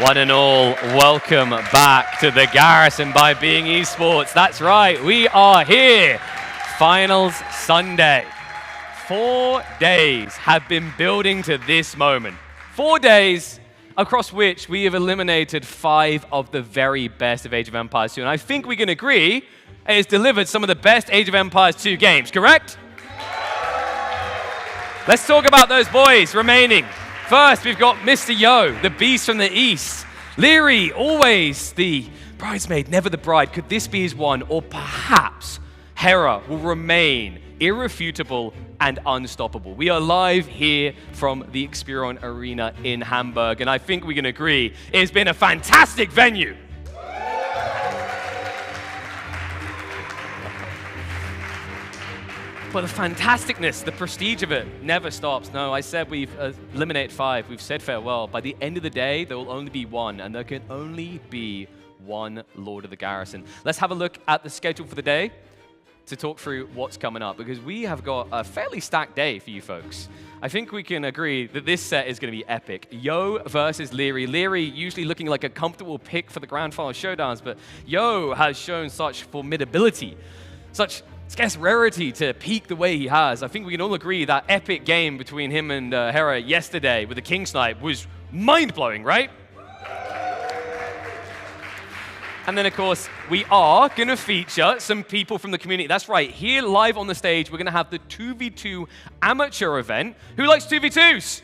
One and all, welcome back to the Garrison by Being Esports. That's right, we are here. Finals Sunday. 4 days have been building to this moment. 4 days across which we have eliminated 5 of the very best of Age of Empires 2. And I think we can agree it has delivered some of the best Age of Empires 2 games, correct? Let's talk about those boys remaining. First, we've got Mr. Yo, the beast from the east. Leary, always the bridesmaid, never the bride. Could this be his one? Or perhaps Hera will remain irrefutable and unstoppable. We are live here from the Experion Arena in Hamburg, and I think we can agree it has been a fantastic venue. But the fantasticness, the prestige of it never stops. No, I said we've eliminated 5. We've said farewell. By the end of the day, there will only be one, and there can only be one Lord of the Garrison. Let's have a look at the schedule for the day to talk through what's coming up, because we have got a fairly stacked day for you folks. I think we can agree that this set is going to be epic. Yo versus Leary. Leary usually looking like a comfortable pick for the Grand Final showdowns, but Yo has shown such formidability, such scarce rarity to peak the way he has. I think we can all agree that epic game between him and Hera yesterday with the King Snipe was mind-blowing, right? And then, of course, we are going to feature some people from the community. That's right, here live on the stage, we're going to have the 2v2 amateur event. Who likes 2v2s?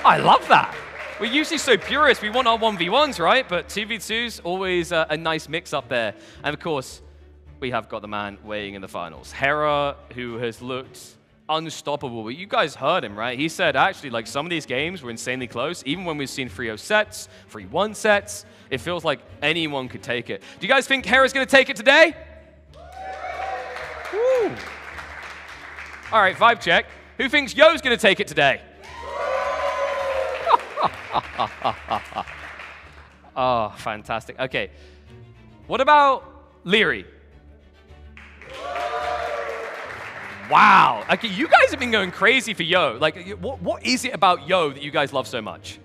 I love that. We're usually so purist, we want our 1v1s, right? But 2v2s, always a nice mix up there. And of course, we have got the man weighing in the finals. Hera, who has looked unstoppable. But you guys heard him, right? He said, actually, like, some of these games were insanely close. Even when we've seen 3-0 sets, 3-1 sets, it feels like anyone could take it. Do you guys think Hera's going to take it today? Woo. All right, vibe check. Who thinks Yo's going to take it today? Oh, fantastic. Okay. What about Leary? Wow. Okay, you guys have been going crazy for Yo. Like, what is it about Yo that you guys love so much?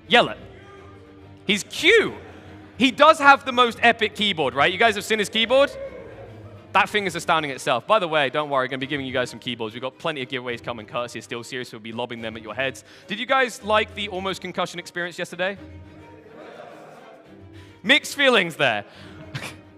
Yell it. He's Q. He does have the most epic keyboard, right? You guys have seen his keyboard? That thing is astounding itself. By the way, don't worry, I'm going to be giving you guys some keyboards. We've got plenty of giveaways coming courtesy of SteelSeries, so we'll be lobbing them at your heads. Did you guys like the almost concussion experience yesterday? Mixed feelings there.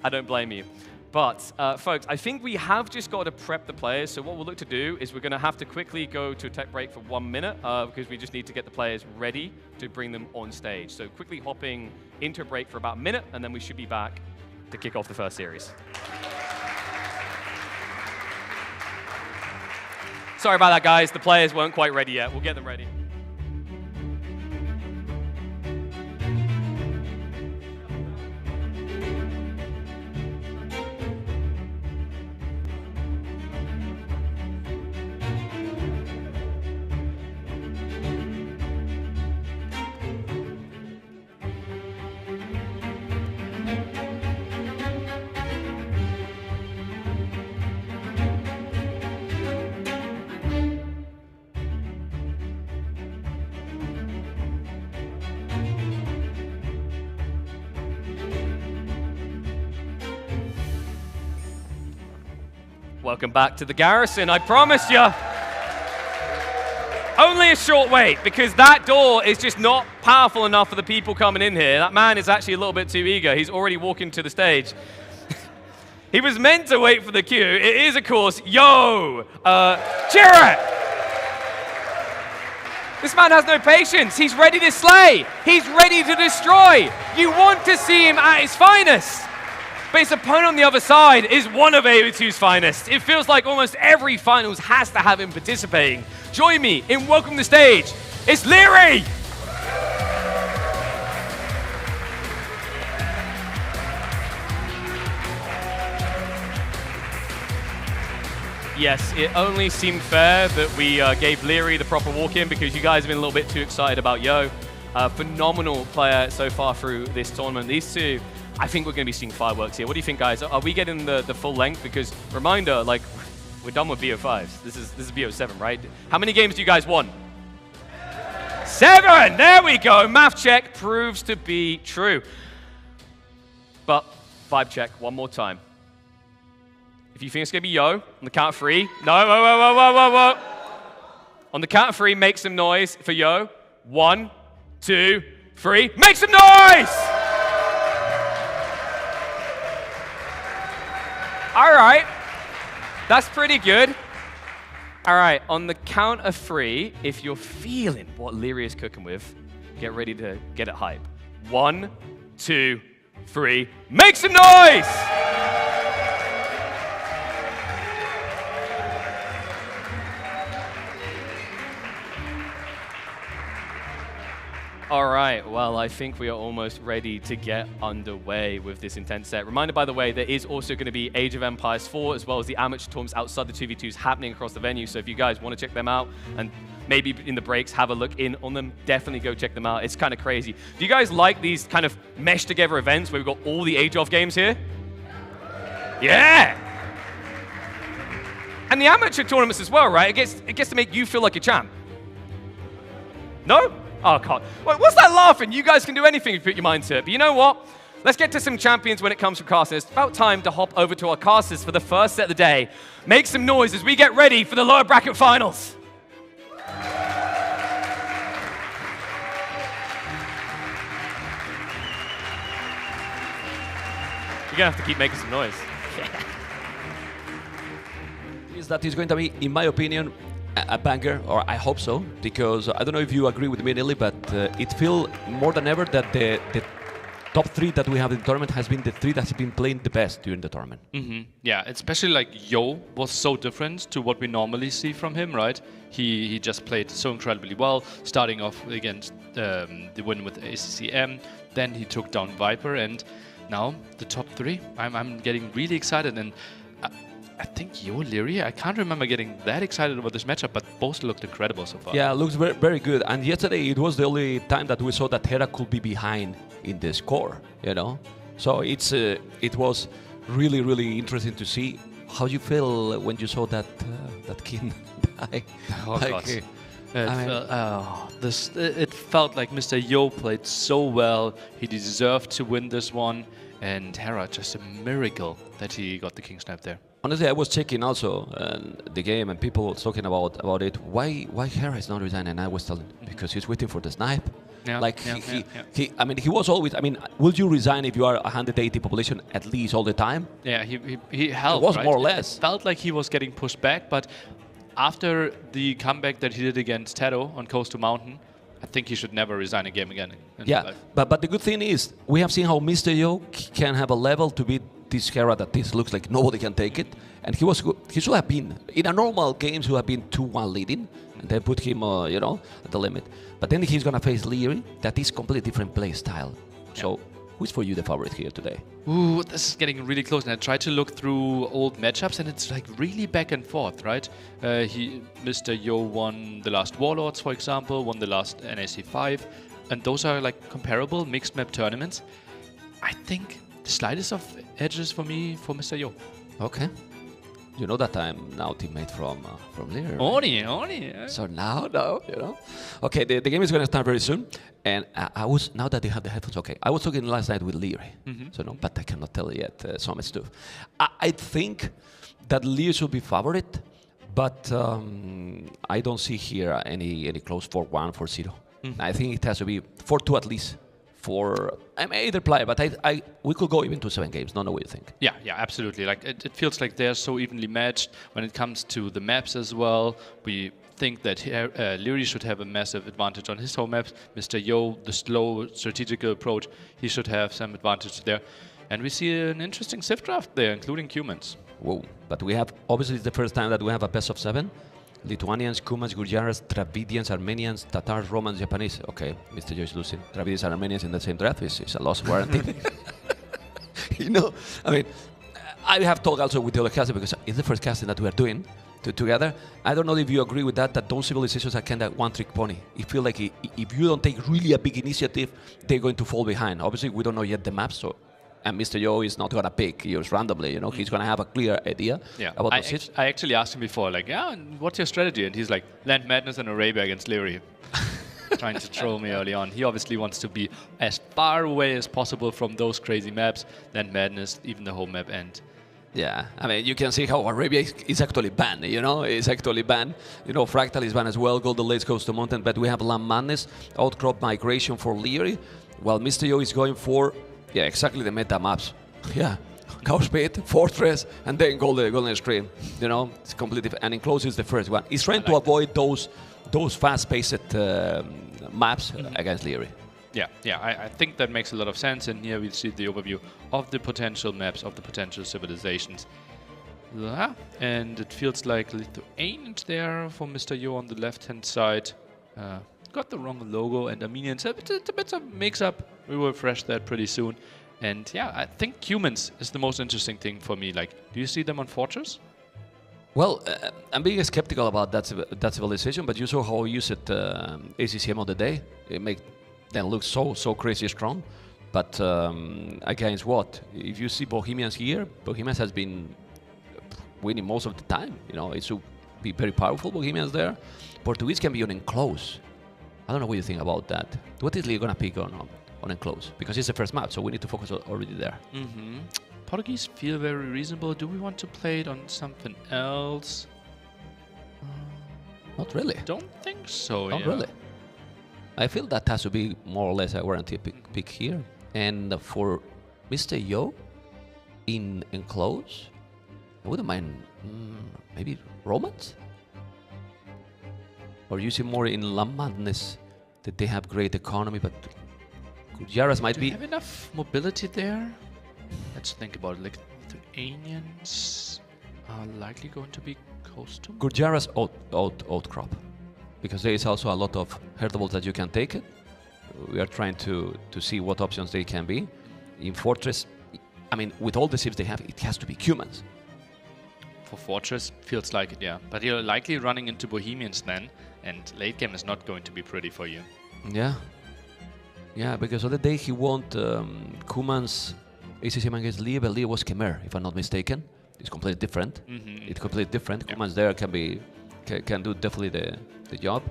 I don't blame you. But, folks, I think we have just got to prep the players. So what we'll look to do is we're going to have to quickly go to a tech break for 1 minute because we just need to get the players ready to bring them on stage. So quickly hopping into a break for about a minute, and then we should be back to kick off the first series. Sorry about that, guys. The players weren't quite ready yet. We'll get them ready. Welcome back to the Garrison, I promise you. Only a short wait, because that door is just not powerful enough for the people coming in here. That man is actually a little bit too eager. He's already walking to the stage. He was meant to wait for the queue. It is, of course, Yo! Jarrett! This man has no patience. He's ready to slay. He's ready to destroy. You want to see him at his finest. But his opponent on the other side is one of Aoe2's finest. It feels like almost every finals has to have him participating. Join me in welcoming the stage. It's Leary! Yes, it only seemed fair that we gave Leary the proper walk-in because you guys have been a little bit too excited about Yo. Phenomenal player so far through this tournament. These two, I think we're going to be seeing fireworks here. What do you think, guys? Are we getting the full length? Because, reminder, like, we're done with BO5s. This is BO7, right? How many games do you guys want? 7. There we go. Math check proves to be true. But vibe check one more time. If you think it's going to be Yo, on the count of 3. No, whoa. On the count of 3, make some noise for Yo. 1, 2, 3. Make some noise! All right. That's pretty good. All right, on the count of 3, if you're feeling what Leary is cooking with, get ready to get it hype. 1, 2, 3, make some noise! All right, well, I think we are almost ready to get underway with this intense set. Reminder, by the way, there is also going to be Age of Empires 4, as well as the amateur tournaments outside the 2v2s happening across the venue. So if you guys want to check them out and maybe in the breaks have a look in on them, definitely go check them out. It's kind of crazy. Do you guys like these kind of meshed together events where we've got all the Age of games here? Yeah! And the amateur tournaments as well, right? It gets to make you feel like a champ. No? Oh, God. Wait, what's that laughing? You guys can do anything if you put your mind to it. But you know what? Let's get to some champions when it comes to casting. It's about time to hop over to our casters for the first set of the day. Make some noise as we get ready for the lower bracket finals. You're going to have to keep making some noise. That is going to be, in my opinion, a banger, or I hope so, because I don't know if you agree with me, Nelly, but it feels more than ever that the top 3 that we have in the tournament has been the 3 that have been playing the best during the tournament. Yeah, especially like Yo was so different to what we normally see from him, right? He just played so incredibly well, starting off against the win with ACCM, then he took down Viper, and now the top 3. I'm getting really excited, and I think Yo Leary, I can't remember getting that excited about this matchup, but both looked incredible so far. Yeah, it looks very, very good. And yesterday it was the only time that we saw that Hera could be behind in the score, you know? So it was really, really interesting to see how you feel when you saw that kid die. Oh, like, God. It felt like Mr. Yo played so well. He deserved to win this one. And Hera, just a miracle that he got the King Snipe there. Honestly, I was checking also the game, and people were talking about it. Why Hera is not resigning? And I was telling because he's waiting for the snipe. Yeah, like I mean, he was always. I mean, will you resign if you are 180 population at least all the time? Yeah, he helped. It was right? more or less. It felt like he was getting pushed back, but after the comeback that he did against Tado on Coastal Mountain, I think he should never resign a game again. Yeah, but the good thing is we have seen how Mr. Yo can have a level to beat this Hera that this looks like nobody can take it, and he was good. He should have been in a normal game. Should have been 2-1 leading, and then put him, you know, at the limit. But then he's gonna face Leary. That is completely different play style. Yeah. So, who's for you the favorite here today? Ooh, this is getting really close. And I tried to look through old matchups, and it's like really back and forth, right? Mr. Yo won the last Warlords, for example, won the last NAC 5, and those are like comparable mixed map tournaments. I think the slightest of edges for me for Mr. Yo. Okay. You know that I'm now teammate from Lear. Only. Yeah. So now, you know. Okay, the game is going to start very soon. And I was, now that they have the headphones, okay. I was talking last night with Leary. So no, but I cannot tell yet so much stuff. I think that Lear should be favorite, but I don't see here any close 4-1, 4-0. I think it has to be 4-2 at least. I may either play, but we could go even to 7 games. Don't know what you think. Yeah, absolutely. Like it feels like they're so evenly matched when it comes to the maps as well. We think that Leary should have a massive advantage on his home maps. Mr. Yo, the slow strategical approach, he should have some advantage there. And we see an interesting Civ draft there, including humans. Whoa! But we have obviously it's the first time that we have a best of 7. Lithuanians, Kumans, Gurjaras, Dravidians, Armenians, Tatars, Romans, Japanese. Okay, Mr. Joe is losing. Dravidians and Armenians in the same draft is a loss warranty. You know, I mean, I have talked also with the other casting because it's the first casting that we are doing together. I don't know if you agree with that those civilizations are kind of one-trick pony. It feels like if you don't take really a big initiative, they're going to fall behind. Obviously, we don't know yet the maps, so. And Mr. Yo is not going to pick yours randomly, you know. He's going to have a clear idea about those hits. I actually asked him before, like, what's your strategy? And he's like, Land Madness and Arabia against Leary. trying to troll me early on. He obviously wants to be as far away as possible from those crazy maps, then Madness, even the whole map end. Yeah, I mean, you can see how Arabia is actually banned, you know? It's actually banned. You know, Fractal is banned as well, Golden Lakes Coastal Mountain, but we have LAN Madness, Outcrop Migration for Leary, while Mr. Yo is going for, yeah, exactly the meta maps. Yeah, Chaos Pit, Fortress, and then Golden Stream. You know, it's completely, and Enclosed is the first one. He's trying to avoid those fast-paced maps against Leary. Yeah, I think that makes a lot of sense, and here we see the overview of the potential maps, of the potential civilizations. And it feels like Lithuanians there for Mr. Yo on the left-hand side. Got the wrong logo, and Armenians, it's a bit of mix-up. We will refresh that pretty soon. And yeah, I think humans is the most interesting thing for me. Like, do you see them on Fortress? Well, I'm being skeptical about that civilization, but you saw how I used it ACCM on the day. It made them look so crazy strong. But against what? If you see Bohemians here, Bohemians has been winning most of the time. You know, it should be very powerful, Bohemians there. Portuguese can be on Enclose. I don't know what you think about that. What is Lee gonna pick on Enclose? Because it's the first map, so we need to focus already there. Portuguese feel very reasonable. Do we want to play it on something else? Not really. Don't think so. Not really. I feel that has to be more or less a guaranteed pick here. And for Mr. Yo in Enclose, I wouldn't mind maybe Romance? Or you see more in LAN Madness that they have great economy, but Gurjaras might be... Do you have enough mobility there? Let's think about it. Like, Lithuanians are likely going to be coastal. Gurjaras outcrop, because there is also a lot of herdables that you can take it. We are trying to see what options they can be. In Fortress, I mean, with all the ships they have, it has to be humans. For Fortress, feels like it, yeah. But you're likely running into Bohemians then, and late game is not going to be pretty for you. Yeah. Yeah, because on the day he won Kuman's ACCM against Lee, but Lee was Khmer, if I'm not mistaken. It's completely different. It's completely different. Yeah. Kuman's there can do definitely the job,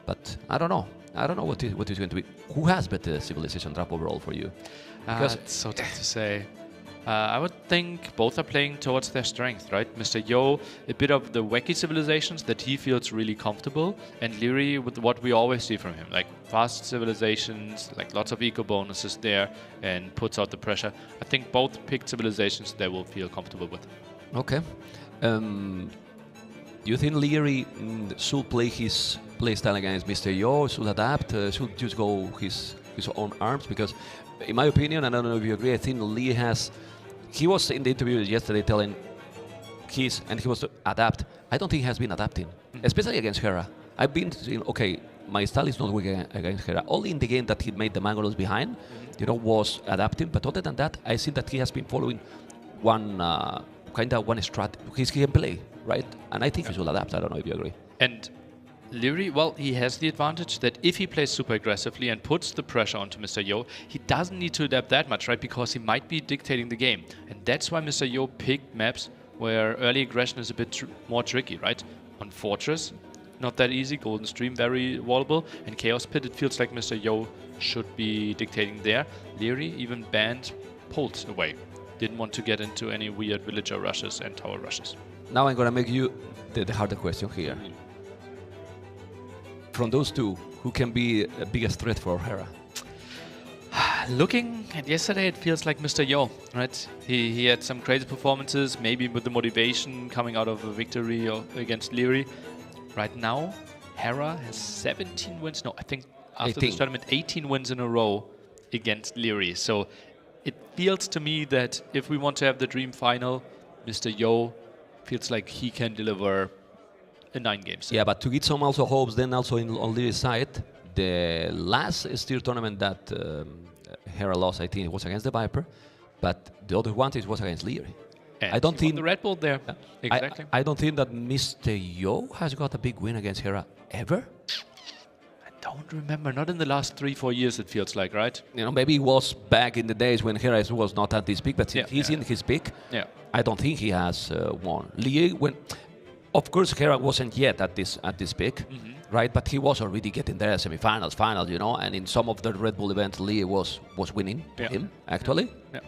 but I don't know. I don't know what is going to be. Who has better civilization drop overall for you? Because it's so tough to say. I would think both are playing towards their strength, right? Mr. Yo, a bit of the wacky civilizations that he feels really comfortable, and Leary with what we always see from him, like fast civilizations, like lots of eco bonuses there, and puts out the pressure. I think both picked civilizations they will feel comfortable with. Okay. Do you think Leary should play his playstyle against Mr. Yo, should adapt, should just go his own arms? Because in my opinion, and I don't know if you agree, I think Lee has... He was in the interview yesterday telling he was to adapt. I don't think he has been adapting, especially against Hera. I've been saying, okay, my style is not weak against Hera. Only in the game that he made the Mangolos behind, you know, was adapting. But other than that, I see that he has been following one strategy, his gameplay, right? And I think he should adapt. I don't know if you agree. And Leary, well, he has the advantage that if he plays super aggressively and puts the pressure onto Mr. Yo, he doesn't need to adapt that much, right? Because he might be dictating the game. And that's why Mr. Yo picked maps where early aggression is a bit more tricky, right? On Fortress, not that easy. Golden Stream, very wallable. And Chaos Pit, it feels like Mr. Yo should be dictating there. Leary even banned Pulse away. Didn't want to get into any weird villager rushes and tower rushes. Now I'm going to make you the harder question here. From those two, who can be the biggest threat for Hera? Looking at yesterday, it feels like Mr. Yo, right? He had some crazy performances, maybe with the motivation coming out of a victory against Leary. Right now, Hera has 17 wins. No, I think after this tournament, 18 wins in a row against Leary. So it feels to me that if we want to have the dream final, Mr. Yo feels like he can deliver a 9-game set. Yeah, but to get some also hopes, then also on Leary's side, the last Steer tournament that Hera lost, I think it was against the Viper, but the other one was against Leary. And I don't think the Red Bull there. Yeah, exactly. I don't think that Mr. Yo has got a big win against Hera ever. I don't remember. Not in the last 3-4 years, it feels like, right? You know, maybe it was back in the days when Hera was not at his peak, but he's in his peak. Yeah. I don't think he has won. Leary, of course, Hera wasn't yet at this peak, right? But he was already getting there, semifinals, finals, you know. And in some of the Red Bull events, Lee was winning him actually. Yeah.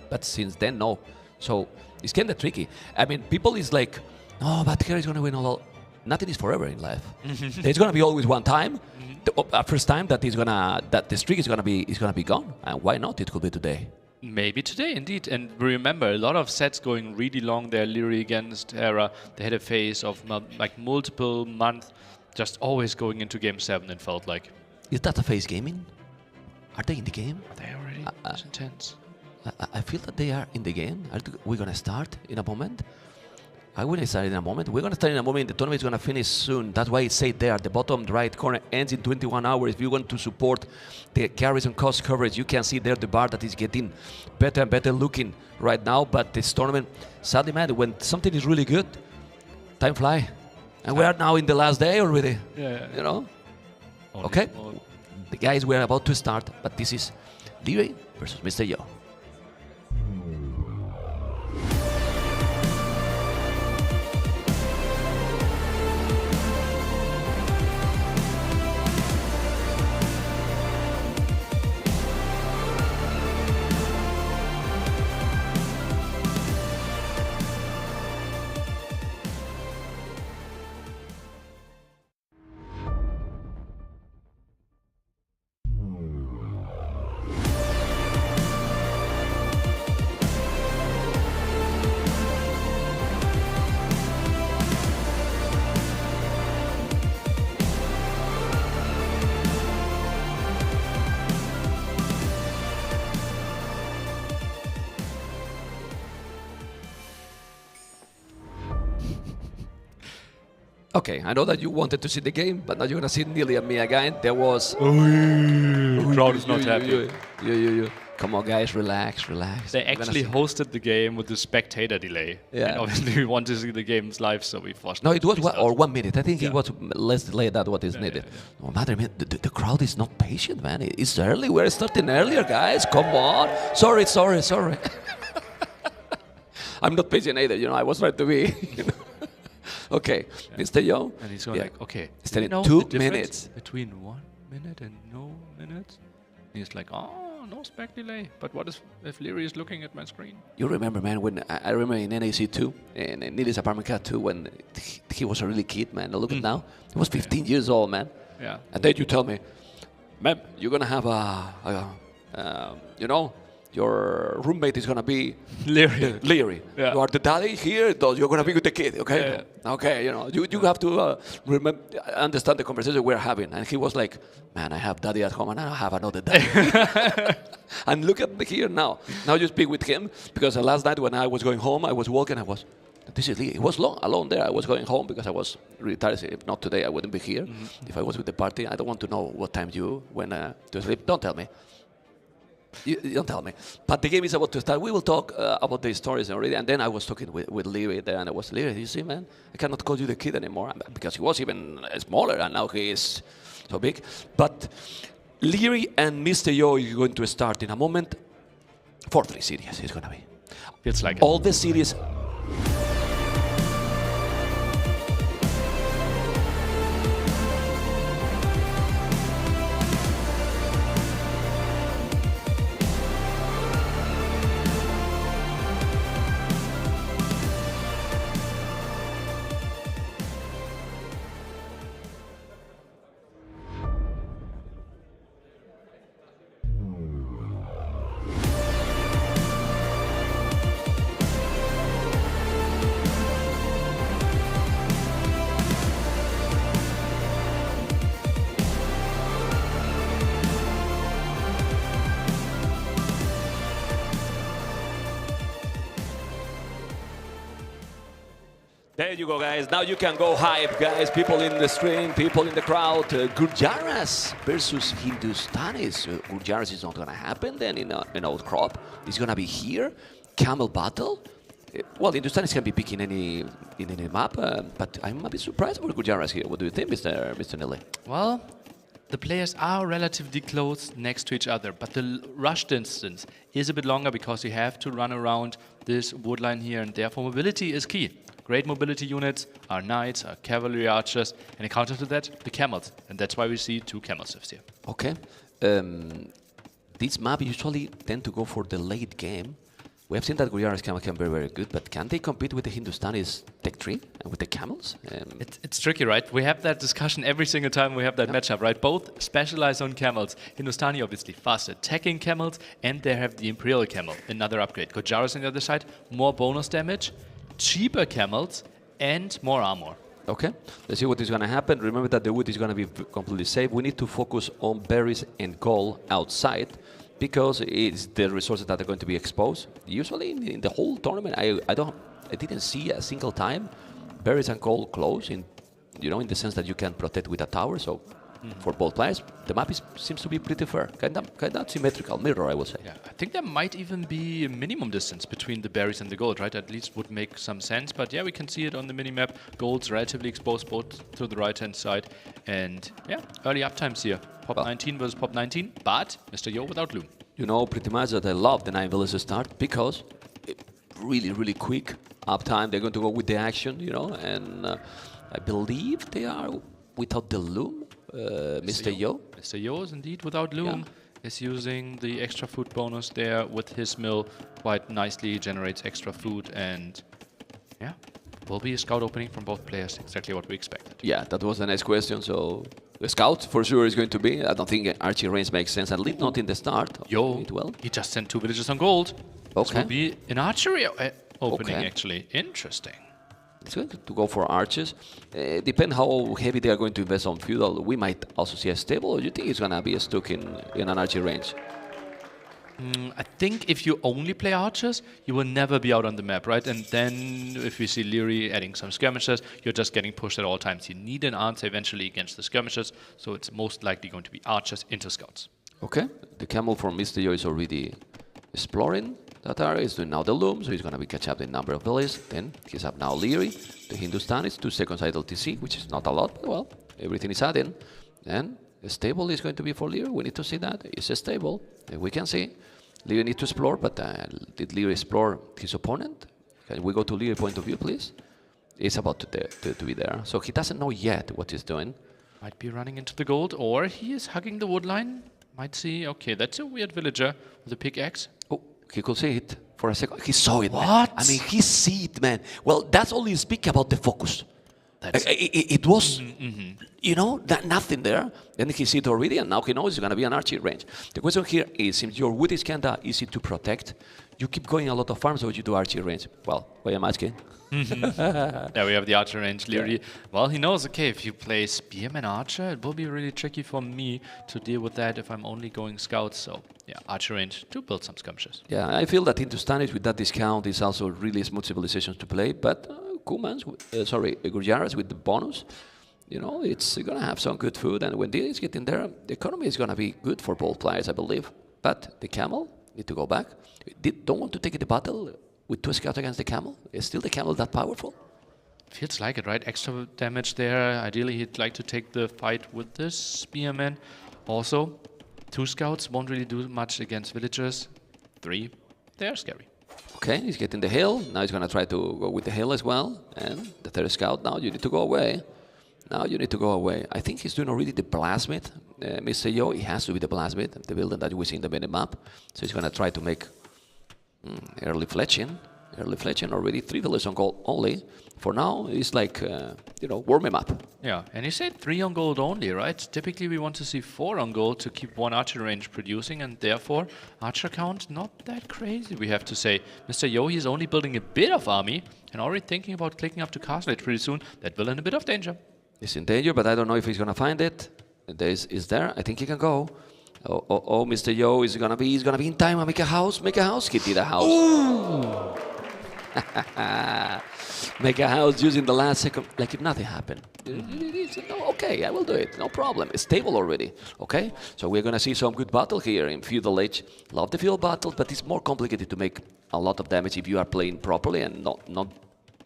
But since then, no. So it's kind of tricky. I mean, people is like, oh, but Hera is gonna win all. Nothing is forever in life. There's gonna be always one time, the first time that the streak is gonna be gone. And why not? It could be today. Maybe today, indeed. And remember, a lot of sets going really long there. Leary against Hera. They had a phase of like multiple months, just always going into Game 7. It felt like. Is that a phase gaming? Are they in the game? Are they already? It's intense. I feel that they are in the game. We're gonna start in a moment. I will start in a moment. We're gonna start in a moment. The tournament is gonna finish soon. That's why it said there, the bottom right corner ends in 21 hours. If you want to support the Garrison cost coverage, you can see there the bar that is getting better and better looking right now. But this tournament, sadly, man, when something is really good, time fly, and we are now in the last day already. Yeah. You know. Only Okay. more. The guys, we're about to start, but this is Leary versus Mr. Yo. Okay, I know that you wanted to see the game, but now you're gonna see Nearly and me again. There was. Crowd is not happy. Come on, guys, relax. They actually hosted the game with the spectator delay. Yeah. And obviously, we want to see the games live, so we forced. No, it was them to or start. 1 minute. I think it Yeah. was less delay than what is needed. No matter, man, the crowd is not patient, man. It's early. We're starting earlier, guys. Come on. Sorry. I'm not patient either. You know, I was trying to be. You know. Okay, Mr. Yo. And he's going like, okay. It's do you telling know 2 the difference minutes. between 1 minute and no minutes? And he's like, oh, no spec delay. But what if Leary is looking at my screen? You remember, man, when I remember in NAC2, in Neely's apartment cat 2, when he was a really kid, man. Look at now. He was 15 years old, man. Yeah. And then you tell me, man, you're going to have you know, your roommate is going to be Leary. Yeah. You are the daddy here, you're going to be with the kid, okay? Yeah. Okay, you know, you have to understand the conversation we're having. And he was like, man, I have daddy at home and I have another daddy. And look at me here now. Now you speak with him, because last night when I was going home, I was walking, this is Lee. He was alone there. I was going home because I was really tired. If not today, I wouldn't be here. If I was with the party, I don't want to know what time you went to sleep. Don't tell me. You don't tell me. But the game is about to start. We will talk about the stories already. And then I was talking with Leary there, and I was, Leary, you see, man, I cannot call you the kid anymore because he was even smaller, and now he is so big. But Leary and Mr. Yo are going to start in a moment. 4-3 series is going to be. It's like all the series. There you go, guys. Now you can go hype, guys. People in the stream, people in the crowd. Gurjaras versus Hindustanis. Gurjaras is not going to happen then in Old Crop. It's going to be here. Camel battle. Well, Hindustanis can be picking in any map, but I'm a bit surprised about Gurjaras here. What do you think, Mr. Nille? Well, the players are relatively close next to each other, but the rush distance is a bit longer because you have to run around this wood line here, and therefore mobility is key. Great mobility units, our knights, our cavalry archers, and in counter to that, the camels. And that's why we see 2 camel shifts here. Okay. This map usually tend to go for the late game. We have seen that Gurjara's camel can be very good, but can they compete with the Hindustanis tech tree and with the camels? It's tricky, right? We have that discussion every single time we have that matchup, right? Both specialize on camels. Hindustani, obviously, fast attacking camels, and they have the Imperial camel, another upgrade. Gurjara's on the other side, more bonus damage, cheaper camels, and more armor. Okay, let's see what is going to happen. Remember that the wood is going to be completely safe. We need to focus on berries and gold outside, because it's the resources that are going to be exposed. Usually in the whole tournament, I didn't see a single time berries and gold close in the sense that you can protect with a tower. So for both players, the map seems to be pretty fair, kind of symmetrical mirror, I would say. Yeah, I think there might even be a minimum distance between the berries and the gold, right? At least would make some sense. But yeah, we can see it on the minimap. Gold's relatively exposed both to the right-hand side. And yeah, early uptimes here. Pop 19 versus Pop 19, but Mr. Yo without Loom. You know pretty much that I love the 9 villages start, because really, really quick uptime. They're going to go with the action, and I believe they are without the Loom, Mr. Yo. Mr. Yo is indeed without Loom. Yeah. Is using the extra food bonus there with his mill quite nicely, generates extra food, and yeah, will be a scout opening from both players, exactly what we expected. Yeah, that was the next question, so the scout for sure is going to be. I don't think archery range makes sense, at least not in the start. Yo, he just sent 2 villages on gold. Okay. This will be an archery opening, actually. Interesting. It's going to go for archers. Depend how heavy they are going to invest on feudal. We might also see a stable, or do you think it's going to be stuck in an archery range? I think if you only play archers, you will never be out on the map, right? And then if we see Leary adding some skirmishers, you're just getting pushed at all times. You need an answer eventually against the skirmishers, so it's most likely going to be archers into scouts. Okay, the camel from Mr. Yo is already exploring that area. He's doing now the loom, so he's going to be catch up the number of villages. Then he's up now Leary. The Hindustan is 2 seconds idle TC, which is not a lot, but well, everything is adding. And the stable is going to be for Leary. We need to see that. It's a stable. And we can see Leary needs to explore, but did Leary explore his opponent? Can we go to Leary's point of view, please? He's about to be there. So he doesn't know yet what he's doing. Might be running into the gold, or he is hugging the wood line. Might see, okay, that's a weird villager with a pickaxe. Oh, he could see it for a second. He saw it, what? Man. I mean, he see it, man. Well, that's only speak about the focus. It was, nothing there. Then he see it already, and now he knows it's going to be an archery range. The question here is, since your wood is kind of easy to protect, you keep going a lot of farms, or you do archery range? Well, why am I asking? There we have the archer range, Leary. Yeah. Well, he knows, okay, if you play Spearman Archer, it will be really tricky for me to deal with that if I'm only going scouts. So, yeah, archer range to build some skirmishes. Yeah, I feel that Hindustani with that discount is also really smooth civilizations to play, but Gurjaras with the bonus, it's going to have some good food, and when this is getting there, the economy is going to be good for both players, I believe. But the camel need to go back. Don't want to take the battle with 2 scouts against the camel. Is still the camel that powerful? Feels like it, right? Extra damage there. Ideally, he'd like to take the fight with this spearman. Also, 2 scouts won't really do much against villagers. 3, they're scary. Okay, he's getting the hill. Now he's going to try to go with the hill as well. And the 3rd scout, now you need to go away. Now you need to go away. I think he's doing already the blasmith. Mr. Yo, he has to be the blasmith, the building that we see in the minimap. So he's going to try to make early fletching. Early fletching, already 3 villages on gold only. For now, it's like, warming up. Yeah, and you said 3 on gold only, right? Typically, we want to see 4 on gold to keep 1 archer range producing, and therefore, archer count not that crazy, we have to say. Mr. Yo, he's only building a bit of army, and already thinking about clicking up to Castle Age pretty soon. That will in a bit of danger. He's in danger, but I don't know if he's going to find it. Is there? I think he can go. Oh, Mr. Yo is going to be in time. Make a house. He did a house. Make a house using the last second, like if nothing happened. No, okay, I will do it, no problem. It's stable already, okay? So we're gonna see some good battle here in Feudal Age. Love the feudal battle, but it's more complicated to make a lot of damage if you are playing properly and not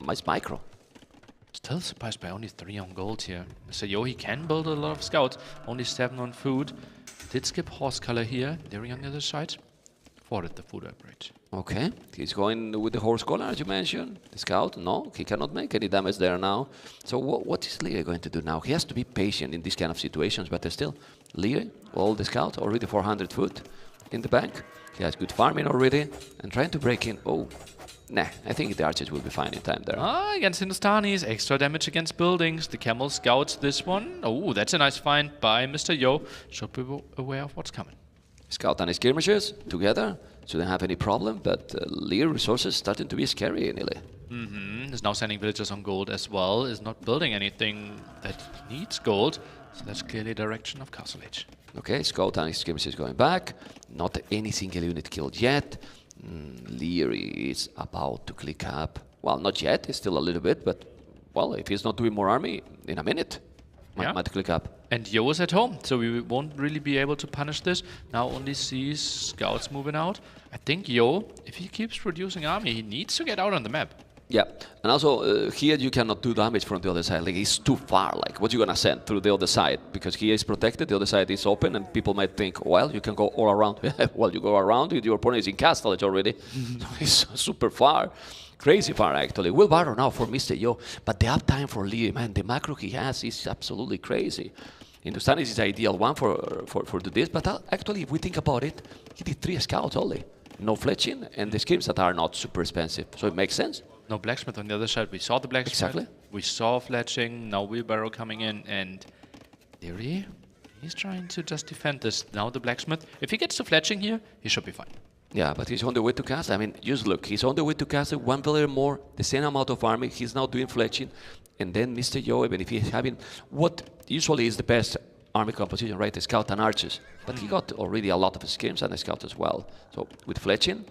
much micro. Still surprised by only 3 on gold here. Mr. Yo, he can build a lot of scouts, only 7 on food. Did skip horse color here, Leary on the other side. thwarted the food upgrade. Okay, he's going with the horse collar, as you mentioned. The scout, no, he cannot make any damage there now. So what is Leary going to do now? He has to be patient in these kind of situations, but still, Leary, all the scout, already 400 foot in the bank. He has good farming already, and trying to break in. Oh, nah, I think the archers will be fine in time there. Against Hindustanis, extra damage against buildings. The camel scouts this one. Oh, that's a nice find by Mr. Yo. Should be aware of what's coming. Scout and skirmishers together, shouldn't have any problem, but Lear resources starting to be scary, nearly. Is now sending villagers on gold as well. Is not building anything that needs gold. So that's clearly direction of Castle Age. Okay, Scout and skirmishers going back. Not any single unit killed yet. Leary is about to click up. Well, not yet, it's still a little bit, but well, if he's not doing more army, in a minute, might click up. And Yo is at home, so we won't really be able to punish this. Now only sees scouts moving out. I think Yo, if he keeps producing army, he needs to get out on the map. Yeah, and also here you cannot do damage from the other side. Like, it's too far. Like, what you gonna send through the other side? Because here is protected, the other side is open, and people might think, well, you can go all around. Well, you go around, your opponent is in Castle Age already. It's super far. Crazy far, actually. Wheelbarrow now for Mr. Yo, but the uptime for Lee, man, the macro he has is absolutely crazy. Hindustan is the ideal one for this, but actually, if we think about it, he did 3 scouts only. No fletching, and the schemes that are not super expensive, so it makes sense. No blacksmith on the other side. We saw the blacksmith. Exactly. We saw fletching. Now wheelbarrow coming in, and Leary, he's trying to just defend this. Now the blacksmith. If he gets to fletching here, he should be fine. Yeah, but he's on the way to castle. I mean, just look, he's on the way to castle, 1 villager more, the same amount of army, he's now doing fletching, and then Mr. Yo, even if he's having what usually is the best army composition, right, the scout and archers, but he got already a lot of schemes and the scout as well. So with fletching,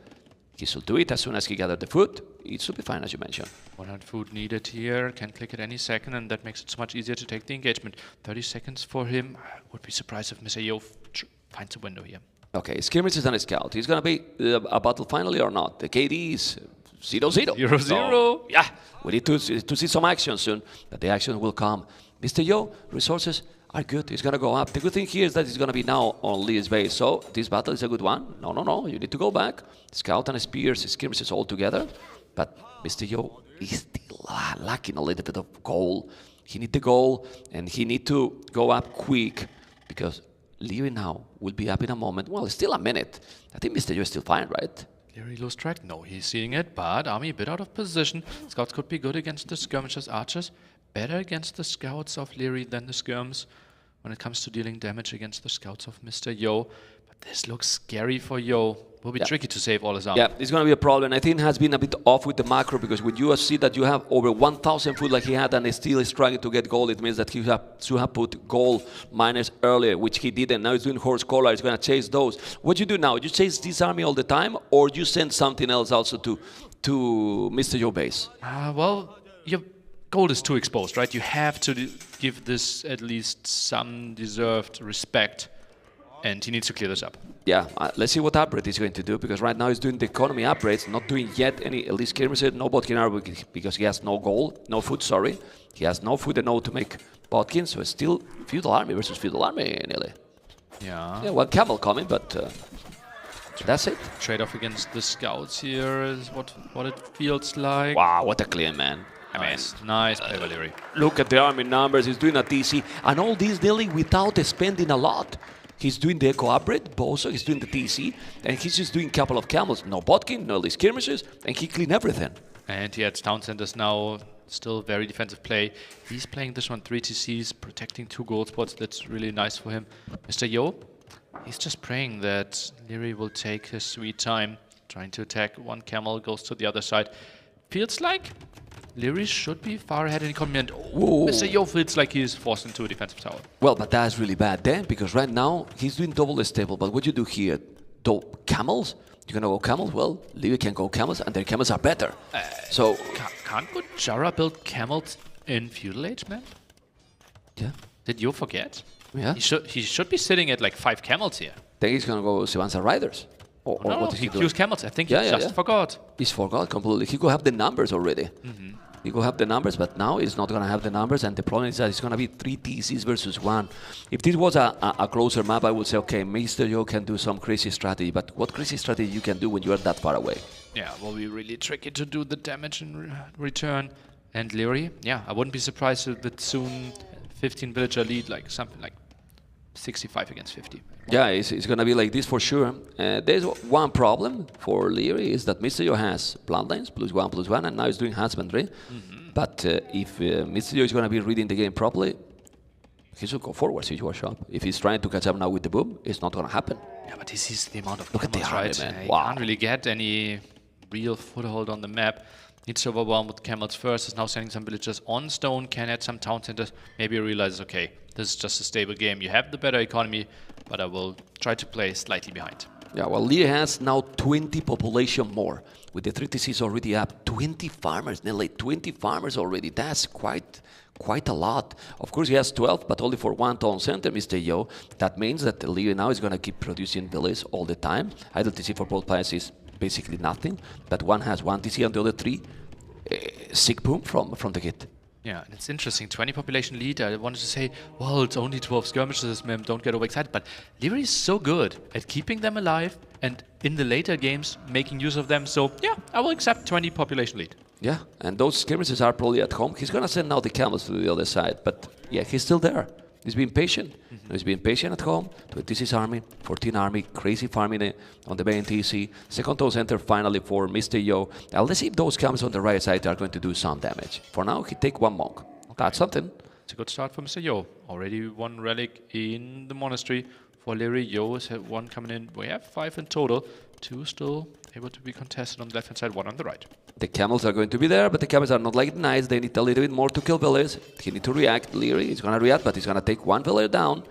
he should do it as soon as he gathered the food. It should be fine, as you mentioned. 100 food needed here. Can click it any second, and that makes it so much easier to take the engagement. 30 seconds for him. I would be surprised if Mr. Yo finds a window here. Okay, skirmishes and a scout. He's going to be a battle finally or not? The KD is 0-0. 0-0. So, yeah, we need to see some action soon, but the action will come. Mr. Yo, resources are good. He's going to go up. The good thing here is that he's going to be now on Lee's base. So this battle is a good one. No. You need to go back. Scout and spears, skirmishes all together. But Mr. Yo is still lacking a little bit of goal. He needs the goal, and he needs to go up quick because Leary now will be up in a moment. Well, it's still a minute. I think Mr. Yo is still fine, right? Leary lose track? No, he's seeing it, but army a bit out of position. Scouts could be good against the skirmishers, archers. Better against the scouts of Leary than the skirms when it comes to dealing damage against the scouts of Mr. Yo. But this looks scary for Yo. Will be tricky to save all his army. Yeah, it's going to be a problem. I think it has been a bit off with the macro because when you see that you have over 1,000 food like he had and he still is trying to get gold, it means that he should have put gold miners earlier, which he didn't. Now he's doing horse collar. He's going to chase those. What you do now? You chase this army all the time, or you send something else also to Mr. Yo base? Well, your gold is too exposed, right? You have to give this at least some deserved respect. And he needs to clear this up. Yeah, let's see what upgrade he's going to do, because right now he's doing the economy upgrades, not doing yet any elite skirmishes, no botkin armor because he has no gold, no food, sorry. He has no food and no to make botkin, so it's still feudal army versus feudal army, nearly. Yeah. Yeah, well, camel coming, but that's it. Trade-off against the scouts here is what it feels like. Wow, what a clean man. Nice play, Valery. Look at the army numbers, he's doing a TC, and all this nearly without spending a lot. He's doing the eco upgrade, but also he's doing the TC, and he's just doing a couple of camels. No botkin, no elite skirmishes, and he cleaned everything. And he adds town centers now, still very defensive play. He's playing this one 3 TCs, protecting 2 gold spots. That's really nice for him. Mr. Yo, he's just praying that Leary will take his sweet time, trying to attack. 1 camel goes to the other side. Feels like Leary should be far ahead in economy, and Mr. Yo feels like he's forced into a defensive tower. Well, but that's really bad then, because right now he's doing double stable. But what you do here, camels? You're gonna go camels? Well, Leary can go camels, and their camels are better. So can't good Jara build camels in feudal age, man? Yeah. Did you forget? Yeah. He should be sitting at like 5 camels here. Then he's gonna go Sivanza Riders. Or what is he doing? used camels. I think he just forgot. He's forgot completely. He could have the numbers already. He will have the numbers, but now he's not going to have the numbers, and the problem is that it's going to be 3 TCs versus 1. If this was a closer map, I would say, okay, Mr. Yo can do some crazy strategy, but what crazy strategy you can do when you are that far away? Yeah, will be really tricky to do the damage in return. And Leary, yeah, I wouldn't be surprised with soon 15 villager lead, like something like 65 against 50. Yeah, it's going to be like this for sure. There's one problem for Leary is that Mr. Yo has bloodlines, +1/+1, and now he's doing husbandry. But if Mr. Yo is going to be reading the game properly, he should go forward, see your shop. If he's trying to catch up now with the boom, it's not going to happen. Yeah, but he sees the amount of Look at the camels, army, man. He Wow. can't really get any real foothold on the map. Needs to overwhelm with camels first. Is now sending some villagers on stone, can add some town centers. Maybe he realizes, okay, this is just a stable game. You have the better economy, but I will try to play slightly behind. Yeah, well, Leary has now 20 population more. With the 3 TCs already up, 20 farmers, nearly 20 farmers already. That's quite a lot. Of course, he has 12, but only for 1 town center, Mr. Yo. That means that Leary now is going to keep producing villages all the time. Idle TC for both players is basically nothing, but one has 1 TC and the other 3 sick boom from the kit. Yeah, and it's interesting. 20 population lead. I wanted to say, well, it's only 12 skirmishes, man. Don't get overexcited. But Leary is so good at keeping them alive and in the later games making use of them. So yeah, I will accept 20 population lead. Yeah, and those skirmishes are probably at home. He's gonna send now the camels to the other side, but yeah, he's still there. He's being patient. He's being patient at home. 26 army, 14 army, crazy farming on the main TC. Second town center finally for Mr. Yo. Now let's see if those camels on the right side are going to do some damage. For now, he take 1 monk. That's something. It's a good start for Mr. Yo. Already 1 relic in the monastery. For Leary, Yo has had 1 coming in. We have 5 in total. 2 still able to be contested on the left-hand side, 1 on the right. The camels are going to be there, but the camels are not like nice. They need a little bit more to kill villagers. He need to react. Leary is going to react, but he's going to take 1 villager down.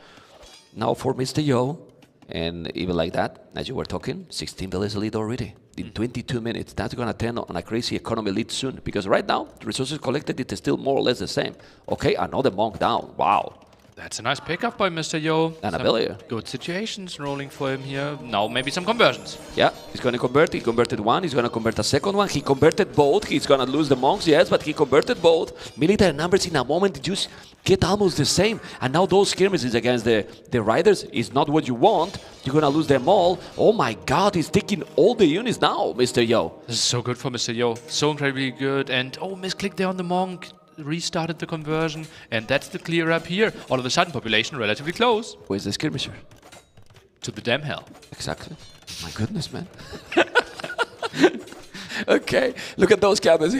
Now for Mr. Yo. And even like that, as you were talking, 16 villagers lead already. In 22 minutes. That's going to turn on a crazy economy lead soon. Because right now, the resources collected, it is still more or less the same. Okay, another monk down. Wow. That's a nice pickup by Mr. Yo. And a Some villager. Good situations rolling for him here. Now maybe some conversions. Yeah, he's going to convert. He converted 1. He's going to convert a second one. He converted both. He's going to lose the monks, yes, but he converted both. Military numbers in a moment just get almost the same. And now those skirmishes against the riders is not what you want. You're going to lose them all. Oh my God, he's taking all the units now, Mr. Yo. This is so good for Mr. Yo. So incredibly good. And oh, misclick there on the monk. Restarted the conversion. And that's the clear up here. All of a sudden, population relatively close. Where's the skirmisher? To the damn hell. Exactly. My goodness, man. Okay, look at those cabins.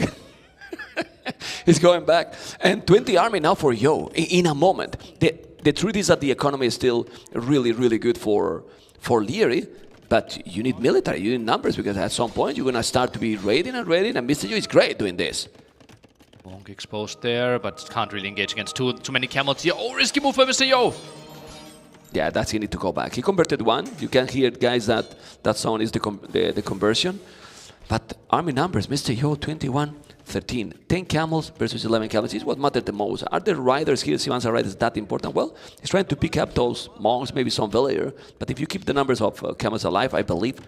He's going back. And 20 army now for Yo in a moment. The truth is that the economy is still really, really good for Leary. But you need military, you need numbers, because at some point you're going to start to be raiding, and Mr. Yo is great doing this. Monk exposed there, but can't really engage against too many camels here. Oh, risky move for Mr. Yo. Yeah, that's he need to go back. He converted 1. You can hear, guys, that zone is the conversion. But army numbers, Mr. Yo, 21, 13. 10 camels versus 11 camels is what matters the most. Are the riders here, Sivansa riders, that important? Well, he's trying to pick up those monks, maybe some villager. But if you keep the numbers of camels alive, I believe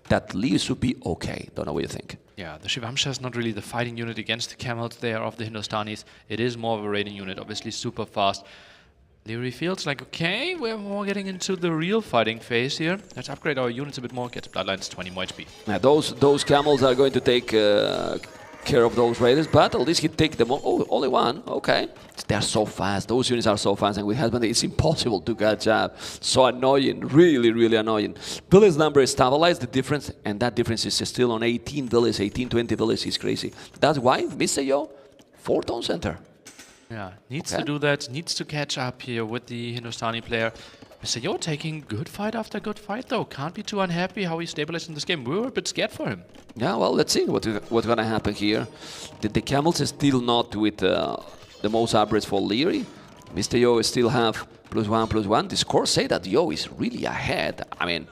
that Lee should be okay. Don't know what you think. Yeah, the Shivamsha is not really the fighting unit against the camels there of the Hindustanis. It is more of a raiding unit, obviously super fast. Leary feels like, okay, we're more getting into the real fighting phase here. Let's upgrade our units a bit more, get Bloodlines 20 more HP. Yeah, those camels are going to take care of those raiders, but at least he take them. Oh, only 1. Okay. They're so fast. Those units are so fast, and with husband, it's impossible to catch up. So annoying. Really, really annoying. Village number is stabilized, the difference, and that difference is still on 18 villages, 18, 20 villages is crazy. That's why Mr. Yo, 4 town center. Yeah, needs to do that, needs to catch up here with the Hindustani player. Mr. Yo taking good fight after good fight, though. Can't be too unhappy how he stabilized in this game. We were a bit scared for him. Yeah, well, let's see what's going to happen here. The camels is still not with the most average for Leary. Mr. Yo still have +1/+1. The scores say that Yo is really ahead. I mean,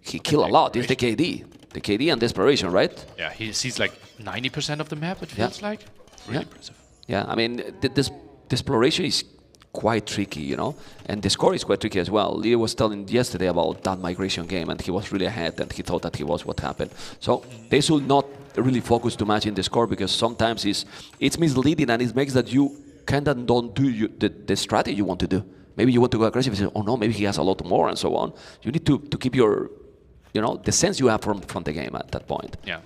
he killed a lot. It's the KD. The KD and desperation, right? Yeah, he sees like 90% of the map, it feels like. Really impressive. Yeah, I mean, this exploration is quite tricky, you know, and the score is quite tricky as well. Leo was telling yesterday about that migration game, and he was really ahead, and he thought that he was what happened. So they should not really focus too much in the score, because sometimes it's misleading and it makes that you kind of don't do the strategy you want to do. Maybe you want to go aggressive and say, oh no, maybe he has a lot more and so on. You need to keep your, the sense you have from the game at that point. Yeah.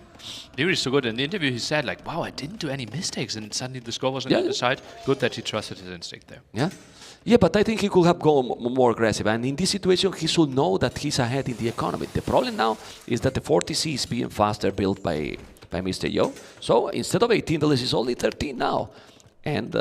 Leary is so good. In the interview, he said, like, wow, I didn't do any mistakes, and suddenly the score was on the other side. Good that he trusted his instinct there. Yeah. Yeah, but I think he could have gone more aggressive. And in this situation, he should know that he's ahead in the economy. The problem now is that the 40C is being faster built by Mr. Yo. So instead of 18 dollars, it's only 13 now. And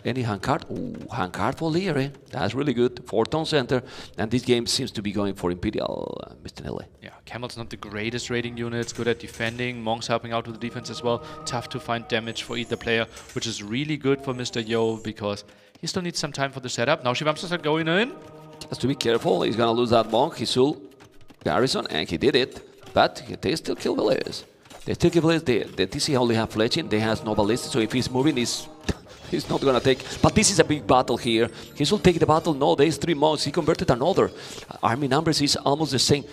any hand card? Ooh, hand card for Leary. That's really good. 4-tone center. And this game seems to be going for Imperial, Mr. Nille. Yeah, Camel's not the greatest rating unit. It's good at defending. Monk's helping out with the defense as well. Tough to find damage for either player, which is really good for Mr. Yo, because he still needs some time for the setup. Now Shivamsas are going in. Has to be careful. He's going to lose that Monk. He saw Garrison, and he did it. But they still kill Villiers. They still kill Villiers. The TC only have fletching. They has no ballistic, so if he's moving, he's not going to take. But this is a big battle here. He should take the battle. No, there's 3 monks. He converted another. Army numbers is almost the same.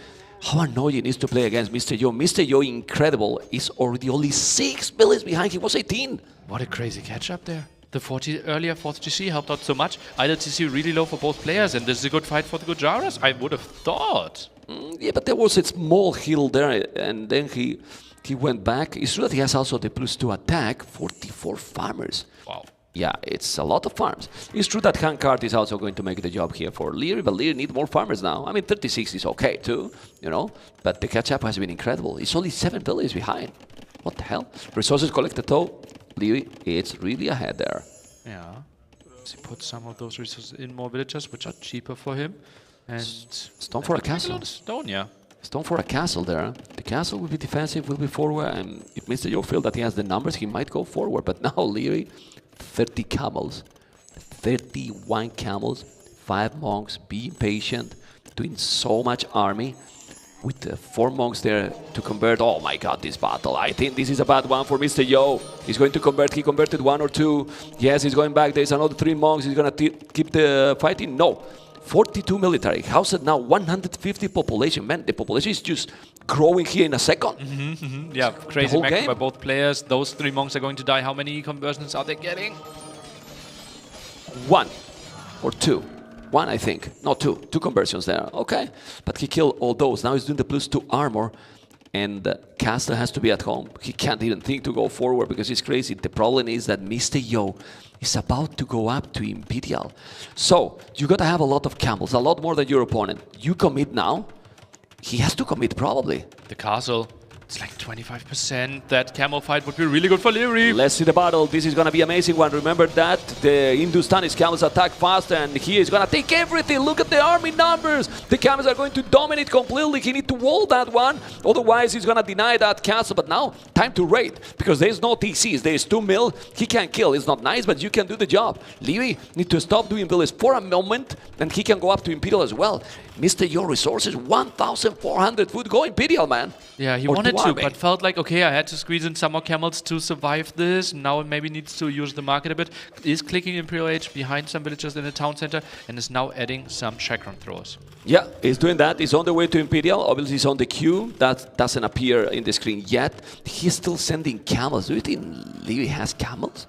How annoying is to play against Mr. Yo. Mr. Yo, incredible, is already only 6 billions behind. He was 18. What a crazy catch up there. The earlier 4th TC helped out so much. Idle TC really low for both players, and this is a good fight for the Gujaras, I would have thought. Yeah, but there was a small hill there, and then he went back. It's true that he has also the +2 attack, 44 farmers. Wow. Yeah, it's a lot of farms. It's true that hand card is also going to make the job here for Leary, but Leary needs more farmers now. I mean, 36 is okay too, but the catch-up has been incredible. It's only 7 villages behind. What the hell? Resources collected though. Leary, it's really ahead there. Yeah. So he put some of those resources in more villagers, which are cheaper for him. And stone for a castle. Stone, yeah. Stone for a castle there. The castle will be defensive, will be forward, and if Mr. Yo feels that he has the numbers, he might go forward. But now Leary, 30 camels, 31 camels, 5 monks, being patient, doing so much army. With the 4 monks there to convert. Oh my god, this battle. I think this is a bad one for Mr. Yo. He's going to convert. He converted 1 or 2. Yes, he's going back. There's another 3 monks. He's going to keep the fighting. No. 42 military. How's it now? 150 population. Man, the population is just growing here in a second. Yeah, crazy max by both players. Those 3 monks are going to die. How many conversions are they getting? 1 or 2. 1, I think. No, 2. 2 conversions there. Okay. But he killed all those. Now he's doing the +2 armor. And Castle has to be at home. He can't even think to go forward because he's crazy. The problem is that Mr. Yo is about to go up to Imperial. So, you got to have a lot of camels. A lot more than your opponent. You commit now. He has to commit probably. The castle. It's like 25%. That camel fight would be really good for Leary. Let's see the battle. This is going to be an amazing one. Remember that the Hindustani's camels attack fast, and he is going to take everything. Look at the army numbers. The camels are going to dominate completely. He needs to wall that one. Otherwise, he's going to deny that castle. But now, time to raid, because there's no TCs. There's 2 mil. He can't kill. It's not nice, but you can do the job. Leary needs to stop doing villas for a moment, and he can go up to Imperial as well. Mr. Yo resources, 1,400 food. Go Imperial, man. Yeah, he wanted to, but felt like, okay, I had to squeeze in some more camels to survive this. Now it maybe needs to use the market a bit. Is clicking Imperial Age behind some villagers in the town center, and is now adding some chakram throwers. Yeah, he's doing that. He's on the way to Imperial. Obviously, he's on the queue. That doesn't appear in the screen yet. He's still sending camels. Do you think Leary has camels?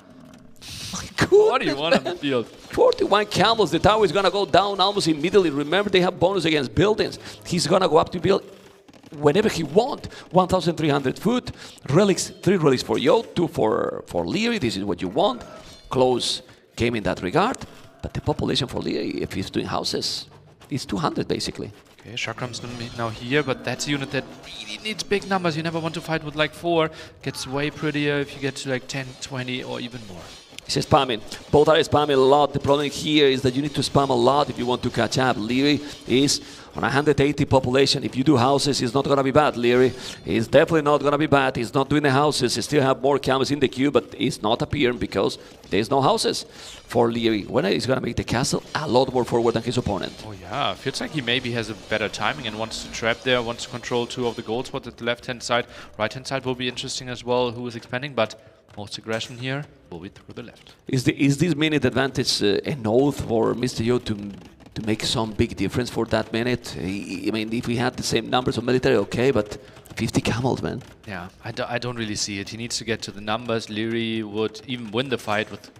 What do you want on the field? 41 camels. The tower is going to go down almost immediately. Remember, they have bonus against buildings. He's going to go up to build whenever he wants. 1,300 food. Relics, 3 relics for Yo, 2 for Leary. This is what you want. Close game in that regard. But the population for Leary, if he's doing houses, is 200 basically. Okay, Chakram's now here, but that's a unit that really needs big numbers. You never want to fight with like 4. Gets way prettier if you get to like 10, 20 or even more. He's spamming. Both are spamming a lot. The problem here is that you need to spam a lot if you want to catch up. Leary is on 180 population. If you do houses, it's not going to be bad. Leary is definitely not going to be bad. He's not doing the houses. He still have more camels in the queue, but it's not appearing because there's no houses for Leary. When he's going to make the castle a lot more forward than his opponent. Oh yeah, feels like he maybe has a better timing and wants to trap there, wants to control 2 of the gold spots at the left-hand side. Right-hand side will be interesting as well, who is expanding, but most aggression here will be through the left. Is this minute advantage enough for Mr. Yo to to make some big difference for that minute. I mean, if we had the same numbers of military, okay, but 50 camels, man. Yeah, I don't really see it. He needs to get to the numbers. Leary would even win the fight with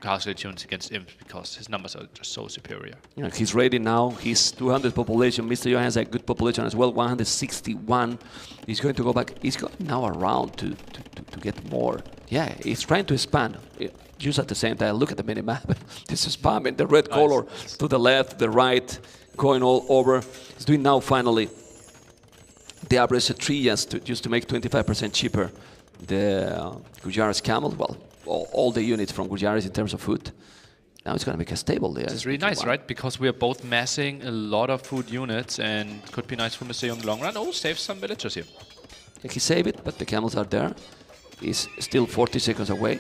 castle tunes against imps because his numbers are just so superior. Yeah, he's ready now. He's 200 population. Mr. Yo has a good population as well, 161. He's going to go back. He's going now around to get more. Yeah, he's trying to expand. Just at the same time, look at the mini-map. This is spamming the red color to the left, the right, going all over. He's doing now finally the average 3 just to make 25% cheaper. The Gujarat's camel, well, all the units from Gujarat in terms of food. Now it's going to make a stable there. It's really nice, right? Because we are both massing a lot of food units and could be nice for Mr. Yo in the long run. Oh, save some villagers here. Yeah, he saved it, but the camels are there. He's still 40 seconds away.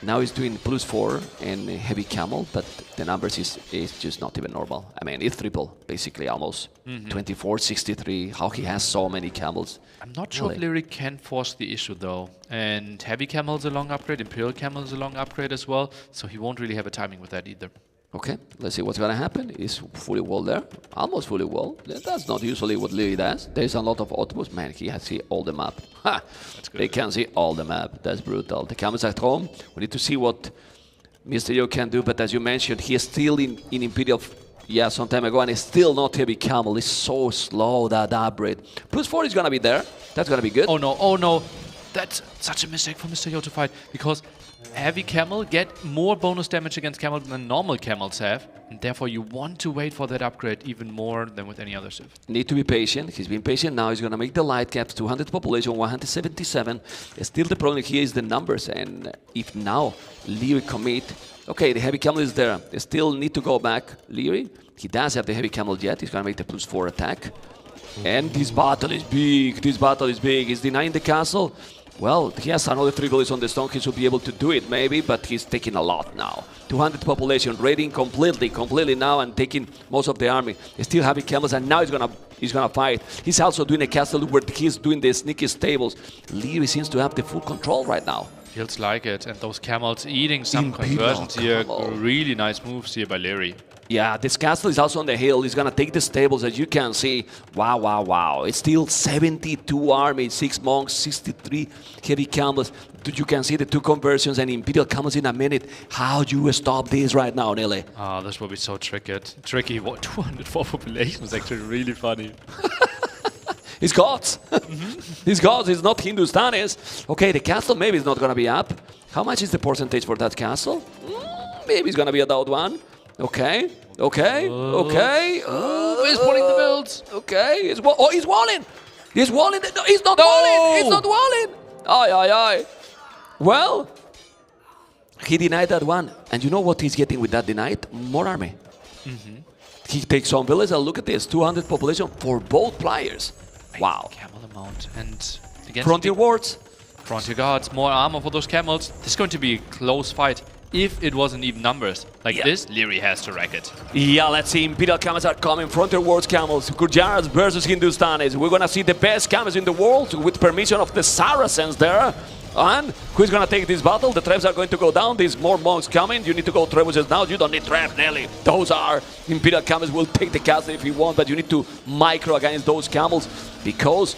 Now he's doing +4 and heavy camel, but the numbers is just not even normal. I mean, it's triple, basically, almost. 24, 63, how he has so many camels. I'm not sure if Leary can force the issue, though. And heavy camel is a long upgrade, Imperial camel is a long upgrade as well, so he won't really have a timing with that either. Okay, let's see what's going to happen. He's fully walled there, almost fully walled. That's not usually what Leary does. There's a lot of autobus. Man, he has seen all the map. Ha! That's good. They can see all the map. That's brutal. The camels at home. We need to see what Mr. Yo can do, but as you mentioned, he is still in Imperial, yeah, some time ago, and it's still not heavy camel. It's so slow, that upgrade. +4 is going to be there. That's going to be good. Oh no, oh no. That's such a mistake for Mr. Yo to fight, because heavy camel get more bonus damage against camel than normal camels have, and therefore you want to wait for that upgrade even more than with any other civ. Need to be patient. He's been patient now. He's going to make the light caps, 200 population, 177. Still the problem here is the numbers, and if now Leary commit, okay, the heavy camel is there. They still need to go back. Leary, he does have the heavy camel yet. He's going to make the +4 attack. And this battle is big. This battle is big. He's denying the castle. Well, he has another 3 villages on the stone. He should be able to do it, maybe, but he's taking a lot now. 200 population, raiding completely now and taking most of the army. He's still having camels, and now he's gonna fight. He's also doing a castle where he's doing the sneaky stables. Leary seems to have the full control right now. Feels like it, and those camels eating some conversions here. Really nice moves here by Leary. Yeah, this castle is also on the hill. He's going to take the stables, as you can see. Wow, wow, wow. It's still 72 army, 6 monks, 63 heavy camels. You can see the 2 conversions and Imperial camels in a minute. How do you stop this right now, Nele? Oh, this will be so tricky. What, 204 population is actually really funny. He's gods. He's gods. He's not Hindustanis. Okay, the castle maybe is not going to be up. How much is the percentage for that castle? Maybe it's going to be about 1. Okay. He's pulling the builds. Okay. He's walling. He's walling. No, he's not walling. He's not walling. Aye. Well, he denied that one. And you know what he's getting with that denied? More army. He takes on village. Look at this. 200 population for both players. Wow. Camel amount. And against Frontier wards. Frontier guards. More armor for those camels. This is going to be a close fight. If it wasn't even numbers like this, Leary has to wreck it. Yeah, let's see. Imperial camels are coming. Frontier wards camels. Gujarats versus Hindustanis. We're going to see the best camels in the world with permission of the Saracens there. And who's going to take this battle? The traps are going to go down. There's more monks coming. You need to go trebuchets now. You don't need trap, Nelly. Those are Imperial camels. Will take the castle if you want, but you need to micro against those camels because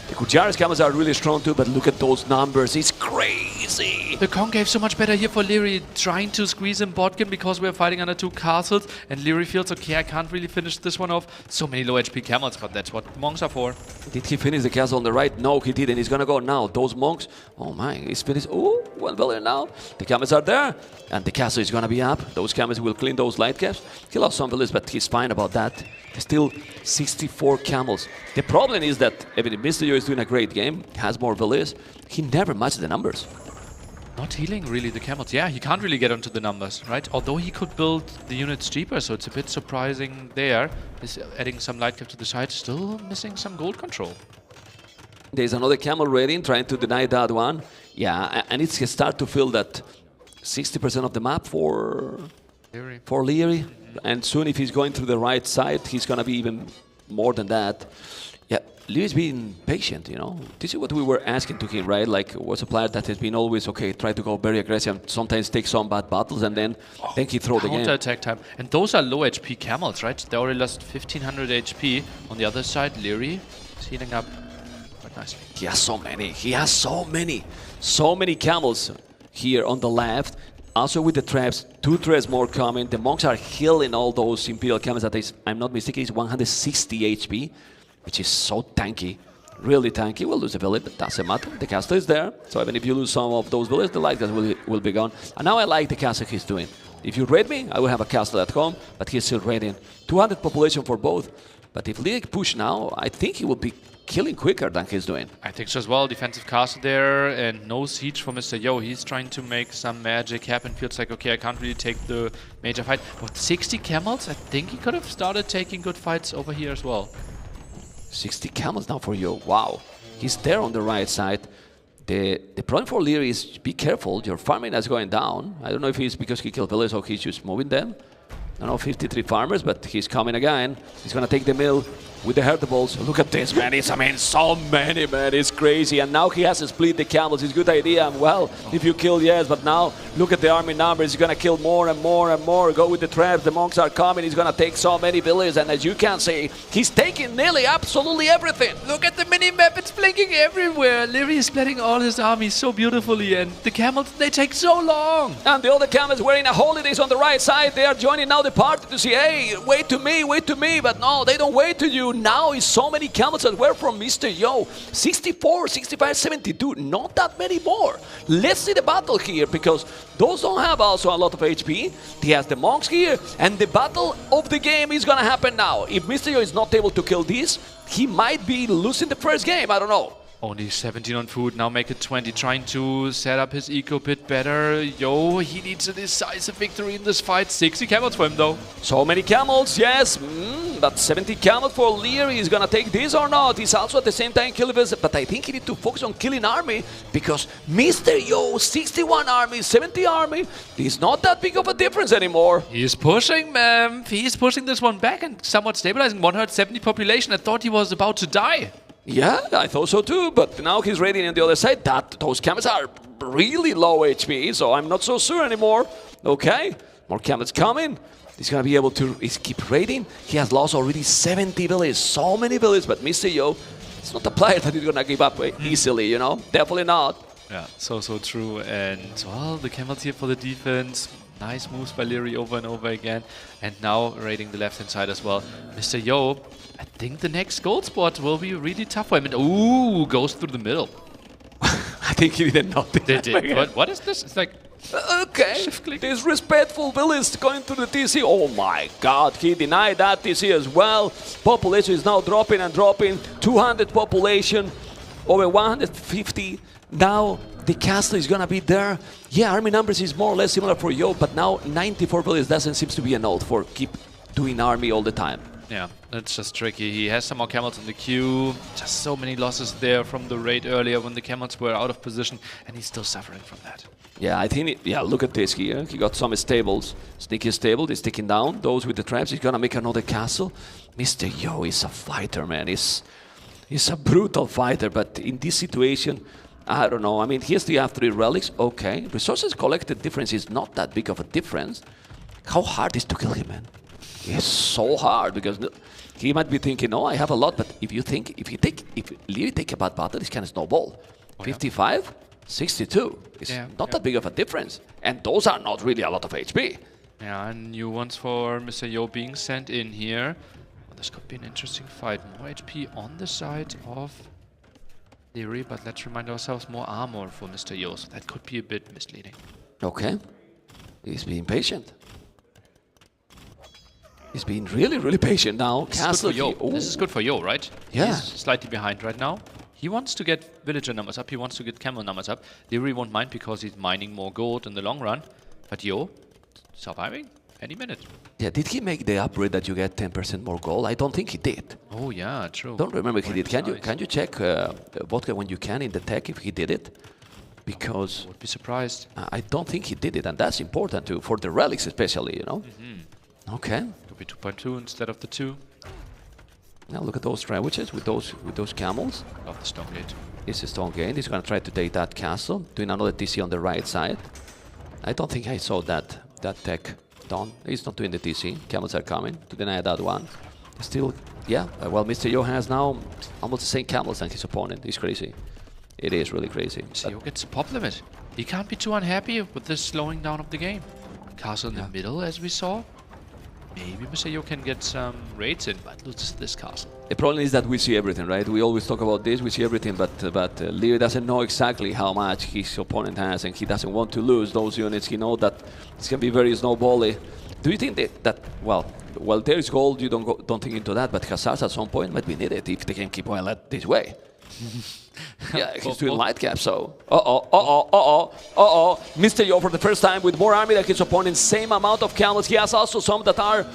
the Gujarat camels are really strong too, but look at those numbers. It's crazy. The concave so much better here for Leary, trying to squeeze in botkin because we're fighting under 2 castles, and Leary feels, okay, I can't really finish this one off. So many low HP camels, but that's what monks are for. Did he finish the castle on the right? No, he didn't. He's gonna go now. Those monks, oh my, he's finished. Oh, 1 billion now. The camels are there, and the castle is gonna be up. Those camels will clean those light caps. He lost some villages, but he's fine about that. There's still 64 camels. The problem is that even if Mr. Yo is doing a great game, has more villages, he never matches the numbers. Not healing really the camels. Yeah, he can't really get onto the numbers, right? Although he could build the units cheaper, so it's a bit surprising there. He's adding some light cap to the side, still missing some gold control. There's another camel raiding, trying to deny that one. Yeah, and it's start to feel that 60% of the map for Leary. And soon if he's going through the right side, he's going to be even more than that. Yeah, Leary's been patient, you know. This is what we were asking to him, right? Like, was a player that has been always, okay, try to go very aggressive, sometimes take some bad battles, and then he throw the game. Counter-attack time. And those are low HP camels, right? They already lost 1500 HP. On the other side, Leary is healing up quite nicely. He has so many. He has so many. So many camels here on the left. Also with the traps, 2 traps more coming. The monks are healing all those Imperial camels that is, I'm not mistaken, is 160 HP. Which is so tanky, really tanky. We'll lose a village, but doesn't matter. The castle is there, so even if you lose some of those villages, the light gas will be gone. And now I like the castle he's doing. If you raid me, I will have a castle at home, but he's still raiding. 200 population for both. But if League push now, I think he will be killing quicker than he's doing. I think so as well. Defensive castle there and no siege for Mr. Yo. He's trying to make some magic happen. Feels like, okay, I can't really take the major fight. But 60 camels? I think he could have started taking good fights over here as well. 60 camels now for you. Wow. He's there on the right side. The problem for Leary is be careful. Your farming is going down. I don't know if it's because he killed villagers or he's just moving them. I don't know, 53 farmers, but he's coming again. He's going to take the mill with the herdables. Look at this, man. It's, I mean, so many, man. It's crazy. And now he has to split the camels. It's a good idea. And well, if you kill, yes. But now, look at the army numbers. He's going to kill more and more and more. Go with the traps. The monks are coming. He's going to take so many villages. And as you can see, he's taking nearly absolutely everything. Look at the mini-map. It's blinking everywhere. Leary is splitting all his army so beautifully. And the camels, they take so long. And the other camels wearing a holidays on the right side. They are joining now the party to say, hey, wait to me, wait to me. But no, they don't wait to you. Now is so many camels that were from Mr. Yo. 64, 65, 72. Not that many more. Let's see the battle here, because those don't have also a lot of HP. He has the monks here, and the battle of the game is gonna happen now. If Mr. Yo is not able to kill this, he might be losing the first game. I don't know. Only 17 on food, now make it 20, trying to set up his eco bit better. Yo, he needs a decisive victory in this fight. 60 camels for him though. So many camels, yes, but 70 camels for Leary. Is gonna take this or not? He's also at the same time killing this, but I think he needs to focus on killing army, because Mr. Yo, 61 army, 70 army, is not that big of a difference anymore. He's pushing, man. He's pushing this one back and somewhat stabilizing. 170 population. I thought he was about to die. Yeah, I thought so too, but now he's raiding on the other side. Those camels are really low HP, so I'm not so sure anymore. Okay, more camels coming. He's gonna be able to keep raiding. He has lost already 70 villages, so many villages, but Mr. Yo, it's not a player that he's gonna give up easily, you know? Definitely not. Yeah, so true. And, well, the camels here for the defense. Nice moves by Leary over and over again. And now raiding the left-hand side as well. Mr. Yo, I think the next gold spot will be really tough for him. And, ooh, goes through the middle. I think he didn't notice. They did. What is this? It's like... Okay, disrespectful villains going to the TC. Oh my god, he denied that TC as well. Population is now dropping and dropping. 200 population, over 150. Now the castle is gonna be there. Yeah, army numbers is more or less similar for Yo, but now 94 villages doesn't seem to be enough for keep doing army all the time. Yeah, that's just tricky. He has some more camels in the queue. Just so many losses there from the raid earlier when the camels were out of position, and he's still suffering from that. Yeah, I think, look at this here. He got some stables. Sneaky stable, he's taking down those with the traps. He's gonna make another castle. Mr. Yo is a fighter, man. He's a brutal fighter, but in this situation, I don't know. I mean, he still have 3 relics. Okay, resources collected difference is not that big of a difference. How hard is to kill him, man? It's so hard, because he might be thinking, no, I have a lot, but if Leary take a bad battle, this can snowball. 55, 62. It's not that big of a difference. And those are not really a lot of HP. Yeah, and new ones for Mr. Yo being sent in here. Well, this could be an interesting fight. More HP on the side of Leary, but let's remind ourselves, more armor for Mr. Yo, so that could be a bit misleading. Okay. He's being patient. He's being really, really patient now. This is good for Yo. This is good for Yo, right? Yeah. He's slightly behind right now. He wants to get villager numbers up. He wants to get camel numbers up. Leary won't mind because he's mining more gold in the long run. But Yo, surviving any minute. Yeah, did he make the upgrade that you get 10% more gold? I don't think he did. Oh yeah, true. Don't remember if he did. Can you check Vodka when you can in the tech if he did it? Because I would be surprised. I don't think he did it, and that's important too for the relics especially, you know. Okay. Could be 2.2 instead of the 2. Now look at those sandwiches with those camels. Off the stone gate. It's a stone gate. He's gonna try to take that castle, doing another TC on the right side. I don't think I saw that tech done. He's not doing the TC. Camels are coming to deny that one. Still, yeah. Well, Mr. Yo has now almost the same camels than his opponent. It's crazy. It is really crazy. So Yo gets a pop limit. He can't be too unhappy with this slowing down of the game. Castle in the middle, as we saw. Maybe Mr. Yo can get some raids in, but look at this castle. The problem is that we see everything, right? We always talk about this, we see everything, but Leo doesn't know exactly how much his opponent has, and he doesn't want to lose those units. He knows that it's going to be very snowbally. Do you think that well, there is gold, you don't think into that, but Hazards at some point might be needed if they can keep going this way. Yeah, he's doing light cap, so... Mr. Yo for the first time with more army than his opponent, same amount of camels. He has also some that are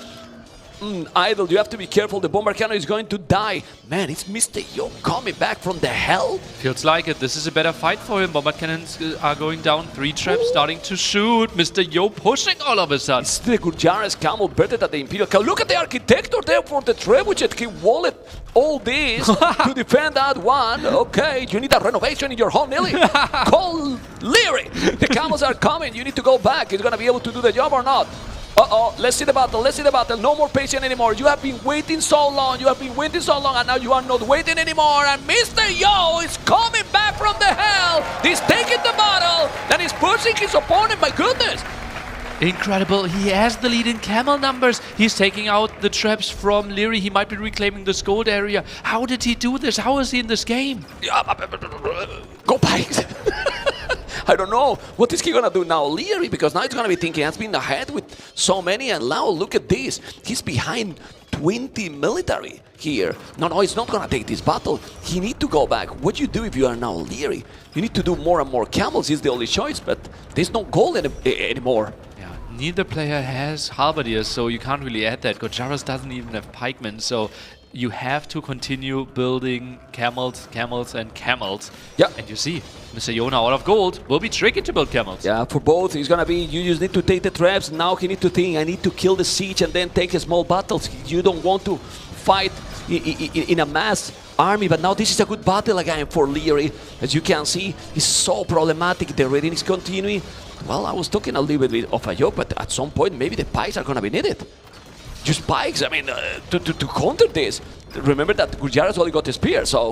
idle. You have to be careful, the bomber cannon is going to die. Man, it's Mr. Yo coming back from the hell. Feels like it. This is a better fight for him. Bomber cannons are going down. 3 traps starting to shoot. Mr. Yo pushing all of a sudden. It's the Gurjaras camel better than the Imperial camel. Look at the architecture there for the trebuchet. He wallet all this to defend that one. Okay, you need a renovation in your home, Nelly. Call Leary. The camels are coming. You need to go back. He's going to be able to do the job or not. Let's see the battle, let's see the battle. No more patient anymore. You have been waiting so long, and now you are not waiting anymore. And Mr. Yo is coming back from the hell. He's taking the battle, and he's pushing his opponent, my goodness. Incredible. He has the lead in camel numbers. He's taking out the traps from Leary. He might be reclaiming this gold area. How did he do this? How is he in this game? Go Pikes. I don't know. What is he going to do now? Leary, because now he's going to be thinking, has been ahead with so many, and now look at this. He's behind 20 military here. No, he's not going to take this battle. He need to go back. What do you do if you are now Leary? You need to do more and more camels. Is the only choice, but there's no gold anymore. Yeah, neither player has halberdiers, so you can't really add that. Gurjaras doesn't even have pikemen, so you have to continue building camels, and camels. Yeah. And you see, Mr. Yo now out of gold will be tricky to build camels. Yeah, for both, it's gonna be, you just need to take the traps. Now he need to think, I need to kill the siege and then take a small battles. You don't want to fight in a mass army, but now this is a good battle again for Leary. As you can see, it's so problematic. The raiding is continuing. Well, I was talking a little bit of a joke, but at some point, maybe the pikes are gonna be needed. Just pikes, I mean, to counter this. Remember that Gurjaras only got a spear, so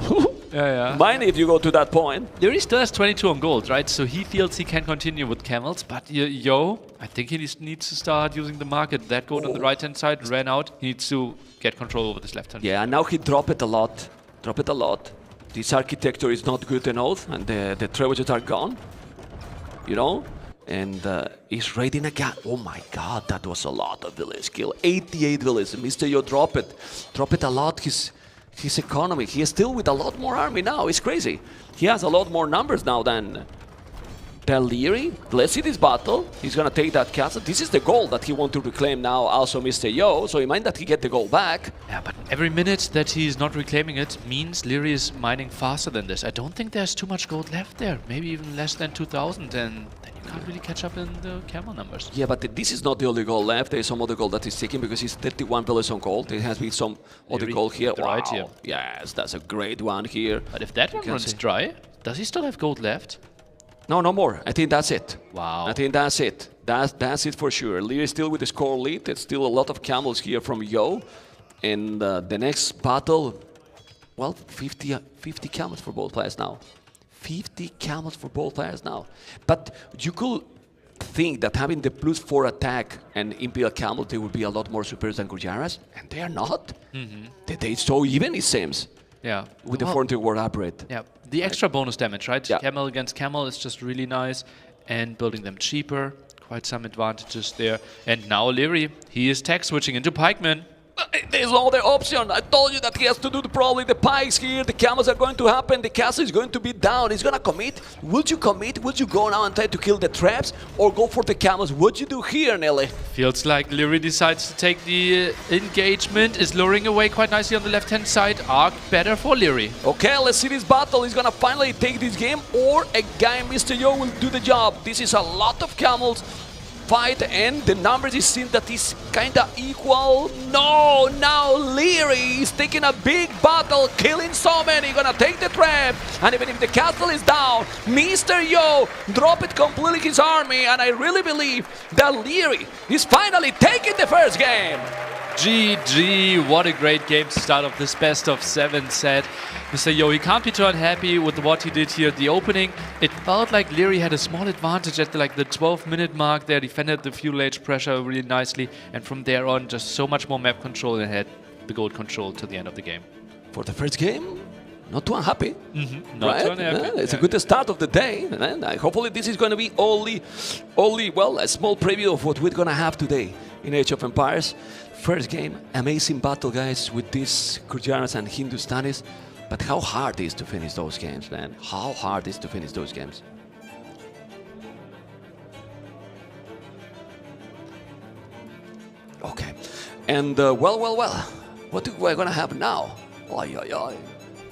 mind if you go to that point. Leary still has 22 on gold, right? So he feels he can continue with camels, but Yo, I think he needs to start using the market. That gold on the right-hand side ran out. He needs to get control over this left-hand. Yeah, and now he dropped it a lot. This architecture is not good enough, and the trebuchets are gone. You know? And he's raiding again. Oh my god, that was a lot of village kill. 88 villages. Mr. Yo drop it a lot. His economy. He is still with a lot more army now. It's crazy. He has a lot more numbers now than Leary. Let's see this battle. He's gonna take that castle. This is the goal that he wants to reclaim now, also Mr. Yo. So he might that he get the goal back. Yeah, but every minute that he's not reclaiming it means Leary is mining faster than this. I don't think there's too much gold left there. Maybe even less than 2,000, and can't really catch up in the camel numbers. Yeah, but this is not the only goal left. There is some other goal that is taking because he's 31 villages on gold. There has been some other goal here. Wow. Right here. Yes, that's a great one here. But if that one runs dry, does he still have gold left? No more. I think that's it. Wow. I think that's it. That's it for sure. Leary is still with the score lead. There's still a lot of camels here from Yo. And the next battle, well, 50 camels for both players now. 50 camels for both players now. But you could think that having the +4 attack and Imperial camels, they would be a lot more superior than Gurjaras, and they are not. They're so even, it seems. Yeah. With the 40 ward upgrade. Yeah. The extra bonus damage, right? Yeah. Camel against camel is just really nice, and building them cheaper, quite some advantages there. And now Leary, he is tech switching into pikemen. There's no other option. I told you that he has to do probably the pikes here. The camels are going to happen. The castle is going to be down. He's going to commit. Would you commit? Would you go now and try to kill the traps or go for the camels? What'd you do here, Nelly? Feels like Leary decides to take the engagement. Is luring away quite nicely on the left-hand side. Arc better for Leary. Okay, let's see this battle. He's going to finally take this game, or a guy, Mr. Yo, will do the job. This is a lot of camels. fight, and the numbers is seen that is kinda equal. No, now Leary is taking a big battle, killing so many, gonna take the trap, and even if the castle is down, Mr. Yo dropped completely his army, and I really believe that Leary is finally taking the first game. GG, what a great game to start off this best of 7 set. Mr. Yo, he can't be too unhappy with what he did here at the opening. It felt like Leary had a small advantage at the 12-minute mark there, defended the fuel age pressure really nicely, and from there on just so much more map control and had the gold control to the end of the game. For the first game, not too unhappy. Not too unhappy. It's a good start of the day, and hopefully this is going to be only, well, a small preview of what we're going to have today in Age of Empires. First game, amazing battle, guys, with these Gurjaras and Hindustanis. But how hard it is to finish those games, man? How hard it is to finish those games? Okay, and well, what are we gonna have now? Oi, oi, oi.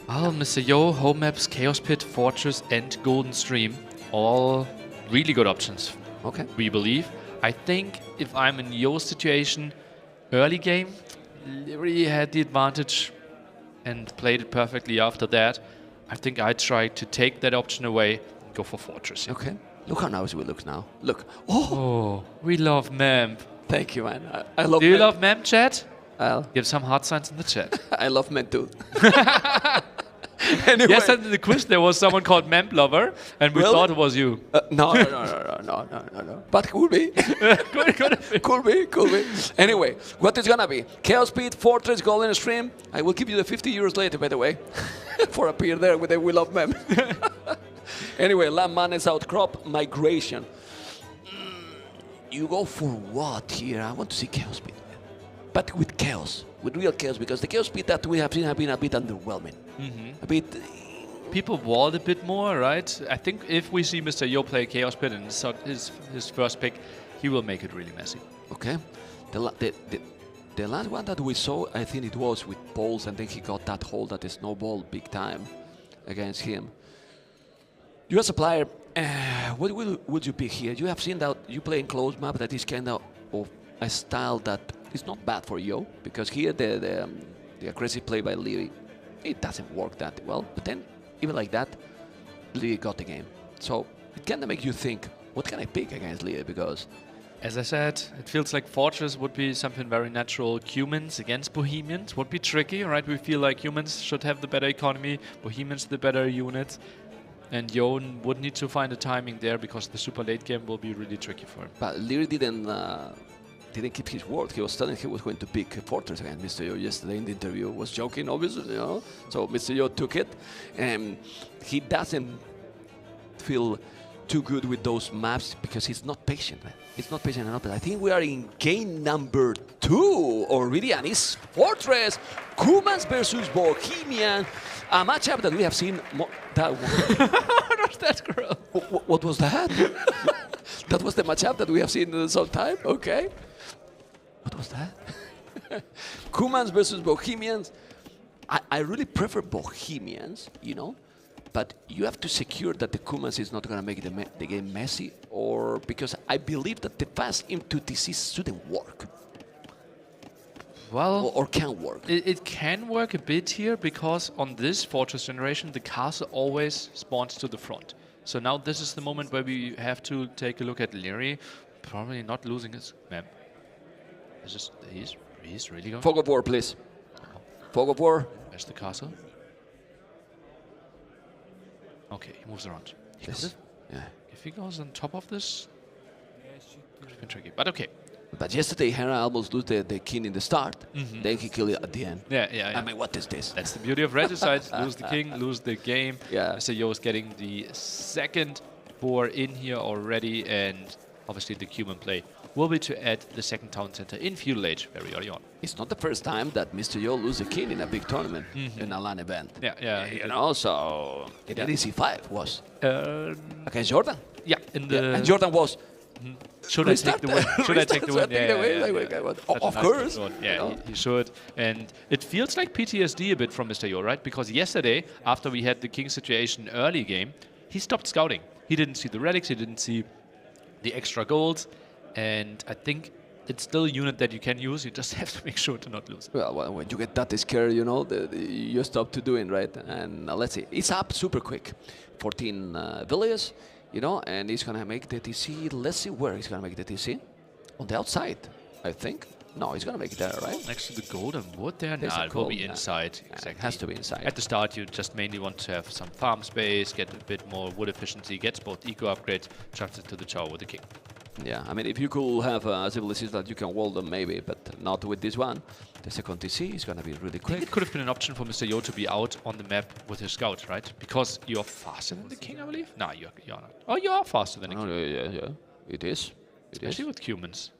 Well, Mr. Yo, home maps, Chaos Pit, Fortress, and Golden Stream, all really good options. Okay. We believe. I think if I'm in Yo's situation, early game, Leary had the advantage and played it perfectly after that. I think I tried to take that option away and go for Fortress. Okay. Look how nice we look now. Look. Oh, we love Memp. Thank you, man. I love Do you Memp. love Memp, chat? Well, Give some heart signs in the chat. I love men too. Anyway. Yes, and in the quiz there was someone called Memp Lover, and we Really? thought it was you. No. But could be. Could be. Anyway, what is gonna be? Chaos Pit, Fortress, Golden Stream. I will give you the 50 euros later, by the way, for appear there with the We Love Mem. Anyway, LAN Madness Outcrop, Migration. You go for what here? I want to see Chaos Pit. But with chaos, with real chaos, because the Chaos Pit that we have seen have been a bit underwhelming. A bit... People walled a bit more, right? I think if we see Mr. Yo play Chaos Pit and his first pick, he will make it really messy. Okay. The last one that we saw, I think it was with Poles, and then he got that hold that snowball big time against him. You as a player, what would you pick here? You have seen that you play in closed map that is kind of a style that is not bad for Yo, because here the aggressive play by Leary, it doesn't work that well. But then, even like that, Leary got the game. So it kind of makes you think, what can I pick against Leary? Because, as I said, it feels like Fortress would be something very natural. Humans against Bohemians would be tricky, right? We feel like humans should have the better economy, Bohemians the better units. And Yo would need to find a timing there because the super late game will be really tricky for him. But Leary didn't keep his word. He was telling he was going to pick Fortress against Mr. Yo yesterday in the interview. Was joking, obviously, you know. So Mr. Yo took it, and he doesn't feel too good with those maps because he's not patient, man. He's not patient enough. But I think we are in game number 2 already, and it's Fortress, Kumans versus Bohemian, a matchup that we have seen. That What's that, girl? what was that? That was the matchup that we have seen some time. Okay. What was that? Kumans versus Bohemians. I really prefer Bohemians, you know, but you have to secure that the Kumans is not going to make the game messy, or because I believe that the pass into TC shouldn't work. Well, or can work. It can work a bit here because on this Fortress generation, the castle always spawns to the front. So now this is the moment where we have to take a look at Leary, probably not losing his map. It's just he's really going. Fog of War, please. Fog of War. There's the castle. Okay, he moves around. Yes. Yeah. If he goes on top of this, it's been tricky. But okay. But yesterday, Hera almost lose the king in the start. Then he killed it at the end. Yeah. I mean, what is this? That's the beauty of Regicide. Lose the king, lose the game. Yeah. Mr. Yo is getting the second boar in here already, and obviously the Cuban play will be to add the second town center in feudal age very early on. It's not the first time that Mr. Yo lose a king in a big tournament, in a LAN event. Yeah. You know, so in EDC5 was against Jordan. Yeah, in the and Jordan was. Should I take the win? Should I take the win? Yeah. Of course. Yeah, he should. And it feels like PTSD a bit from Mr. Yo, right? Because yesterday, after we had the king situation early game, he stopped scouting. He didn't see the relics, he didn't see the extra golds. And I think it's still a unit that you can use. You just have to make sure to not lose it. Well, when you get that scared, you know, you stop to doing, right? And let's see, it's up super quick. 14 villages, you know, and he's going to make the TC. Let's see where he's going to make the TC. On the outside, I think. No, he's going to make it there, right? Next to the golden wood there? There's Nah, a it will gold, be yeah. inside. Yeah, Exactly. it has to be inside. At the start, you just mainly want to have some farm space, get a bit more wood efficiency, gets both eco upgrades, charge it to the tower with the king. Yeah, I mean, if you could have a civilization that you can wall them, maybe, but not with this one. The second TC is going to be really I think quick. it could have been an option for Mr. Yo to be out on the map with his scout, right? Because you're faster than the king, I believe? No, you're not. Oh, you are faster than the king. Oh, yeah, it is. It is. Especially with humans.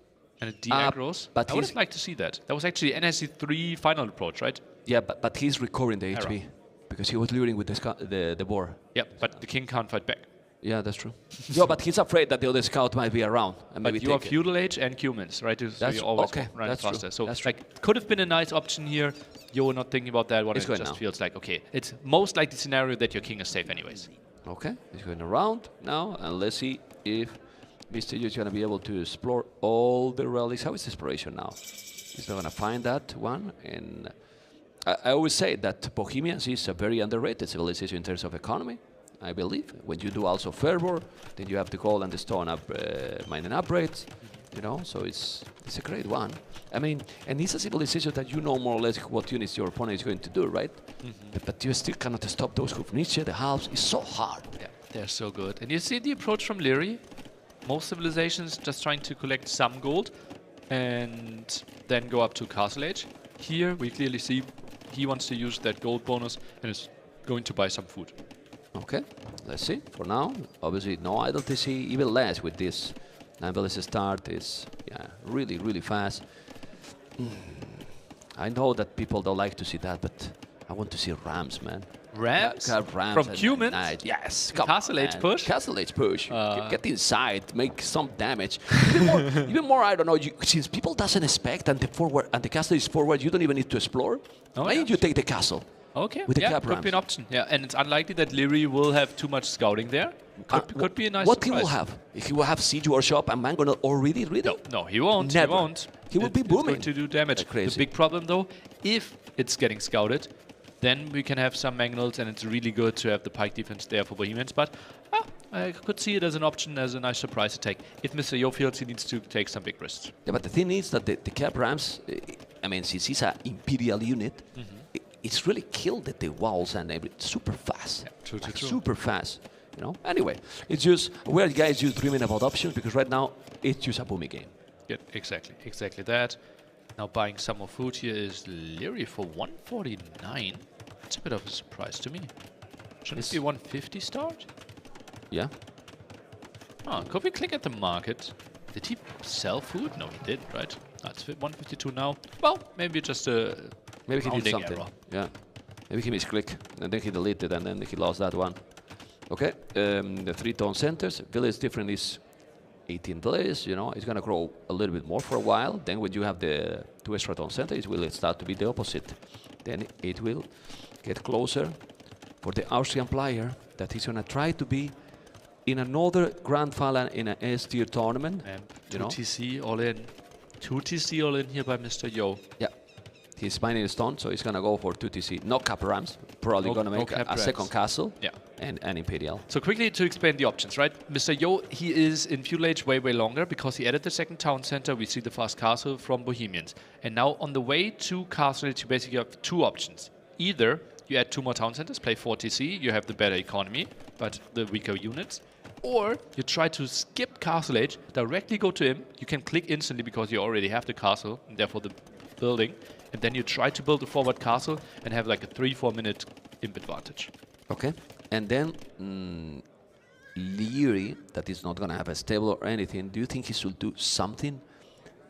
And it de-aggroes. but I would he's- have liked to see that. That was actually NSC 3 final approach, right? Yeah, but he's recovering the HP because he was luring with the boar. Yep, but the king can't fight back. Yeah, that's true. Yeah, but he's afraid that the other scout might be around and maybe But you are take it. feudal age and humans, right? So That's you always okay, run that's faster. true, So that's true. like could have been a nice option here. You're not thinking about that one. He's It going just now. feels like okay. It's most likely scenario that your king is safe anyways. Okay, he's going around now, and let's see if Mr. Yu is going to be able to explore all the relics. How is exploration now? He's not going to find that one. And I always say that Bohemians is a very underrated civilization in terms of economy, I believe. When you do also fervor, then you have the gold and the stone up, mining upgrades, you know, so it's a great one. I mean, and it's a civilization that you know more or less what units your opponent is going to do, right? But you still cannot stop those Hufniche, the halves. It's so hard. Yeah, they're so good. And you see the approach from Leary. Most civilizations just trying to collect some gold and then go up to Castle Age. Here we clearly see he wants to use that gold bonus and is going to buy some food. Okay, let's see. For now, obviously no idle TC, even less with this. 9 villages start is really, really fast. I know that people don't like to see that, but I want to see Rams, man. Rams? Rams From at humans? night. Yes, In come Castle on, Age man. push? Castle Age push. Get inside, make some damage. even more, I don't know. Since people doesn't expect and the castle is forward, you don't even need to explore. Oh, Why yeah. don't you take the castle? Okay, With the yeah, cap could be an Rams. option. Yeah, and it's unlikely that Leary will have too much scouting there. Could be a nice What surprise. he will have? He will have siege workshop and Mangonel already ready? No, he won't. Never. He won't. He will be It's going booming. to do damage. Like crazy. The big problem, though, if it's getting scouted, then we can have some Mangonels, and it's really good to have the pike defense there for Bohemians. But I could see it as an option, as a nice surprise attack. If Mr. Yo feels he needs to take some big risks. Yeah, but the thing is that the Cap Rams, I mean, since he's an Imperial unit, it's really killed the walls and everything super fast. Yeah, true. Super fast. You know. Anyway, it's just we're guys just dreaming about options because right now it's just a booming game. Yeah, exactly that. Now buying some more food here is Leary for 149. That's a bit of a surprise to me. Shouldn't it be 150 start? Yeah. Oh, could we click at the market? Did he sell food? No, he didn't, right? That's 152 now. Well, maybe just a Maybe he did rounding something. error. Yeah. Maybe he misclicked and then he deleted and then he lost that one. Okay. The 3 town centers. Village different is 18 villages. You know, it's gonna grow a little bit more for a while. Then when you have the 2 extra town centers, it will start to be the opposite. Then it will get closer for the Austrian player that he's gonna try to be in another grand final in an S tier tournament. And You 2 know? TC all in. 2 TC all in here by Mr. Yo. Yeah. He's mining stone, so he's gonna go for 2 TC. No cap rams. Probably No- gonna no make cap a second rams. castle. Yeah. And Imperial. So quickly to explain the options, right? Mr. Yo, he is in feudal age way longer because he added the second town center. We see the fast castle from Bohemians. And now on the way to castle age, you basically have 2 options. Either you add 2 more town centers, play 4 TC, you have the better economy, but the weaker units. Or you try to skip castle age, directly go to him. You can click instantly because you already have the castle, and therefore the building. And then you try to build a forward castle and have like a 3-4 minute imp advantage. Okay. And then Leary, that is not gonna have a stable or anything. Do you think he should do something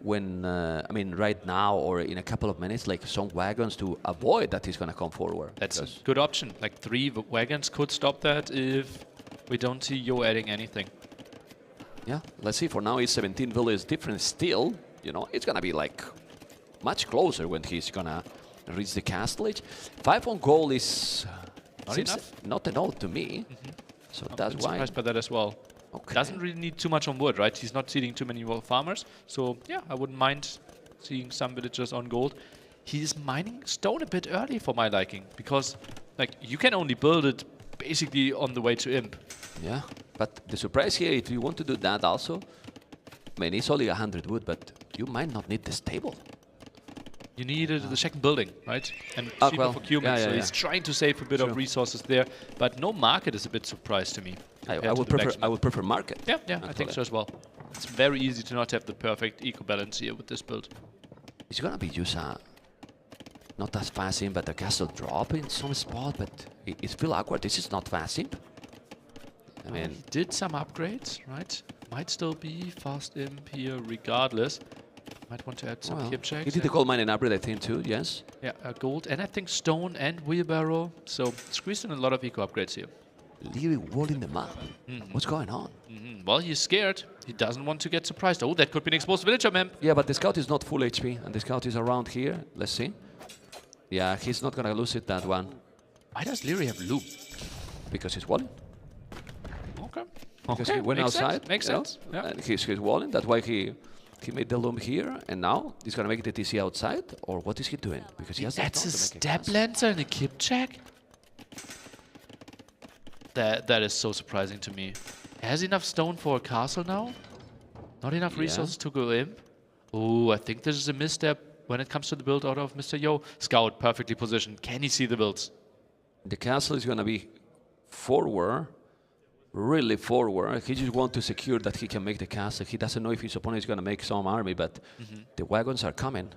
when I mean right now or in a couple of minutes, like some wagons to avoid that he's gonna come forward? That's a Because- good option. Like 3 wagons could stop that if we don't see Yo adding anything. Yeah, let's see. For now, it's 17 villages different still. You know, it's gonna be like much closer when he's gonna reach the castle age. 5 on goal is Not seems enough? not enough to me. So I'm that's why. surprised by that as well. Okay. Doesn't really need too much on wood, right? He's not seeding too many more farmers. So yeah, I wouldn't mind seeing some villagers on gold. He's mining stone a bit early for my liking, because like you can only build it basically on the way to imp. Yeah, but the surprise here, if you want to do that also, I mean, it's only 100 wood, but you might not need the stable. You need the second building, right? And Oh, cheaper well, for Cumin, yeah, so yeah, he's trying to save a bit Sure. of resources there. But no market is a bit surprised to me. I compared to would the prefer. maximum. I would prefer market. Yeah, I think so as well. It's very easy to not have the perfect eco balance here with this build. It's gonna be just not as fast imp, but a castle drop in some spot, but it's still awkward. This is not fast imp. I mean, He did some upgrades, right? Might still be fast imp here regardless. Might want to add some well, kip checks. he did the gold mining upgrade, I think, too. Yes. Yeah, gold, and I think stone and wheelbarrow. So squeezed in a lot of eco upgrades here. Leary walling them up. What's going on? Well, he's scared. He doesn't want to get surprised. Oh, that could be an exposed villager, man. Yeah, but the scout is not full HP, and the scout is around here. Let's see. Yeah, he's not gonna lose it, that one, Why does Leary have loom? because he's walling. Okay. Because Okay, he went makes outside. sense, makes you know, sense, yeah. And he's walling. That's why he made the loom here, and now he's gonna make the TC outside. Or what is he doing? Because he has That's a to make step cast. lancer and a kip check? That is so surprising to me. Has he enough stone for a castle now? Not enough resources to go in? Oh, I think this is a misstep when it comes to the build out of Mr. Yo. Scout perfectly positioned. Can he see the builds? The castle is gonna be forward, really forward. He just wants to secure that he can make the castle. He doesn't know if his opponent is gonna make some army, but the wagons are coming.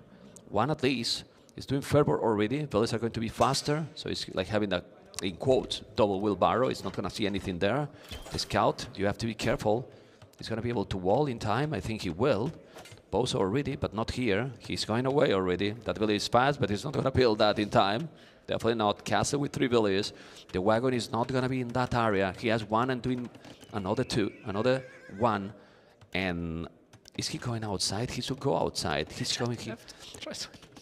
One at least is doing fervor already. Villas are going to be faster, so it's like having a, in quotes, double wheelbarrow. It's not gonna see anything there. The scout, you have to be careful. He's gonna be able to wall in time. I think he will. Both already, but not here. He's going away already. That village is fast, but he's not gonna build that in time. Definitely not. Castle with 3 villages. The wagon is not gonna be in that area. He has one and doing another 2, another 1. And is he going outside? He should go outside. He's going here.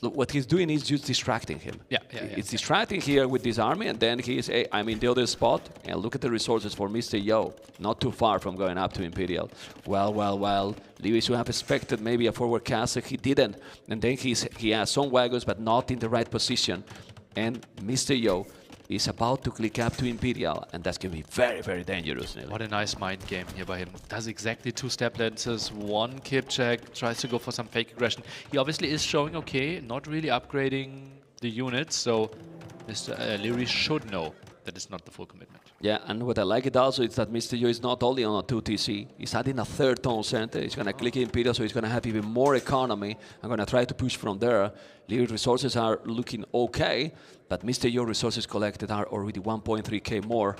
Look, what he's doing is just distracting him. Yeah. It's distracting here with this army, and then he's, hey, I'm in the other spot, and look at the resources for Mr. Yo. Not too far from going up to Imperial. Well. Lewis would have expected maybe a forward castle. He didn't. And then he has some wagons, but not in the right position. And Mr. Yo is about to click up to Imperial, and that's going to be very, very dangerous. Nearly. What a nice mind game here by him. Does exactly 2 step lances, 1 kip check, tries to go for some fake aggression. He obviously is showing okay, not really upgrading the units, so Mr. Leary should know that it's not the full commitment. Yeah, and what I like it also is that Mr. Yo is not only on a 2 TC, he's adding a 3rd tone center. He's going to click Imperial, so he's going to have even more economy. I'm going to try to push from there. Leary's resources are looking okay, but Mr. Yo resources collected are already 1.3k more,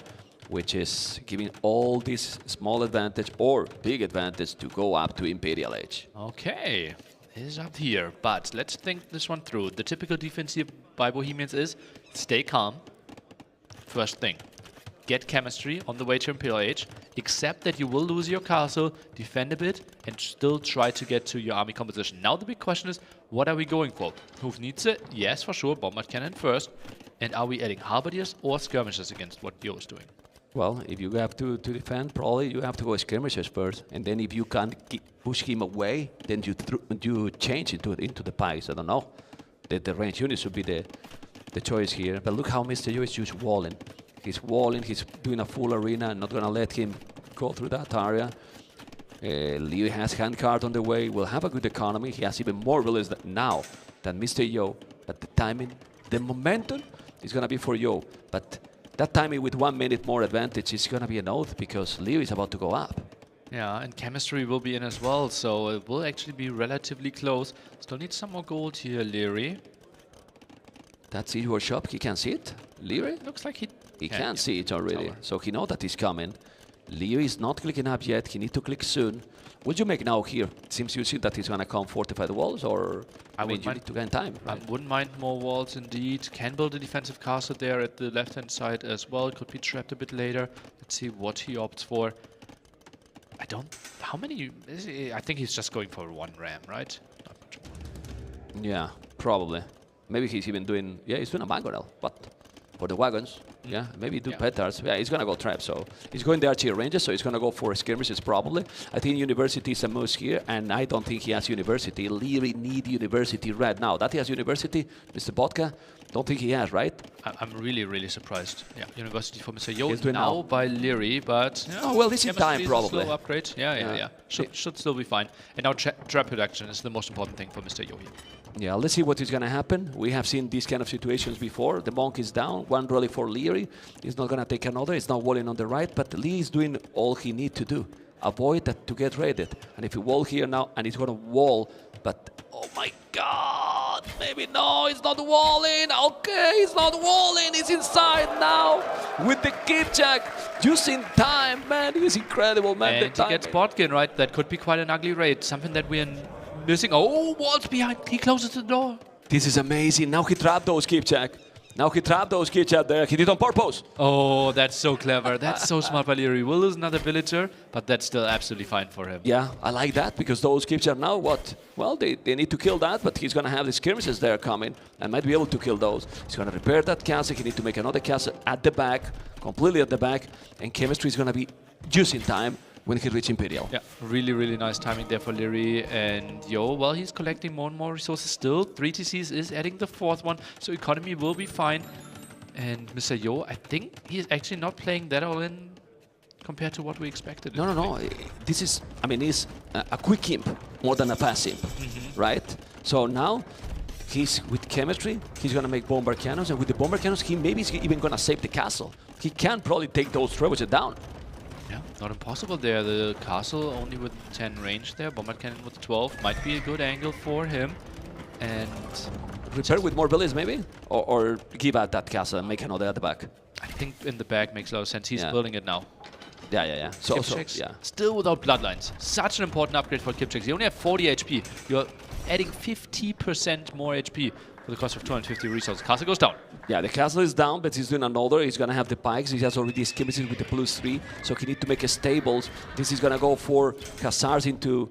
which is giving all this small advantage or big advantage to go up to Imperial Age. Okay, is up here, but let's think this one through. The typical defense here by Bohemians is stay calm. First thing, get chemistry on the way to Imperial Age, accept that you will lose your castle, defend a bit, and still try to get to your army composition. Now the big question is, what are we going for? Hoof needs it? Yes, for sure, bombard cannon first. And are we adding halberdiers or skirmishers against what Yo is doing? Well, if you have to defend, probably you have to go skirmishers first, and then if you can't push him away, then you change into the pikes. I don't know. The range unit should be the choice here. But look how Mr. Yo is just walling. He's walling, he's doing a full arena, not gonna let him go through that area. Leo has handcart on the way, will have a good economy. He has even more villages now than Mr. Yo. But the timing, the momentum is gonna be for Yo. But that timing with 1 minute more advantage is gonna be an oath because Leo is about to go up. Yeah, and chemistry will be in as well, so it will actually be relatively close. Still need some more gold here, Leary. That's your shop, he can see it. Leary? Looks like he can see it already, Tower. so he knows that he's coming. Leo is not clicking up yet, he needs to click soon. What do you make now here? It seems you see that he's gonna come fortify the walls, or I mean, you need to gain time, right? I wouldn't mind more walls indeed. Can build a defensive castle there at the left-hand side as well. Could be trapped a bit later. Let's see what he opts for. I don't... How many... I think he's just going for 1 ram, right? Not much more. Yeah, probably. Maybe he's even doing... Yeah, he's doing a mangonel, but for the wagons. Yeah, maybe do petards. Yeah, he's gonna go trap. So he's going the archer ranges. So he's gonna go for skirmishes probably. I think university is a must here, and I don't think he has university. Leary need university right now. That he has university, Mr. Vodka. Don't think he has, right? I'm really, really surprised. Yeah, university for Mr. Yo He's doing now now. by Leary, but Oh, well, this is time, chemistry probably. Slow upgrade. Yeah. Should still be fine. And now trap production is the most important thing for Mr. Yo here. Yeah, let's see what is going to happen. We have seen these kind of situations before. The Monk is down. One rally for Leary. He's not going to take another. He's not walling on the right, but Lee is doing all he needs to do. Avoid that to get raided. And if he wall here now, and he's going to wall, but oh my God, maybe no, he's not walling. Okay, he's not walling. He's inside now with the keep check. Just in time, man. He's incredible, man. And he gets Botkin, right? That could be quite an ugly raid. Something that we're missing. Oh, walls behind. He closes the door. This is amazing. Now he trapped those keep check. Now he trapped those keep check there. He did on purpose. Oh, that's so clever. That's so smart by Leary. We'll lose another villager, but that's still absolutely fine for him. Yeah, I like that because those keeps are now what? Well, they need to kill that, but he's going to have the skirmishes there coming and might be able to kill those. He's going to repair that castle. He needs to make another castle at the back, completely at the back, and chemistry is going to be just in time when he reaches Imperial. Yeah, really, really nice timing there for Leary. And Yo, well, he's collecting more and more resources still. 3 TCs is adding the 4th one, so economy will be fine. And Mr. Yo, I think he's actually not playing that all in compared to what we expected. No. This is, I mean, he's a quick imp more than a fast imp, right? So now he's with chemistry. He's going to make bomber cannons, and with the bomber cannons, he maybe is even going to save the castle. He can probably take those trebuchets down. Yeah, not impossible there. The castle only with 10 range there. Bomber cannon with 12 might be a good angle for him. And repair with more villas maybe? Or give out that castle and make another at the back? I think in the back makes a lot of sense. He's building it now. Yeah. So, yeah. Still without bloodlines. Such an important upgrade for Kipchaks. He only have 40 HP. You're adding 50% more HP for the cost of 250 resources. Castle goes down. Yeah, the castle is down, but he's doing another. He's going to have the pikes. He has already skirmishes with the +3, so he needs to make a stables. This is going to go for hussars into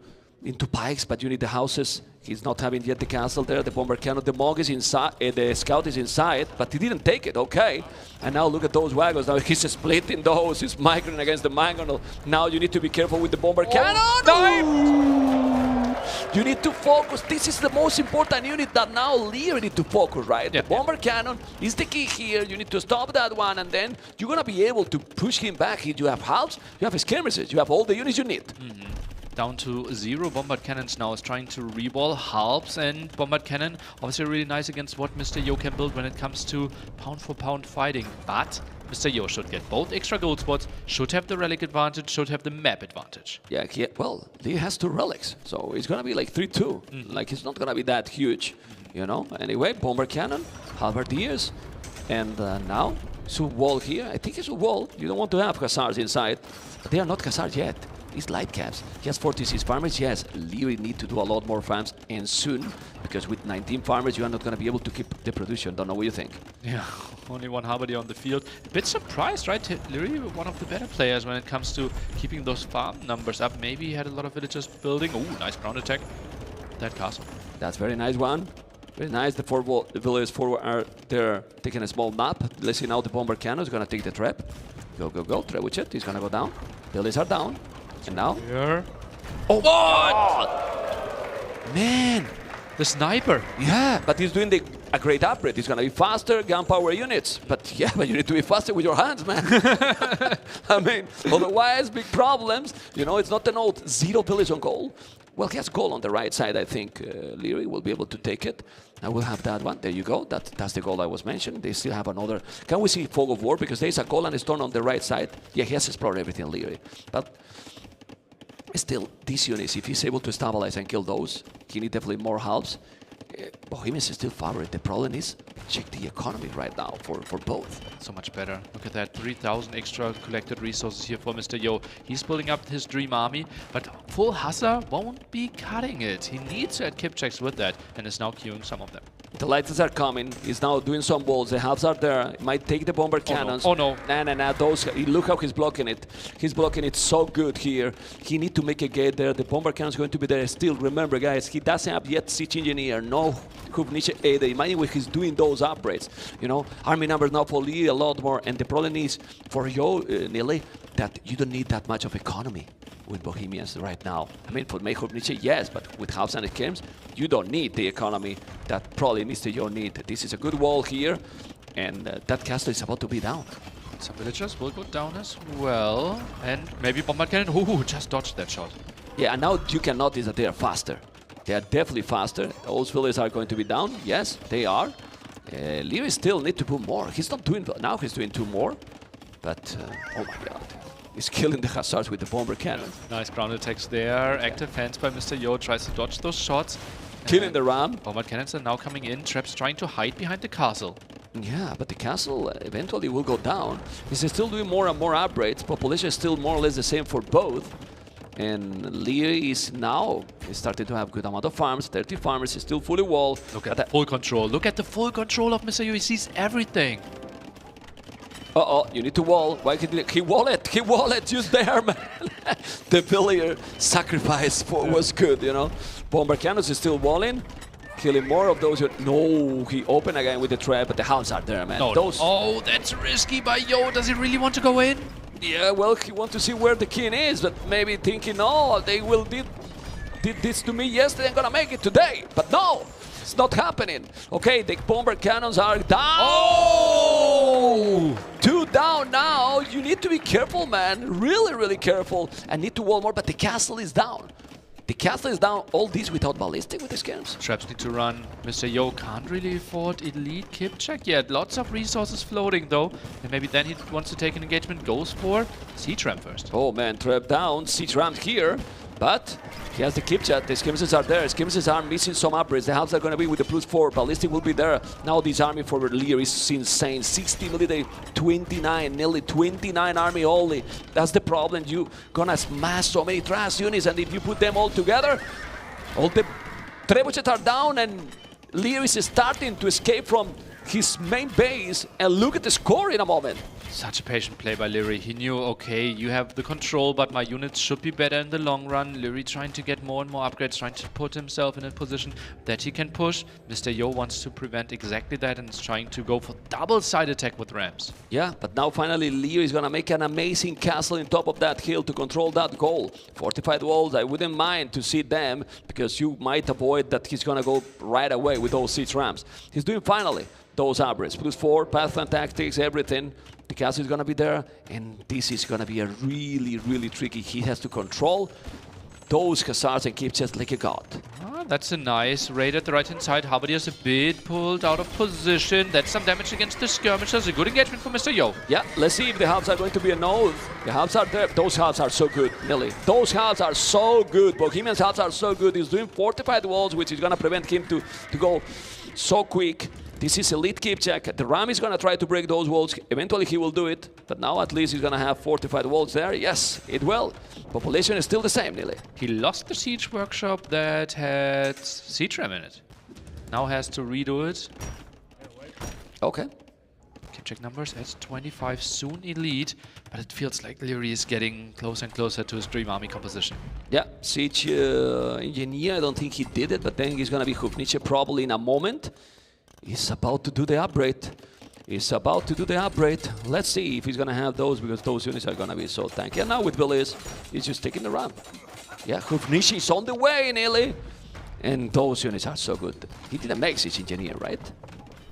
pikes, but you need the houses. He's not having yet the castle there. The bomber cannon, the Mog is inside, the scout is inside, but he didn't take it. Okay, and now look at those wagons. Now he's splitting those. He's migrating against the mangonel. Now you need to be careful with the bomber cannon. You need to focus. This is the most important unit that now Leary need to focus, right? Yeah. The bomber cannon is the key here. You need to stop that one, and then you're gonna be able to push him back. You have halves, you have skirmishes, you have all the units you need. Down to 0. Bombard Cannons now is trying to reball halves, and Bombard Cannon obviously really nice against what Mr. Yo can build when it comes to pound for pound fighting. But Mr. Yo should get both extra gold spots, should have the relic advantage, should have the map advantage. Yeah, well, he has 2 relics, so it's gonna be like 3-2. Like it's not gonna be that huge, you know. Anyway, bomber cannon, halberdiers, and now so wall here. I think it's a wall. You don't want to have hussars inside, but they are not hussars yet. He's light caps. He has 46 farmers. Yes, Leary need to do a lot more farms, and soon, because with 19 farmers, you are not going to be able to keep the production. Don't know what you think. Yeah, only 1 halberdier on the field. A bit surprised, right? Leary, one of the better players when it comes to keeping those farm numbers up. Maybe he had a lot of villagers building. Oh, nice ground attack. That castle. That's very nice one. Very nice. The villagers forward are there taking a small nap. Let's see now the bomber cannon is going to take the trap. Go. Trebuchet. He's going to go down. Villas are down. And now? Here. Oh, what? Man! The sniper. Yeah, but he's doing a great upgrade. He's going to be faster, gunpowder units. But you need to be faster with your hands, man. I mean, otherwise, big problems. You know, it's not an old 0 village on goal. Well, he has goal on the right side, I think. Leary will be able to take it. I will have that one. There you go. That's the goal I was mentioning. They still have another. Can we see Fog of War? Because there's a goal and a stone on the right side. Yeah, he has explored everything, Leary. But still, these units, if he's able to stabilize and kill those, he needs definitely more halves. Bohemians is still favorite. The problem is, check the economy right now for both. So much better. Look at that, 3,000 extra collected resources here for Mr. Yo. He's building up his dream army, but full Hussar won't be cutting it. He needs to add Kipchaks with that, and is now queuing some of them. The lights are coming. He's now doing some walls. The halves are there. He might take the bomber cannons. Oh no. Nah. Those. Look how he's blocking it. He's blocking it so good here. He need to make a gate there. The bomber cannon is going to be there. Still, remember, guys, he doesn't have yet siege engineer. No Hufniche Ada. Imagine when he's doing those upgrades. You know, army numbers now for Lee a lot more. And the problem is for you, Nili, that you don't need that much of economy with Bohemians right now. I mean, for Hufniche, yes, but with halves and camps, you don't need the economy that probably Mr. Yo need. This is a good wall here, and that castle is about to be down. Some villagers will go down as well. And maybe bombard cannon. Ooh, just dodged that shot. Yeah, and now you can notice that they are faster. They are definitely faster. Those villagers are going to be down. Yes, they are. Leo still need to put more. He's not doing, now he's doing 2 more. But, oh my god. He's killing the hussars with the bomber cannon. Nice ground attacks there. Active fence by Mr. Yo. Tries to dodge those shots. Killing the ram. Bombard cannons are now coming in. Traps trying to hide behind the castle. Yeah, but the castle eventually will go down. He's still doing more and more upgrades. Population is still more or less the same for both. And Lee is now starting to have good amount of farms. 30 farmers, is still fully walled. Look at the full control. Look at the full control of Mr. Yo. He sees everything. Uh-oh, you need to wall. Why could he wall it? He wall it just there, man. The villager sacrifice was good, you know. Bomber cannons is still walling. Killing more of those. No, he opened again with the trap, but the hounds are there, man. No, those. Oh, that's risky by Yo. Does he really want to go in? Yeah, well, he wants to see where the king is, but maybe thinking, oh, they will did this to me yesterday, I'm gonna make it today. But no, it's not happening. Okay, the bomber cannons are down. Oh! 2 down now. You need to be careful, man. Really, really careful. And need to wall more, but the castle is down. The castle is down. All this without ballistic with the cannons. Traps need to run. Mr. Yo can't really afford elite Kipchak yet. Lots of resources floating though. And maybe then he wants to take an engagement. Goes for siege ram first. Oh man, trap down. Siege ram here. But he has the Kipchat. The skirmishes are there. Skirmishes are missing some upgrades. The halves are going to be with the +4. Ballistic will be there. Now this army for Lear is insane. 60 military, 29, nearly 29 army only. That's the problem. You gonna smash so many trash units, and if you put them all together, all the trebuchets are down, and Lear is starting to escape from his main base. And look at the score in a moment. Such a patient play by Leary. He knew, okay, you have the control, but my units should be better in the long run. Leary trying to get more and more upgrades, trying to put himself in a position that he can push. Mr. Yo wants to prevent exactly that and is trying to go for double side attack with rams. Yeah, but now finally Leary is gonna make an amazing castle on top of that hill to control that goal. Fortified walls, I wouldn't mind to see them, because you might avoid that he's gonna go right away with those siege rams. He's doing finally those upgrades. +4, pathfind tactics, everything. The castle is gonna be there, and this is gonna be a really, really tricky. He has to control those hussars and keep just like a god. Ah, that's a nice raid at the right-hand side. Halberdier is a bit pulled out of position. That's some damage against the skirmishers. A good engagement for Mr. Yo. Yeah, let's see if the halves are going to be a no. The halves are there. Those halves are so good, Millie. Those halves are so good. Bohemian's halves are so good. He's doing fortified walls, which is gonna prevent him to go so quick. This is elite Kipchak. The ram is going to try to break those walls. Eventually he will do it, but now at least he's going to have fortified walls there. Yes, it will. Population is still the same, nearly. He lost the siege workshop that had siege ram in it. Now has to redo it. Okay. Kipchak numbers at 25, soon elite, but it feels like Leary is getting closer and closer to his dream army composition. Yeah, siege engineer, I don't think he did it, but then he's going to be Hufniche probably in a moment. He's about to do the upgrade. He's about to do the upgrade. Let's see if he's going to have those, because those units are going to be so tanky. And now with Willis, he's just taking the run. Yeah, Hufniche is on the way, nearly. And those units are so good. He didn't make siege engineer, right?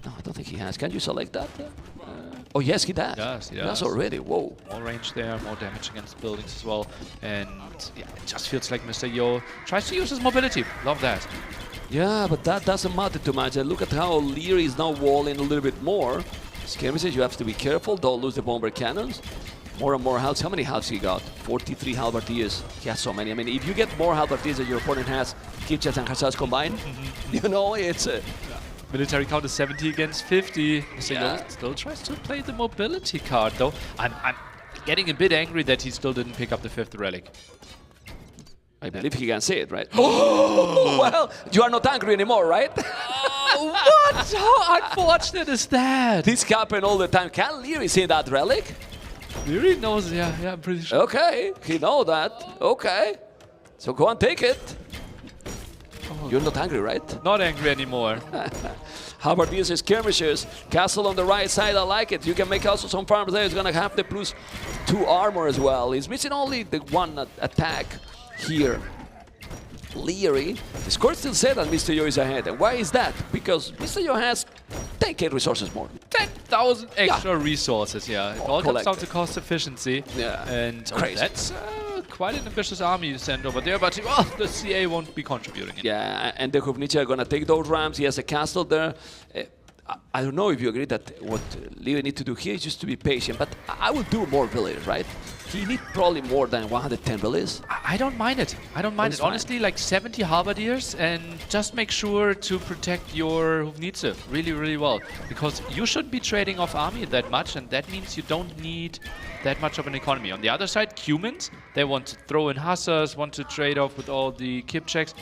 No, I don't think he has. Can you select that? Oh, yes, he does. Yes, he does. That's already. Whoa. More range there, more damage against buildings as well. And yeah, it just feels like Mr. Yo tries to use his mobility. Love that. Yeah, but that doesn't matter too much. And look at how Leary is now walling a little bit more. Skirmishes, you have to be careful. Don't lose the bomber cannons. More and more halves. How many halves he got? 43 halberdiers. He has so many. I mean, if you get more halberdiers than your opponent has, Kipchaks and hussars combined, you know, it's a... Military count is 70 against 50. Mr. Yeah. Yo still tries to play the mobility card, though. I'm getting a bit angry that he still didn't pick up the 5th relic. I believe he can see it, right? Oh, well, you are not angry anymore, right? Oh, what? What? How unfortunate is that? This happen all the time. Can Leary see that relic? Leary knows, yeah, I'm pretty sure. Okay, he know that. Okay. So go and take it. You're not angry, right? Not angry anymore. How about these skirmishes? Castle on the right side, I like it. You can make also some farms there. He's gonna have the +2 armor as well. He's missing only the one attack here. Leary. The score still said that Mr. Yo is ahead. And why is that? Because Mr. Yo has 10k resources more. 10,000 extra resources, yeah. It all comes down collected. to cost efficiency. Yeah. And Crazy. that's quite an ambitious army you send over there, but well, the CA won't be contributing. Yeah, and the Hufnice are gonna take those rams. He has a castle there. I don't know if you agree that what Leary need to do here is just to be patient, but I would do more villages, right? He need probably more than 110 villages. I don't mind it. I don't mind it. fine. Honestly, like 70 halberdiers, and just make sure to protect your Hufnitze really, really well. Because you shouldn't be trading off army that much, and that means you don't need that much of an economy. On the other side, Cumans, they want to throw in hussars, want to trade off with all the kip checks.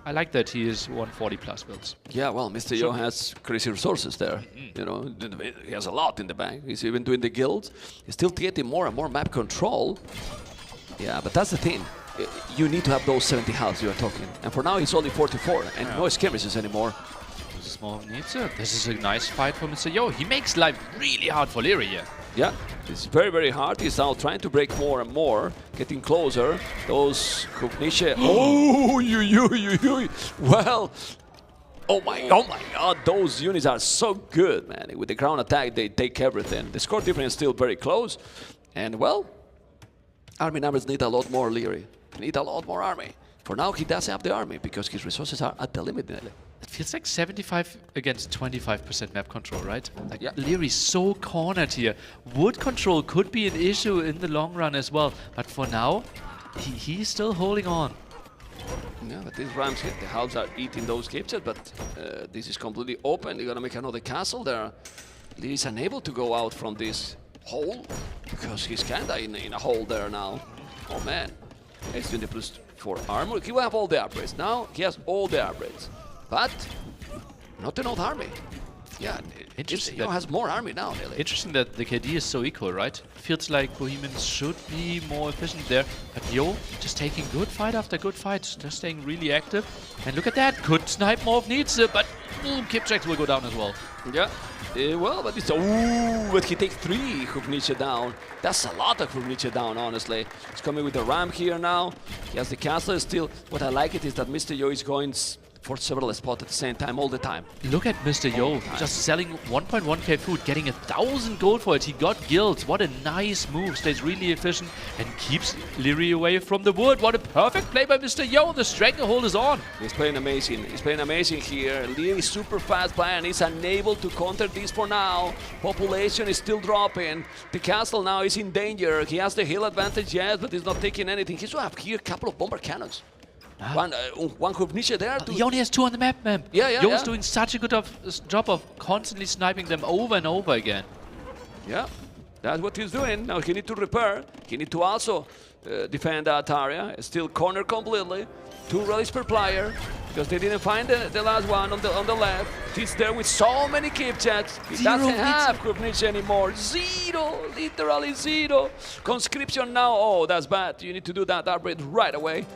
I like that he is 140 plus builds. Yeah, well, Mr. Yo has crazy resources there. You know, he has a lot in the bank. He's even doing the guilds. He's still getting more and more map control. Yeah, but that's the thing. You need to have those 70 halves you are talking. And for now, he's only 44, and no skirmishes anymore. Small Hufnitze. This is a nice fight for Mr. Yo. He makes life really hard for Leary here. Yeah, it's very, very hard. He's now trying to break more and more, getting closer. Those Hufnice. Oh, well. Oh my God, those units are so good, man. With the ground attack, they take everything. The score difference is still very close. And well, army numbers need a lot more, Leary. Need a lot more army. For now, he does have the army because his resources are at the limit. It feels like 75 against 25% map control, right? Like Yeah. Leary's so cornered here. Wood control could be an issue in the long run as well, but for now, he's still holding on. Yeah, but these rams, the halves are eating those captures, but this is completely open. They're gonna make another castle there. Lee is unable to go out from this hole because he's kinda in a hole there now. Oh man, he's doing the +4 armor. He will have all the upgrades. Now he has all the upgrades, but not an old army. Yeah, Interesting He that- has more army now, nearly. Interesting that the KD is so equal, right? Feels like Bohemians should be more efficient there, but Yo just taking good fight after good fight, just staying really active. And look at that, could snipe more of Nietzsche, but Kipchaks will go down as well. Yeah, well, but it's but he takes 3 Hufnice down. That's a lot of Hufnice down, honestly. He's coming with the ram here now. He has the castle still. What I like it is that Mr. Yo is going for several spots at the same time, all the time. Look at Mr. Yo, just selling 1.1k food, getting 1,000 gold for it. He got guilds. What a nice move. Stays really efficient and keeps Leary away from the wood. What a perfect play by Mr. Yo. The stranglehold is on. He's playing amazing. He's playing amazing here. Lee is super fast player and he's unable to counter this for now. Population is still dropping. The castle now is in danger. He has the hill advantage, yes, but he's not taking anything. He's going to have here a couple of bomber cannons. One Hufnice there. He only has 2 on the map, man. Yeah. Yo's doing such a good job of constantly sniping them over and over again. Yeah, that's what he's doing. Now he need to repair. He need to also defend that area. Still cornered completely. 2 rallies per player because they didn't find the last one on the left. He's there with so many Kipchaks. He doesn't have Hufnice anymore. 0, literally 0. Conscription now. Oh, that's bad. You need to do that upgrade right away.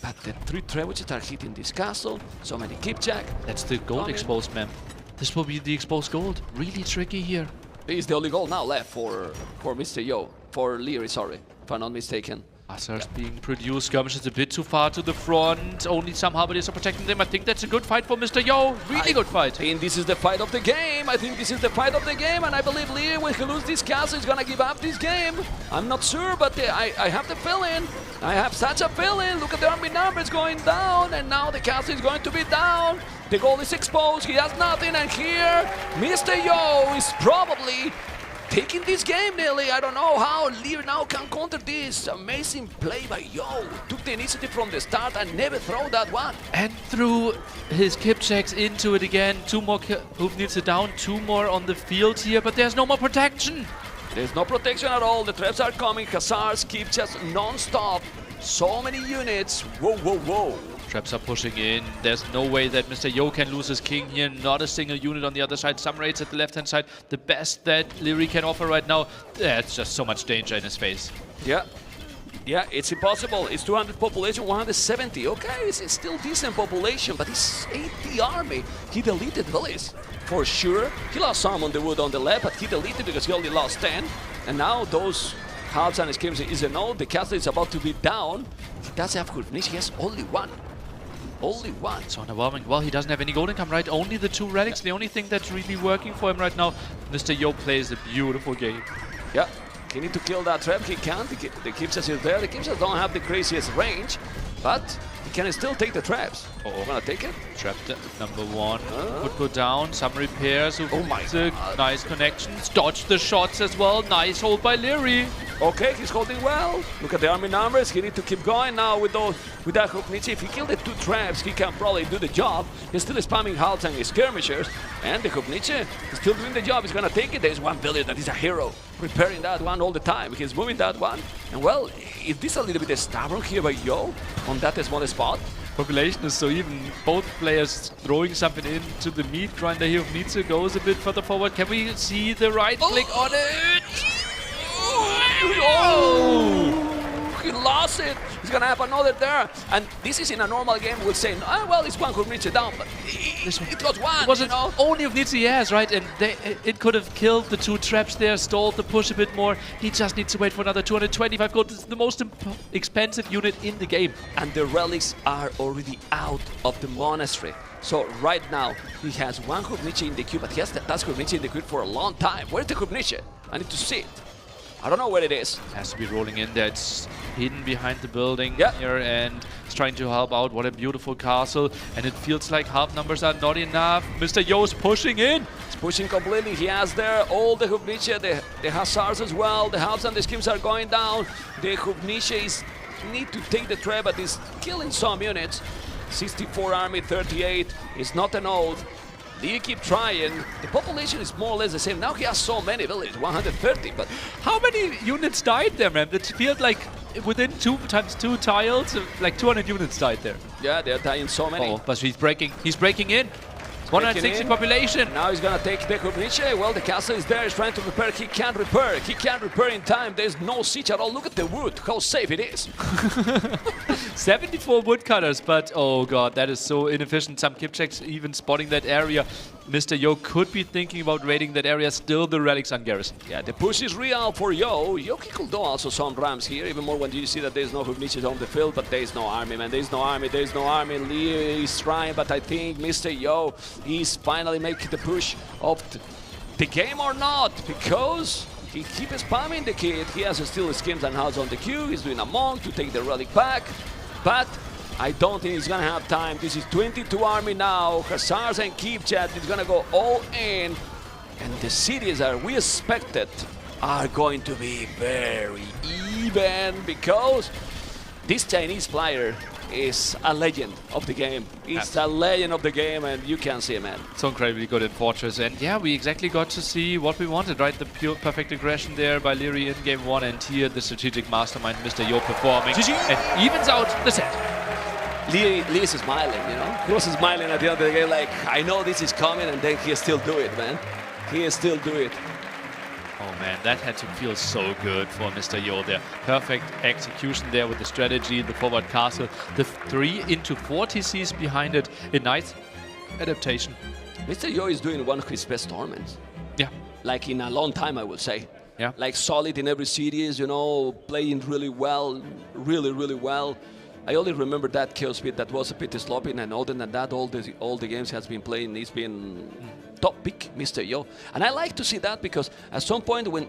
But the 3 trebuchets are hitting this castle. So many Kipchak. That's the gold exposed, man. This will be the exposed gold. Really tricky here. It's the only goal now left for Mr. Yo. For Leary, sorry, if I'm not mistaken. Hussars being produced. Skirmish is a bit too far to the front. Only some halberdiers are protecting them. I think that's a good fight for Mr. Yo. Really good fight. I think this is the fight of the game. I think this is the fight of the game, and I believe Leary, when he loses this castle, is gonna give up this game. I'm not sure, but I have the feeling. I have such a feeling. Look at the army numbers going down, and now the castle is going to be down. The goal is exposed. He has nothing, and here, Mr. Yo is probably taking this game nearly. I don't know how Lear now can counter this. Amazing play by Yo. Took the initiative from the start and never throw that one. And threw his Kipchaks into it again. 2 more Hufnitze down, 2 more on the field here, but there's no more protection. There's no protection at all. The traps are coming. Hussars, Kipchaks non-stop. So many units. Whoa. Traps are pushing in. There's no way that Mr. Yo can lose his king here. Not a single unit on the other side. Some raids at the left-hand side. The best that Leary can offer right now. Yeah, it's just so much danger in his face. Yeah. Yeah, it's impossible. It's 200 population, 170. Okay, it's still decent population, but it's 80 army. He deleted villas, for sure. He lost some on the wood on the left, but he deleted because he only lost 10. And now those halves and schemes is a no. The castle is about to be down. He doesn't have good finish. He has only one. Only one. So underwhelming. Well, he doesn't have any gold income, right? Only the 2 relics. The only thing that's really working for him right now. Mr. Yo plays a beautiful game. Yeah. He needs to kill that trap. He can't. The Kipsas is there. The Kipsas don't have the craziest range, but he can still take the traps. Gonna take it. Trap number 1 would go down. Some repairs. Oh my God. Nice connections. Dodge the shots as well. Nice hold by Leary. Okay, he's holding well. Look at the army numbers. He needs to keep going now with that Huknichi. If he killed the 2 traps, he can probably do the job. He's still spamming halts and skirmishers. And the Huknichi is still doing the job. He's gonna take it. There's one villager that is a hero, preparing that one all the time. He's moving that one. And well, is this a little bit stubborn here by Yo on that small spot? Population is so even. Both players throwing something into the meat grinder here. Nietzsche goes a bit further forward. Can we see the right click on it? Oh! He lost it. He's gonna have another there. And this is in a normal game. We'll say, oh, well, it's one who Nietzsche down, but it was one. It wasn't only of Nietzsche, yes, right? And it could have killed the 2 traps there, stalled the push a bit more. He just needs to wait for another 225 gold. This is the most expensive unit in the game. And the relics are already out of the monastery. So right now, he has one Hubniche in the queue, but he has that Hubniche in the queue for a long time. Where's the Hubniche? I need to see it. I don't know where it is. Has to be rolling in there. It's hidden behind the building Yeah. here and it's trying to help out. What a beautiful castle. And it feels like half numbers are not enough. Mr. Yo's pushing in. He's pushing completely. He has there all the Hubniche, the Hussars as well. The halves and the skims are going down. The Hubniche need to take the trap, but he's killing some units. 64 army, 38. It's not an old. You keep trying. The population is more or less the same. Now he has so many villages, 130, but How many units died there, man? It feels like within 2 times 2 tiles, like 200 units died there. yeah, they're dying so many. Oh, but he's breaking in. 160 in. population. Now he's gonna take the Hubniche. Well, the castle is there. He's trying to repair. He can't repair. He can't repair in time. There's no siege at all. Look at the wood. How safe it is. 74 woodcutters, but oh god, that is so inefficient. Some Kipchaks even spotting that area. Mr. Yo could be thinking about raiding that area. Still the relics on Garrison. Yeah, the push is real for Yo. Yo could do also some rams here, even more when you see that there's no Hubniches on the field, but there's no army, man. There's no army. There's no army. Lee is trying, but I think Mr. Yo is finally making the push of the game or not, because he keeps spamming the kid. He has still skins and house on the queue. He's doing a monk to take the relic back, but I don't think he's gonna have time. This is 22 army now. Hussars and Kipchat is gonna go all in, and the cities that we expected are going to be very even, because this Chinese player is a legend of the game. He's a legend of the game, and you can see, man. So incredibly good in Fortress, and yeah, we exactly got to see what we wanted, right? The pure perfect aggression there by Leary in game 1, and here the strategic mastermind, Mr. Yo, performing and evens out the set. Lee is smiling, you know? He was smiling at the end of the game, like, I know this is coming, and then he still do it, man. He still do it. Oh man, that had to feel so good for Mr. Yo there. Perfect execution there with the strategy, the forward castle, the 3 into 4 TCs behind it. A nice adaptation. Mr. Yo is doing one of his best tournaments. Yeah. Like in a long time, I would say. Yeah. Like solid in every series, you know, playing really well, really well. I only remember that kill speed that was a bit sloppy, and other than that, all the games has been playing. He's been top pick, Mr. Yo, and I like to see that, because at some point when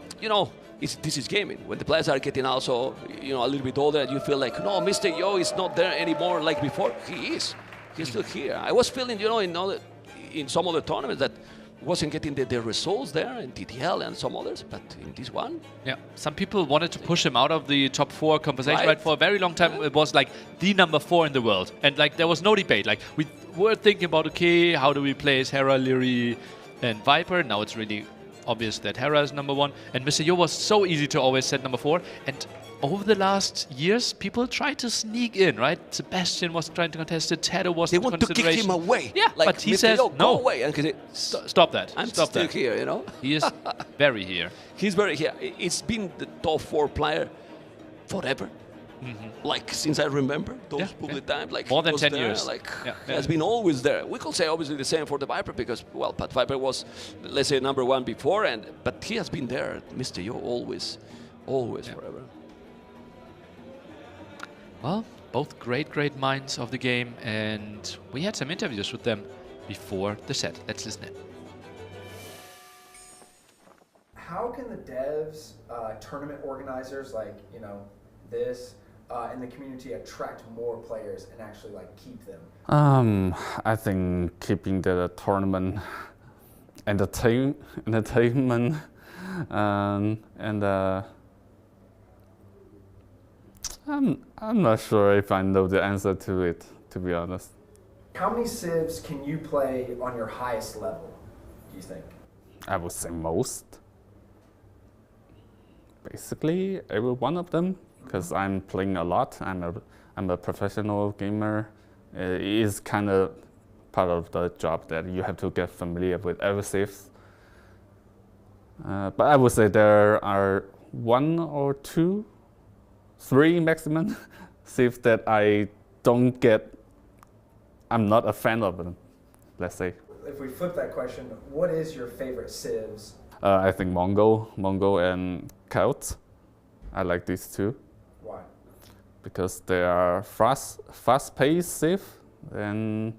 this is gaming, when the players are getting also a little bit older, and you feel like no, Mr. Yo is not there anymore like before. He's still here. I was feeling in some other tournaments that wasn't getting the results there in TTL and some others, but in this one, yeah, some people wanted to push him out of the top 4 conversation, right? For a very long time, it was like the number 4 in the world, and like there was no debate. Like we were thinking about, okay, how do we place Hera, Leary, and Viper? Now it's really obvious that Hera is number 1. And Mr. Yo was so easy to always set number 4. And over the last years, people tried to sneak in, right? Sebastian was trying to contest it. Tedo was They in want to kick him consideration. away. Yeah, like, but he Mr. says, Yo, no. go away. And he said, Stop that. I'm Stop still that. here, you know? He is very here. He's very here. It's been the top 4 player forever. Like since I remember those public times, like more he than was 10 there, years. like Yeah. has been always there. We could say obviously the same for the Viper because well, Pat Viper was, let's say, number 1 before, but he has been there, Mr. Yo, always forever. Well, both great minds of the game, and we had some interviews with them before the set. Let's listen in. How can the devs, tournament organizers like this, and the community attract more players and actually like keep them? I think keeping the tournament entertainment I'm not sure if I know the answer to it, to be honest. How many civs can you play on your highest level, do you think? I would say most. Basically, every one of them, because I'm playing a lot. I'm a professional gamer. It is kind of part of the job that you have to get familiar with every civ. But I would say there are 1 or 2, 3 maximum civs that I don't get. I'm not a fan of them, let's say. If we flip that question, what is your favorite civs? I think Mongo and Cout. I like these 2. Why? Because they are fast-paced civ, and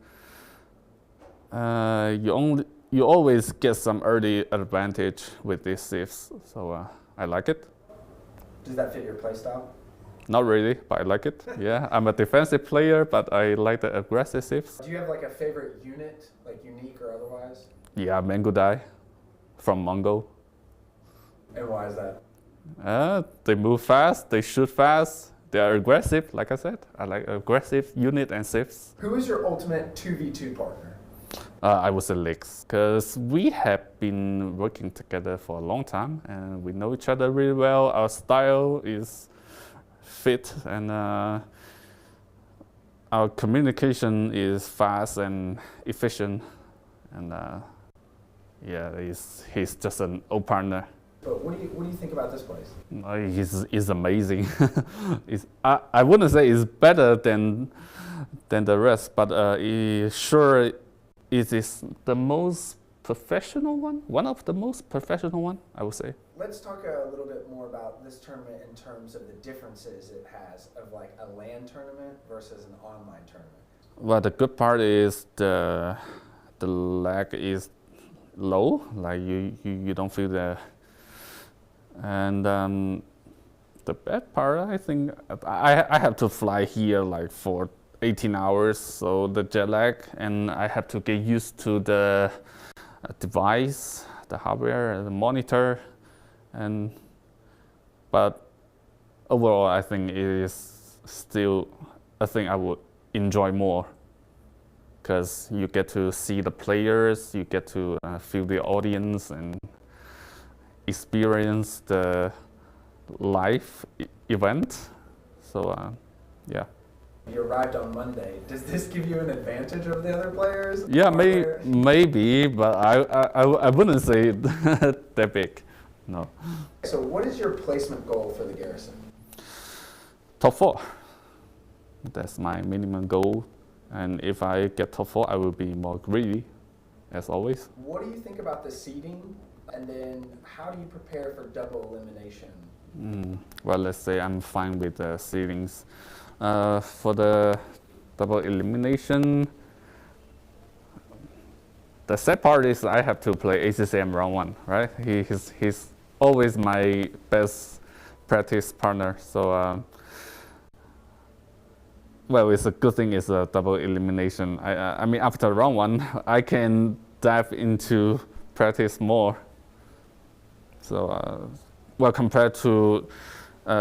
you always get some early advantage with these civs. So I like it. Does that fit your playstyle? Not really, but I like it. Yeah, I'm a defensive player, but I like the aggressive civs. Do you have like a favorite unit, like unique or otherwise? Yeah, Mangudai from Mongo. And why is that? They move fast, they shoot fast, they are aggressive, like I said. I like aggressive unit and civs. Who is your ultimate 2v2 partner? I would say Lex, because we have been working together for a long time and we know each other really well. Our style is fit and our communication is fast and efficient. And yeah, he's just an old partner. But what do you think about this place? He's amazing. I wouldn't say it's better than the rest, but sure it is the most professional one of the most professional one, I would say. Let's talk a little bit more about this tournament in terms of the differences it has of like a LAN tournament versus an online tournament. Well, the good part is the lag is low, like you don't feel the. And the bad part, I think, I have to fly here like for 18 hours, so the jet lag, and I have to get used to the device, the hardware, the monitor, but overall, I think it is still a thing I would enjoy more, because you get to see the players, you get to feel the audience, and experience the live event. So yeah. You arrived on Monday. Does this give you an advantage over the other players? Yeah, maybe, but I wouldn't say that big. No. So what is your placement goal for the Garrison? Top 4. That's my minimum goal. And if I get top 4, I will be more greedy, as always. What do you think about the seeding? And then how do you prepare for double elimination? Well, let's say I'm fine with the seedings. For the double elimination, the sad part is I have to play ACCM round 1, right? He's always my best practice partner. So, well, it's a good thing it's a double elimination. I mean, after round 1, I can dive into practice more. So, well, compared to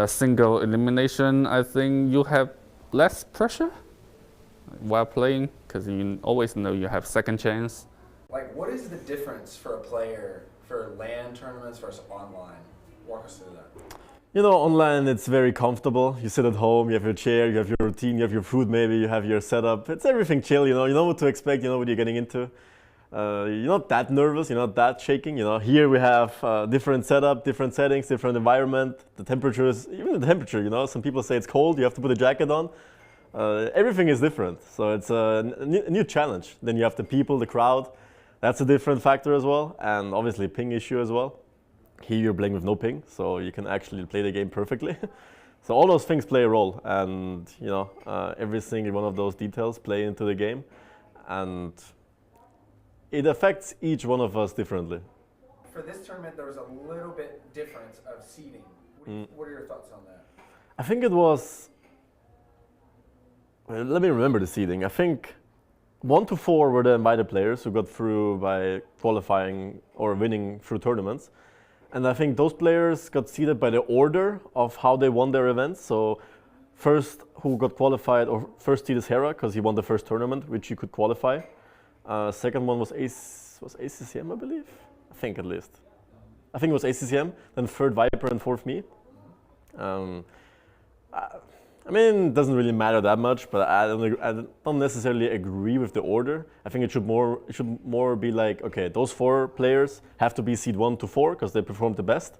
single elimination, I think you have less pressure while playing, because you always know you have second chance. Like, what is the difference for a player for LAN tournaments versus online? Walk us through that. You know, online it's very comfortable. You sit at home, you have your chair, you have your routine, you have your food maybe, you have your setup. It's everything chill, you know what to expect, you know what you're getting into. You're not that nervous, you're not that shaking, you know. Here we have different setup, different settings, different environment. The temperature is, even the temperature, you know, some people say it's cold, you have to put a jacket on. Everything is different, so it's a new challenge. Then you have the people, the crowd. That's a different factor as well, and obviously ping issue as well. Here you're playing with no ping, so you can actually play the game perfectly. So all those things play a role, and you know, every single one of those details play into the game, and it affects each one of us differently. For this tournament, there was a little bit difference of seeding. What are your thoughts on that? I think it was, well, let me remember the seeding. I think 1 to 4 were the invited players who got through by qualifying or winning through tournaments. And I think those players got seeded by the order of how they won their events. So first who got qualified, or first seed is Hera, because he won the first tournament, which you could qualify. Second one was ACCM, I believe? I think at least. I think it was ACCM, then third Viper and fourth me. I mean, it doesn't really matter that much, but I don't necessarily agree with the order. I think it should more be like, okay, those 4 players have to be seed 1 to 4 because they performed the best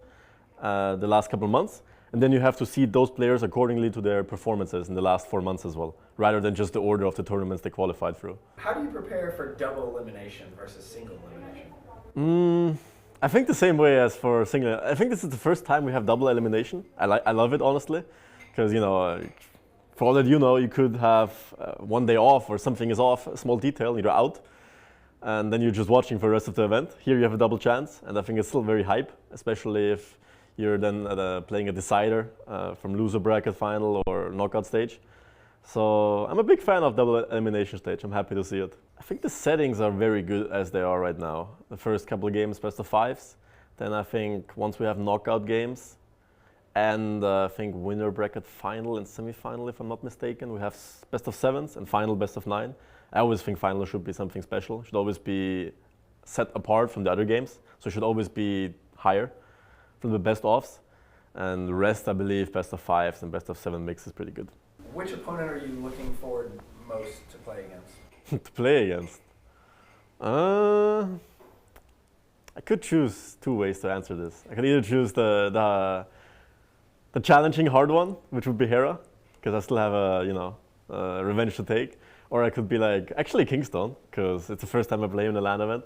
the last couple of months. And then you have to seed those players accordingly to their performances in the last 4 months as well, rather than just the order of the tournaments they qualified through. How do you prepare for double elimination versus single elimination? I think the same way as for single. I think this is the first time we have double elimination. I love it, honestly. Because, you know, for all that you know, you could have 1 day off or something is off, a small detail, you're out. And then you're just watching for the rest of the event. Here you have a double chance, and I think it's still very hype, especially if you're then playing a decider from loser bracket final or knockout stage. So I'm a big fan of double elimination stage. I'm happy to see it. I think the settings are very good as they are right now. The first couple of games, best of 5s. Then I think once we have knockout games, and I think winner bracket final and semi-final, if I'm not mistaken. We have best of 7s and final best of 9. I always think final should be something special. Should always be set apart from the other games. So it should always be higher from the best offs. And the rest, I believe, best of 5s and best of 7 mix is pretty good. Which opponent are you looking forward most to play against? To play against? I could choose 2 ways to answer this. I could either choose the challenging hard one, which would be Hera, because I still have a revenge to take. Or I could be like, actually Kingston, because it's the first time I play him in a LAN event.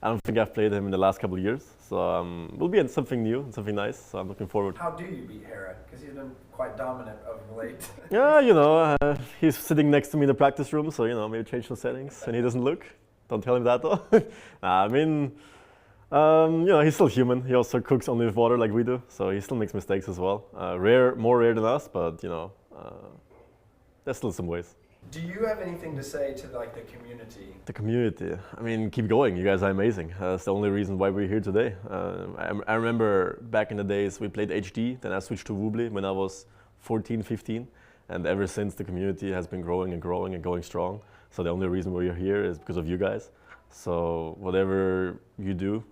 I don't think I've played him in the last couple of years. So we'll be in something new and something nice, so I'm looking forward. How do you beat Hera? Because he's been quite dominant of late. Yeah, you know, he's sitting next to me in the practice room, so, you know, maybe change the settings and he doesn't look. Don't tell him that though. Nah, I mean, you know, he's still human. He also cooks only with water like we do, so he still makes mistakes as well. More rare than us, but, you know, there's still some ways. Do you have anything to say to like the community? The community, I mean, keep going. You guys are amazing. That's the only reason why we're here today. I remember back in the days we played HD, then I switched to Woobly when I was 14, 15. And ever since the community has been growing and growing and going strong. So the only reason we're here is because of you guys. So whatever you do,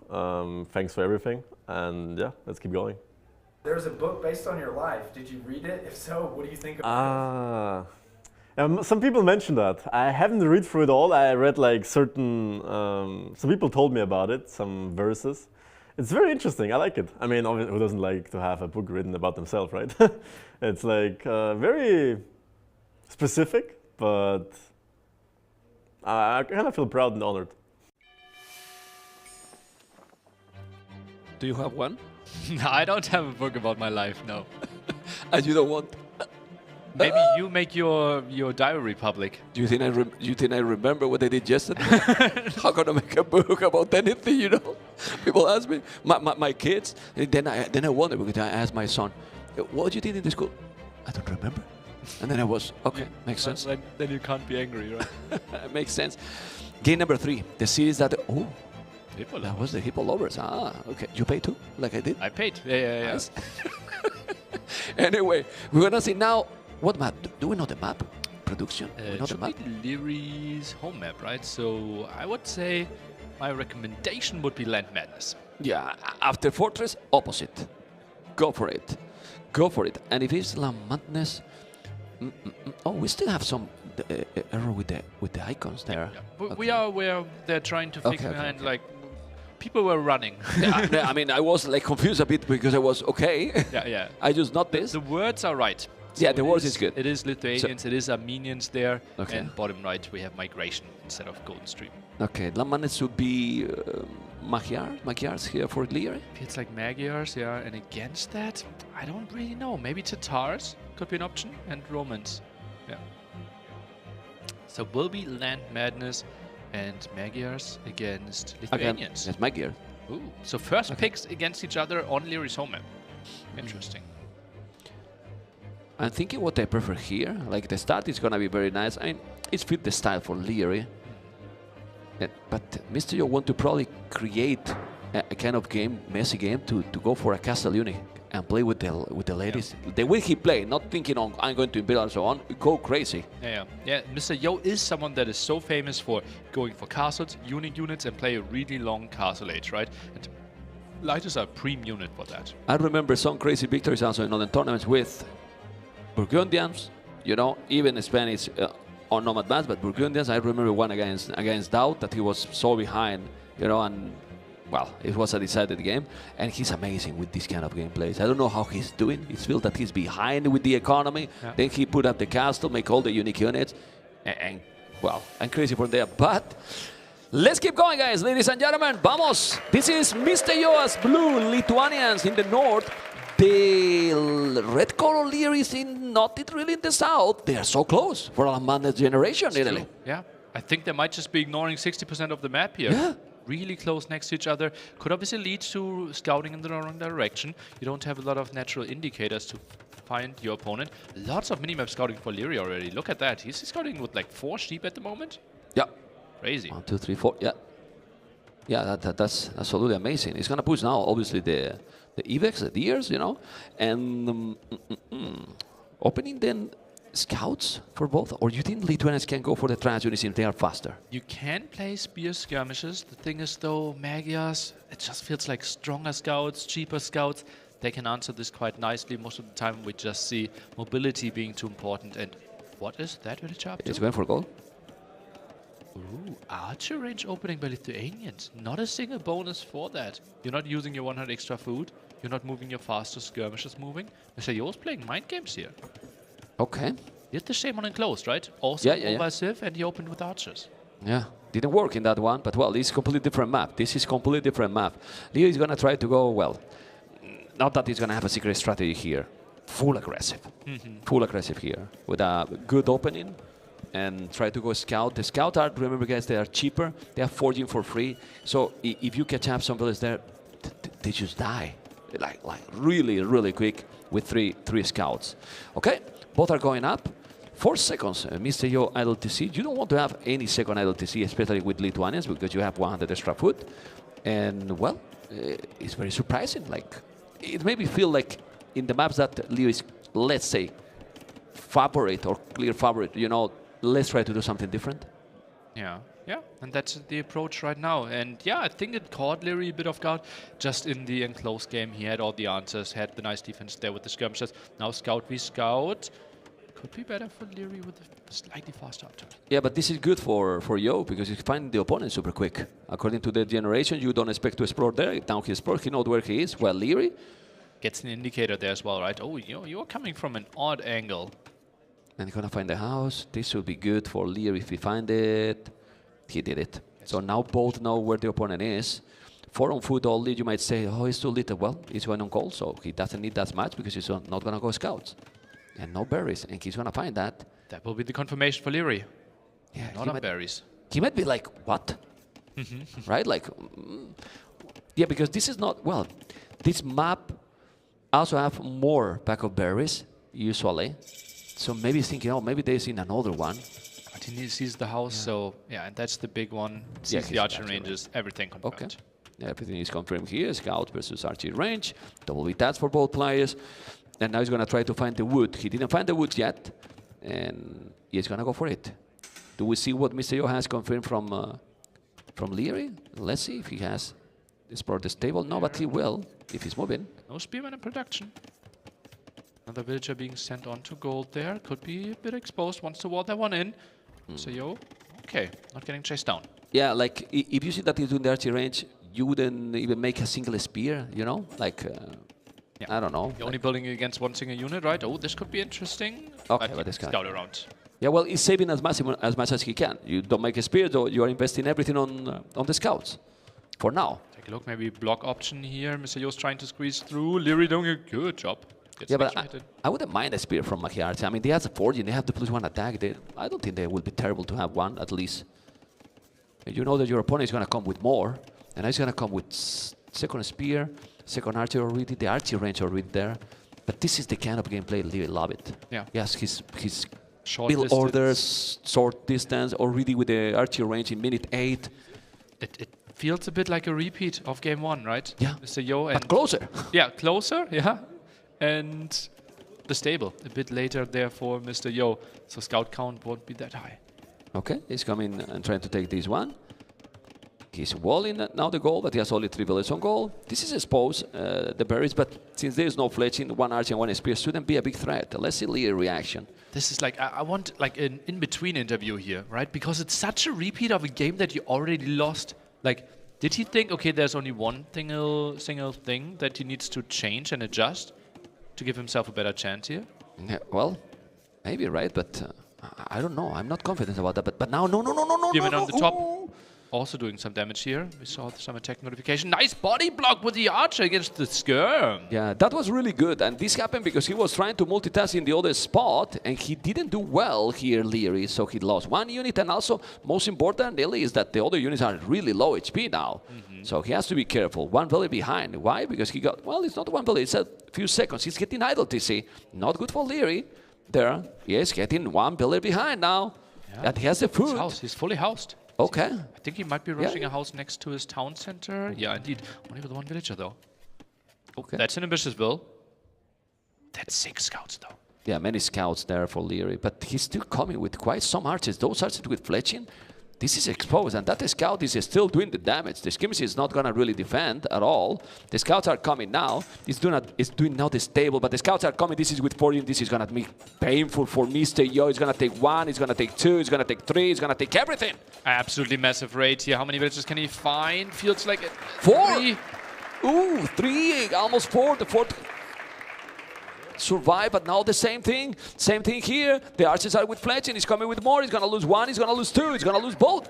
thanks for everything. And yeah, let's keep going. There's a book based on your life. Did you read it? If so, what do you think about it? Some people mentioned that. I haven't read through it all. I read like certain, some people told me about it, some verses. It's very interesting. I like it. I mean, who doesn't like to have a book written about themselves, right? It's like very specific, but I kind of feel proud and honored. Do you have one? No, I don't have a book about my life, no. And you don't want? Maybe you make your diary public. Do you think I remember what I did yesterday? How can I make a book about anything? You know, people ask me, my kids. Then I wonder because I asked my son, "What you did in the school?" I don't remember. And then I was okay. Makes sense. Then you can't be angry, right? Makes sense. Game number 3, the series that Hippo that was the Hippo Lovers. Okay. You paid too, like I did. I paid. Yeah. Nice. Anyway, we're gonna see now. What map? Do we know the map? Production? We know the Should map? be Leary's home map, right? So I would say my recommendation would be Land Madness. Yeah, after Fortress, opposite. Go for it. Go for it. And if it's La Madness, oh, we still have some error with the icons there. Yeah. Okay. We are aware they're trying to fix Okay, behind, like, people were running. I mean, I was like confused a bit because I was okay. Yeah. I just noticed. The words are right. Yeah, So the it words is good. It is Lithuanians, it is Armenians there, Okay. and bottom right we have migration instead of Golden Stream. Okay, La Madness should be Magyars here for Leary. Feels like Magyars, yeah, and against that, I don't really know. Maybe Tatars could be an option, and Romans, yeah. So will be Land Madness and Magyars against Lithuanians. Yes, Magyar. Ooh, so first picks against each other on Leary's home map. Interesting. I'm thinking what I prefer here. Like the start is gonna be very nice. I mean, it's fit the style for Leary. But Mr. Yo want to probably create a kind of game, messy game, to go for a castle unit and play with the ladies. Yeah. The way he play, not thinking on I'm going to build and so on, go crazy. Yeah. Mr. Yo is someone that is so famous for going for castles, units, and play a really long castle age, right? And lighters are a prime unit for that. I remember some crazy victories also in other tournaments with Burgundians, you know, even Spanish on Nomad Bands, but Burgundians, I remember one against Doubt that he was so behind, you know, and well, it was a decided game, and he's amazing with this kind of gameplays. I don't know how he's doing. It's feel that he's behind with the economy. Yeah. Then he put up the castle, make all the unique units, and well, I'm crazy for there. But let's keep going, guys, ladies and gentlemen. Vamos! This is Mr. Yoa's blue Lithuanians in the north. The red color Leary is not really in the south. They are so close for a Madness generation, Italy. Yeah, I think they might just be ignoring 60% of the map here. Yeah. Really close next to each other. Could obviously lead to scouting in the wrong direction. You don't have a lot of natural indicators to find your opponent. Lots of minimap scouting for Leary already. Look at that. He's scouting with like 4 sheep at the moment. Yeah. Crazy. 1, 2, 3, 4. Yeah. Yeah, that's absolutely amazing. He's gonna push now, obviously, the Ibex, the deers, you know, and opening then scouts for both, or you think Lithuanians can go for the trans units if they are faster? You can play spear skirmishes. The thing is, though, Magyars, it just feels like stronger scouts, cheaper scouts. They can answer this quite nicely. Most of the time, we just see mobility being too important. And what is that villager up to? It's going for gold. Ooh, archer range opening by Lithuanians. Not a single bonus for that. You're not using your 100 extra food. You're not moving your faster skirmishes moving. Mr. Yo's playing mind games here. Okay. He did the same on Enclosed, right? Also yeah. Civ, and he opened with archers. Yeah, didn't work in that one, but well, this is a completely different map. This is completely different map. Leo is gonna try to go, well, not that he's gonna have a secret strategy here. Full aggressive. Full aggressive here with a good opening and try to go scout. The scout are, remember guys, they are cheaper. They are forging for free. So if you catch up some players there, they just die. Like really, really quick with three scouts. Okay, both are going up. 4 seconds, Mr. Yo idle TC. You don't want to have any second idle TC, especially with Lithuanians, because you have 100 extra food. And well, it's very surprising. Like, it made me feel like in the maps that Leo is, let's say, favorite or clear favorite, you know, let's try to do something different. Yeah, and that's the approach right now. And yeah, I think it caught Leary a bit off guard. Just in the enclosed game, he had all the answers, had the nice defense there with the skirmishes. Now scout v scout. Could be better for Leary with a slightly faster upturn. Yeah, but this is good for Yo, because he's finding the opponent super quick. According to the generation, you don't expect to explore there. Now he explored, he knows where he is. Well, Leary gets an indicator there as well, right? Oh, you're coming from an odd angle. And he's gonna find the house. This should be good for Leary if he find it. He did it. So now both know where the opponent is. 4 on foot only, you might say, oh, it's too little. Well, he's going on call, so he doesn't need that much because he's not gonna go scouts. And no berries, and he's gonna find that. That will be the confirmation for Leary. Yeah, not on berries. He might be like, what? Right? Like, yeah, because this is not, well, this map also have more pack of berries, usually. So maybe he's thinking, oh, maybe there's in another one. But he sees the house, so yeah, and that's the big one. Sees the archer ranges, everything confirmed. Okay. Yeah, everything is confirmed here. Scout versus archer range. Double V tats for both players. And now he's going to try to find the wood. He didn't find the wood yet. And he's going to go for it. Do we see what Mr. Yo has confirmed from from Leary. Let's see if he has this part stable. No, but he will if he's moving. No spearman in production. Another villager being sent on to gold there. Could be a bit exposed. Wants to wall that one in. So yo, okay, not getting chased down. Yeah, like if you see that he's doing the archery range, you wouldn't even make a single spear, you know? Like, I don't know. You're only building against one single unit, right? Oh, this could be interesting. Okay, but this guy. Scout around. Yeah, well, he's saving as much as he can. You don't make a spear, though. You are investing everything on the scouts. For now. Take a look, maybe block option here. Mr. Yo's trying to squeeze through. Leary doing a good job. Gets Yeah, but extra hit in. I wouldn't mind a spear from Machiarty. I mean, they have the forging, they have the +1 attack. I don't think they will be terrible to have one, at least. You know that your opponent is going to come with more, and he's going to come with second spear, second archer already, the archer range already there. But this is the kind of gameplay Leary love it. Yeah. Yes, his Short build distance. orders, short distance, already with the archer range in minute 8. It feels a bit like a repeat of game 1, right? Yeah. Mr. Yo and But closer. yeah, closer, yeah. And the stable a bit later there for Mr. Yo. So scout count won't be that high. Okay, he's coming and trying to take this one. He's walling now the goal, but he has only 3 villages on goal. This is exposed, the berries, but since there is no fletching, 1 archer and 1 spear shouldn't be a big threat. Let's see Lear reaction. This is like, I want like an in-between interview here, right? Because it's such a repeat of a game that you already lost. Like, did he think, okay, there's only one single thing that he needs to change and adjust to give himself a better chance here? Yeah, well, maybe, right? But I don't know. I'm not confident about that. But now, no. Given on the top. Ooh. Also doing some damage here. We saw some attack notification. Nice body block with the archer against the skirm. Yeah, that was really good. And this happened because he was trying to multitask in the other spot, and he didn't do well here, Leary. So he lost 1 unit. And also, most importantly, is that the other units are really low HP now. So he has to be careful. 1 valley behind. Why? Because he got, well, it's not 1 valley. It's a few seconds. He's getting idle TC. Not good for Leary. There. He is getting 1 valley behind now. Yeah. And he has the food. His house. He's fully housed. Okay. I think he might be rushing a house next to his town center. Yeah, indeed. Only with 1 villager, though. Okay. That's an ambitious build. That's 6 scouts, though. Yeah, many scouts there for Leary, but he's still coming with quite some archers. Those archers with fletching, this is exposed, and that scout is still doing the damage. The skirmish is not gonna really defend at all. The scouts are coming now. It's doing now the stable, but the scouts are coming. This is with 40. This is gonna be painful for Mr. Yo. It's gonna take 1. It's gonna take 2. It's gonna take 3. It's gonna take everything. Absolutely massive raid here. How many villages can he find? Feels like 4. 3. Ooh, 3, almost 4. The 4th survive, but now the same thing. Same thing here. The archers are with fletching. He's coming with more. He's gonna lose 1. He's gonna lose 2. He's gonna lose both.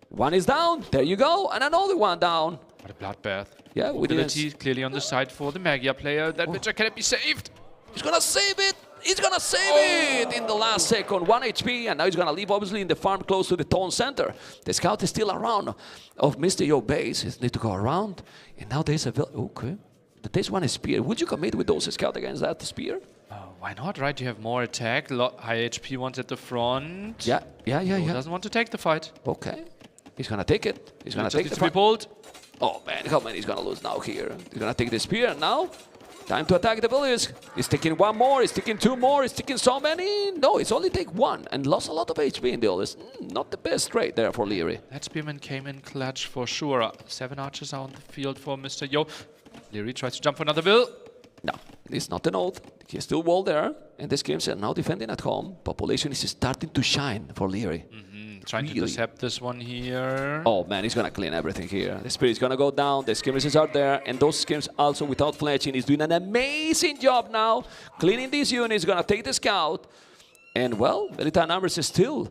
1 is down. There you go. And another 1 down. What a bloodbath. Yeah, we Mobility clearly on the side for the Magia player. That villager cannot be saved. He's gonna save it. He's gonna save it in the last second. 1 HP, and now he's gonna leave obviously in the farm close to the town center. The scout is still around of Mr. Yo base. He needs to go around, and now there's a okay. There's 1 spear. Would you commit with those scouts against that spear? Why not, right? You have more attack, high HP ones at the front. Yeah. Doesn't want to take the fight. Okay. He's gonna take it. He's gonna Just take needs the to be fight. pulled. Oh man, how many he's gonna lose now here? He's gonna take the spear now. Time to attack the village. He's taking 1 more, he's taking 2 more, he's taking so many. No, it's only take 1 and lost a lot of HP in the others. Not the best trade there for Leary. That spearman came in clutch for sure. 7 archers are on the field for Mr. Yo. Leary tries to jump for another bill. No, it's not an oath. He's still wall there. And this game's now defending at home. Population is starting to shine for Leary. Trying to Really? intercept this one here. Oh man, he's gonna clean everything here. The spirit's gonna go down, the skirmishes are there, and those skirmishes also without fletching. He's doing an amazing job now. Cleaning these units, gonna take the scout. And well, Militar numbers is still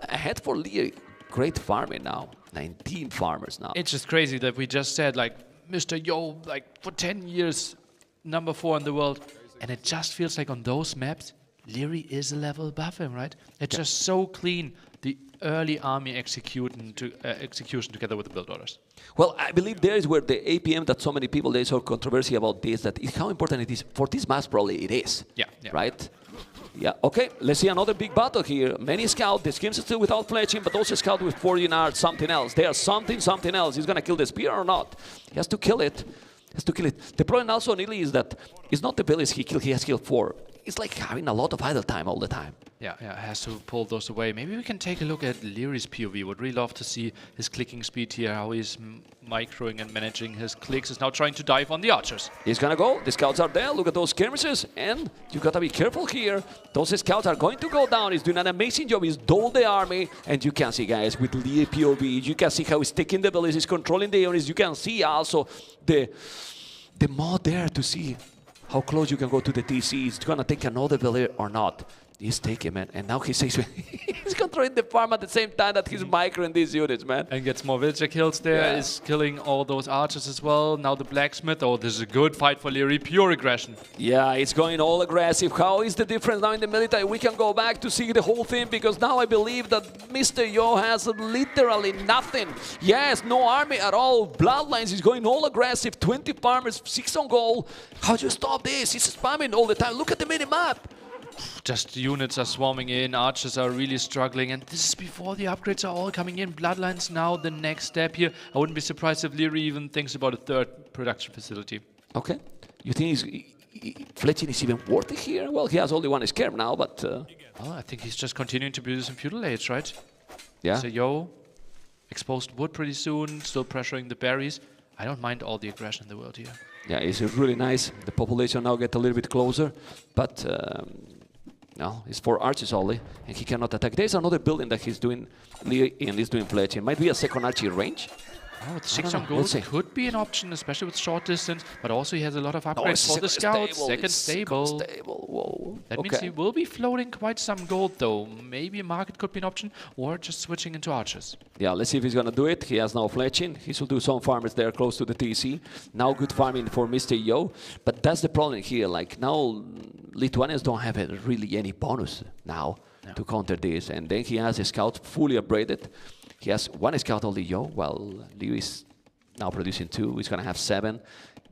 ahead for Leary. Great farming now. 19 farmers now. It's just crazy that we just said, like, Mr. Yo, like, for 10 years, number 4 in the world. And it just feels like on those maps, Leary is a level above him, right? It's just so clean, the early army execution together with the build orders. Well, I believe there is where the APM that so many people, there's so controversy about this, that is how important it is. For this maps, probably it is. Yeah. Right? Yeah, okay, let's see another big battle here. Many scouts, the skins are still without fletching, but also scout with 40 are something else. They are something else. He's gonna kill the spear or not? He has to kill it. The problem also, Neely, is that it's not the village he killed, he has killed 4. it's like having a lot of idle time all the time. Yeah, has to pull those away. Maybe we can take a look at Leary's POV. Would really love to see his clicking speed here, how he's microing and managing his clicks. He's now trying to dive on the archers. He's gonna go. The scouts are there. Look at those skirmishes, and you gotta be careful here. Those scouts are going to go down. He's doing an amazing job. He's doubled the army, and you can see, guys, with Leary POV, you can see how he's taking the bellies, he's controlling the units. You can see also the mod there to see how close you can go to the TC. It's gonna take another belly or not. He's taking, man, and now he says he's controlling the farm at the same time that he's microing these units, man. And gets more villager kills there, is killing all those archers as well. Now the blacksmith, oh, this is a good fight for Leary, pure aggression. Yeah, it's going all aggressive. How is the difference now in the military? We can go back to see the whole thing, because now I believe that Mr. Yo has literally nothing. Yes, no army at all. Bloodlines is going all aggressive, 20 farmers, 6 on goal. How do you stop this? He's spamming all the time. Look at the mini-map. Just units are swarming in, archers are really struggling, and this is before the upgrades are all coming in. Bloodlines now the next step here. I wouldn't be surprised if Leary even thinks about a third production facility. Okay. You think fletching is even worth it here? Well, he has only one scare now, but... Well, I think he's just continuing to produce in feudal age, right? Yeah. So Yo, exposed wood pretty soon, still pressuring the berries. I don't mind all the aggression in the world here. Yeah, it's really nice. The population now get a little bit closer, but... no, it's 4 archers only, and he cannot attack. There's another building that he's doing, and he's doing fletching. Might be a second archer range. Oh, with 6 on gold could be an option, especially with short distance, but also he has a lot of upgrades for the scouts. Second stable. Whoa. That means he will be floating quite some gold, though. Maybe a market could be an option, or just switching into archers. Yeah, let's see if he's gonna do it. He has now fletching. He should do some farmers there close to the TC. Now good farming for Mr. Yo, but that's the problem here. Like now, Lithuanians don't have really any bonus now to counter this, and then he has a scout fully upgraded. He has 1 scout only Yo, while Liu is now producing 2. He's going to have 7.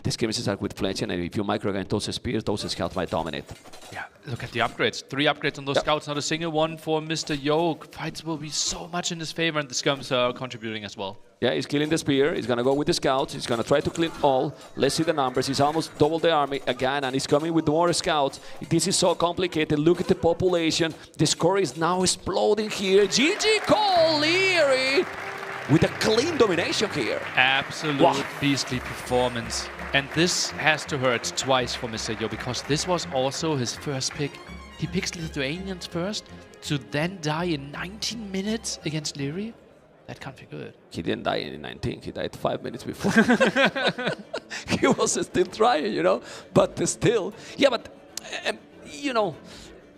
The skirmishes are with fletching, and if you micro against those spears, those scouts might dominate. Yeah, look at the upgrades. 3 upgrades on those scouts, not a single one for Mr. Yo. Fights will be so much in his favor, and the skirms are contributing as well. Yeah, he's killing the spear. He's going to go with the scouts. He's going to try to clean all. Let's see the numbers. He's almost doubled the army again, and he's coming with more scouts. This is so complicated. Look at the population. The score is now exploding here. GG Cole Leary with a clean domination here. Absolute beastly performance. And this has to hurt twice for Mr. Yo, because this was also his first pick. He picks Lithuanians first to then die in 19 minutes against Leary. That can't be good. He didn't die in 19. He died 5 minutes before. He was still trying, you know. But still, yeah. But you know,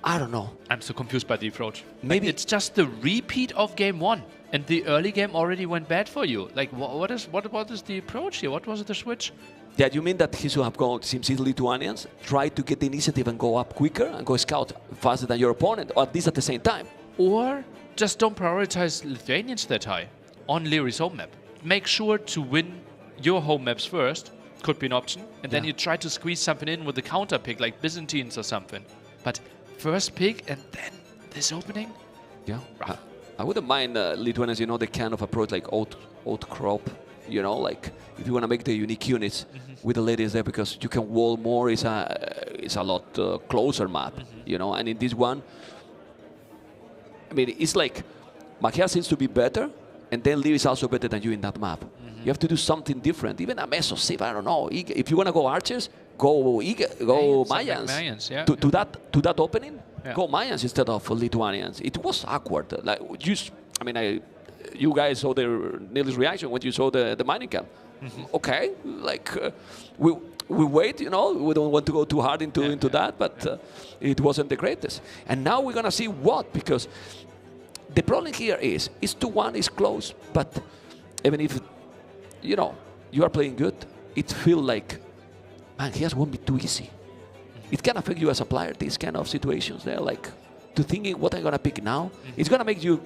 I don't know. I'm so confused by the approach. Maybe it's just the repeat of game 1, and the early game already went bad for you. Like, what is the approach here? What was the switch? Yeah, you mean that he should have gone, since he's Lithuanians, try to get the initiative and go up quicker and go scout faster than your opponent, or at least at the same time? Or just don't prioritize Lithuanians that high on Leary's home map. Make sure to win your home maps first, could be an option, and then you try to squeeze something in with a counter pick, like Byzantines or something. But first pick and then this opening? Yeah, I wouldn't mind Lithuanians, you know, the kind of approach like oat crop, you know, like if you want to make the unique units with the ladies there, because you can wall more, it's a lot closer map, you know, and in this one, I mean, it's like Magia seems to be better, and then Leary is also better than you in that map. You have to do something different. Even a Meso Civ, I don't know. If you want to go archers, go Mayans. Yeah. To that opening, go Mayans instead of Lithuanians. It was awkward. Like you guys saw Neil's reaction when you saw the mining camp. Okay, like we wait, you know, we don't want to go too hard into that, but it wasn't the greatest. And now we're gonna see what, because the problem here is 2-1 is close, but even if, you know, you are playing good, it feels like, man, he won't be too easy. It can affect you as a player, these kind of situations there, like to thinking what I'm gonna pick now. It's gonna make you,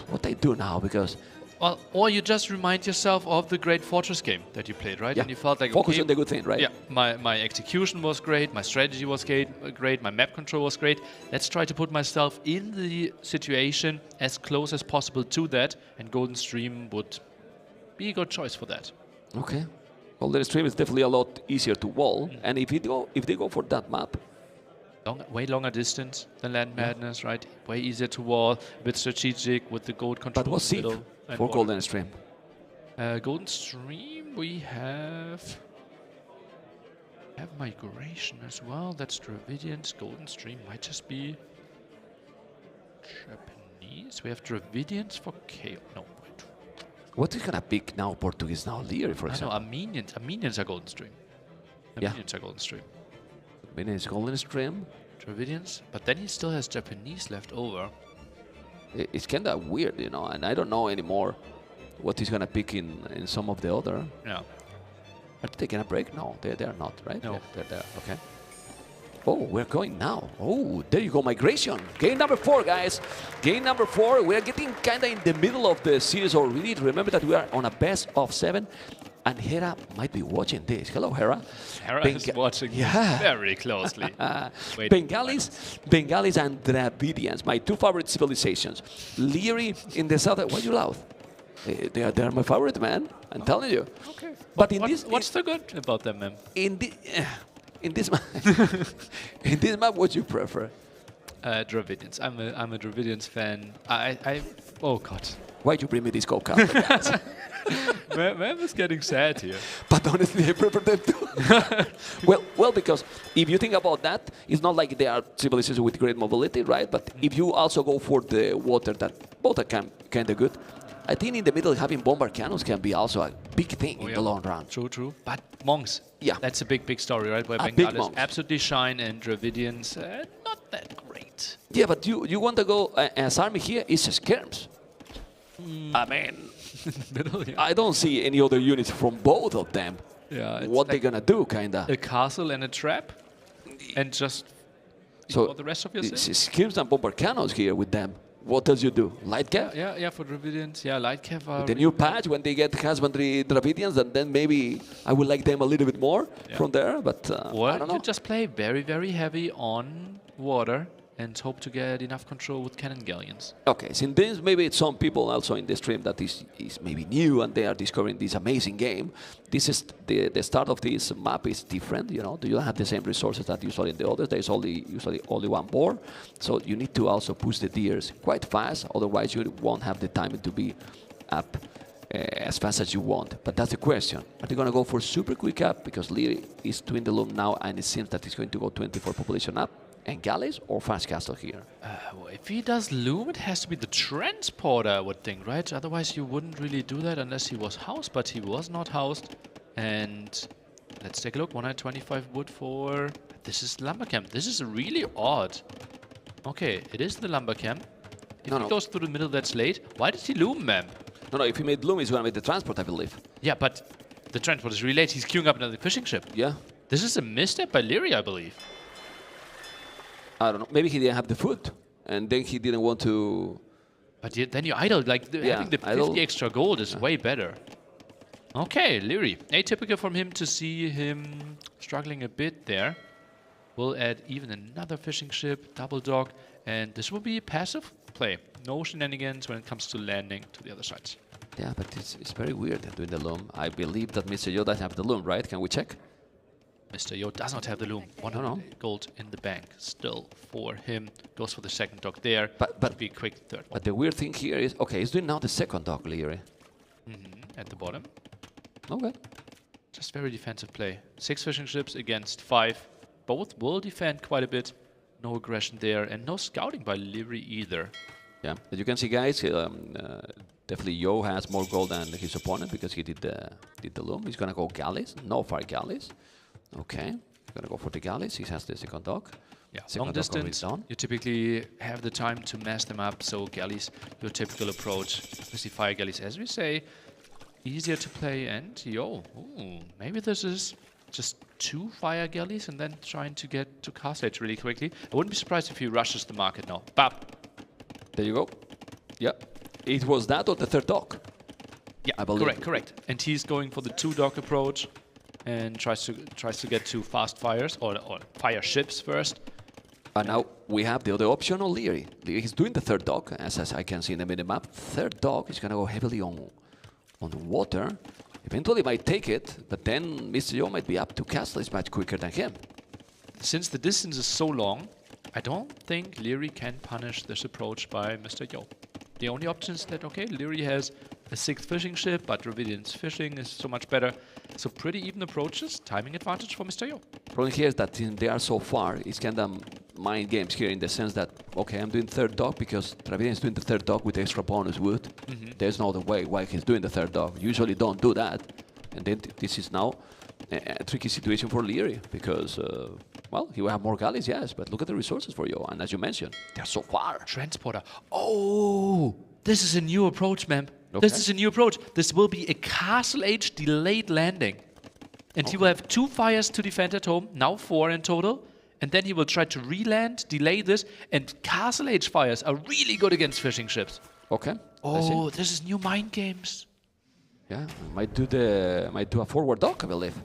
what I do now, because... Well, or you just remind yourself of the great Fortress game that you played, right? Yeah. And you felt like, focus okay, on the good thing, right? Yeah, my execution was great, my strategy was great, my map control was great. Let's try to put myself in the situation as close as possible to that, and Golden Stream would be a good choice for that. Okay. Golden Stream is definitely a lot easier to wall, and if they go for that map, Way longer distance than Land Madness, right? Way easier to wall, a bit strategic with the gold control. But what's Seek middle and for water. Golden Stream? Golden Stream, we have Migration as well. That's Dravidians. Golden Stream might just be Japanese. We have Dravidians for Chaos. No, wait. What is gonna pick now? Portuguese now, Leary, for I know, example. Armenians. Armenians are Golden Stream. Yeah. Armenians are Golden Stream. It's Golden Stream. Dravidians, but then he still has Japanese left over. It's kind of weird, you know, and I don't know anymore what he's gonna pick in some of the other. Yeah. Are they taking a break? No, they're not, right? No. They're there. Okay. Oh, we're going now. Oh, there you go, Migration. Game number 4, guys. Game number 4. We're getting kind of in the middle of the series already. Remember that we are on a best of 7. And Hera might be watching this. Hello, Hera. Hera is watching very closely. Bengalis and Dravidians, my 2 favorite civilizations. Leary in the south. Why you loud? They are my favorite, man. I'm telling you. Okay. But what's the good about them, man? In this map, in this map, what you prefer? Dravidians. I'm a Dravidians fan. Oh God. Why'd you bring me this Coca? Man was getting sad here. But honestly, I prefer them too. well, because if you think about that, it's not like they are civilizations with great mobility, right? But if you also go for the water, that both are kind of good. I think in the middle, having bombard cannons can be also a big thing in the long run. True. But monks, yeah, that's a big story, right? Where Bengalis absolutely shine and Dravidians not that great. Yeah, but you want to go as army here is skirms. I mean, I don't see any other units from both of them. Yeah, what they're gonna do, kinda. A castle and a trap, and just so the rest of your skirms and bombard cannons here with them. What does you do? Light cav? Yeah, for Dravidians. Yeah, light cav are... The new patch, when they get husbandry Dravidians, and then maybe I would like them a little bit more from there, but I don't know. You just play very, very heavy on water and hope to get enough control with cannon galleons. Okay, so in this, maybe it's some people also in the stream that is maybe new and they are discovering this amazing game. This is the start of this map is different, you know. You don't have the same resources that usually in the others. There's usually only one board, so you need to also push the deers quite fast. Otherwise, you won't have the time to be up as fast as you want. But that's the question. Are they going to go for super quick up? Because Leary is twin the loom now, and it seems that he's going to go 24 population up. And galleys or fast castle here? Well, if he does loom, it has to be the transporter, I would think, right? Otherwise, you wouldn't really do that unless he was housed, but he was not housed. And let's take a look. 125 wood for... This is lumber camp. This is really odd. Okay, it is the lumber camp. If he goes through the middle, that's late. Why did he loom, ma'am? No, if he made loom, he's going to make the transport, I believe. Yeah, but the transport is really late. He's queuing up another fishing ship. Yeah. This is a misstep by Leary, I believe. I don't know. Maybe he didn't have the food, and then he didn't want to... But then you idle. Like, having the 50 extra gold is way better. Okay, Leary. Atypical from him to see him struggling a bit there. We'll add even another fishing ship, double dock, and this will be passive play. No shenanigans when it comes to landing to the other sides. Yeah, but it's very weird doing the loom. I believe that Mr. Yo doesn't have the loom, right? Can we check? Mr. Yo does not have the loom. 100 gold in the bank still for him. Goes for the second dock there. But be a quick third one. But the weird thing here is, okay, he's doing now the second dock, Leary. At the bottom. Okay. Just very defensive play. 6 fishing ships against 5. Both will defend quite a bit. No aggression there, and no scouting by Leary either. Yeah, as you can see, guys, definitely Yo has more gold than his opponent because he did the loom. He's gonna go galleys, no fire galleys. Okay, gonna go for the galleys. He has the second dock. Yeah, long distance. You typically have the time to mass them up. So galleys, your typical approach. Obviously, fire galleys, as we say, easier to play. And Yo, maybe this is just 2 fire galleys and then trying to get to castle age really quickly. I wouldn't be surprised if he rushes the market now. Bap. There you go. Yeah, it was that or the third dock. Yeah, I believe. Correct. And he's going for the 2 dock approach. And tries to get to fast fires or fire ships first. And now we have the other option on Leary. He's doing the third dock, as I can see in the minimap. Third dock is gonna go heavily on water. Eventually might take it, but then Mr. Yo might be up to castle is much quicker than him. since the distance is so long, I don't think Leary can punish this approach by Mr. Yo. The only option is that, okay, Leary has a 6th fishing ship, but Dravidian's fishing is so much better. So pretty even approaches, timing advantage for Mr. Yo. Problem here is that since they are so far, it's kind of mind games here in the sense that, okay, I'm doing third dog because Dravidian is doing the third dog with extra bonus wood. There's no other way why he's doing the third dog. Usually don't do that. And then this is now a tricky situation for Leary because, well, he will have more galleys, yes, but look at the resources for Yo. And as you mentioned, they're so far. Transporter. Oh, this is a new approach, man. Okay. This is a new approach. This will be a Castle Age delayed landing. And he will have 2 fires to defend at home, now 4 in total. And then he will try to re-land, delay this, and Castle Age fires are really good against fishing ships. Okay. Oh, this is new mind games. Yeah, might do a forward dock, I believe.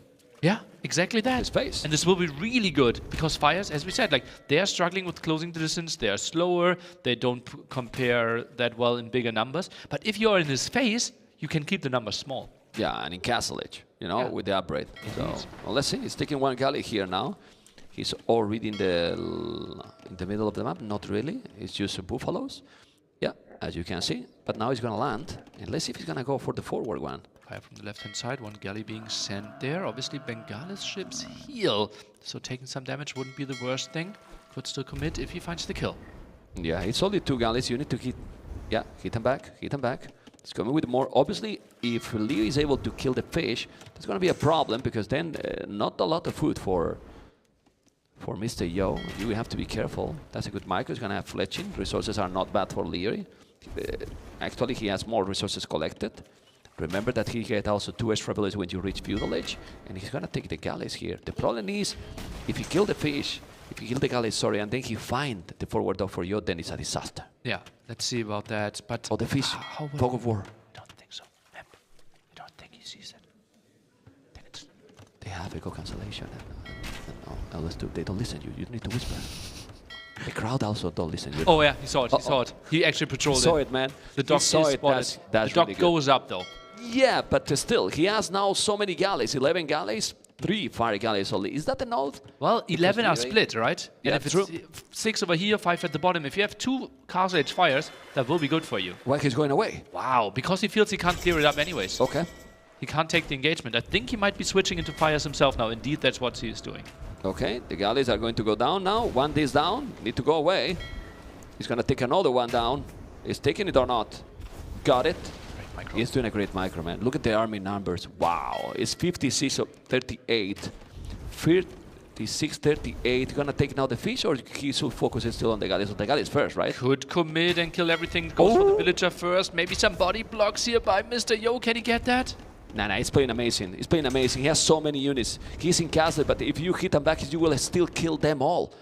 Yeah, exactly that. Space. And this will be really good because fires, as we said, like they are struggling with closing the distance. They are slower. They don't compare that well in bigger numbers. But if you are in his face, you can keep the numbers small. Yeah, and in Castle Age, you know, Yeah. with the upgrade. So, well, let's see. He's taking 1 galley here now. He's already in the middle of the map. Not really. It's just buffaloes. Yeah, as you can see. But now he's going to land. And let's see if he's going to go for the forward one. Fire from the left-hand side, 1 galley being sent there. Obviously, Bengalis ships heal. So taking some damage wouldn't be the worst thing. Could still commit if he finds the kill. Yeah, it's only 2 galleys. You need to hit. Yeah, hit him back. Hit him back. It's coming with more. Obviously, if Leo is able to kill the fish, that's going to be a problem because then not a lot of food for Mr. Yo. You have to be careful. That's a good micro. He's going to have fletching. Resources are not bad for Leary. Actually, he has more resources collected. Remember that he get also 2 extra abilities when you reach feudal age, and he's going to take the galleys here. The problem is, if he kill the fish, if he kill the galleys, sorry, and then he find the forward dock for Yo, then it's a disaster. Yeah, let's see about that. But Oh, the fish. how will Fog of War. I don't think so. I don't think he sees it. They have echo cancellation. No, let's do. They don't listen. You need to whisper. The crowd also don't listen. Oh yeah, he saw it. He saw it. He actually patrolled saw it. it, man. The dock saw is it. spotted. That's the dock really good. goes up though. Yeah, but still, he has now so many galleys. 11 galleys, 3 fire galleys only. Is that enough? Well, 11 are Because we- split, right? Yeah, and if true. it's 6 over here, 5 at the bottom, if you have 2 Castle Age fires, that will be good for you. Why he's going away? Wow, because he feels he can't clear it up anyways. Okay. He can't take the engagement. I think he might be switching into fires himself now. Indeed, that's what he is doing. Okay, the galleys are going to go down now. 1 is down, need to go away. He's going to take another one down. Is taking it or not? Got it. He's doing a great micro, man. Look at the army numbers. Wow, it's 56 of 38. 56, 38. Gonna take now the fish, or his focus is still on the galleys? So the galleys first, right? Could commit and kill everything. Goes for the villager first. Maybe some body blocks here by Mr. Yo. Can he get that? Nah, he's playing amazing. He's playing amazing. He has so many units. He's in castle, but if you hit him back, you will still kill them all.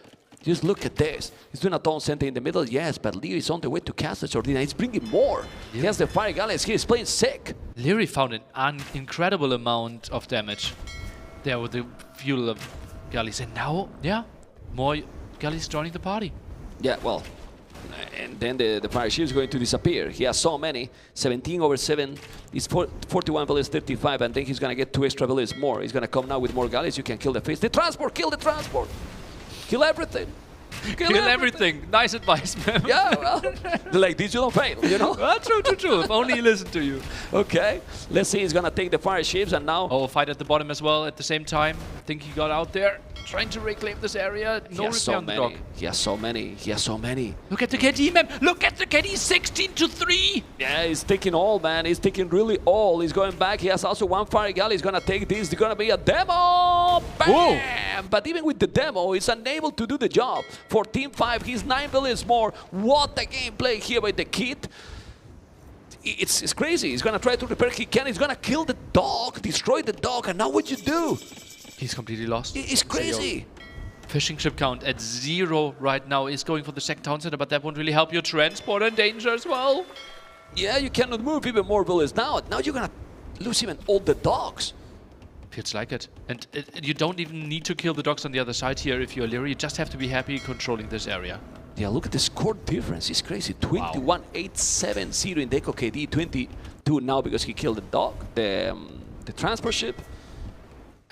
Just look at this. He's doing a town center in the middle, yes, but Leo is on the way to castle Jordina. He's bringing more. He has the fire galleys. He's playing sick. Leary found an incredible amount of damage there with the fuel of galleys. And now, yeah, more galleys joining the party. Yeah, well, and then the fire ship is going to disappear. He has so many. 17 over 7 is 41 villages, 35, and then he's going to get 2 extra villages more. He's going to come now with more galleys. You can kill the fish. The transport, kill the transport. Kill everything. Kill everything. Nice advice, man. Yeah, well, like this you don't fail, you know? Well, true. If only he listened to you. Okay, let's see. He's going to take the fire ships, and now... Oh, fight at the bottom as well at the same time. I think he got out there trying to reclaim this area. No repair on the dock. He has so many. He has so many. Look at the KD, man. Look at the KD. 16-3. Yeah, he's taking all, man. He's taking really all. He's going back. He has also 1 fire galley. He's going to take this. It's going to be a demo. Bam! Whoa. But even with the demo, he's unable to do the job. For Team 5, he's 9 villages more. What a gameplay here by the kid. It's crazy. He's going to try to repair. He can. He's going to kill the dog, destroy the dog. And now what you do? He's completely lost. It's crazy. Fishing ship count at 0 right now. Is going for the second town center, but that won't really help your transport in danger as well. Yeah, you cannot move even more villages now. Now you're going to lose even all the dogs. Feels like it. And you don't even need to kill the dogs on the other side here if you're Leary. You just have to be happy controlling this area. Yeah, look at the score difference. It's crazy. 21-8-7-0 in Deco KD. 22 now because he killed the dog, the transport ship.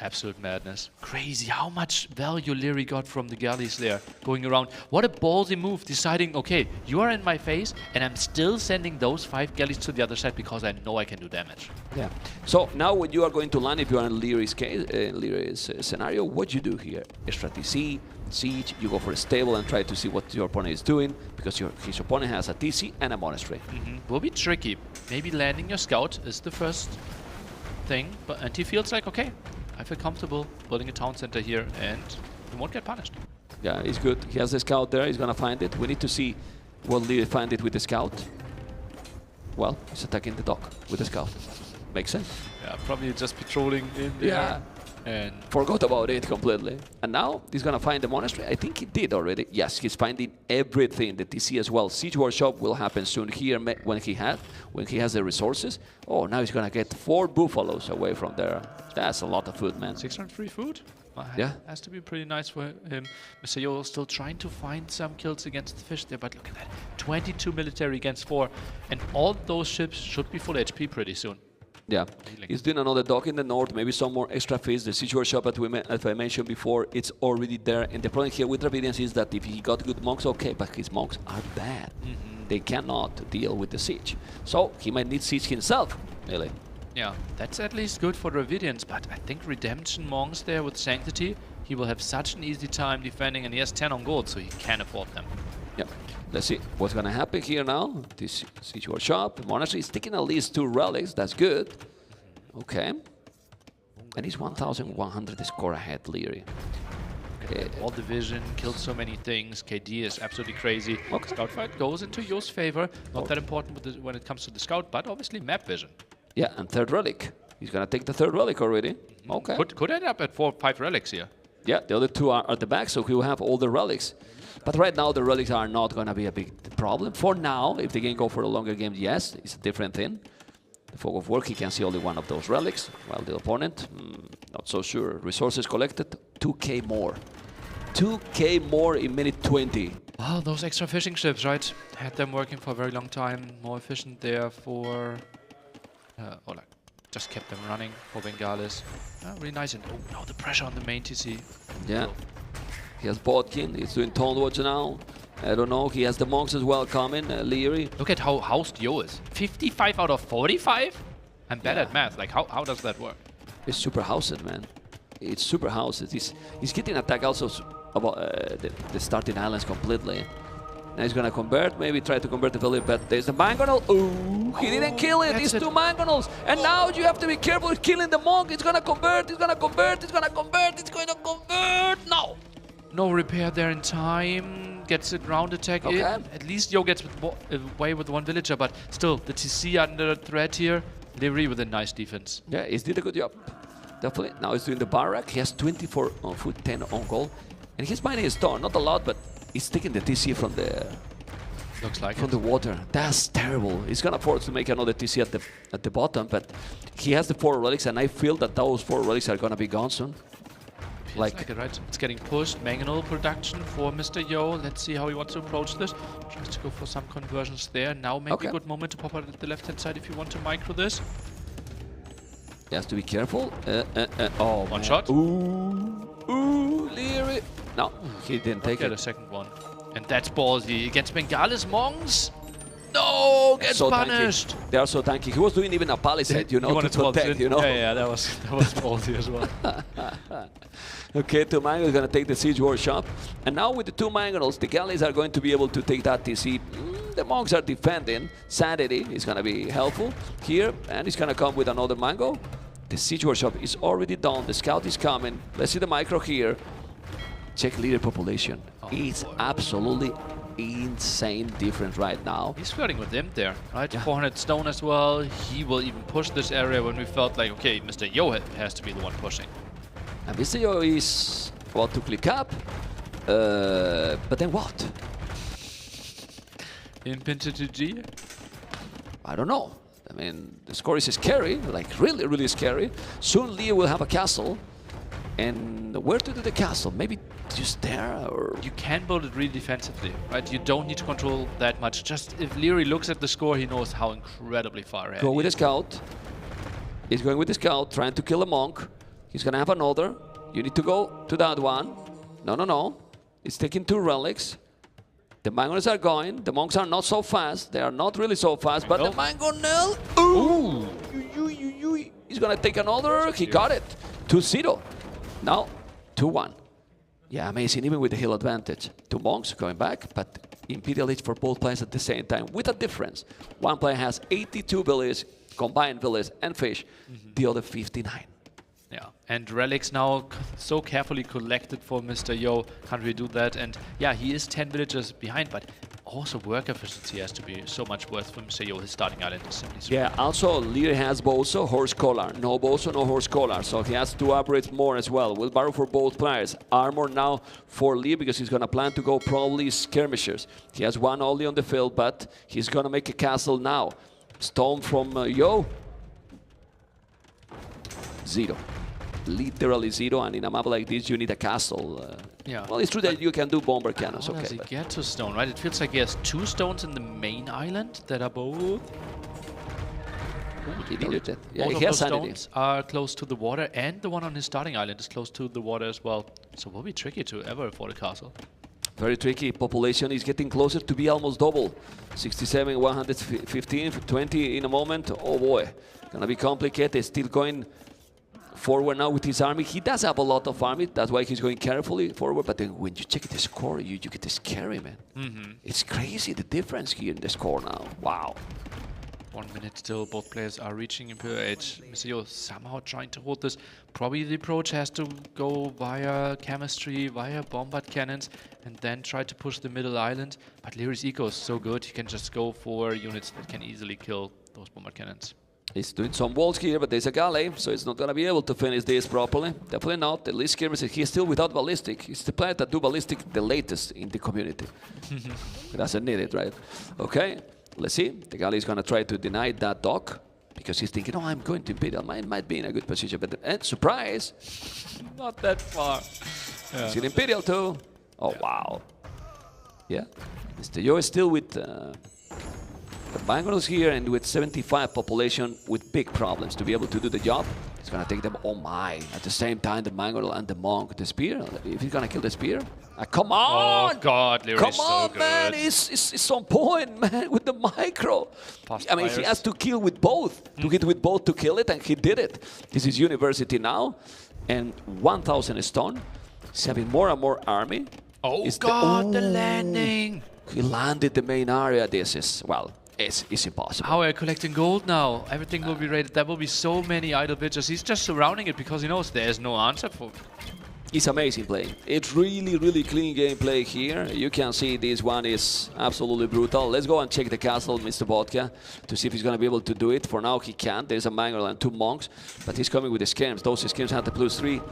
Absolute madness. Crazy how much value Leary got from the galleys there, going around. What a ballsy move, deciding, okay, you are in my face, and I'm still sending those 5 galleys to the other side because I know I can do damage. Yeah. So now when you are going to land, if you are in Leary's case, Leary's scenario, what you do here? Extra TC, siege, you go for a stable and try to see what your opponent is doing, because his opponent has a TC and a monastery. Will be tricky. Maybe landing your scout is the first thing, and he feels like, okay, I feel comfortable building a town center here, and he won't get punished. Yeah, he's good. He has the scout there. He's gonna find it. We need to see what Leary find it with the scout. Well, he's attacking the dock with the scout. Makes sense. Yeah, probably just patrolling in there. Yeah. And forgot about it completely. And now he's gonna find the monastery. I think he did already. Yes, he's finding everything. The TC as well. Siege workshop will happen soon here when he has the resources. Oh, now he's gonna get 4 buffaloes away from there. That's a lot of food, man. 603 food? Yeah. Has to be pretty nice for him. Mr. Yo still trying to find some kills against the fish there, but look at that. 22 military against 4. And all those ships should be full HP pretty soon. Yeah, he's doing another dock in the north, maybe some more extra fish. The siege workshop, as I mentioned before, it's already there. And the problem here with Dravidians is that if he got good monks, okay, but his monks are bad. They cannot deal with the siege. So he might need siege himself, really. Yeah, that's at least good for Dravidians, but I think Redemption monks there with Sanctity, he will have such an easy time defending, and he has 10 on gold, so he can afford them. Yeah, let's see what's gonna happen here now. This siege workshop, monastery is taking at least 2 relics, that's good. Okay. And he's 1,100 score ahead, Leary. All division, killed so many things, KD is absolutely crazy. Okay. Scout fight goes into Yo's favor, not that important with when it comes to the scout, but obviously map vision. Yeah, and 3rd relic. He's gonna take the 3rd relic already. Okay. Could end up at 4 or 5 relics here. Yeah, the other 2 are at the back, so he will have all the relics. But right now, the relics are not going to be a big problem. For now, if they can go for a longer game, yes, it's a different thing. The fog of work, he can see only 1 of those relics, while the opponent, not so sure. Resources collected, 2k more. 2k more in minute 20. Well, those extra fishing ships, right? Had them working for a very long time, more efficient there for... just kept them running for Bengalis. Really nice, and now the pressure on the main TC. Yeah. He has Bodkin, he's doing Tone Watch now. I don't know, he has the monks as well coming, Leary. Look at how housed Yo is. 55 out of 45? I'm bad at math, like how does that work? It's super housed, man. It's super housed. He's getting attack also about the starting islands completely. Now he's gonna convert, maybe try to convert the village, but there's the mangonel. Ooh, he didn't kill it. These 2 mangonels. And now you have to be careful with killing the monk. It's gonna convert, it's gonna convert, it's gonna convert, it's going to convert. No! No repair there in time. Gets a ground attack in. At least Yo gets away with 1 villager, but still, the TC under threat here. Leary with a nice defense. Yeah, he did a good job. Definitely. Now he's doing the barrack. He has 24 on foot, 10 on goal. And he's mining his stone. Not a lot, but he's taking the TC from the... Looks like from the water. That's terrible. He's gonna force to make another TC at the bottom, but he has the 4 relics, and I feel that those 4 relics are gonna be gone soon. Like it, right? It's getting pushed. Mangonel production for Mr. Yo. Let's see how he wants to approach this. Tries to go for some conversions there. Now maybe a good moment to pop out at the left-hand side if you want to micro this. He has to be careful. Oh, one shot. Ooh, Leary. No, he didn't take it. Get a second one. And that's ballsy against Bengalis monks. No, gets so punished. Tanky. They are so tanky. He was doing even a palisade, you know, to protect, you know. Yeah, that was ballsy as well. Okay, 2 mangonels is going to take the siege workshop. And now with the 2 mangonels, the galleys are going to be able to take that TC. The monks are defending. Sanity is going to be helpful here. And he's going to come with another mango. The siege workshop is already done. The scout is coming. Let's see the micro here. Check leader population. It's absolutely insane different right now. He's flirting with them there, right? Yeah. 400 stone as well. He will even push this area when we felt like, okay, Mr. Yo has to be the one pushing. And Mr. Yo is about to click up. But then what? In Pinter to G? I don't know. I mean, the score is scary, like really, really scary. Soon Leo will have a castle. And where to do the castle? Maybe just there, or... You can build it really defensively, right? You don't need to control that much. Just if Leary looks at the score, he knows how incredibly far ahead. Go with the scout. He's going with the scout, trying to kill a monk. He's going to have another. You need to go to that one. No, no, no. He's taking 2 relics. The Mangonels are going. The monks are not so fast. They are not really so fast, but the Mangonel... Ooh! He's going to take another. He got it. 2-0. Now, 2-1. Yeah, amazing, even with the hill advantage. 2 monks going back, but Imperial Age for both players at the same time, with a difference. One player has 82 villages, combined villages and fish. The other 59. Yeah, and relics now so carefully collected for Mr. Yo. Can't really do that. And yeah, he is 10 villagers behind, but also work efficiency has to be so much worse for Mr. Yo. His starting island is simply so. Yeah, also Lear has Boso, Horse Collar. No Boso, no Horse Collar. So he has to upgrade more as well. Will borrow for both players. Armor now for Lear because he's going to plan to go probably skirmishers. He has 1 only on the field, but he's going to make a castle now. Stone from Yo. 0. Literally 0, and in a map like this you need a castle. Yeah. Well, it's true that you can do bomber cannons, How does okay. he get to stone, right? It feels like he has 2 stones in the main island that are both... He needed it. Yeah, Both he of has those sanity. stones are close to the water, and the one on his starting island is close to the water as well. So it will be tricky to ever afford a castle. Very tricky. Population is getting closer to be almost double. 67, 115, 20 in a moment. Oh boy, gonna be complicated. Still going forward now with his army. He does have a lot of army. That's why he's going carefully forward. But then when you check the score, you get scary, man. It's crazy the difference here in the score now. Wow. 1 minute still, both players are reaching Imperial Age. Mr. Yo somehow trying to hold this. Probably the approach has to go via chemistry, via bombard cannons, and then try to push the middle island. But Leary's eco is so good, he can just go for units that can easily kill those bombard cannons. He's doing some walls here, but there's a galley, so he's not going to be able to finish this properly. Definitely not. At least Skirmish, he's still without ballistic. He's the player that do ballistic the latest in the community. He doesn't need it, right? Okay, let's see. The galley is going to try to deny that dock because he's thinking, oh, I'm going to Imperial. Might be in a good position, but and surprise, Not that far. he's in Imperial too. Oh, wow. Yeah, Mr. Yo is still with... the Mangonels here, and with 75 population with big problems to be able to do the job. It's gonna take them, oh my, at the same time the Mangonel and the Monk, the spear, if he's gonna kill the spear. Come on! Oh god, Leary Come is so on, good. man, it's on point, man, with the micro. Fast I mean, he fires. has to kill with both, to hit with both to kill it, and he did it. This is University now, and 1,000 stone. He's having more and more army. Oh It's god, the landing! He landed the main area. This is, well, it's impossible. How are you collecting gold now? Everything will be raided. There will be so many idle villagers. He's just surrounding it because he knows there's no answer for... It's amazing playing. It's really, really clean gameplay here. You can see this one is absolutely brutal. Let's go and check the castle, Mr. Vodka, to see if he's going to be able to do it. For now, he can't. There's a Mangonel and 2 monks, but he's coming with the skirms. Those skirms have the +3.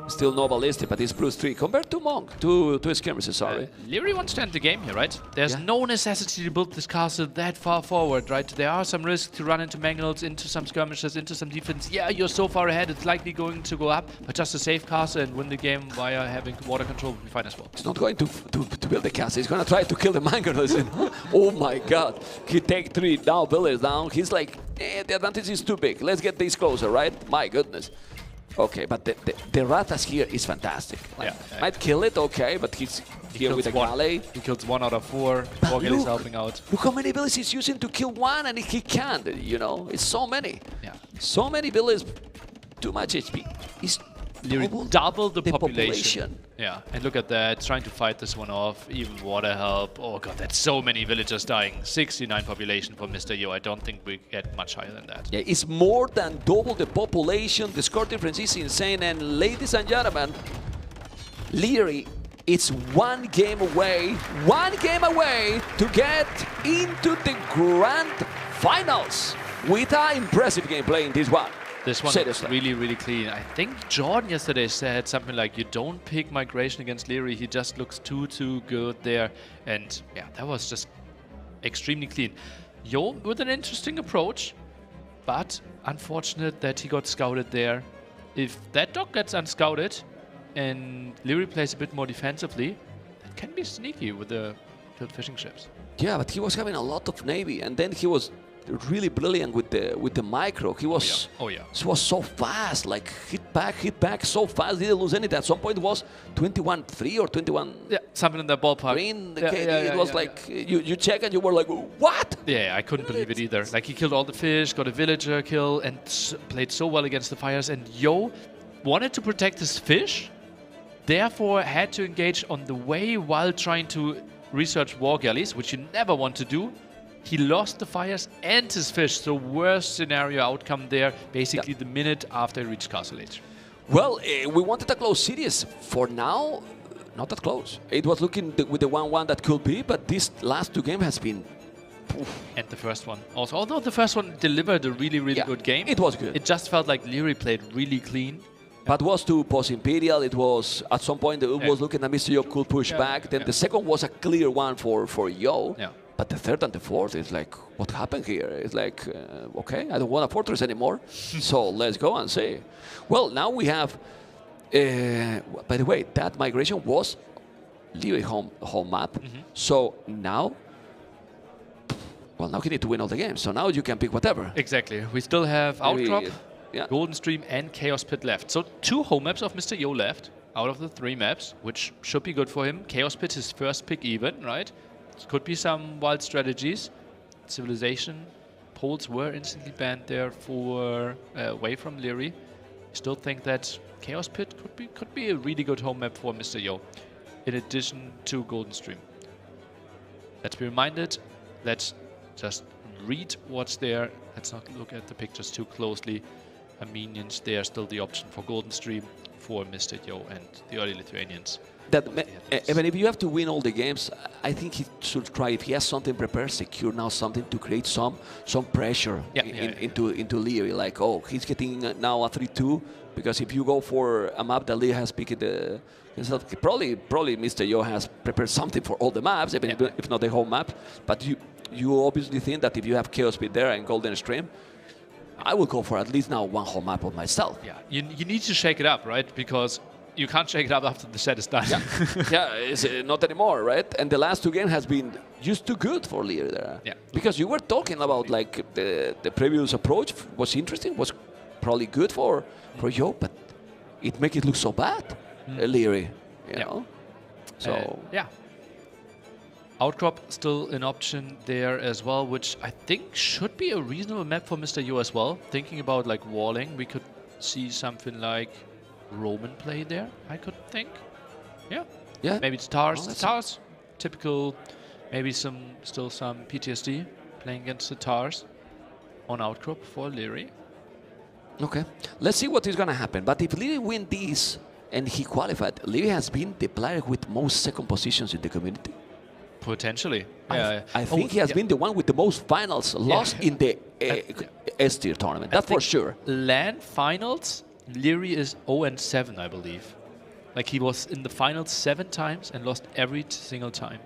Still no ballistic, but it's +3 compared to Monk, to skirmishes, sorry. Leary wants to end the game here, right? There's no necessity to build this castle that far forward, right? There are some risks to run into Mangonels, into some skirmishes, into some defense. Yeah, you're so far ahead, it's likely going to go up, but just a safe castle and win the game via having water control will be fine as well. He's not going to build the castle. He's going to try to kill the Mangonels. Oh my god. He take 3 now, villagers down. He's like, the advantage is too big. Let's get this closer, right? My goodness. Okay, but the Ratas here is fantastic. Like, might kill it, okay, but he's here with a galley. He kills 1 out of 4. But Borgel is look, helping out. Look how many villages he's using to kill 1, and he can't, you know? It's so many. Yeah. So many villages, too much HP. He's Leary double the population. population. Yeah, and look at that, trying to fight this one off, even water help. Oh god, that's so many villagers dying. 69 population for Mr. Yo. I don't think we get much higher than that. Yeah, it's more than double the population. The score difference is insane. And ladies and gentlemen, Leary, it's 1 game away to get into the grand finals with an impressive gameplay in this one. This one is Seriously. really, really clean. I think Jordan yesterday said something like, you don't pick Migration against Leary, he just looks too good there. And yeah, that was just extremely clean. Yo with an interesting approach, but unfortunate that he got scouted there. If that dock gets unscouted and Leary plays a bit more defensively, that can be sneaky with the killed fishing ships. Yeah, but he was having a lot of navy, and then he was really brilliant with the micro. He was he was so fast, like hit back so fast. Didn't lose anything. At some point it was 21-3 or 21. Yeah, something in that ballpark. It was like you check and you were like, what? Yeah, I couldn't believe it either. Like he killed all the fish, got a villager kill, and played so well against the fires. And Yo wanted to protect his fish, therefore had to engage on the way while trying to research war galleys, which you never want to do. He lost the fires and his fish, so worst scenario outcome there, basically the minute after he reached Castle Age. Well, we wanted a close series. For now, not that close. It was looking with the 1-1 that could be, but this last two games has been... And the first one also. Although the first one delivered a really, really good game. It was good. It just felt like Leary played really clean. But was to post-Imperial, it was, at some point, it was looking at Mr. Yo could push back. Then the second was a clear one for Yo. Yeah. But the third and the fourth is like, what happened here? It's like, okay, I don't want a fortress anymore. So let's go and see. Well, now we have, by the way, that migration was Leary home map. So now, well, now you need to win all the games. So now you can pick whatever. Exactly. We still have Maybe, Outcrop, Golden Stream, and Chaos Pit left. So 2 home maps of Mr. Yo left out of the 3 maps, which should be good for him. Chaos Pit, his first pick even, right? Could be some wild strategies. Civilization poles were instantly banned there for away from Leary. Still think that Chaos Pit could be a really good home map for Mr. Yo, in addition to Golden Stream. Let's be reminded. Let's just read what's there. Let's not look at the pictures too closely. Armenians, they are still the option for Golden Stream for Mr. Yo and the early Lithuanians. Even if you have to win all the games, I think he should try, if he has something prepared, secure now something to create some pressure into Leary. Like, oh, he's getting now a 3-2, because if you go for a map that Leary has picked himself, probably Mr. Yo has prepared something for all the maps, even if not the whole map. But you obviously think that if you have Chaos Pit there and Golden Stream, I will go for at least now one whole map of myself. Yeah, you need to shake it up, right? Because you can't shake it up after the set is done. It's not anymore, right? And the last 2 games has been just too good for Leary there. Yeah. Because you were talking about like the previous approach was interesting, was probably good for Yo, but it make it look so bad, Leary, you know? So Outcrop still an option there as well, which I think should be a reasonable map for Mr. Yo as well. Thinking about like walling, we could see something like Roman play there, I could think. Yeah. Maybe it's Tars. Tars, typical. Maybe still some PTSD playing against the Tars on Outcrop for Leary. Okay, let's see what is gonna happen. But if Leary win this and he qualified, Leary has been the player with most second positions in the community. Potentially. I think he has been the one with the most finals lost in the S-tier tournament. That's for sure. LAN finals, Leary is 0-7, I believe. Like he was in the finals 7 times and lost every single time.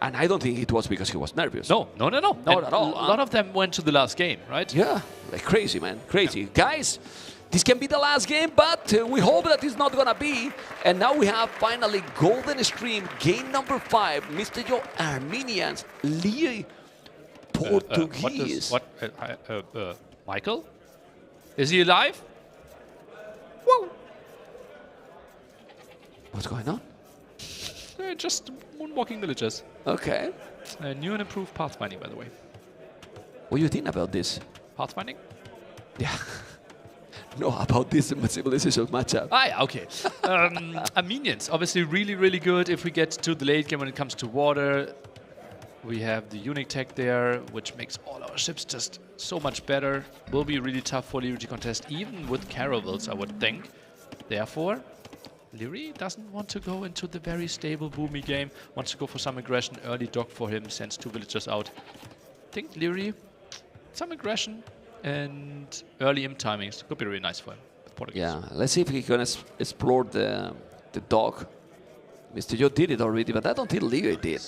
And I don't think it was because he was nervous. No. Not at all. A lot of them went to the last game, right? Yeah, like crazy, man. Crazy. Guys, this can be the last game, but we hope that it's not going to be. And now we have finally Golden Stream, game number 5. Mr. Yo, Armenians, Leary, Portuguese. Michael? Is he alive? Whoa! What's going on? Just moonwalking villagers. Okay. New and improved pathfinding, by the way. What do you think about this? Pathfinding? Yeah. No, about this civilization matchup. Okay. Armenians, obviously really, really good if we get to the late game when it comes to water. We have the unique tech there, which makes all our ships just so much better. Will be really tough for Leary to contest, even with caravels, I would think. Therefore, Leary doesn't want to go into the very stable, boomy game. Wants to go for some aggression. Early dock for him, sends 2 villagers out. I think Leary, some aggression and early imp timings could be really nice for him. Yeah, let's see if he can explore the dock. Mr. Yo did it already, but I don't think Leary did.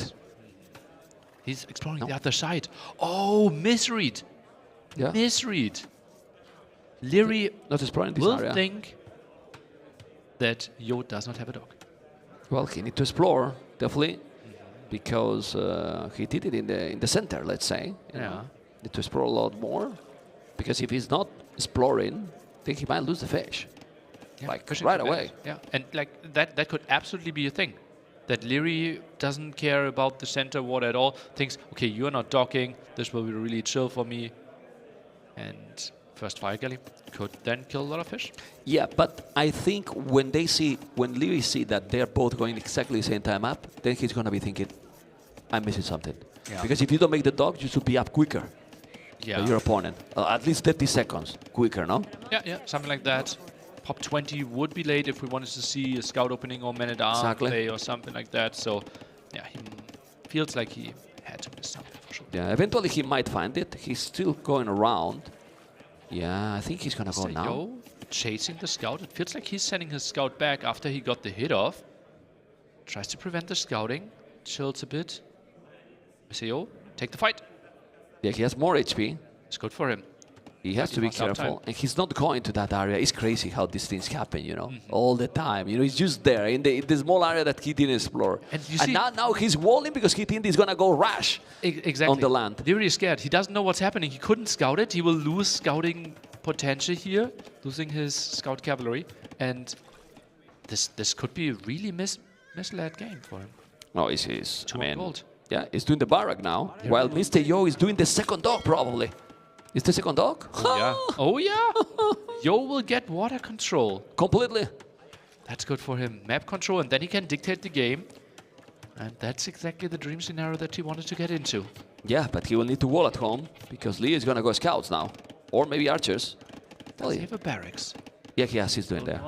He's exploring the other side. Oh, misread. Yeah. Misread. Leary not exploring this will area. Think that Yo does not have a dog. Well, he needs to explore, definitely, because he did it in the center, let's say. You know. Need to explore a lot more. Because if he's not exploring, I think he might lose the fish. Yeah, Like, fishing right for away. bait. Yeah, and like that could absolutely be a thing. That Leary doesn't care about the center water at all. Thinks, okay, you're not docking. This will be really chill for me. And first fire galley could then kill a lot of fish. Yeah, but I think when Leary see that they're both going exactly the same time up, then he's gonna be thinking, I'm missing something. Yeah. Because if you don't make the dog, you should be up quicker Yeah. than your opponent. At least 30 seconds quicker, no? Yeah, something like that. Pop 20 would be late if we wanted to see a scout opening or man-at-arm Exactly. play or something like that. So, yeah, he feels like he had to miss something for sure. Yeah, eventually he might find it. He's still going around. Yeah, I think he's gonna go Mr. now. Yo chasing the scout. It feels like he's sending his scout back after he got the hit off. Tries to prevent the scouting. Chills a bit. Mr. Yo, take the fight. Yeah, he has more HP. It's good for him. He has to be lost uptime. careful. And he's not going to that area. It's crazy how these things happen, you know, all the time. You know, he's just there in the small area that he didn't explore. And you see- now he's walling because he thinks he's going to go rush Exactly. on the land. Leary is scared. He doesn't know what's happening. He couldn't scout it. He will lose scouting potential here, losing his scout cavalry. And this could be a really misled game for him. No, he's Two I mean, on gold. yeah, he's doing the barrack now, while Mr. Yo is doing the second dog probably. Is the second dog? Oh yeah. Yo will get water control. Completely. That's good for him. Map control, and then he can dictate the game. And that's exactly the dream scenario that he wanted to get into. Yeah, but he will need to wall at home because Lee is going to go scouts now. Or maybe archers. Does he have a barracks? Yeah, yes, he's doing there.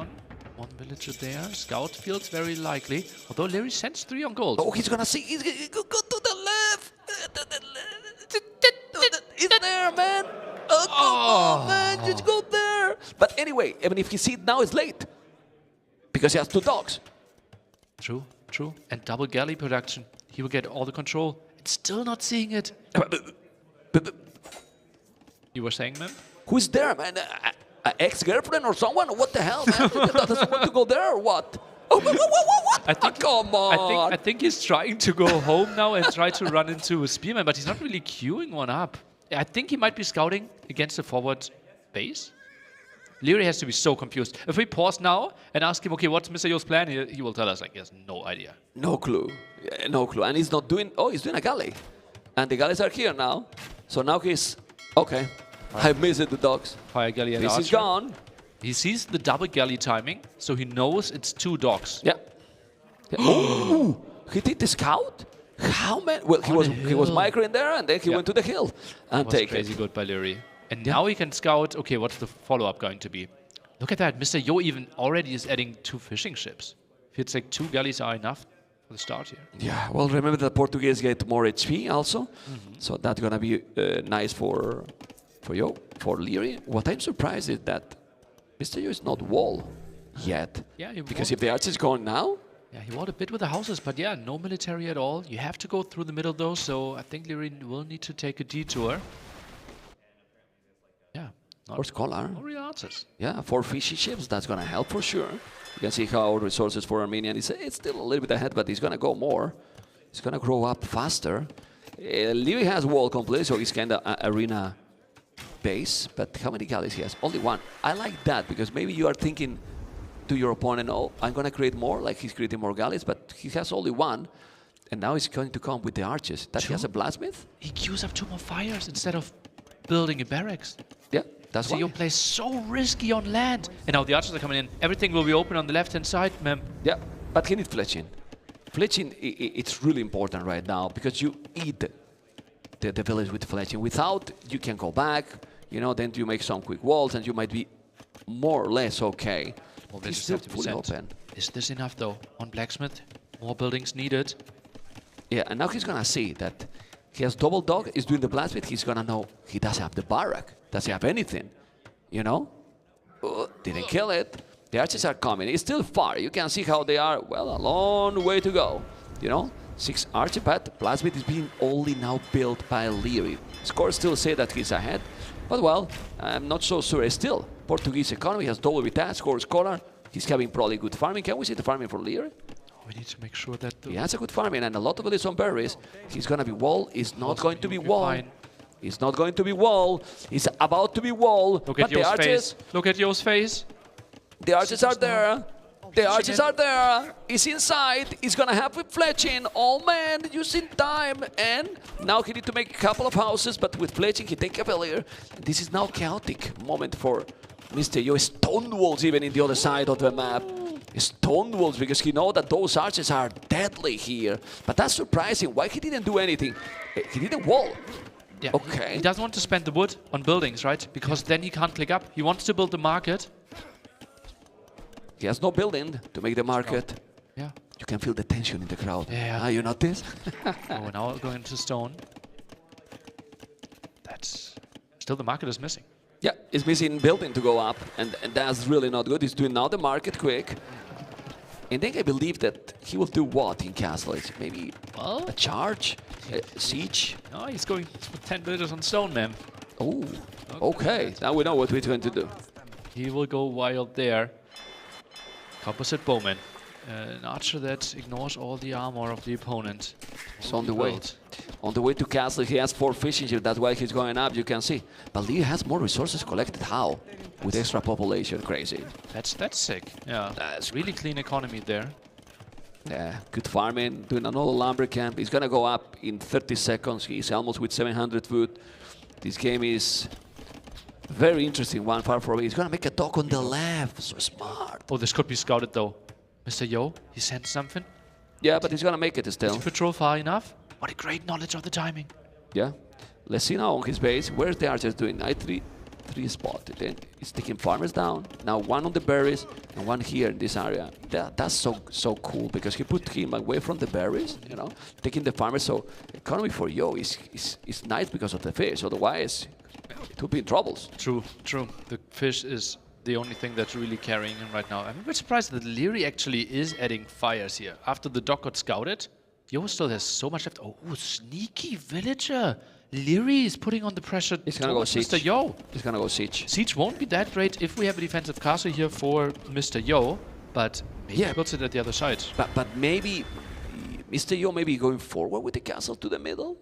One villager there. Scout feels very likely. Although Larry sends 3 on gold. Oh, he's going to see. He's going to go to the left. To the left. He's there, man. Oh, come on, man. Just go there. But anyway, even if he sees it now, it's late. Because he has 2 dogs. True. And double galley production. He will get all the control. It's still not seeing it. You were saying, man? Who's there, man? An ex-girlfriend or someone? What the hell, man? Doesn't want to go there or what? Oh, what? I think, come on. I think he's trying to go home now and try to run into a spearman, but he's not really queuing one up. I think he might be scouting against the forward base. Leary has to be so confused. If we pause now and ask him, okay, what's Mr. Yo's plan? He will tell us, like, he has no idea. No clue. Yeah, no clue. And he's not doing... Oh, he's doing a galley. And the galleys are here now. So now he's... Okay. I missed the dogs. Fire galley and This archer. is gone. He sees the double galley timing, so he knows it's 2 dogs. Yeah. Oh, he did the scout? How, man? Well, he was microing there, and then he went to the hill and Was take crazy it. good by Leary. And now he can scout, okay, what's the follow-up going to be? Look at that. Mr. Yo even already is adding 2 fishing ships. Feels like 2 galleys are enough for the start here. Yeah, well, remember that Portuguese get more HP also. So that's going to be nice for Yo, for Leary. What I'm surprised is that Mr. Yo is not wall yet. Yeah, he because walled. if the archer is going now, Yeah, he walled a bit with the houses, but yeah, no military at all. You have to go through the middle though, so I think Leary will need to take a detour. Yeah, or scholar. no real answers. Yeah, 4 fishy ships, that's going to help for sure. You can see how resources for Armenian is it's still a little bit ahead, but he's going to go more. He's going to grow up faster. Leary has wall complete, so he's kind of arena base, but how many galleys he has? Only 1. I like that because maybe you are thinking to your opponent, oh, I'm going to create more, like he's creating more galleys, but he has only 1, and now he's going to come with the archers. That he has a blacksmith? He queues up 2 more fires instead of building a barracks. Yeah, that's So why. you play so risky on land. And now the archers are coming in. Everything will be open on the left-hand side, ma'am. Yeah, but he needs fletching. Fletching, it's really important right now because you eat the village with fletching. Without, you can go back, you know, then you make some quick walls and you might be more or less okay. Well, He's this still is fully 50%. open. Is this enough though? On blacksmith, more buildings needed. Yeah, and now he's gonna see that he has double dog, he's doing the blacksmith, he's gonna know he doesn't have the barrack, doesn't have anything, you know? Didn't kill it. The archers are coming, it's still far, you can see how they are, well, a long way to go, you know? 6 archer, but blacksmith is being only now built by Leary. Scores still say that he's ahead, but well, I'm not so sure. Still, Portuguese economy has double with that, scores scholar, he's having probably good farming. Can we see the farming for Leary? We need to make sure that He has a good farming and a lot of it is on berries. He's going to be wall, is not going to be wall. fine. It's not going to be wall. It's about to be wall. Look at the Yo's archers, face. Look at Yo's face. the archers are there. The archers are there. He's inside. He's gonna have with fletching. Oh man, using time. And now he need to make a couple of houses, but with fletching he take Cavalier. This is now chaotic moment for Mr. Yo. Stone walls even in the other side of the map. Stone walls because he know that those archers are deadly here. But that's surprising. Why he didn't do anything? He did a wall. Yeah. Okay. He doesn't want to spend the wood on buildings, right? Because then he can't click up. He wants to build the market. He has no building to make the market. Yeah. You can feel the tension in the crowd. Yeah. Ah, you notice? Oh, now going to stone. That's still the market is missing. Yeah, he's missing building to go up, and that's really not good. He's doing now the market quick. And then I believe that he will do what in castle? It's maybe Well, a charge, a siege. no, he's going with 10 villagers on stone, man. Oh, okay. Now we know what we're going to do. He will go wild there. Composite bowman. An archer that ignores all the armor of the opponent. It's on the way. On the way to castle, he has 4 fishing ships. That's why he's going up, you can see. But Lee has more resources collected. How? With extra population, crazy. That's sick. Yeah, That's really clean economy there. Yeah, good farming, doing another lumber camp. He's gonna go up in 30 seconds. He's almost with 700 food. This game is very interesting, one far from it. He's gonna make a dock on the left, so smart. Oh, this could be scouted though. Mr. Yo, he sent something. Yeah, but he's gonna make it Did still. you patrol far enough? What a great knowledge of the timing. Yeah. Let's see now on his base. Where's the archers doing? I three spotted. Then he's taking farmers down. Now one on the berries and one here in this area. That's so cool because he put him away from the berries, you know, taking the farmers. So economy for Yo is nice because of the fish. Otherwise, it would be in troubles. True, true. The fish is the only thing that's really carrying him right now. I'm a bit surprised that Leary actually is adding fires here. After the dock got scouted, Yo still has so much left. Oh, sneaky villager. Leary is putting on the pressure. He's gonna go siege. Mr. Yo. He's gonna go siege. Siege won't be that great if we have a defensive castle here for Mr. Yo, but maybe he builds it at the other side. But maybe Mr. Yo maybe going forward with the castle to the middle.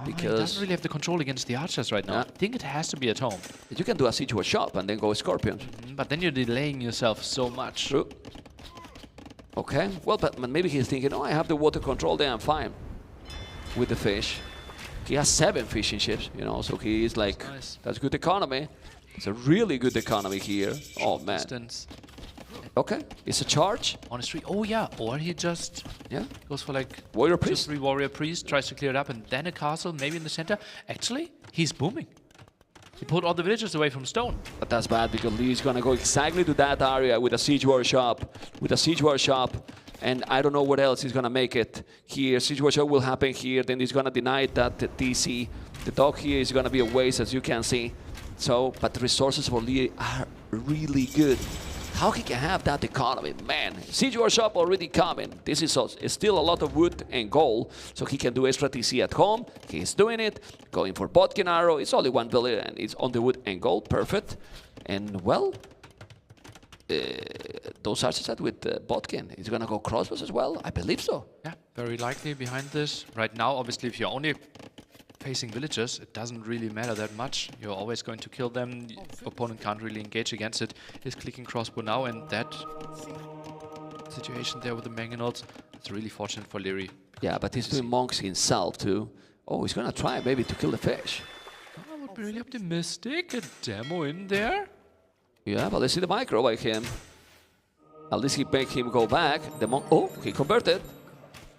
He Because doesn't really have the control against the archers right now. Yeah. I think it has to be at home. you can do a siege to a shop and then go scorpions. But then you're delaying yourself so much. True. Okay, well, but maybe he's thinking, oh, I have the water control there, I'm fine with the fish. He has 7 fishing ships, you know, so he is like, nice. that's good economy. It's a really good economy here. Oh, man. Distance. Okay, it's a charge. On a street. Oh, yeah. Or he just Yeah, goes for like warrior 2, priest. 3 warrior priest, tries to clear it up, and then a castle, maybe in the center. Actually, he's booming. He pulled all the villagers away from stone. But that's bad because Lee is gonna go exactly to that area with a siege war shop. And I don't know what else he's gonna make it here. Siege war shop will happen here, then he's gonna deny that DC. The dock here is gonna be a waste, as you can see. So, but the resources for Lee are really good. How he can have that economy, man. Siege war shop already coming. This is still a lot of wood and gold, so he can do extra TC at home. He's doing it, going for Botkin arrow. It's only 1 billion and it's on the wood and gold, perfect. And well, those archers are with Botkin. He's gonna go crossbows as well, I believe so. Yeah, very likely behind this. Right now, obviously, if you're only facing villagers, it doesn't really matter that much. You're always going to kill them. The opponent can't really engage against it. He's clicking crossbow now, and that situation there with the mangonels, it's really fortunate for Leary. Yeah, but he's doing monks himself too. Oh, he's gonna try maybe to kill the fish. I would be really optimistic. A demo in there. Yeah, but let's see the micro by him. At least he make him go back. The monk, oh, he converted.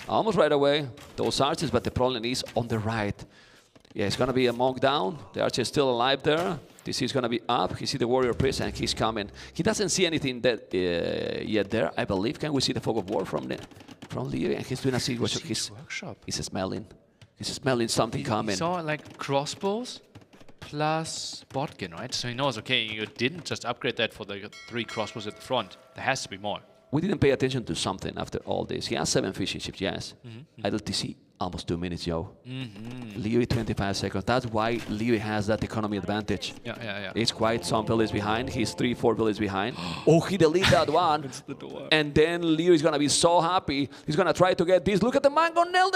Almost right away. Those archers, but the problem is on the right. Yeah, it's gonna be a monk down. The archer is still alive there. This is gonna be up. He see the warrior priest and he's coming. He doesn't see anything that yet there, I believe. Can we see the fog of war from Leary? And he's doing a siege workshop. He's smelling. He's smelling something coming. He saw like crossbows plus Botkin, right? So he knows, okay, you didn't just upgrade that for the 3 crossbows at the front. There has to be more. we didn't pay attention to something after all this. He has 7 fishing ships, yes. Idle TC, almost 2 minutes, yo. Leary, 25 seconds. That's why Leary has that economy advantage. Yeah. He's quite some villages behind. He's 3-4 villages behind. Oh, he deleted that one. And then Leary's going to be so happy. He's going to try to get this. Look at the mango nail,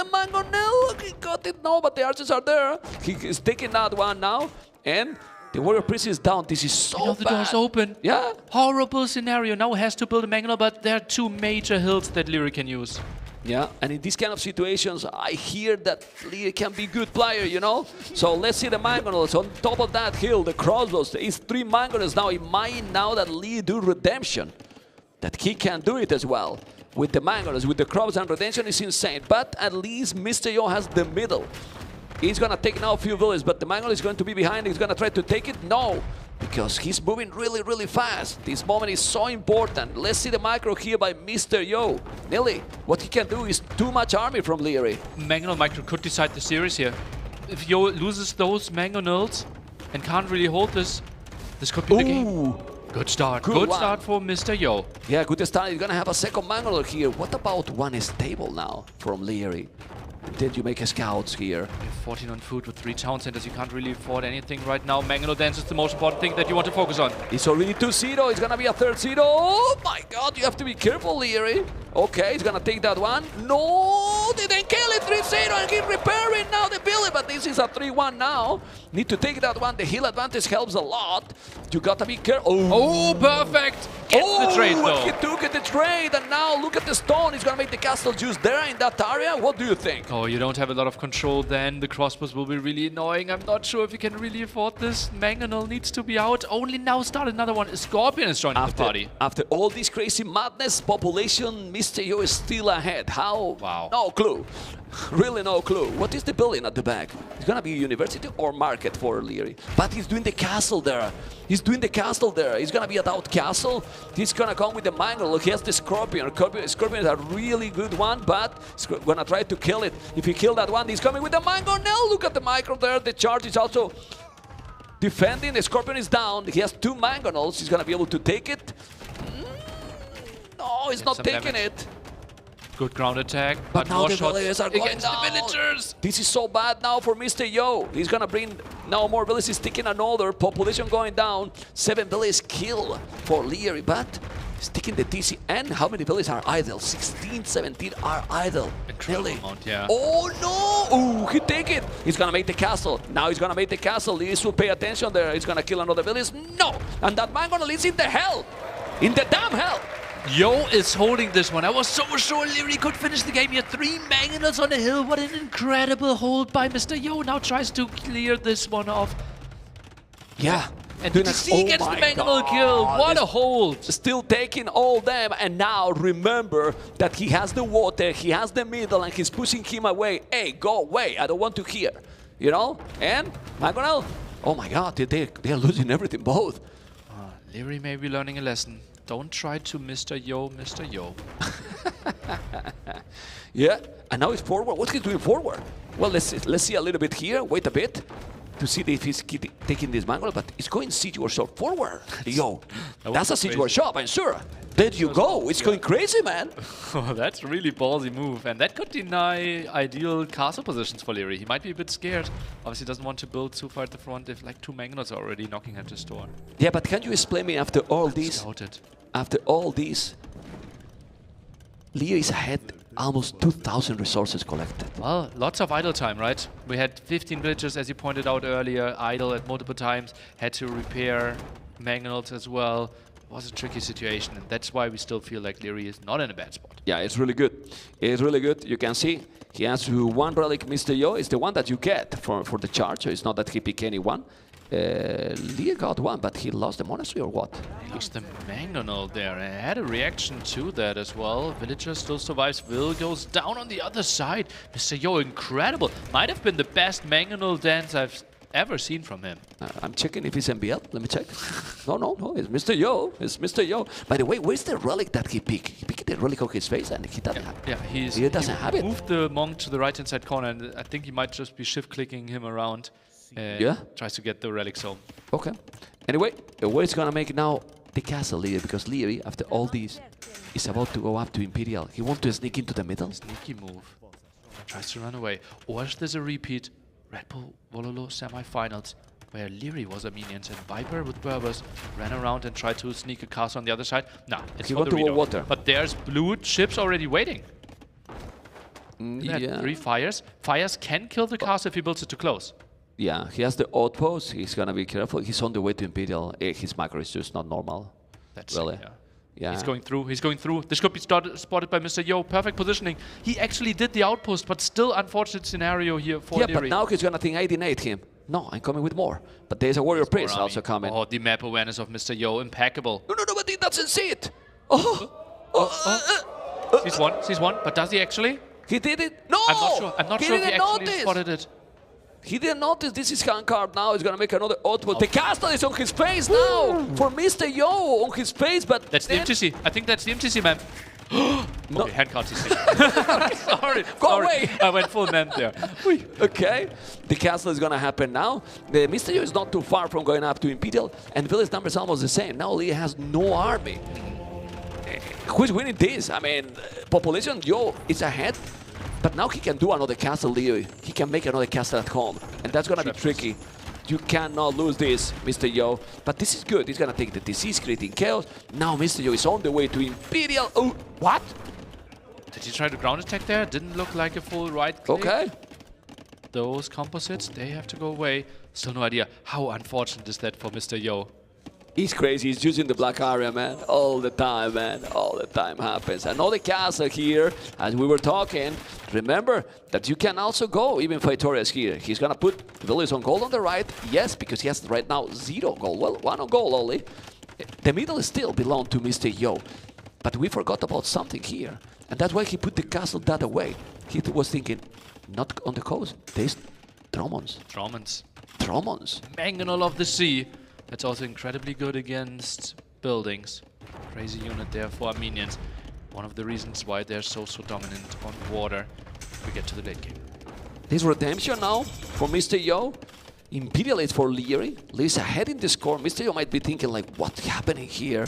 He got it. No, but the archers are there. He is taking that one now. And the warrior priest is down. This is so the bad. door's open. Yeah. Horrible scenario. Now has to build a mangonel, but there are 2 major hills that Leary can use. Yeah, and in these kind of situations, I hear that Leary can be a good player, you know? So let's see the mangonels on top of that hill, the crossbows. It's 3 mangonels now. Imagine now that Leary do redemption, that he can do it as well. With the mangonels, with the crops and redemption is insane. But at least Mr. Yo has the middle. He's gonna take now a few villages, but the mangonel is going to be behind. He's gonna try to take it. No, because he's moving really, really fast. This moment is so important. Let's see the micro here by Mr. Yo. Nearly, what he can do is too much army from Leary. Mangonel micro could decide the series here. If Yo loses those mangonels and can't really hold this, this could be the game. Good start. Good start for Mr. Yo. Yeah, good start. He's gonna have a second mangonel here. What about one stable now from Leary? Did you make a scouts here? You have 14 on food with 3 town centers. You can't really afford anything right now. Mangonel dance is the most important thing that you want to focus on. It's already 2-0. It's gonna be a 3rd-0. Oh my god, you have to be careful, Leary. Okay, he's gonna take that one. No, they didn't kill it. 3-0 and he's repairing now the building, but this is a 3-1 now. Need to take that one. The hill advantage helps a lot. You gotta be careful. Oh, perfect. Gets the trade though. He took the trade, and now look at the stone. He's gonna make the castle juice there in that area. What do you think? Oh, you don't have a lot of control then. The crossbows will be really annoying. I'm not sure if you can really afford this. Mangonel needs to be out. Only now start another one. A Scorpion is joining the party. After all this crazy madness, population, Mr. Yo is still ahead. How? Wow. No clue. Really no clue. What is the building at the back? It's gonna be university or market for Leary. But he's doing the castle there. He's doing the castle there. He's gonna be at out castle. He's gonna come with the mango. Look, he has the scorpion. Scorpion is a really good one, but he's gonna try to kill it. If he kill that one, he's coming with the mango. Now look at the micro there. The charge is also defending. The scorpion is down. He has 2 mangonels. He's gonna be able to take it. No, he's not taking it. Good ground attack, but now more the shots villagers are going against down. the villagers. This is so bad now for Mr. Yo. He's gonna bring now more villages, taking another population going down. 7 villages kill for Leary, but he's taking the TC. And how many villages are idle? 16, 17 are idle. Incredible amount, yeah. Oh no! Ooh, he take it. He's gonna make the castle. Now he's gonna make the castle. Leary should pay attention there. He's gonna kill another village. No! And that man gonna is in the hell. In the damn hell. Yo is holding this one. I was so sure Leary could finish the game. He had 3 mangonels on the hill. What an incredible hold by Mr. Yo. Now tries to clear this one off. Yeah. And he gets the mangonel kill. What a hold. Still taking all them. And now remember that he has the water, he has the middle, and he's pushing him away. Hey, go away. I don't want to hear. You know? And mangonel. Oh my god, they're losing everything, both. Leary may be learning a lesson. Don't try to Mr. Yo, Mr. Yo. Yeah, and now he's forward. What's he doing forward? Well, let's see a little bit here. Wait a bit to see if he's taking this mango, but he's going siege workshop forward. Yo, that's a siege workshop, I'm sure. There you go. It's going crazy, man. Oh, that's a really ballsy move, and that could deny ideal castle positions for Leary. He might be a bit scared. Obviously, doesn't want to build too far at the front if like 2 mangonels are already knocking at his door. Yeah, but can you explain me after all this? Scouted. After all this, Leary is ahead. Almost 2,000 resources collected. Well, lots of idle time, right? We had 15 villagers, as you pointed out earlier, idle at multiple times. Had to repair mangonels as well. It was a tricky situation, and that's why we still feel like Leary is not in a bad spot. Yeah, it's really good. It's really good. You can see he has 1 relic. Mr. Yo is the one that you get for the charge. So it's not that he pick anyone. Lear got 1, but he lost the monastery or what? He lost the mangonel there. I had a reaction to that as well. Villager still survives. Will goes down on the other side. Mr. Yo, incredible. Might have been the best mangonel dance I've ever seen from him. I'm checking if he's MBL. Let me check. No, it's Mr. Yo. It's Mr. Yo. By the way, where's the relic that he picked? He picked the relic on his face and he doesn't have it. Yeah, he doesn't have it. He moved the monk to the right-hand side corner, and I think he might just be shift-clicking him around. Yeah? Tries to get the relics home. Okay. Anyway, where it's gonna make now the castle, Leary, because Leary, after all this, is about to go up to Imperial. He wants to sneak into the middle. Sneaky move. Tries to run away. Or is this a repeat? Red Bull Wololo semi-finals, where Leary was a minions and Viper with Berbers ran around and tried to sneak a castle on the other side. Nah, it's He for want the to go Reno. water. But there's blue ships already waiting. Yeah. 3 fires. Fires can kill the castle if he builds it too close. Yeah, he has the outpost. He's gonna be careful. He's on the way to Imperial. His macro is just not normal. That's Really? yeah. Yeah. He's going through. He's going through. This could be spotted by Mr. Yo. Perfect positioning. He actually did the outpost, but still unfortunate scenario here for Yeah, Leary. but now he's gonna think I denied him. No, I'm coming with more. But there's a warrior priest Army. also coming. Oh, the map awareness of Mr. Yo, impeccable. No, but he doesn't see it. Oh. Sees one, but does he actually? He did it. No, I'm not he sure if he didn't actually notice. spotted it. He didn't notice. This is card now. He's gonna make another outpost. The castle is on his face now for Mr. Yo on his face, but That's the then- MTC. I think that's the MTC map. No. Okay, handcard TC. Sorry. Go sorry. away. I went full map there. Okay, the castle is gonna happen now. The Mr. Yo is not too far from going up to Imperial, and village number is almost the same. Now Lee has no army. Who's winning this? I mean, population Yo is ahead, but now he can do another castle, Leo. He can make another castle at home, and that's gonna be tricky. You cannot lose this, Mr. Yo. But this is good. He's gonna take the disease, creating chaos. Now Mr. Yo is on the way to Imperial. Oh, what? Did he try to ground attack there? Didn't look like a full right click. Okay. Those composites, they have to go away. Still no idea. How unfortunate is that for Mr. Yo? He's crazy. He's using the black area, man. All the time, man. All the time happens. Another castle here, as we were talking. Remember that you can also go even Victorious here. He's going to put Villiers on gold on the right. Yes, because he has right now 0 gold. Well, 1 on gold only. The middle still belongs to Mr. Yo. But we forgot about something here. And that's why he put the castle that away. He was thinking, not on the coast. There's Dromons. Dromons. Mangonel of the Sea. That's also incredibly good against buildings. Crazy unit there for Armenians. One of the reasons why they're so dominant on water. We get to the late game. This redemption now for Mr. Yo. Imperial is for Leary. Lee's ahead in the score. Mr. Yo might be thinking like, what's happening here?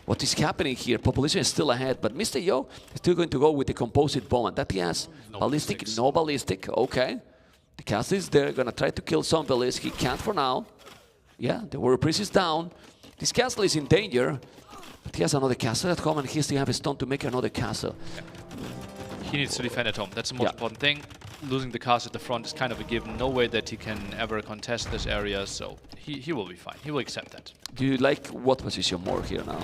What is happening here? Population is still ahead, but Mr. Yo is still going to go with the composite bomb. And that he has ballistic, no ballistic. Okay. The castle is there, gonna try to kill some ballists. He can't for now. Yeah, the warrior priest is down. This castle is in danger, but he has another castle at home, and he still have a stone to make another castle. Yeah. He needs to defend at home. That's the most important thing. Losing the castle at the front is kind of a given. No way that he can ever contest this area, so he will be fine. He will accept that. Do you like what position more here now?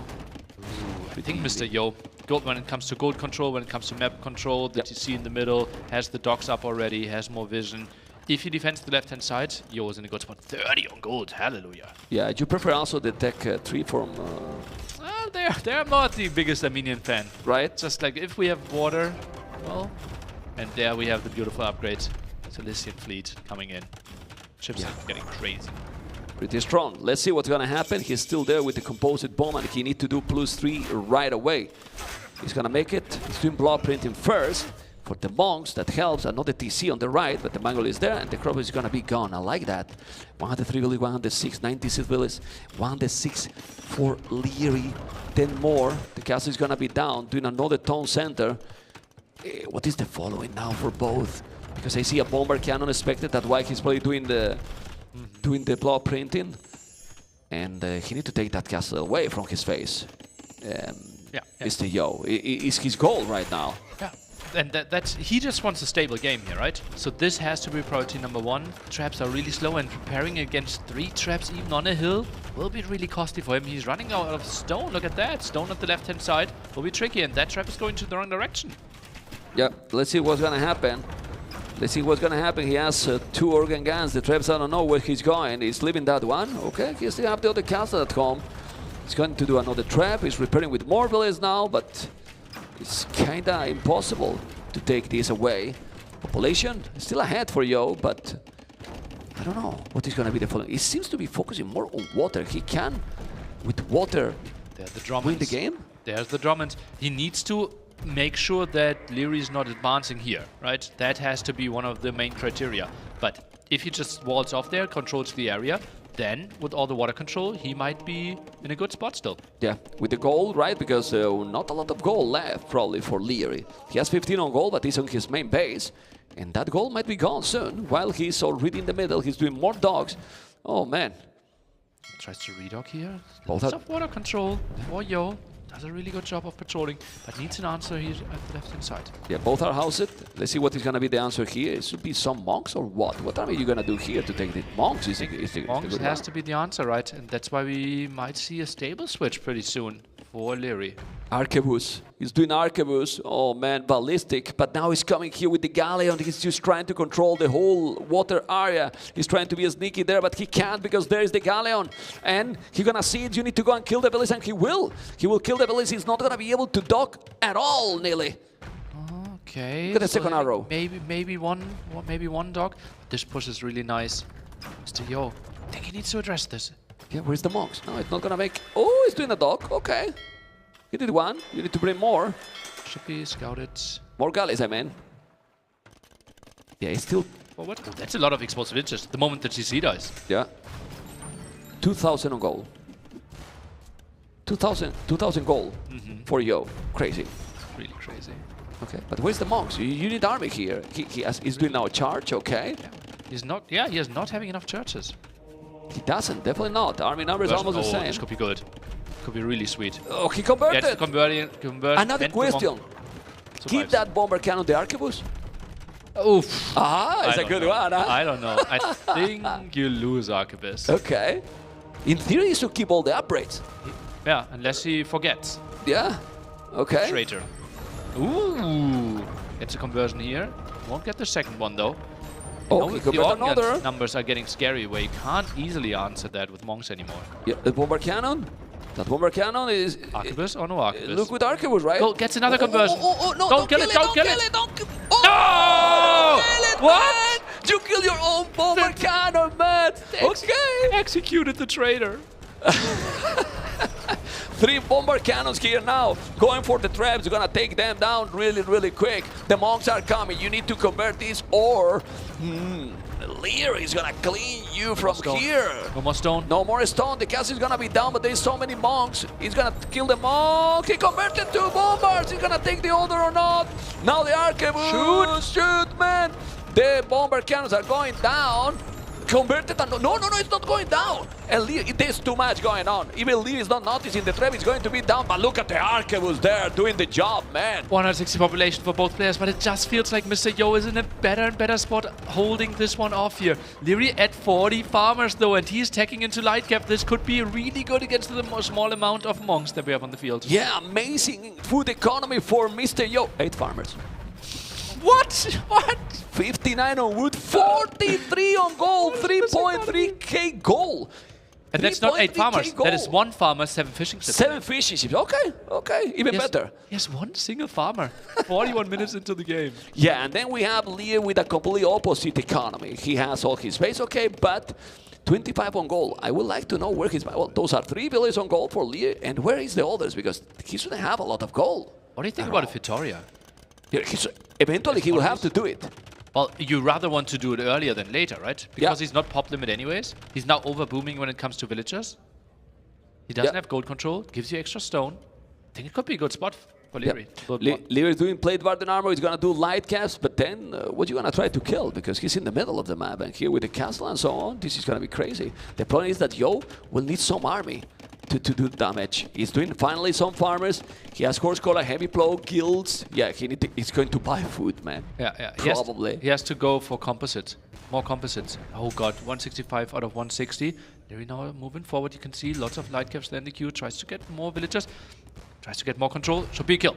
I think Mr. Yo, gold when it comes to gold control, when it comes to map control, that you see in the middle, has the docks up already, has more vision. If he defends the left-hand side, Yo is in a good spot. 30 on gold, hallelujah. Yeah, you prefer also the tech 3 from... Well, they're not the biggest Armenian fan. Right? Just like if we have water, well, and there we have the beautiful upgrade. Cilician fleet coming in. Ships are getting crazy. Pretty strong. Let's see what's gonna happen. He's still there with the composite bomb, and he needs to do +3 right away. He's gonna make it. He's doing block printing first. For the monks, that helps. Another TC on the right, but the Mongol is there, and the crop is gonna be gone. I like that. 103 village, 106, 96 village, 106 for Leary. 10 more. The castle is gonna be down, doing another town center. What is the following now for both? Because I see a bomber cannon expected. That's why he's probably doing the block printing, and he need to take that castle away from his face. Mr. Yo, is his goal right now. Yeah. And that's he just wants a stable game here, right? So this has to be priority number 1. Traps are really slow, and preparing against 3 traps even on a hill will be really costly for him. He's running out of stone. Look at that. Stone at the left-hand side will be tricky, and that trap is going to the wrong direction. Yeah, let's see what's gonna happen. Let's see what's gonna happen. He has 2 organ guns. The traps, I don't know where he's going. He's leaving that one. Okay, he still have the other castle at home. He's going to do another trap. He's repairing with more villages now, but it's kinda impossible to take this away. Population still ahead for Yo, but I don't know what is gonna be the following. He seems to be focusing more on water. He can, with water, win the game. There's the Drummond. He needs to make sure that Leary is not advancing here, right? That has to be one of the main criteria. But if he just walls off there, controls the area, then with all the water control, he might be in a good spot still. Yeah, with the gold, right? Because not a lot of gold left, probably, for Leary. He has 15 on gold, but he's on his main base. And that gold might be gone soon. While he's already in the middle, he's doing more dogs. Oh, man. Tries to redog here. Both Lots are- of water control for Yo. Does a really good job of patrolling, but needs an answer here at the left-hand side. Yeah, both are housed. Let's see what is going to be the answer here. It should be some monks or what? What are you going to do here to take the monks? Is the Monks good has one. to be the answer, right? And that's why we might see a stable switch pretty soon for Leary. Arquebus. He's doing Arquebus. Oh man, ballistic. But now he's coming here with the Galleon. He's just trying to control the whole water area. He's trying to be sneaky there, but he can't because there is the Galleon. And he's gonna see it. You need to go and kill the village, and he will. He will kill the village. He's not gonna be able to dock at all, nearly. Okay. Look at the second having arrow. Maybe one dog. This push is really nice. Mr. Yo, I think he needs to address this. Yeah, where's the monks? No, it's not gonna make. Oh, he's doing a dock. Okay. He did one. You need to bring more. Should be scouted More galleys, I mean. Yeah, he's still. forward. That's a lot of explosive interest the moment the GC dies. Yeah. 2,000 on goal. 2,000 goal for Yo. Crazy. Really crazy. Okay, but where's the monks? You need army here. He's doing now a charge, okay. Yeah. He's not. Yeah, he is not having enough churches. He doesn't, definitely not. Army number is almost the same. This could be good. Could be really sweet. Oh, he Yeah, converted. it's convert. Another question. Keep that bomber cannon the arquebus? Oof. Ah, it's I a don't good know. one, huh? I don't know. I think you lose Arquebus. Okay. In theory, you should keep all the upgrades. Yeah, unless he forgets. Yeah. Okay. Traitor. Ooh. Gets a conversion here. Won't get the second one though. Oh, No, he the converted another. Organ numbers are getting scary where you can't easily answer that with monks anymore. Yeah, the bomber cannon. That bomber cannon is. Arquebus or no Arquebus? Look with arquebus, right? Go, gets another conversion. Oh, no, Don't kill it, don't kill it. Don't kill No! kill it, What? man! You kill your own bomber cannon, man! Okay! Executed the traitor. 3 bomber cannons here now, going for the traps. You're gonna take them down really, really quick. The monks are coming. You need to convert this, or Lear is gonna clean you from Stone. here. No more stone. No more stone. The castle is gonna be down, but there's so many monks. He's gonna kill the monk. He converted 2 bombers. He's gonna take the other or not. Now the arquebus. Shoot, man. The bomber cannons are going down. Converted and no, it's not going down. And Lear, there's too much going on. Even Lear is not noticing the trap is going to be down, but look at the arquebus there doing the job, man. 160 population for both players, but it just feels like Mr. Yo is in a better and better spot holding this one off here. Leary at 40 farmers though, and he's taking into light cap. This could be really good against the small amount of monks that we have on the field. Yeah, amazing food economy for Mr. Yo. 8 farmers. What? What? 59 on wood, 43 on gold, 3.3k gold. And that's not 8 3.3K farmers. That is gold. 1 farmer, 7 fishing ships. 7 fishing ships. Okay, even better. Yes, 1 single farmer. 41 minutes into the game. Yeah, and then we have Lear with a completely opposite economy. He has all his base, okay, but 25 on gold. I would like to know where his... Well, those are 3 villages on gold for Lear, and where is the others? Because he shouldn't have a lot of gold. What do you think about a Vitoria? Yeah, eventually, he will have to do it. Well, you rather want to do it earlier than later, right? Because he's not pop limit anyways. He's now over booming when it comes to villagers. He doesn't have gold control, gives you extra stone. I think it could be a good spot for Leary. Lear is doing plate warden armor. He's gonna do light caps, but then what you gonna try to kill? Because he's in the middle of the map, and here with the castle and so on, this is gonna be crazy. The problem is that Yo will need some army to do damage. He's doing finally some farmers. He has horse collar, heavy plow, guilds. Yeah, he's going to buy food, man. Yeah. Probably. He has to go for composite. More composites. Oh god, 165 out of 160. Leary now moving forward. You can see lots of light caps there in the queue. Tries to get more villagers. Tries to get more control. Should be a kill.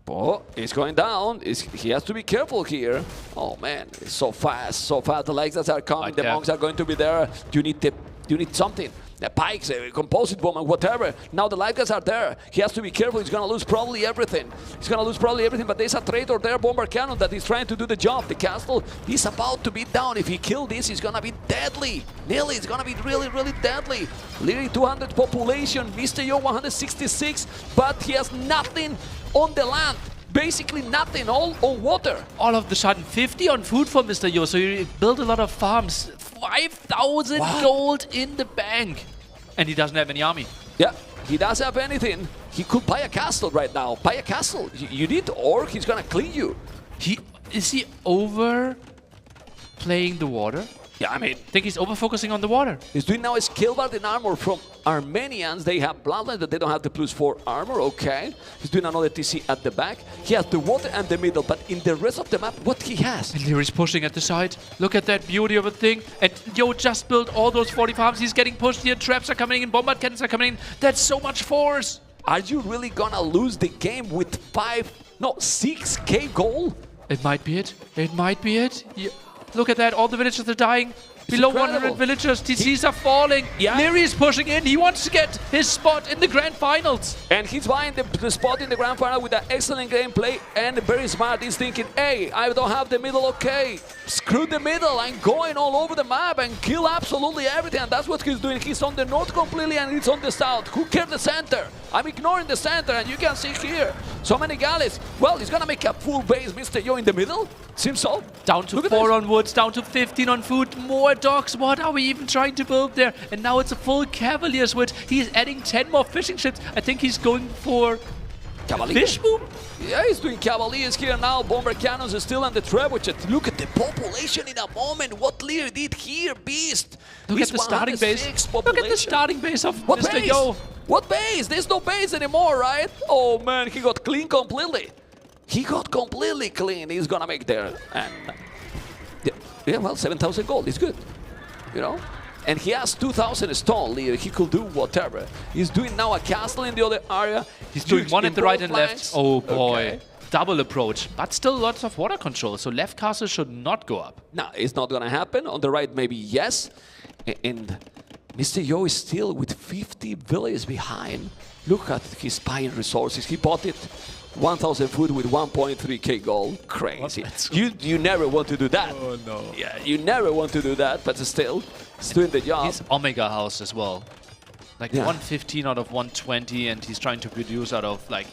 Oh, he's going down. He has to be careful here. Oh man, it's so fast, so fast. The legs are coming. The monks are going to be there. You need something. The pikes, a composite bomb, whatever. Now the light guys are there. He has to be careful. He's gonna lose probably everything. But there's a traitor there, bomber cannon, that is trying to do the job. The castle is about to be down. If he kills this, he's gonna be deadly. Nearly, it's gonna be really, really deadly. Leary 200 population, Mr. Yo 166, but he has nothing on the land. Basically nothing, all on water. All of the sudden, 50 on food for Mr. Yo. So you build a lot of farms. 5,000 gold in the bank. And he doesn't have any army. Yeah, he doesn't have anything. He could buy a castle right now. Buy a castle. You need orc, he's gonna clean you. Is he over playing the water? Yeah, I mean, I think he's over focusing on the water. he's doing now a skill bard in armor from Armenians. They have bloodlines, but they don't have the +4 armor. Okay. He's doing another TC at the back. He has the water and the middle, but in the rest of the map, what he has? And here he's pushing at the side. Look at that beauty of a thing. And Yo just built all those 40 farms. He's getting pushed here. Traps are coming in. Bombard cannons are coming in. That's so much force. Are you really gonna lose the game with 6k gold? It might be it. It might be it. Look at that. All the villagers are dying. Below incredible. 100 villagers. TCs are falling. Yeah. Leary is pushing in. He wants to get his spot in the grand finals. And he's buying the spot in the grand final with an excellent gameplay and very smart. He's thinking, hey, I don't have the middle, okay. Screw the middle. I'm going all over the map and kill absolutely everything. And that's what he's doing. He's on the north completely and he's on the south. Who cares the center? I'm ignoring the center and you can see here. So many galleys. Well, he's gonna make a full base, Mr. Yo in the middle. Seems so. Down to 4 on woods, down to 15 on food, more docks. What are we even trying to build there? And now it's a full Cavalier switch. He's adding 10 more fishing ships. I think he's going for Cavalier. fish boom. Yeah, he's doing Cavaliers here now. Bomber cannons are still on the trebuchet. Look at the population in a moment. What Lear did here, beast. Look at the starting base. Look at the starting base of What Mr. base? Yo. What base? There's no base anymore, right? Oh man, he got clean completely. He got completely clean. He's gonna make there. And yeah, well, 7,000 gold is good. You know? And he has 2,000 stone, Leo. He could do whatever. He's doing now a castle in the other area. He's doing one in at the right both and left. flanks. Oh boy. Okay. Double approach, but still lots of water control. So left castle should not go up. No, it's not gonna happen. On the right, maybe yes. And Mr. Yo is still with 50 villages behind. Look at his buying resources. He bought it 1,000 food with 1.3k gold. Crazy. You never want to do that. Oh no. Yeah, you never want to do that, but still, it's doing the job. His Omega house as well. Like Yeah. 115 out of 120, and he's trying to produce out of like.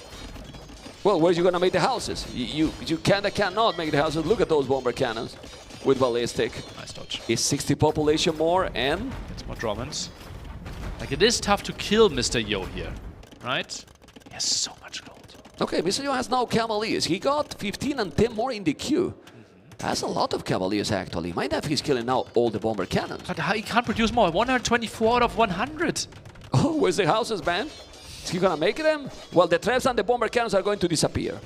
Well, where are you gonna make the houses? You cannot make the houses. Look at those bomber cannons with ballistic. Nice dodge. It's 60 population more and It's more Drummond's. Like it is tough to kill Mr. Yo here, right? He has so much gold. okay, Mr. Yo has now Cavaliers. He got 15 and 10 more in the queue. That's a lot of Cavaliers actually. Mind if he's killing now all the bomber cannons. But he can't produce more. 124 out of 100. Oh, where's the houses, man? Is he gonna make them? Well, the traps and the bomber cannons are going to disappear.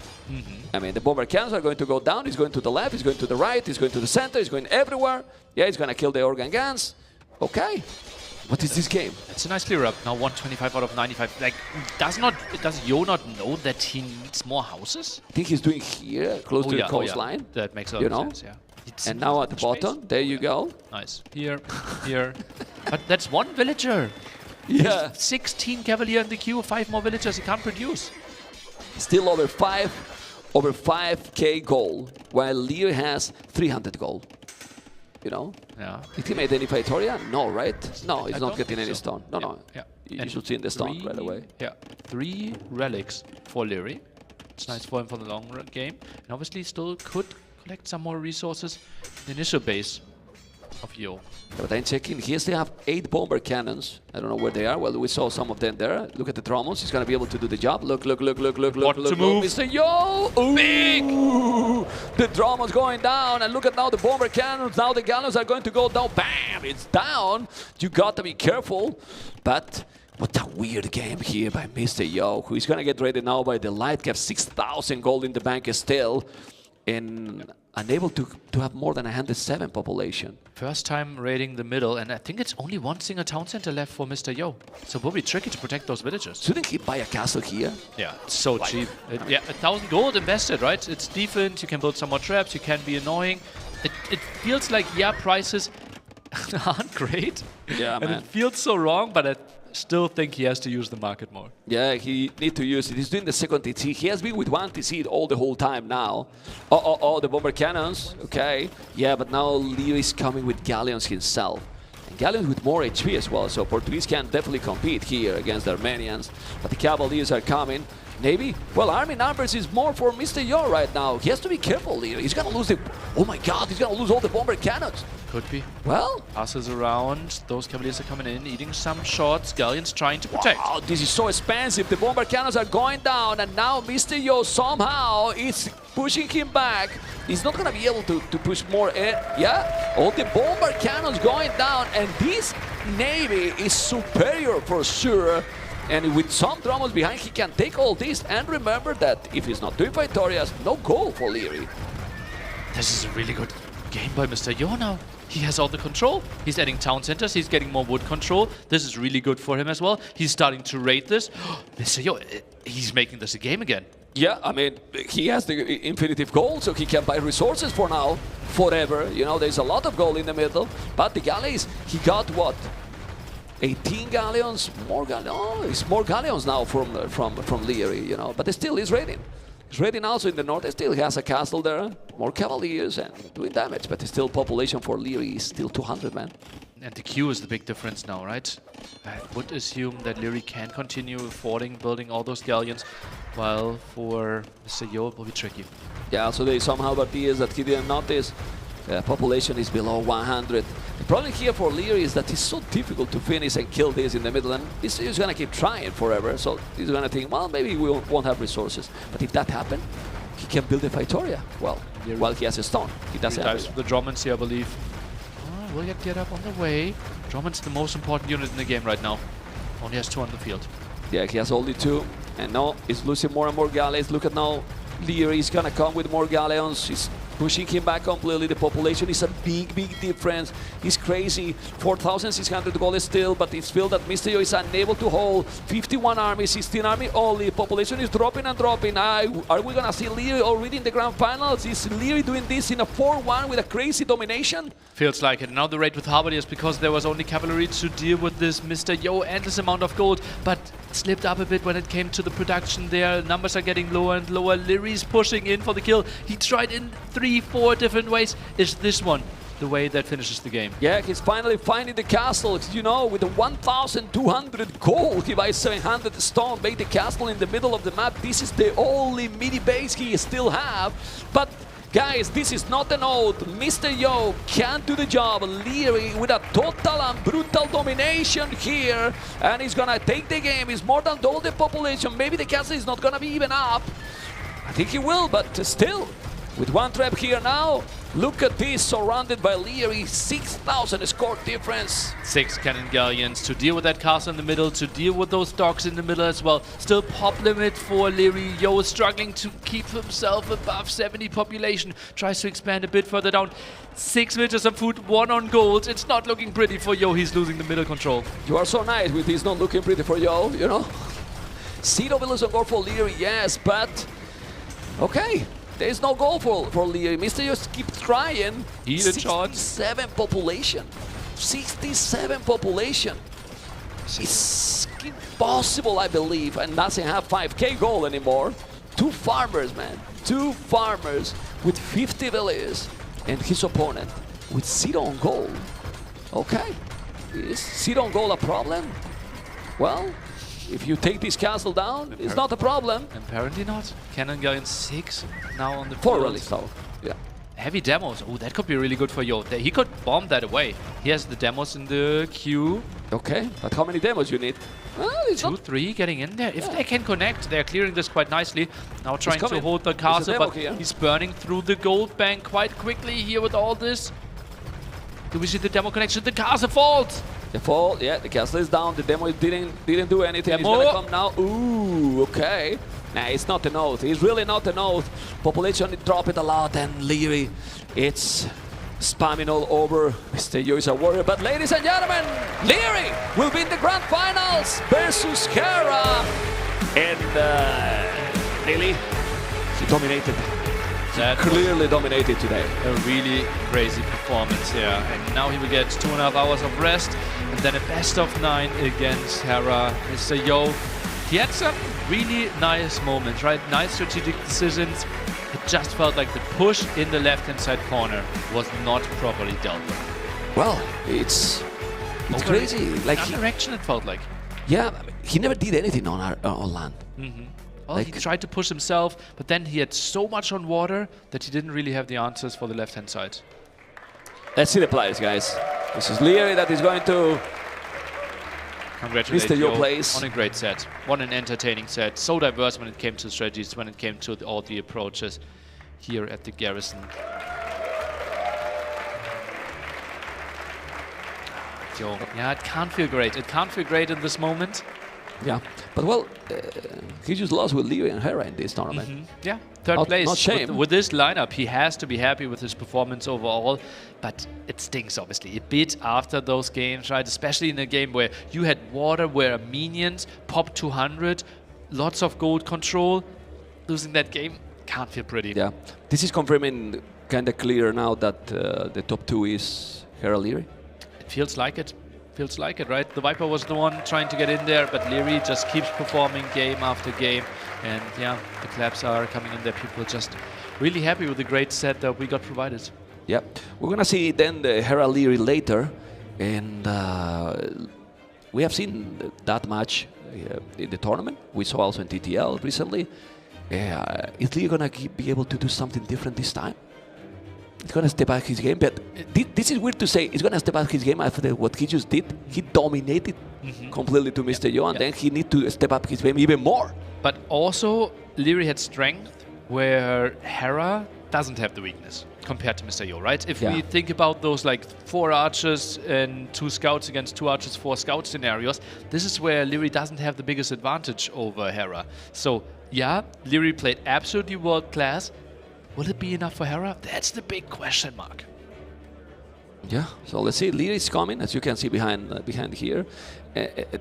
I mean, the bomber cannons are going to go down. He's going to the left, he's going to the right, he's going to the center, he's going everywhere. Yeah, he's gonna kill the organ guns. Okay. What is this game? It's a nice clear up. Now 125 out of 95. Like, does Yo not know that he needs more houses? I think he's doing here, close to the coastline. That makes a lot of sense, yeah. And now at the bottom, there you go. Nice. Here, here. But that's one villager. Yeah. 16 Cavalier in the queue, 5 more villagers he can't produce. Still over 5k gold, while Lear has 300 gold. You know? Yeah. Did he make any Victoria? No, right? No, he's I not don't getting think any so. stone. No, Yeah, no. yeah. You And should see in the stone right away. Yeah. 3 relics for Leary. It's nice for him for the long game. And obviously still could collect some more resources in the initial base of Yo. Yeah, but I'm checking. Here they have 8 bomber cannons. I don't know where they are. Well, we saw some of them there. Look at the Dromos. He's going to be able to do the job. Look. Want to move. Mr. Yo! Ooh. Big! The Dromos going down. And look at now the bomber cannons. Now the galleons are going to go down. Bam! It's down. You got to be careful. But what a weird game here by Mr. Yo, who is going to get raided now by the light cap. 6,000 gold in the bank still. And unable to have more than 107 population. First time raiding the middle, and I think it's only one single town center left for Mr. Yo. So it will be tricky to protect those villagers. Shouldn't he buy a castle here? Yeah, it's so cheap. Yeah, 1,000 gold invested, right? It's defense, you can build some more traps, you can be annoying. It feels like, yeah, prices aren't great. Yeah, and man. it feels so wrong, but I still think he has to use the market more. Yeah, he need to use it. He's doing the second TC. He has been with one TC all the whole time now. Oh, the bomber cannons. Okay. Yeah, but now Leo is coming with galleons himself. And galleons with more HP as well. So Portuguese can definitely compete here against the Armenians. But the Cavaliers are coming. Maybe. Well, army numbers is more for Mr. Yo right now. He has to be careful here. He's gonna lose the... Oh my god, he's gonna lose all the bomber cannons. Could be. Well... Passes around. Those Cavaliers are coming in, eating some shots. Galleon's trying to protect. Wow, this is so expensive. The bomber cannons are going down, and now Mr. Yo somehow is pushing him back. He's not gonna be able to push more air. Yeah, all the bomber cannons going down, and this Navy is superior for sure. And with some Drommels behind, he can take all this. And remember that if he's not doing victorious, no goal for Leary. This is a really good game by Mr. Yo now. He has all the control. He's adding town centers. He's getting more wood control. This is really good for him as well. He's starting to raid this. Mr. Yo, he's making this a game again. Yeah, I mean, he has the infinitive gold, so he can buy resources for now, forever. You know, there's a lot of gold in the middle. But the galleys, he got what? 18 galleons, more galleons. Oh, it's more galleons now from Leary, you know. But still, he's raiding. He's raiding also in the north. He still has a castle there, more cavaliers and doing damage. But still, population for Leary is still 200, man. And the queue is the big difference now, right? I would assume that Leary can continue affording building all those galleons, while for Mr. Yo it will be tricky. Yeah, so they somehow, but is that he didn't notice. Population is below 100. The problem here for Leary is that it's so difficult to finish and kill this in the middle, and he's gonna keep trying forever. So he's gonna think, well, maybe we won't have resources. But if that happens, he can build a Victoria. Well, while he has a stone, he doesn't have the Drummond's here, I believe. Oh, will get up on the way. Drummond's the most important unit in the game right now. Only has 2 on the field. Yeah, he has only 2, and now he's losing more and more galleys. Look at now, Leary is gonna come with more galleons. He's pushing him back completely. The population is a big difference. It's crazy. 4,600 gold still, but it's feel that Mr. Yo is unable to hold. 51 army, 16 army only. Population is dropping and dropping. Are we gonna see Leary already in the grand finals? Is Leary doing this in a 4-1 with a crazy domination? Feels like it. Now the raid with Halberdiers, because there was only cavalry to deal with this Mr. Yo endless amount of gold, but slipped up a bit when it came to the production there. Numbers are getting lower and lower. Leary's pushing in for the kill. He tried in 3-4 different ways. Is this one the way that finishes the game? Yeah, he's finally finding the castle. You know, with the 1,200 gold, he buys 700 stone, made the castle in the middle of the map. This is the only mini base he still have. But guys, this is not an oath. Mr. Yo can't do the job. Leary with a total and brutal domination here, and he's gonna take the game. He's more than double the population. Maybe the castle is not gonna be even up. I think he will, but still, with 1 trap here now. Look at this, surrounded by Leary, 6,000 score difference. 6 cannon galleons to deal with that castle in the middle, to deal with those docks in the middle as well. Still pop limit for Leary. Yo is struggling to keep himself above 70 population. Tries to expand a bit further down. 6 villages on food, 1 on gold. It's not looking pretty for Yo. He's losing the middle control. You are so nice with this not looking pretty for Yo, you know? 0 villages on gold for Leary, yes, but okay. There's no goal for Leary. Mr. Yo keeps trying. 67 population. 67 population. It's impossible, I believe, and doesn't have 5k goal anymore. 2 farmers, man. 2 farmers with 50 villages, and his opponent with 0 on goal. Okay. Is 0 on goal a problem? Well, if you take this castle down, it's not a problem. Apparently not. Cannon galleon 6 now on the 4 really so. Yeah. Heavy demos. Oh, that could be really good for Yo. He could bomb that away. He has the demos in the queue. Okay, but how many demos you need? Well, it's 2, 3 getting in there. If they can connect, they're clearing this quite nicely. Now trying to hold the castle, but he's burning through the gold bank quite quickly here with all this. Do we see the demo connection? The castle falls! The fall, yeah, the castle is down. The demo didn't do anything. Demo. He's gonna come now. Ooh, okay. Nah, it's not an oath. It's really not an oath. Population drop it a lot, and Leary, it's spamming all over. Mr. Yo is a warrior, but ladies and gentlemen, Leary will be in the grand finals versus Hera, and really, he dominated. That Clearly dominated today. A really crazy performance here. And now he will get 2.5 hours of rest, and then a best of 9 against Hera. Mr. Yo, he had some really nice moments, right? Nice strategic decisions. It just felt like the push in the left-hand side corner was not properly dealt with. Well, it's crazy. Like direction, it felt like. Yeah, he never did anything on LAN. Well, he tried to push himself, but then he had so much on water that he didn't really have the answers for the left-hand side. Let's see the players, guys. This is Leary that is going to Congratulate Mr. Yo Yo plays. on a great set. What an entertaining set. So diverse when it came to strategies, when it came to all the approaches here at the Garrison. Yo, yeah, it can't feel great. It can't feel great in this moment. Yeah, but well, he just lost with Leary and Hera in this tournament. Yeah, third Not place. shame. With this lineup, he has to be happy with his performance overall, but it stinks, obviously, a bit after those games, right? Especially in a game where you had water, where minions popped 200, lots of gold control. Losing that game can't feel pretty. Yeah, this is confirming kind of clear now that the top 2 is Hera Leary. It feels like it. Feels like it, right? The Viper was the one trying to get in there, but Leary just keeps performing game after game. And yeah, the claps are coming in there. People just really happy with the great set that we got provided. Yeah, we're gonna see then the Hera Leary later, and we have seen that match in the tournament. We saw also in TTL recently. Is Leary gonna be able to do something different this time? He's gonna step back his game, but this is weird to say. He's gonna step back his game after what he just did. He dominated completely to Mr. Yo, and then he need to step up his game even more. But also, Leary had strength where Hera doesn't have the weakness compared to Mr. Yo, right? If we think about those like 4 archers and 2 scouts against 2 archers, 4 scout scenarios, this is where Leary doesn't have the biggest advantage over Hera. So yeah, Leary played absolutely world class. Will it be enough for Hera? That's the big question mark. Yeah, so let's see. Leary is coming, as you can see behind here.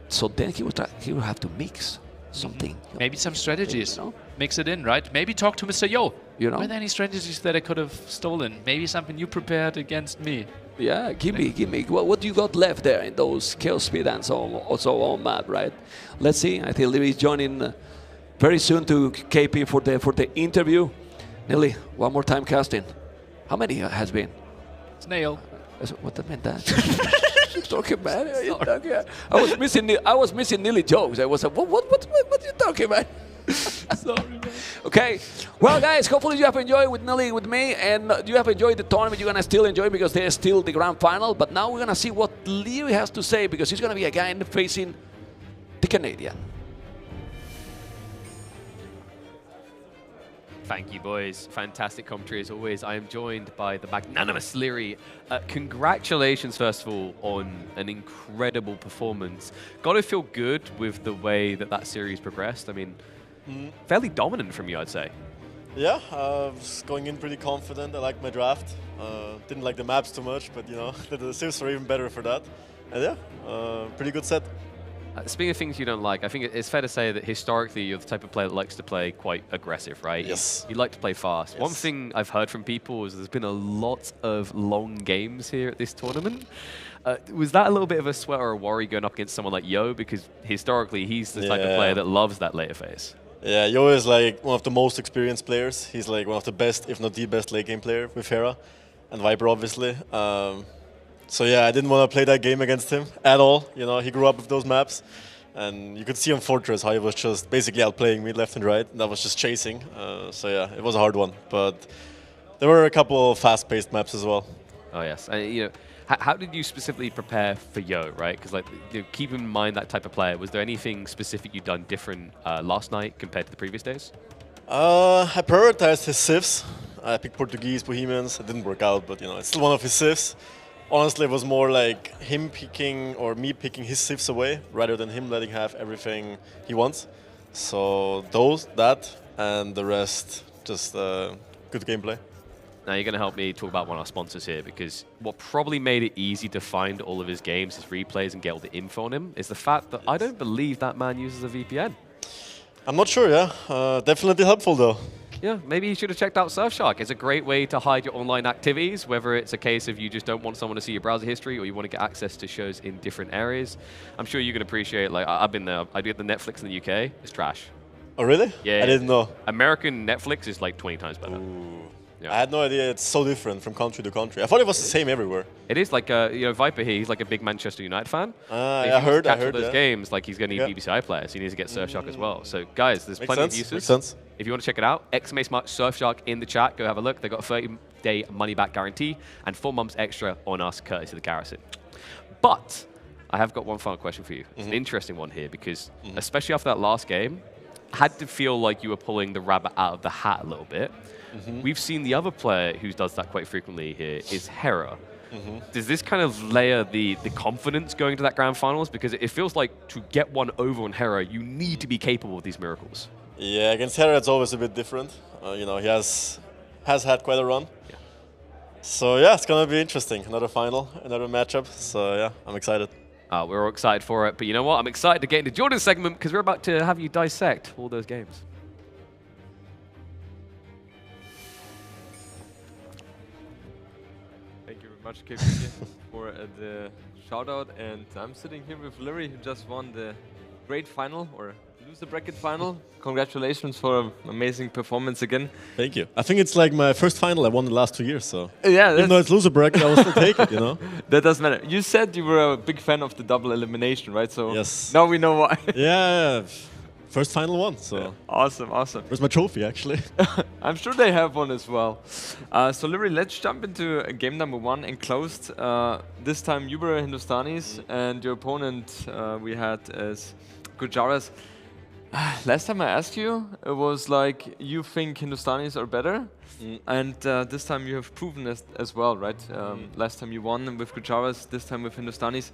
So then he will have to mix something. Maybe some strategies. You know? Mix it in, right? Maybe talk to Mr. Yo. You know? Were there any strategies that I could have stolen? Maybe something you prepared against me. Yeah, give me. What do you got left there in those Chaos Speed and so on map, right? Let's see. I think Leary is joining very soon to KP for the interview. Nelly, one more time casting. How many has been? Snail. What that meant that? Talking about? I was missing Nelly jokes. I was like, what are you talking about? Sorry, man. Okay. Well, guys, hopefully you have enjoyed with Nelly, with me, and you have enjoyed the tournament. You're gonna still enjoy because there's still the grand final. But now we're gonna see what Leary has to say because he's gonna be again facing the Canadian. Thank you, boys. Fantastic commentary as always. I am joined by the magnanimous Leary. Congratulations, first of all, on an incredible performance. Got to feel good with the way that series progressed. I mean, fairly dominant from you, I'd say. Yeah, I was going in pretty confident. I liked my draft. Didn't like the maps too much, but you know, the civs were even better for that. And yeah, pretty good set. Speaking of things you don't like, I think it's fair to say that historically you're the type of player that likes to play quite aggressive, right? Yes. You like to play fast. Yes. One thing I've heard from people is there's been a lot of long games here at this tournament. Was that a little bit of a sweat or a worry going up against someone like Yo? Because historically he's the type of player that loves that later phase. Yeah, Yo is like one of the most experienced players. He's like one of the best, if not the best late game player with Hera and Viper, obviously. So yeah, I didn't want to play that game against him at all. You know, he grew up with those maps, and you could see on Fortress how he was just basically outplaying me left and right, and I was just chasing. So yeah, it was a hard one, but there were a couple of fast-paced maps as well. Oh yes, and you know, how did you specifically prepare for Yo, right? Because like, you know, keep in mind that type of player. Was there anything specific you'd done different last night compared to the previous days? I prioritized his civs. I picked Portuguese, Bohemians. It didn't work out, but you know, it's still one of his civs. Honestly, it was more like him picking or me picking his civs away rather than him letting have everything he wants. So that, and the rest, just good gameplay. Now you're going to help me talk about one of our sponsors here, because what probably made it easy to find all of his games, his replays, and get all the info on him is the fact that I don't believe that man uses a VPN. I'm not sure, yeah. Definitely helpful though. Yeah, maybe you should have checked out SurfShark. It's a great way to hide your online activities, whether it's a case of you just don't want someone to see your browser history or you want to get access to shows in different areas. I'm sure you can appreciate, like, I've been there. I do the Netflix in the UK. It's trash. Oh, really? Yeah. I didn't know. American Netflix is like 20 times better. Ooh. Yeah. I had no idea it's so different from country to country. I thought it was the same everywhere. It is like, Viper here, he's like a big Manchester United fan. I heard those yeah. games, like he's going to need BBCI players. He needs to get SurfShark as well. So guys, there's plenty of uses. Makes sense. If you want to check it out, !SurfShark in the chat. Go have a look. They've got a 30-day money-back guarantee and 4 months extra on us, courtesy of the Garrison. But I have got one final question for you. It's an interesting one here because, especially after that last game, I had to feel like you were pulling the rabbit out of the hat a little bit. We've seen the other player who does that quite frequently here is Hera. Does this kind of layer the confidence going to that grand finals? Because it feels like to get one over on Hera, you need to be capable of these miracles. Yeah, against Hera it's always a bit different. He has had quite a run. Yeah. So yeah, it's gonna be interesting. Another final, another matchup. So yeah, I'm excited. We're all excited for it. But you know what? I'm excited to get into Jordan's segment because we're about to have you dissect all those games. Thank you very much, KP, for the shout out. And I'm sitting here with Larry, who just won the great final or loser bracket final. Congratulations for an amazing performance again. Thank you. I think it's like my first final I won the last 2 years. So Yeah, even though it's loser bracket, I will still take it. that doesn't matter. You said you were a big fan of the double elimination, right? So Yes. now we know why. Yeah. First final one. So Awesome, awesome. where's my trophy actually? I'm sure they have one as well. So Larry, let's jump into game number 1 enclosed. This time you were Hindustanis and your opponent we had as Gujaras. Last time I asked you, it was like you think Hindustanis are better, and this time you have proven this as well, right? Last time you won with Gujaras, this time with Hindustanis.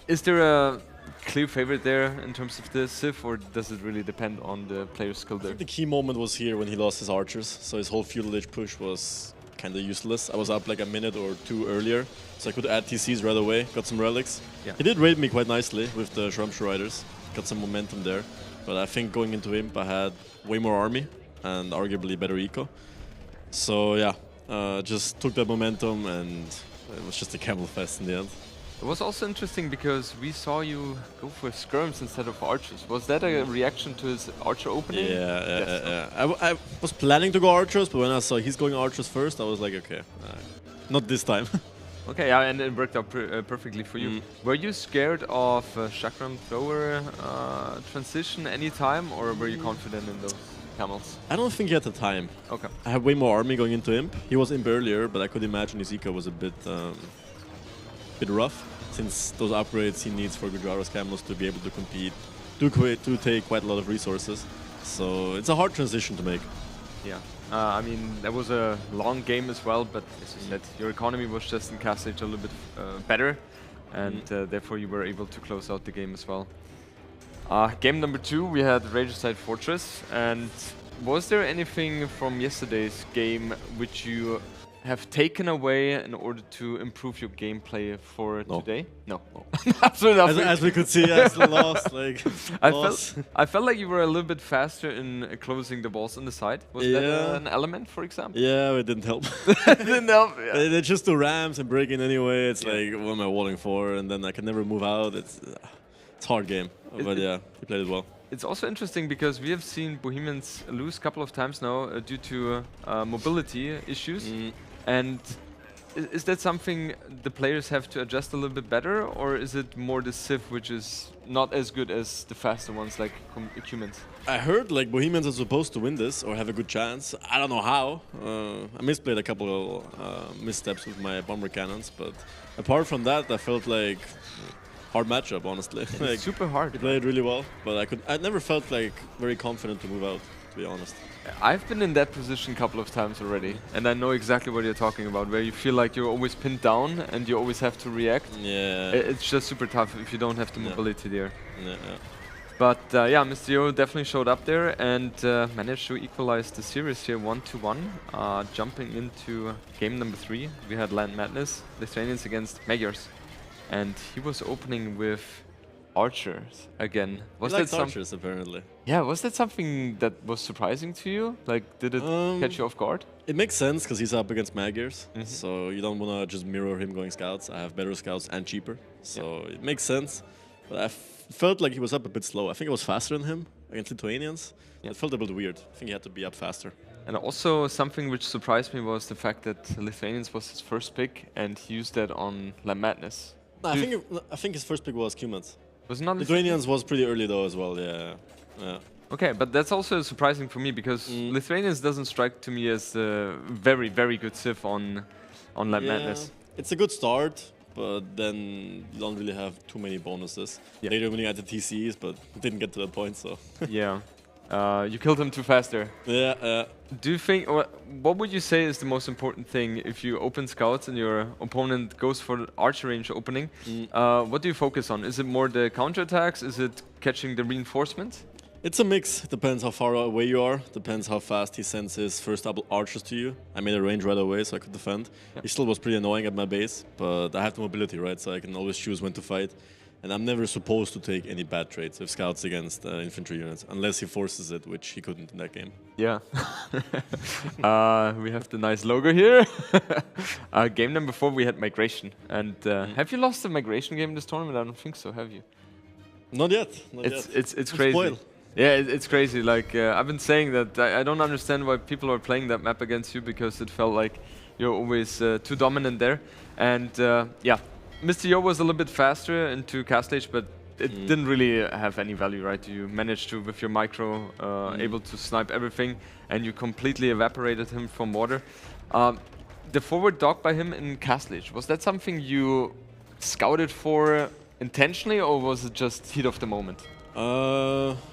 Is there a clear favorite there in terms of the Civ, or does it really depend on the player's skill I there? think the key moment was here when he lost his archers. So his whole feudal age push was kind of useless. I was up like a minute or 2 earlier, so I could add TCs right away, got some relics. Yeah. He did raid me quite nicely with the SurfShark Riders, got some momentum there. But I think going into Imp I had way more army and arguably better eco. So yeah, just took that momentum and it was just a camel fest in the end. It was also interesting because we saw you go for skirms instead of archers. Was that a reaction to his archer opening? Yeah. I was planning to go archers, but when I saw he's going archers first, I was like, okay, not this time. Okay, yeah, and it worked out perfectly for you. Were you scared of chakram thrower transition anytime, or were you confident in those camels? I don't think he had the time. Okay. I have way more army going into Imp. He was Imp earlier, but I could imagine his eco was a bit rough, since those upgrades he needs for Gujaras camels to be able to compete do take quite a lot of resources. So it's a hard transition to make. Yeah. I mean, that was a long game as well, but as you said, your economy was just in Castage a little bit better, and therefore you were able to close out the game as well. Game number 2, we had Regicide Fortress, and was there anything from yesterday's game which you have taken away in order to improve your gameplay for today? No. Absolutely nothing. As we could see, I still lost. Like, I felt like you were a little bit faster in closing the walls on the side. Was that an element, for example? Yeah, it didn't help. It didn't help. Yeah. They just do rams and break in anyway. It's like, what am I walling for? And then I can never move out. It's a hard game. But yeah, he played it well. It's also interesting because we have seen Bohemians lose a couple of times now due to mobility issues. And is that something the players have to adjust a little bit better, or is it more the Civ which is not as good as the faster ones like humans? I heard like Bohemians are supposed to win this or have a good chance. I don't know how. I misplayed a couple of missteps with my bomber cannons, but apart from that, I felt like hard matchup, honestly. Like, super hard. He played really well, but I never felt like very confident to move out, to be honest. I've been in that position a couple of times already, and I know exactly what you're talking about, where you feel like you're always pinned down and you always have to react. Yeah. It's just super tough if you don't have the mobility there. Yeah. But yeah, Mr. Yo definitely showed up there and managed to equalize the series here 1-1. Jumping into game number 3, we had Land Madness, Lithuanians against Magyars. And he was opening with archers again. Was that archers apparently? Yeah, was that something that was surprising to you? Like, did it catch you off guard? It makes sense because he's up against Magyars, so you don't want to just mirror him going scouts. I have better scouts and cheaper, so it makes sense. But I felt like he was up a bit slow. I think I was faster than him against Lithuanians. It felt a bit weird. I think he had to be up faster. And also something which surprised me was the fact that Lithuanians was his first pick, and he used that on La Madness. No, I think his first pick was Cumans. Was it not Lithuanians was pretty early though as well. Yeah. Okay, but that's also surprising for me because Lithuanians doesn't strike to me as a very, very good civ on La Madness. It's a good start, but then you don't really have too many bonuses. Later when you add the TCs, but didn't get to that point, so. Yeah. You killed him too fast there. Yeah. Do you think, what would you say is the most important thing if you open scouts and your opponent goes for the archer range opening? What do you focus on? Is it more the counterattacks? Is it catching the reinforcements? It's a mix. It depends how far away you are. Depends how fast he sends his first double archers to you. I made a range right away so I could defend. He still was pretty annoying at my base, but I have the mobility, right? So I can always choose when to fight. And I'm never supposed to take any bad trades with scouts against infantry units, unless he forces it, which he couldn't in that game. Yeah. We have the nice logo here. Game number 4, we had migration. And have you lost the migration game in this tournament? I don't think so, have you? Not yet. It's crazy. Spoil. Yeah, it's crazy. Like I've been saying that I don't understand why people are playing that map against you, because it felt like you're always too dominant there. And yeah. Mr. Yo was a little bit faster into Castle Age, but it didn't really have any value, right? You managed to, with your micro, able to snipe everything, and you completely evaporated him from water. The forward dog by him in Castle Age, was that something you scouted for intentionally, or was it just heat of the moment?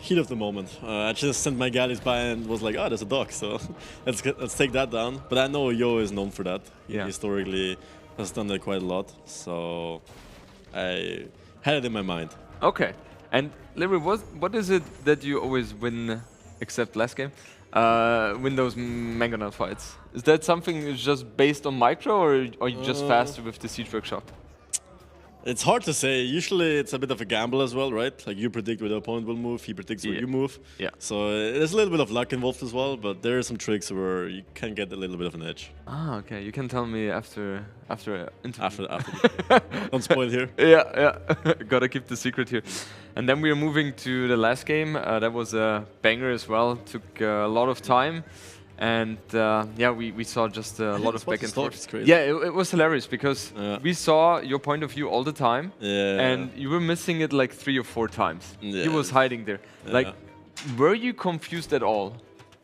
Heat of the moment. I just sent my galleys by and was like, oh, there's a dog, so let's take that down. But I know Yo is known for that. Yeah. Historically has done that quite a lot, so I had it in my mind. Okay. And Larry, what is it that you always win, except last game, win those mangonel fights? Is that something that's just based on micro, or are you just faster with the Siege Workshop? It's hard to say. Usually it's a bit of a gamble as well, right? Like you predict where the opponent will move, he predicts where you move. Yeah. So there's a little bit of luck involved as well, but there are some tricks where you can get a little bit of an edge. Ah, okay. You can tell me after interview. After don't spoil here. Yeah. Gotta keep the secret here. And then we are moving to the last game. That was a banger as well. Took a lot of time. And yeah, we saw just a lot of back and forth. Yeah, it was hilarious because we saw your point of view all the time, and you were missing it like 3 or 4 times. He was hiding there. Like, were you confused at all?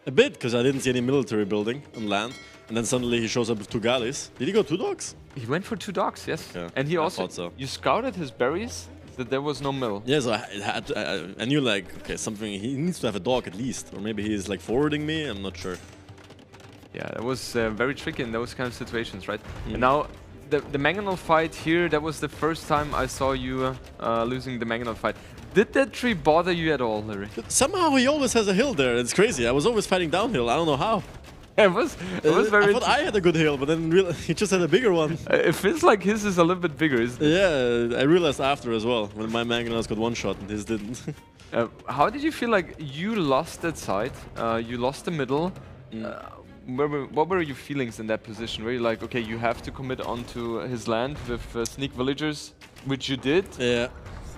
A bit, because I didn't see any military building on land, and then suddenly he shows up with 2 galleys. Did he go 2 dogs? He went for 2 dogs, yes. Yeah, and he also, so. You scouted his berries, that there was no mill. Yeah, so I knew like, okay, something, he needs to have a dog at least, or maybe he's like forwarding me, I'm not sure. Yeah, that was very tricky in those kind of situations, right? And now, the mangonel fight here, that was the first time I saw you losing the mangonel fight. Did that tree bother you at all, Larry? Somehow he always has a hill there, it's crazy. I was always fighting downhill, I don't know how. It was very... I thought I had a good hill, but then he just had a bigger one. It feels like his is a little bit bigger, isn't it? Yeah, I realized after as well, when my mangonels got 1 shot and his didn't. How did you feel like you lost that side? You lost the middle. What were your feelings in that position? Were you like, okay, you have to commit onto his land with sneak villagers, which you did? Yeah.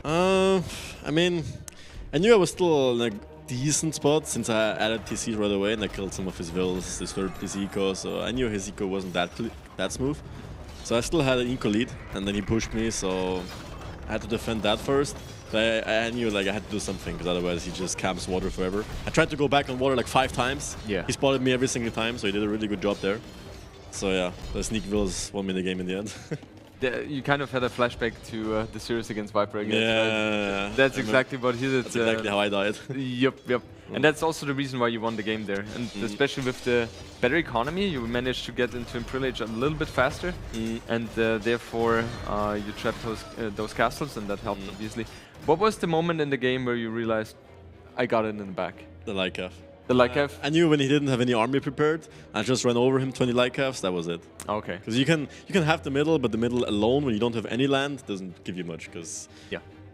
I mean, I knew I was still in a decent spot since I added TC right away and I killed some of his vills, disturbed his eco, so I knew his eco wasn't that smooth. So I still had an eco lead, and then he pushed me, so I had to defend that first. But I knew like I had to do something, because otherwise he just camps water forever. I tried to go back on water like 5 times. Yeah. He spotted me every single time, so he did a really good job there. So yeah, the sneak vills won me the game in the end. You kind of had a flashback to the series against Viper again. Yeah. Right? That's exactly what he did. That's exactly how I died. Yep. And that's also the reason why you won the game there. And especially with the better economy, you managed to get into Imperial a little bit faster. And therefore, you trapped those castles, and that helped, obviously. What was the moment in the game where you realized, I got it in the back? The Lycav. The Lycav? I knew when he didn't have any army prepared, I just ran over him 20 Lycavs, that was it. Okay. Because you can have the middle, but the middle alone, when you don't have any land, doesn't give you much, because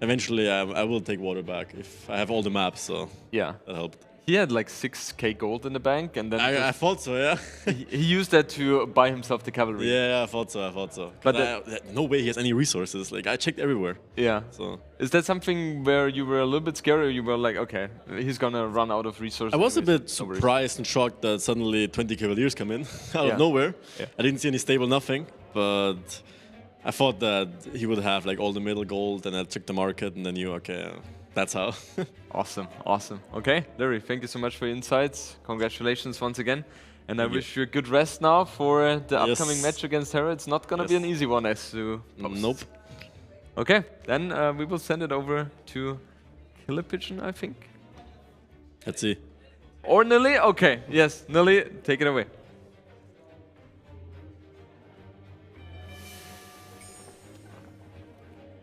eventually I will take water back if I have all the maps, so yeah, that helped. He had like 6k gold in the bank, and then I thought so, yeah. he used that to buy himself the cavalry. Yeah, I thought so. But no way he has any resources. Like, I checked everywhere. Yeah. So Is that something where you were a little bit scared, or you were like, okay, he's gonna run out of resources? I was a bit No worries. surprised and shocked that suddenly 20 cavaliers come in out Yeah. of nowhere. Yeah. I didn't see any stable nothing, but I thought that he would have like all the middle gold, and I checked the market and I knew, okay, that's how. Awesome, awesome. Okay, Larry, thank you so much for your insights. Congratulations once again. And I wish you a good rest now for the upcoming match against Hera. It's not going to be an easy one, as to post. Nope. Okay, then we will send it over to Killer Pigeon, I think. Let's see. Or Nilly? Okay, yes, Nilly, take it away.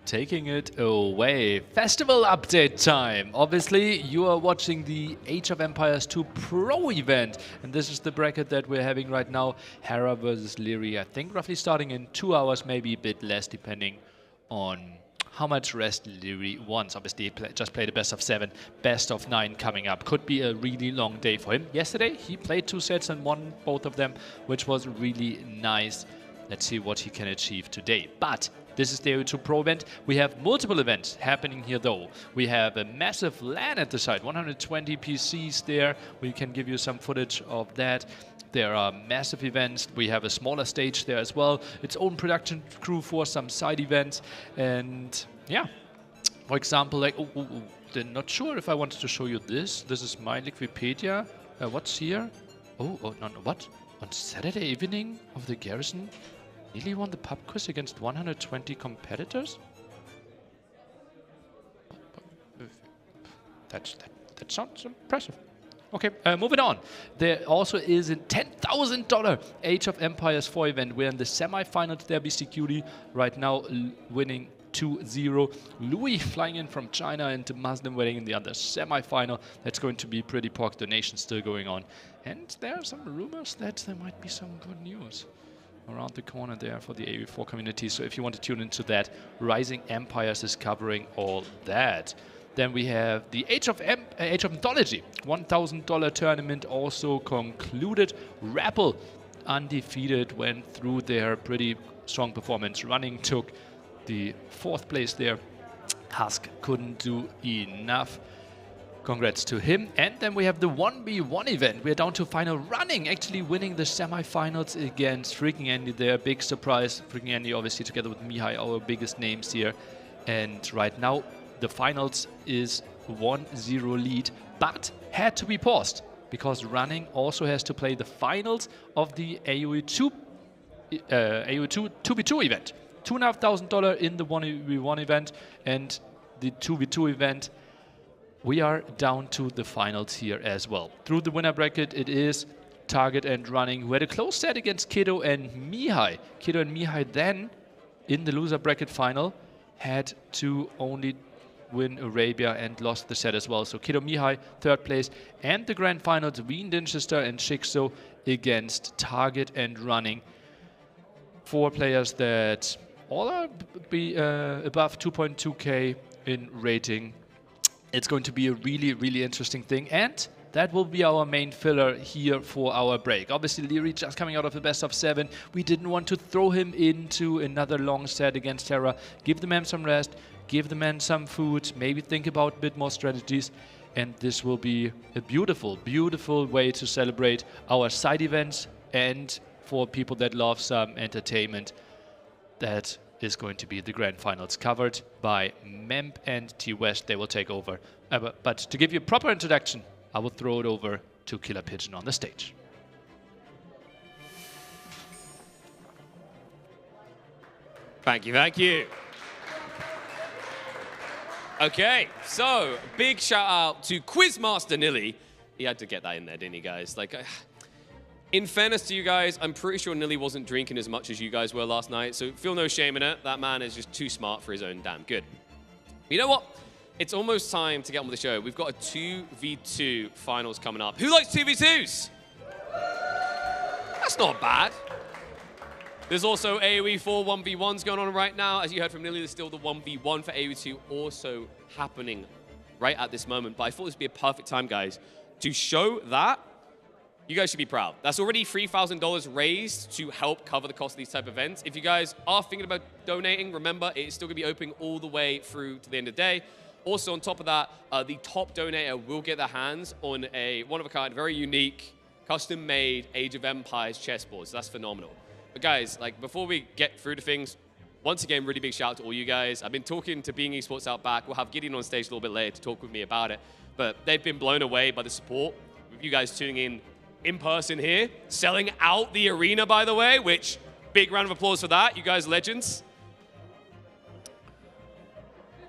Taking it away. Festival update time. Obviously, you are watching the Age of Empires 2 Pro event. And this is the bracket that we're having right now. Hera versus Leary. I think roughly starting in 2 hours, maybe a bit less, depending on how much rest Leary wants. Obviously, he just played a best of 7, best of 9 coming up. Could be a really long day for him. Yesterday, he played 2 sets and won both of them, which was really nice. Let's see what he can achieve today. But this is the Aoe2 Pro event. We have multiple events happening here though. We have a massive LAN at the site, 120 PCs there. We can give you some footage of that. There are massive events. We have a smaller stage there as well. Its own production crew for some side events. And yeah, for example, like, I'm not sure if I wanted to show you this. This is my Wikipedia. What's here? No, what? On Saturday evening of the Garrison, nearly won the pub quiz against 120 competitors? That sounds impressive. Okay, moving on. There also is a $10,000 Age of Empires 4 event. We're in the semi-finals there, BCQD. Right now winning 2-0. Louis flying in from China and Muslim wedding in the other semi-final. That's going to be pretty pork donation still going on. And there are some rumors that there might be some good news around the corner there for the AoE4 community. So if you want to tune into that, Rising Empires is covering all that. Then we have the Age of Mythology $1,000 tournament also concluded. Rappel undefeated, went through their pretty strong performance. Running took the 4th place there. Husk couldn't do enough. Congrats to him. And then we have the 1v1 event. We're down to final. Running actually winning the semi-finals against Freaking Andy there. Big surprise. Freaking Andy obviously together with Mihai, our biggest names here. And right now the finals is 1-0 lead, but had to be paused because Running also has to play the finals of the Aoe2 2v2 event. $2,500 in the 1v1 event, and the 2v2 event, we are down to the finals here as well. Through the winner bracket, it is Target and Running, who had a close set against Kiddo and Mihai. Kiddo and Mihai then, in the loser bracket final, had to only win Arabia and lost the set as well. So Kiddo Mihai, 3rd place, and the grand finals, Wien Dinchester and Shikso against Target and Running. 4 players that all are above 2.2k in rating. It's going to be a really, really interesting thing, and that will be our main filler here for our break. Obviously, Leary just coming out of the best of 7. We didn't want to throw him into another long set against Terra. Give the man some rest, give the man some food, maybe think about a bit more strategies, and this will be a beautiful, beautiful way to celebrate our side events, and for people that love some entertainment, that is going to be the grand finals covered by Memp and T-West. They will take over. But to give you a proper introduction, I will throw it over to Killer Pigeon on the stage. Thank you, thank you. Okay, so big shout out to Quizmaster Nilly. He had to get that in there, didn't he, guys? Like, in fairness to you guys, I'm pretty sure Nilly wasn't drinking as much as you guys were last night, so feel no shame in it. That man is just too smart for his own damn good. You know what? It's almost time to get on with the show. We've got a 2v2 finals coming up. Who likes 2v2s? That's not bad. There's also AoE4 1v1s going on right now. As you heard from Nilly, there's still the 1v1 for AoE2 also happening right at this moment. But I thought this would be a perfect time, guys, to show that, you guys should be proud. That's already $3,000 raised to help cover the cost of these type of events. If you guys are thinking about donating, remember, it's still going to be open all the way through to the end of the day. Also, on top of that, the top donator will get their hands on a one-of-a-kind, very unique, custom-made Age of Empires chessboard. So that's phenomenal. But guys, like before we get through to things, once again, really big shout out to all you guys. I've been talking to Being Esports Outback. We'll have Gideon on stage a little bit later to talk with me about it. But they've been blown away by the support. With you guys tuning in person here, selling out the arena, by the way, which big round of applause for that. You guys are legends.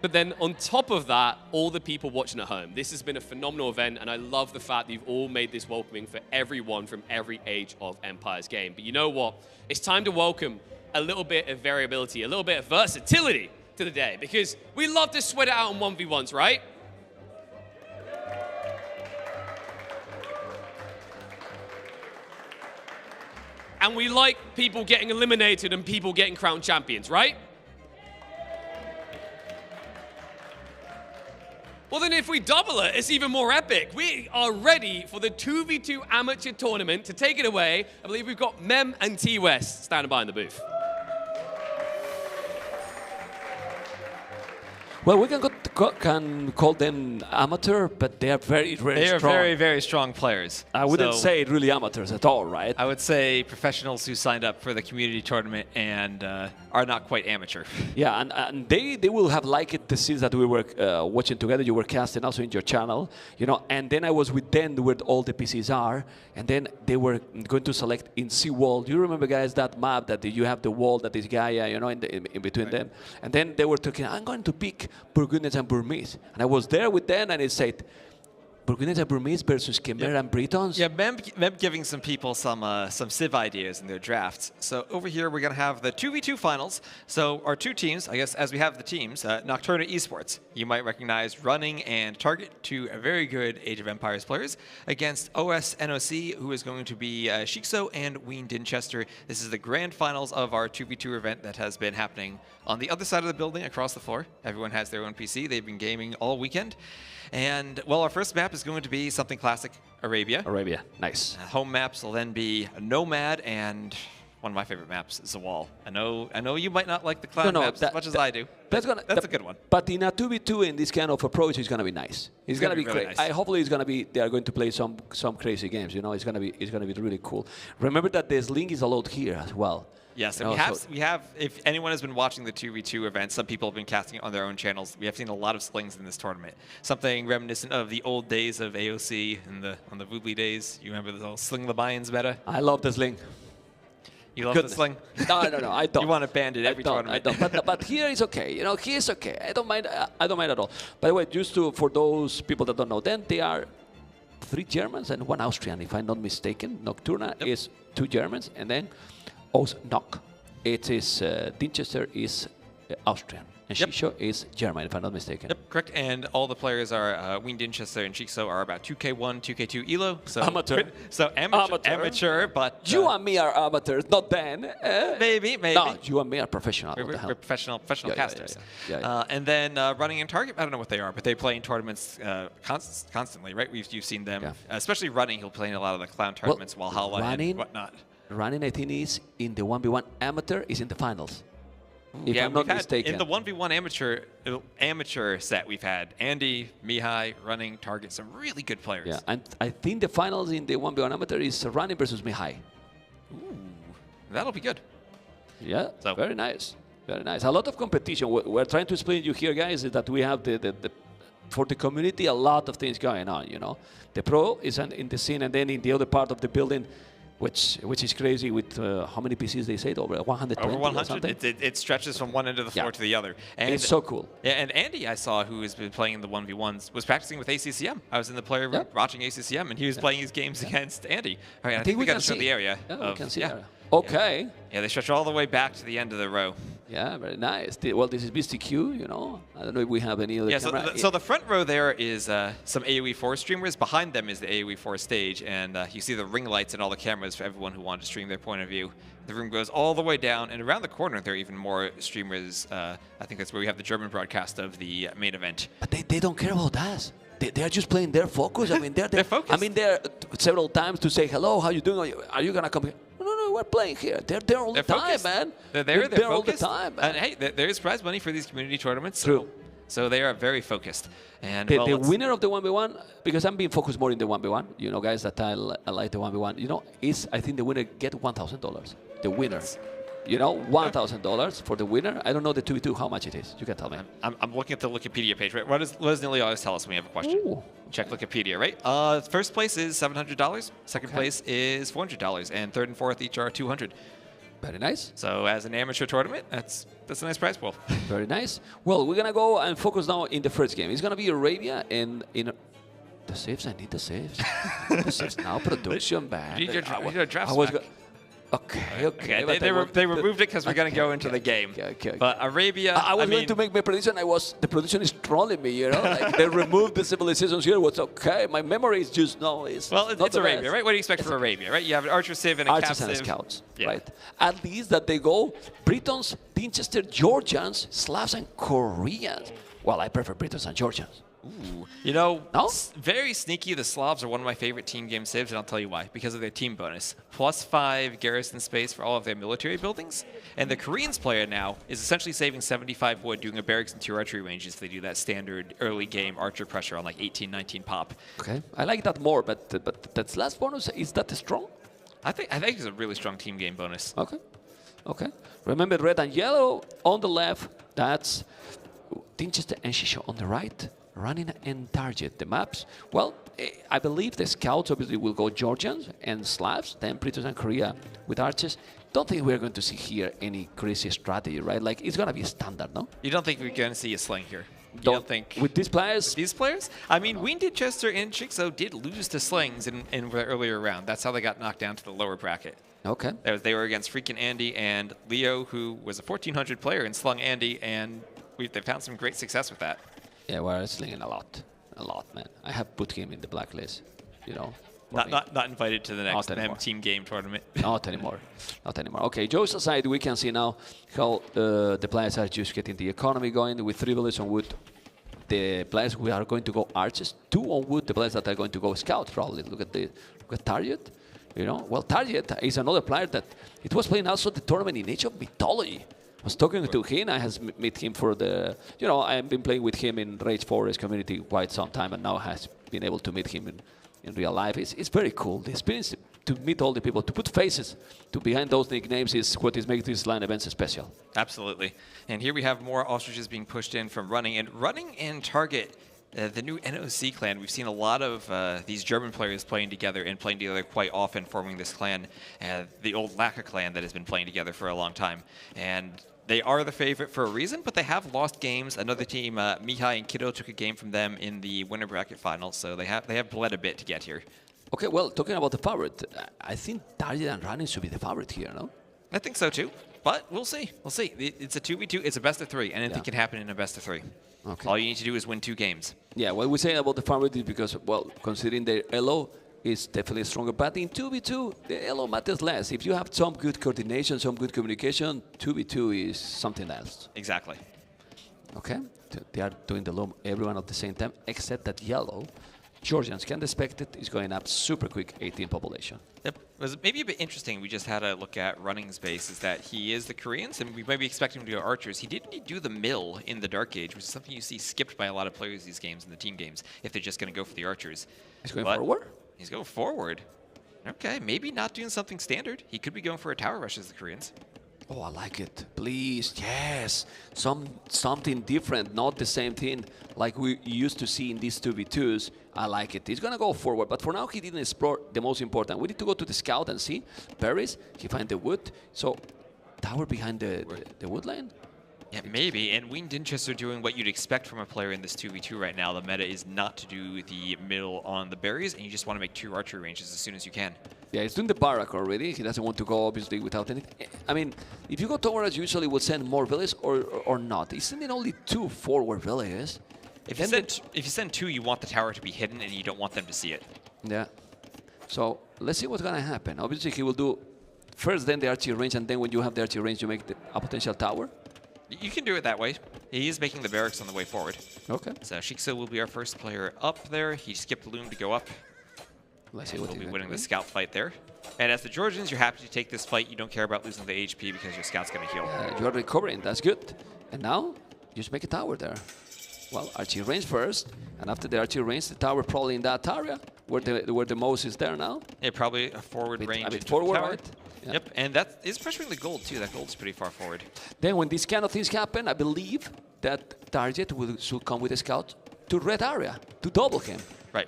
But then on top of that, all the people watching at home. This has been a phenomenal event, and I love the fact that you've all made this welcoming for everyone from every Age of Empires game. But you know what? It's time to welcome a little bit of variability, a little bit of versatility to the day, because we love to sweat it out on 1v1s, right? And we like people getting eliminated and people getting crowned champions, right? Well, then if we double it, it's even more epic. We are ready for the 2v2 amateur tournament. To take it away, I believe we've got Mem and T-West standing by in the booth. Well, we can call them amateur, but they are very, very strong. They are very, very strong players. I wouldn't say really amateurs at all, right? I would say professionals who signed up for the community tournament and are not quite amateur. Yeah, and they will have liked the scenes that we were watching together. You were casting also in your channel, you know. And then I was with them where all the PCs are, and then they were going to select in Seawall. Do you remember, guys, that map that you have the wall that is Gaia, you know, in between them? And then they were talking, I'm going to pick Burgundians and Burmese. And I was there with them, and it said, Burgundians and Burmese versus Khmer and Britons? Yeah, Mem giving some people some Civ ideas in their drafts. So over here, we're going to have the 2v2 finals. So our two teams, I guess, as we have the teams, Nocturna Esports. You might recognize Running and Target, two very good Age of Empires players, against OS NOC, who is going to be Shikso and Ween Dinchester. This is the grand finals of our 2v2 event that has been happening on the other side of the building across the floor. Everyone has their own PC. They've been gaming all weekend. And, well, our first map is going to be something classic, Arabia. Arabia, nice. Home maps will then be Nomad and one of my favorite maps, Zawal. I know you might not like the cloud maps as much as I do. That's a good one. But in a 2v2 in this kind of approach, it's going to be nice. It's going to be really great. nice. Hopefully, they are going to play some crazy games. You know, it's going to be really cool. Remember that the sling is allowed here as well. Yes, and we have, if anyone has been watching the 2v2 event, some people have been casting it on their own channels. We have seen a lot of slings in this tournament. Something reminiscent of the old days of AOC and on the Voobly days. You remember the whole Sling the Lions meta? I love the sling. You love the sling? No, I don't. You want to ban it every tournament? I don't. But here it's okay. You know, here it's okay. I don't mind at all. By the way, for those people that don't know, then they are 3 Germans and 1 Austrian, if I'm not mistaken. Nocturna is 2 Germans, and then Nock. It is Dinchester is Austrian, and Shisho is German, if I'm not mistaken. Yep, correct. And all the players are Ween Dinchester and Shikso are about 2K1, 2K2 Elo. So amateur. So amateur, but you and me are amateurs, not Dan. Maybe. No, you and me are professional. We're professional casters. Yeah. And then Running and Target, I don't know what they are, but they play in tournaments constantly, right? You've seen them, especially Running. He'll play in a lot of the clown tournaments, Valhalla and whatnot. Running, I think, is in the 1v1 amateur, is in the finals. If I'm not mistaken. In the 1v1 amateur set, we've had Andy, Mihai, Running, Target, some really good players. Yeah, and I think the finals in the 1v1 amateur is Running versus Mihai. Ooh, that'll be good. Yeah, so very nice. Very nice. A lot of competition. We're trying to explain to you here, guys, is that we have for the community, a lot of things going on, you know. The pro is in the scene, and then in the other part of the building, which is crazy with how many PCs they say, over 120 over 100. Or something? It stretches from one end of the floor to the other. And it's so cool. Yeah, and Andy, I saw, who has been playing in the 1v1s, was practicing with ACCM. I was in the player room watching ACCM, and he was playing his games against Andy. All right, I think we got to show the area. Yeah, we can see the area. Okay. Yeah, they stretch all the way back to the end of the row. Yeah, very nice. Well, this is BCQ, you know. I don't know if we have any other camera. So the front row there is some AoE4 streamers. Behind them is the AoE4 stage, and you see the ring lights and all the cameras for everyone who wanted to stream their point of view. The room goes all the way down, and around the corner there are even more streamers. I think that's where we have the German broadcast of the main event. But they don't care about us. They are just playing their focus. I mean, They're focused. I mean, they're several times to say hello. How you doing? Are you gonna come here? No, we're playing here. They're there all the time, focused. man. They're there. They're all the focused. time, man. And hey, there is prize money for these community tournaments. True. So they are very focused. And The, well, the let's- winner of the 1v1, because I'm being focused more in the 1v1, you know, guys, that I like the 1v1, you know, is I think the winner get $1,000. The winner. You know, $1,000 for the winner. I don't know the 2v2, how much it is. You can tell me. I'm looking at the Wikipedia page, right? What does Nilly always tell us when we have a question? Ooh. Check Wikipedia, right? First place is $700. Second place is $400. And third and fourth each are $200. Very nice. So as an amateur tournament, that's a nice prize pool. Very nice. Well, we're going to go and focus now in the first game. It's going to be Arabia and in... The saves, I need the saves. The saves now, production back. You need your drafts I was back. Okay. but They removed it because we're going to go into the game. Okay. But Arabia, I was mean, going to make my prediction. The production is trolling me, you know. Like they removed the civilizations here. What's okay? My memory is just no. It's not it's the Arabia, best. right? What do you expect from Arabia, right? You have an archer civ and a cap Archers and civ. scouts, Yeah. right? At least that they go Britons, Dinchester, Georgians, Slavs, and Koreans. Well, I prefer Britons and Georgians. Ooh. You know, No? very sneaky. The Slavs are one of my favorite team game civs, and I'll tell you why. Because of their team bonus. +5 garrison space for all of their military buildings. And the Koreans player now is essentially saving 75 wood, doing a barracks and 2 archery ranges. They do that standard early game archer pressure on like 18, 19 pop. Okay, I like that more, but that last bonus, is that strong? I think it's a really strong team game bonus. Okay. Remember red and yellow on the left. That's Dinchester and Shisho on the right. Running and target the maps. Well, I believe the scouts obviously will go Georgians and Slavs, then Britons and Korea with archers. Don't think we're going to see here any crazy strategy, right? Like it's gonna be standard, no? You don't think we're going to see a sling here? You Don't don't think with these players. these players? I mean, Winchester and Chicxo did lose to slings in the earlier round. That's how they got knocked down to the lower bracket. Okay. They were against freaking Andy and Leo, who was a 1400 player and slung Andy, and they found some great success with that. Yeah, we're slinging a lot, man. I have put him in the blacklist, you know. Not invited to the next anymore. team game tournament. Not anymore. Okay, Joe's aside, we can see now how the players are just getting the economy going with 3 villages on wood. The players who are going to go archers, 2 on wood. The players that are going to go scouts probably. Look at Target. You know, well, Target is another player that it was playing also the tournament in Age of Mythology. I was talking to him. I has met him for the, you know, I've been playing with him in Rage Forest community quite some time, and now has been able to meet him in real life. It's very cool. The experience to meet all the people, to put faces to behind those nicknames is what is making these LAN events special. Absolutely. And here we have more ostriches being pushed in from running. And running and target the new NOC clan. We've seen a lot of these German players playing together and playing together quite often, forming this clan, the old Laka clan that has been playing together for a long time. And they are the favorite for a reason, but they have lost games. Another team, Mihai and Kiddo, took a game from them in the winner bracket finals, so they have bled a bit to get here. Okay, well, talking about the favorite, I think Target and Running should be the favorite here, no? I think so too, but we'll see. We'll see. It's a 2v2. It's a best of 3. Anything Yeah. can happen in a best of 3. Okay. All you need to do is win 2 games. Yeah, what we say about the favorite is because, well, considering their elo is definitely stronger, but in 2v2, the elo matters less. If you have some good coordination, some good communication, 2v2 is something else. Exactly. Okay, they are doing the low, everyone at the same time, except that yellow. Georgians can't expect it. It's going up super quick, 18 population. Yep. It was maybe a bit interesting. We just had a look at Running's base, is that he is the Koreans, and we might be expecting him to go archers. He didn't do the mill in the Dark Age, which is something you see skipped by a lot of players these games, in the team games, if they're just going to go for the archers. He's going But forward? He's going forward. Okay, maybe not doing something standard. He could be going for a tower rush as the Koreans. Oh, I like it. Please, yes. Something different, not the same thing like we used to see in these 2v2s. I like it. He's going to go forward, but for now he didn't explore the most important. We need to go to the scout and see. Paris, he find the wood. So, tower behind the wood lane? Yeah, maybe. And Wien Dinchester are doing what you'd expect from a player in this 2v2 right now. The meta is not to do the middle on the berries, and you just want to make 2 archery ranges as soon as you can. Yeah, he's doing the barrack already. He doesn't want to go, obviously, without anything. I mean, if you go towards, usually will send more villages or not. He's sending only 2 forward villages. If you send 2, you want the tower to be hidden, and you don't want them to see it. Yeah. So let's see what's going to happen. Obviously, he will do first, then the archery range, and then when you have the archery range, you make a potential tower. You can do it that way. He is making the barracks on the way forward. Okay. So Shikso will be our first player up there. He skipped the loom to go up. Let's see We'll what be he's winning the doing. scout fight there. And as the Georgians, you're happy to take this fight. You don't care about losing the HP because your scout's going to heal. You are recovering, that's good. And now, just make a tower there. Well, archery range first, and after the archery range, the tower probably in that area, where the most is there now. Yeah, probably a forward range. A bit into the forward, tower. right? Yeah. Yep, and that is pressuring the gold too. That gold's pretty far forward. Then when these kind of things happen, I believe that target should come with a scout to red area, to double him. Right.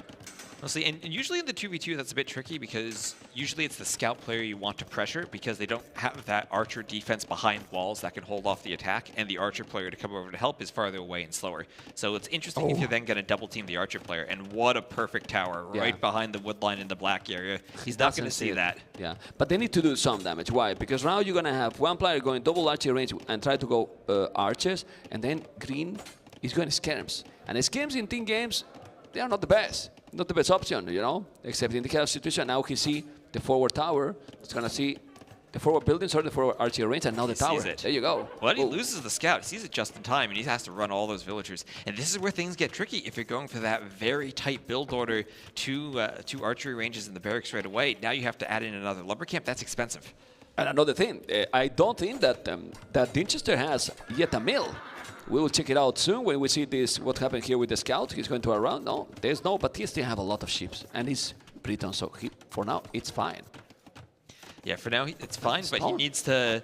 Mostly, and usually in the 2v2, that's a bit tricky because usually it's the scout player you want to pressure because they don't have that archer defense behind walls that can hold off the attack, and the archer player to come over to help is farther away and slower. So it's interesting if you're then going to double team the archer player, and what a perfect tower right behind the wood line in the black area. He's not going to see that. Yeah, but they need to do some damage. Why? Because now you're going to have one player going double archer range and try to go archers, and then green is going skirms. And skirms in team games, they are not the best. Not the best option, you know, except in the kind of situation. Now he see the forward tower. It's going to see the forward buildings or the forward archer range, and now the tower. There you go. Well, he loses the scout. He sees it just in time, and he has to run all those villagers. And this is where things get tricky if you're going for that very tight build order, two archery ranges in the barracks right away. Now you have to add in another lumber camp. That's expensive. And another thing, I don't think that that Dinchester has yet a mill. We will check it out soon when we see this. What happened here with the scout? He's going to around. No, there's no. But he still have a lot of ships, and he's Briton. So for now, it's fine. Yeah, for now it's fine, but he needs to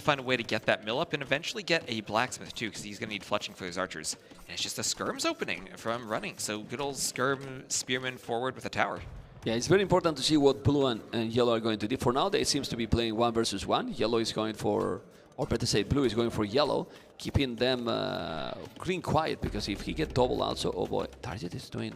find a way to get that mill up and eventually get a blacksmith too, because he's going to need fletching for his archers. And it's just a skirm's opening from running. So good old skirm spearman forward with a tower. Yeah, it's very important to see what blue and yellow are going to do. For now, they seems to be playing 1 versus 1. Yellow is going for, or better say, blue is going for yellow, keeping them green quiet, because if he get double also, oh boy, target is doing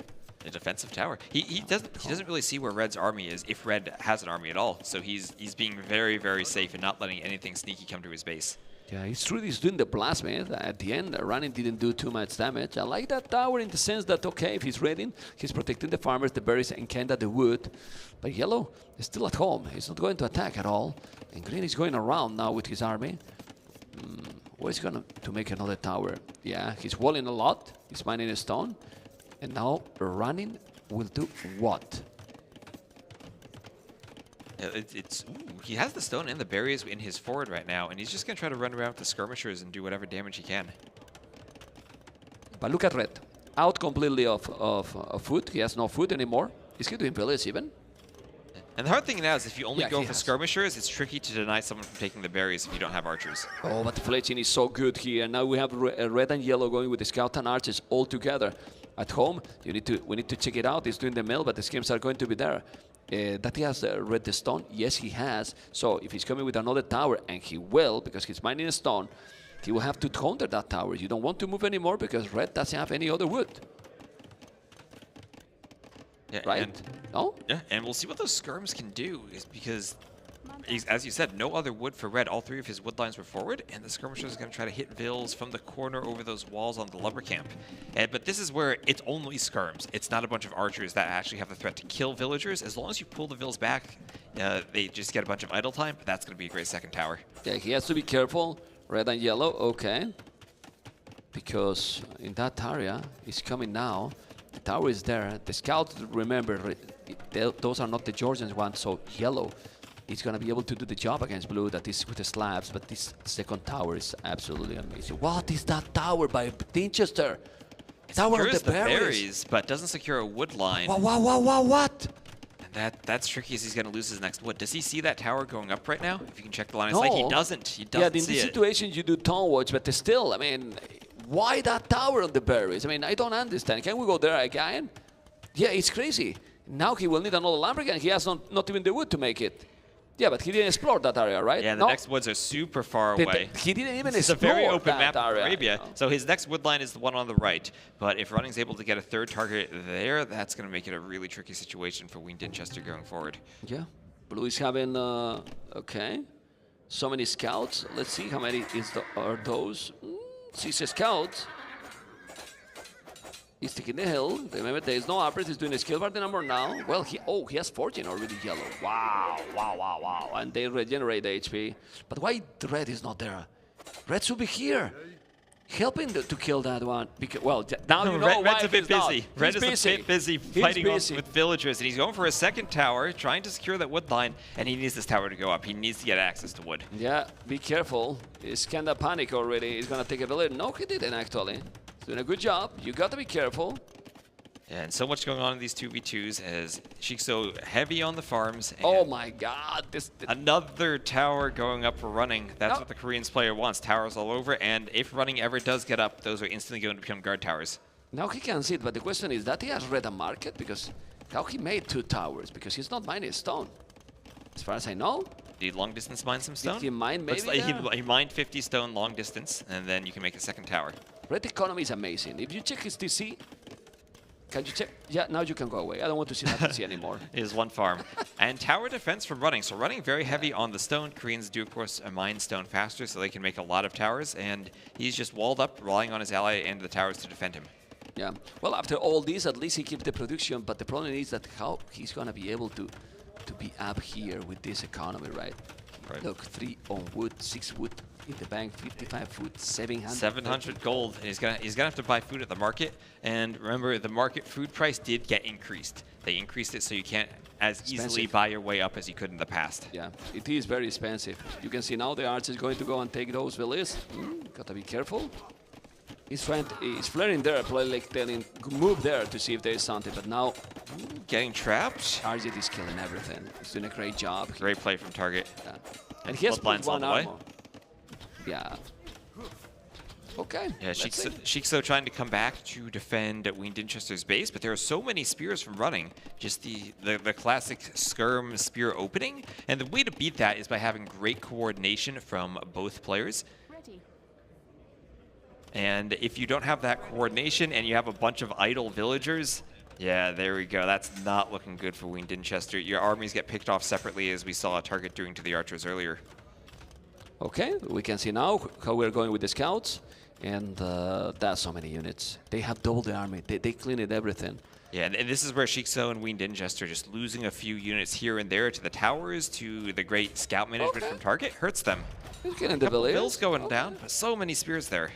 a defensive tower. He doesn't really see where red's army is, if red has an army at all. So he's being very, very safe and not letting anything sneaky come to his base. Yeah, it's true he's doing the blacksmith. At the end, running didn't do too much damage. I like that tower in the sense that, okay, if he's raiding, he's protecting the farmers, the berries, and kinda the wood. But yellow is still at home. He's not going to attack at all. And green is going around now with his army. Where is he going to make another tower? Yeah, he's walling a lot. He's mining a stone. And now running will do what? He has the stone and the berries in his forward right now, and he's just going to try to run around with the skirmishers and do whatever damage he can. But look at red. Out completely of food. He has no food anymore. Is he doing villages even? And the hard thing now is if you only go for skirmishers, it's tricky to deny someone from taking the berries if you don't have archers. Oh, but the fletching is so good here. Now we have red and yellow going with the scout and archers all together. At home, we need to check it out. He's doing the mill, but the schemes are going to be there. That he has red the stone? Yes, he has. So if he's coming with another tower, and he will, because he's mining a stone, he will have to counter that tower. You don't want to move anymore because red doesn't have any other wood. Yeah, right? No? Yeah, and we'll see what those skirms can do, is because, as you said, no other wood for red. All three of his wood lines were forward, and the skirmisher is going to try to hit vills from the corner over those walls on the lumber camp. But this is where it's only skirms. It's not a bunch of archers that actually have the threat to kill villagers. As long as you pull the vills back, they just get a bunch of idle time. That's going to be a great second tower. Yeah, he has to be careful. Red and yellow, okay. Because in that area, it's coming now. The tower is there. The scouts, remember, those are not the Georgians ones, so yellow is going to be able to do the job against blue, that is with the slabs, but this second tower is absolutely amazing. What is that tower by Dinchester? It tower secures of the berries, but doesn't secure a wood line. What? And that's tricky as he's going to lose his next wood. Does he see that tower going up right now? If you can check the line, it's No. like he doesn't. He doesn't Yeah, in see this it. situation you do tone watch, but still, I mean, why that tower on the berries? I mean, I don't understand. Can we go there again? Yeah, it's crazy. Now he will need another lumberjack. He has not even the wood to make it. Yeah, but he didn't explore that area, right? Yeah, the next woods are super far away. He didn't even It's a explore very open that map of area. Arabia. So his next wood line is the one on the right. But if Running's able to get a third target there, that's going to make it a really tricky situation for Wayne Dinchester going forward. Yeah, blue is having, okay, so many scouts. Let's see how many are those. 6 scouts. He's taking the hill. Remember, there is no uppers. He's doing a skill party number now. Well, he has 14 already yellow. Wow. And they regenerate the HP. But why the red is not there? Red should be here. helping to kill that one. Because, well, now you know Red's why a bit he's not. busy. Red is a bit busy fighting with villagers, and he's going for a second tower, trying to secure that wood line, and he needs this tower to go up. He needs to get access to wood. Yeah, be careful. He's kind of panic already. He's going to take a village. No, he didn't, actually. He's doing a good job. You got to be careful. Yeah, and so much going on in these 2v2s as Shikso heavy on the farms. Oh my god. Another tower going up for running. That's what the Koreans player wants. Towers all over, and if running ever does get up, those are instantly going to become guard towers. Now he can see it, but the question is that he has read a market? Because how he made 2 towers? Because he's not mining stone. As far as I know. Did long distance mine some stone? Did he mine maybe like he mined 50 stone long distance, and then you can make a second tower. Red economy is amazing. If you check his TC, can you check? Yeah, now you can go away. I don't want to see that TC anymore. It is 1 farm. And tower defense from running. So running very heavy on the stone. Koreans do, of course, mine stone faster, so they can make a lot of towers. And he's just walled up, relying on his ally and the towers to defend him. Yeah. Well, after all this, at least he keeps the production. But the problem is that how he's going to be able to be up here with this economy, right? Look, 3 on wood, 6 wood in the bank, 55 food, 700. 700 gold, and he's gonna have to buy food at the market. And remember, the market food price did get increased. They increased it so you can't as easily buy your way up as you could in the past. Yeah, it is very expensive. You can see now the arch is going to go and take those villages. Gotta be careful. He's flaring there, like telling, move there to see if there is something. But now, getting trapped. Target is killing everything. He's doing a great job. Great play from Target. Yeah. And he has put 1 armor. Yeah. Okay. Yeah, Shikso trying to come back to defend Wayne Dinchester's base, but there are so many spears from running. Just the classic skirm spear opening. And the way to beat that is by having great coordination from both players. And if you don't have that coordination and you have a bunch of idle villagers, yeah, there we go. That's not looking good for Wayne Dinchester. Your armies get picked off separately, as we saw a Target doing to the archers earlier. Okay, we can see now how we're going with the scouts. And that's so many units. They have doubled the army. They cleaned everything. Yeah, and this is where Shikso and Wayne Dinchester just losing a few units here and there to the towers, to the great scout management from Target, hurts them. He's getting the village. Bills going down, but so many spears there.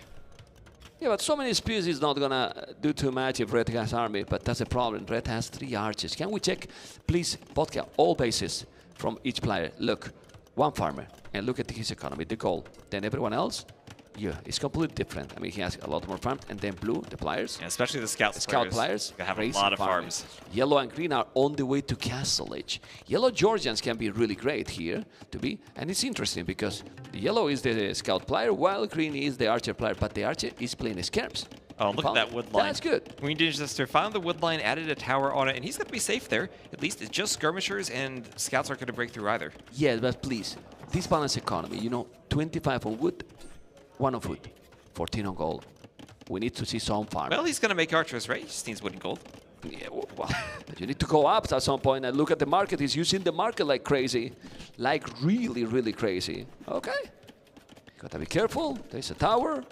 Yeah, but so many spears is not gonna do too much if Red has army, but that's a problem. Red has 3 archers. Can we check, please, vodka, all bases from each player? Look, 1 farmer, and look at his economy, the gold. Then everyone else, yeah, it's completely different. I mean, he has a lot more farm, and then blue, the players. Yeah, especially the scout players. They have a lot of farms. Yellow and green are on the way to Castle Age. Yellow Georgians can be really great here to be, and it's interesting because the yellow is the scout player, while green is the archer player, but the archer is playing skirms. Oh, look at that wood line. That's good. Wayne Dinchester found the wood line, added a tower on it, and he's going to be safe there. At least it's just skirmishers, and scouts aren't going to break through either. Yeah, but please, this balanced economy, you know, 25 on wood, 1 on food. 14 on gold. We need to see some farm. Well, he's going to make archers, right? He just needs wood and gold. Yeah, well, but you need to go up at some point and look at the market. He's using the market like crazy. Like really, really crazy. Okay. Gotta be careful. There's a tower.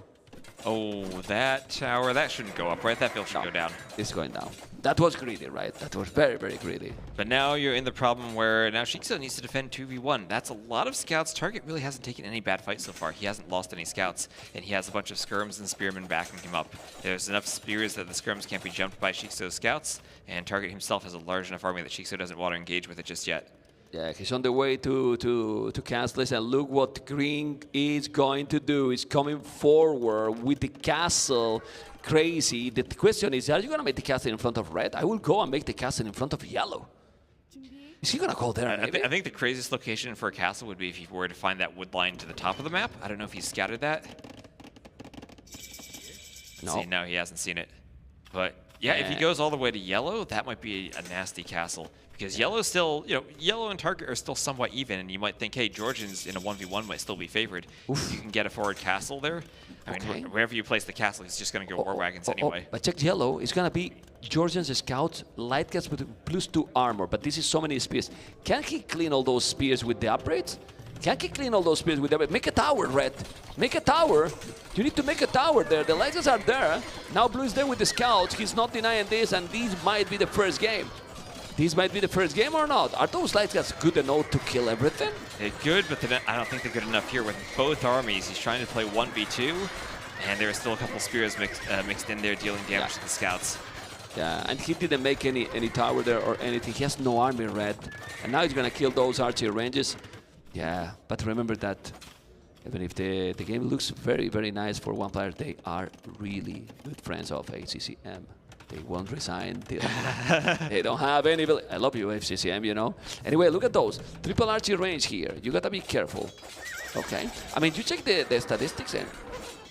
Oh, that tower, that shouldn't go up, right? That build should go down. It's going down. That was greedy, right? That was very, very greedy. But now you're in the problem where now Shikso needs to defend 2v1. That's a lot of scouts. Target really hasn't taken any bad fights so far. He hasn't lost any scouts, and he has a bunch of skirms and spearmen backing him up. There's enough spears that the skirms can't be jumped by Shikso's scouts, and Target himself has a large enough army that Shikso doesn't want to engage with it just yet. Yeah, he's on the way to Castles, and look what green is going to do. He's coming forward with the castle. Crazy. The question is, are you going to make the castle in front of red? I will go and make the castle in front of yellow. Is he going to go there, I think the craziest location for a castle would be if he were to find that wood line to the top of the map. I don't know if he's scouted that. No. See, no, he hasn't seen it. But yeah, if he goes all the way to yellow, that might be a nasty castle. Because yellow still, you know, yellow and Target are still somewhat even, and you might think, hey, Georgians in a 1v1 might still be favored. Oof. You can get a forward castle there. I mean, wherever you place the castle, he's just going to go war wagons anyway. But check yellow. It's going to be Georgians scouts, light cats with +2 armor. But this is so many spears. Can he clean all those spears with the upgrades? Can he clean all those spears with the upgrades? Make a tower, Red. Make a tower. You need to make a tower there. The light cats are there. Now blue is there with the scouts. He's not denying this, and this might be the first game. This might be the first game or not. Are those light guys good enough to kill everything? They're good, but I don't think they're good enough here with both armies. He's trying to play 1v2, And there are still a couple spears mixed in there, dealing damage to the scouts. Yeah, and he didn't make any tower there or anything. He has no army red. And now he's going to kill those archer ranges. Yeah, but remember that even if the game looks very, very nice for one player, they are really good friends of HCCM. They won't resign. They don't have any... I love you, HCCM, you know. Anyway, look at those. Triple archer range here. You got to be careful. Okay. I mean, you check the statistics and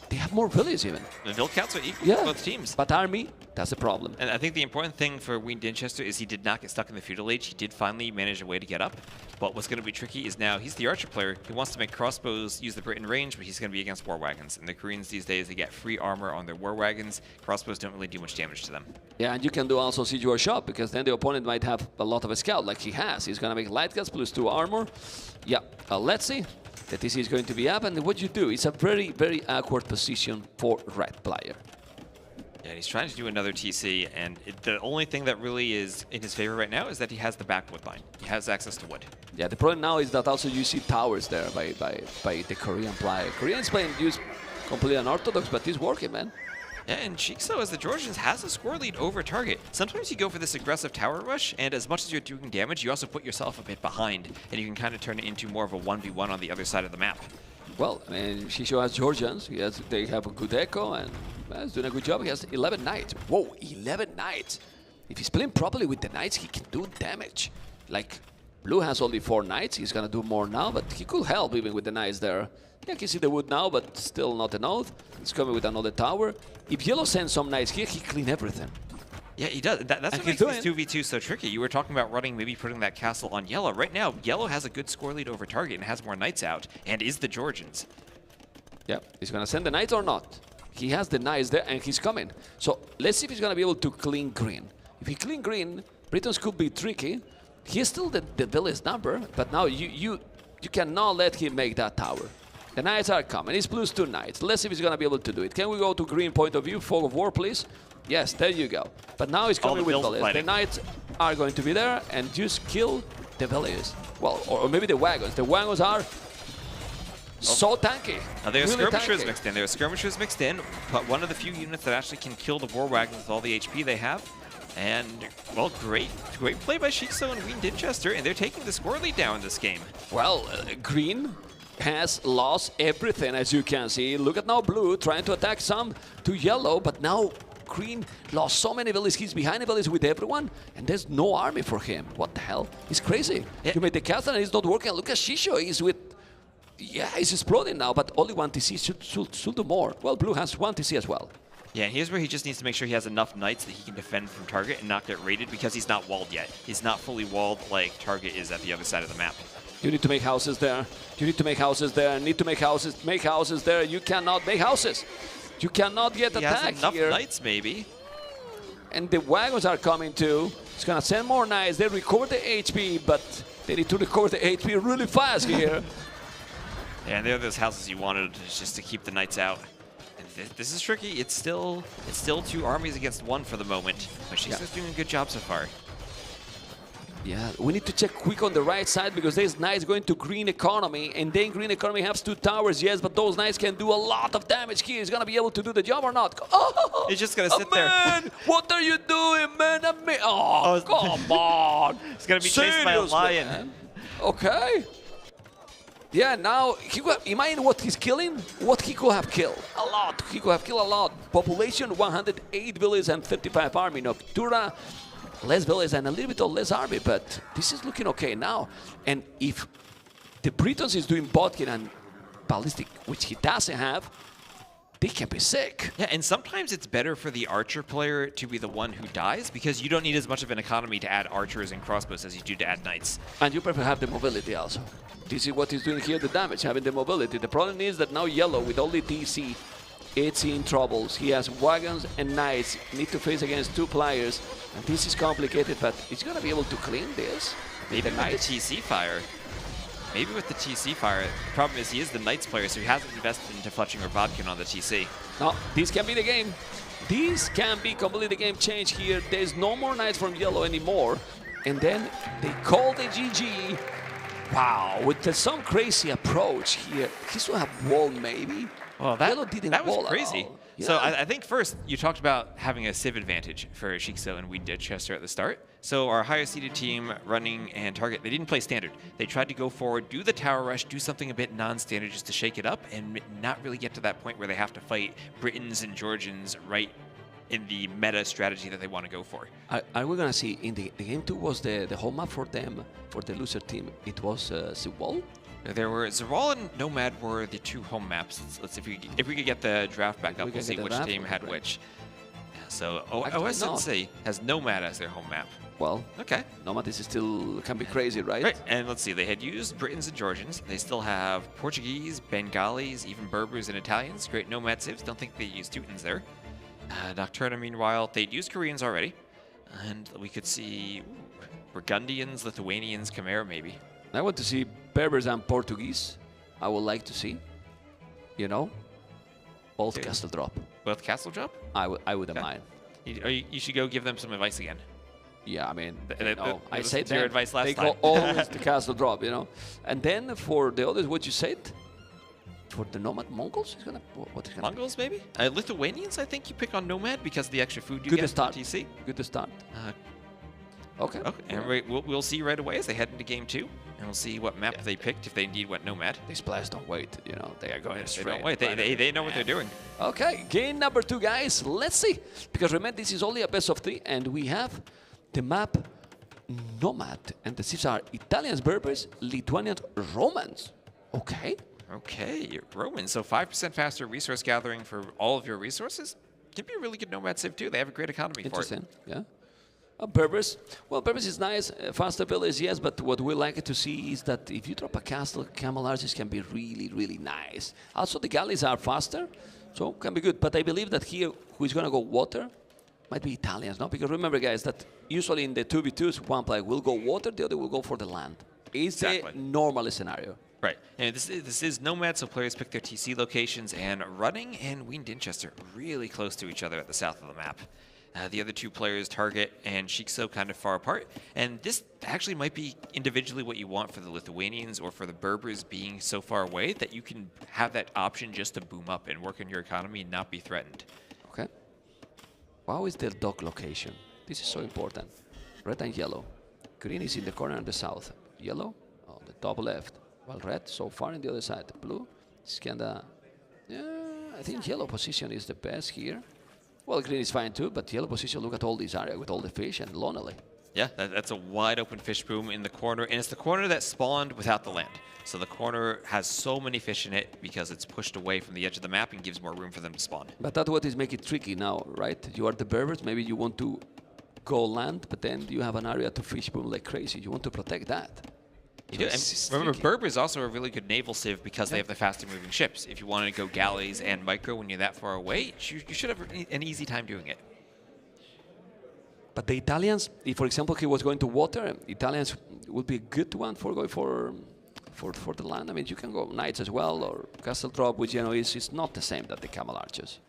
they have more villages even. The build counts are equal for both teams. But army, that's a problem. And I think the important thing for Wien Dinchester is he did not get stuck in the feudal age. He did finally manage a way to get up. But what's going to be tricky is now he's the archer player. He wants to make crossbows use the Britain range, but he's going to be against war wagons. And the Koreans these days, they get free armor on their war wagons. Crossbows don't really do much damage to them. Yeah, and you can do also siege your shop, because then the opponent might have a lot of a scout like he has. He's going to make light guns plus 2 armor. Yeah, let's see. The TC is going to be up, and what you do, it's a very, very awkward position for red player. Yeah, and he's trying to do another TC, and the only thing that really is in his favor right now is that he has the back wood line. He has access to wood. Yeah, the problem now is that also you see towers there by the Korean player. Koreans playing use completely unorthodox, but it's working, man. Yeah, and Chixo, as the Georgians, has a score lead over target. Sometimes you go for this aggressive tower rush, and as much as you're doing damage, you also put yourself a bit behind, and you can kind of turn it into more of a 1v1 on the other side of the map. Well, I mean, Chixo has Georgians. They have a good echo, and he's doing a good job. He has 11 knights. Whoa, 11 knights. If he's playing properly with the knights, he can do damage. Like, Blue has only 4 knights. He's going to do more now, but he could help even with the knights there. Yeah, I can see the wood now, but still not enough. He's coming with another tower. If Yellow sends some knights here, he clean everything. Yeah, he does. That's what makes these 2v2 so tricky. You were talking about running, maybe putting that castle on Yellow. Right now, Yellow has a good score lead over target and has more knights out, and is the Georgians. Yeah, he's going to send the knights or not. He has the knights there, and he's coming. So let's see if he's going to be able to clean green. If he clean green, Britons could be tricky. He's still the village number, but now you cannot let him make that tower. The knights are coming. He's plus 2 knights. Let's see if he's going to be able to do it. Can we go to green point of view? Fog of War, please. Yes, there you go. But now he's coming with village. The knights are going to be there and just kill the villages. Well, or maybe the wagons. The wagons are so tanky. Now there are really skirmishers tanky. mixed in. There are skirmishers mixed in, but one of the few units that actually can kill the war wagons with all the HP they have. And, well, great play by Chixo and Wien Dinchester, and they're taking the score lead down in this game. Well, green has lost everything, as you can see. Look at now Blue trying to attack some to Yellow, but now green lost so many villages. He's behind the village with everyone, and there's no army for him. What the hell? He's crazy. Yeah. You made the castle and it's not working. Look at Chixo. He's with... Yeah, he's exploding now, but only 1 TC should do more. Well, Blue has 1 TC as well. Yeah, here's where he just needs to make sure he has enough knights that he can defend from target and not get raided, because he's not walled yet. He's not fully walled like target is at the other side of the map. You need to make houses there. You need to make houses there. Need to make houses. Make houses there. You cannot make houses. You cannot get attacked here. He has enough here. knights, maybe. And the wagons are coming too. He's gonna send more knights. They recover the HP, but they need to recover the HP really fast here. Yeah, and there are those houses you wanted just to keep the knights out. And this is tricky. It's still 2 armies against 1 for the moment. But she's just doing a good job so far. Yeah, we need to check quick on the right side, because there's knights going to green economy, and then green economy has 2 towers, yes, but those knights can do a lot of damage here. He's gonna be able to do the job or not? Oh, he's just gonna sit there. Man, what are you doing, man? Oh, come on. He's gonna be chased by a lion. Man. Okay. Yeah, now, imagine what he's killing, what he could have killed. A lot. He could have killed a lot. Population, 108 villages and 55 army. Noctura, less villages and a little bit of less army, but this is looking okay now. And if the Britons is doing Bodkin and Ballistic, which he doesn't have, they can be sick. Yeah, and sometimes it's better for the archer player to be the one who dies, because you don't need as much of an economy to add archers and crossbows as you do to add knights. And you prefer have the mobility also. This is what he's doing here, the damage, having the mobility. The problem is that now Yellow, with only DC, it's in troubles. He has wagons and knights, need to face against 2 players, and this is complicated, but he's gonna be able to clean this. Maybe with the TC fire. Maybe with the TC fire. The problem is he is the Knights player, so he hasn't invested into Fletching or Vodkin on the TC. No, this can be the game. This can be completely the game change here. There's no more Knights from Yellow anymore. And then they call the GG. Wow, with some crazy approach here. He should have wall maybe. Well, Yellow didn't that was wall at crazy. all. So Yeah. I think first you talked about having a civ advantage for Shikso and Winchester at the start. So our higher seeded team, Running and Target, they didn't play standard. They tried to go forward, do the tower rush, do something a bit non-standard just to shake it up and not really get to that point where they have to fight Britons and Georgians right in the meta strategy that they want to go for. Are we gonna see in the game 2 was the home map for them, for the loser team? It was Sewol? There were Zeral and Nomad were the 2 home maps. Let's see if we could get the draft back up, We we'll can see get the which draft, team had right. which. Yeah, so Actually, OSNC has Nomad as their home map. Well, Okay. Nomad is still can be crazy, right? Right, and let's see, they had used Britons and Georgians. They still have Portuguese, Bengalis, even Berbers and Italians. Great Nomad civs. Don't think they used Teutons there. Nocturna, meanwhile, they'd used Koreans already. And we could see Burgundians, Lithuanians, Khmer maybe. I want to see Berbers and Portuguese. I would like to see, you know, both Okay. castle drop. Both Castle Drop? I wouldn't mind. You should go give them some advice again. Yeah, I mean, They- you know, they I listened said to your that advice last they time. go always to castle drop, you know. And then for the others, what you said, for the Nomad Mongols, is gonna what is gonna Mongols maybe? Lithuanians, I think you pick on Nomad because of the extra food you Good get to start. from TC. Good to start. Okay. Okay, and we'll see right away as they head into game 2, and we'll see what map they picked if they indeed went Nomad. These players don't wait, you know. They are going They straight. don't wait. They know what they're doing. Okay, game number 2, guys. Let's see. Because remember, this is only a best of 3, and we have the map Nomad. And the civs are Italians, Berbers, Lithuanians, Romans. Okay. Okay, Romans. So 5% faster resource gathering for all of your resources. Can be a really good Nomad civ too. They have a great economy for it. Interesting, yeah. Berbers. Well, Berbers is nice. Faster village, yes, but what we like to see is that if you drop a castle, camel arches can be really, really nice. Also, the galleys are faster, so can be good. But I believe that here, who is going to go water might be Italians, no? Because remember, guys, that usually in the 2v2s, one player will go water, the other will go for the land. It's Exactly. a normal scenario. Right. And this is Nomad, so players pick their TC locations, and Running and Winchester really close to each other at the south of the map. The other 2 players, Target and Shikso, kind of far apart. And this actually might be individually what you want for the Lithuanians or for the Berbers being so far away that you can have that option just to boom up and work on your economy and not be threatened. Okay. How is their dock location? This is so important. Red and yellow. Green is in the corner on the south. Yellow on the top left. While red so far on the other side. Blue is kinda, yeah, I think yellow position is the best here. Well, green is fine too, but yellow position, look at all this area with all the fish and lonely. Yeah, that's a wide open fish boom in the corner, and it's the corner that spawned without the land. So the corner has so many fish in it because it's pushed away from the edge of the map and gives more room for them to spawn. But that's what is making it tricky now, right? You are the Berbers, maybe you want to go land, but then you have an area to fish boom like crazy. You want to protect that. You do. This is And remember, tricky. Berbers also are a really good naval civ because they have the faster moving ships. If you wanted to go galleys and micro when you're that far away, you should have an easy time doing it. But the Italians, if for example he was going to water, Italians would be a good one for going for the land. I mean, you can go knights as well or castle drop, which you know is not the same that the camel archers.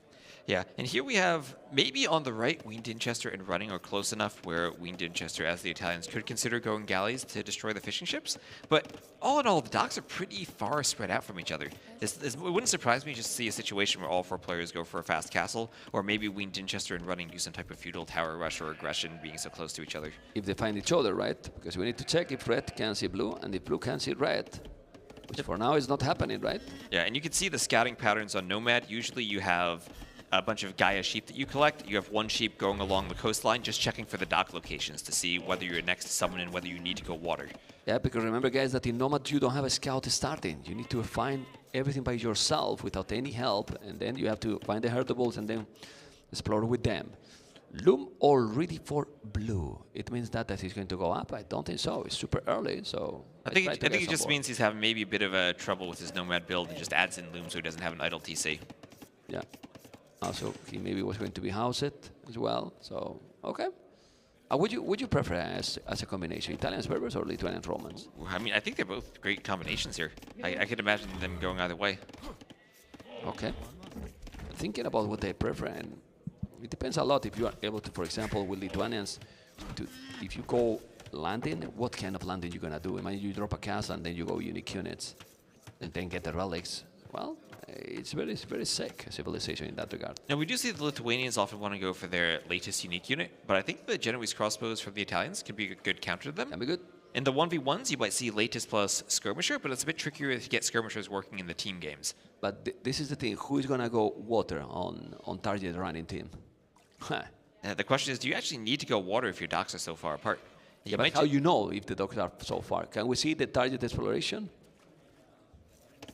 Yeah, and here we have, maybe on the right, Winchester and Running are close enough where Winchester, as the Italians, could consider going galleys to destroy the fishing ships. But all in all, the docks are pretty far spread out from each other. It wouldn't surprise me just to see a situation where all 4 players go for a fast castle, or maybe Winchester and Running do some type of feudal tower rush or aggression being so close to each other. If they find each other, right? Because we need to check if red can see blue and if blue can see red, which for now is not happening, right? Yeah, and you can see the scouting patterns on Nomad. Usually you have a bunch of Gaia sheep that you collect. You have 1 sheep going along the coastline, just checking for the dock locations to see whether you're next to someone and whether you need to go water. Yeah, because remember, guys, that in Nomad you don't have a scout starting. You need to find everything by yourself without any help, and then you have to find the herdables and then explore with them. Loom already for blue. It means that he's going to go up? I don't think so. It's super early, so I think it just means he's having maybe a bit of trouble with his Nomad build and just adds in Loom so he doesn't have an idle TC. Yeah. Also, he maybe was going to be housed as well. So, okay. Would you prefer as a combination, Italians, Berbers, or Lithuanians, Romans? I mean, I think they're both great combinations here. I could imagine them going either way. Okay. Thinking about what they prefer, and it depends a lot if you are able to, for example, with Lithuanians, if you go landing, what kind of landing you're going to do? I mean, you drop a castle and then you go unique units and then get the relics. well, it's very sick civilization in that regard. Now, we do see the Lithuanians often want to go for their latest unique unit, but I think the Genoese crossbows from the Italians can be a good counter to them. Can be good. In the 1v1s, you might see latest plus skirmisher, but it's a bit trickier to get skirmishers working in the team games. But this is the thing. Who is going to go water on target running team? The question is, do you actually need to go water if your docks are so far apart? Yeah, but how you know if the docks are so far? Can we see the target exploration?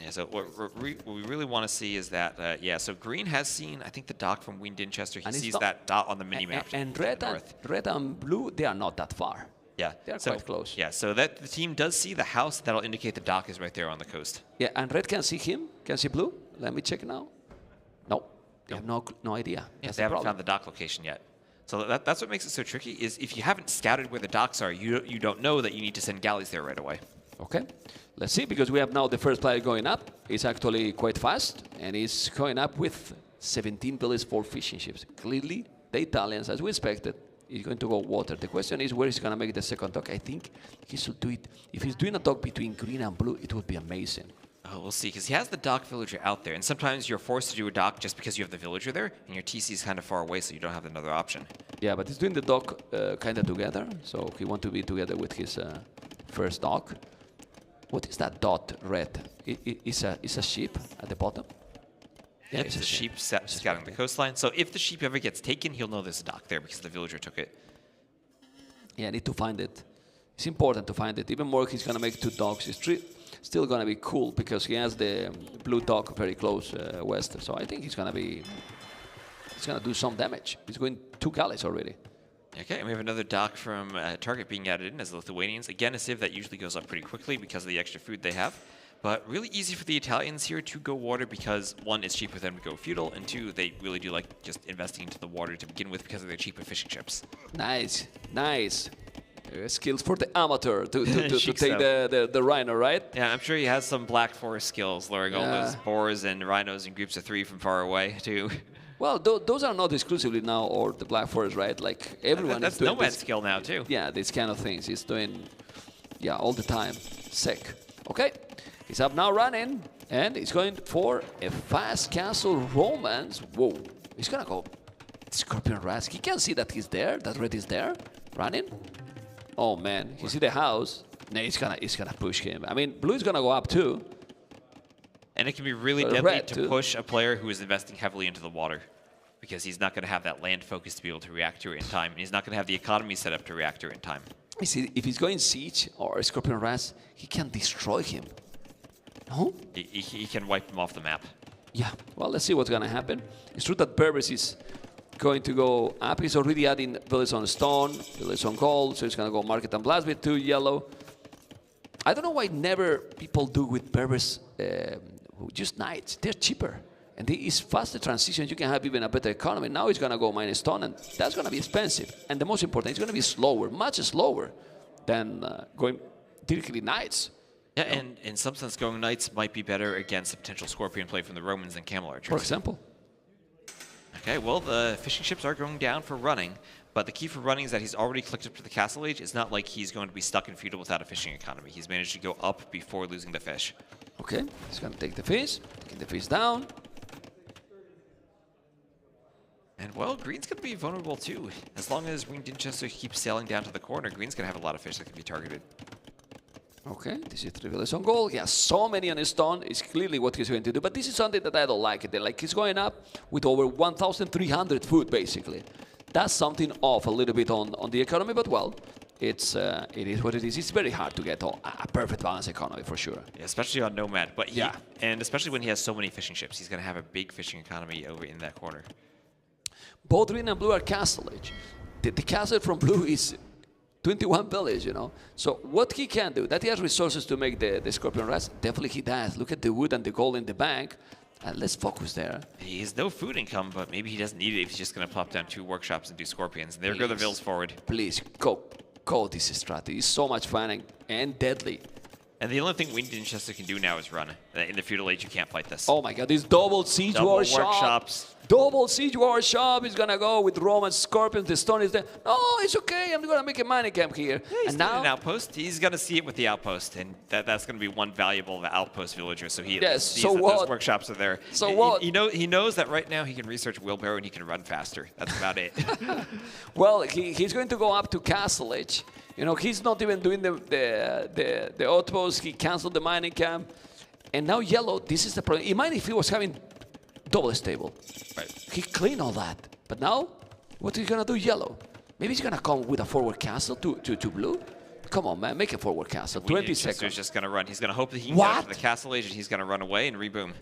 Yeah, so what we really want to see is that, so green has seen, I think, the dock from Wien Dinchester. He sees that dot on the mini-map. And red and blue, they are not that far. Yeah. They are quite close. Yeah, so that the team does see the house. That'll indicate the dock is right there on the coast. Yeah, and red can see him. Can see blue. Let me check now. No, they have no idea. Yeah, they haven't found the dock location yet. So that's what makes it so tricky, is if you haven't scouted where the docks are, you don't know that you need to send galleys there right away. Okay, let's see, because we have now the first player going up. He's actually quite fast, and he's going up with 17 villages for fishing ships. Clearly, the Italians, as we expected, is going to go water. The question is where he's going to make the second dock. I think he should do it. If he's doing a dock between green and blue, it would be amazing. Oh, we'll see, because he has the dock villager out there, and sometimes you're forced to do a dock just because you have the villager there, and your TC is kind of far away, so you don't have another option. Yeah, but he's doing the dock kind of together, so he wants to be together with his first dock. What is that dot red? It's a sheep at the bottom? Yeah, it's a sheep scouting the coastline. So if the sheep ever gets taken, he'll know there's a dock there because the villager took it. Yeah, I need to find it. It's important to find it. Even more, he's going to make 2 docks. It's still going to be cool because he has the blue dock very close west. So I think he's going to do some damage. He's going 2 galleys already. Okay, and we have another dock from Target being added in as the Lithuanians. Again, a civ that usually goes up pretty quickly because of the extra food they have. But really easy for the Italians here to go water because, 1, it's cheaper for them to go feudal, and 2, they really do like just investing into the water to begin with because of their cheaper fishing ships. Nice, nice. Skills for the amateur to take the rhino, right? Yeah, I'm sure he has some Black Forest skills, luring all those boars and rhinos in groups of 3 from far away, too. Well, those are not exclusively now or the Black Forest, right? Like everyone that's is doing Nomad's skill now, too. Yeah, these kind of things. He's doing, all the time. Sick. Okay, he's up now running, and he's going for a fast castle romance. Whoa, he's gonna go Scorpion Rask. He can see that he's there, that red is there, running. Oh man, you see the house? No, he's gonna push him. I mean, blue is gonna go up too. And it can be really deadly to push a player who is investing heavily into the water, because he's not going to have that land focus to be able to react to it in time, and he's not going to have the economy set up to react to it in time. You see, if he's going Siege or Scorpion Ras, he can destroy him. No? He can wipe him off the map. Yeah, well, let's see what's going to happen. It's true that Berbers is going to go up. He's already adding Village on Stone, Village on Gold, so he's going to go Market and Blast with 2 yellow. I don't know why never people do with Berbers just knights. They're cheaper. And it's faster transition. You can have even a better economy. Now he's going to go minus stone, and that's going to be expensive. And the most important, it's going to be slower, much slower than going directly knights. Yeah, and in some sense, going knights might be better against a potential scorpion play from the Romans and camel archers. For example. Okay, well, the fishing ships are going down for running, but the key for running is that he's already clicked up to the castle age. It's not like he's going to be stuck in feudal without a fishing economy. He's managed to go up before losing the fish. Okay, he's going to take the fish, taking the fish down. And, well, green's going to be vulnerable, too. As long as Wien Dinchester keeps sailing down to the corner, green's going to have a lot of fish that can be targeted. Okay, this is 3 villages on gold. He has so many on his stone. It's clearly what he's going to do. But this is something that I don't like. Like, he's going up with over 1,300 food, basically. That's something off a little bit on the economy, but, well, it is what it is. It's very hard to get a perfect balanced economy, for sure. Yeah, especially on Nomad. But and especially when he has so many fishing ships. He's going to have a big fishing economy over in that corner. Both green and blue are castle age. The castle from blue is 21 village, you know. So what he can do, that he has resources to make the Scorpion Rats, definitely he does. Look at the wood and the gold in the bank. Let's focus there. He has no food income, but maybe he doesn't need it if he's just going to plop down 2 workshops and do Scorpions. And there go the vills forward. Please, go this strategy. It's so much fun and deadly. And the only thing Winchester can do now is run. In the feudal age, you can't fight this. Oh my god, this double siege Double workshop. workshops. Double siege workshop is gonna go with Roman Scorpions. The stone is there. No, it's okay. I'm gonna make a mining camp here. Yeah, he's and now an now, outpost. He's gonna see it with the outpost, and that's gonna be one valuable outpost villager. So he at Yes, least sees so that what? those workshops are there. So He- what? He knows that right now he can research wheelbarrow and he can run faster. That's about it. well, he's going to go up to Castle Edge. You know, he's not even doing the outpost. He canceled the mining camp, and now yellow. This is the problem. Imagine if he was having double stable. Right. He cleaned all that, but now what is he gonna do? Yellow. Maybe he's gonna come with a forward castle to blue. Come on, man, make a forward castle. 20 Winchester's seconds. just gonna run. He's gonna hope that he can get up What? to the castle age, and he's gonna run away and reboom.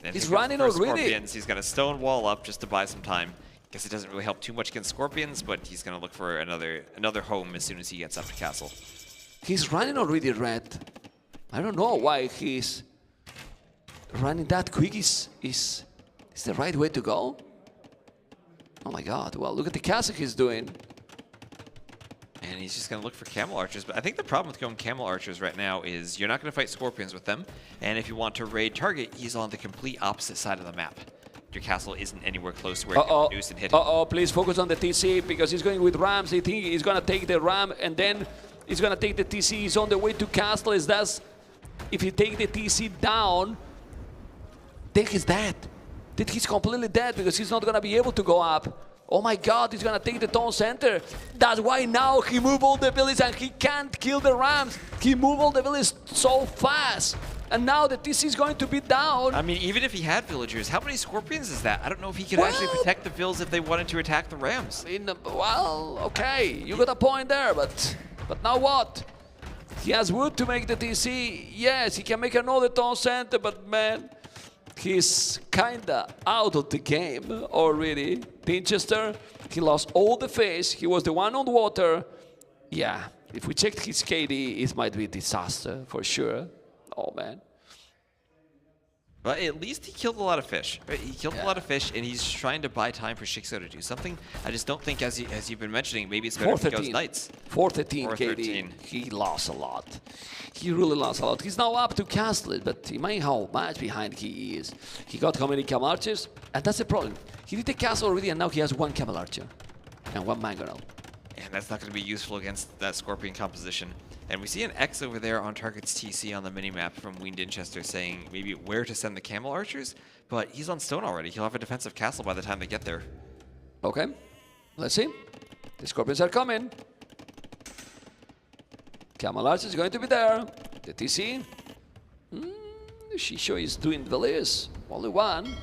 Then He's here comes running the first already. Scorpions. He's gonna stone wall up just to buy some time. Guess it doesn't really help too much against Scorpions, but he's gonna look for another home as soon as he gets up to castle. He's running already red. I don't know why he's running that quick. Is the right way to go? Oh my god, well, look at the castle he's doing. And he's just going to look for camel archers. But I think the problem with going camel archers right now is you're not going to fight scorpions with them. And if you want to raid target, he's on the complete opposite side of the map. Your castle isn't anywhere close to where you can reduce and hit him. Please focus on the TC because he's going with rams. I think he's going to take the ram and then he's going to take the TC. He's on the way to castle. If he take the TC down, then he's dead. Then he's completely dead because he's not going to be able to go up. Oh my god, he's gonna take the town center. That's why now he moved all the villages and he can't kill the rams. He moved all the villages so fast. And now the TC is going to be down. I mean, even if he had villagers, how many scorpions is that? I don't know if he could actually protect the vills if they wanted to attack the rams. Well, okay, you got a point there, but now what? He has wood to make the TC. Yes, he can make another town center, but man, he's kinda out of the game already. Winchester, he lost all the face. He was the one on the water. Yeah, if we check his KD, it might be a disaster for sure. Oh man. But at least he killed a lot of fish. Right? He killed a lot of fish, and he's trying to buy time for Shixo to do something. I just don't think, as you've been mentioning, maybe it's better if he goes Knights. 413 KD. 413. He lost a lot. He really lost a lot. He's now up to Castle, but imagine how much behind he is. He got how many camel archers? And that's the problem. He did the castle already, and now he has one camel archer and one mangonel. And that's not going to be useful against that Scorpion composition. And we see an X over there on target's TC on the minimap from Winchester saying maybe where to send the camel archers, but he's on stone already. He'll have a defensive castle by the time they get there. Okay, let's see. The Scorpions are coming. Camel archer is going to be there. The TC. Shisho is doing the list. Only one.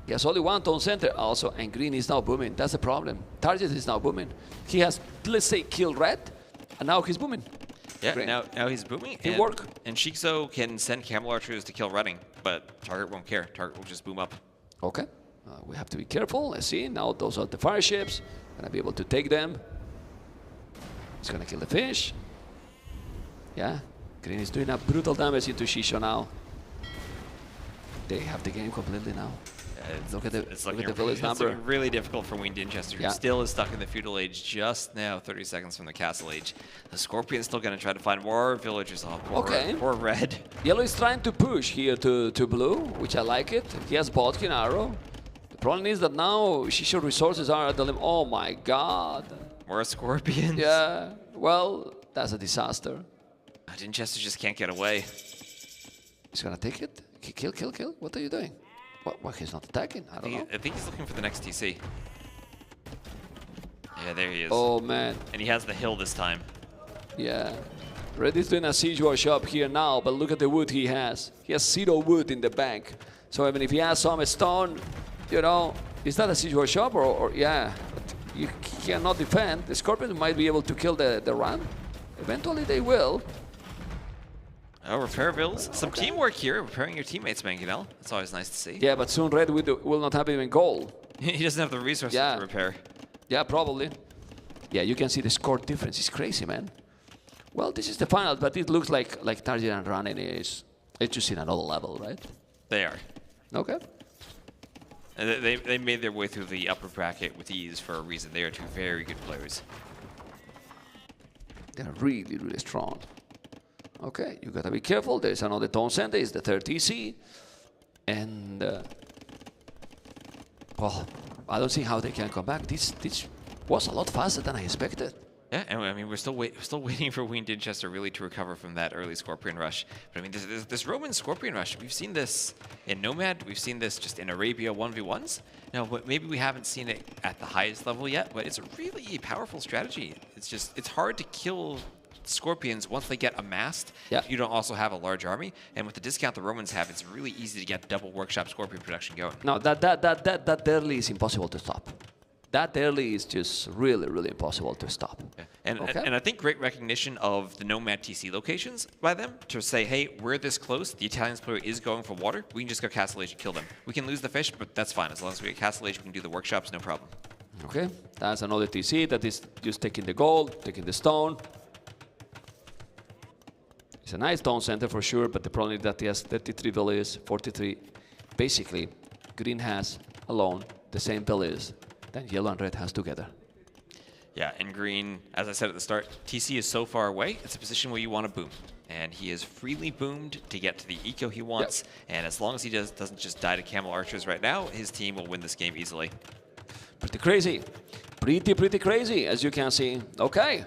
He has only one town center also, and green is now booming. That's the problem. Target is now booming. He has, let's say, killed red, and now he's booming. Yeah, Green. now he's booming. It work. And Shixo can send camel archers to kill running, but target won't care. Target will just boom up. Okay, we have to be careful. Let's see. Now those are the fire ships. Gonna be able to take them. He's gonna kill the fish. Yeah, green is doing a brutal damage into Shisho now. They have the game completely now. Look at the village number. It's looking really difficult for Winchester, who Yeah. still is stuck in the feudal age just now, 30 seconds from the castle age. The Scorpion's still going to try to find more villagers. Oh, poor red. Yellow is trying to push here to blue, which I like it. He has Bodkin arrow. The problem is that now Shisho resources are at the limit. Oh my god. More Scorpions. Yeah, well, that's a disaster. Winchester just can't get away. He's gonna take it. Kill. What are you doing? What, he's not attacking? I don't know. I think he's looking for the next TC. Yeah, there he is. Oh, man. And he has the hill this time. Yeah. Red is doing a siege workshop here now, but look at the wood he has. He has 0 wood in the bank. So, I mean, if he has some stone, you know, is that a siege workshop or yeah. But you cannot defend. The Scorpions might be able to kill the ram. Eventually they will. Oh, repair bills. Some teamwork here, repairing your teammates, Mangonel. That's always nice to see. Yeah, but soon Red will not have even gold. He doesn't have the resources to repair. Yeah, probably. Yeah, you can see the score difference. It's crazy, man. Well, this is the final, but it looks like Target and Running is just in another level, right? They are. Okay. And they made their way through the upper bracket with ease for a reason. They are two very good players. They're really, really strong. Okay, you gotta be careful. There's another Tone Center. It's the third TC. And, well, I don't see how they can come back. This was a lot faster than I expected. Yeah, and I mean, we're still waiting for Wayne Dinchester really to recover from that early Scorpion Rush. But I mean, this Roman Scorpion Rush, we've seen this in Nomad, we've seen this just in Arabia 1v1s. Now, maybe we haven't seen it at the highest level yet, but it's a really powerful strategy. It's hard to kill Scorpions once they get amassed. If you don't also have a large army, and with the discount the Romans have, it's really easy to get double Workshop Scorpion production going. No, that early is impossible to stop. That early is just really, really impossible to stop. Yeah. And I think great recognition of the Nomad TC locations by them to say, hey, we're this close, the Italian player is going for water, we can just go Castle Age and kill them. We can lose the fish, but that's fine. As long as we get Castle Age, we can do the workshops, no problem. Okay, that's another TC that is just taking the gold, taking the stone. It's a nice stone center for sure, but the problem is that he has 33 villages, 43. Basically, green has alone the same villages than yellow and red has together. Yeah, and green, as I said at the start, TC is so far away, it's a position where you want to boom. And he is freely boomed to get to the eco he wants, and as long as he doesn't just die to camel archers right now, his team will win this game easily. Pretty crazy. Pretty crazy, as you can see. Okay.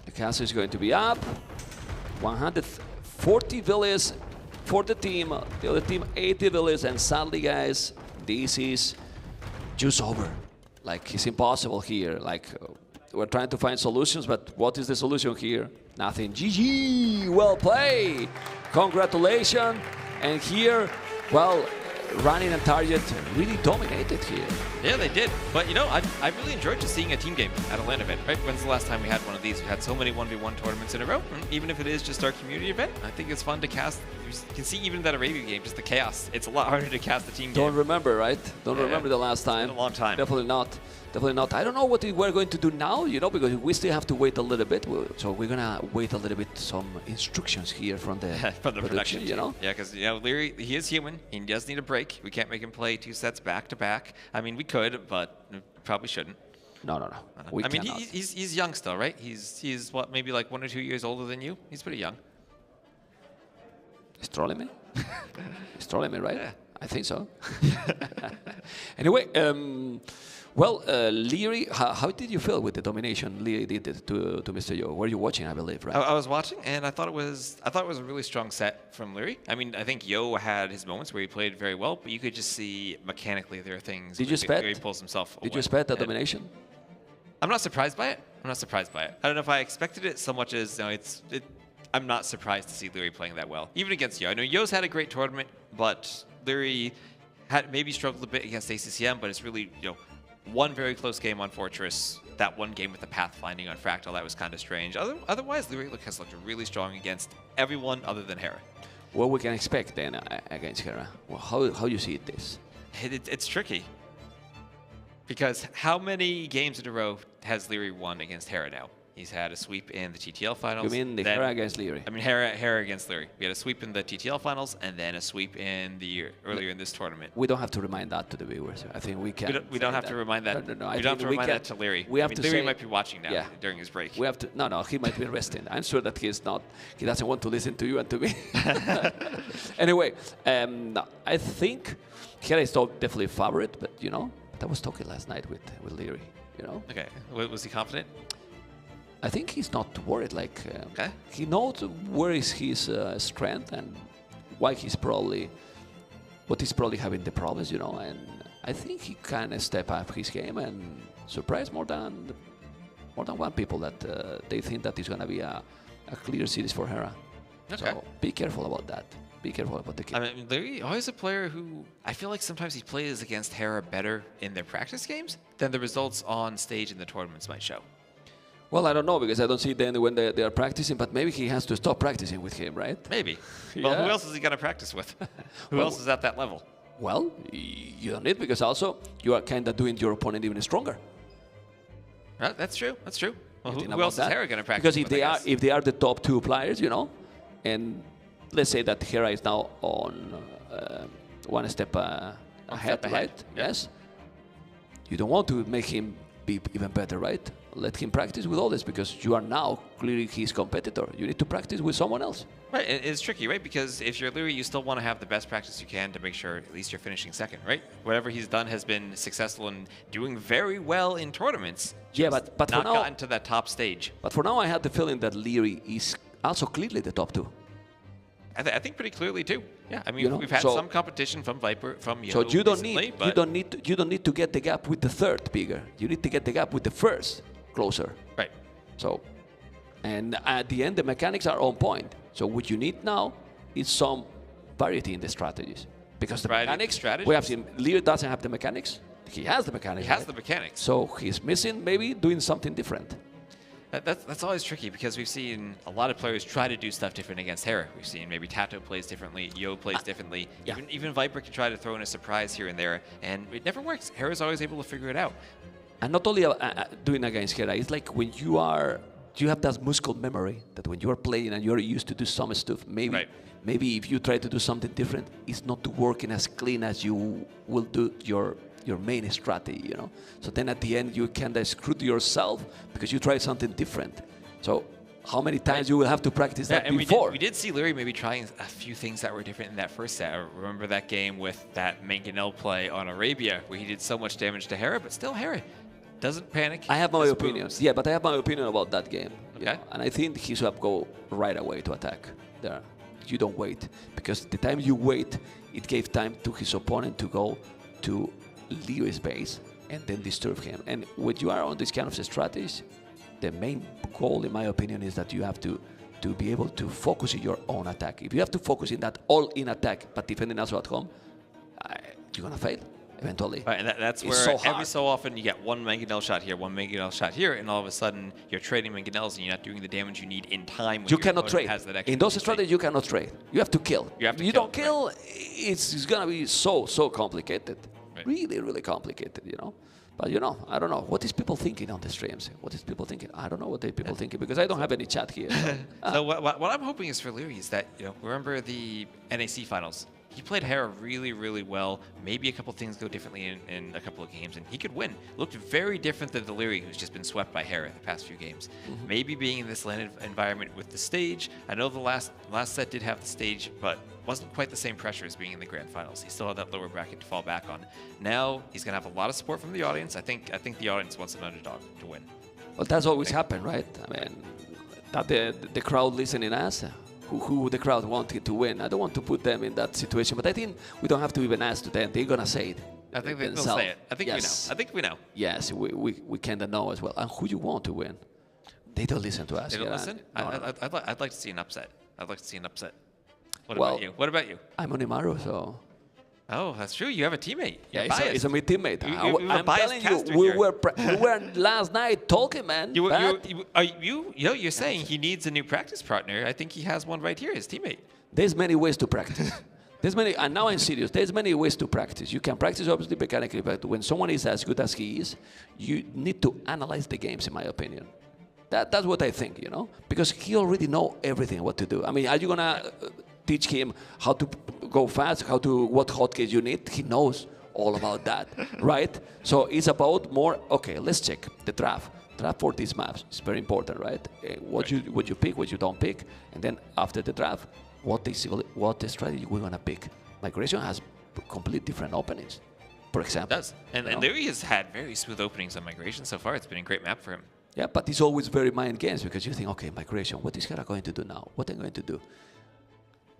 The castle is going to be up. 140 villages for the team. The other team, 80 villages, and sadly, guys, this is just over. Like, it's impossible here. Like, we're trying to find solutions, but what is the solution here? Nothing. GG! Well played! Congratulations! And here, well, running and target really dominated here. Yeah, they did. But, you know, I really enjoyed just seeing a team game at a LAN event, right? When's the last time we had one of these? We've had so many 1v1 tournaments in a row. And even if it is just our community event, I think it's fun to cast. You can see even that Arabia game, just the chaos. It's a lot harder to cast the team game. Don't remember, right? Don't remember the last time. It's been a long time. Definitely not. Definitely not. I don't know what we're going to do now, you know, because we still have to wait a little bit. So we're gonna wait a little bit, some instructions here from the from the production, you know. Yeah, because you know, Leary, he is human. He does need a break. We can't make him play 2 sets back to back. I mean, we could, but probably shouldn't. No. We I mean, cannot. he's young still, right? He's what, maybe like 1 or 2 years older than you. He's pretty young. He's trolling me. He's trolling me, right? Yeah. I think so. Anyway, well, Leary, how did you feel with the domination Leary did to Mr. Yo? Were you watching, I believe, right? I was watching, and I thought it was a really strong set from Leary. I mean, I think Yo had his moments where he played very well, but you could just see mechanically there are things where he pulls himself away. Did you expect that domination? I'm not surprised by it. I don't know if I expected it so much as, you know, I'm not surprised to see Leary playing that well, even against Yo. I know Yo's had a great tournament, but Leary had maybe struggled a bit against ACCM, but it's really, you know, one very close game on Fortress, that one game with the pathfinding on Fractal, that was kind of strange. Otherwise, Leary has looked really strong against everyone other than Hera. What we can expect then against Hera? Well, how you see this? It's tricky. Because how many games in a row has Leary won against Hera now? He's had a sweep in the TTL finals. You mean the Hera against Leary? I mean Hera against Leary. We had a sweep in the TTL finals and then a sweep in the earlier in this tournament. We don't have to remind that to the viewers. I think we can. We don't have to remind that. No, we don't have to remind that to Leary. We have I mean, to Leary say, might be watching now during his break. We have to. No, he might be resting. I'm sure that he's not. He doesn't want to listen to you and to me. Anyway, I think Hera is definitely favorite, but you know, I was talking last night with Leary. You know. Okay. Was he confident? I think he's not worried. Like he knows where is his strength and why he's probably having the problems, you know. And I think he can step up his game and surprise more than one people that they think that it's gonna be a clear series for Hera. Okay. So be careful about that. Be careful about the kid. I mean, Leary always a player who I feel like sometimes he plays against Hera better in their practice games than the results on stage in the tournaments might show. Well, I don't know, because I don't see them when they are practicing, but maybe he has to stop practicing with him, right? Maybe. Well, who else is he going to practice with? Who else is at that level? Well, you don't need, because also you are kind of doing your opponent even stronger. That's true. That's true. Well, who else that? is Hera going to practice with? Because if they are the top 2 players, you know, and let's say that Hera is now on one step ahead, right? Yeah. Yes. You don't want to make him be even better, right? let him practice with all this because you are now clearly his competitor. You need to practice with someone else. Right, it's tricky, right? Because if you're Leary, you still want to have the best practice you can to make sure at least you're finishing second, right? Whatever he's done has been successful and doing very well in tournaments. Yeah, but not for now, gotten to that top stage. But for now, I had the feeling that Leary is also clearly the top 2. I think pretty clearly too. Yeah, I mean, You know, we've had so- some competition from Viper, from Yo. So you don't recently, need but you don't need to get the gap with the third bigger. You need to get the gap with the first closer. right. So, and at the end, the mechanics are on point. So what you need now is some variety in the strategies. Because the Variety in mechanics, strategies? we have seen, Lear doesn't have the mechanics. He has the mechanics. He has right? the mechanics. So he's missing maybe doing something different. That's always tricky because we've seen a lot of players try to do stuff different against Hera. We've seen maybe Tato plays differently, Yo plays differently. yeah. Even Viper can try to throw in a surprise here and there, and it never works. Hera's always able to figure it out. And not only doing against Hera, it's like when you have that muscle memory that when you are playing and you're used to do some stuff, maybe if you try to do something different, it's not working as clean as you will do your main strategy, you know. So then at the end you kind of screw yourself because you try something different. So how many times you will have to practice that and before? we did see Leary maybe trying a few things that were different in that first set. I remember that game with that Mangonel play on Arabia where he did so much damage to Hera, but still Hera doesn't panic. I have my just opinions. moves. Yeah, but I have my opinion about that game. you Okay. know. And I think he should have go right away to attack there. You don't wait because the time you wait, it gave time to his opponent to go to Leo's base and then disturb him. And when you are on this kind of strategy, the main goal, in my opinion, is that you have to be able to focus in your own attack. If you have to focus in that all-in attack, but defending also at home, you're gonna fail eventually. Right, and that's It's where so every hard. so often you get one Mangonel shot here, one Mangonel shot here, and all of a sudden you're trading Mangonels and you're not doing the damage you need in time. When You your cannot opponent trade. has that extra In those movement. strategies, you cannot trade. You have to kill. You have to you kill, don't kill, it's gonna be so complicated. Right. Really complicated, you know. But you know, I don't know. What is people thinking on the streams? What is people thinking? I don't know what they people thinking because I don't have any chat here. So. So what I'm hoping is for Leary is that, you know, remember the NAC finals? He played Hera really well. Maybe a couple things go differently in a couple of games, and he could win. Looked very different than the Leary, who's just been swept by Hera the past few games. Mm-hmm. Maybe being in this LAN environment with the stage. I know the last set did have the stage, but wasn't quite the same pressure as being in the grand finals. He still had that lower bracket to fall back on. Now he's gonna have a lot of support from the audience. I think the audience wants an underdog to win. Well, that's always happened, right? I mean, that the crowd listening us, who the crowd wanted to win. I don't want to put them in that situation, but I think we don't have to even ask to them. They're gonna say it. I think they'll themselves. say it. I think Yes. we know. I think we know. Yes, we kind of know as well. And who you want to win? They don't listen to us. They don't yeah. listen? No. I'd like to see an upset. I'd like to see an upset. What Well- about you? What about you? I'm Onimaru, so. Oh, that's true. You have a teammate. Yeah, You're biased. it's a my teammate. You- you're a I'm biased telling you, caster we here. were last night talking, man. You're saying he needs a new practice partner. I think he has one right here, his teammate. There's many ways to practice. There's many, and now I'm serious. There's many ways to practice. You can practice obviously mechanically, but when someone is as good as he is, you need to analyze the games, in my opinion. That's what I think, you know, because he already know everything what to do. I mean, are you gonna teach him how to go fast, what hotkeys you need? He knows all about that, right? So it's about more. Okay, let's check the draft. Draft for these maps is very important, right? What you pick, what you don't pick, and then after the draft, what the strategy we're gonna pick. Migration has complete different openings, for example. It does. And Leary has had very smooth openings on Migration so far. It's been a great map for him. Yeah, but it's always very mind games because you think, okay, migration, what is Hera going to do now? What am I going to do?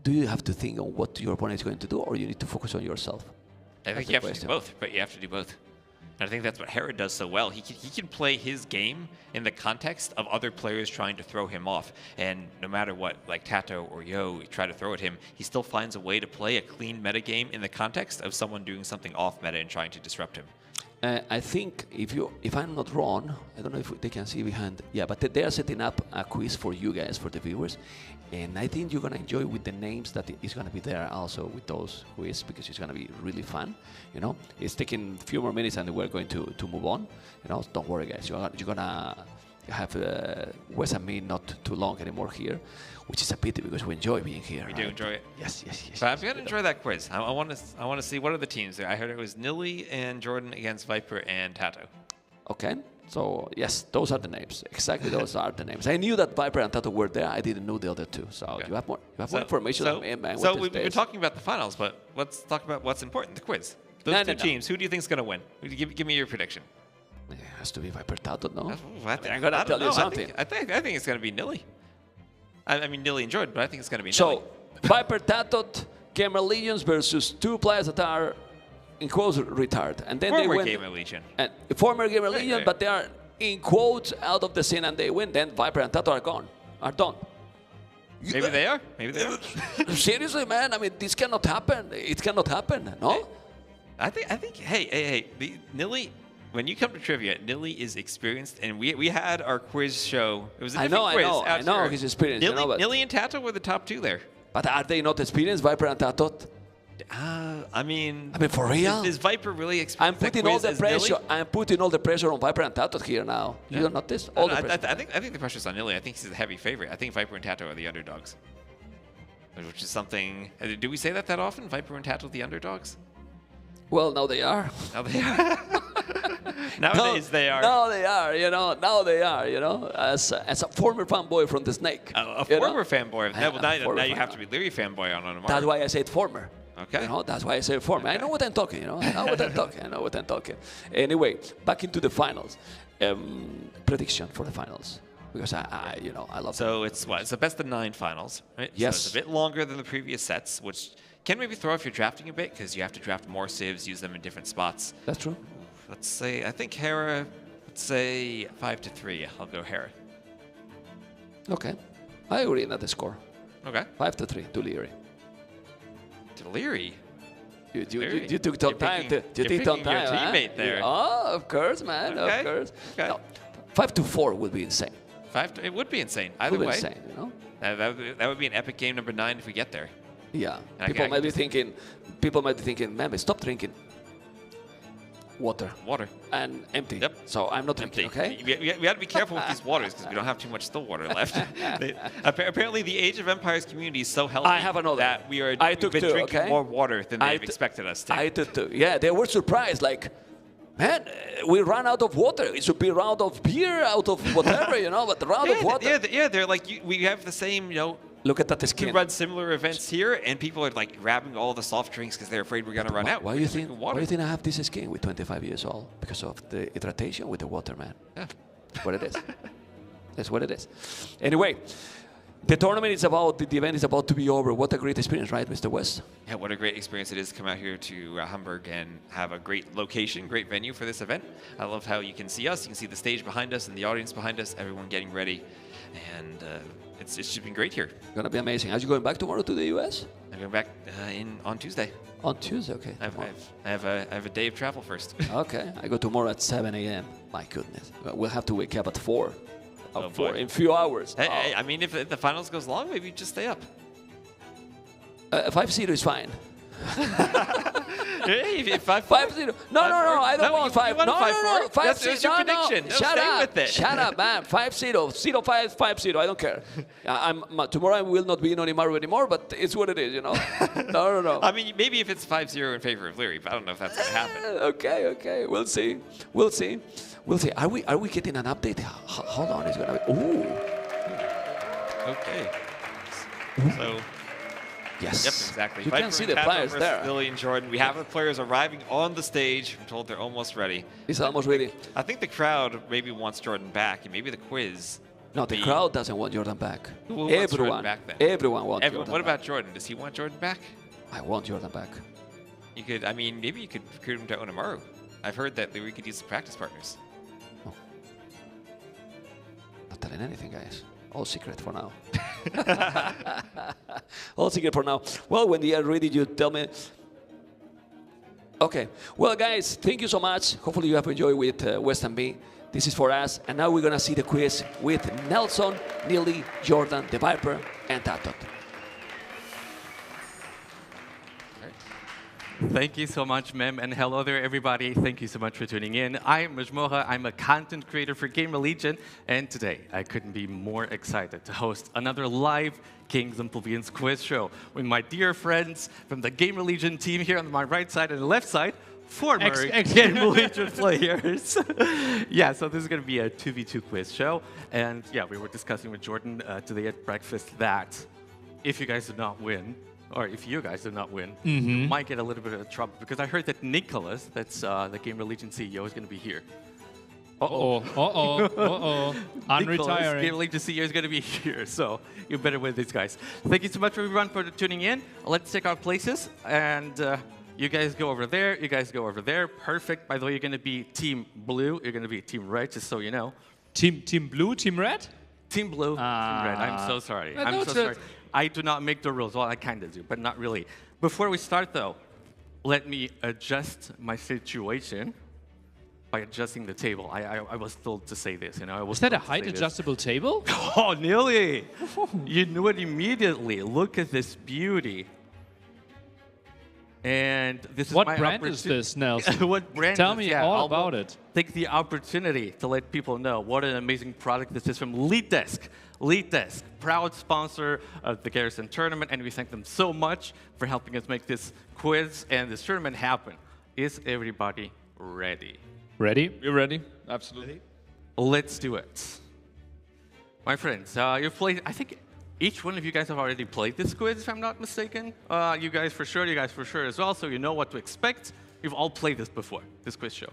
Do you have to think on what your opponent is going to do, or you need to focus on yourself? I think you have to do both, but you have to do both. And I think that's what Hera does so well. He can play his game in the context of other players trying to throw him off. And no matter what, like Tato or Yo try to throw at him, he still finds a way to play a clean meta game in the context of someone doing something off meta and trying to disrupt him. I think if I'm not wrong, I don't know if they can see behind. Yeah, but they are setting up a quiz for you guys, for the viewers, and I think you're gonna enjoy with the names that is gonna be there also with those quiz because it's gonna be really fun. You know, it's taking a few more minutes and we're going to move on. You know, don't worry, guys. You're gonna have Wes and me not too long anymore here, which is a pity because we enjoy being here. We do enjoy it. Yes. But I'm going to enjoy that quiz. I want to see what are the teams there. I heard it was Nilly and Jordan against Viper and Tato. Okay, So yes, those are the names. Exactly, those are the names. I knew that Viper and Tato were there. I didn't know the other two. So you have more. You have more information than me, man. So we've been talking about the finals, but let's talk about what's important. The quiz. Those two teams. Who do you think is going to win? Give me your prediction. It has to be Viper Tato, no? I'm gonna tell you something. I think it's going to be Nilly. I mean Nilly and Jordan, but I think it's going to be Nilly. So Viper Tato, Gamer Legions versus two players that are in quotes retarded, and then former they win. Gamer Legion. And former Gamer Legion, but they are in quotes out of the scene, and they win. Then Viper and Tato are gone, are done. Maybe they are. Maybe they are. Seriously, man. I mean, this cannot happen. It cannot happen. No. I think. Hey. Nilly. When you come to trivia, Nilly is experienced, and we had our quiz show. It was a different quiz. I know he's experienced. Nilly and Tato were the top two there. But are they not experienced, Viper and Tato? I mean, for real? Is Viper really experienced? I'm putting all the pressure. I'm putting all the pressure on Viper and Tato here now. You don't notice? All the pressure. I think the pressure's on Nilly. I think he's the heavy favorite. I think Viper and Tato are the underdogs, which is something. Do we say that often? Viper and Tato the underdogs? Well, now they are. Now they are. Nowadays they are. Now they are. Now they are. As a former fanboy from the Snake. A former fanboy. Now you have to be Leary fanboy on tomorrow. That's why I said former. Okay. That's why I say former. Okay. I know what I'm talking. I know what I'm talking. Anyway, back into the finals. Prediction for the finals. Because I love. So it's a best of 9 finals, right? Yes. So it's a bit longer than the previous sets, which can maybe throw off your drafting a bit because you have to draft more civs, use them in different spots. That's true. Let's say, I think Hera, let's say 5-3. I'll go Hera. Okay. I agree on the score. Okay. 5-3 to Leary. To Leary? You took some time. You took some time. Your teammate there. Oh, of course, man. Okay. Of course. Okay. No, 5-4 would be insane. It would be insane. Either way. Insane, That would be an epic game number 9 if we get there. Yeah. And People might be thinking, man, stop drinking water. And empty. Yep. So I'm not drinking, okay? We have to be careful with these waters because we don't have too much still water left. Apparently, the Age of Empires community is so healthy that we've been drinking more water than they've expected us to. I took two. Yeah, they were surprised. Like, man, we ran out of water. It should be out of beer, out of whatever, but out of water. They're like, we have the same, Look at that skin. We run similar events here, and people are like grabbing all the soft drinks because they're afraid we're going to run out. Why do you think I have this skin with 25 years old? Because of the hydration with the water, man. Yeah. That's what it is. That's what it is. Anyway, the tournament is the event is about to be over. What a great experience, right, Mr. West? Yeah, what a great experience it is to come out here to Hamburg and have a great location, great venue for this event. I love how you can see us. You can see the stage behind us and the audience behind us, everyone getting ready. And it's just been great here. Gonna be amazing. Are you going back tomorrow to the US? I'm going back on Tuesday. On Tuesday, okay. I have a day of travel first. Okay, I go tomorrow at 7 a.m. My goodness, we'll have to wake up at 4. Oh, 4 in a few hours. Hey, I mean, if the finals goes long, maybe you just stay up. 5-0 is fine. Hey, 5-0. No, I don't want 5. No, 5-0. That's your prediction. Shut up. With it. Shut up, man. 5-0. 0-5, 5-0. I don't care. Tomorrow I will not be in Onimaru anymore, but it's what it is, No. I mean, maybe if it's 5-0 in favor of Leary, but I don't know if that's going to happen. Okay. We'll see. Are we getting an update? How long is it going to be? Ooh. Okay. So. Yes. Yep, exactly. You can see the players there. Lily and Jordan. We have the players arriving on the stage. I'm told they're almost ready. It's almost ready. I think the crowd maybe wants Jordan back, and maybe the quiz. No, the crowd doesn't want Jordan back. Who wants Jordan back then? Everyone wants Jordan back. What about Jordan? Does he want Jordan back? I want Jordan back. Maybe you could recruit him to Onimaru. I've heard that we could use some practice partners. Oh. Not telling anything, guys. All secret for now. All secret for now. Well, when they are ready, you tell me. Okay. Well, guys, thank you so much. Hopefully you have enjoyed with West and me. This is for us. And now we're going to see the quiz with Nelson, Nilly, Jordan, the Viper, and Tatot. Thank you so much, Mem, and hello there, everybody. Thank you so much for tuning in. I'm Majmoha. I'm a content creator for Gamer Legion, and today I couldn't be more excited to host another live Kings and Plebeians quiz show with my dear friends from the Gamer Legion team here on my right side and the left side, former Game Legion players. Yeah, so this is going to be a 2v2 quiz show. And yeah, we were discussing with Jordan today at breakfast that if you guys do not win, or if you guys do not win, you might get a little bit of trouble. Because I heard that Nicholas, that's the Game Legion CEO, is going to be here. I'm Nicholas, retiring. Game Legion CEO is going to be here, so you better win these guys. Thank you so much, everyone, for tuning in. Let's take our places, and you guys go over there, you guys go over there. Perfect. By the way, you're going to be Team Blue, you're going to be Team Red, just so you know. Team Blue, Team Red? Team Blue, Team Red. I'm so sorry. I'm so sorry. I do not make the rules. Well, I kind of do, but not really. Before we start, though, let me adjust my situation by adjusting the table. I was told to say this, you know. Is that a height-adjustable table? Oh, nearly. You knew it immediately. Look at this beauty. And this is What my brand is this, Nelson? What brand Tell is me yeah, all I'll about it. Take the opportunity to let people know what an amazing product this is from LeadDesk. LeadDesk, proud sponsor of the Garrison tournament, and we thank them so much for helping us make this quiz and this tournament happen. Is everybody ready? Ready? We're ready. Absolutely. Let's do it. My friends, you've played, I think each one of you guys have already played this quiz, if I'm not mistaken. You guys for sure as well, so you know what to expect. You've all played this before, this quiz show.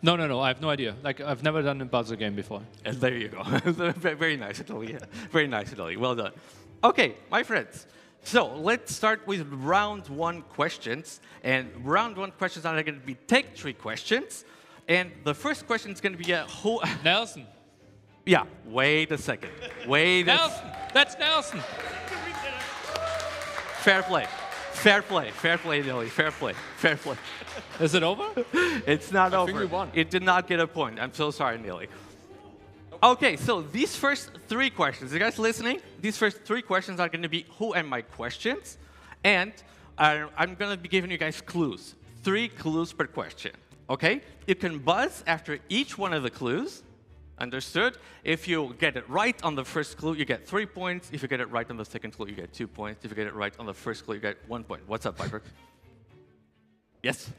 No, I have no idea. Like, I've never done a buzzer game before. And there you go. Very nice, Italy. Yeah. Very nice, Italy. Well done. Okay, my friends. So let's start with round one questions. And round one questions are going to be tech tree questions. And the first question is going to be who... Nelson. Yeah, wait a second. Nelson. That's Nelson. Fair play. Fair play, Nelly. Fair play. Is it over? It's not over. I think we won. It did not get a point. I'm so sorry, Nelly. Okay, so these first three questions, you guys listening? These first three questions are going to be who am I questions. And I'm going to be giving you guys clues. 3 clues per question. Okay? You can buzz after each one of the clues. Understood? If you get it right on the first clue, you get 3 points. If you get it right on the second clue, you get 2 points. If you get it right on the first clue, you get 1 point. What's up, Viper? Yes?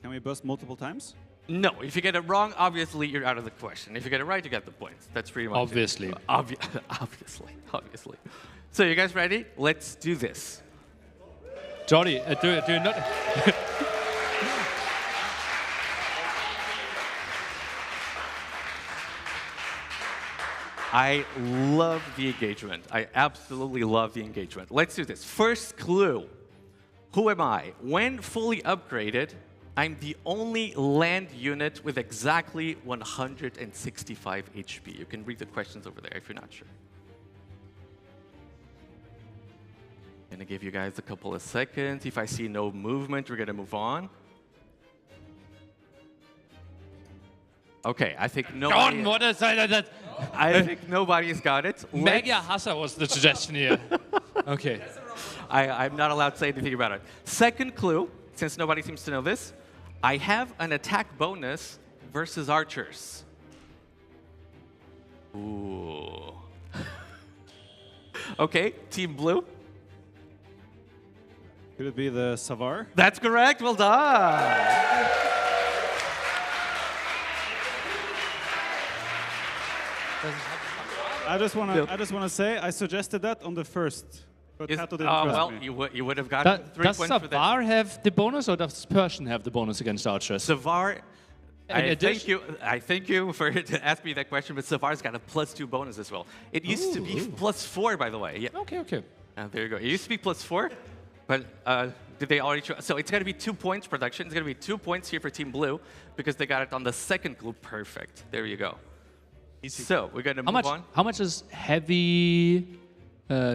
Can we buzz multiple times? No. If you get it wrong, obviously, you're out of the question. If you get it right, you get the points. That's pretty much Obviously. it. Obviously. So you guys ready? Let's do this. Jordi, do you not... I love the engagement. I absolutely love the engagement. Let's do this. First clue. Who am I? When fully upgraded, I'm the only land unit with exactly 165 HP. You can read the questions over there if you're not sure. I'm gonna give you guys a couple of seconds. If I see no movement, we're gonna move on. Okay, I think nobody... what is that? I think nobody's got it. Mega Hassa was the suggestion here. Okay. I'm not allowed to say anything about it. Second clue, since nobody seems to know this, I have an attack bonus versus archers. Ooh. Okay, Team Blue. Could it be the Savar? That's correct. Well done. I just want to say I suggested that on the first, but Hato didn't trust well, me. you would have gotten 3 Does points for that. Savar have the bonus, or does Persian have the bonus against archers? Savar, I addition- thank you for to ask me that question, but Savar's got a +2 bonus as well. It used to be +4, by the way. Yeah. Okay. There you go. It used to be +4, but did they already? So it's going to be 2 points production. It's going to be 2 points here for Team Blue because they got it on the second clue. Perfect. There you go. So we're going to move on. How much is heavy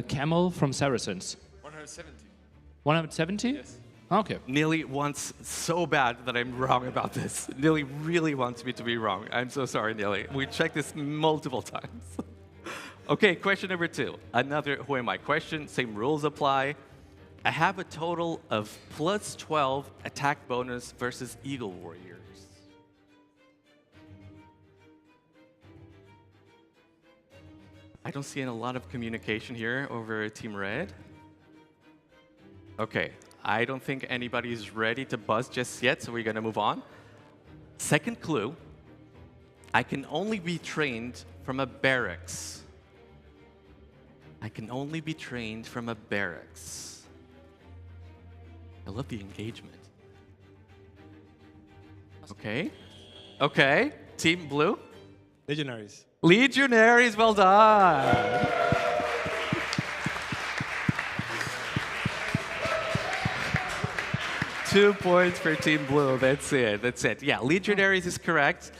camel from Saracens? 170. 170? Yes. Okay. Neely wants so bad that I'm wrong about this. Neely really wants me to be wrong. I'm so sorry, Neely. We checked this multiple times. Okay, question number 2. Another who am I question. Same rules apply. I have a total of +12 attack bonus versus Eagle Warriors. I don't see a lot of communication here over Team Red. Okay, I don't think anybody's ready to buzz just yet, so we're going to move on. Second clue, I can only be trained from a barracks. I can only be trained from a barracks. I love the engagement. Okay. Okay. Team Blue. Legionaries. Legionaries, well done. 2 points for Team Blue. That's it. That's it. Yeah, Legionaries is correct.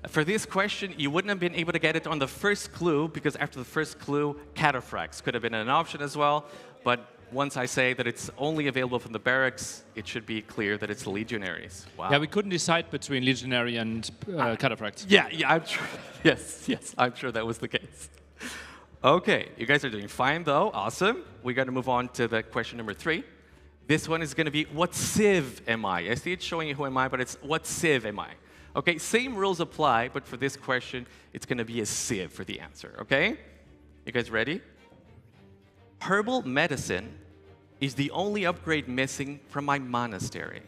For this question, you wouldn't have been able to get it on the first clue because after the first clue, cataphracts could have been an option as well. But once I say that it's only available from the barracks, it should be clear that it's Legionaries. Wow. Yeah, we couldn't decide between Legionary and cataphracts. Yeah, I'm sure. Yes, I'm sure that was the case. Okay, you guys are doing fine though. Awesome. We're going to move on to the question number 3. This one is going to be, what civ am I? I see it's showing you who am I, but it's what civ am I? Okay, same rules apply, but for this question, it's going to be a civ for the answer, okay? You guys ready? Herbal medicine is the only upgrade missing from my monastery.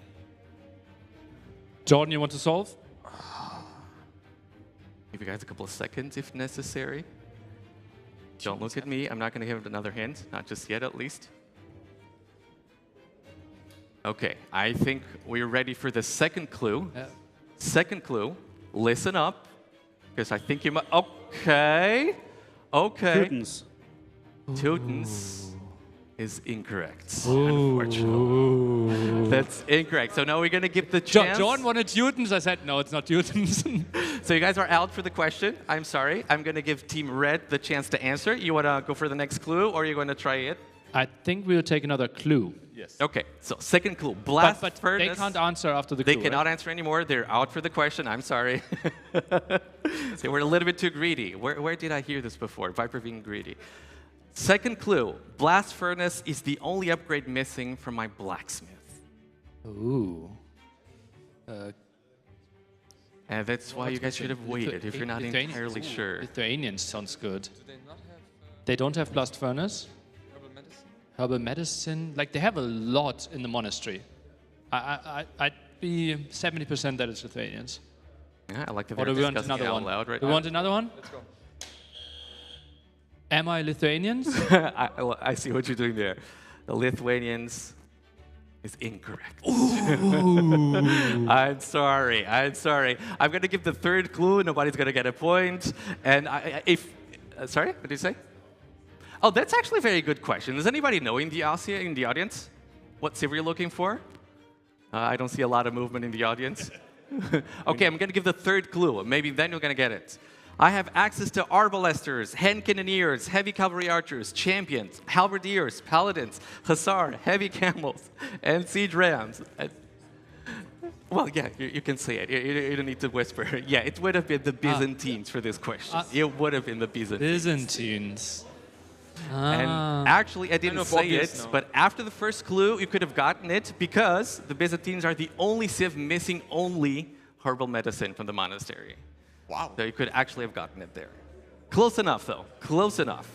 Jordan, you want to solve? Give you guys a couple of seconds if necessary. Don't look at me. I'm not going to give it another hint. Not just yet, at least. Okay, I think we're ready for the second clue. Yeah. Second clue, listen up, because I think you might... Okay. Teutons. Teutons is incorrect, unfortunately. That's incorrect. So now we're going to give the chance... Jordan wanted Teutons. I said, no, it's not Teutons. So you guys are out for the question. I'm sorry. I'm going to give Team Red the chance to answer. You want to go for the next clue, or are you going to try it? I think we'll take another clue. Yes. Okay, so second clue, blast but furnace. They can't answer after the clue, They cannot answer anymore. They're out for the question. I'm sorry. They were a little bit too greedy. Where did I hear this before? Viper being greedy. Second clue, blast furnace is the only upgrade missing from my blacksmith. Ooh. And that's why you guys should have waited if you're not entirely sure. Lithuanians sounds good. They don't have blast furnace? Herbal medicine, like they have a lot in the monastery. I'd be 70% that it's Lithuanians. Yeah, I like that or they're do we want discussing another it out one? loud right Do we now. want another one? Let's go. Am I Lithuanians? I see what you're doing there. The Lithuanians is incorrect. I'm sorry. I'm going to give the third clue. Nobody's going to get a point. And sorry, what did you say? Oh, that's actually a very good question. Does anybody know in the audience what civ you're looking for? I don't see a lot of movement in the audience. Okay, I'm going to give the third clue. Maybe then you're going to get it. I have access to arbalesters, hand cannoneers, heavy cavalry archers, champions, halberdiers, paladins, hussar, heavy camels, and siege rams. Well, yeah, you can say it. You don't need to whisper. Yeah, it would have been the Byzantines for this question. It would have been the Byzantines. And actually, I didn't say it, but after the first clue, you could have gotten it because the Byzantines are the only civ missing only herbal medicine from the monastery. Wow. So you could actually have gotten it there. Close enough, though. Close enough.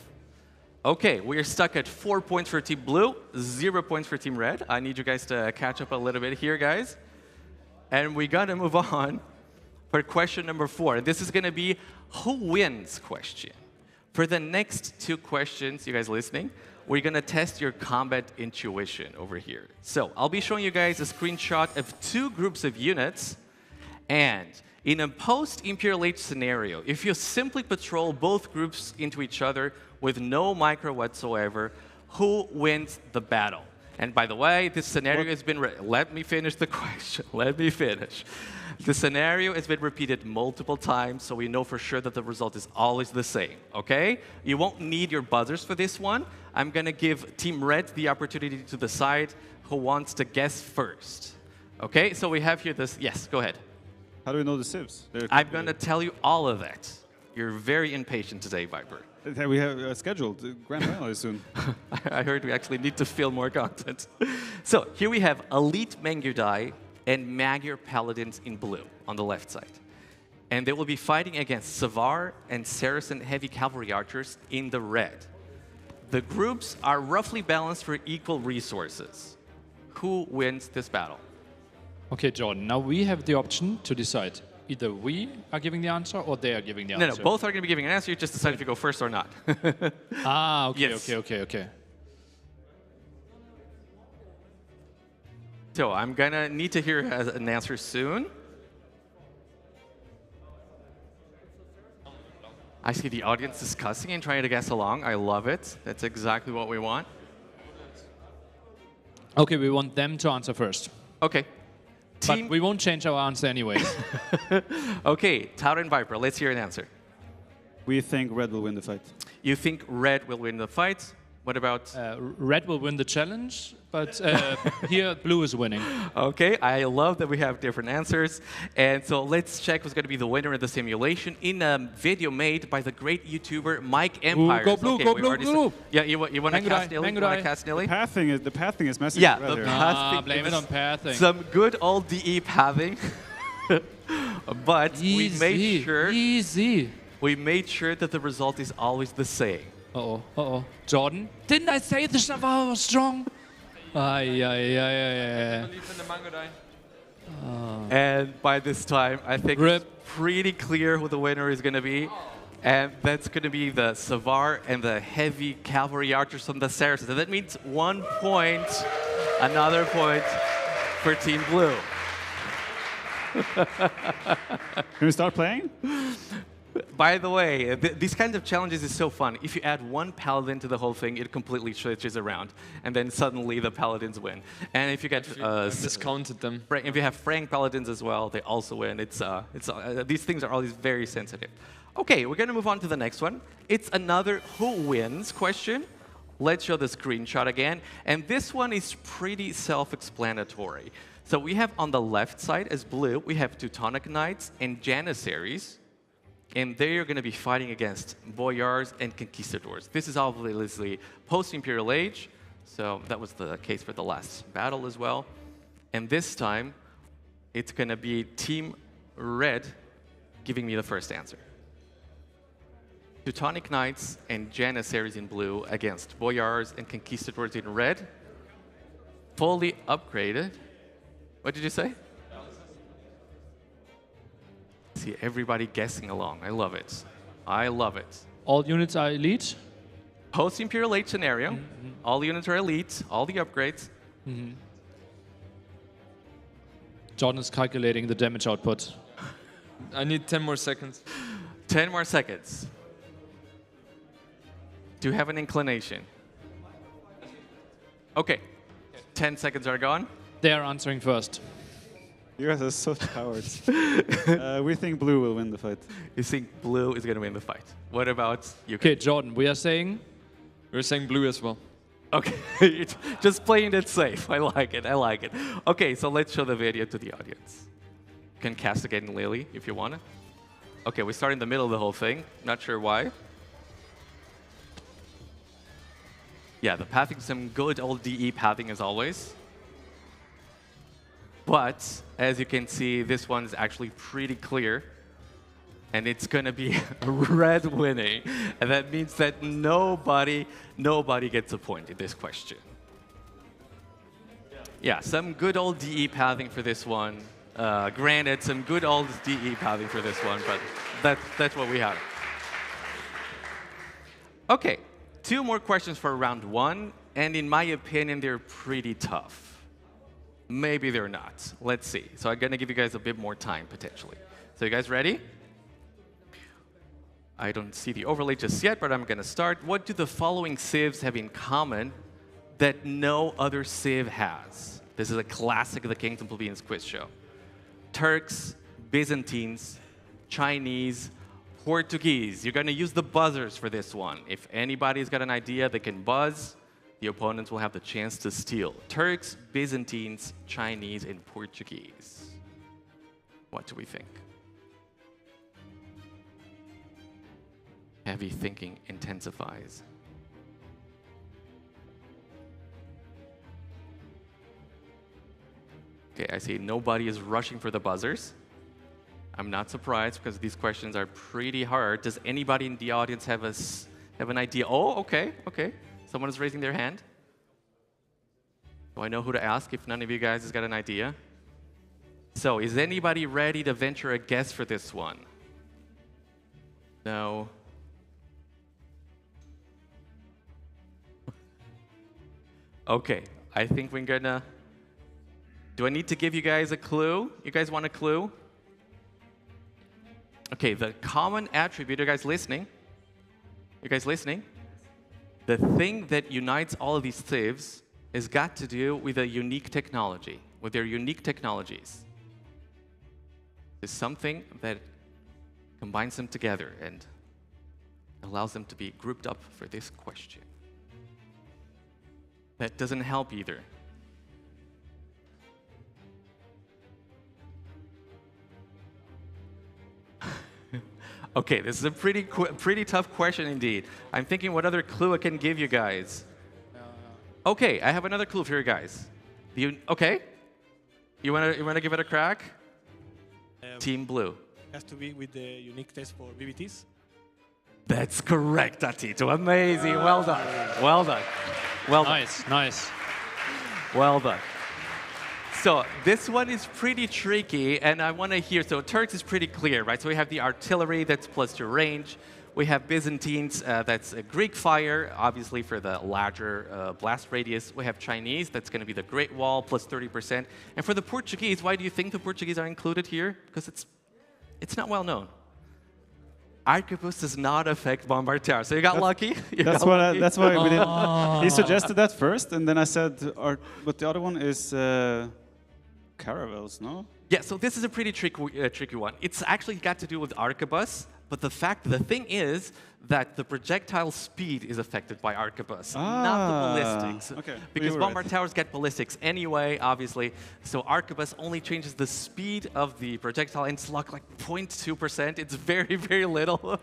Okay, we're stuck at 4 points for Team Blue, 0 points for Team Red. I need you guys to catch up a little bit here, guys. And we got to move on for question number 4. This is going to be who wins question. For the next 2 questions, you guys listening, we're going to test your combat intuition over here. So I'll be showing you guys a screenshot of 2 groups of units. And in a post-Imperial Age scenario, if you simply patrol both groups into each other with no micro whatsoever, who wins the battle? And by the way, this scenario has been... Let me finish the question. Let me finish. The scenario has been repeated multiple times, so we know for sure that the result is always the same, okay? You won't need your buzzers for this one. I'm going to give Team Red the opportunity to decide who wants to guess first. Okay, so we have here this... Yes, go ahead. How do we know the civs? I'm going to tell you all of that. You're very impatient today, Viper. We have scheduled grand final soon. I heard we actually need to fill more content. So here we have Elite Mangudai and Magyar Paladins in blue on the left side. And they will be fighting against Savar and Saracen Heavy Cavalry Archers in the red. The groups are roughly balanced for equal resources. who wins this battle. Okay, Jordan, now we have the option to decide. Either we are giving the answer or they are giving the No, answer. no, both are going to be giving an answer. You just decide if you go first or not. Ah, okay, Yes. okay. So I'm going to need to hear an answer soon. I see the audience discussing and trying to guess along. I love it. That's exactly what we want. Okay, we want them to answer first. Okay. But we won't change our answer anyways. Okay, Tower and Viper, let's hear an answer. We think red will win the fight. You think red will win the fight? What about? Red will win the challenge, but here blue is winning. Okay, I love that we have different answers. And so let's check who's going to be the winner of the simulation in a video made by the great YouTuber Mike Empires. Go blue, okay, go we've blue, already blue. Yeah, you want to cast Nilly? You want to cast Nilly? The pathing is messing Yeah, with the red here. pathing. Blame it on pathing. Some good old DE pathing. But we made sure. Easy. We made sure that the result is always the same. Uh-oh. Jordan? Didn't I say the Navarro was strong? Ay. And by this time, I think it's pretty clear who the winner is going to be. And that's going to be the Savar and the heavy cavalry archers from the Saracens. And that means 1 point, another point for Team Blue. Can we start playing? By the way, these kinds of challenges is so fun. If you add one paladin to the whole thing, it completely switches around, and then suddenly the paladins win. And if you get discounted them. If you have Frank paladins as well, they also win. These things are always very sensitive. Okay, we're gonna move on to the next one. It's another who wins question. Let's show the screenshot again, and this one is pretty self-explanatory. So we have on the left side as blue, we have Teutonic Knights and Janissaries. And they are going to be fighting against boyars and conquistadors. This is obviously post-imperial age, so that was the case for the last battle as well. And this time, it's going to be Team Red giving me the first answer. Teutonic Knights and Janissaries in blue against boyars and conquistadors in red. Fully upgraded. What did you say? See everybody guessing along. I love it. I love it. All units are elite? Post-imperial age scenario. All units are elite. All the upgrades. Jordan is calculating the damage output. I need 10 more seconds. 10 more seconds. Do you have an inclination? Okay. 10 seconds are gone. They are answering first. You guys are such cowards. We think blue will win the fight. You think blue is going to win the fight. What about you? Okay, Jordan, we are saying? We're saying blue as well. Okay, just playing it safe. I like it. Okay, so let's show the video to the audience. You can cast again Lily if you want to. Okay, we start in the middle of the whole thing. Not sure why. Yeah, the pathing, some good old DE pathing as always. But, as you can see, this one's actually pretty clear. And it's going to be red winning. And that means that nobody gets a point in this question. Yeah, some good old DE pathing for this one. Granted, some good old DE pathing for this one, but that's what we have. Okay, 2 more questions for round 1. And in my opinion, they're pretty tough. Maybe they're not. Let's see. So I'm going to give you guys a bit more time, potentially. So you guys ready? I don't see the overlay just yet, but I'm going to start. What do the following civs have in common that no other civ has? This is a classic of the Kings and Plebeians quiz show. Turks, Byzantines, Chinese, Portuguese. You're going to use the buzzers for this one. If anybody's got an idea, they can buzz. The opponents will have the chance to steal. Turks, Byzantines, Chinese, and Portuguese. What do we think? Heavy thinking intensifies. Okay, I see nobody is rushing for the buzzers. I'm not surprised because these questions are pretty hard. Does anybody in the audience have an idea? Oh, okay. Someone is raising their hand. Do I know who to ask if none of you guys has got an idea? So, is anybody ready to venture a guess for this one? No. Okay, I think we're gonna... Do I need to give you guys a clue? You guys want a clue? Okay, the common attribute, are you guys listening? You guys listening? The thing that unites all of these civs has got to do with a unique technology, with their unique technologies. It's something that combines them together and allows them to be grouped up for this question. That doesn't help either. Okay, this is a pretty tough question indeed. I'm thinking what other clue I can give you guys. Okay, I have another clue for you guys. Okay? You wanna give it a crack? Team Blue. Has to be with the unique test for BBTs. That's correct, Atito. Amazing. Well done. Well done. Well done. Nice, nice. Well done. So this one is pretty tricky, and I want to hear. So Turks is pretty clear, right? So we have the artillery that's +2 range. We have Byzantines, that's a Greek fire, obviously for the larger blast radius. We have Chinese, that's going to be the Great Wall, +30%. And for the Portuguese, why do you think the Portuguese are included here? Because it's not well known. Arquebus does not affect Bombard Tower, so you got lucky. That's why we didn't. He suggested that first, and then I said, but the other one is caravels, no? Yeah, so this is a pretty tricky one. It's actually got to do with arquebus, but the thing is that the projectile speed is affected by arquebus, not the ballistics. Okay. Because bombard towers get ballistics anyway, obviously. So arquebus only changes the speed of the projectile, and it's like 0.2%. It's very, very little.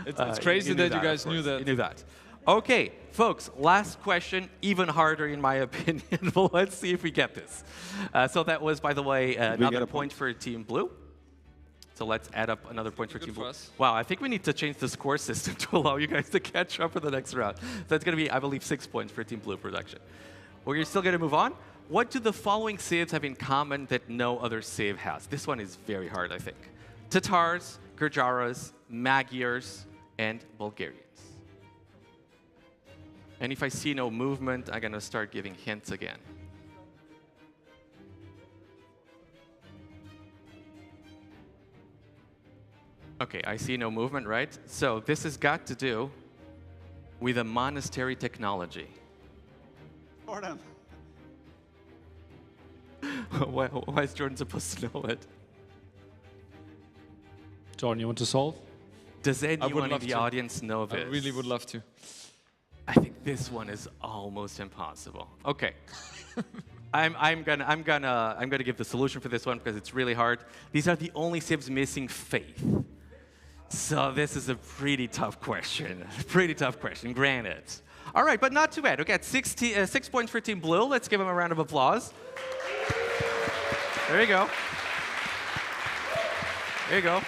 It's crazy that you guys knew that. You knew that. Okay, folks, last question, even harder in my opinion, but let's see if we get this. So that was, by the way, another point for Team Blue. So let's add up another point for Team Blue. Wow, I think we need to change the score system to allow you guys to catch up for the next round. So it's going to be, I believe, 6 points for Team Blue production. We're still going to move on. What do the following civs have in common that no other civ has? This one is very hard, I think. Tatars, Gurjaras, Magyars, and Bulgarians. And if I see no movement, I'm going to start giving hints again. Okay, I see no movement, right? So this has got to do with a monastery technology. Jordan. Why is Jordan supposed to know it? Jordan, you want to solve? Does anyone in the audience know this? I really would love to. I think this one is almost impossible. Okay. I'm gonna give the solution for this one because it's really hard. These are the only civs missing faith. So this is a pretty tough question. Pretty tough question, granted. All right, but not too bad. Okay, 6 points for Team Blue. Let's give them a round of applause. There you go. There you go.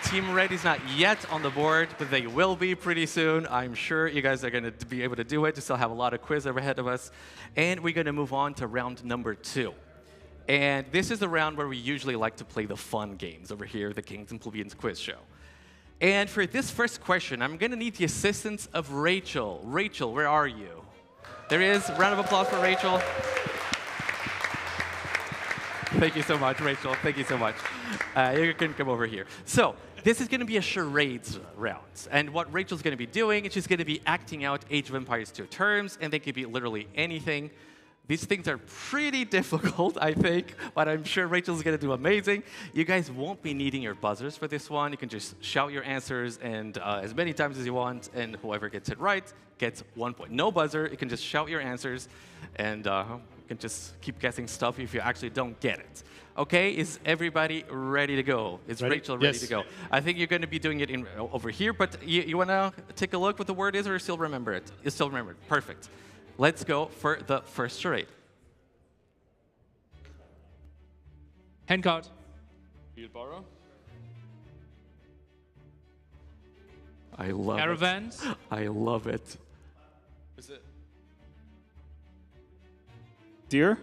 Team Red is not yet on the board, but they will be pretty soon. I'm sure you guys are going to be able to do it. We still have a lot of quiz ahead of us. And we're going to move on to round number 2. And this is the round where we usually like to play the fun games over here, the Kings and Plebeians quiz show. And for this first question, I'm going to need the assistance of Rachel. Rachel, where are you? There is. Round of applause for Rachel. Thank you so much, Rachel. Thank you so much. You can come over here. So this is going to be a charades round. And what Rachel's going to be doing is she's going to be acting out Age of Empires 2 terms, and they could be literally anything. These things are pretty difficult, I think, but I'm sure Rachel's going to do amazing. You guys won't be needing your buzzers for this one. You can just shout your answers and as many times as you want, and whoever gets it right gets 1 point. No buzzer. You can just shout your answers, and you can just keep guessing stuff if you actually don't get it. Okay, is everybody ready to go? Is Rachel ready to go? I think you're going to be doing it over here, but you want to take a look what the word is, or you still remember it? You still remember it. Perfect. Let's go for the first charade. Hand card. Field borrow. I love Caravans. it. I love it. Is it? Deer?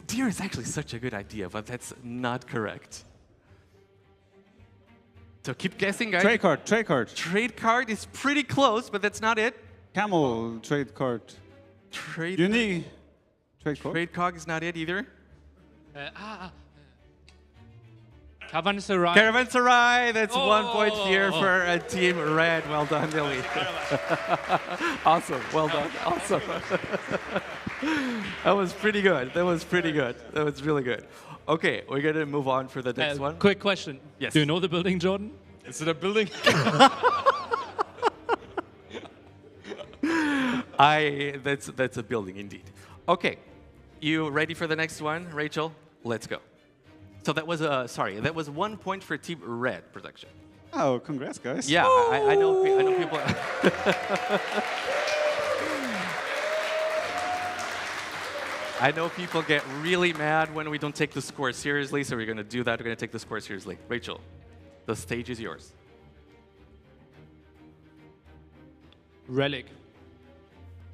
Deer is actually such a good idea, but that's not correct. So keep guessing, guys. Trade card, trade card. Trade card is pretty close, but that's not it. Camel trade card. Trade Unique trade card. Trade card is not it either. Caravanserai. Caravanserai, that's 1 point here for Team Red. Well done, Lily. Awesome, well done, awesome. That was pretty good, that was pretty good. That was really good. Okay, we're going to move on for the next one. Quick question. Yes. Do you know the building, Jordan? Is it a building? That's a building indeed. Okay, you ready for the next one, Rachel? Let's go. So that was that was 1 point for Team Red production. Oh, congrats, guys. Yeah, I know people. I know people get really mad when we don't take the score seriously, so we're going to do that. We're going to take the score seriously. Rachel, the stage is yours. Relic.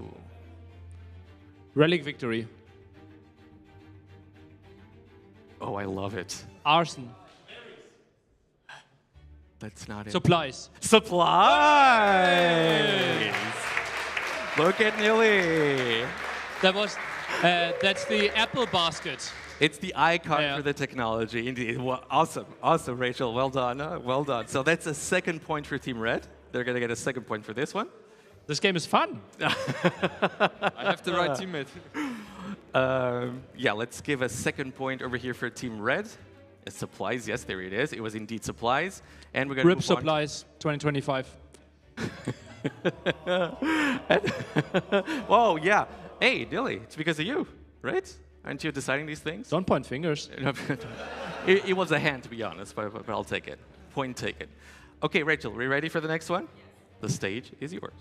Ooh. Relic victory. Oh, I love it. Arson. That's not it. Supplies. Supplies! Look at Nilly. That was, that's the apple basket. It's the icon for the technology, indeed. Well, awesome, awesome, Rachel. Well done, well done. So that's a second point for Team Red. They're going to get a second point for this one. This game is fun. I have the right teammate. Yeah, let's give a second point over here for Team Red. It's supplies, yes, there it is. It was indeed supplies. And we're going to RIP move supplies, 2025. Whoa, yeah. Hey, Dilly, it's because of you, right? Aren't you deciding these things? Don't point fingers. It was a hand, to be honest, but I'll take it. Point taken. Okay, Rachel, are you ready for the next one? The stage is yours.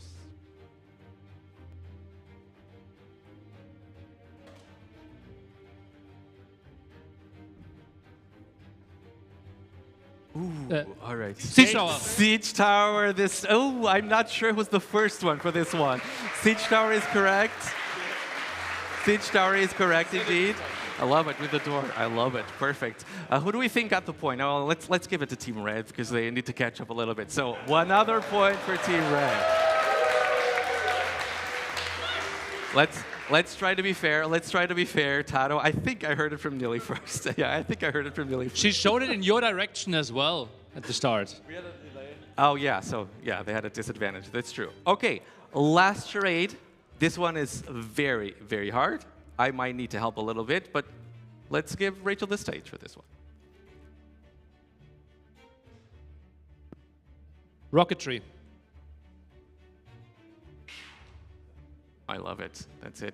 Ooh, all right. Siege Tower. Siege Tower. This. Oh, I'm not sure who's the first one for this one. Siege Tower is correct. Siege Tower is correct indeed. I love it with the door. I love it. Perfect. Who do we think got the point? Oh, let's give it to Team Red because they need to catch up a little bit. So one other point for Team Red. Let's try to be fair. Let's try to be fair, Tato. I think I heard it from Nilly first. Yeah, I think I heard it from Nilly first. She showed it in your direction as well at the start. We had a delay. Oh, yeah. So, yeah, they had a disadvantage. That's true. Okay, last charade. This one is very, very hard. I might need to help a little bit, but let's give Rachel the stage for this one. Rocketry. I love it. That's it.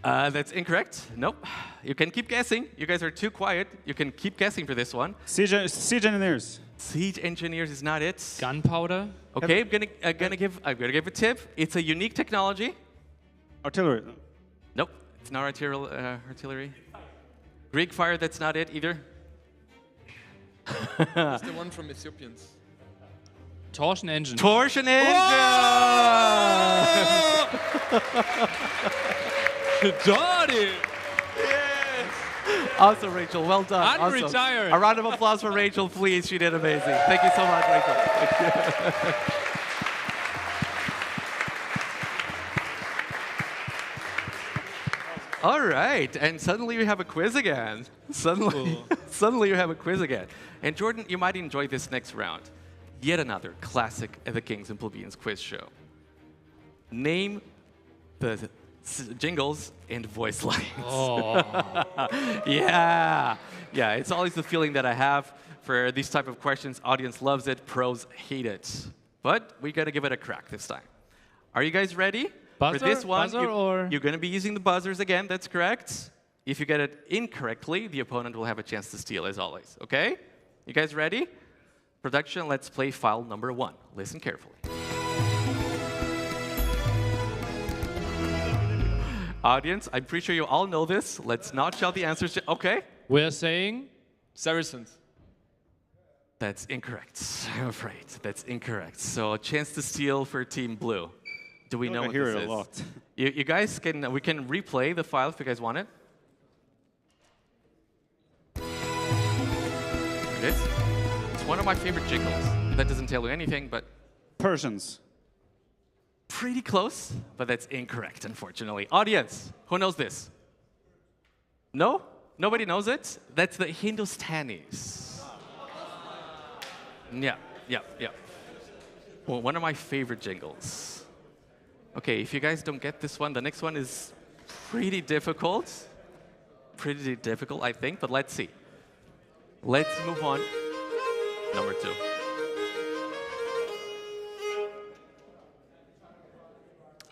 That's incorrect. Nope. You can keep guessing. You guys are too quiet. You can keep guessing for this one. Siege Engineers. Siege Engineers is not it. Gunpowder. Okay, I'm gonna give a tip. It's a unique technology. Artillery. Nope, it's not artillery. Greek fire, that's not it either. It's the one from Ethiopians. Torsion engine. Torsion engine! Got it! Yes! Awesome, Rachel. Well done. I'm awesome. retired. A round of applause for Rachel, please. She did amazing. Thank you so much, Rachel. Thank you. All right, and suddenly we have a quiz again. Suddenly you have a quiz again. And Jordan, you might enjoy this next round. Yet another classic at the Kings and Plebeians quiz show. Name the jingles and voice lines. Oh. Yeah, it's always the feeling that I have for these type of questions. Audience loves it, pros hate it. But we gotta give it a crack this time. Are you guys ready? Buzzer? For this one, Buzzer you're going to be using the buzzers again. That's correct. If you get it incorrectly, the opponent will have a chance to steal, as always. Okay? You guys ready? Production, let's play file number 1. Listen carefully. Audience, I'm pretty sure you all know this. Let's not shout the answers. Okay? We're saying Saracens. That's incorrect. I'm afraid that's incorrect. So a chance to steal for Team Blue. Do we know what hear this it is? a lot. You guys can. We can replay the file if you guys want it. There it is. It's one of my favorite jingles. That doesn't tell you anything, but Persians. pretty close. But that's incorrect, unfortunately. Audience, who knows this? No? Nobody knows it? That's the Hindustanis. Yeah. Well, one of my favorite jingles. Okay, if you guys don't get this one, the next one is pretty difficult. Pretty difficult, I think, but let's see. Let's move on. Number 2.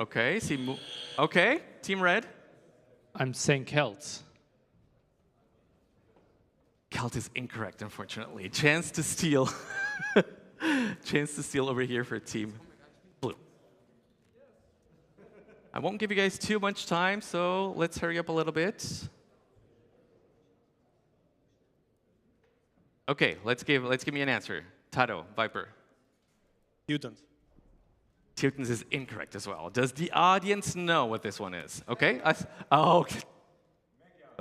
Okay, okay, Team Red. I'm saying Celts. Celt is incorrect, unfortunately. Chance to steal. Chance to steal over here for Team Blue. I won't give you guys too much time, so let's hurry up a little bit. Okay, let's give me an answer. Tado, Viper. Teutons. Teutons is incorrect as well. Does the audience know what this one is? Okay. Oh, okay.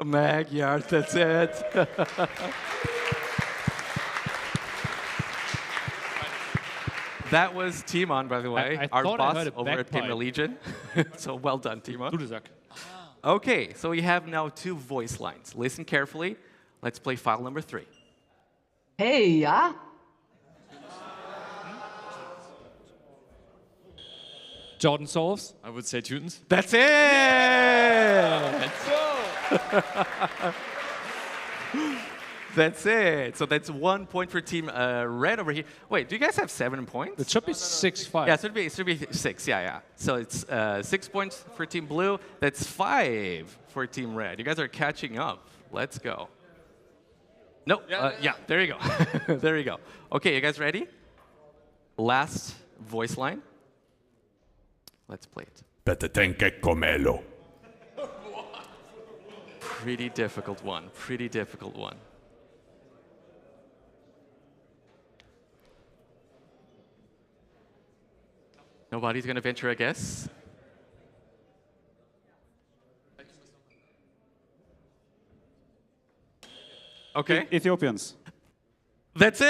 Magyars, that's it. That was Timon, by the way, our boss over at Gamer Legion. So well done, Timon. Okay, so we have now 2 voice lines. Listen carefully. Let's play file number 3. Hey, yeah? Jordan solves. I would say Teutons. That's it! That's it. So that's 1 point for Team Red over here. Wait, do you guys have 7 points? It should be 6-5. Yeah, it should be 6. Yeah. So it's 6 points for Team Blue. That's 5 for Team Red. You guys are catching up. Let's go. No. Yeah. There you go. There you go. Okay, you guys ready? Last voice line. Let's play it. Pettetenke comelo. Pretty difficult one. Pretty difficult one. Nobody's going to venture a guess? Okay. Ethiopians. That's it!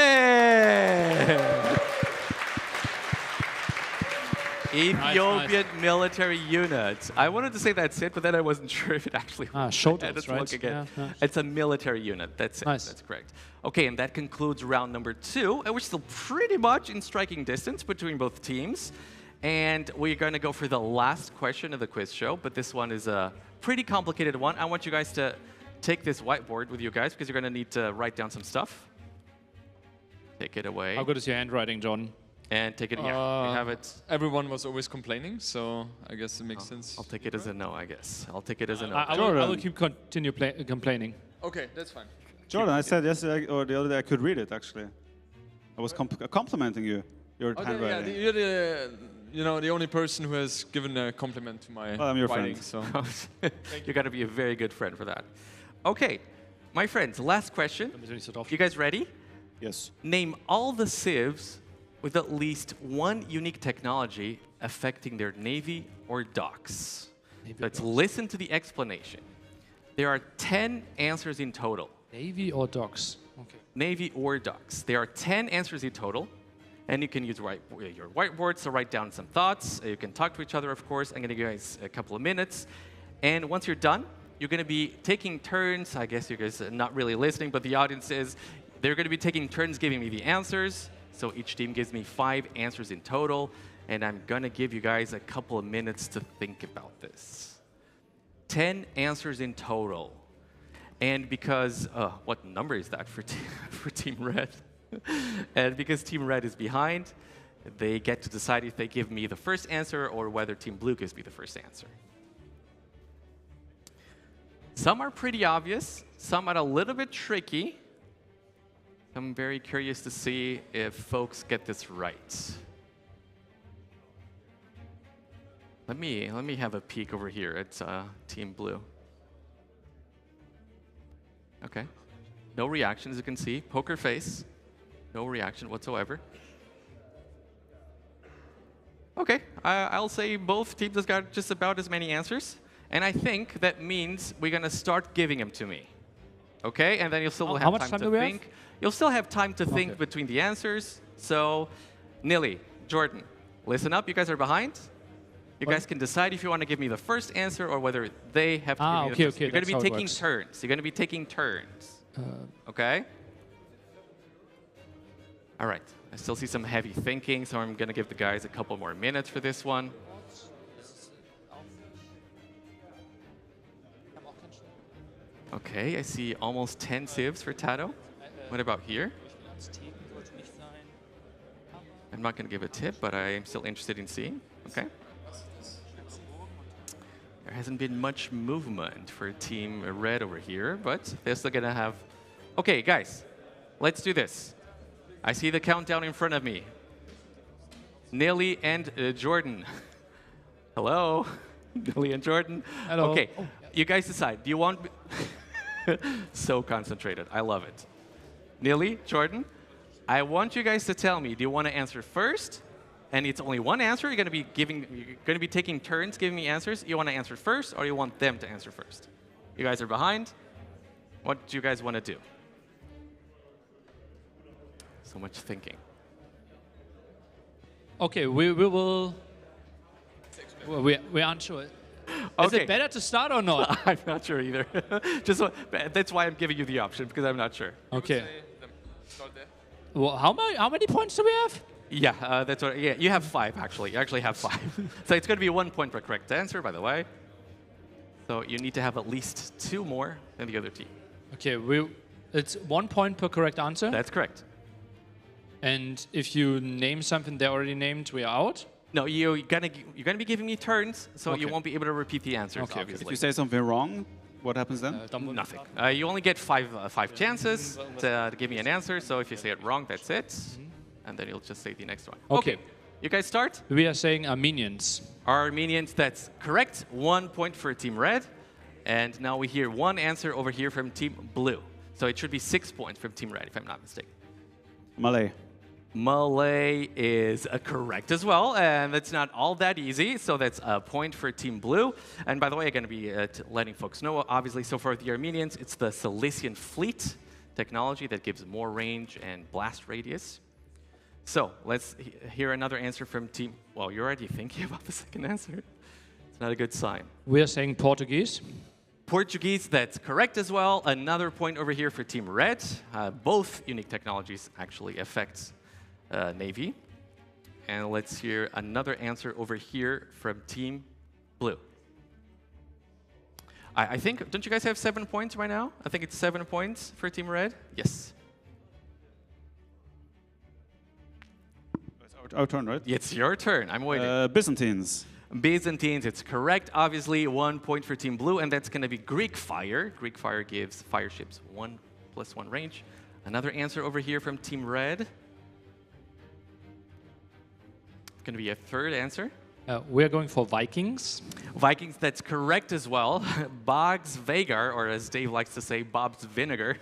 Ethiopian military unit. I wanted to say that's it, but then I wasn't sure if it actually was. Shoulders, right? Look again. Yeah. It's a military unit. That's it. Nice. That's correct. Okay, and that concludes round number 2. And we're still pretty much in striking distance between both teams. And we're going to go for the last question of the quiz show, but this one is a pretty complicated one. I want you guys to take this whiteboard with you guys because you're going to need to write down some stuff. Take it away. How good is your handwriting, John? And take it, yeah, we have it. Everyone was always complaining, so I guess it makes sense. I'll take it as a no, I guess. I'll take it as a no. I will continue complaining. Okay, that's fine. Jordan, I said yesterday or the other day I could read it, actually. I was complimenting you, your handwriting. Yeah, you're the only person who has given a compliment to my I'm your writing. friend. So. You got to be a very good friend for that. Okay, my friends, last question. You guys ready? Yes. Name all the civs with at least one unique technology affecting their navy or docks. Let's listen to the explanation. There are 10 answers in total. Navy or docks? Okay. Navy or docks. There are 10 answers in total, and you can use your whiteboards to write down some thoughts. You can talk to each other, of course. I'm going to give you guys a couple of minutes. And once you're done, you're going to be taking turns. I guess you guys are not really listening, but the audience is. They're going to be taking turns giving me the answers. So each team gives me 5 answers in total, and I'm going to give you guys a couple of minutes to think about this. 10 answers in total. And because, what number is that for Team Red? And because Team Red is behind, they get to decide if they give me the first answer or whether Team Blue gives me the first answer. Some are pretty obvious, some are a little bit tricky. I'm very curious to see if folks get this right. Let me have a peek over here at Team Blue. Okay. No reaction, as you can see. Poker face. No reaction whatsoever. Okay, I'll say both teams have got just about as many answers. And I think that means we're going to start giving them to me. Okay, and then you'll still How have much time time to do we think. have? You'll still have time to think between the answers. So, Nilly, Jordan, listen up. You guys are behind. You guys can decide if you want to give me the first answer or whether they have to give me the first. You're going to be taking turns. You're going to be taking turns. Okay? All right. I still see some heavy thinking, so I'm going to give the guys a couple more minutes for this one. Okay, I see almost 10 civs for Tato. What about here? I'm not going to give a tip, but I am still interested in seeing. Okay. There hasn't been much movement for Team Red over here, but they're still going to have... Okay, guys, let's do this. I see the countdown in front of me. Nilly and Jordan. Hello? Nilly and Jordan. Hello. Okay, you guys decide. Do you want... So concentrated. I love it. Nilly, Jordan, I want you guys to tell me, do you want to answer first? And it's only one answer. You're going to be taking turns giving me answers. You want to answer first, or you want them to answer first? You guys are behind. What do you guys want to do? So much thinking. Okay, we will. We aren't sure. Is it better to start or not? I'm not sure either. That's why I'm giving you the option, because I'm not sure. Okay. Well, how many points do we have? Yeah, that's what. Yeah, you have 5 actually. You actually have 5. So it's going to be 1 point per correct answer, by the way. So you need to have at least 2 more than the other team. Okay, it's 1 point per correct answer. That's correct. And if you name something they already named, we are out. No, you're gonna be giving me turns, so you won't be able to repeat the answers. Okay. Obviously. If you say something wrong, what happens then? Nothing. You only get 5 chances to give me an answer. So if you say it wrong, that's it, and then you'll just say the next one. Okay. You guys start. We are saying Armenians. Armenians. That's correct. 1 point for Team Red, and now we hear 1 answer over here from Team Blue. So it should be 6 points from Team Red, if I'm not mistaken. Malay. Malay is correct as well, and that's not all that easy, so that's a point for Team Blue. And by the way, I'm going to be letting folks know, obviously, so for the Armenians, it's the Cilician Fleet technology that gives more range and blast radius. So let's hear another answer from Team... Well, you're already thinking about the second answer. It's not a good sign. We are saying Portuguese. Portuguese, that's correct as well. Another point over here for Team Red. Both unique technologies actually affect Navy. And let's hear another answer over here from Team Blue. I think, don't you guys have 7 points right now? I think it's 7 points for Team Red. Yes. It's our turn, right? It's your turn. I'm waiting. Byzantines. Byzantines, it's correct. Obviously, 1 point for Team Blue, and that's going to be Greek Fire. Greek Fire gives fire ships 1+1 range. Another answer over here from Team Red. It's going to be a third answer. We're going for Vikings. Vikings, that's correct as well. Bog's Vagar, or as Dave likes to say, Bob's Vinegar,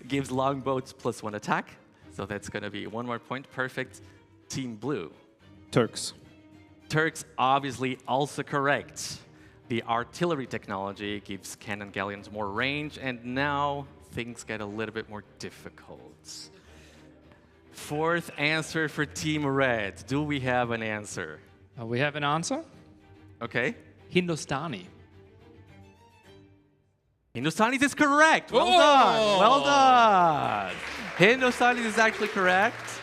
gives longboats +1 attack. So that's going to be 1 more point. Perfect. Team Blue. Turks. Turks, obviously also correct. The artillery technology gives cannon galleons more range, and now things get a little bit more difficult. Fourth answer for Team Red. Do we have an answer? We have an answer. Okay. Hindustani. Hindustani is correct. Well done. Well done. Hindustani is actually correct.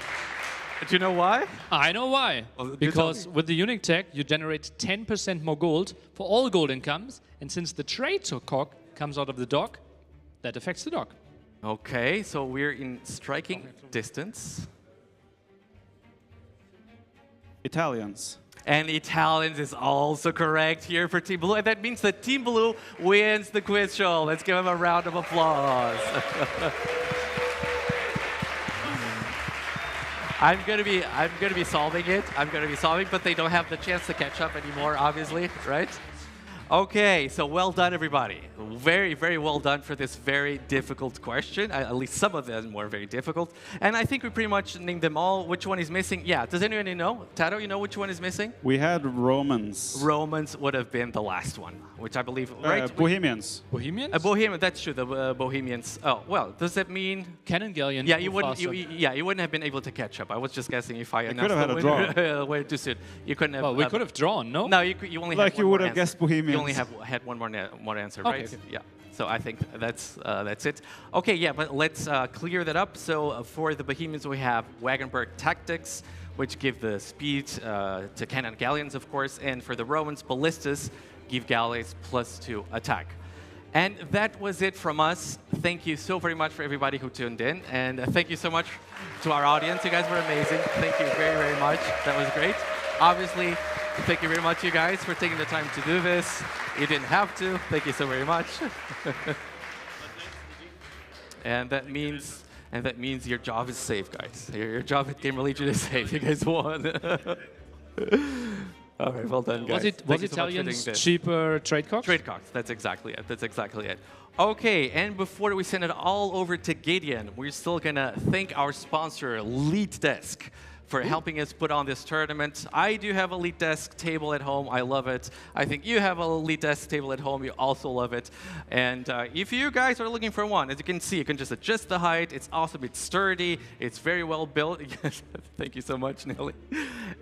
Do you know why? I know why. Well, because with the unique tech, you generate 10% more gold for all gold incomes. And since the trade cock comes out of the dock, that affects the dock. Okay, so we're in striking distance. Italians. And Italians is also correct here for Team Blue. And that means that Team Blue wins the quiz show. Let's give them a round of applause. I'm gonna be solving it. I'm gonna be solving, but they don't have the chance to catch up anymore, obviously, right? Okay, so well done, everybody. Very, very well done for this very difficult question. At least some of them were very difficult. And I think we pretty much named them all. Which one is missing? Yeah, does anyone know? Taro, you know which one is missing? We had Romans. Romans would have been the last one, which I believe, right? Bohemians. Bohemians? Bohemian, that's true, the Bohemians. Oh, well, does that mean... Cannon Galleon. Yeah, you wouldn't, you wouldn't have been able to catch up. I was just guessing if I announced could have had a draw. Way too soon. You couldn't have... Well, we could have drawn, no? No, you only like had one you more would have answer. guessed Bohemians. You only had one more answer, Okay, right? okay. Yeah. So I think that's it. Okay, yeah, but let's clear that up. So for the Bohemians, we have Wagenburg Tactics, which give the speed to cannon galleons, of course, and for the Romans, ballistas give galleys +2 attack. And that was it from us. Thank you so very much for everybody who tuned in, and thank you so much to our audience. You guys were amazing. Thank you very, very much. That was great. Obviously, thank you very much, you guys, for taking the time to do this. You didn't have to. Thank you so very much. And that means your job is safe, guys. Your job at Gamer Legion is safe. You guys won. All right, well done, guys. Was Italians cheaper trade cocks? Trade cocks. That's exactly it. That's exactly it. Okay, and before we send it all over to Gideon, we're still gonna thank our sponsor, Lead Desk, for helping us put on this tournament. I do have a Lead Desk table at home. I love it. I think you have a Lead Desk table at home. You also love it. And if you guys are looking for one, as you can see, you can just adjust the height. It's awesome. It's sturdy. It's very well built. Thank you so much, Nelly.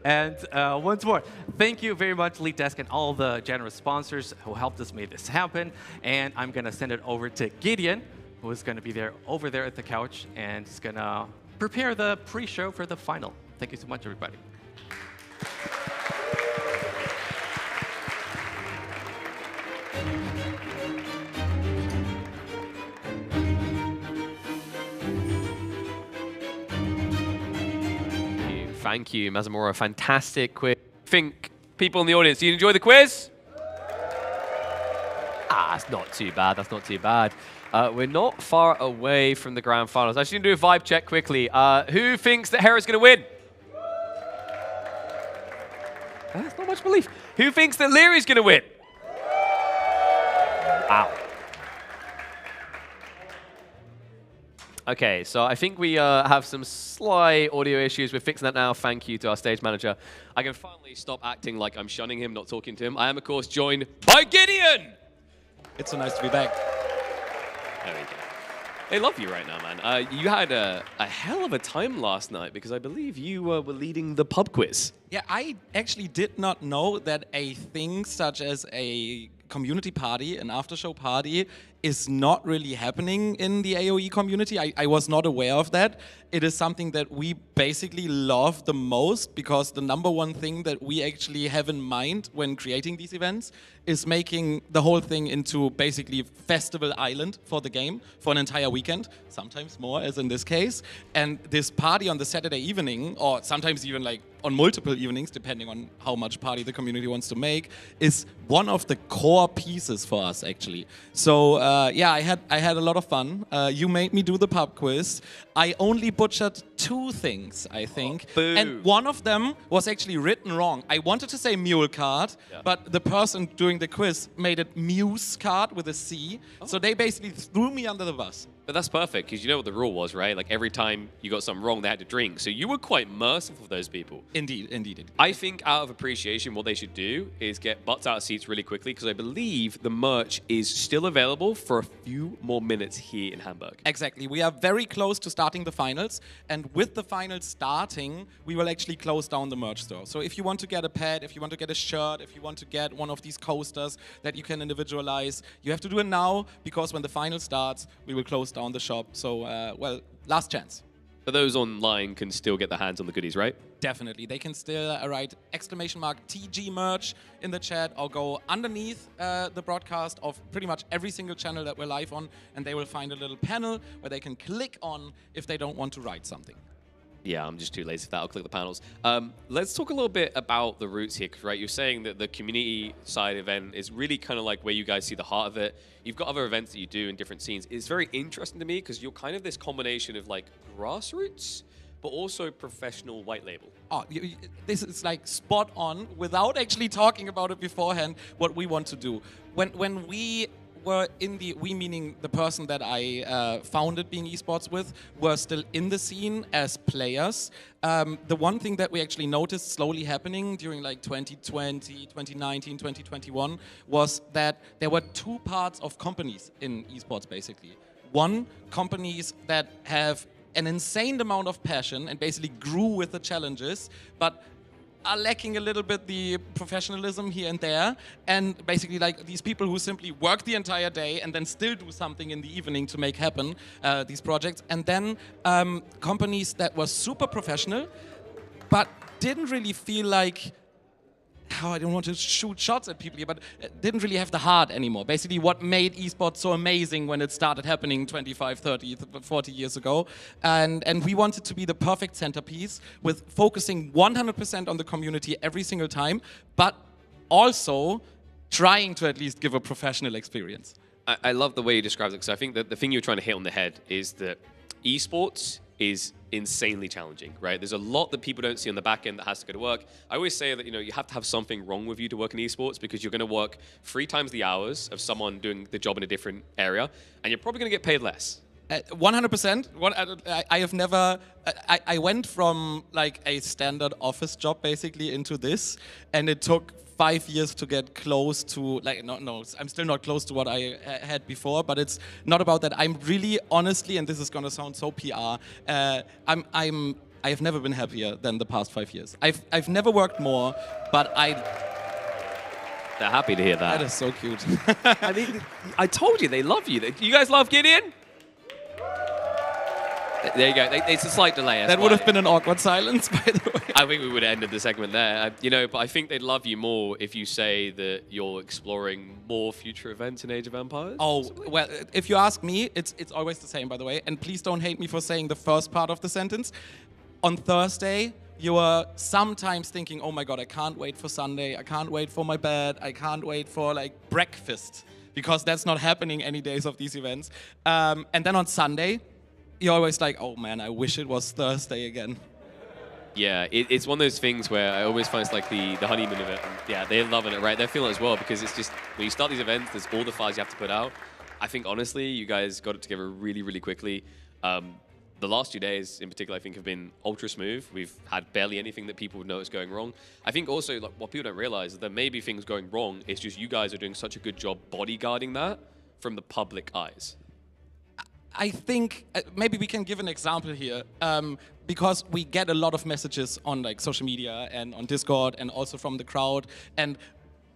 And once more, thank you very much, Lead Desk, and all the generous sponsors who helped us make this happen. And I'm going to send it over to Gideon, who is going to be over there at the couch, and is going to prepare the pre-show for the final. Thank you so much, everybody. Thank you, Mazamora. Fantastic quiz. Think, people in the audience, do you enjoy the quiz? That's not too bad. That's not too bad. We're not far away from the grand finals. I just need to do a vibe check quickly. Who thinks that Hera's going to win? That's not much belief. Who thinks that Leary's going to win? Wow. Okay, so I think we have some slight audio issues. We're fixing that now. Thank you to our stage manager. I can finally stop acting like I'm shunning him, not talking to him. I am, of course, joined by Gideon. It's so nice to be back. There we go. They love you right now, man. You had a hell of a time last night because I believe you were leading the pub quiz. Yeah, I actually did not know that a thing such as a community party, an after-show party, is not really happening in the AoE community. I was not aware of that. It is something that we basically love the most because the #1 thing that we actually have in mind when creating these events is making the whole thing into basically festival island for the game for an entire weekend, sometimes more as in this case. And this party on the Saturday evening, or sometimes even like on multiple evenings, depending on how much party the community wants to make, is one of the core pieces for us actually. So yeah, I had a lot of fun. You made me do the pub quiz. I only butchered 2 things, I think. Boo. And one of them was actually written wrong. I wanted to say mule card, but the person doing the quiz made it muse card with a C. So they basically threw me under the bus. But that's perfect, because you know what the rule was, right? Like, every time you got something wrong, they had to drink. So you were quite merciful for those people. Indeed, indeed, indeed. I think out of appreciation, what they should do is get butts out of seats really quickly, because I believe the merch is still available for a few more minutes here in Hamburg. Exactly. We are very close to starting the finals. And with the finals starting, we will actually close down the merch store. So if you want to get a pad, if you want to get a shirt, if you want to get one of these coasters that you can individualize, you have to do it now, because when the final starts, we will close down the shop. So, well, last chance. But those online can still get their hands on the goodies, right? Definitely. They can still write !TG merch in the chat or go underneath the broadcast of pretty much every single channel that we're live on, and they will find a little panel where they can click on if they don't want to write something. Yeah, I'm just too lazy for that. I'll click the panels. Let's talk a little bit about the roots here, 'cause, right, you're saying that the community side event is really kind of like where you guys see the heart of it. You've got other events that you do in different scenes. It's very interesting to me because you're kind of this combination of like grassroots but also professional white label. Oh, this is like spot on without actually talking about it beforehand, what we want to do. When we were in we meaning the person that I founded Being Esports with, were still in the scene as players. The one thing that we actually noticed slowly happening during like 2020, 2019, 2021 was that there were two parts of companies in esports basically. One, companies that have an insane amount of passion and basically grew with the challenges, but are lacking a little bit the professionalism here and there, and basically like these people who simply work the entire day and then still do something in the evening to make happen these projects. And then companies that were super professional, but didn't really feel like, I don't want to shoot shots at people here, but didn't really have the heart anymore. Basically what made esports so amazing when it started happening 25, 30, 40 years ago. And we wanted to be the perfect centerpiece with focusing 100% on the community every single time, but also trying to at least give a professional experience. I love the way you described it, because I think that the thing you're trying to hit on the head is that esports is insanely challenging, right? There's a lot that people don't see on the back end that has to go to work. I always say that, you have to have something wrong with you to work in esports, because you're going to work 3 times the hours of someone doing the job in a different area, and you're probably going to get paid less. 100%. I have never. I went from like a standard office job basically into this, and it took 5 years to get close to I'm still not close to what I had before, but it's not about that. I'm really honestly, and this is gonna sound so PR, I have never been happier than the past 5 years. I've never worked more, but they're happy to hear that. That is so cute. I mean, I told you they love you. You guys love Gideon? There you go. It's a slight delay. That would have been an awkward silence, by the way. I think we would have ended the segment there. But I think they'd love you more if you say that you're exploring more future events in Age of Empires. Oh, well, if you ask me, it's always the same, by the way. And please don't hate me for saying the first part of the sentence. On Thursday, you are sometimes thinking, oh my God, I can't wait for Sunday. I can't wait for my bed. I can't wait for like breakfast, because that's not happening any days of these events. And then on Sunday, you're always like, oh man, I wish it was Thursday again. Yeah, it's one of those things where I always find it's like the honeymoon of it. And yeah, they're loving it, right? They're feeling it as well, because it's just, when you start these events, there's all the files you have to put out. I think, honestly, you guys got it together really, really quickly. The last 2 days, in particular, I think have been ultra smooth. We've had barely anything that people would notice going wrong. I think also, like, what people don't realize is there may be things going wrong. It's just you guys are doing such a good job bodyguarding that from the public eyes. I think maybe we can give an example here, because we get a lot of messages on like social media and on Discord and also from the crowd. And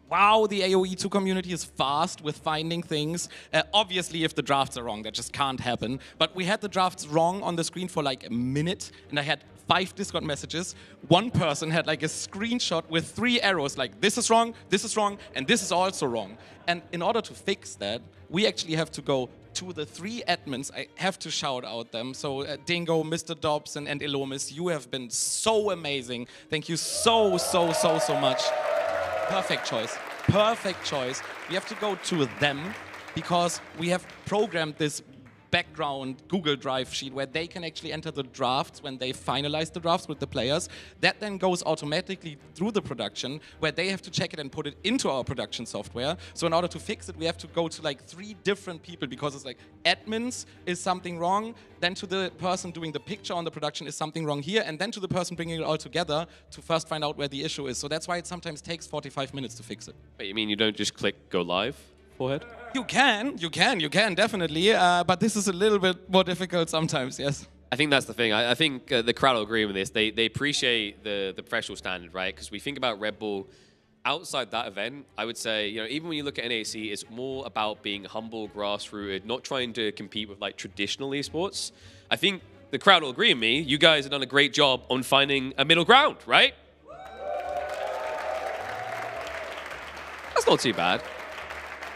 wow, the Aoe2 community is fast with finding things. Obviously, if the drafts are wrong, that just can't happen. But we had the drafts wrong on the screen for like a minute, and I had 5 Discord messages. One person had like a screenshot with 3 arrows, like this is wrong, and this is also wrong. And in order to fix that, we actually have to go to the 3 admins. I have to shout out them. So Dingo, Mr. Dobson, and Elomis, you have been so amazing. Thank you so much. Perfect choice. Perfect choice. We have to go to them because we have programmed this background Google Drive sheet where they can actually enter the drafts when they finalize the drafts with the players. That then goes automatically through the production where they have to check it and put it into our production software. So in order to fix it, we have to go to like 3 different people because it's like admins is something wrong, then to the person doing the picture on the production is something wrong here, and then to the person bringing it all together to first find out where the issue is. So that's why it sometimes takes 45 minutes to fix it. Wait, you mean you don't just click go live? Forehead? You can, definitely. But this is a little bit more difficult sometimes, yes. I think that's the thing. I think the crowd will agree with this. They appreciate the professional standard, right? Because we think about Red Bull. Outside that event, I would say, even when you look at NAC, it's more about being humble, grassrooted, not trying to compete with like traditional esports. I think the crowd will agree with me. You guys have done a great job on finding a middle ground, right? That's not too bad.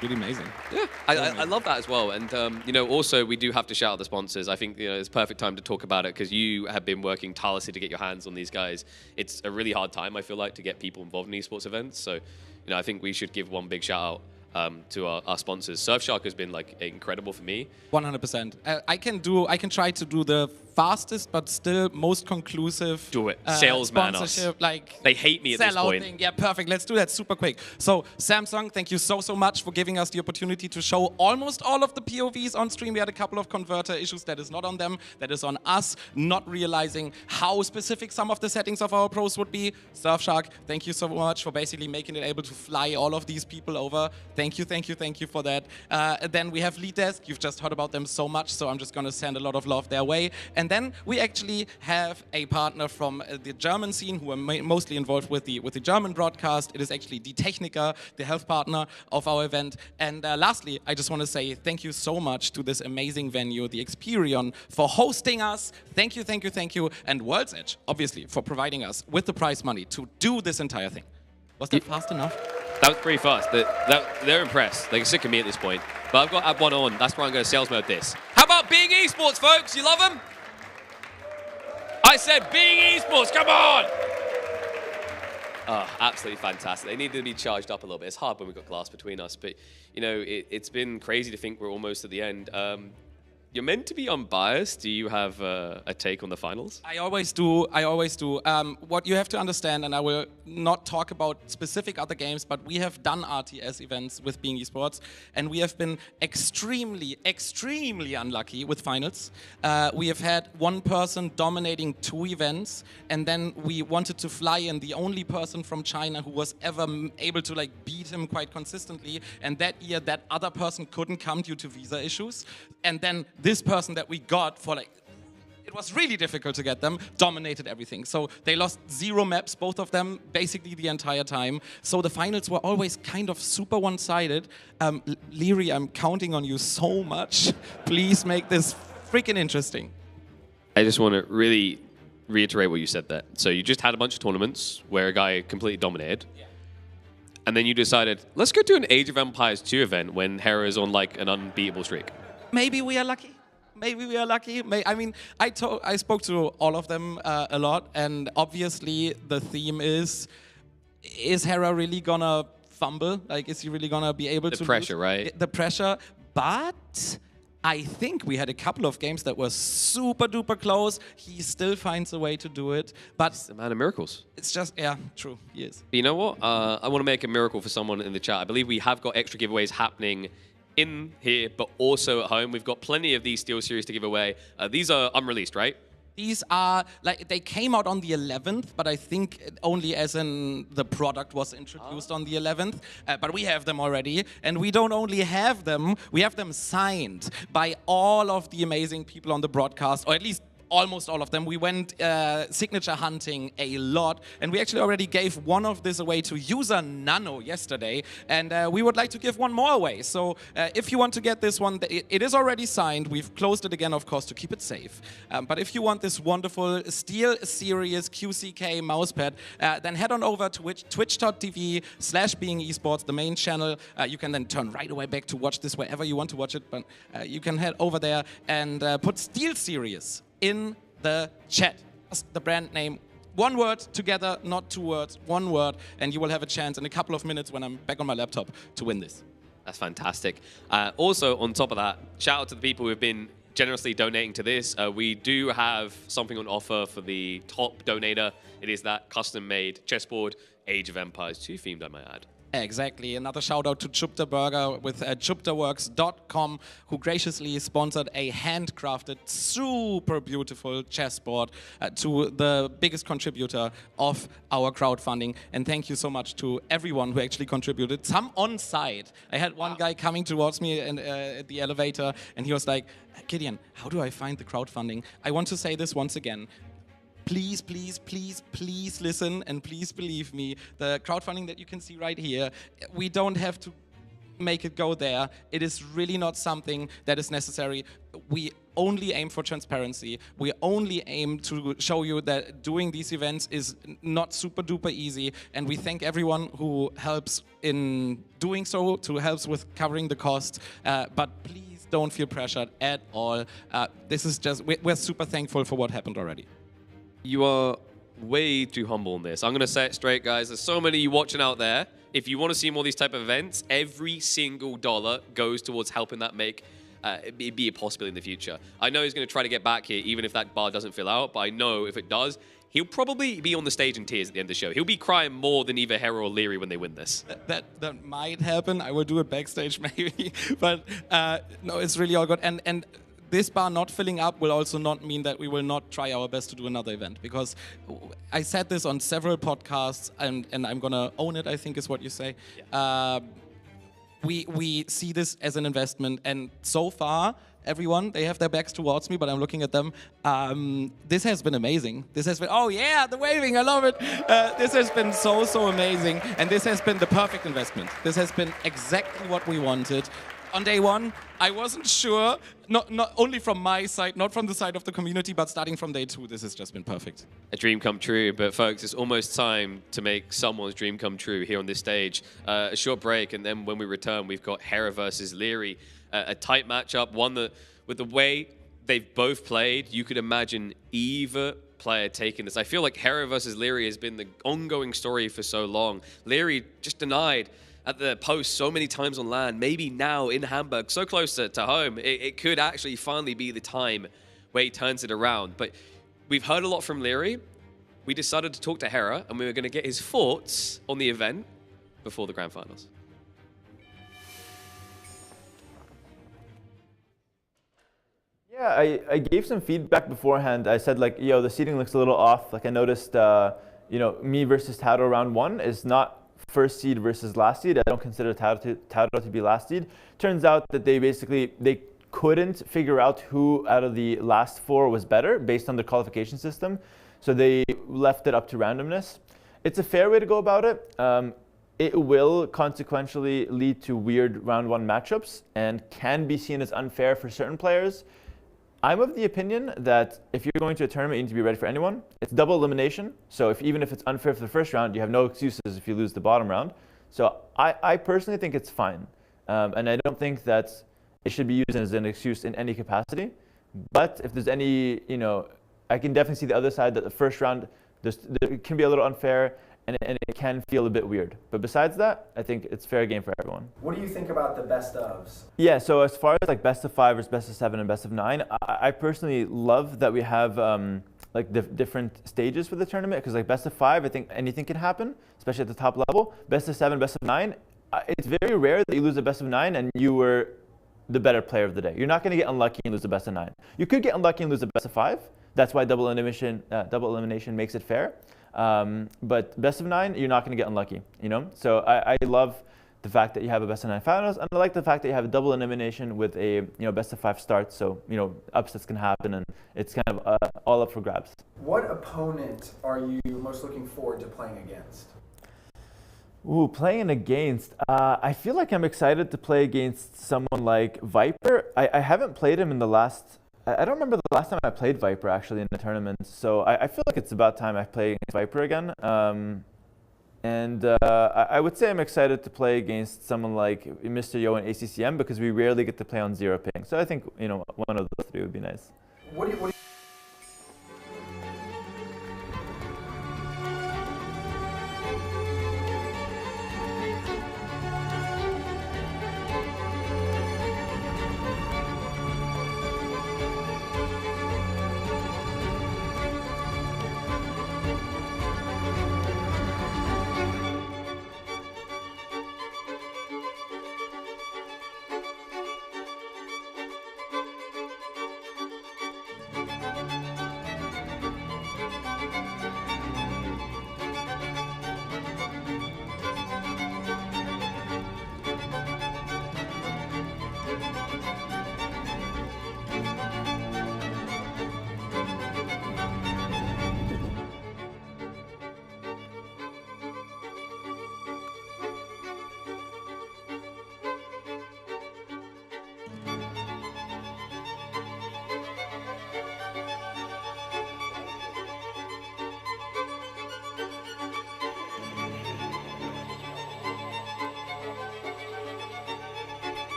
Really amazing. Yeah, I love that as well. And, also we do have to shout out the sponsors. I think, it's perfect time to talk about it because you have been working tirelessly to get your hands on these guys. It's a really hard time, I feel like, to get people involved in esports events. So, I think we should give one big shout out to our sponsors. SurfShark has been, like, incredible for me. 100%. I can try to do the fastest but still most conclusive Do it. Salesman us. sponsorship. Like They hate me at this sellout point. thing. Yeah, perfect. Let's do that super quick. So Samsung, thank you so much for giving us the opportunity to show almost all of the POVs on stream. We had a couple of converter issues. That is not on them. That is on us not realizing how specific some of the settings of our pros would be. SurfShark, thank you so much for basically making it able to fly all of these people over. Thank you for that. Then we have Lead Desk. You've just heard about them so much, so I'm just going to send a lot of love their way. And then we actually have a partner from the German scene who are mostly involved with the German broadcast. It is actually Die Techniker, the health partner of our event. And lastly, I just want to say thank you so much to this amazing venue, the Experion, for hosting us. Thank you. And World's Edge, obviously, for providing us with the prize money to do this entire thing. Was that fast enough? That was pretty fast. They're impressed. They're sick of me at this point. But I've got to add one on. That's why I'm going to sales mode this. How about Being Esports, folks? You love them? I said Being Esports, come on! Oh, absolutely fantastic. They need to be charged up a little bit. It's hard when we've got glass between us, but you know, it's been crazy to think we're almost at the end. You're meant to be unbiased. Do you have a take on the finals? I always do. What you have to understand, and I will not talk about specific other games, but we have done RTS events with Being Esports, and we have been extremely unlucky with finals. We have had one person dominating 2 events, and then we wanted to fly in the only person from China who was ever able to beat him quite consistently, and that year that other person couldn't come due to visa issues, and then this person that we got for it was really difficult to get them, dominated everything. So they lost 0 maps, both of them, basically the entire time. So the finals were always kind of super one-sided. Leary, I'm counting on you so much. Please make this freaking interesting. I just want to really reiterate what you said there. So you just had a bunch of tournaments where a guy completely dominated. Yeah. And then you decided, let's go to an Age of Empires 2 event when Hera is on an unbeatable streak. Maybe we are lucky. I mean, I spoke to all of them a lot, and obviously the theme is Hera really gonna fumble? Is he really gonna be able to The pressure, lose? right? The pressure, but I think we had a couple of games that were super duper close. He still finds a way to do it, but He's the man of miracles. It's just, yeah, true, he is. But you know what? I want to make a miracle for someone in the chat. I believe we have got extra giveaways happening in here, but also at home. We've got plenty of these Steel Series to give away. These are unreleased, right? These are, they came out on the 11th, but I think only as in the product was introduced on the 11th. But we have them already. And we don't only have them, we have them signed by all of the amazing people on the broadcast, or at least almost all of them. We went signature hunting a lot, and we actually already gave one of this away to user Nano yesterday, and we would like to give one more away. So if you want to get this one, it is already signed. We've closed it again, of course, to keep it safe. But if you want this wonderful Steel Series QCK mousepad, then head on over to twitch.tv/Being Esports, the main channel. You can then turn right away back to watch this wherever you want to watch it, but you can head over there and put Steel Series in the chat. That's the brand name. One word together, not 2 words, 1 word, and you will have a chance in a couple of minutes when I'm back on my laptop to win this. That's fantastic. Also, on top of that, shout out to the people who have been generously donating to this. We do have something on offer for the top donator. It is that custom-made chessboard, Age of Empires 2 themed, I might add. Exactly. Another shout out to Chupta Burger with chuptaworks.com, who graciously sponsored a handcrafted, super beautiful chessboard to the biggest contributor of our crowdfunding. And thank you so much to everyone who actually contributed. Some on site. I had one guy coming towards me at the elevator, and he was like, Gideon, how do I find the crowdfunding? I want to say this once again. Please, please, please, please listen, and please believe me, the crowdfunding that you can see right here, we don't have to make it go there. It is really not something that is necessary. We only aim for transparency. We only aim to show you that doing these events is not super duper easy, and we thank everyone who helps in doing so, who helps with covering the cost, but please don't feel pressured at all. This is just, we're super thankful for what happened already. You are way too humble in this. I'm going to say it straight, guys. There's so many of you watching out there. If you want to see more of these type of events, every single dollar goes towards helping that make it'd be a possibility in the future. I know he's going to try to get back here, even if that bar doesn't fill out, but I know if it does, he'll probably be on the stage in tears at the end of the show. He'll be crying more than either Hera or Leary when they win this. That might happen. I will do it backstage maybe, but no, it's really all good. And this bar not filling up will also not mean that we will not try our best to do another event, because I said this on several podcasts, and I'm gonna own it, I think is what you say. Yeah. We see this as an investment, and so far, everyone, they have their backs towards me, but I'm looking at them. This has been amazing. This has been, oh yeah, the waving, I love it. This has been so amazing, and this has been the perfect investment. This has been exactly what we wanted. On day one, I wasn't sure, not only from my side, not from the side of the community, but starting from day two, this has just been perfect. A dream come true, but folks, it's almost time to make someone's dream come true here on this stage. A short break, and then when we return, we've got Hera versus Leary. A tight matchup, one that, with the way they've both played, you could imagine either player taking this. I feel like Hera versus Leary has been the ongoing story for so long. Leary just denied at the post so many times on LAN, maybe now in Hamburg, so close to home, it could actually finally be the time where he turns it around. But we've heard a lot from Leary. We decided to talk to Hera, and we were going to get his thoughts on the event before the Grand Finals. Yeah, I gave some feedback beforehand. I said, like, yo, the seating looks a little off. Like, I noticed, you know, me versus Tado round one is not first seed versus last seed. I don't consider Tado to be last seed. Turns out that they couldn't figure out who out of the last four was better based on the qualification system. So they left it up to randomness. It's a fair way to go about it. It will consequentially lead to weird round one matchups and can be seen as unfair for certain players. I'm of the opinion that if you're going to a tournament, you need to be ready for anyone. It's double elimination, so even if it's unfair for the first round, you have no excuses if you lose the bottom round. So I personally think it's fine, and I don't think that it should be used as an excuse in any capacity. But if there's any, you know, I can definitely see the other side, that the first round it can be a little unfair, and it can feel a bit weird. But besides that, I think it's fair game for everyone. What do you think about the best ofs? Yeah, so as far as like best of 5 versus best of 7 and best of 9, I personally love that we have like different stages for the tournament, because like best of 5, I think anything can happen, especially at the top level. Best of 7, best of 9, it's very rare that you lose a best of 9 and you were the better player of the day. You're not going to get unlucky and lose a best of 9. You could get unlucky and lose a best of 5. That's why double elimination makes it fair. But best of 9, you're not going to get unlucky, you know? So I love the fact that you have a best of 9 finals, and I like the fact that you have a double elimination with a, you know, best of 5 start. So, you know, upsets can happen, and it's kind of all up for grabs. What opponent are you most looking forward to playing against? Ooh, playing against. I feel like I'm excited to play against someone like Viper. I haven't played him in the last. I don't remember the last time I played Viper actually in a tournament, so I feel like it's about time I play against Viper again. I would say I'm excited to play against someone like Mr. Yo and ACCM, because we rarely get to play on 0 ping. So I think, you know, one of those 3 would be nice. What do you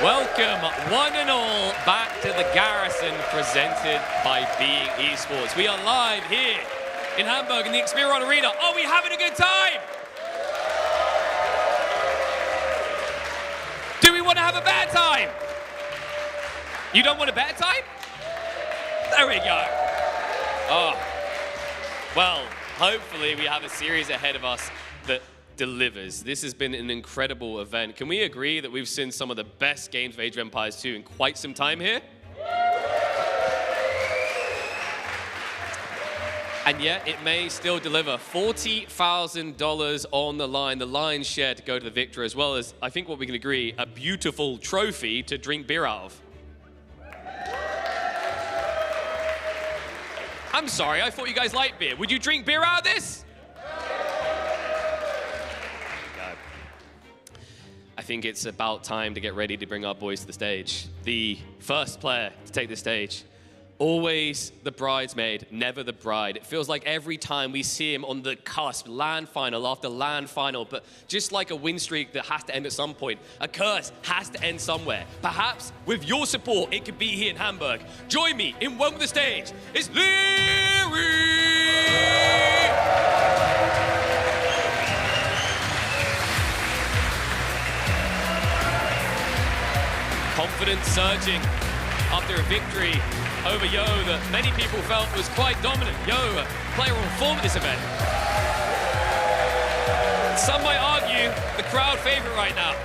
Welcome, one and all, back to the Garrison presented by Being Esports. We are live here in Hamburg in the Xperion Arena. Are we having a good time? Do we want to have a bad time? You don't want a bad time? There we go. Oh, well, hopefully we have a series ahead of us that delivers. This has been an incredible event. Can we agree that we've seen some of the best games of Age of Empires 2 in quite some time here? And yet, it may still deliver $40,000 on the lion's share to go to the victor, as well as, I think what we can agree, a beautiful trophy to drink beer out of. I'm sorry, I thought you guys liked beer. Would you drink beer out of this? I think it's about time to get ready to bring our boys to the stage. The first player to take the stage. Always the bridesmaid, never the bride. It feels like every time we see him on the cusp, LAN final after LAN final, but just like a win streak that has to end at some point, a curse has to end somewhere. Perhaps with your support, it could be here in Hamburg. Join me in welcome to the stage. It's Leary! Confidence surging after a victory over Yo that many people felt was quite dominant. Yo, a player on form at this event. Some might argue the crowd favorite right now.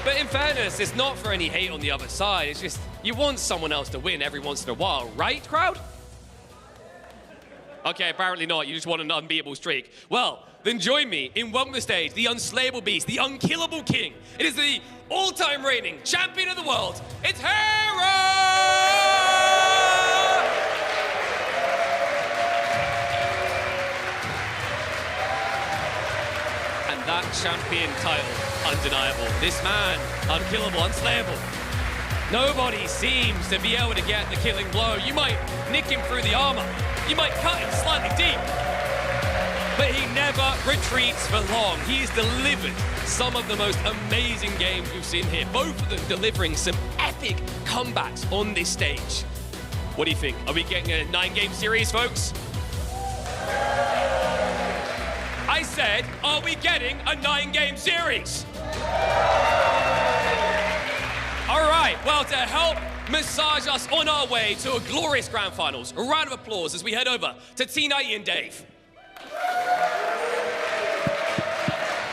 But in fairness, it's not for any hate on the other side. It's just you want someone else to win every once in a while, right, crowd? Okay, apparently not. You just want an unbeatable streak. Well, then join me in welcome to the stage, the unslayable beast, the unkillable king. It is the all-time reigning champion of the world. It's Hera! And that champion title, undeniable. This man, unkillable, unslayable. Nobody seems to be able to get the killing blow. You might nick him through the armor. You might cut him slightly deep. But he never retreats for long. He's delivered some of the most amazing games we've seen here, both of them delivering some epic comebacks on this stage. What do you think? Are we getting a 9-game series, folks? I said, are we getting a 9-game series? All right, well, to help massage us on our way to a glorious grand finals, a round of applause as we head over to T90 and Dave.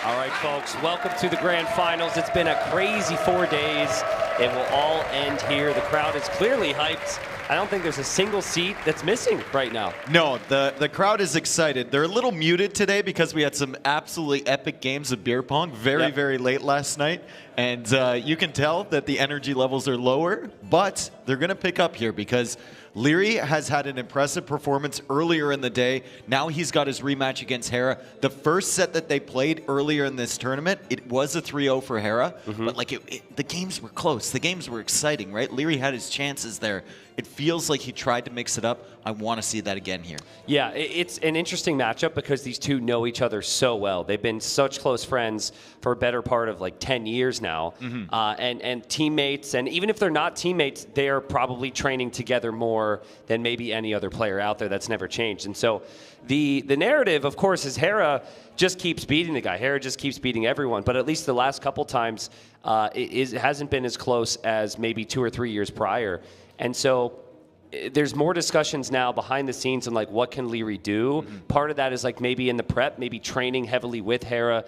All right, folks, welcome to the grand finals. It's been a crazy 4 days. It will all end here. The crowd is clearly hyped. I don't think there's a single seat that's missing right now. No, the crowd is excited. They're a little muted today because we had some absolutely epic games of beer pong very late last night. And you can tell that the energy levels are lower, but they're going to pick up here because Leary has had an impressive performance earlier in the day. Now he's got his rematch against Hera. The first set that they played earlier in this tournament, it was a 3-0 for Hera, but like the games were close. The games were exciting, right? Leary had his chances there. It feels like he tried to mix it up. I want to see that again here. Yeah, it's an interesting matchup because these two know each other so well. They've been such close friends for a better part of like 10 years now. And teammates, and even if they're not teammates, they're probably training together more than maybe any other player out there. That's never changed. And so the narrative, of course, is Hera just keeps beating the guy. Hera just keeps beating everyone. But at least the last couple times, it hasn't been as close as maybe 2 or 3 years prior. And so there's more discussions now behind the scenes on like what can Leary do. Part of that is like maybe in the prep, maybe training heavily with Hera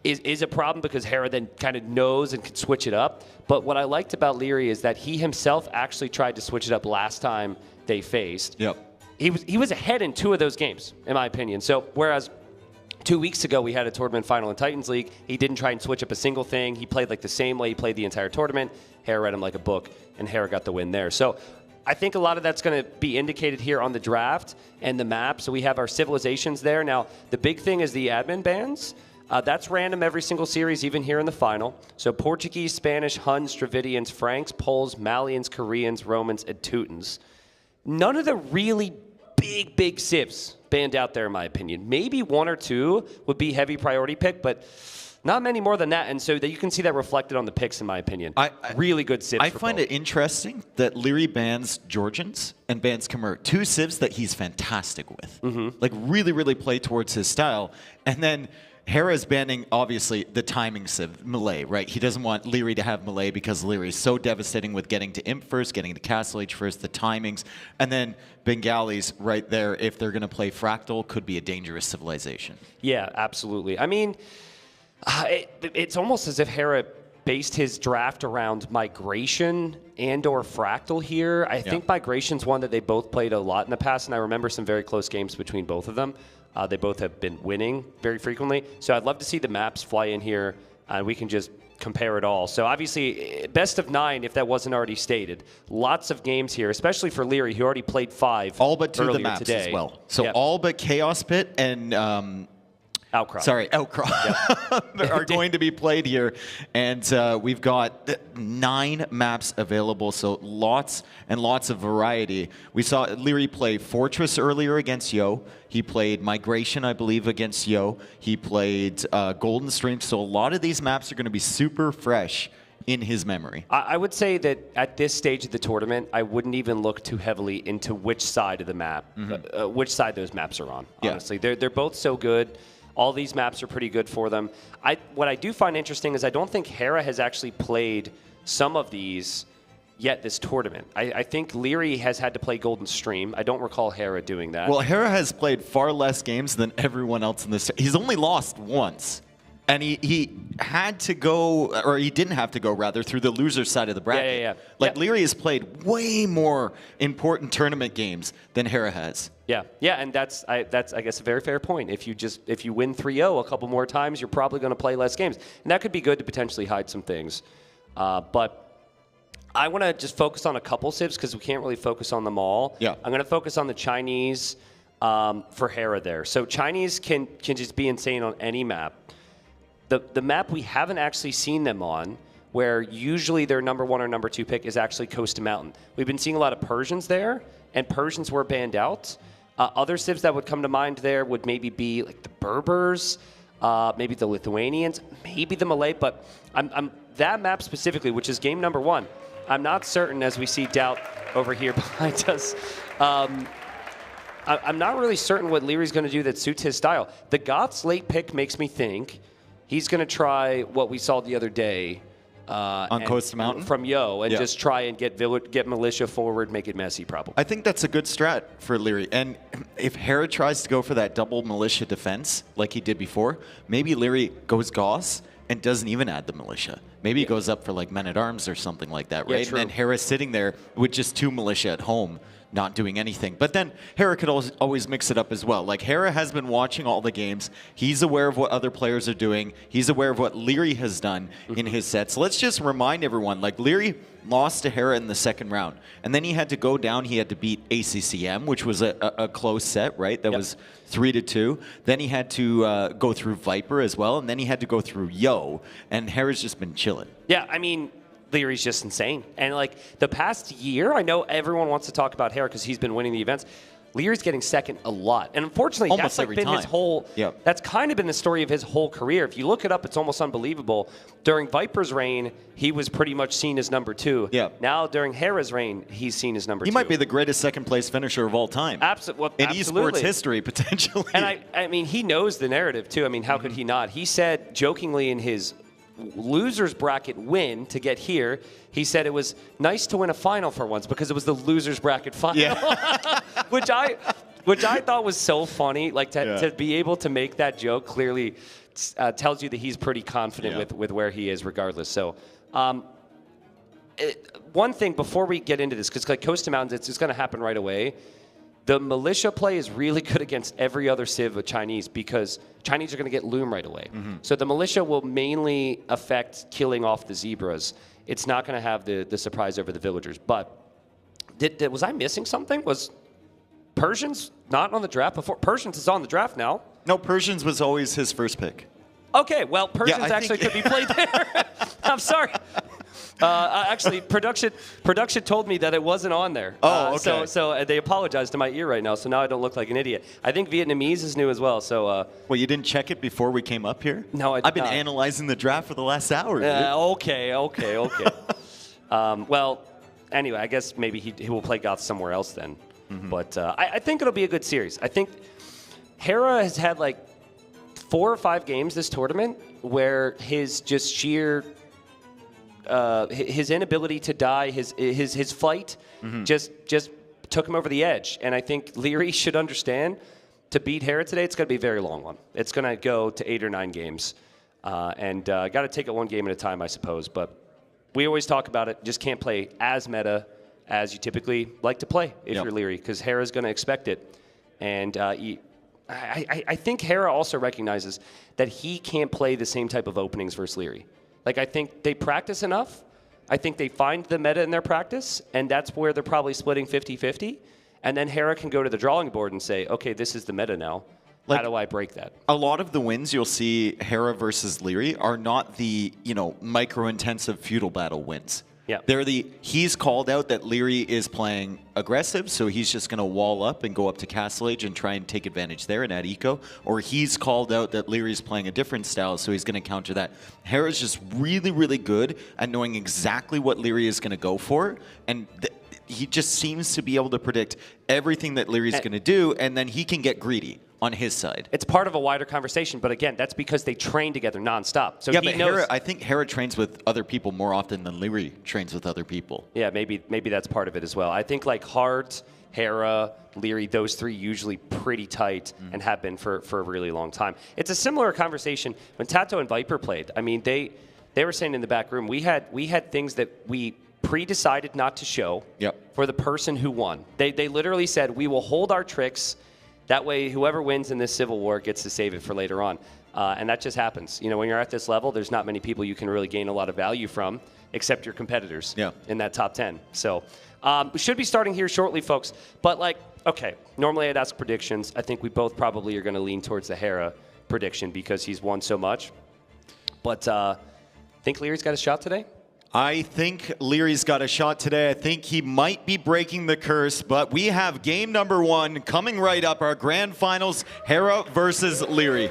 is a problem because Hera then kind of knows and can switch it up. But what I liked about Leary is that he himself actually tried to switch it up last time they faced. He was ahead in 2 of those games, in my opinion. So whereas 2 weeks ago we had a tournament final in Titans League, he didn't try and switch up a single thing. He played like the same way he played the entire tournament. Hera read him like a book, and Hera got the win there. So I think a lot of that's going to be indicated here on the draft and the map. So we have our civilizations there. Now, the big thing is the admin bans. That's random every single series, even here in the final. So Portuguese, Spanish, Huns, Dravidians, Franks, Poles, Malians, Koreans, Romans, and Teutons. None of the really big civs banned out there, in my opinion. Maybe 1 or 2 would be heavy priority pick, but Not many more than that, and so that you can see that reflected on the picks, in my opinion. Really good civs. I find it interesting that Leary bans Georgians and bans Khmer, 2 civs that he's fantastic with. Like, really, really play towards his style. And then Hera's banning, obviously, the timing civ, melee, right? He doesn't want Leary to have melee because Leary is so devastating with getting to Imp first, getting to Castle Age first, the timings. And then Bengalis right there, if they're going to play Fractal, could be a dangerous civilization. Yeah, absolutely. I mean, it's almost as if Hera based his draft around Migration and or Fractal here. I think Migration's one that they both played a lot in the past, and I remember some very close games between both of them. They both have been winning very frequently. So I'd love to see the maps fly in here, and we can just compare it all. So obviously, best of 9, if that wasn't already stated. Lots of games here, especially for Leary, who already played 5 all but 2 of the maps today. as well. So all but Chaos Pit and Outcry. Sorry, Outcry are going to be played here. And we've got 9 maps available, so lots and lots of variety. We saw Leary play Fortress earlier against Yo. He played Migration, I believe, against Yo. He played Golden Stream. So a lot of these maps are going to be super fresh in his memory. I would say that at this stage of the tournament, I wouldn't even look too heavily into which side of the map, which side those maps are on, honestly. They're both so good. All these maps are pretty good for them. What I do find interesting is I don't think Hera has actually played some of these yet this tournament. I think Leary has had to play Golden Stream. I don't recall Hera doing that. Well, Hera has played far less games than everyone else in this. He's only lost once. And he had to go, or he didn't have to go, rather, through the loser side of the bracket. Like, Leary has played way more important tournament games than Hera has. Yeah, and that's I guess a very fair point. If you win 3-0 a couple more times, you're probably going to play less games, and that could be good to potentially hide some things. But I want to just focus on a couple civs because we can't really focus on them all. I'm going to focus on the Chinese for Hera there. So Chinese can just be insane on any map. The map we haven't actually seen them on, where usually their number 1 or number 2 pick is actually Coast to Mountain. We've been seeing a lot of Persians there, and Persians were banned out. Other civs that would come to mind there would maybe be like the Berbers, maybe the Lithuanians, maybe the Malay, but I'm that map specifically, which is game number 1, I'm not certain, as we see Doubt over here behind us. I'm not really certain what Leary's going to do that suits his style. The Goths late pick makes me think he's going to try what we saw the other day on Coast Mountain from Yo, and just try and get militia forward, make it messy, probably. I think that's a good strat for Leary. And if Hera tries to go for that double militia defense like he did before, maybe Leary goes Goss and doesn't even add the militia. Maybe he goes up for like Men-at-Arms or something like that, right? true. And then Hera's sitting there with just 2 militia at home, not doing anything. But then Hera could always mix it up as well. Like, Hera has been watching all the games. He's aware of what other players are doing. He's aware of what Leary has done in his sets. Let's just remind everyone, like, Leary lost to Hera in the 2nd round. And then he had to go down. He had to beat ACCM, which was a close set, right? That was 3-2. Then he had to go through Viper as well. And then he had to go through Yo. And Hera's just been chilling. Yeah, I mean, Leary's just insane. And like the past year, I know everyone wants to talk about Hera because he's been winning the events. Leary's getting second a lot. And unfortunately, Almost that's like every been time. his whole, that's kind of been the story of his whole career. If you look it up, it's almost unbelievable. During Viper's reign, he was pretty much seen as number 2. Now during Hera's reign, he's seen as number 2. He might be the greatest 2nd place finisher of all time. Absolutely. In esports history, potentially. And I mean, he knows the narrative too. I mean, how could he not? He said jokingly in his losers bracket win to get here, he said it was nice to win a final for once because it was the losers bracket final, which I thought was so funny. Like to be able to make that joke clearly tells you that he's pretty confident with where he is regardless. So one thing before we get into this, because like Coast to Mountains, it's going to happen right away. The militia play is really good against every other civ of Chinese because Chinese are going to get Loom right away. So the militia will mainly affect killing off the zebras. It's not going to have the surprise over the villagers. But was I missing something? Was Persians not on the draft before? Persians is on the draft now. No, Persians was always his first pick. Okay, well, Persians actually could be played there. I'm sorry. Actually, production told me that it wasn't on there. Oh, okay. So they apologized to my ear right now, so now I don't look like an idiot. I think Vietnamese is new as well, so... well, you didn't check it before we came up here? No, I did I've been not. analyzing the draft for the last hour. Okay. Well, anyway, I guess maybe he will play Goth somewhere else then. But I think it'll be a good series. I think Hera has had like 4 or 5 games this tournament where his just sheer his inability to die, his fight just took him over the edge. And I think Leary should understand to beat Hera today, it's going to be a very long one. It's going to go to 8 or 9 games. And got to take it one game at a time, I suppose. But we always talk about it. Just can't play as meta as you typically like to play if you're Leary, because Hera's going to expect it. And I think Hera also recognizes that he can't play the same type of openings versus Leary. Like, I think they practice enough. I think they find the meta in their practice, and that's where they're probably splitting 50-50. And then Hera can go to the drawing board and say, okay, this is the meta now. How do I break that? A lot of the wins you'll see Hera versus Leary are not the, micro-intensive feudal battle wins. Yeah. They're he's called out that Leary is playing aggressive, so he's just going to wall up and go up to Castle Age and try and take advantage there and add eco. Or he's called out that Leary's playing a different style, so he's going to counter that. Hera's just really, really good at knowing exactly what Leary is going to go for, and he just seems to be able to predict everything that Leary's going to do, and then he can get greedy on his side. It's part of a wider conversation, but again, that's because they train together nonstop. So yeah, he but knows. I think Hera trains with other people more often than Leary trains with other people. Yeah, maybe that's part of it as well. I think like Hart, Hera, Leary, those 3 usually pretty tight and have been for a really long time. It's a similar conversation when Tato and Viper played. I mean, they were saying in the back room, we had things that we pre-decided not to show for the person who won. They literally said, we will hold our tricks. That way, whoever wins in this civil war gets to save it for later on. And that just happens. When you're at this level, there's not many people you can really gain a lot of value from, except your competitors in that top 10. So we should be starting here shortly, folks. But, okay, normally I'd ask predictions. I think we both probably are going to lean towards the Hera prediction because he's won so much. But think Leary's got a shot today? I think Leary's got a shot today. I think he might be breaking the curse, but we have game number 1 coming right up, our grand finals, Hera versus Leary.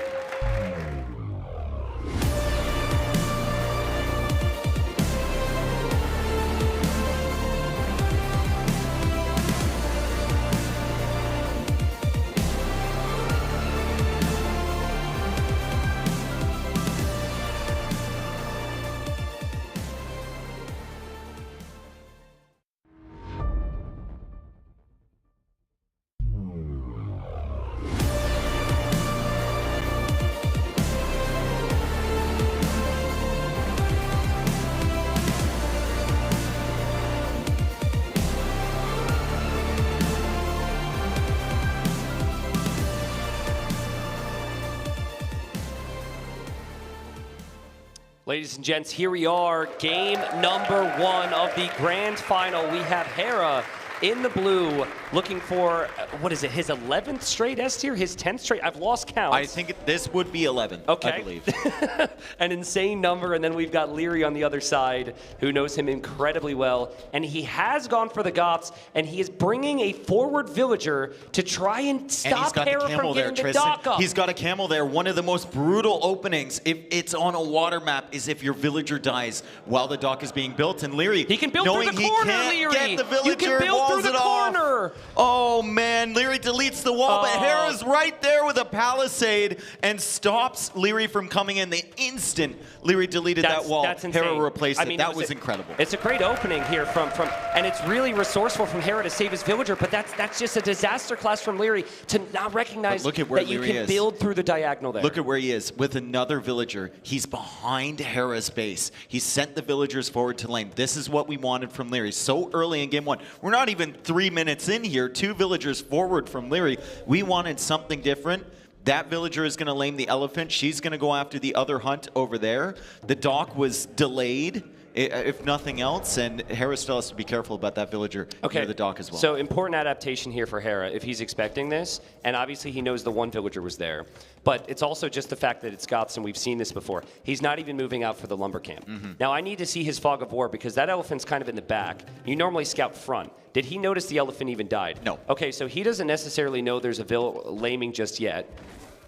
Ladies and gents, here we are, game number 1 of the grand final. We have Hera in the blue looking for, what is it, his 11th straight S tier? His 10th straight? I've lost count. I think this would be 11, okay. I believe. An insane number, and then we've got Leary on the other side, who knows him incredibly well. And he has gone for the Goths, and he is bringing a forward villager to try and stop Hera from getting the dock up. He's got a camel there. One of the most brutal openings, if it's on a water map, is if your villager dies while the dock is being built. And Leary, he can build through the corner, Leary. Get the villager, you can build through the corner. Oh man, Leary deletes the wall, but Hera's right there with a palisade and stops Leary from coming in. The instant Leary deleted that wall, Hera replaced it. That was incredible. It's a great opening here from, and it's really resourceful from Hera to save his villager, but that's just a disaster class from Leary to not recognize that you can build through the diagonal there. Look at where he is with another villager. He's behind Hera's base. He sent the villagers forward to lane. This is what we wanted from Leary so early in game 1. We're not even 3 minutes in here, 2 villagers forward from Leary. We wanted something different. That villager is going to lame the elephant. She's going to go after the other hunt over there. The dock was delayed if nothing else. And Hera still has to be careful about that villager near the dock as well. So important adaptation here for Hera if he's expecting this. And obviously he knows the one villager was there. But it's also just the fact that it's Goths, and we've seen this before. He's not even moving out for the lumber camp. Now I need to see his fog of war because that elephant's kind of in the back. You normally scout front. Did he notice the elephant even died? No. Okay, so he doesn't necessarily know there's a laming just yet.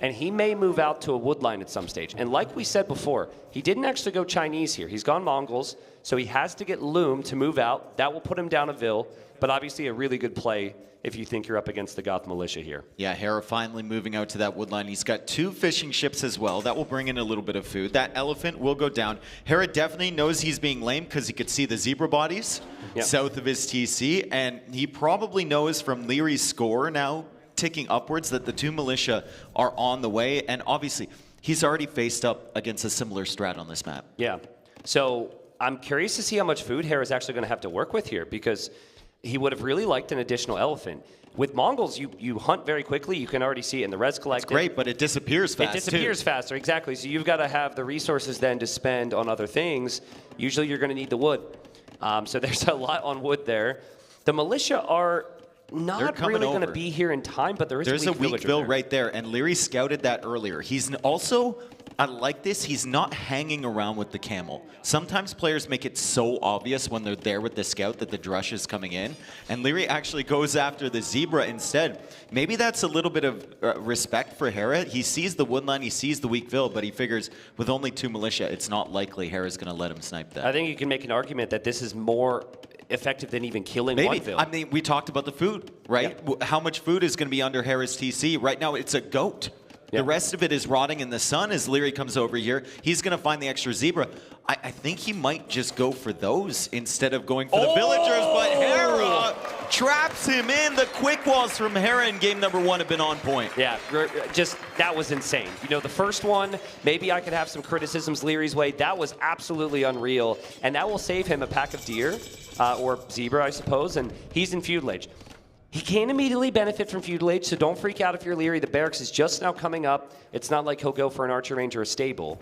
And he may move out to a wood line at some stage. And like we said before, he didn't actually go Chinese here. He's gone Mongols, so he has to get Loom to move out. That will put him down a Vil, but obviously a really good play if you think you're up against the Goth militia here. Yeah, Hera finally moving out to that wood line. He's got 2 fishing ships as well. That will bring in a little bit of food. That elephant will go down. Hera definitely knows he's being lame because he could see the zebra bodies south of his TC, and he probably knows from Leary's score now ticking upwards that the 2 militia are on the way, and obviously he's already faced up against a similar strat on this map. Yeah, so I'm curious to see how much food Hera's actually going to have to work with here because he would have really liked an additional elephant. With Mongols, you hunt very quickly. You can already see it in the res collected. It's great, but it disappears fast. It disappears faster, exactly. So you've got to have the resources then to spend on other things. Usually you're going to need the wood. So there's a lot on wood there. The militia are not really going to be here in time, but there's a weak Vil right there, and Leary scouted that earlier. He's also, I like this, he's not hanging around with the camel. Sometimes players make it so obvious when they're there with the scout that the drush is coming in, and Leary actually goes after the zebra instead. Maybe that's a little bit of respect for Hera. He sees the woodline, he sees the weak Vil, but he figures with only 2 militia, it's not likely Hera's going to let him snipe that. I think you can make an argument that this is more effective than even killing one Vil. I mean, we talked about the food, right? Yeah. How much food is going to be under Hera's TC? Right now, it's a goat. The rest of it is rotting in the sun as Leary comes over here. He's going to find the extra zebra. I think he might just go for those instead of going for the villagers, but Hera traps him in. The quick walls from Hera in game number 1 have been on point. Yeah, just, that was insane. You know, the first one, maybe I could have some criticisms Leary's way. That was absolutely unreal, and that will save him a pack of deer, or zebra, I suppose, and he's in feudal age. He can immediately benefit from feudal age, so don't freak out if you're Leary. The barracks is just now coming up. It's not like he'll go for an archer range or a stable.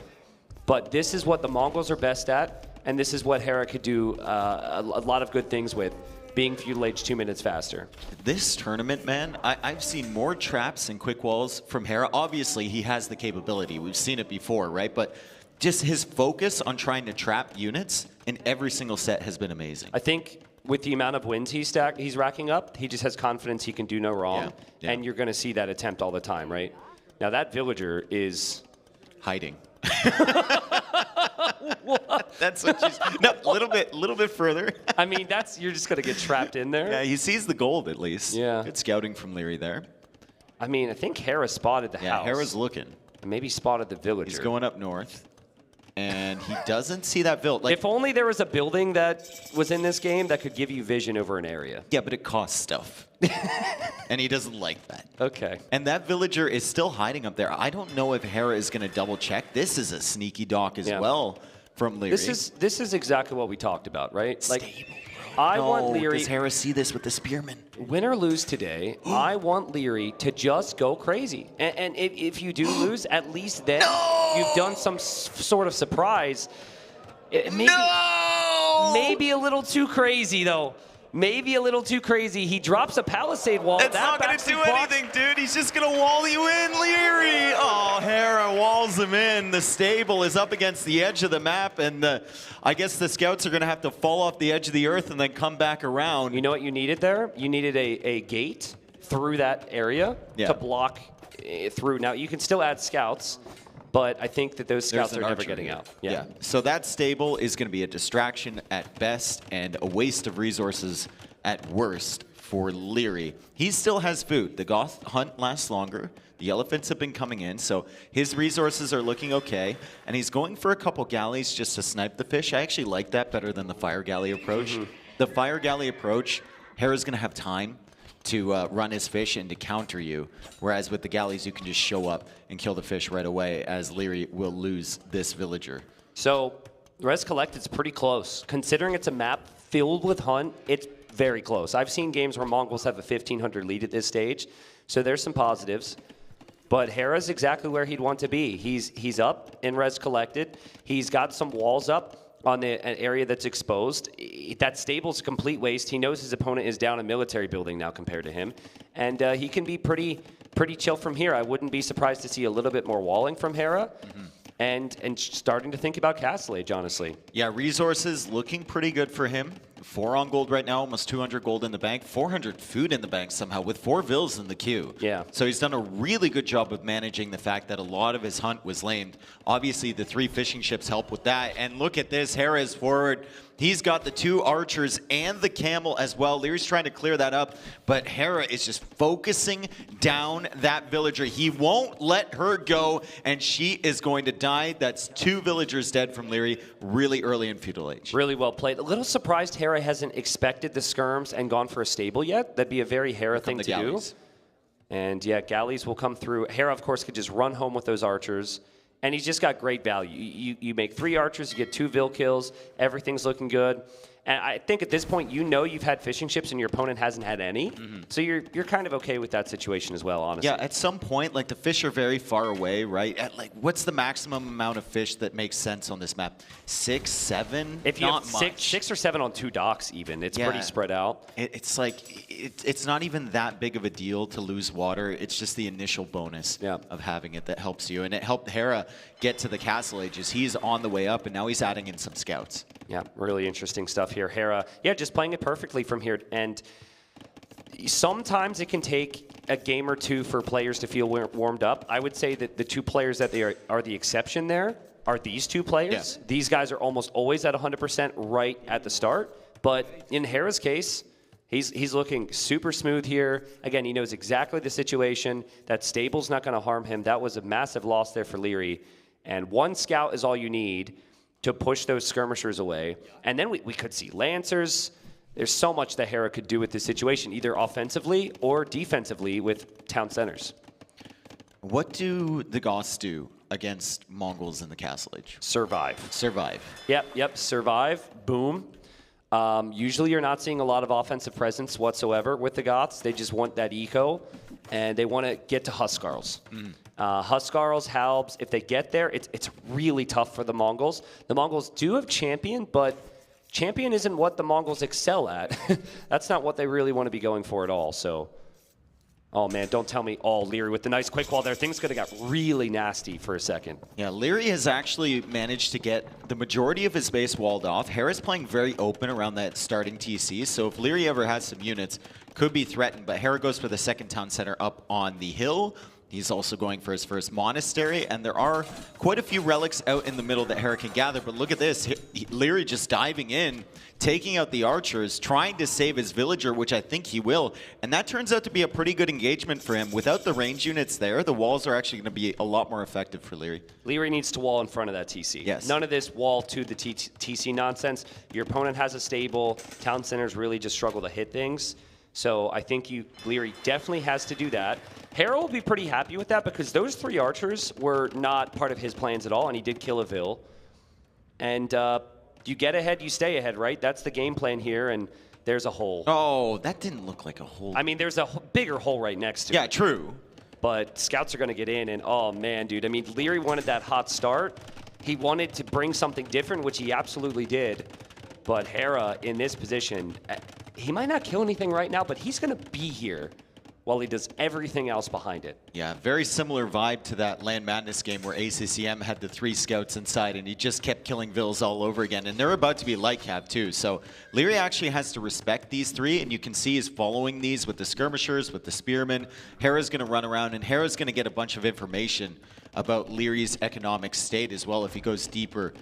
But this is what the Mongols are best at, and this is what Hera could do a lot of good things with, being feudal age 2 minutes faster. This tournament, man, I've seen more traps and quick walls from Hera. Obviously, he has the capability. We've seen it before, right? But just his focus on trying to trap units in every single set has been amazing. I think with the amount of wins he's racking up, he just has confidence he can do no wrong. And you're going to see that attempt all the time, right? Now, that villager is hiding. That's what she's. No, a little bit further. I mean, you're just going to get trapped in there. Yeah, he sees the gold at least. Yeah. Good scouting from Leary there. I mean, I think Hera spotted the house. Yeah, Hera's looking. And maybe spotted the villager. He's going up north. And he doesn't see that build. If only there was a building that was in this game that could give you vision over an area. Yeah, but it costs stuff. And he doesn't like that. Okay. And that villager is still hiding up there. I don't know if Hera is going to double check. This is a sneaky dock as well from Leary. This is exactly what we talked about, right? Like, I want Leary. Does Hera see this with the spearman? Win or lose today, I want Leary to just go crazy. And if you do lose, at least then you've done some sort of surprise. Maybe a little too crazy, though. Maybe a little too crazy. He drops a palisade wall. It's not going to do anything, dude. He's just going to wall you in, Leary. Oh, Hera walls him in. The stable is up against the edge of the map, and I guess the scouts are going to have to fall off the edge of the earth and then come back around. You know what you needed there? You needed a gate through that area to block through. Now, you can still add scouts, but I think that those scouts are never getting out. Yeah. So that stable is going to be a distraction at best and a waste of resources at worst for Leary. He still has food. The Goth hunt lasts longer. The elephants have been coming in, so his resources are looking okay. And he's going for a couple galleys just to snipe the fish. I actually like that better than the fire galley approach. The fire galley approach, Hera's going to have time to run his fish and to counter you. Whereas with the galleys, you can just show up and kill the fish right away, as Leary will lose this villager. So res collected's pretty close. Considering it's a map filled with hunt, it's very close. I've seen games where Mongols have a 1,500 lead at this stage, so there's some positives. But Hera's exactly where he'd want to be. He's up in res collected. He's got some walls up. on an area that's exposed. That stable's a complete waste. He knows his opponent is down a military building now compared to him. And he can be pretty chill from here. I wouldn't be surprised to see a little bit more walling from Hera. And starting to think about Castle Age, honestly. Yeah, resources looking pretty good for him. 4 on gold right now, almost 200 gold in the bank, 400 food in the bank somehow, with 4 vills in the queue. Yeah. So he's done a really good job of managing the fact that a lot of his hunt was lamed. Obviously, the 3 fishing ships help with that. And look at this, Hera is forward. He's got the 2 archers and the camel as well. Leary's trying to clear that up, but Hera is just focusing down that villager. He won't let her go, and she is going to die. That's 2 villagers dead from Leary really early in Feudal Age. Really well played. A little surprised Hera hasn't expected the skirms and gone for a stable yet. That'd be a very Hera thing to do. And yeah, galleys will come through. Hera, of course, could just run home with those archers. And he's just got great value. You make 3 archers, you get 2 Vil kills, everything's looking good. And I think at this point, you know you've had fishing ships and your opponent hasn't had any. So you're kind of okay with that situation as well, honestly. Yeah, at some point, like the fish are very far away, right? Like, what's the maximum amount of fish that makes sense on this map? 6, 7? If you not have much. 6 or 7 on 2 docks even, it's pretty spread out. It's like, it's not even that big of a deal to lose water. It's just the initial bonus of having it that helps you. And it helped Hera get to the Castle Ages. He's on the way up, and now he's adding in some scouts. Yeah, really interesting stuff here. Hera, yeah, just playing it perfectly from here. And sometimes it can take a game or 2 for players to feel warmed up. I would say that the 2 players that are the exception there are these 2 players. Yeah. These guys are almost always at 100% right at the start. But in Hera's case, he's looking super smooth here. Again, he knows exactly the situation. That stable's not going to harm him. That was a massive loss there for Leary. And 1 scout is all you need to push those skirmishers away. And then we could see Lancers. There's so much that Hera could do with this situation, either offensively or defensively with town centers. What do the Goths do against Mongols in the Castle Age? Survive. Survive. Yep, survive. Boom. Usually you're not seeing a lot of offensive presence whatsoever with the Goths. They just want that eco, and they want to get to Huskarls. Huskarls, Halbs, if they get there, it's really tough for the Mongols. The Mongols do have Champion, but Champion isn't what the Mongols excel at. That's not what they really want to be going for at all. So, oh man, don't tell me, Leary with the nice quick wall there. Things could have got really nasty for a second. Yeah, Leary has actually managed to get the majority of his base walled off. Hera's playing very open around that starting TC, so if Leary ever has some units, could be threatened, but Hera goes for the second town center up on the hill. He's also going for his first monastery, and there are quite a few relics out in the middle that Hera can gather, but look at this. Leary just diving in, taking out the archers, trying to save his villager, which I think he will, and that turns out to be a pretty good engagement for him. Without the range units there, the walls are actually going to be a lot more effective for Leary. Leary needs to wall in front of that TC. Yes. None of this wall to the TC nonsense. Your opponent has a stable. Town centers really just struggle to hit things. So I think Leary definitely has to do that. Hera will be pretty happy with that because those 3 archers were not part of his plans at all, and he did kill a Vil. And you get ahead, you stay ahead, right? That's the game plan here, and there's a hole. Oh, that didn't look like a hole. I mean, there's a bigger hole right next to it. Yeah, true. But scouts are going to get in, and oh man, dude. I mean, Leary wanted that hot start. He wanted to bring something different, which he absolutely did. But Hera in this position, he might not kill anything right now, but he's going to be here while he does everything else behind it. Yeah, very similar vibe to that LAN Madness game where ACCM had the 3 scouts inside and he just kept killing Vils all over again. And they're about to be light cap too. So Leary actually has to respect these 3, and you can see he's following these with the skirmishers, with the spearmen. Hera's going to run around, and Hera's going to get a bunch of information about Leary's economic state as well if he goes deeper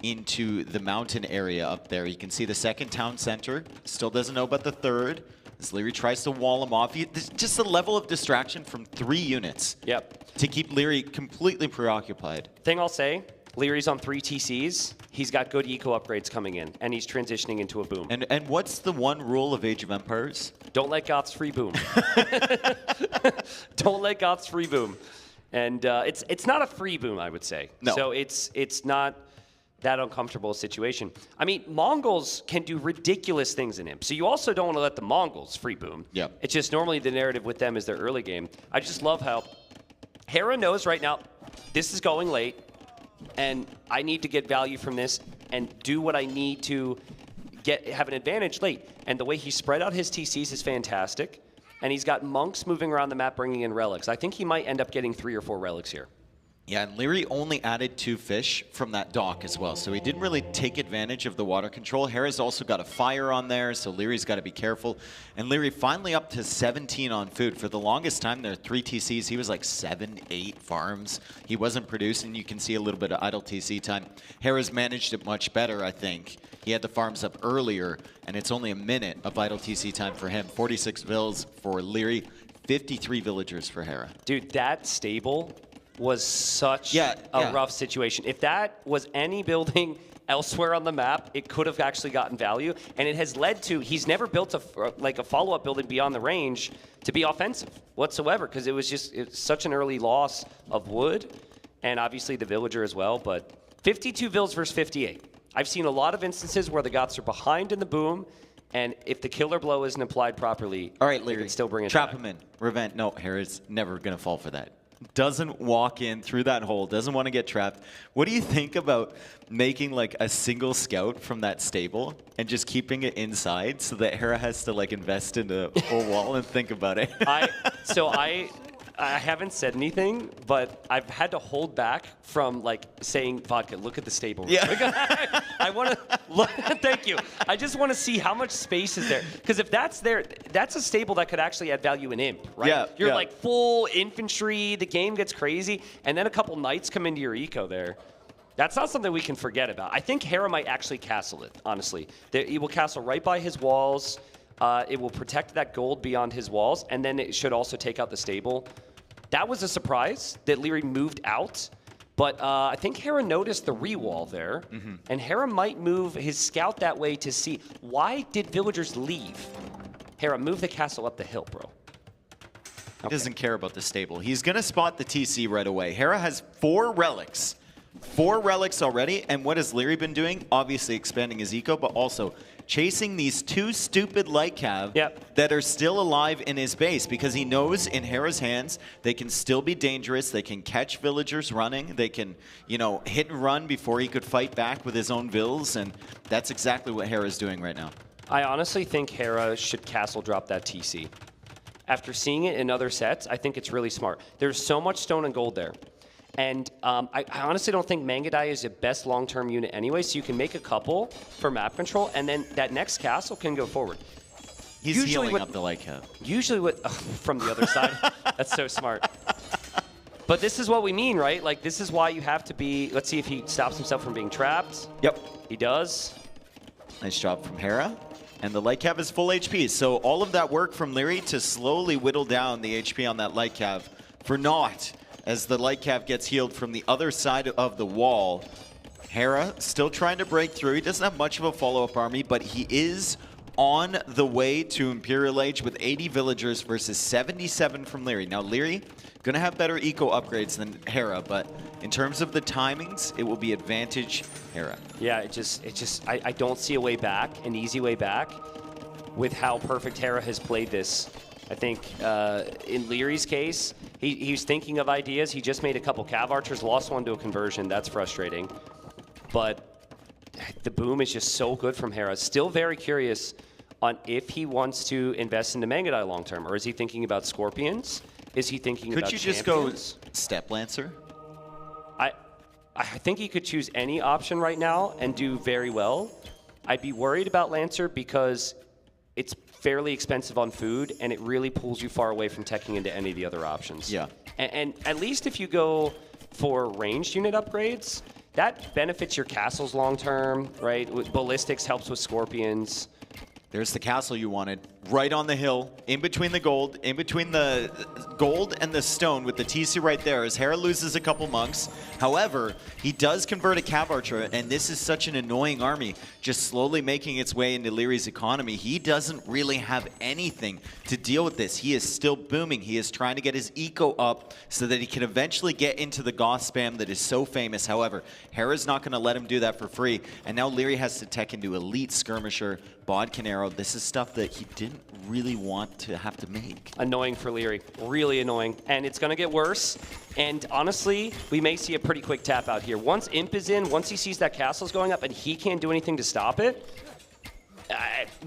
into the mountain area up there. You can see the second town center. Still doesn't know about the third. As Leary tries to wall him off. Just a level of distraction from 3 units. Yep. To keep Leary completely preoccupied. Thing I'll say, Leary's on 3 TCs. He's got good eco upgrades coming in, and he's transitioning into a boom. And what's the one rule of Age of Empires? Don't let Goths free boom. Don't let Goths free boom. And it's not a free boom, I would say. No. So it's not that uncomfortable situation. I mean, Mongols can do ridiculous things in Imp, so you also don't want to let the Mongols free boom. Yeah. It's just normally the narrative with them is their early game. I just love how Hera knows right now this is going late, and I need to get value from this and do what I need to have an advantage late. And the way he spread out his TCs is fantastic. And he's got monks moving around the map bringing in relics. I think he might end up getting 3 or 4 relics here. Yeah, and Leary only added 2 fish from that dock as well, so he didn't really take advantage of the water control. Hera's also got a fire on there, so Leary's got to be careful. And Leary finally up to 17 on food. For the longest time, there are 3 TCs. He was like 7, 8 farms. He wasn't producing. You can see a little bit of idle TC time. Hera's managed it much better, I think. He had the farms up earlier, and it's only a minute of idle TC time for him. 46 vills for Leary, 53 villagers for Hera. Dude, that stable was such a rough situation. If that was any building elsewhere on the map, it could have actually gotten value, and it has led to, he's never built a follow-up building beyond the range to be offensive whatsoever, because it was such an early loss of wood, and obviously the villager as well, but 52 vills versus 58. I've seen a lot of instances where the Goths are behind in the boom, and if the killer blow isn't applied properly, all right, Leary, they can still bring it trap back. him in. Revent. No, Hera's never going to fall for that. Doesn't walk in through that hole, doesn't want to get trapped. What do you think about making like a single scout from that stable and just keeping it inside so that Hera has to like invest in a whole wall and think about it? I haven't said anything, but I've had to hold back from like saying, Vodka, look at the stable. Yeah. I want to look. Thank you. I just want to see how much space is there. Because if that's there, that's a stable that could actually add value in Imp, right? Yeah, You're yeah. like full infantry, the game gets crazy, and then a couple knights come into your eco there. That's not something we can forget about. I think Hera might actually castle it, honestly. He will castle right by his walls. It will protect that gold beyond his walls, and then it should also take out the stable. That was a surprise that Leary moved out, but I think Hera noticed the re-wall there, and Hera might move his scout that way to see. Why did villagers leave? Hera, move the castle up the hill, bro. He doesn't care about the stable. He's going to spot the TC right away. Hera has 4 relics. 4 relics already, and what has Leary been doing? Obviously expanding his eco, but also chasing these 2 stupid light cav that are still alive in his base, because he knows in Hera's hands they can still be dangerous. They can catch villagers running. They can, you know, hit and run before he could fight back with his own vills, and that's exactly what Hera's doing right now. I honestly think Hera should castle drop that TC. After seeing it in other sets, I think it's really smart. There's so much stone and gold there. And I honestly don't think Mangudai is the best long-term unit anyway, so you can make a couple for map control, and then that next castle can go forward. He's healing up the light cap. Usually from the other side. That's so smart. But this is what we mean, right? Like, this is why you have to be, let's see if he stops himself from being trapped. Yep. He does. Nice job from Hera. And the light cav is full HP, so all of that work from Leary to slowly whittle down the HP on that light cav for naught. As the light cav gets healed from the other side of the wall. Hera still trying to break through. He doesn't have much of a follow-up army, but he is on the way to Imperial Age with 80 villagers versus 77 from Leary. Now Leary going to have better eco upgrades than Hera, but in terms of the timings, it will be advantage Hera. Yeah, I don't see a way back, an easy way back, with how perfect Hera has played this. I think in Leary's case, he's thinking of ideas. He just made a couple Cav Archers, lost one to a conversion. That's frustrating. But the boom is just so good from Hera. Still very curious on if he wants to invest into Mangudai long term, or is he thinking about Scorpions? Is he thinking about Could you just champions? go Step Lancer? I think he could choose any option right now and do very well. I'd be worried about Lancer because it's fairly expensive on food, and it really pulls you far away from teching into any of the other options. Yeah. And at least if you go for ranged unit upgrades, that benefits your castles long term, right? With ballistics helps with Scorpions. There's the castle you wanted, right on the hill, in between the gold, in between the gold and the stone with the TC right there as Hera loses a couple monks. However, he does convert a Cav Archer, and this is such an annoying army, just slowly making its way into Leary's economy. He doesn't really have anything to deal with this. He is still booming. He is trying to get his eco up so that he can eventually get into the Goth spam that is so famous. However, Hera's not going to let him do that for free, and now Leary has to tech into Elite Skirmisher, Bodkin Arrow. This is stuff that he didn't doesn't really want to have to make. Annoying for Leary, really annoying. And it's gonna get worse. And honestly, we may see a pretty quick tap out here. Once Imp is in, once he sees that castle's going up and he can't do anything to stop it,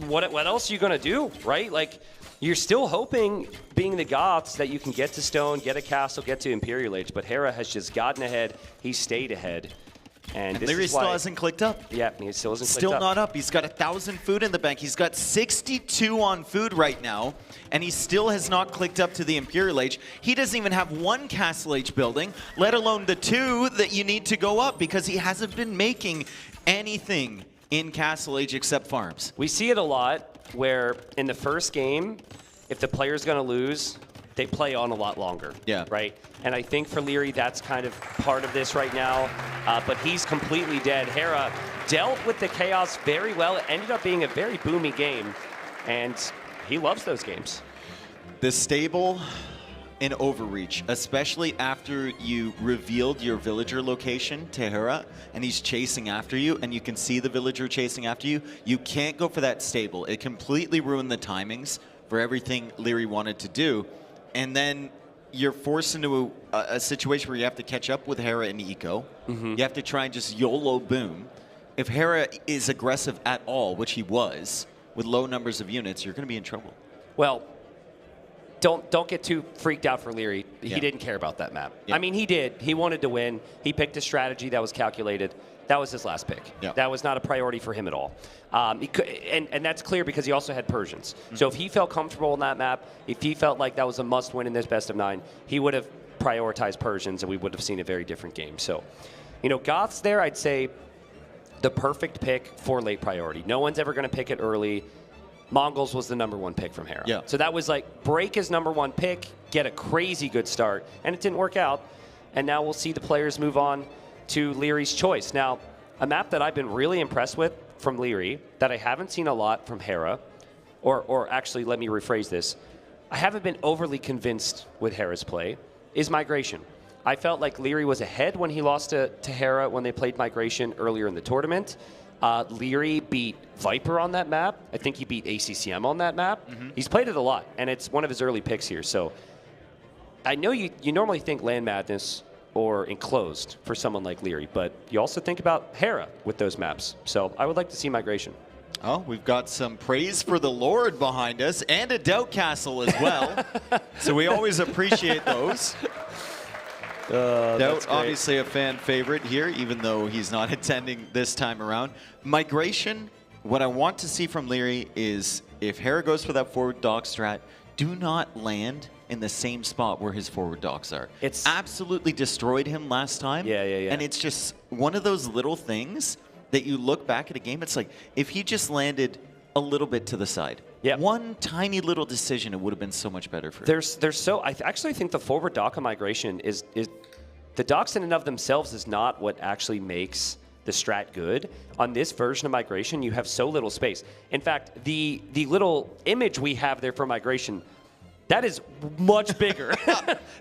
what else are you gonna do, right? Like, you're still hoping, being the Goths, that you can get to Stone, get a castle, get to Imperial Age, but Hera has just gotten ahead. He stayed ahead. And this Leary is why, still hasn't clicked up. Yeah, he still hasn't clicked Still up. not up. He's got 1,000 food in the bank. He's got 62 on food right now, and he still has not clicked up to the Imperial Age. He doesn't even have 1 Castle Age building, let alone the 2 that you need to go up, because he hasn't been making anything in Castle Age except farms. We see it a lot where in the first game, if the player's going to lose, they play on a lot longer. Yeah. Right? And I think for Leary, that's kind of part of this right now. But he's completely dead. Hera dealt with the chaos very well. It ended up being a very boomy game. And he loves those games. The stable in Overreach, especially after you revealed your villager location to Hera, and he's chasing after you, and you can see the villager chasing after you, you can't go for that stable. It completely ruined the timings for everything Leary wanted to do. And then you're forced into a situation where you have to catch up with Hera and Eco. You have to try and just YOLO boom. If Hera is aggressive at all, which he was, with low numbers of units, you're going to be in trouble. Well, don't get too freaked out for Leary. He Yeah. didn't care about that map. Yeah. I mean, he did. He wanted to win. He picked a strategy that was calculated. That was his last pick. Yeah. That was not a priority for him at all. And that's clear because he also had Persians. So if he felt comfortable on that map, if he felt like that was a must-win in this best of 9, he would have prioritized Persians, and we would have seen a very different game. So, Goths there, I'd say the perfect pick for late priority. No one's ever going to pick it early. Mongols was the #1 pick from Hera. Yeah. So that was like, break his #1 pick, get a crazy good start, and it didn't work out. And now we'll see the players move on to Leary's choice. Now, a map that I've been really impressed with from Leary, that I haven't seen a lot from Hera, or actually, let me rephrase this, I haven't been overly convinced with Hera's play, is Migration. I felt like Leary was ahead when he lost to Hera when they played Migration earlier in the tournament. Leary beat Viper on that map. I think he beat ACCM on that map. He's played it a lot, and it's one of his early picks here. So I know you normally think Land Madness or Enclosed for someone like Leary, but you also think about Hera with those maps. So I would like to see Migration. Oh, we've got some praise for the Lord behind us, and a Doubt Castle as well. So we always appreciate those. Doubt, obviously a fan favorite here, even though he's not attending this time around. Migration, what I want to see from Leary is if Hera goes for that forward dock strat, do not land in the same spot where his forward docks are. It's absolutely destroyed him last time. Yeah. And it's just one of those little things that you look back at a game, it's like, if he just landed a little bit to the side, one tiny little decision, it would have been so much better for him. I actually think the forward dock of Migration is the docks in and of themselves is not what actually makes the strat good. On this version of Migration, you have so little space. In fact, the little image we have there for Migration, that is much bigger.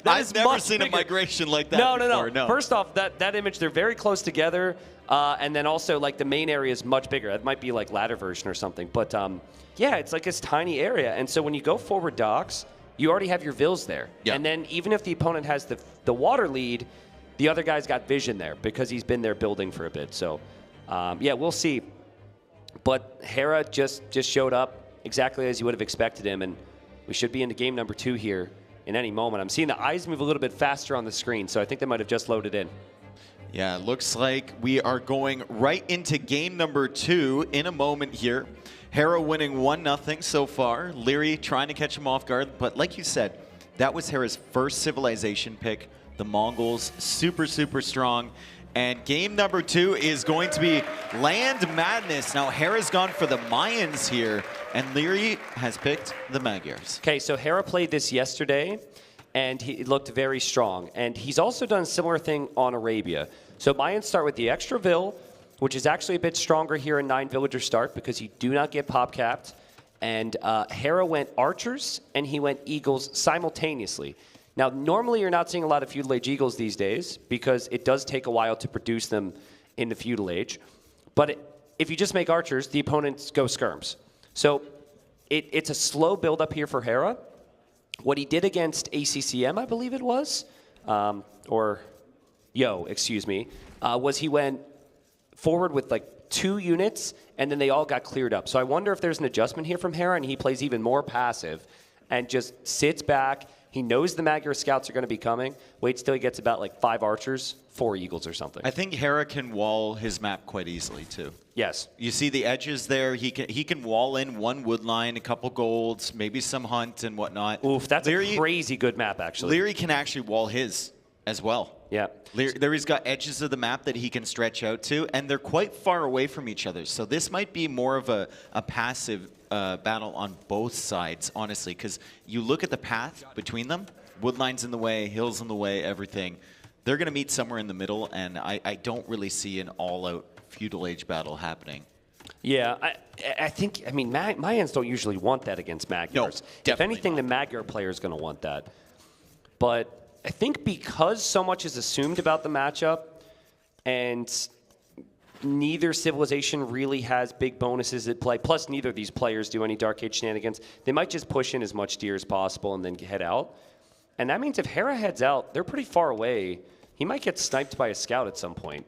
I've never seen a migration like that before. No. First off, that image, they're very close together. And then also, like, the main area is much bigger. That might be, like, ladder version or something. But, yeah, it's like this tiny area. And so when you go forward docks, you already have your vills there. Yeah. And then even if the opponent has the water lead, the other guy's got vision there because he's been there building for a bit. So, yeah, we'll see. But Hera just showed up exactly as you would have expected him. And we should be into game number 2 here in any moment. I'm seeing the eyes move a little bit faster on the screen, so I think they might have just loaded in. Yeah, it looks like we are going right into game number 2 in a moment here. Hera winning 1-0 so far. Leary trying to catch him off guard, but like you said, that was Hera's first civilization pick. The Mongols, super, super strong. And game number 2 is going to be Land Madness. Now, Hera's gone for the Mayans here, and Leary has picked the Magyars. Okay, so Hera played this yesterday, and he looked very strong. And he's also done a similar thing on Arabia. So Mayans start with the extra Vill, which is actually a bit stronger here in 9 villager start because you do not get pop capped. And Hera went archers, and he went eagles simultaneously. Now, normally you're not seeing a lot of feudal age eagles these days because it does take a while to produce them in the feudal age. But if you just make archers, the opponents go skirms. So it's a slow build up here for Hera. What he did against ACCM, I believe it was, or Yo, excuse me, was he went forward with like 2 units, and then they all got cleared up. So I wonder if there's an adjustment here from Hera, and he plays even more passive and just sits back. He knows the Magyar scouts are going to be coming. Waits till he gets about like 5 archers, 4 eagles or something. I think Hera can wall his map quite easily too. Yes. You see the edges there. He can wall in 1 wood line, a couple golds, maybe some hunt and whatnot. Oof, that's a crazy good map actually. Leary can actually wall his as well. Yeah. Leary's got edges of the map that he can stretch out to, and they're quite far away from each other. So this might be more of a passive battle on both sides, honestly, because you look at the path between them, woodline's in the way, hills in the way, everything. They're going to meet somewhere in the middle, and I don't really see an all-out feudal age battle happening. Yeah, I think, I mean, Mayans don't usually want that against Magyars. No, if anything, the Magyar player is going to want that. But I think because so much is assumed about the matchup, and neither civilization really has big bonuses at play, plus neither of these players do any Dark Age shenanigans, they might just push in as much deer as possible and then head out. And that means if Hera heads out, they're pretty far away. He might get sniped by a scout at some point.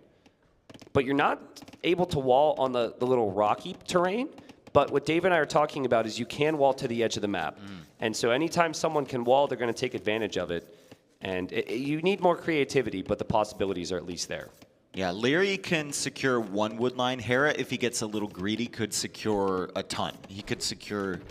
But you're not able to wall on the little rocky terrain. But what Dave and I are talking about is you can wall to the edge of the map. And so anytime someone can wall, they're going to take advantage of it. And you need more creativity, but the possibilities are at least there. Yeah, Leary can secure 1 wood line. Hera, if he gets a little greedy, could secure a ton. He could secure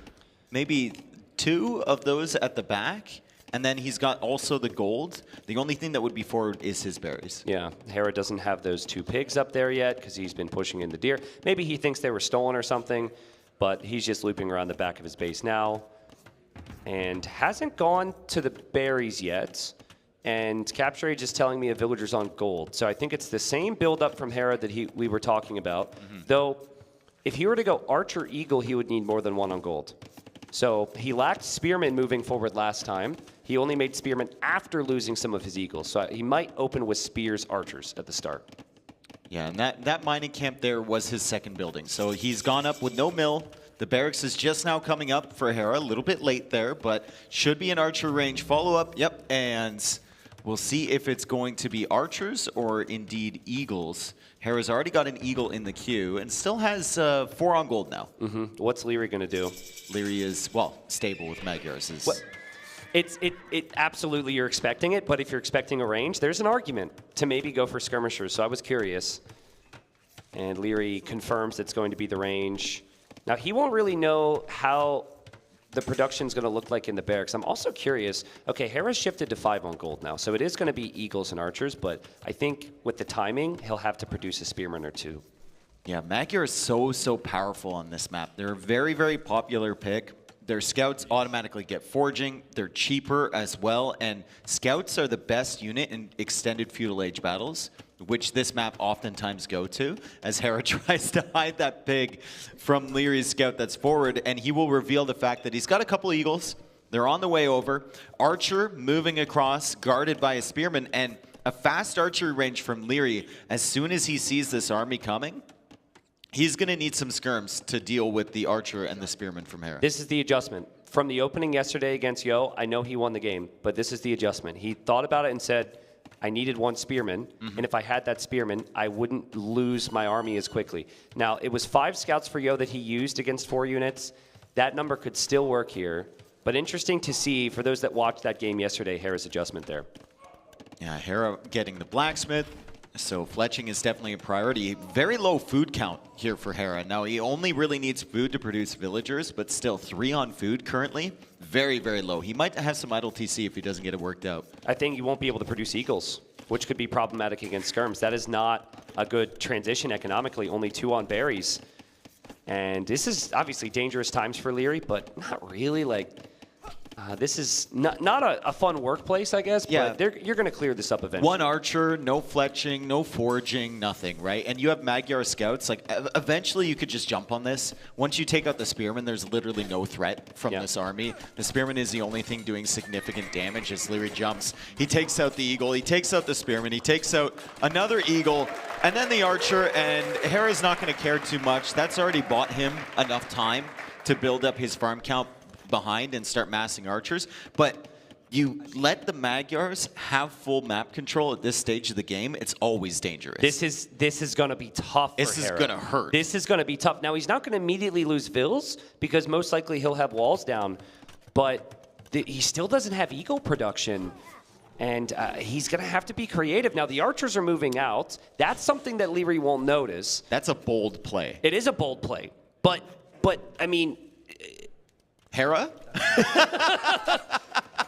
maybe 2 of those at the back, and then he's got also the gold. The only thing that would be forward is his berries. Yeah, Hera doesn't have those 2 pigs up there yet because he's been pushing in the deer. Maybe he thinks they were stolen or something, but he's just looping around the back of his base now. And hasn't gone to the berries yet. And Capture Age is telling me a villager's on gold. So I think it's the same build-up from Hera that we were talking about. Though, if he were to go Archer Eagle, he would need more than 1 on gold. So he lacked Spearman moving forward last time. He only made Spearman after losing some of his Eagles. So he might open with Spears Archers at the start. Yeah, and that mining camp there was his second building. So he's gone up with no mill. The barracks is just now coming up for Hera, a little bit late there, but should be an archer range follow-up. Yep, and we'll see if it's going to be archers or indeed eagles. Hera's already got an eagle in the queue and still has 4 on gold now. What's Leary going to do? Leary is, well, stable with Magyars. It absolutely you're expecting it, but if you're expecting a range, there's an argument to maybe go for skirmishers. So I was curious. And Leary confirms it's going to be the range. Now, he won't really know how the production's going to look like in the barracks. I'm also curious. Okay, Hera's shifted to 5 on gold now, so it is going to be eagles and archers, but I think with the timing, he'll have to produce a spearman or 2. Yeah, Magyar is so powerful on this map. They're a very, very popular pick. Their scouts automatically get foraging. They're cheaper as well, and scouts are the best unit in extended feudal age battles, which this map oftentimes go to, as Hera tries to hide that pig from Leary's scout that's forward, and he will reveal the fact that he's got a couple eagles. They're on the way over. Archer moving across, guarded by a spearman, and a fast archery range from Leary. As soon as he sees this army coming, he's going to need some skirms to deal with the archer and the spearman from Hera. This is the adjustment. From the opening yesterday against Yo, I know he won the game, but this is the adjustment. He thought about it and said, I needed 1 spearman, and if I had that spearman, I wouldn't lose my army as quickly. Now, it was 5 scouts for Yo that he used against 4 units. That number could still work here, but interesting to see, for those that watched that game yesterday, Hera's adjustment there. Yeah, Hera getting the blacksmith, so fletching is definitely a priority. Very low food count here for Hera. Now, he only really needs food to produce villagers, but still 3 on food currently. Very, very low. He might have some idle TC if he doesn't get it worked out. I think you won't be able to produce eagles, which could be problematic against skirms. That is not a good transition economically, only 2 on berries. And this is obviously dangerous times for Leary, but not really. Like, this is not a fun workplace, I guess, Yeah. but you're going to clear this up eventually. 1 archer, no fletching, no foraging, nothing, right? And you have Magyar scouts. Like, eventually you could just jump on this. Once you take out the spearman, there's literally no threat from this army. The spearman is the only thing doing significant damage as Leary jumps. He takes out the eagle, he takes out the spearman, he takes out another eagle, and then the archer, and Hera's not going to care too much. That's already bought him enough time to build up his farm count behind and start massing archers. But you let the Magyars have full map control at this stage of the game, it's always dangerous. This is going to be tough for This is Hera. going to hurt. This is going to be tough. Now, he's not going to immediately lose Vils because most likely he'll have walls down, but he still doesn't have eco production, and he's going to have to be creative. Now, the archers are moving out. That's something that Leary won't notice. That's a bold play. It is a bold play, but I mean... Hera?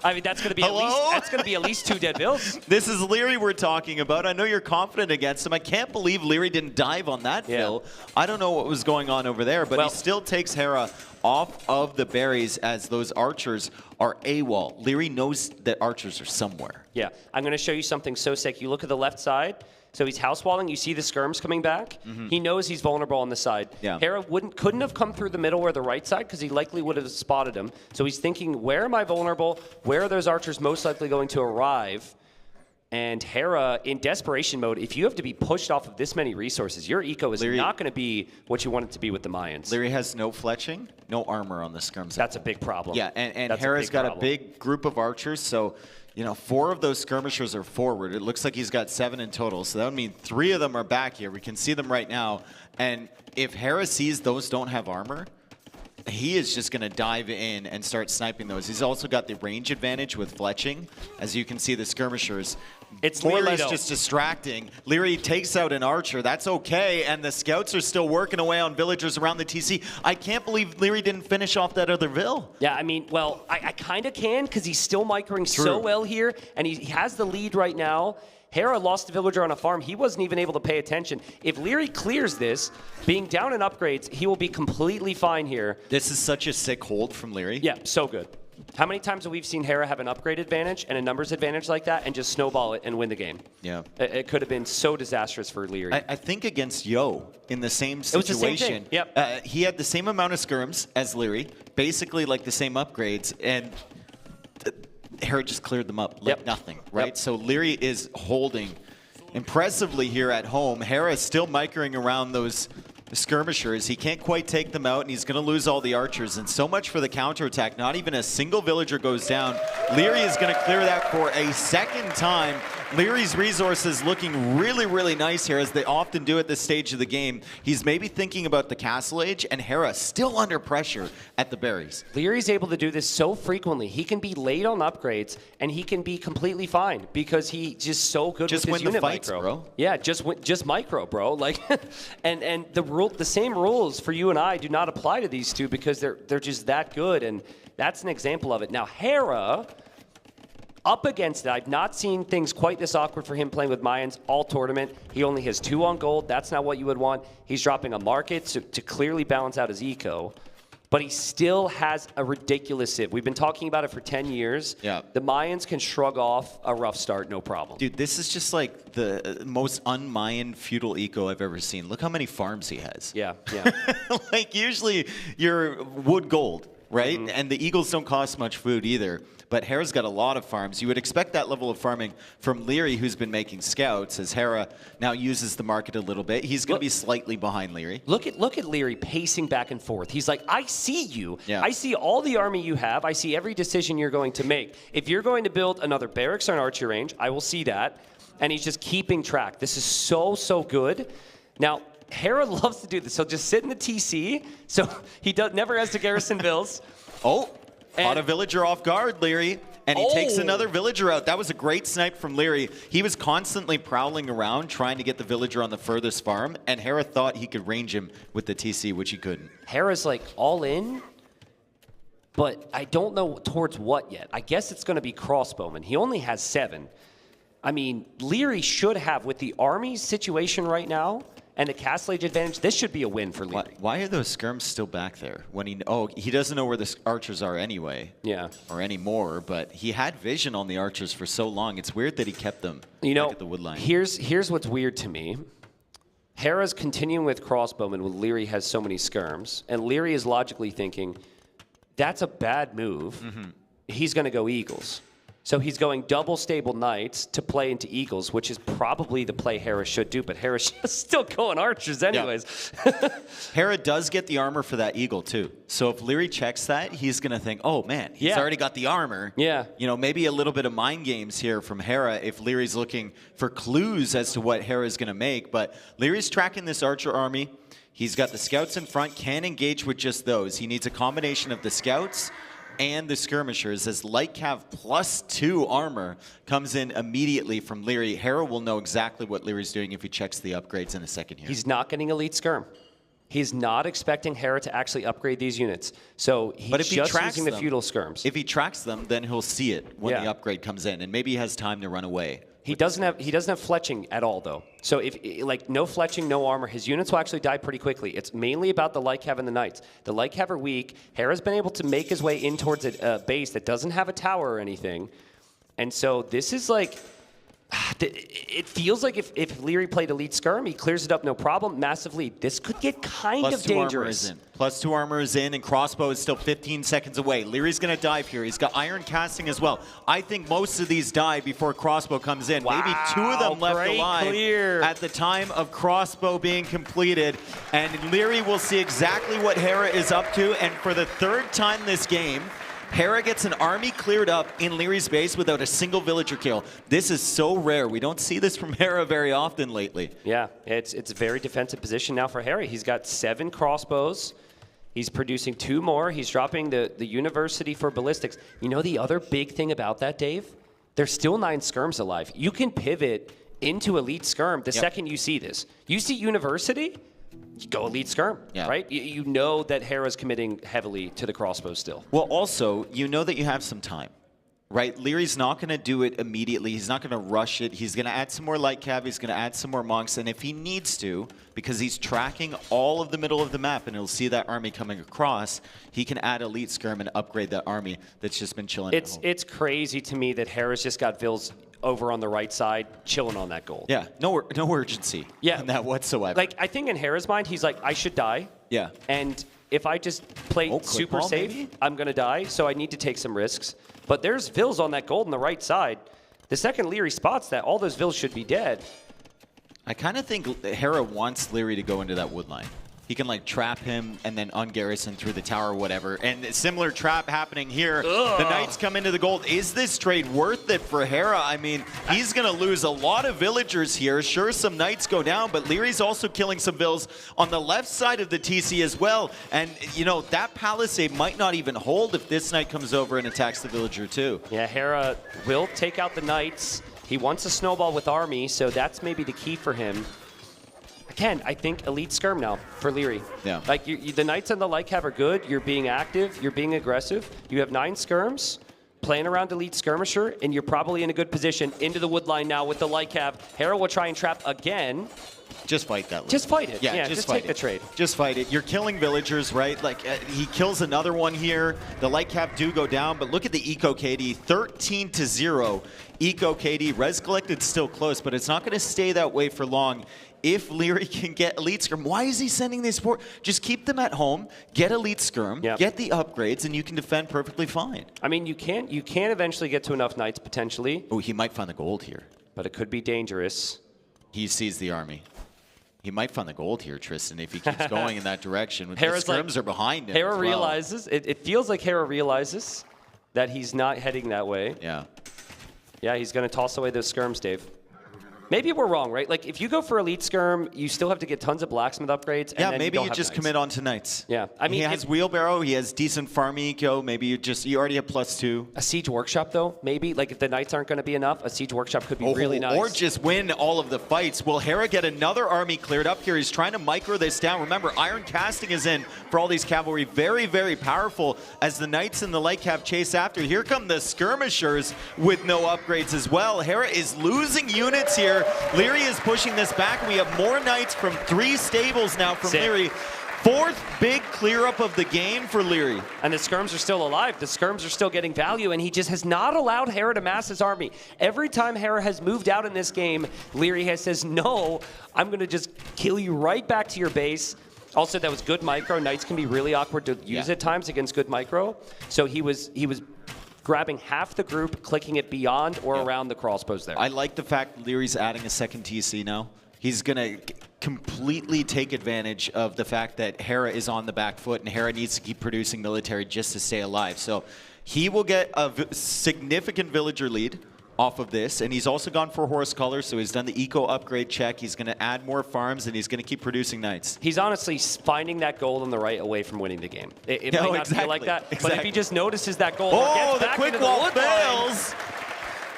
I mean, that's going to be at least 2 dead Vils. This is Leary we're talking about. I know you're confident against him. I can't believe Leary didn't dive on that fill. I don't know what was going on over there, but he still takes Hera off of the berries as those archers are AWOL. Leary knows that archers are somewhere. Yeah, I'm going to show you something so sick. You look at the left side. So he's house walling. You see the skirms coming back. He knows he's vulnerable on the side. Yeah. Hera couldn't have come through the middle or the right side because he likely would have spotted him. So he's thinking, where am I vulnerable? Where are those archers most likely going to arrive? And Hera, in desperation mode, if you have to be pushed off of this many resources, your eco is not going to be what you want it to be with the Mayans. Leary has no fletching, no armor on the skirms. That's a big problem. Yeah, and Hera's got a big group of archers, so... 4 of those skirmishers are forward. It looks like he's got 7 in total. So that would mean 3 of them are back here. We can see them right now. And if Hera sees those don't have armor, he is just going to dive in and start sniping those. He's also got the range advantage with fletching. As you can see, the skirmishers, it's more Leary, or less though. just distracting. Leary takes out an archer. That's okay. And the scouts are still working away on villagers around the TC. I can't believe Leary didn't finish off that other Vill. Yeah, I mean, well, I kind of can because he's still microing so well here, and he has the lead right now. Hera lost a villager on a farm. He wasn't even able to pay attention. If Leary clears this, being down in upgrades, he will be completely fine here. This is such a sick hold from Leary. Yeah, so good. How many times have we seen Hera have an upgrade advantage and a numbers advantage like that and just snowball it and win the game? Yeah. It could have been so disastrous for Leary. I think against Yo in the same situation. It was the same thing. Yep. He had the same amount of skirms as Leary, basically like the same upgrades, and Hera just cleared them up like nothing, right? So Leary is holding impressively here at home. Hera is still microing around those skirmishers. He can't quite take them out, and he's going to lose all the archers. And so much for the counterattack. Not even a single villager goes down. Leary is going to clear that for a second time. Leary's resources looking really, really nice here, as they often do at this stage of the game. He's maybe thinking about the Castle Age, and Hera still under pressure at the berries. Leary's able to do this so frequently. He can be late on upgrades, and he can be completely fine because he's just so good just with his win unit the fights, micro. bro. Yeah, just micro, bro. Like, and the same rules for you and I do not apply to these two because they're just that good, and that's an example of it. Now, Hera, up against it, I've not seen things quite this awkward for him playing with Mayans all tournament. He only has 2 on gold. That's not what you would want. He's dropping a market to clearly balance out his eco. But he still has a ridiculous civ. We've been talking about it for 10 years. Yeah. The Mayans can shrug off a rough start, no problem. Dude, this is just like the most un-Mayan feudal eco I've ever seen. Look how many farms he has. Yeah, yeah. Like, usually you're wood gold, right? And the eagles don't cost much food either. But Hera's got a lot of farms. You would expect that level of farming from Leary, who's been making scouts, as Hera now uses the market a little bit. He's going to be slightly behind Leary. Look at Leary pacing back and forth. He's like, I see you. Yeah. I see all the army you have. I see every decision you're going to make. If you're going to build another barracks or an archer range, I will see that. And he's just keeping track. This is so good. Now, Hera loves to do this. He'll just sit in the TC. So he never has to garrison Bills. Caught a villager off guard, Leary, and he takes another villager out. That was a great snipe from Leary. He was constantly prowling around trying to get the villager on the furthest farm, and Hera thought he could range him with the TC, which he couldn't. Hera's like all in, but I don't know towards what yet. I guess it's going to be crossbowman. He only has 7. I mean, Leary should have, with the army situation right now, and the Castle Age advantage, this should be a win for Leary. Why are those skirms still back there? When he doesn't know where the archers are anyway. Yeah. Or anymore, but he had vision on the archers for so long. It's weird that he kept them at the wood line. Here's what's weird to me. Hera's continuing with crossbowmen when Leary has so many skirms, and Leary is logically thinking, that's a bad move. He's going to go eagles. So he's going double stable knights to play into eagles, which is probably the play Hera should do, but Hera's just still going archers anyways. Yeah. Hera does get the armor for that eagle too. So if Leary checks that, he's going to think, oh man, he's already got the armor. Yeah. You know, maybe a little bit of mind games here from Hera if Leary's looking for clues as to what Hera's going to make. But Leary's tracking this archer army. He's got the scouts in front, can engage with just those. He needs a combination of the scouts and the skirmishers, as Light Cav +2 armor comes in immediately from Leary. Hera will know exactly what Leary's doing if he checks the upgrades in a second here. He's not getting elite skirm. He's not expecting Hera to actually upgrade these units. So he's just using the feudal skirms. If he tracks them, then he'll see it when the upgrade comes in, and maybe he has time to run away. He doesn't have fletching at all though. So if like no fletching, no armor, his units will actually die pretty quickly. It's mainly about the Light Cav and the Knights. The Light Cav are weak. Hera's been able to make his way in towards a base that doesn't have a tower or anything. And so this is like, it feels like if Leary played Elite Skirm, he clears it up no problem, massive lead. This could get kind of dangerous. +2 armor is in, and crossbow is still 15 seconds away. Leary's going to dive here. He's got iron casting as well. I think most of these die before crossbow comes in. Wow, maybe 2 of them left alive clear. at the time of crossbow being completed. And Leary will see exactly what Hera is up to. And for the 3rd time this game, Hera gets an army cleared up in Leary's base without a single villager kill. This is so rare. We don't see this from Hera very often lately. Yeah, it's a very defensive position now for Hera. He's got 7 crossbows. He's producing 2 more. He's dropping the university for ballistics. You know the other big thing about that, Dave? There's still 9 skirms alive. You can pivot into elite skirm the second you see this. You see university, you go elite skirm, right? You know that Hera's committing heavily to the crossbow still. Well, also, you know that you have some time, right? Leary's not going to do it immediately. He's not going to rush it. He's going to add some more Light Cav. He's going to add some more monks. And if he needs to, because he's tracking all of the middle of the map and he'll see that army coming across, he can add elite skirm and upgrade that army that's just been chilling at home. It's crazy to me that Hera's just got Vils over on the right side, chilling on that gold. Yeah, no urgency in that whatsoever. Like, I think in Hera's mind, he's like, I should die. Yeah. And if I just play super ball, safe, maybe? I'm going to die, so I need to take some risks. But there's Vils on that gold on the right side. The second Leary spots that, all those Vils should be dead. I kind of think Hera wants Leary to go into that wood line. He can like trap him and then un-Garrison through the tower or whatever. And a similar trap happening here. Ugh. The Knights come into the gold. Is this trade worth it for Hera? I mean, he's going to lose a lot of villagers here. Sure, some Knights go down, but Leary's also killing some Vils on the left side of the TC as well. And, you know, that palisade might not even hold if this Knight comes over and attacks the villager too. Yeah, Hera will take out the Knights. He wants a snowball with army, so that's maybe the key for him. Again, I think elite skirm now for Leary. Yeah. Like the Knights and the Light Cav are good. You're being active. You're being aggressive. You have 9 skirms, playing around elite skirmisher, and you're probably in a good position into the wood line now with the Light Cav. Hera will try and trap again. Just fight that. Just fight it. Yeah, just fight take the trade. Just fight it. You're killing villagers, right? Like, he kills another one here. The Light Cav do go down, but look at the Eco KD. 13-0 Eco KD. Res collected still close, but it's not going to stay that way for long. If Leary can get elite skirm, why is he sending these support? Just keep them at home, get elite skirm, get the upgrades, and you can defend perfectly fine. I mean, you can eventually get to enough Knights potentially. Oh, he might find the gold here. But it could be dangerous. He sees the army. He might find the gold here, Tristan, if he keeps going in that direction. With Hera's the skirms are behind him. Hera as well. realizes, it feels like Hera realizes that he's not heading that way. Yeah. Yeah, he's going to toss away those skirms, Dave. Maybe we're wrong, right? Like, if you go for elite skirm, you still have to get tons of blacksmith upgrades. And Yeah, then maybe you, you just commit on to Knights. Yeah, I mean, he has wheelbarrow, he has decent farm eco. Maybe you already have +2. A siege workshop, though, maybe. Like, if the Knights aren't going to be enough, a siege workshop could be really nice. Or just win all of the fights. Will Hera get another army cleared up here? He's trying to micro this down. Remember, iron casting is in for all these cavalry. Very, very powerful as the Knights and the Light Cav chase after. Here come the skirmishers with no upgrades as well. Hera is losing units here. Leary is pushing this back. We have more Knights from 3 stables now from Leary. 4th big clear up of the game for Leary. And the skirms are still alive. The skirms are still getting value, and he just has not allowed Hera to mass his army. Every time Hera has moved out in this game, Leary has says, no, I'm going to just kill you right back to your base. Also, that was good micro. Knights can be really awkward to use at times against good micro. So he was grabbing half the group, clicking it beyond or around the crossbows there. I like the fact Leary's adding a second TC now. He's going to completely take advantage of the fact that Hera is on the back foot and Hera needs to keep producing military just to stay alive. So he will get a significant villager lead off of this, and he's also gone for Horse Color, so he's done the eco upgrade check. He's going to add more farms, and he's going to keep producing knights. He's honestly finding that goal on the right away from winning the game. It might not feel like that, but if he just notices that goal, oh, gets the back quick into the wall wood fails.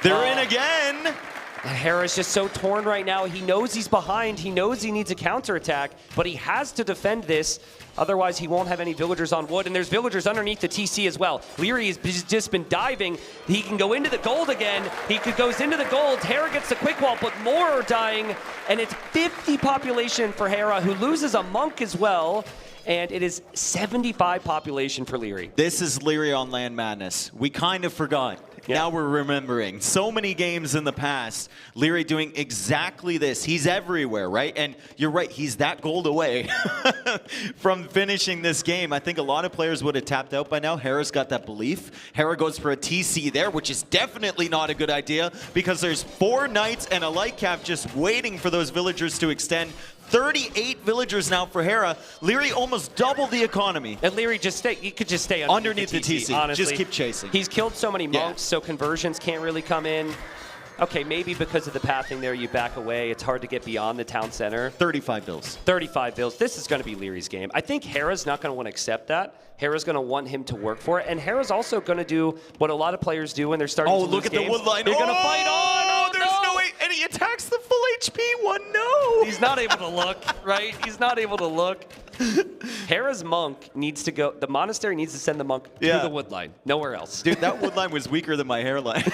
They're in again. Hera's just so torn right now. He knows he's behind. He knows he needs a counterattack, but he has to defend this. Otherwise, he won't have any villagers on wood, and there's villagers underneath the TC as well. Leary has just been diving. He can go into the gold again. He goes into the gold. Hera gets the quick wall, but more are dying, and it's 50 population for Hera, who loses a monk as well. And it is 75 population for Leary. This is Leary on Land Madness. We kind of forgot. Yeah. Now we're remembering. So many games in the past, Leary doing exactly this. He's everywhere, right? And you're right, he's that gold away from finishing this game. I think a lot of players would have tapped out by now. Hera's got that belief. Hera goes for a TC there, which is definitely not a good idea because there's 4 knights and a light cap just waiting for those villagers to extend. 38 villagers now for Hera. Leary almost doubled the economy. And Leary he could just stay underneath the TC. Honestly. Just keep chasing. He's killed so many monks, so conversions can't really come in. Okay, maybe because of the pathing there, you back away. It's hard to get beyond the town center. 35 bills. 35 bills. This is going to be Leary's game. I think Hera's not going to want to accept that. Hera's going to want him to work for it. And Hera's also going to do what a lot of players do when they're starting to lose look at games. the wood line. They're going to fight on. Oh, there's no way. And he attacks the full HP one. No. He's not able to look, right? He's not able to look. Hera's monk needs to go. The monastery needs to send the monk to the wood line. Nowhere else. Dude, that wood line was weaker than my hairline.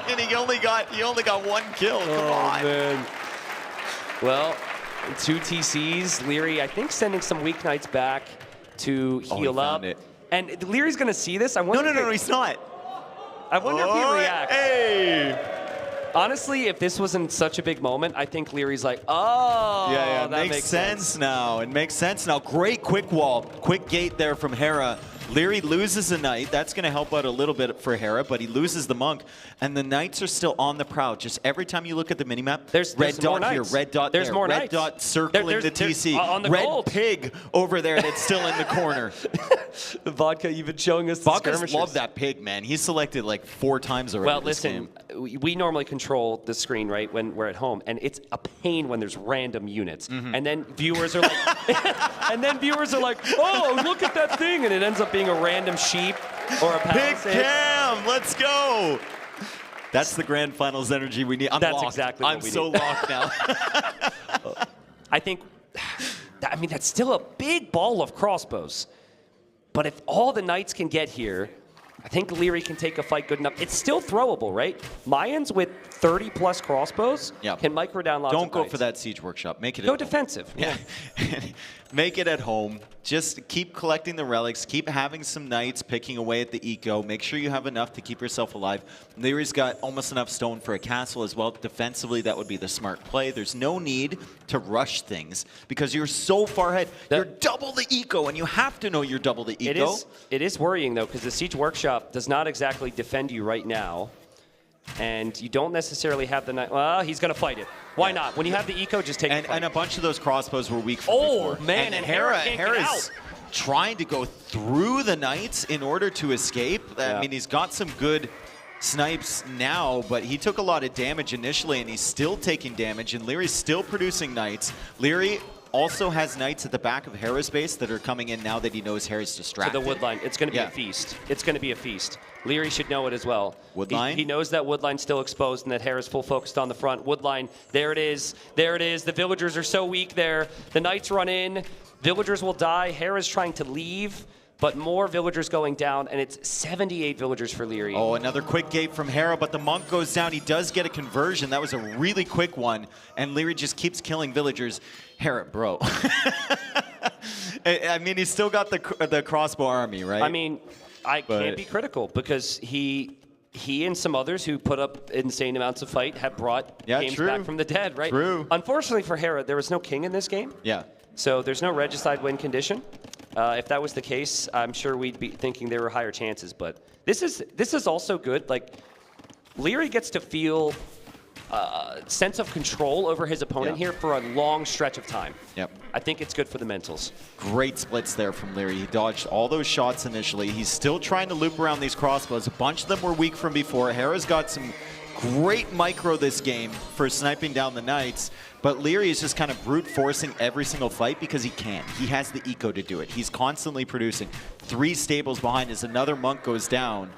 And he only got 1 kill. Come on. Man. Well, 2 TCs. Leary, I think, sending some weak knights back to heal up. And Leary's going to see this. I wonder No, he's not. I wonder if he reacts. Hey. Honestly, if this wasn't such a big moment, I think Leary's like, oh, yeah, that makes sense now. It makes sense now. Great quick wall, quick gate there from Hera. Leary loses a knight. That's going to help out a little bit for Hera, but he loses the monk. And the knights are still on the prowl. Just every time you look at the minimap, there's red dot here, red dot there, more red knights. Dot circling the TC. On the red gold. pig over there that's still in the corner. The Vodka, you've been showing us the skirmishes. Love that pig, man. He's selected like 4 times already. Well, listen, we normally control the screen, right, when we're at home, and it's a pain when there's random units. And then viewers are like, oh, look at that thing, and it ends up being a random sheep or a palisade. Big Cam, let's go. That's the grand finals energy we need. That's locked. exactly what I'm we so need. locked now. I think, that's still a big ball of crossbows. But if all the knights can get here, I think Leary can take a fight good enough. It's still throwable, right? Mayans with 30-plus crossbows can micro down lots of Don't go knights. for that siege workshop. Make it Go at home. defensive. Yeah. Make it at home. Just keep collecting the relics. Keep having some knights picking away at the eco. Make sure you have enough to keep yourself alive. Leary's got almost enough stone for a castle as well. Defensively, that would be the smart play. There's no need to rush things because you're so far ahead. You're double the eco, and you have to know you're double the eco. It is worrying, though, because the siege workshop does not exactly defend you right now. And you don't necessarily have the knight. Well, he's going to fight it. Why not? When you have the eco, just take it. And a bunch of those crossbows were weak from before. Man, and Hera can't get Hera's trying to go through the knights in order to escape. I mean, he's got some good snipes now, but he took a lot of damage initially, and he's still taking damage, and Leary's still producing knights. Leary also has knights at the back of Hera's base that are coming in now that he knows Hera's distracted. To the wood line. It's going to be a feast. It's going to be a feast. Leary should know it as well. Wood line? He knows that wood line's still exposed and that Hera's full focused on the front. Wood line, there it is. There it is. The villagers are so weak there. The knights run in. Villagers will die. Hera's trying to leave, but more villagers going down, and it's 78 villagers for Leary. Oh, another quick gate from Hera, but the monk goes down. He does get a conversion. That was a really quick one, and Leary just keeps killing villagers. Hera, bro. I mean, he's still got the crossbow army, right? I mean, I can't be critical because he and some others who put up insane amounts of fight have brought games back from the dead, right? True. Unfortunately for Hera, there was no king in this game. Yeah. So there's no regicide win condition. If that was the case, I'm sure we'd be thinking there were higher chances. But this is also good. Like, Leary gets to feel sense of control over his opponent here for a long stretch of time. Yep. I think it's good for the mentals. Great splits there from Leary. He dodged all those shots initially. He's still trying to loop around these crossbows. A bunch of them were weak from before. Hera's got some great micro this game for sniping down the Knights, but Leary is just kind of brute forcing every single fight because he can. He has the eco to do it. He's constantly producing. 3 stables behind as another monk goes down.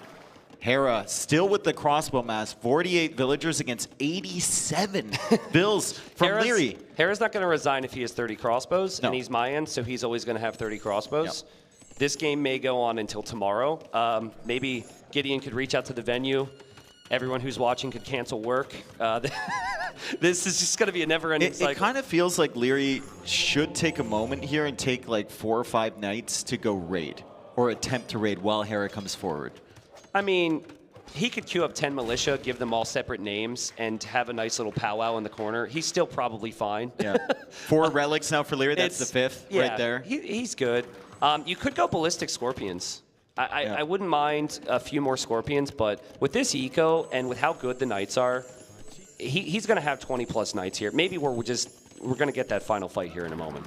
Hera still with the crossbow mass, 48 villagers against 87 bills from Leary. Hera's not going to resign if he has 30 crossbows, and he's Mayan, so he's always going to have 30 crossbows. Yep. This game may go on until tomorrow. Maybe Gideon could reach out to the venue. Everyone who's watching could cancel work. This is just going to be a never-ending cycle. It kind of feels like Leary should take a moment here and take like 4 or 5 Knights to go raid, or attempt to raid while Hera comes forward. I mean, he could queue up 10 militia, give them all separate names, and have a nice little powwow in the corner. He's still probably fine. Yeah. 4 relics now for Leary. That's the 5th right there. He's good. You could go ballistic scorpions. I wouldn't mind a few more scorpions, but with this eco and with how good the Knights are, he's going to have 20+ Knights here. Maybe we're going to get that final fight here in a moment.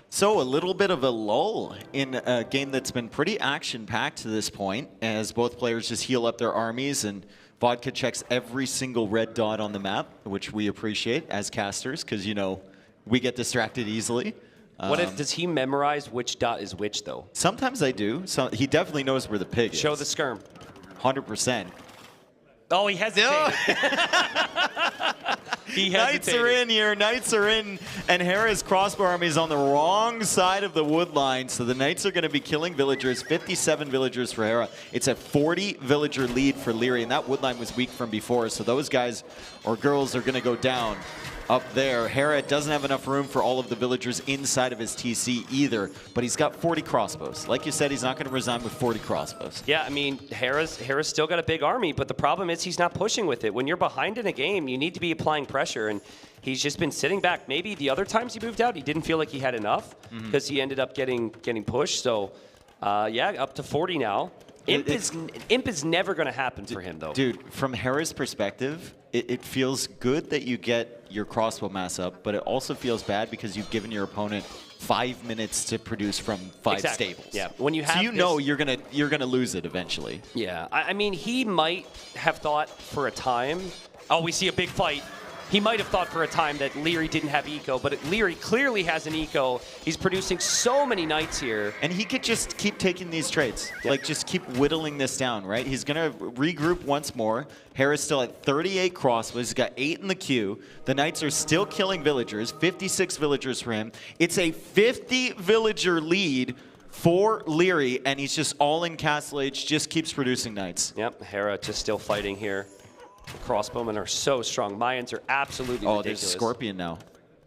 So a little bit of a lull in a game that's been pretty action-packed to this point, as both players just heal up their armies, and Vodka checks every single red dot on the map, which we appreciate as casters, because, you know, we get distracted easily. Does he memorize which dot is which, though? Sometimes I do. So he definitely knows where the pig is. Show the skirm. 100%. Oh, he hesitated. He Knights are in here. Knights are in, and Hera's crossbow army is on the wrong side of the wood line, so the Knights are going to be killing villagers. 57 villagers for Hera. It's a 40 villager lead for Leary, and that wood line was weak from before, so those guys or girls are going to go down up there. Hera doesn't have enough room for all of the villagers inside of his TC either, but he's got 40 crossbows. Like you said, he's not going to resign with 40 crossbows. Yeah, I mean, Hera's still got a big army, but the problem is he's not pushing with it. When you're behind in a game, you need to be applying pressure, and he's just been sitting back. Maybe the other times he moved out, he didn't feel like he had enough because he ended up getting pushed. So, yeah, up to 40 now. Imp is never going to happen for him, though. Dude, from Hera's perspective, it feels good that you get your crossbow mass up, but it also feels bad because you've given your opponent 5 minutes to produce from 5 stables. Yeah, when you have so know you're gonna lose it eventually. Yeah, I mean, he might have thought for a time. Oh, we see a big fight. He might have thought for a time that Leary didn't have eco, but Leary clearly has an eco. He's producing so many Knights here. And he could just keep taking these trades. Yep. Like, just keep whittling this down, right? He's going to regroup once more. Hera's still at 38 crossbows. He's got 8 in the queue. The Knights are still killing villagers. 56 villagers for him. It's a 50 villager lead for Leary, and he's just all in Castle Age, just keeps producing Knights. Yep, Hera just still fighting here. The crossbowmen are so strong. Mayans are absolutely ridiculous. There's a Scorpion now.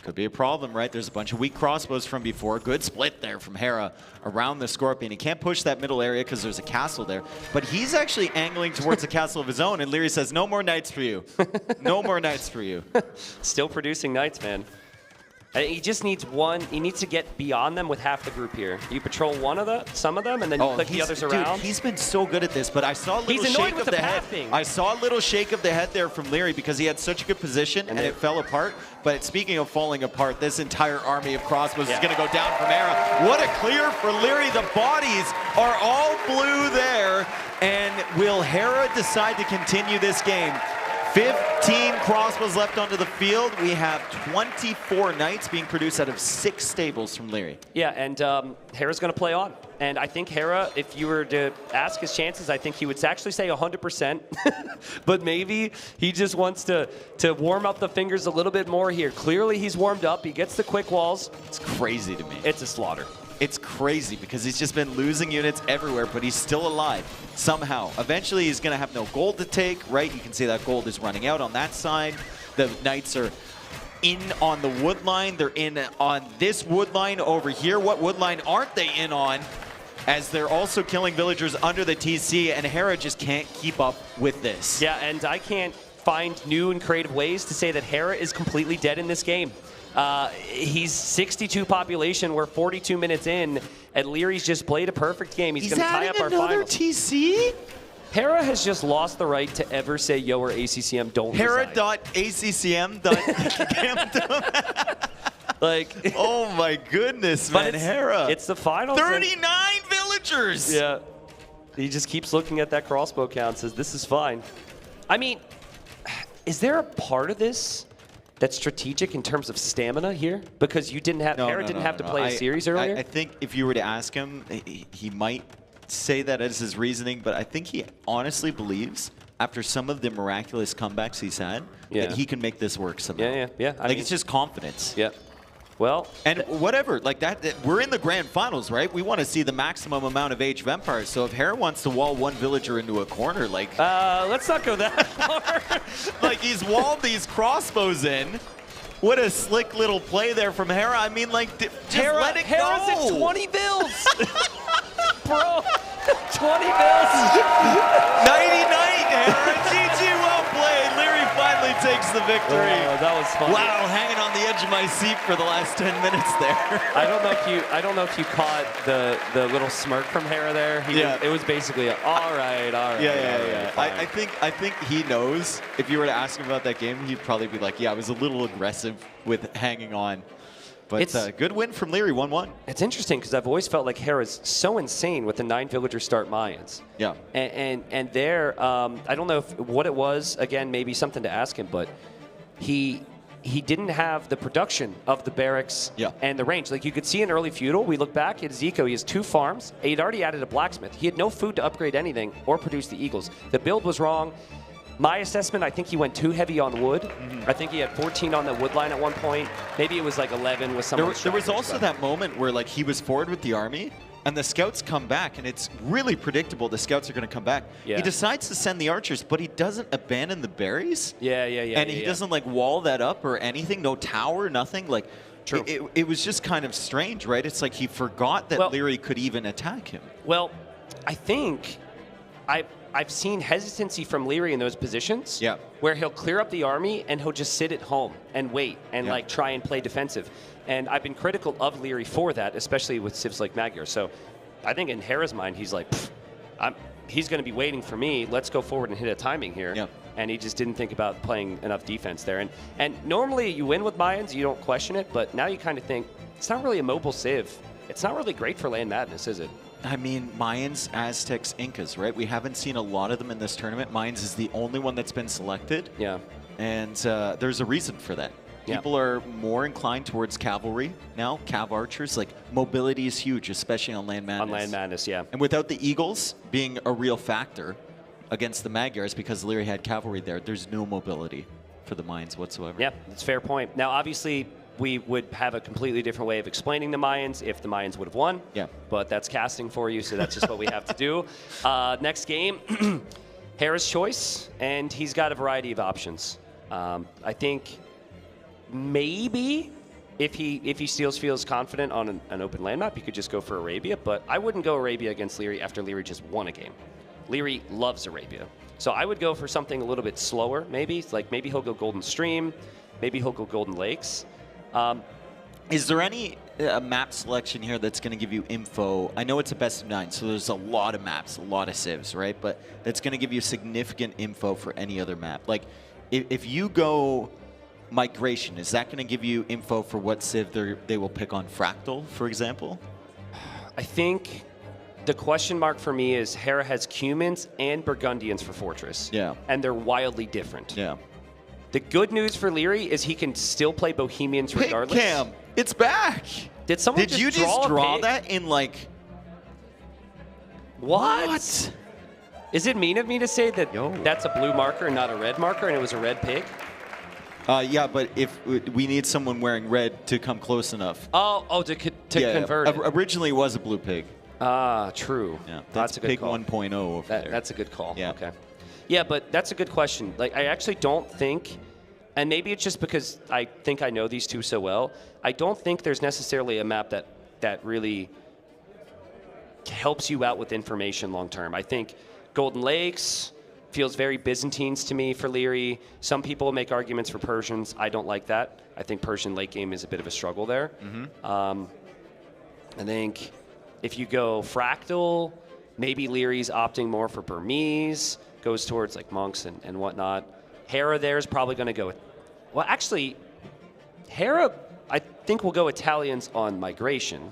Could be a problem, right? There's a bunch of weak crossbows from before. Good split there from Hera around the Scorpion. He can't push that middle area because there's a castle there. But he's actually angling towards a castle of his own, and Leary says, no more Knights for you. No more Knights for you. Still producing Knights, man. He just needs one. He needs to get beyond them with half the group here. You patrol some of them, and then you click the others around. Dude, he's been so good at this, but I saw a little shake of the head. I saw a little shake of the head there from Leary because he had such a good position, and it fell apart. But speaking of falling apart, this entire army of crossbows is going to go down from Hera. What a clear for Leary. The bodies are all blue there. And will Hera decide to continue this game? 15 crossbows left onto the field. We have 24 Knights being produced out of 6 stables from Leary. Yeah, and Hera's going to play on. And I think Hera, if you were to ask his chances, I think he would actually say 100%. But maybe he just wants to warm up the fingers a little bit more here. Clearly, he's warmed up. He gets the quick walls. It's crazy to me. It's a slaughter. It's crazy because he's just been losing units everywhere, but he's still alive somehow. Eventually, he's going to have no gold to take, right? You can see that gold is running out on that side. The Knights are in on the wood line. They're in on this wood line over here. What wood line aren't they in on? As they're also killing villagers under the TC, and Hera just can't keep up with this. Yeah, and I can't find new and creative ways to say that Hera is completely dead in this game. He's 62 population. We're 42 minutes in, and Leary's just played a perfect game. He's going to tie up our finals. TC? Hera has just lost the right to ever say Yo or ACCM don't Hera.accm. Like, oh my goodness, man, Hera. It's the finals. 39 villagers. Yeah. He just keeps looking at that crossbow count and says, this is fine. I mean, is there a part of this that's strategic in terms of stamina here? Because you didn't have, Hera didn't have to play a series earlier? I think if you were to ask him, he might say that as his reasoning, but I think he honestly believes, after some of the miraculous comebacks he's had, that he can make this work somehow. Yeah. I mean, it's just confidence. Yeah. Well, and whatever, like that, we're in the grand finals, right? We want to see the maximum amount of Age of Empires. So if Hera wants to wall one villager into a corner, like, let's not go that far. Like he's walled these crossbows in. What a slick little play there from Hera. I mean, like, just let it Hera's go. at 20 bills. Bro, 20 bills. Nighty night, Hera. GG, well played. Leary finally takes the victory. Oh, that was funny. Wow, hanging on the edge of my seat for the last 10 minutes there. I don't know if you caught the little smirk from Hera there. It was basically all right. Yeah. I think he knows. If you were to ask him about that game, he'd probably be like, yeah, I was a little aggressive with hanging on. But it's a good win from Leary, 1-1. It's interesting because I've always felt like Hera's so insane with the 9 villager start Mayans. Yeah. And there, I don't know what it was. Again, maybe something to ask him, but he didn't have the production of the barracks and the range. Like you could see in early feudal, we look back at Zico, he has 2 farms. He'd already added a blacksmith. He had no food to upgrade anything or produce the eagles. The build was wrong. My assessment, I think he went too heavy on wood. I think he had 14 on the wood line at one point. Maybe it was like 11 with some. There was also that moment where like he was forward with the army, and the scouts come back, and it's really predictable the scouts are going to come back. Yeah. He decides to send the archers, but he doesn't abandon the berries. Yeah. And he doesn't like wall that up or anything. No tower, nothing. Like, True. It was just kind of strange, right? It's like he forgot that Leary could even attack him. Well, I think I've seen hesitancy from Leary in those positions where he'll clear up the army and he'll just sit at home and wait and like try and play defensive. And I've been critical of Leary for that, especially with civs like Magyar. So I think in Hera's mind, he's like, he's going to be waiting for me. Let's go forward and hit a timing here. Yeah. And he just didn't think about playing enough defense there. And normally you win with Mayans, you don't question it, but now you kind of think, it's not really a mobile civ. It's not really great for LAN Madness, is it? I mean, Mayans, Aztecs, Incas, right? We haven't seen a lot of them in this tournament. Mayans is the only one that's been selected. Yeah. And there's a reason for that. People are more inclined towards cavalry now, cav archers. Like, mobility is huge, especially on LAN Madness. On LAN Madness, yeah. And without the Eagles being a real factor against the Magyars, because Leary had cavalry there, there's no mobility for the Mayans whatsoever. Yeah, that's a fair point. Now, obviously, we would have a completely different way of explaining the Mayans if the Mayans would have won. Yeah. But that's casting for you, so that's just what we have to do. Next game, Hera's choice, and he's got a variety of options. I think maybe if he still feels confident on an open land map, he could just go for Arabia, but I wouldn't go Arabia against Leary after Leary just won a game. Leary loves Arabia. So I would go for something a little bit slower, maybe. Like maybe he'll go Golden Stream, maybe he'll go Golden Lakes. Is there any map selection here that's going to give you info? I know it's a best of 9, so there's a lot of maps, a lot of civs, right? But that's going to give you significant info for any other map. Like, if you go Migration, is that going to give you info for what civ they will pick on Fractal, for example? I think the question mark for me is Hera has Cumans and Burgundians for Fortress. Yeah. And they're wildly different. Yeah. The good news for Leary is he can still play Bohemians regardless. Cam, it's back. Did someone you just draw that in like? What? Is it mean of me to say that that's a blue marker and not a red marker, and it was a red pig? Yeah, but if we need someone wearing red to come close enough. To convert it. Originally, it was a blue pig. True. Yeah, that's a good pig call. 1.0 over there. That's a good call. Yeah. Okay. Yeah, but that's a good question. Like, I actually don't think, and maybe it's just because I think I know these two so well, I don't think there's necessarily a map that really helps you out with information long term. I think Golden Lakes, feels very Byzantines to me for Leary. Some people make arguments for Persians. I don't like that. I think Persian late game is a bit of a struggle there. I think if you go Fractal, maybe Leary's opting more for Burmese, goes towards like monks and whatnot. Hera there is probably going to go with, well, actually, Hera, I think will go Italians on migration.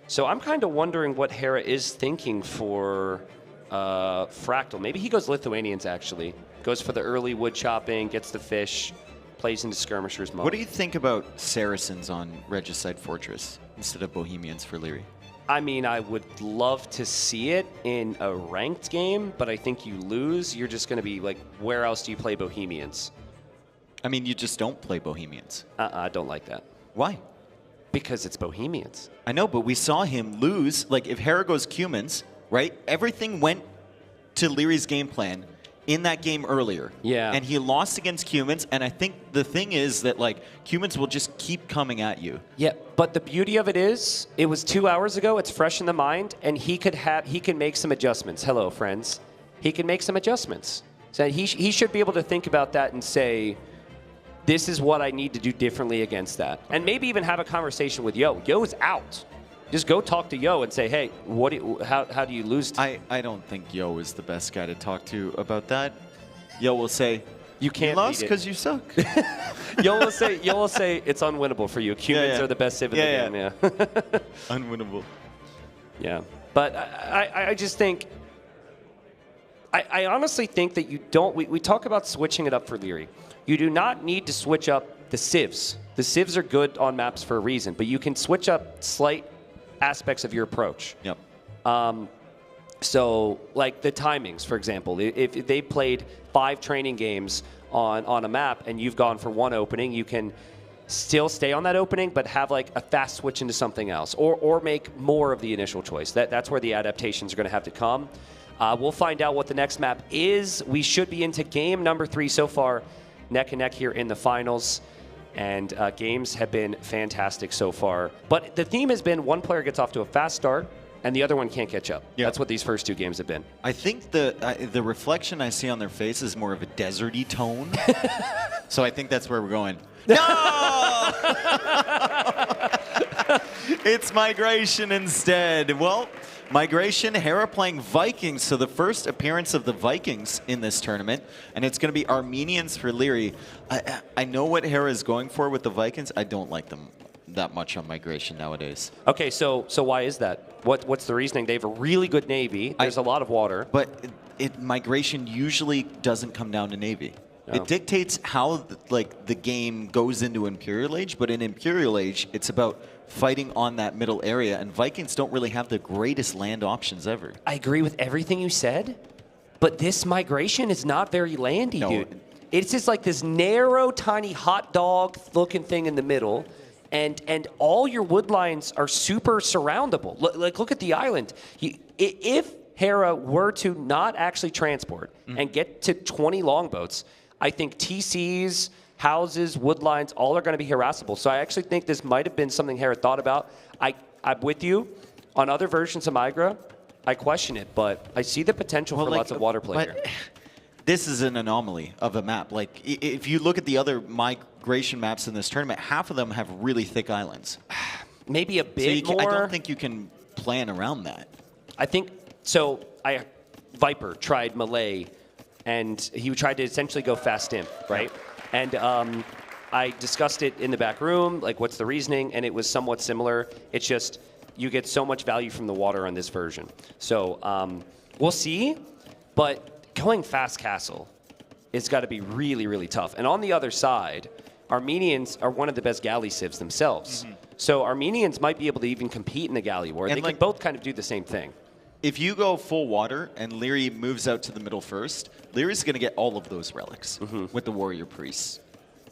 So I'm kind of wondering what Hera is thinking for Fractal. Maybe he goes Lithuanians, actually. Goes for the early wood chopping, gets the fish, plays into skirmishers mode. What do you think about Saracens on Regicide Fortress instead of Bohemians for Leary? I mean, I would love to see it in a ranked game, but I think you lose. You're just going to be like, where else do you play Bohemians? I mean, you just don't play Bohemians. I don't like that. Why? Because it's Bohemians. I know, but we saw him lose. Like, if Hera goes Cumans, right? Everything went to Leary's game plan in that game earlier. Yeah. And he lost against Cumans, and I think the thing is that, like, Cumans will just keep coming at you. Yeah, but the beauty of it is, it was 2 hours ago, it's fresh in the mind, and he can make some adjustments. Hello, friends. He can make some adjustments. So he should be able to think about that and say, this is what I need to do differently against that. And maybe even have a conversation with Yo. Yo's out. Just go talk to Yo and say, hey, how do you lose? I don't think Yo is the best guy to talk to about that. Yo will say, you can't lost beat it. because you suck. Yo will say it's unwinnable for you. Cumans are the best civ in the game. Yeah. Unwinnable. Yeah. But I just think, I honestly think that you don't, we talk about switching it up for Leary. You do not need to switch up the civs. The civs are good on maps for a reason, but you can switch up slight aspects of your approach. Yep. So, like the timings, for example, if they played 5 training games on a map and you've gone for one opening, you can still stay on that opening, but have like a fast switch into something else, or make more of the initial choice. That's where the adaptations are going to have to come. We'll find out what the next map is. We should be into game number 3 so far, neck and neck here in the finals. And games have been fantastic so far. But the theme has been one player gets off to a fast start, and the other one can't catch up. That's what these first 2 games have been. I think the reflection I see on their face is more of a deserty tone. So I think that's where we're going. No! It's Migration instead. Well, Migration, Hera playing Vikings, so the first appearance of the Vikings in this tournament, and it's going to be Armenians for Leary. I know what Hera is going for with the Vikings. I don't like them that much on Migration nowadays. Okay, so why is that? What's the reasoning? They have a really good Navy. There's a lot of water. But Migration usually doesn't come down to Navy. No. It dictates how the game goes into Imperial Age, but in Imperial Age, it's about fighting on that middle area, and Vikings don't really have the greatest land options ever. I agree with everything you said, but this Migration is not very landy, dude. It's just like this narrow, tiny hot dog looking thing in the middle, and all your wood lines are super surroundable. Look at the island. If Hera were to not actually transport and get to 20 longboats, I think TCs, houses, wood lines, all are going to be harassable. So I actually think this might have been something Hera thought about. I'm with you. On other versions of Migra, I question it, but I see the potential for lots of water play here. This is an anomaly of a map. Like, if you look at the other Migration maps in this tournament, half of them have really thick islands. Maybe a bit more. I don't think you can plan around that. I think, so Viper tried Malay, and he tried to essentially go fast in, right? And I discussed it in the back room, like what's the reasoning, and it was somewhat similar. It's just you get so much value from the water on this version. So we'll see, but going fast castle it's got to be really, really tough. And on the other side, Armenians are one of the best galley civs themselves. So Armenians might be able to even compete in the galley war. And they can both kind of do the same thing. If you go full water and Leary moves out to the middle first, Leary's going to get all of those relics with the warrior priests,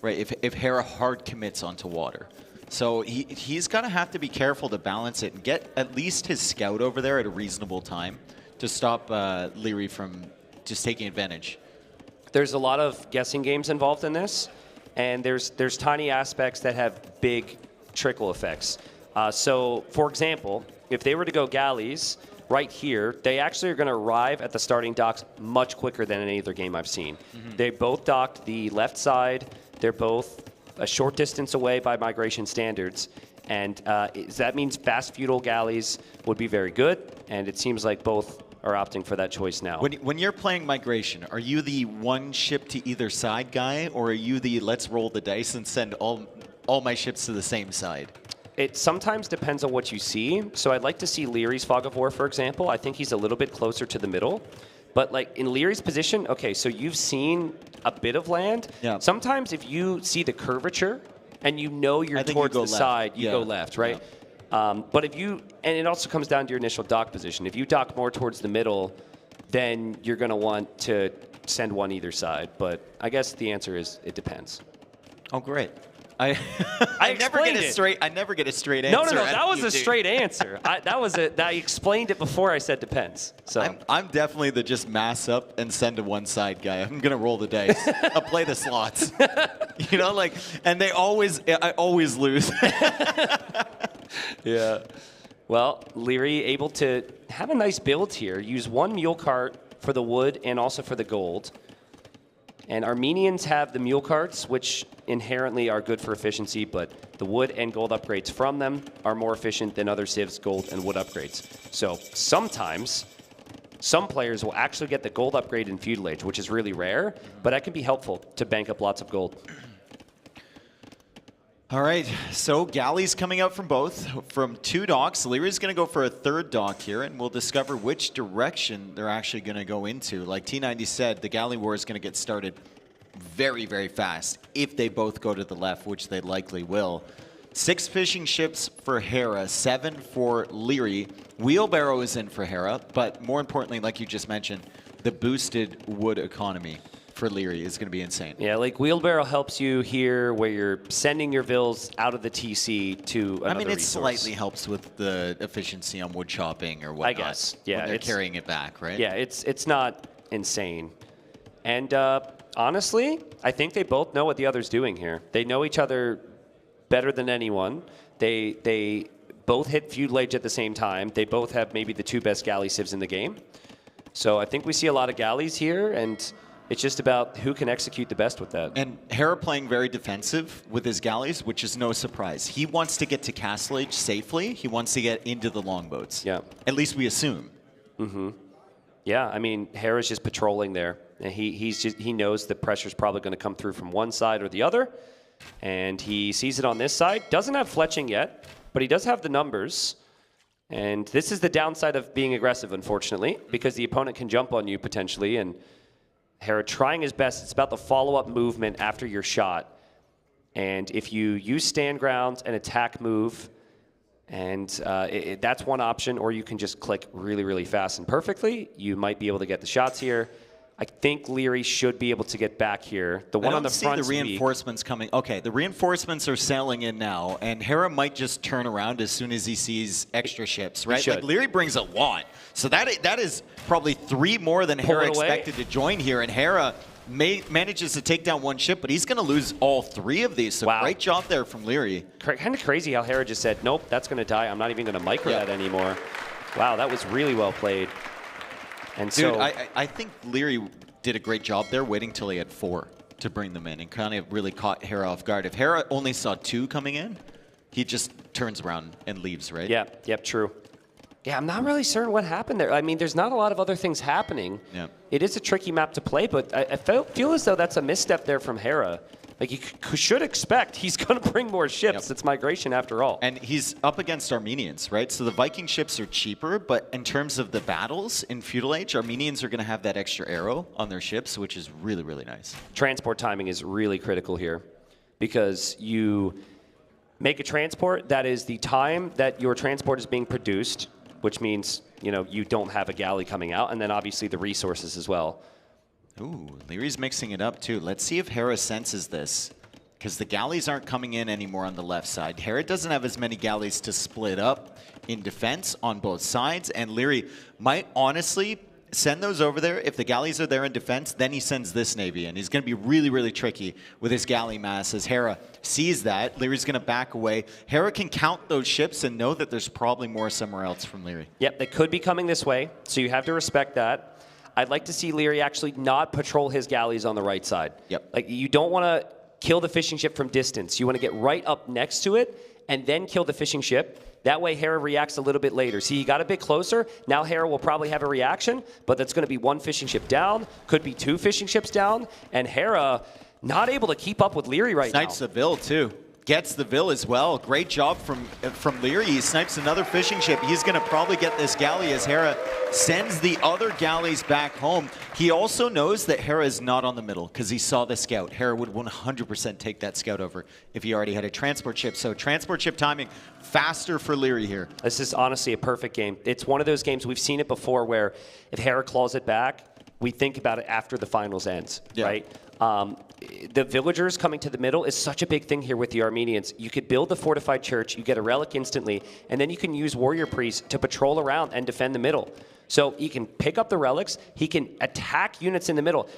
right? If Hera hard commits onto water. So he's going to have to be careful to balance it and get at least his scout over there at a reasonable time to stop Leary from just taking advantage. There's a lot of guessing games involved in this, and there's tiny aspects that have big trickle effects. So, for example, if they were to go galleys, right here, they actually are going to arrive at the starting docks much quicker than any other game I've seen. They both docked the left side. They're both a short distance away by migration standards. And that means fast feudal galleys would be very good. And it seems like both are opting for that choice now. When you're playing migration, are you the one ship to either side guy, or are you the let's roll the dice and send all my ships to the same side? It sometimes depends on what you see. So I'd like to see Leary's Fog of War, for example. I think he's a little bit closer to the middle. But like in Leary's position, okay, so you've seen a bit of land. Yeah. Sometimes if you see the curvature and you know you're towards the side, you go left, right? Yeah. But if you, and it also comes down to your initial dock position. If you dock more towards the middle, then you're going to want to send one either side. But I guess the answer is it depends. Oh, great. I never get a straight. I never get a straight No, answer. that was a straight answer. I explained it before I said depends. So I'm definitely the just mass up and send to one side guy. I'm gonna roll the dice. I'll play the slots. You know, like, and I always lose. Yeah. Well, Leary able to have a nice build here. Use one mule cart for the wood and also for the gold. And Armenians have the mule carts, which inherently are good for efficiency, but the wood and gold upgrades from them are more efficient than other civs' gold and wood upgrades. So sometimes, some players will actually get the gold upgrade in Feudal Age, which is really rare, but that can be helpful to bank up lots of gold. All right, so galleys coming out from both, from 2 docks. Leary's going to go for a 3rd dock here, and we'll discover which direction they're actually going to go into. Like T90 said, the galley war is going to get started very, very fast if they both go to the left, which they likely will. 6 fishing ships for Hera, 7 for Leary. Wheelbarrow is in for Hera, but more importantly, like you just mentioned, the boosted wood economy for Leary is going to be insane. Yeah, like Wheelbarrow helps you here where you're sending your vills out of the TC to another I mean, it resource. slightly helps with the efficiency on wood chopping or whatnot. I guess, yeah. When they're carrying it back, right? Yeah, it's not insane. And honestly, I think they both know what the other's doing here. They know each other better than anyone. They both hit Feudal Age at the same time. They both have maybe the 2 best galley civs in the game. So I think we see a lot of galleys here, and it's just about who can execute the best with that. And Hera playing very defensive with his galleys, which is no surprise. He wants to get to Castle Age safely. He wants to get into the longboats. Yeah. At least we assume. Mm-hmm. Yeah, I mean, Hera's just patrolling there. And he knows the pressure's probably going to come through from one side or the other. And he sees it on this side. Doesn't have fletching yet, but he does have the numbers. And this is the downside of being aggressive, unfortunately, because the opponent can jump on you potentially. And Hera trying his best. It's about the follow-up movement after your shot. And if you use stand ground and attack move, and that's one option, or you can just click really, really fast and perfectly. You might be able to get the shots here. I think Leary should be able to get back here. The one on the front. I don't see the reinforcements coming. Okay, the reinforcements are sailing in now, and Hera might just turn around as soon as he sees extra ships, right? Like Leary brings a lot, so that is probably 3 more than Hera expected to join here, and Hera manages to take down 1 ship, but he's going to lose all 3 of these. So great job there from Leary. Kind of crazy how Hera just said, "Nope, that's going to die. I'm not even going to micro that anymore." Wow, that was really well played. And Dude, so I think Leary did a great job there, waiting till he had 4 to bring them in, and kind of really caught Hera off guard. If Hera only saw 2 coming in, he just turns around and leaves, right? Yeah, yep, true. Yeah, I'm not really certain what happened there. I mean, there's not a lot of other things happening. Yeah. It is a tricky map to play, but I feel as though that's a misstep there from Hera. Like, you should expect he's going to bring more ships. It's migration after all. And he's up against Armenians, right? So the Viking ships are cheaper, but in terms of the battles in Feudal Age, Armenians are going to have that extra arrow on their ships, which is really, really nice. Transport timing is really critical here because you make a transport that is the time that your transport is being produced, which means, you don't have a galley coming out, and then obviously the resources as well. Ooh, Leary's mixing it up too. Let's see if Hera senses this, because the galleys aren't coming in anymore on the left side. Hera doesn't have as many galleys to split up in defense on both sides, and Leary might honestly send those over there. If the galleys are there in defense, then he sends this Navy in. He's going to be really, really tricky with his galley mass as Hera sees that. Leary's going to back away. Hera can count those ships and know that there's probably more somewhere else from Leary. Yep, they could be coming this way, so you have to respect that. I'd like to see Leary actually not patrol his galleys on the right side. Yep. Like, you don't want to kill the fishing ship from distance. You want to get right up next to it and then kill the fishing ship. That way, Hera reacts a little bit later. See, he got a bit closer. Now Hera will probably have a reaction, but that's going to be one fishing ship down, could be two fishing ships down, and Hera not able to keep up with Leary right now. Snipes the Vil, too. Gets the Vil as well. Great job from Leary. He snipes another fishing ship. He's going to probably get this galley as Hera sends the other galleys back home. He also knows that Hera is not on the middle because he saw the scout. Hera would 100% take that scout over if he already had a transport ship. So transport ship timing faster for Leary here. This is honestly a perfect game. It's one of those games, we've seen it before, where if Hera claws it back, we think about it after the finals ends, right? The villagers coming to the middle is such a big thing here with the Armenians. You could build the fortified church, you get a relic instantly, and then you can use warrior priests to patrol around and defend the middle. So he can pick up the relics, he can attack units in the middle.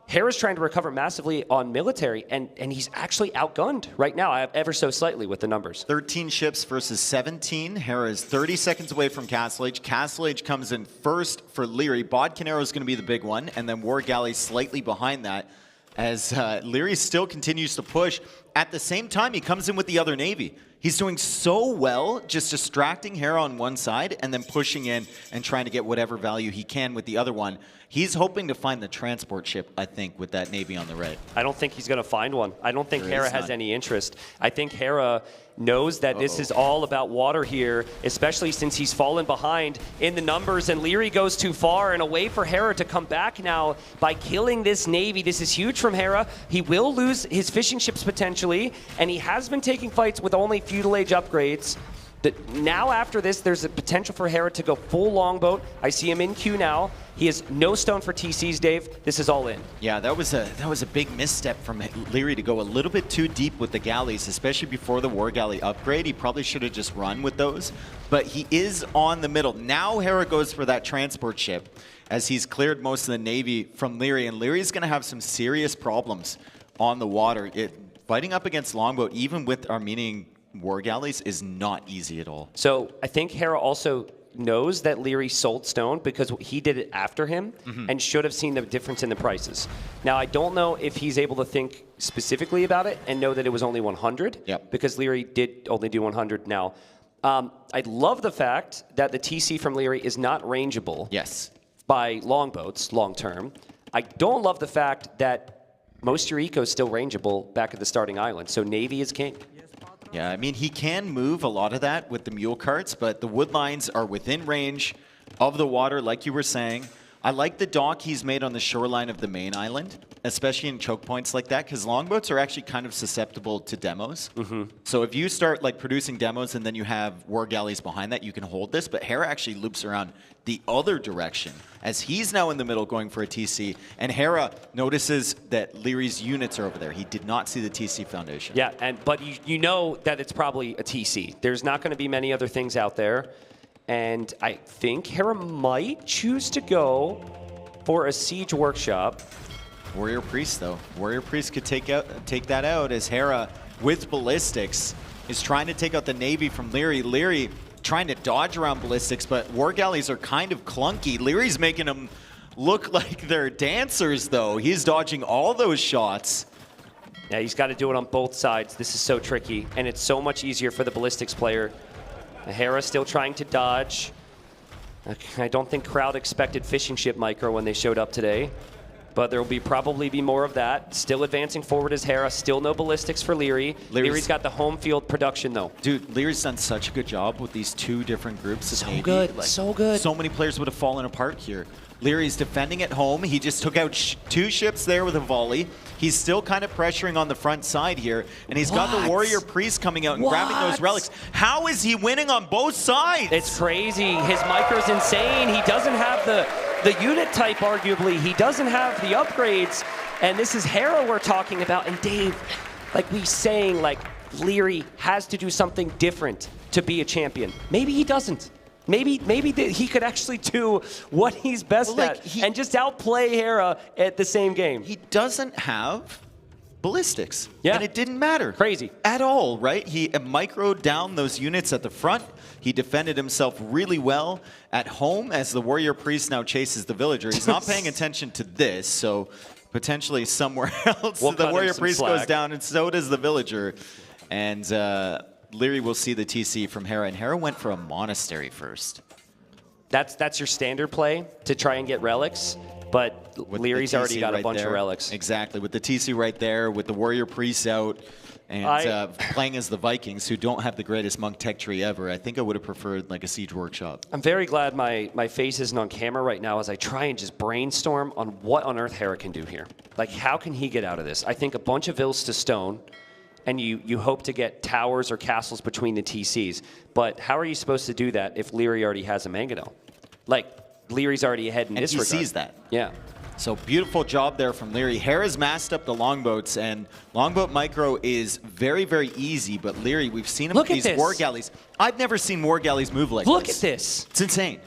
Hera's trying to recover massively on military, and he's actually outgunned right now, ever so slightly with the numbers. 13 ships versus 17. Hera is 30 seconds away from Castle Age. Castle Age comes in first for Leary. Bodcanero is going to be the big one, and then War Galley slightly behind that, as Leary still continues to push. At the same time, he comes in with the other Navy. He's doing so well, just distracting Hera on one side and then pushing in and trying to get whatever value he can with the other one. He's hoping to find the transport ship, I think, with that Navy on the right. I don't think he's going to find one. I don't think Hera has any interest. I think Hera knows that this is all about water here, especially since he's fallen behind in the numbers and Leary goes too far, and a way for Hera to come back now by killing this Navy. This is huge from Hera. He will lose his fishing ships potentially, and he has been taking fights with only feudal age upgrades. Now after this, there's a potential for Hera to go full longboat. I see him in queue now. He has no stone for TCs, Dave. This is all in. Yeah, that was a big misstep from Leary to go a little bit too deep with the galleys, especially before the War Galley upgrade. He probably should have just run with those, but he is on the middle. Now Hera goes for that transport ship as he's cleared most of the Navy from Leary, and Leary's going to have some serious problems on the water. Fighting up against longboat, even with Armenian War Galleys, is not easy at all. So I think Hera also knows that Leary sold stone because he did it after him and should have seen the difference in the prices. Now, I don't know if he's able to think specifically about it and know that it was only 100 because Leary did only do 100 now. I love the fact that the TC from Leary is not rangeable by longboats long term. I don't love the fact that most of your eco is still rangeable back at the starting island, so Navy is king. Yeah, I mean, he can move a lot of that with the mule carts, but the wood lines are within range of the water, like you were saying. I like the dock he's made on the shoreline of the main island, especially in choke points like that, because longboats are actually kind of susceptible to demos. So if you start like producing demos and then you have war galleys behind that, you can hold this, but Hera actually loops around the other direction as he's now in the middle going for a TC, and Hera notices that Leary's units are over there. He did not see the TC foundation. Yeah, but you know that it's probably a TC. There's not going to be many other things out there. And I think Hera might choose to go for a siege workshop. Warrior Priest, though. Warrior Priest could take that out as Hera, with ballistics, is trying to take out the Navy from Leary. Leary trying to dodge around ballistics, but war galleys are kind of clunky. Leary's making them look like they're dancers, though. He's dodging all those shots. Yeah, he's got to do it on both sides. This is so tricky, and it's so much easier for the ballistics player. Hera still trying to dodge. I don't think crowd expected fishing ship micro when they showed up today, but there will probably be more of that. Still advancing forward as Hera. Still no ballistics for Leary. Leary's got the home field production, though. Dude, Leary's done such a good job with these two different groups of Navy. Good, like, so good. So many players would have fallen apart here. Leary's defending at home. He just took out two ships there with a volley. He's still kind of pressuring on the front side here, and he's got the Warrior Priest coming out and grabbing those relics. How is he winning on both sides? It's crazy. His micro's insane. He doesn't have the unit type, arguably. He doesn't have the upgrades, and this is Hera we're talking about. And Dave, like we saying, like Leary has to do something different to be a champion. Maybe he doesn't. Maybe he could actually do what he's best at and just outplay Hera at the same game. He doesn't have ballistics. Yeah. And it didn't matter. Crazy. At all, right? He microed down those units at the front. He defended himself really well at home as the Warrior Priest now chases the Villager. He's not paying attention to this, so potentially somewhere else the Warrior Priest goes down, and so does the Villager. And Leary will see the TC from Hera, and Hera went for a Monastery first. That's your standard play to try and get relics, but Leary's already got a bunch of relics. Exactly, with the TC right there, with the Warrior Priest out, and playing as the Vikings, who don't have the greatest monk tech tree ever. I think I would have preferred like a Siege Workshop. I'm very glad my face isn't on camera right now as I try and just brainstorm on what on earth Hera can do here. Like, how can he get out of this? I think a bunch of Vills to stone, and you hope to get towers or castles between the TCs. But how are you supposed to do that if Leary already has a Mangonel? Like, Leary's already ahead in this regard. And he sees that. Yeah. So beautiful job there from Leary. Hera's masked up the longboats, and longboat micro is very, very easy, but Leary, we've seen him with these war galleys. I've never seen war galleys move like this. Look at this. It's insane.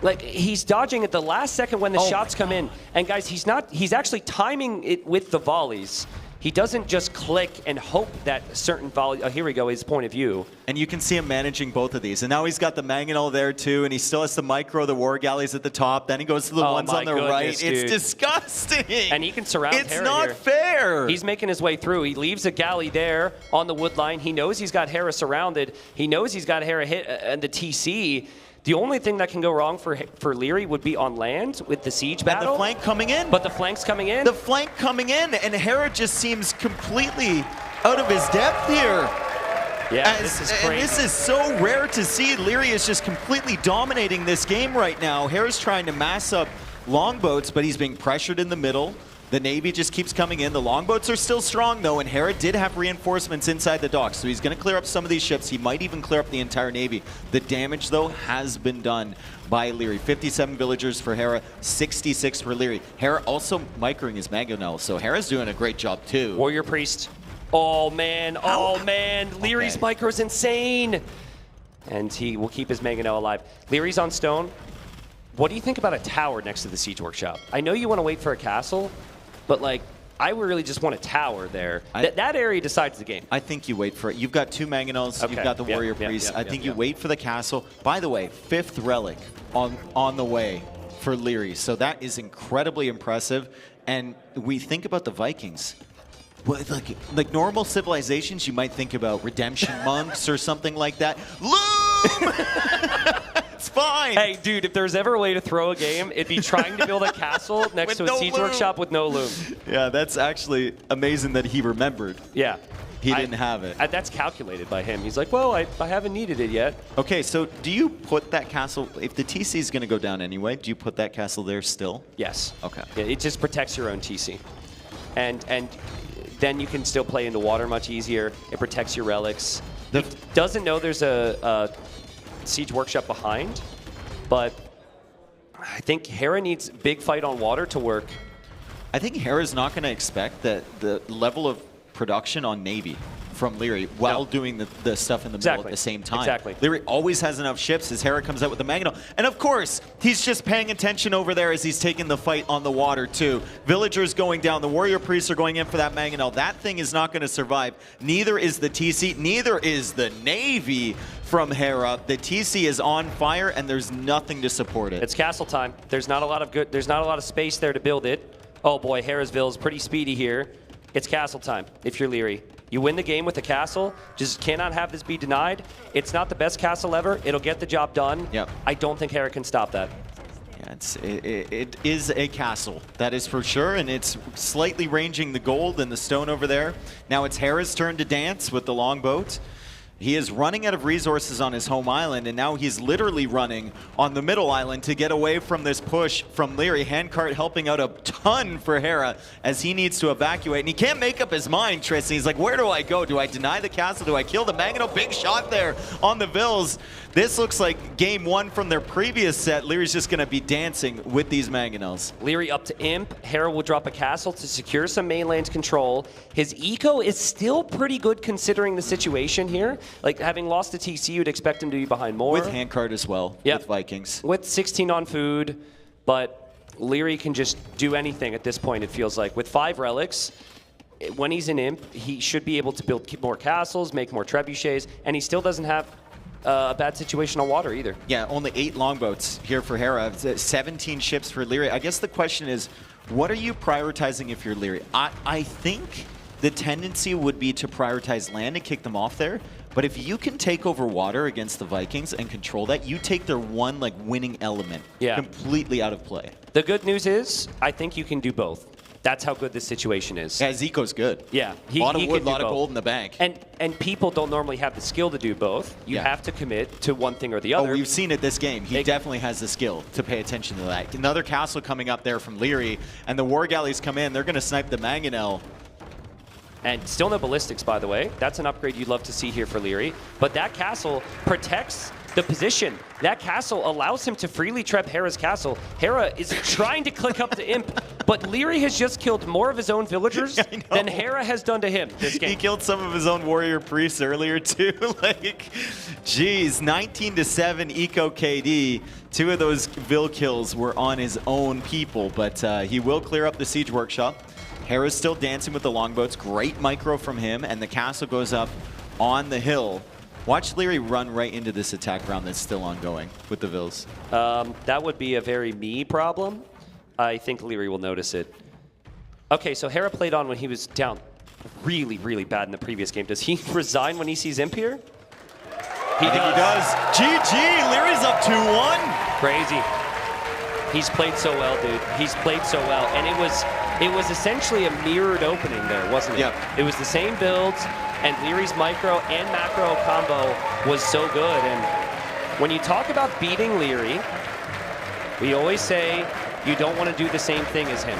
Like, he's dodging at the last second when the shots come in. And guys, he's actually timing it with the volleys. He doesn't just click and hope that certain volley. Oh, here we go, his point of view. And you can see him managing both of these. And now he's got the Mangonel there too, and he still has to micro the war galleys at the top. Then he goes to the ones on the right. Dude. It's disgusting. And he can surround Hera. It's not fair. He's making his way through. He leaves a galley there on the wood line. He knows he's got Hera surrounded. He knows he's got Hera hit and the TC. The only thing that can go wrong for Leary would be on land with the siege battle. And the flank coming in. But the flank's coming in. The flank coming in, and Hera just seems completely out of his depth here. Yeah, this is crazy. And this is so rare to see. Leary is just completely dominating this game right now. Hera's trying to mass up longboats, but he's being pressured in the middle. The Navy just keeps coming in. The longboats are still strong, though, and Hera did have reinforcements inside the docks, so he's going to clear up some of these ships. He might even clear up the entire Navy. The damage, though, has been done by Leary. 57 villagers for Hera, 66 for Leary. Hera also microing his Mangonel, so Hera's doing a great job, too. Warrior Priest. Oh, man. Oh, man. Leary's micro's insane. And he will keep his Mangonel alive. Leary's on stone. What do you think about a tower next to the Siege Workshop? I know you want to wait for a castle, but, like, I really just want a tower there. That area decides the game. I think you wait for it. You've got two Mangonels. Okay. You've got the Warrior Priest. I think you wait for the castle. By the way, 5th relic on the way for Leary. So that is incredibly impressive. And we think about the Vikings. Well, like normal civilizations, you might think about redemption monks or something like that. Loom! It's fine. Hey, dude, if there's ever a way to throw a game, it'd be trying to build a castle next to a siege workshop with no loom. Yeah, that's actually amazing that he remembered. Yeah. He didn't have it. That's calculated by him. He's like, well, I haven't needed it yet. Okay, so do you put that castle, if the TC is going to go down anyway, do you put that castle there still? Yes. Okay. Yeah, it just protects your own TC. And then you can still play into water much easier. It protects your relics. He doesn't know there's a siege workshop behind, but I think Hera needs big fight on water to work. I think Hera's not going to expect that the level of production on Navy from Leary while doing the stuff in the middle at the same time. Exactly. Leary always has enough ships as Hera comes out with the Mangonel. And of course, he's just paying attention over there as he's taking the fight on the water too. Villagers going down. The Warrior Priests are going in for that Mangonel. That thing is not going to survive. Neither is the TC. Neither is the Navy from Hera. The TC is on fire and there's nothing to support it. It's castle time. There's not a lot of space there to build it. Oh boy, Harrisville is pretty speedy here. It's castle time if you're Leary. You win the game with the castle, just cannot have this be denied. It's not the best castle ever. It'll get the job done. Yep. I don't think Hera can stop that. Yeah, it is a castle, that is for sure, and it's slightly ranging the gold and the stone over there. Now it's Hera's turn to dance with the longboat. He is running out of resources on his home island, and now he's literally running on the middle island to get away from this push from Leary. Handcart helping out a ton for Hera as he needs to evacuate. And he can't make up his mind, Tristan. He's like, where do I go? Do I deny the castle? Do I kill the Mangonel? Big shot there on the Vills. This looks like game one from their previous set. Leary's just going to be dancing with these Mangonels. Leary up to Imp. Hera will drop a castle to secure some mainland control. His eco is still pretty good considering the situation here. like having lost to TC, you'd expect him to be behind more. With handcart as well, with Vikings. With 16 on food, but Leary can just do anything at this point, it feels like. With 5 relics, when he's in Imp, he should be able to build more castles, make more trebuchets, and he still doesn't have a bad situation on water either. Yeah, only 8 longboats here for Hera, 17 ships for Leary. I guess the question is, what are you prioritizing if you're Leary? I think the tendency would be to prioritize land and kick them off there. But if you can take over water against the Vikings and control that, you take their one like winning element completely out of play. The good news is, I think you can do both. That's how good this situation is. Yeah, Zico's good. Yeah, a lot of wood, a lot of gold in the bank. And people don't normally have the skill to do both. You have to commit to one thing or the other. Oh, we've seen it this game. He definitely has the skill to pay attention to that. Another castle coming up there from Leary, and the War Galleys come in. They're going to snipe the Mangonel. And still no ballistics, by the way. That's an upgrade you'd love to see here for Leary. But that castle protects the position. That castle allows him to freely trap Hera's castle. Hera is trying to click up to Imp, but Leary has just killed more of his own villagers than Hera has done to him this game. He killed some of his own warrior priests earlier too. Like, geez, 19-7 eco KD. 2 of those Vil kills were on his own people, but he will clear up the siege workshop. Hera's still dancing with the longboats. Great micro from him, and the castle goes up on the hill. Watch Leary run right into this attack round that's still ongoing with the Vils. That would be a very me problem. I think Leary will notice it. Okay, so Hera played on when he was down really, really bad in the previous game. Does he resign when he sees Imp here? He does. GG, Leary's up 2-1. Crazy. He's played so well, dude. He's played so well. And it was essentially a mirrored opening there, wasn't it? Yeah. It was the same builds, and Leary's micro and macro combo was so good. And when you talk about beating Leary, we always say you don't want to do the same thing as him.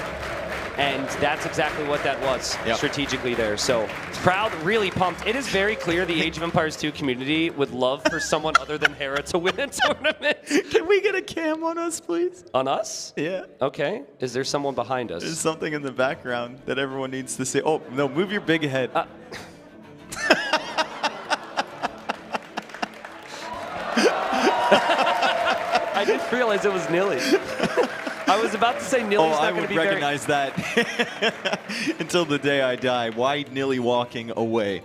And that's exactly what that was strategically there. So proud, really pumped. It is very clear the Age of Empires 2 community would love for someone other than Hera to win a tournament. Can we get a cam on us, please? On us? Yeah. Okay. Is there someone behind us? There's something in the background that everyone needs to see. Oh, no, move your big head. I didn't realize it was Nilly. I was about to say Nilly's not going to be very... I would recognize that until the day I die. Why Nilly walking away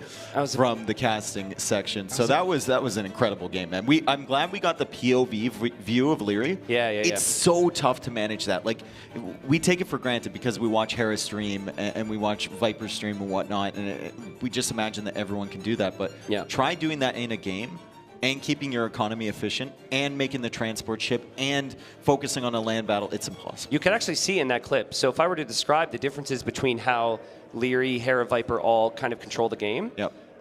from the casting section? So that was an incredible game, man. I'm glad we got the POV view of Leary. It's so tough to manage that. Like, we take it for granted because we watch Hera stream and we watch Viper stream and whatnot, and we just imagine that everyone can do that. But try doing that in a game and keeping your economy efficient and making the transport ship and focusing on a land battle, it's impossible. You can actually see in that clip. So if I were to describe the differences between how Leary, Hera, Viper all kind of control the game.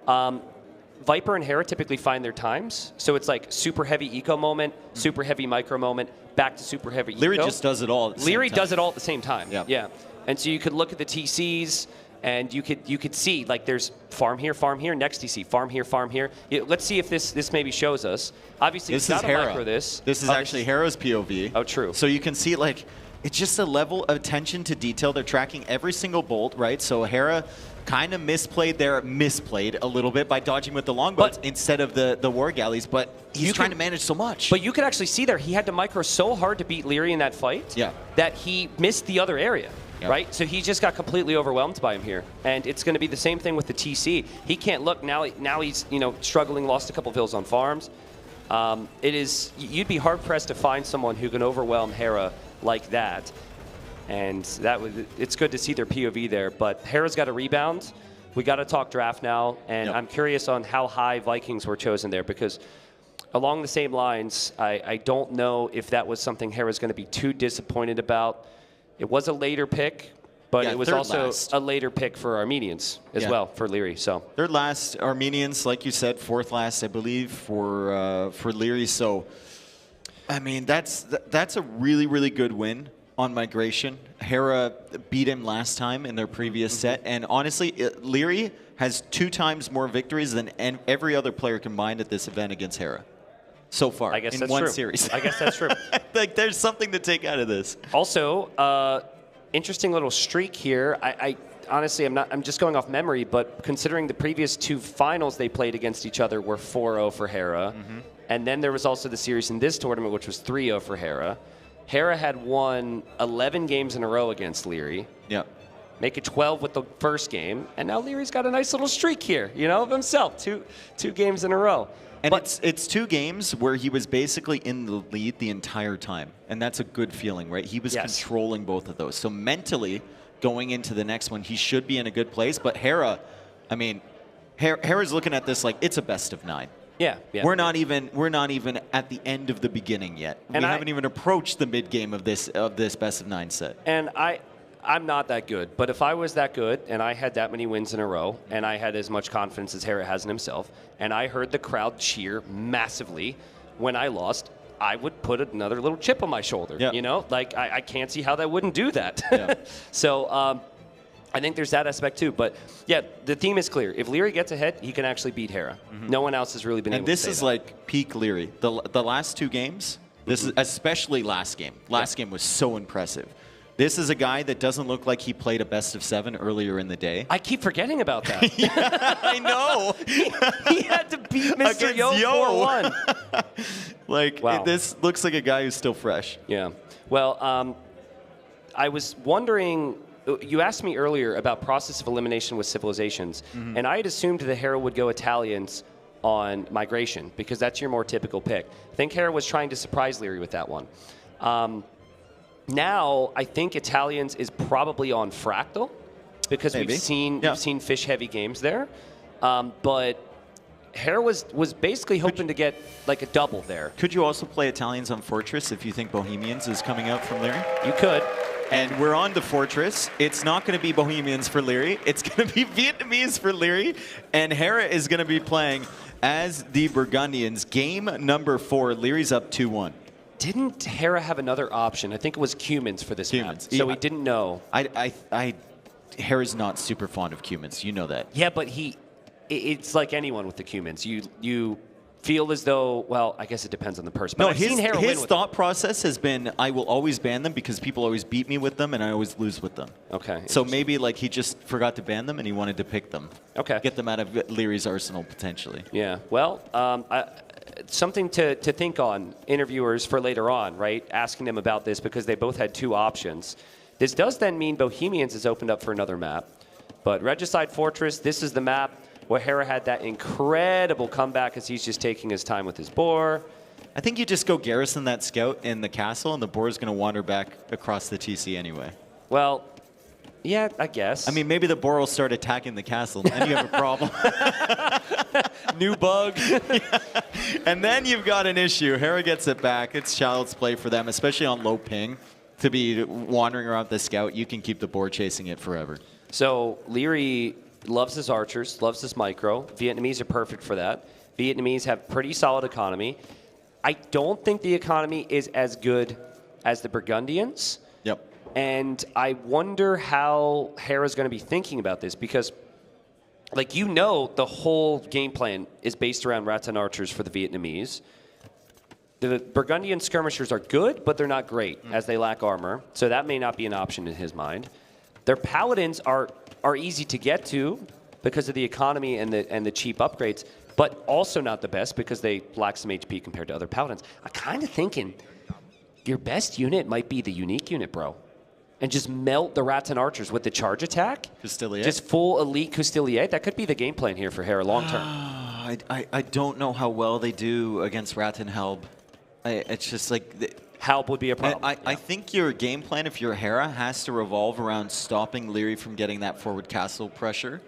Viper and Hera typically find their times. So it's like super heavy eco moment, super heavy micro moment, back to super heavy eco. Leary just does it all at the Leary same time. does it all at the same time. Yeah. And so you could look at the TCs, and you could see, like, there's farm here, next TC, farm here. Let's see if this maybe shows us. Obviously, this it's is got a Hera. micro this. This is actually Hera's POV. Oh, true. So you can see, like, it's just a level of attention to detail. They're tracking every single bolt, right? So Hera kind of misplayed a little bit by dodging with the longboats instead of the war galleys, but he's trying to manage so much. But you could actually see there, he had to micro so hard to beat Leary in that fight that he missed the other area. Right? So he just got completely overwhelmed by him here. And it's going to be the same thing with the TC. He can't look. Now he's, struggling, lost a couple Vils on farms. You'd be hard-pressed to find someone who can overwhelm Hera like that. And it's good to see their POV there. But Hera's got a rebound. We got to talk draft now. And I'm curious on how high Vikings were chosen there, because along the same lines, I don't know if that was something Hera's going to be too disappointed about. It was a later pick, but it was also a later pick for Armenians as well, for Leary. So third last, Armenians, like you said, fourth last, I believe, for Leary. So, I mean, that's a really, really good win on migration. Hera beat him last time in their previous set, and honestly, Leary has 2 times more victories than every other player combined at this event against Hera. So far, I guess in that's one true. series. I guess that's true. Like, there's something to take out of this. Also, interesting little streak here. honestly, I'm just going off memory, but considering the previous 2 finals they played against each other were 4-0 for Hera, and then there was also the series in this tournament, which was 3-0 for Hera. Hera had won 11 games in a row against Leary. Yeah. Make it 12 with the first game, and now Leary's got a nice little streak here, of himself, two games in a row. And it's 2 games where he was basically in the lead the entire time, and that's a good feeling, right? He was controlling both of those. So mentally, going into the next one, he should be in a good place. But Hera, I mean, Hera's looking at this like it's a best of 9. Yeah. We're not even at the end of the beginning yet. We haven't even approached the mid game of this best of 9 set. And I'm not that good, but if I was that good and I had that many wins in a row and I had as much confidence as Hera has in himself and I heard the crowd cheer massively when I lost, I would put another little chip on my shoulder. Like I can't see how that wouldn't do that. So I think there's that aspect too. But yeah, the theme is clear. If Leary gets ahead, he can actually beat Hera. No one else has really been able to say that. And this is like peak Leary. The last 2 games, this is especially last game. Last game was so impressive. This is a guy that doesn't look like he played a best of 7 earlier in the day. I keep forgetting about that. I know. he had to beat Mr. Yo 4-1. This looks like a guy who's still fresh. Yeah. Well, I was wondering, you asked me earlier about process of elimination with civilizations, and I had assumed that Hera would go Italians on migration because that's your more typical pick. I think Hera was trying to surprise Leary with that one. Now, I think Italians is probably on Fractal because we've seen fish-heavy games there. But Hera was basically hoping to get like a double there. Could you also play Italians on Fortress if you think Bohemians is coming out from Leary? You could. And we're on the Fortress. It's not going to be Bohemians for Leary. It's going to be Vietnamese for Leary. And Hera is going to be playing as the Burgundians. Game number 4. Leary's up 2-1. Didn't Hera have another option? I think it was Cumans for this map. So we didn't know. Hera's not super fond of Cumans. You know that. Yeah, but it's like anyone with the Cumans. You feel as though, well, I guess it depends on the person. But his thought process has been, I will always ban them because people always beat me with them and I always lose with them. Okay. So maybe like he just forgot to ban them and he wanted to pick them. Okay. Get them out of Leary's arsenal potentially. Yeah. Well, something to think on, interviewers for later on, right? Asking them about this because they both had 2 options. This does then mean Bohemians is opened up for another map. But Regicide Fortress, this is the map where Hera had that incredible comeback as he's just taking his time with his boar. I think you just go Garrison that scout in the castle and the boar is going to wander back across the TC anyway. Well, yeah, I guess. I mean, maybe the boar will start attacking the castle and then you have a problem. New bug. And then you've got an issue. Hera gets it back. It's child's play for them, especially on low ping. To be wandering around the scout, you can keep the boar chasing it forever. So Leary loves his archers, loves his micro. Vietnamese are perfect for that. Vietnamese have pretty solid economy. I don't think the economy is as good as the Burgundians. Yep. And I wonder how Hera's going to be thinking about this because, like, the whole game plan is based around Rattan archers for the Vietnamese. The Burgundian skirmishers are good, but they're not great as they lack armor. So that may not be an option in his mind. Their paladins are easy to get to because of the economy and the cheap upgrades, but also not the best because they lack some HP compared to other paladins. I'm kind of thinking your best unit might be the unique unit, bro. And just melt the Rattan archers with the charge attack. Custilier. Just full elite Custilier. That could be the game plan here for Hera long term. I don't know how well they do against Rattan Helb. It's just like... Helb would be a problem. I think your game plan, if you're Hera, has to revolve around stopping Leary from getting that forward castle pressure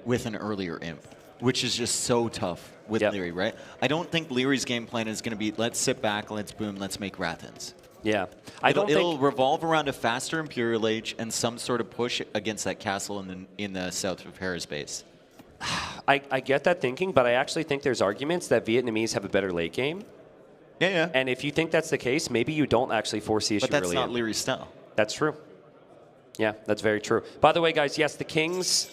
with an earlier imp, which is just so tough with Leary, right? I don't think Leary's game plan is going to be, let's sit back, let's boom, let's make Rattans. Yeah. It'll revolve around a faster Imperial Age and some sort of push against that castle in the south of Hera's base. I get that thinking, but I actually think there's arguments that Vietnamese have a better late game. Yeah. And if you think that's the case, maybe you don't actually force the issue early. But that's not Leary's style. That's true. Yeah, that's very true. By the way, guys, yes, the Kings,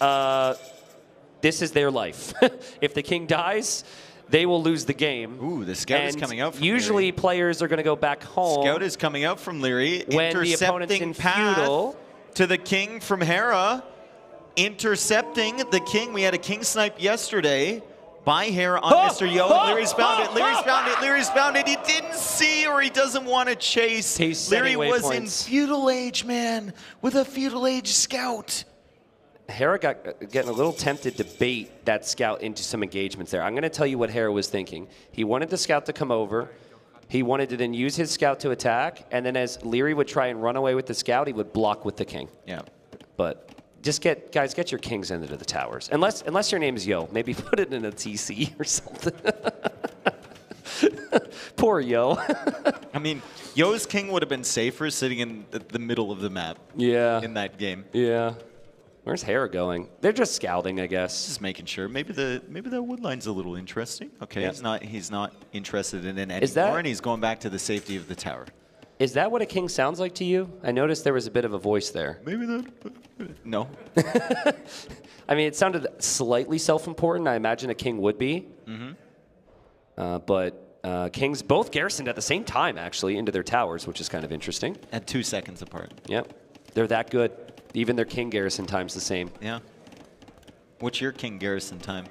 this is their life. If the King dies, they will lose the game. Ooh, the Scout is coming out from usually Leary. Players are going to go back home. Scout is coming out from Leary. When the opponent's in feudal. To the King from Hera. intercepting the king. We had a king snipe yesterday by Hera on Mr. Yo. Leary's found it. Leary's found it. Leary's found it. He didn't see, or he doesn't want to chase. Leary was in feudal age, man, with a feudal age scout. Hera getting a little tempted to bait that scout into some engagements there. I'm going to tell you what Hera was thinking. He wanted the scout to come over. He wanted to then use his scout to attack, and then as Leary would try and run away with the scout, he would block with the king. Yeah. But just get your kings into the towers. Unless your name is Yo, maybe put it in a TC or something. Poor Yo. I mean, Yo's king would have been safer sitting in the middle of the map. Yeah. In that game. Yeah. Where's Hera going? They're just scouting, I guess. Just making sure. Maybe the wood line's a little interesting. Okay, Yeah. he's not interested in it Is that- anymore, and he's going back to the safety of the tower. Is that what a king sounds like to you? I noticed there was a bit of a voice there. Maybe that. No. I mean, it sounded slightly self-important. I imagine a king would be. But kings both garrisoned at the same time, actually, into their towers, which is kind of interesting. At 2 seconds apart. Yep. They're that good. Even their king garrison time's the same. Yeah. What's your king garrison time?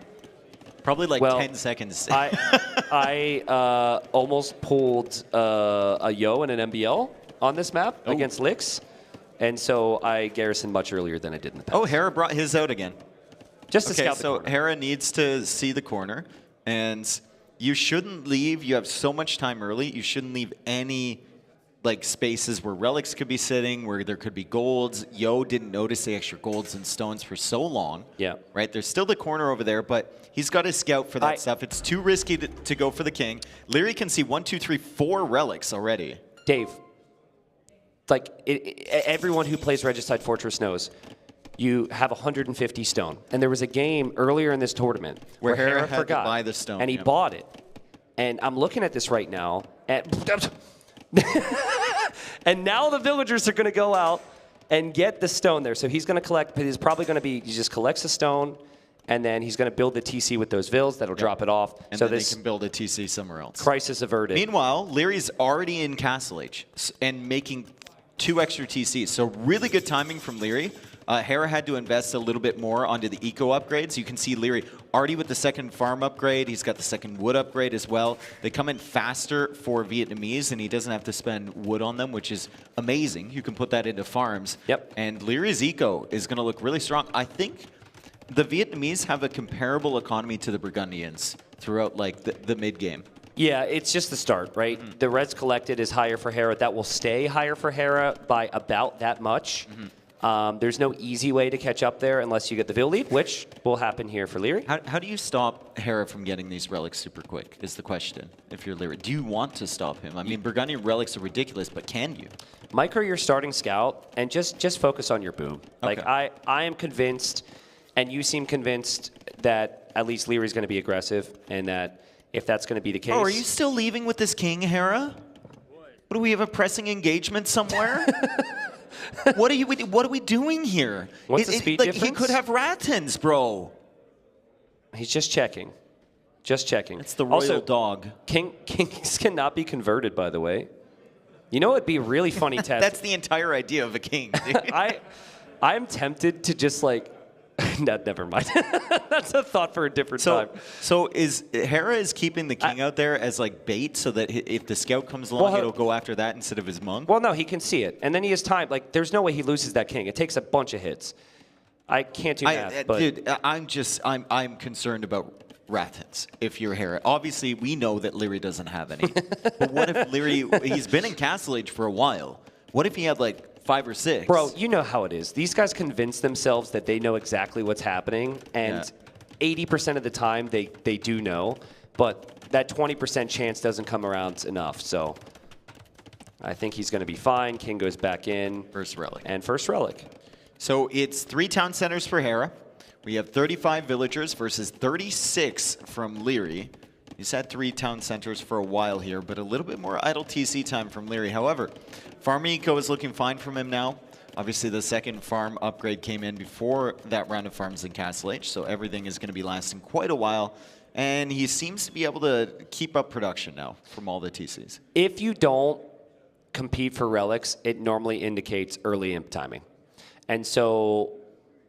Probably like 10 seconds. I almost pulled a Yo and an MBL on this map against Lix, and so I garrisoned much earlier than I did in the past. Oh, Hera brought his out again. Just to okay, scout the so corner. Hera needs to see the corner, and you shouldn't leave. You have so much time early. You shouldn't leave any like spaces where relics could be sitting, where there could be golds. Yo didn't notice the extra golds and stones for so long. Yeah. Right? There's still the corner over there, but he's got to scout for that stuff. It's too risky to go for the king. Leary can see 1, 2, 3, 4 relics already. Dave, like everyone who plays Regicide Fortress knows, you have 150 stone. And there was a game earlier in this tournament Where where Hera Hera had to forgot, buy the stone, and he yep. bought it. And I'm looking at this right now, and now the villagers are going to go out and get the stone there. So he's going to collect, but he's probably going to be, he just collects the stone, and then he's going to build the TC with those vills. That'll drop it off. And so then this they can build a TC somewhere else. crisis averted. Meanwhile, Leary's already in Castle Age and making 2 extra TCs. So really good timing from Leary. Hera had to invest a little bit more onto the eco upgrades. You can see Leary already with the second farm upgrade. He's got the second wood upgrade as well. They come in faster for Vietnamese, and he doesn't have to spend wood on them, which is amazing. You can put that into farms. Yep. And Leary's eco is going to look really strong. I think the Vietnamese have a comparable economy to the Burgundians throughout like the mid game. Yeah, it's just the start, right? Mm-hmm. The reds collected is higher for Hera. That will stay higher for Hera by about that much. There's no easy way to catch up there unless you get the Vill lead, which will happen here for Leary. How do you stop Hera from getting these relics super quick is the question, if you're Leary. Do you want to stop him? I mean, Burgundian relics are ridiculous, but can you? Micro your starting scout and just focus on your boom. Like, I am convinced, and you seem convinced, that at least Leary's going to be aggressive, and that if that's going to be the case... Oh, are you still leaving with this king, Hera? What, do we have a pressing engagement somewhere? What are we doing here? What's the speed difference? He could have Ratons, bro. He's just checking. Just checking. It's the royal also, dog. Kings cannot be converted, by the way. You know, it'd be really funny to have... That's the entire idea of a king. I'm tempted to just like... No, never mind. That's a thought for a different time. So is Hera is keeping the king out there as like bait so that if the scout comes along, it'll go after that instead of his monk? Well, no, he can see it. And then he has time. Like, there's no way he loses that king. It takes a bunch of hits. I can't do math, but... Dude, I'm concerned about Rathans if you're Hera. Obviously, we know that Leary doesn't have any. But what if Leary, he's been in Castle Age for a while. What if he had like 5 or 6? Bro, you know how it is. These guys convince themselves that they know exactly what's happening, and 80% of the time they do know, but that 20% chance doesn't come around enough. So I think he's going to be fine. King goes back in. First relic. And first relic. So it's 3 town centers for Hera. We have 35 villagers versus 36 from Leary. He's had 3 town centers for a while here, but a little bit more idle TC time from Leary. However, farm eco is looking fine from him now. Obviously, the second farm upgrade came in before that round of farms in Castle Age, so everything is going to be lasting quite a while. And he seems to be able to keep up production now from all the TCs. If you don't compete for relics, it normally indicates early imp timing. And so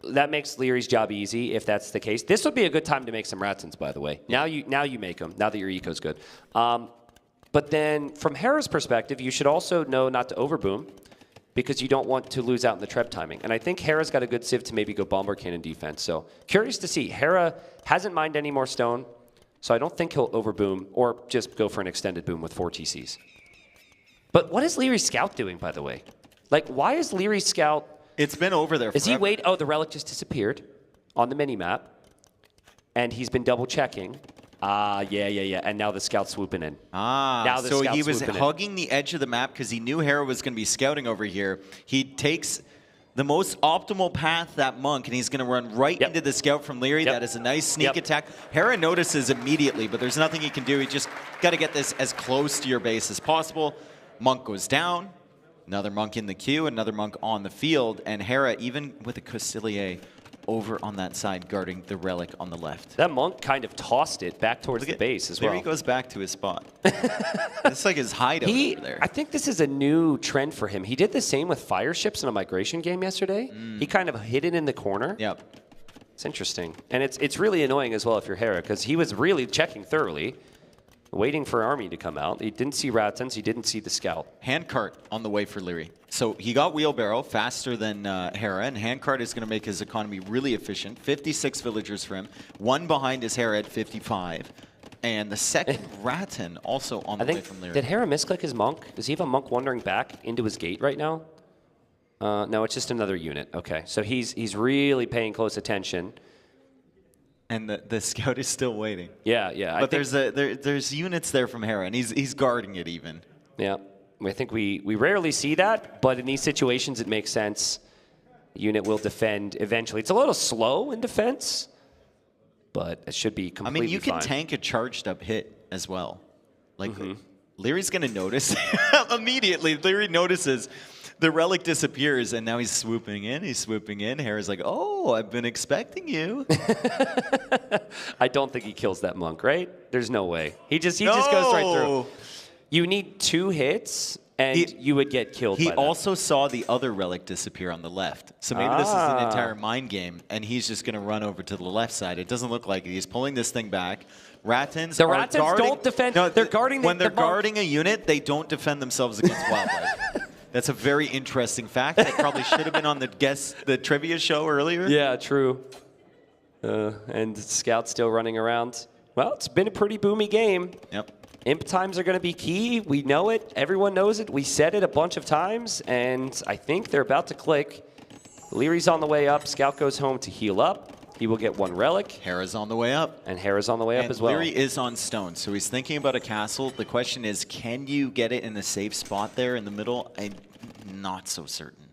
that makes Leary's job easy if that's the case. This would be a good time to make some Ratons, by the way. Now you make them, now that your eco's good. But then from Hera's perspective, you should also know not to overboom because you don't want to lose out in the treb timing. And I think Hera's got a good sieve to maybe go bomber cannon defense. So curious to see. Hera hasn't mined any more stone, so I don't think he'll overboom or just go for an extended boom with 4 TCs. But what is Leary's scout doing, by the way? Like, why is Leary's scout... It's been over there forever. Is he wait? Oh, the relic just disappeared on the mini-map. And he's been double-checking. Yeah. And now the scout's swooping in. Now the so scout's he was swooping in. hugging the edge of the map because he knew Hera was going to be scouting over here. He takes the most optimal path, that monk, and he's going to run right into the scout from Leary. That is a nice sneak attack. Hera notices immediately, but there's nothing he can do. He just got to get this as close to your base as possible. Monk goes down. Another monk in the queue, another monk on the field, and Hera, even with a Costelier, over on that side, guarding the relic on the left. That monk kind of tossed it back towards the base as well. Leary goes back to his spot. It's like his hideout over there. I think this is a new trend for him. He did the same with fire ships in a migration game yesterday. He kind of hid it in the corner. Yep. It's interesting. And it's really annoying as well if you're Hera, because he was really checking thoroughly, waiting for army to come out. He didn't see Ratons. He didn't see the scout. Handcart on the way for Leary. So he got wheelbarrow faster than Hera, and Handcart is going to make his economy really efficient. 56 villagers for him. One behind is Hera at 55. And the second Raton also on the way from Leary. Did Hera misclick his monk? Does he have a monk wandering back into his gate right now? No, it's just another unit. Okay, so he's really paying close attention. And the scout is still waiting. Yeah. But there's units there from Hera, and he's guarding it even. Yeah, I think we rarely see that, but in these situations it makes sense. The unit will defend eventually. It's a little slow in defense, but it should be completely fine. I mean, you can tank a charged up hit as well. Like, Leary's going to notice immediately. Leary notices the relic disappears, and now he's swooping in. Hera's like, oh, I've been expecting you. I don't think he kills that monk, right? There's no way. He just goes right through. You need 2 hits, and you would get killed by that. He also saw the other relic disappear on the left. So maybe this is an entire mind game, and he's just going to run over to the left side. It doesn't look like it. He's pulling this thing back. Ratons don't defend. No, they're guarding when they're guarding a unit, they don't defend themselves against wildlife. That's a very interesting fact. That probably should have been on the trivia show earlier. Yeah, true. And Scout's still running around. Well, it's been a pretty boomy game. Yep. Imp times are going to be key. We know it. Everyone knows it. We said it a bunch of times, and I think they're about to click. Leary's on the way up. Scout goes home to heal up. He will get 1 relic. Hera's on the way up. And Hera's on the way up as well. Leary is on stone, so he's thinking about a castle. The question is, can you get it in a safe spot there in the middle? I'm not so certain.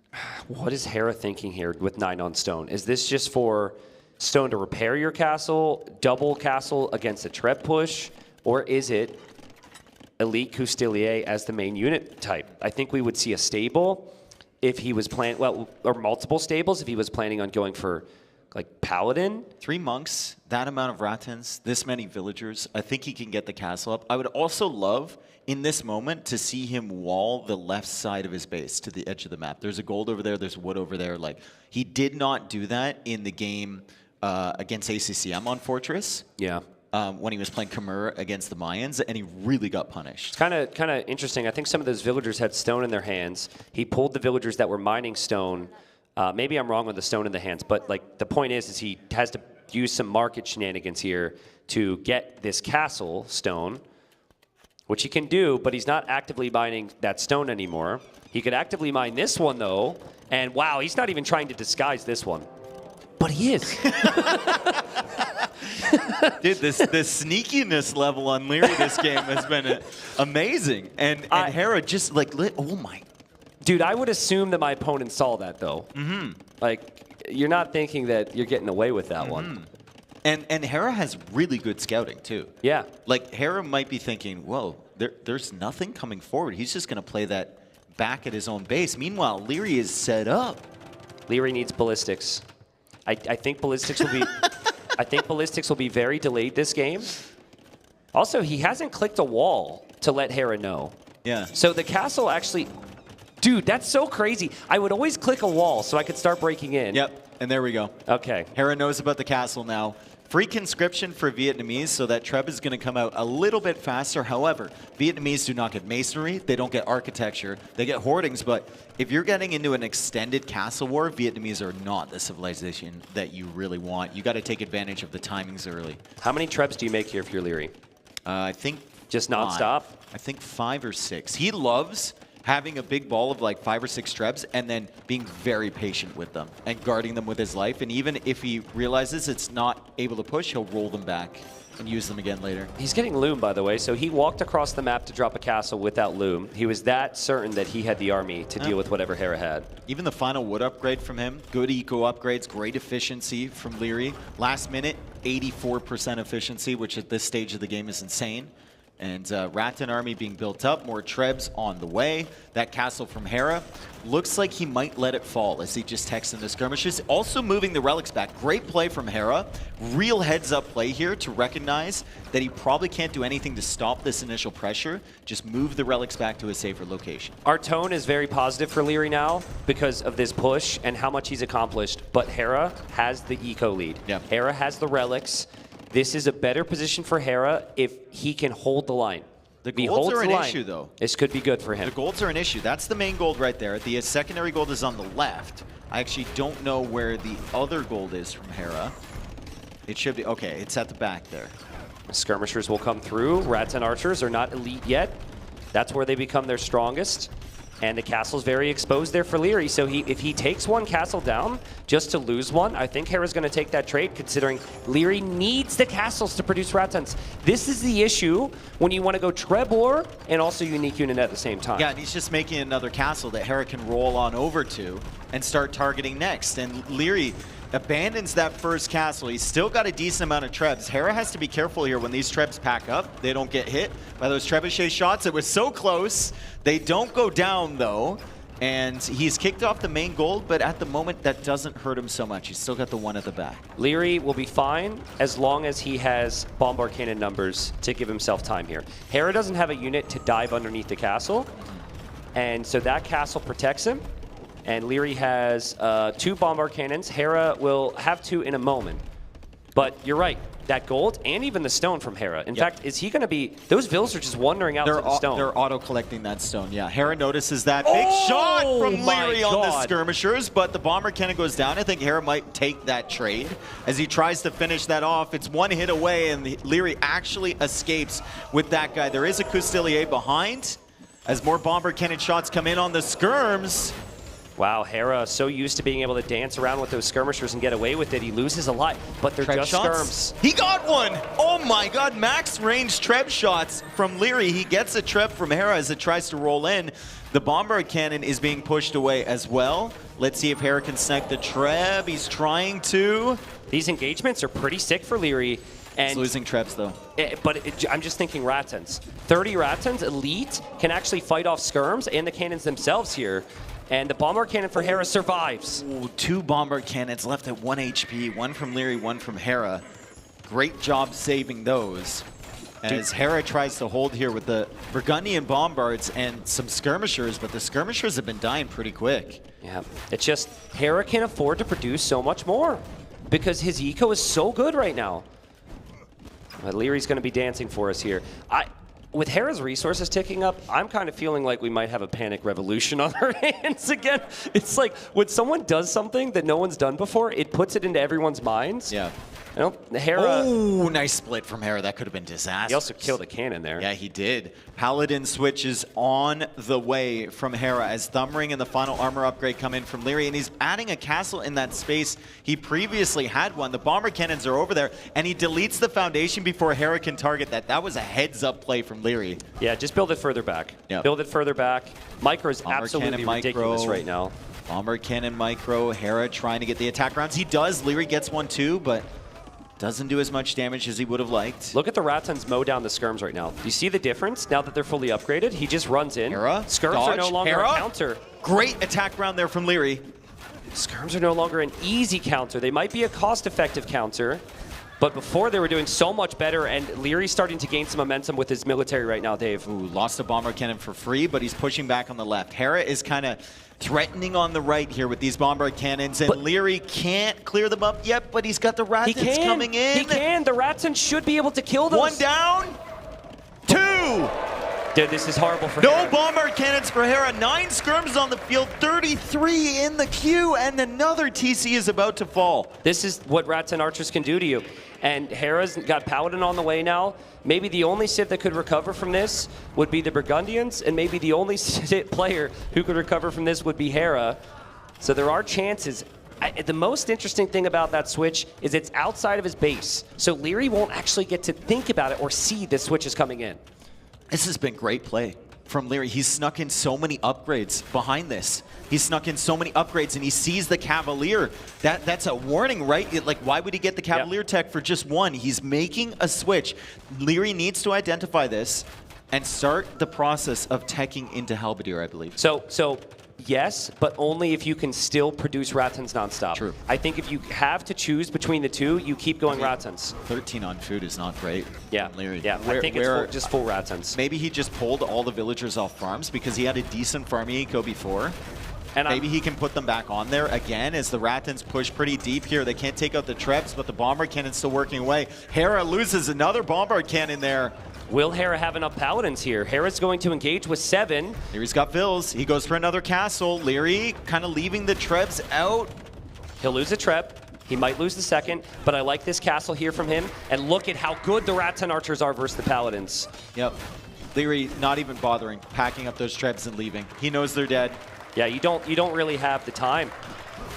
What is Hera thinking here with 9 on stone? Is this just for stone to repair your castle, double castle against a treb push, or is it Elite Custelier as the main unit type? I think we would see a stable if he was planning, or multiple stables if he was planning on going for like Paladin. 3 monks, that amount of Ratons, this many villagers. I think he can get the castle up. I would also love, in this moment, to see him wall the left side of his base to the edge of the map. There's a gold over there, there's wood over there. Like, he did not do that in the game against ACCM on Fortress. Yeah. When he was playing Khmer against the Mayans, and he really got punished. It's kind of interesting. I think some of those villagers had stone in their hands. He pulled the villagers that were mining stone. Maybe I'm wrong on the stone in the hands, but like the point is he has to use some market shenanigans here to get this castle stone, which he can do, but he's not actively mining that stone anymore. He could actively mine this one though, and wow, he's not even trying to disguise this one. But he is. Dude, the sneakiness level on Leary this game has been amazing. And Hera just like, oh my. Dude, I would assume that my opponent saw that though. Like, you're not thinking that you're getting away with that one. And Hera has really good scouting too. Yeah. Like, Hera might be thinking, whoa, there's nothing coming forward. He's just going to play that back at his own base. Meanwhile, Leary is set up. Leary needs ballistics. I think ballistics will be I think ballistics will be very delayed this game. Also, he hasn't clicked a wall to let Hera know. Yeah. So the castle actually, dude, that's so crazy. I would always click a wall so I could start breaking in. Yep. and there we go. Okay. Hera knows about the castle now. Free conscription for Vietnamese, so that Treb is going to come out a little bit faster. However, Vietnamese do not get masonry, they don't get architecture, they get hoardings, but if you're getting into an extended castle war, Vietnamese are not the civilization that you really want. You got to take advantage of the timings early. How many Trebs do you make here if you're Leary? I think just nonstop. I think 5 or 6. He loves having a big ball of like 5 or 6 Trebs and then being very patient with them and guarding them with his life. And even if he realizes it's not able to push, he'll roll them back and use them again later. He's getting Loom, by the way, so he walked across the map to drop a castle without Loom. He was that certain that he had the army to deal with whatever Hera had. Even the final wood upgrade from him, good eco upgrades, great efficiency from Leary. Last minute, 84% efficiency, which at this stage of the game is insane. And Rattan army being built up, more Trebs on the way. That castle from Hera looks like he might let it fall as he just texts in the skirmishes. Also moving the relics back. Great play from Hera. Real heads up play here to recognize that he probably can't do anything to stop this initial pressure. Just move the relics back to a safer location. Our tone is very positive for Leary now because of this push and how much he's accomplished. But Hera has the eco lead. Yeah. Hera has the relics. This is a better position for Hera if he can hold the line. The golds are an issue, though. This could be good for him. The golds are an issue. That's the main gold right there. The secondary gold is on the left. I actually don't know where the other gold is from Hera. It should be, okay, it's at the back there. Skirmishers will come through. Rattan archers are not elite yet. That's where they become their strongest. And the castle's very exposed there for Leary, so if he takes one castle down just to lose one, I think Hera's going to take that trade, considering Leary needs the castles to produce Rattans. This is the issue when you want to go Trebor and also Unique Unit at the same time. Yeah, and he's just making another castle that Hera can roll on over to and start targeting next. And Leary abandons that first castle. He's still got a decent amount of Trebs. Hera has to be careful here when these Trebs pack up. They don't get hit by those Trebuchet shots. It was so close. They don't go down, though. And he's kicked off the main gold, but at the moment, that doesn't hurt him so much. He's still got the one at the back. Leary will be fine as long as he has bombard cannon numbers to give himself time here. Hera doesn't have a unit to dive underneath the castle, and so that castle protects him. And Leary has 2 bombard cannons. Hera will have 2 in a moment. But you're right, that gold and even the stone from Hera. In fact, is he going to be... Those Vills are just wandering out to the stone. They're auto-collecting that stone, yeah. Hera notices that big shot from Leary on the skirmishers, but the bomber cannon goes down. I think Hera might take that trade as he tries to finish that off. It's one hit away, and Leary actually escapes with that guy. There is a Custelier behind as more bomber cannon shots come in on the skirms. Wow, Hera so used to being able to dance around with those skirmishers and get away with it. He loses a lot, but they're just skirms. He got one! Oh my god, max range Treb shots from Leary. He gets a Treb from Hera as it tries to roll in. The bombard cannon is being pushed away as well. Let's see if Hera can snag the Treb. He's trying to. These engagements are pretty sick for Leary. And he's losing Trebs, though. I'm just thinking Rattans. 30 Rattans, elite, can actually fight off skirms and the cannons themselves here. And the bombard cannon for Hera survives. Ooh, 2 bombard cannons left at 1 HP. 1 from Leary, 1 from Hera. Great job saving those. As Hera tries to hold here with the Burgundian bombards and some skirmishers, but the skirmishers have been dying pretty quick. Yeah, it's just Hera can afford to produce so much more because his eco is so good right now. But Leary's going to be dancing for us here. With Hera's resources ticking up, I'm kind of feeling like we might have a panic revolution on our hands again. It's like when someone does something that no one's done before, it puts it into everyone's minds. Yeah. You know, Hera. Oh, nice split from Hera. That could have been disastrous. He also killed a cannon there. Yeah, he did. Paladin switch is on the way from Hera as Thumbring and the final armor upgrade come in from Leary, and he's adding a castle in that space. He previously had one. The bomber cannons are over there, and he deletes the foundation before Hera can target that. That was a heads-up play from Leary. Yeah, just build it further back. Yep. Build it further back. Micro is Bomber absolutely cannon, ridiculous right now. Bomber cannon micro. Hera trying to get the attack rounds. He does. Leary gets one too, but doesn't do as much damage as he would have liked. Look at the Rattans mow down the skirms right now. Do you see the difference now that they're fully upgraded? He just runs in. Hera, skirms dodge, are no longer Hera. a counter. Great attack round there from Leary. Skirms are no longer an easy counter. They might be a cost-effective counter, But before they were doing so much better, and Leary's starting to gain some momentum with his military right now, Dave. Ooh, lost a bomber cannon for free, but he's pushing back on the left. Hera is kind of threatening on the right here with these bomber cannons, and Leary can't clear them up yet, but he's got the Ratans coming in. He can. The Ratans should be able to kill those. One down. Two. Dude, this is horrible for No Hera. bomber cannons for Hera. 9 skirms on the field, 33 in the queue, and another TC is about to fall. This is what Ratan Archers can do to you. And Hera's got Paladin on the way now. Maybe the only Civ that could recover from this would be the Burgundians, and maybe the only Civ player who could recover from this would be Hera. So there are chances. The most interesting thing about that switch is it's outside of his base. So Leary won't actually get to think about it or see this switch is coming in. This has been great play from Leary. He's snuck in so many upgrades behind this. He's snuck in so many upgrades, and he sees the Cavalier. That's a warning, right? Like, why would he get the Cavalier tech for just one? He's making a switch. Leary needs to identify this and start the process of teching into Halberdier, I believe. So yes, but only if you can still produce Ratans nonstop. True. I think if you have to choose between the two, you keep going Ratans. 13 on food is not great. Yeah, Leary. yeah. I think it's just full Ratans. Maybe he just pulled all the villagers off farms because he had a decent farming eco before. And maybe he can put them back on there again as the Ratans push pretty deep here. They can't take out the Trebs, but the bomber cannon's still working away. Hera loses another bomber cannon there. Will Hera have enough Paladins here? Hera's going to engage with 7. Leary's got Vills. He goes for another castle. Leary kind of leaving the Trebs out. He'll lose a Treb. He might lose the second, but I like this castle here from him. And look at how good the Ratan Archers are versus the Paladins. Yep. Leary not even bothering, packing up those Trebs and leaving. He knows they're dead. Yeah, you don't really have the time.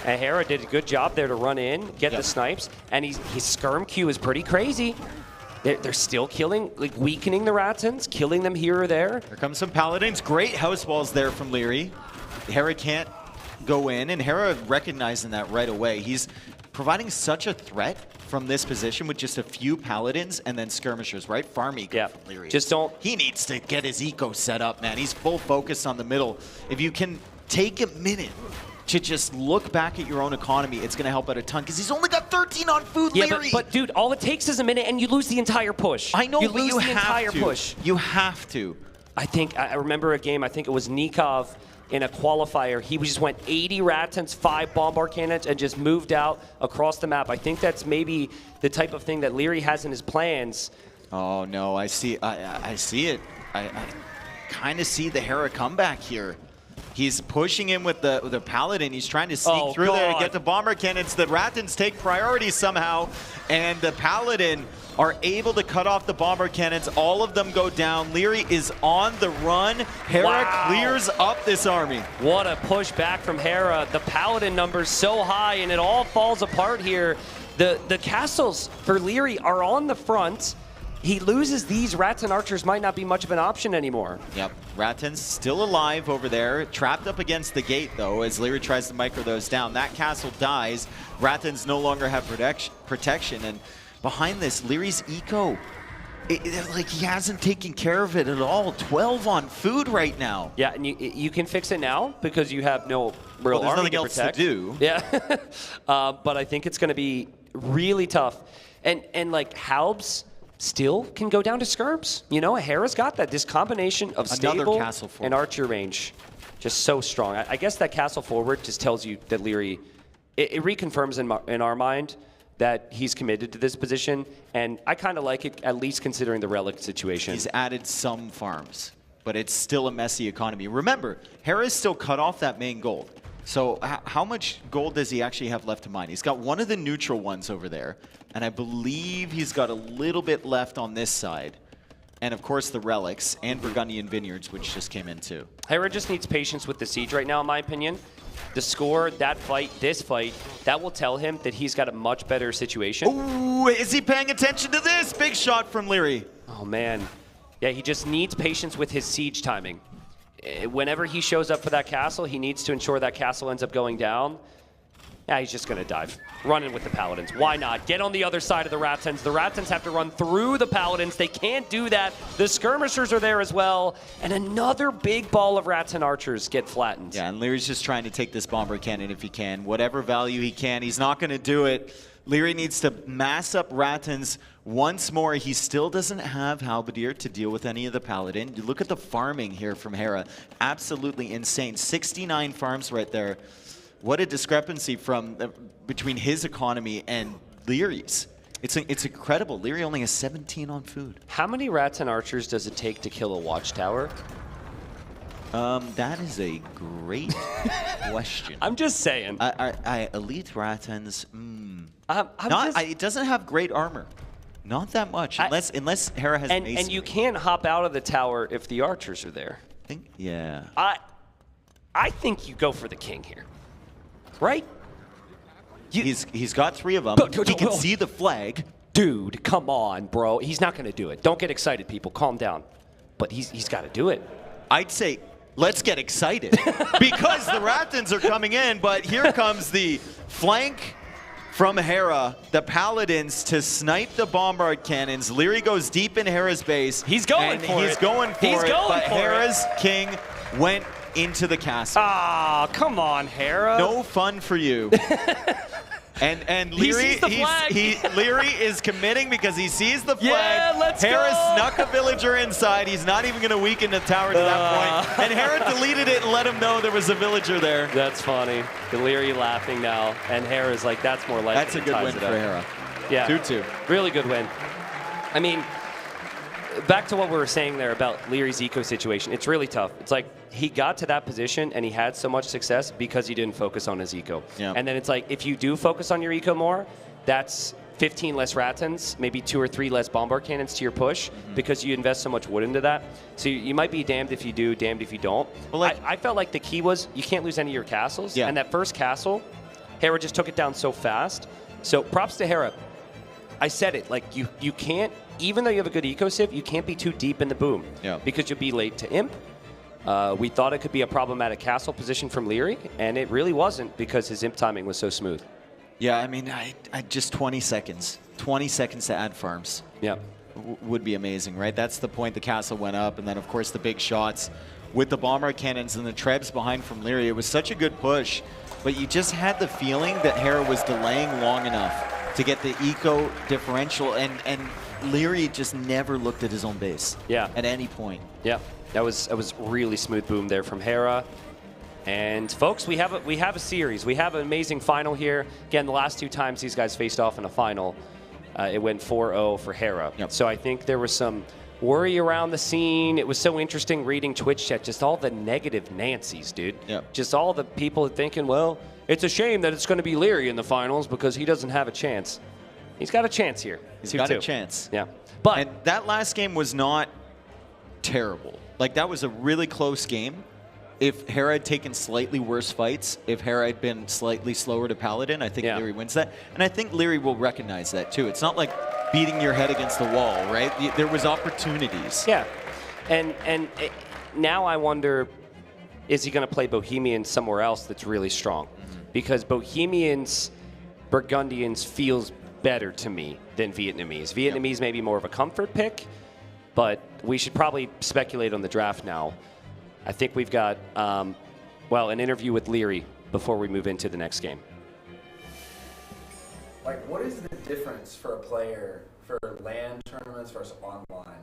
And Hera did a good job there to run in, get the snipes, and his skirm queue is pretty crazy. They're still killing, like weakening the Ratans, killing them here or there. Here comes some Paladins. Great house walls there from Leary. Hera can't go in, and Hera recognizing that right away. He's providing such a threat from this position with just a few Paladins and then skirmishers, right? Farm eco from Leary. Just don't. He needs to get his eco set up, man. He's full focus on the middle. If you can take a minute to just look back at your own economy, it's going to help out a ton because he's only got 13 on food, Leary. But dude, all it takes is a minute and you lose the entire push. I know, you but lose you the have entire to. push. You have to. I remember a game, I think it was Nikov in a qualifier. He just went 80 Ratans, 5 bombard cannons, and just moved out across the map. I think that's maybe the type of thing that Leary has in his plans. Oh no, I see it. I kind of see the Hera comeback here. He's pushing in with the Paladin. He's trying to sneak through there to get the bomber cannons. The Ratans take priority somehow, and the Paladin are able to cut off the bomber cannons. All of them go down. Leary is on the run. Hera clears up this army. What a push back from Hera. The Paladin number's so high, and it all falls apart here. The castles for Leary are on the front. He loses these. Ratan Archers might not be much of an option anymore. Yep, Ratan's still alive over there. Trapped up against the gate, though, as Leary tries to micro those down. That castle dies. Ratans no longer have protection. And behind this, Leary's eco, like he hasn't taken care of it at all. 12 on food right now. Yeah, and you can fix it now because you have no real there's army nothing else protect. to do. Yeah, but I think it's going to be really tough. And like Halbs still can go down to skirms. You know, Hera's got that. This combination of stable castle and archer range, just so strong. I guess that castle forward just tells you that Leary, it reconfirms in our mind that he's committed to this position, and I kind of like it, at least considering the relic situation. He's added some farms, but it's still a messy economy. Remember, Hera's still cut off that main gold. So how much gold does he actually have left to mine? He's got one of the neutral ones over there, and I believe he's got a little bit left on this side. And of course the relics and Burgundian Vineyards, which just came in too. Hera just needs patience with the siege right now, in my opinion. The score, that fight, this fight, that will tell him that he's got a much better situation. Ooh, is he paying attention to this? Big shot from Leary. Oh man. Yeah, he just needs patience with his siege timing. Whenever he shows up for that castle, he needs to ensure that castle ends up going down. Yeah, he's just going to dive. Running with the Paladins. Why not? Get on the other side of the Ratans. The Ratans have to run through the Paladins. They can't do that. The Skirmishers are there as well. And another big ball of Ratan Archers get flattened. Yeah, and Leary's just trying to take this bomber cannon if he can. Whatever value he can. He's not going to do it. Leary needs to mass up Rattans once more. He still doesn't have Halberdier to deal with any of the Paladin. You look at the farming here from Hera. Absolutely insane. 69 farms right there. What a discrepancy from between his economy and Leary's. It's incredible. Leary only has 17 on food. How many Rattan archers does it take to kill a watchtower? That is a great question. I'm just saying. Elite Rattans, it doesn't have great armor. Not that much, unless Hera has and you can't hop out of the tower if the archers are there. Yeah. I think you go for the king here, right? He's got 3 of them. He can see the flag. Dude, come on, bro. He's not going to do it. Don't get excited, people. Calm down. But he's got to do it. I'd say let's get excited because the Rattans are coming in, but here comes the flank from Hera, the Paladins to snipe the bombard cannons. Leary goes deep in Hera's base. He's going for it. But Hera's king went into the castle. Ah, come on, Hera. No fun for you. And Leary, Leary is committing because he sees the flag. Yeah, let's Hera go. snuck a villager inside. He's not even going to weaken the tower to that point. And Hera deleted it and let him know there was a villager there. That's funny. Leary laughing now, and Hera's like, that's more likely. That's a good win for Hera. Yeah. 2-2. Really good win. I mean, back to what we were saying there about Leary's eco situation. It's really tough. It's like he got to that position and he had so much success because he didn't focus on his eco. Yeah. And then it's like, if you do focus on your eco more, that's 15 less Rattans, maybe 2 or 3 less bombard cannons to your push because you invest so much wood into that. So you might be damned if you do, damned if you don't. Well, I felt like the key was you can't lose any of your castles. Yeah. And that first castle, Hera just took it down so fast. So props to Hera. I said it, like you can't, even though you have a good eco civ, you can't be too deep in the boom because you'll be late to imp. We thought it could be a problematic castle position from Leary, and it really wasn't because his imp timing was so smooth. Yeah, I mean, I just 20 seconds. 20 seconds to add farms. Yeah. Would be amazing, right? That's the point the castle went up, and then, of course, the big shots with the bomber cannons and the trebs behind from Leary. It was such a good push, but you just had the feeling that Hera was delaying long enough to get the eco differential, and Leary just never looked at his own base at any point. Yeah, that was really smooth boom there from Hera. And folks, we have a series. We have an amazing final here. Again, the last 2 times these guys faced off in a final, it went 4-0 for Hera. So I think there was some worry around the scene. It was so interesting reading Twitch chat, just all the negative Nancy's, dude. Just all the people thinking, well, it's a shame that it's going to be Leary in the finals because he doesn't have a chance. He's got a chance here. He's got a chance. Yeah. And that last game was not terrible. Like, that was a really close game. If Hera had taken slightly worse fights, if Hera had been slightly slower to Paladin, I think Leary wins that. And I think Leary will recognize that, too. It's not like beating your head against the wall, right? There was opportunities. Yeah. And now I wonder, is he going to play Bohemians somewhere else that's really strong? Because Bohemians, Burgundians feels better to me than Vietnamese. Vietnamese may be more of a comfort pick, but we should probably speculate on the draft now. I think we've got, an interview with Leary before we move into the next game. Like, what is the difference for a player for LAN tournaments versus online?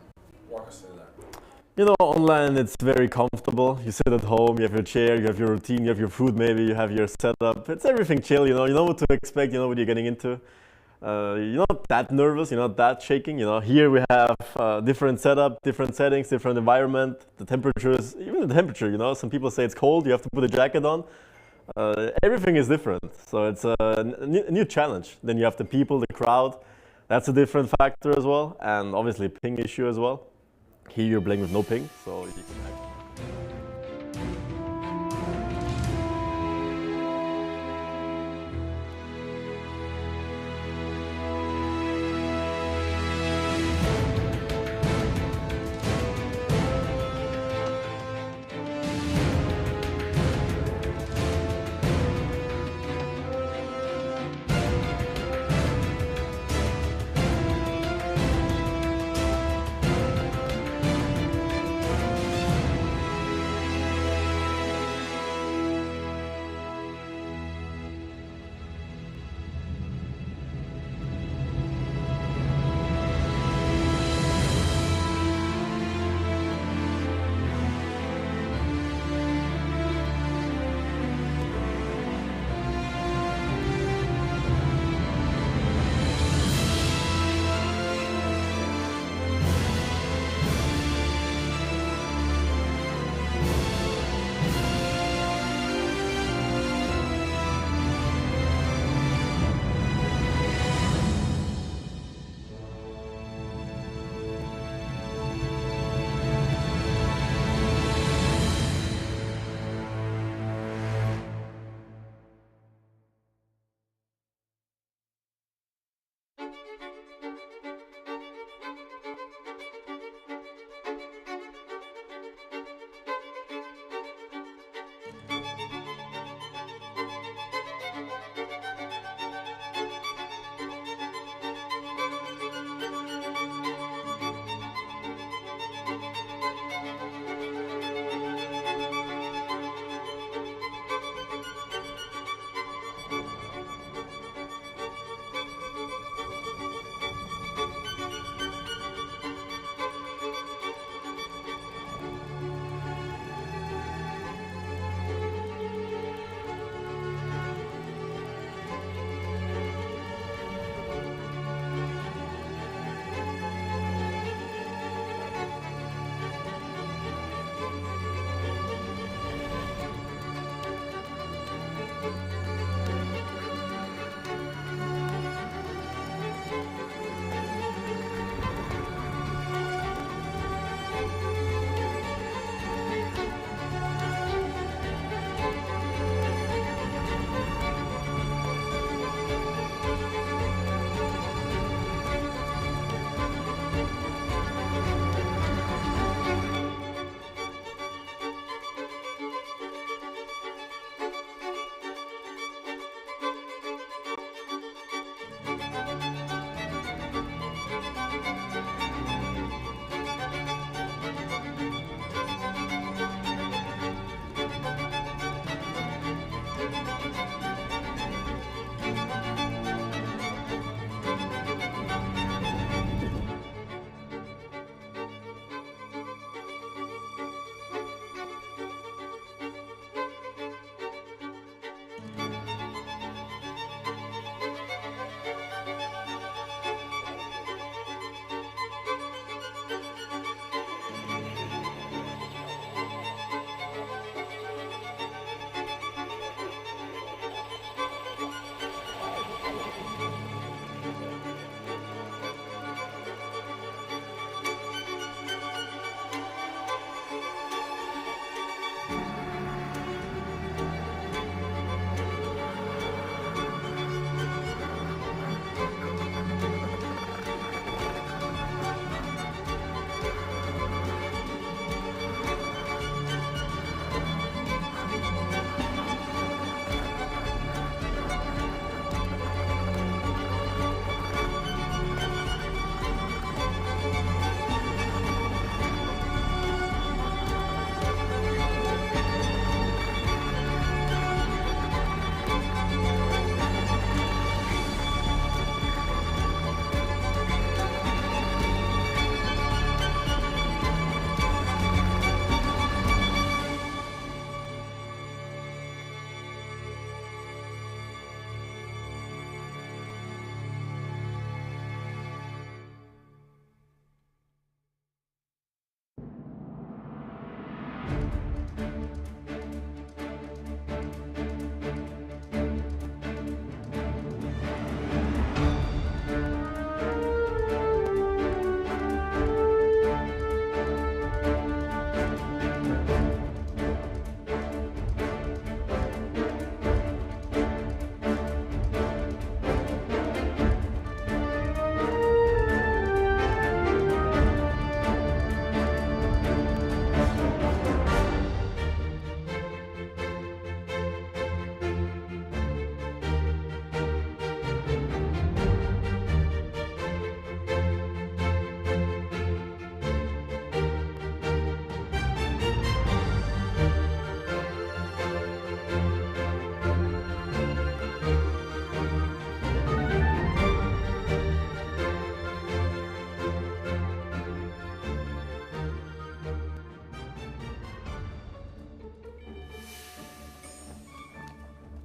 Walk us through that. You know, online it's very comfortable. You sit at home, you have your chair, you have your routine, you have your food maybe, you have your setup. It's everything chill, you know what to expect, you know what you're getting into. You're not that nervous, you're not that shaking, you know. Here we have different setup, different settings, different environment. The temperatures, even the temperature, you know. Some people say it's cold, you have to put a jacket on. Everything is different, so it's a new challenge. Then you have the people, the crowd. That's a different factor as well, and obviously ping issue as well. Here you're playing with no ping, so you can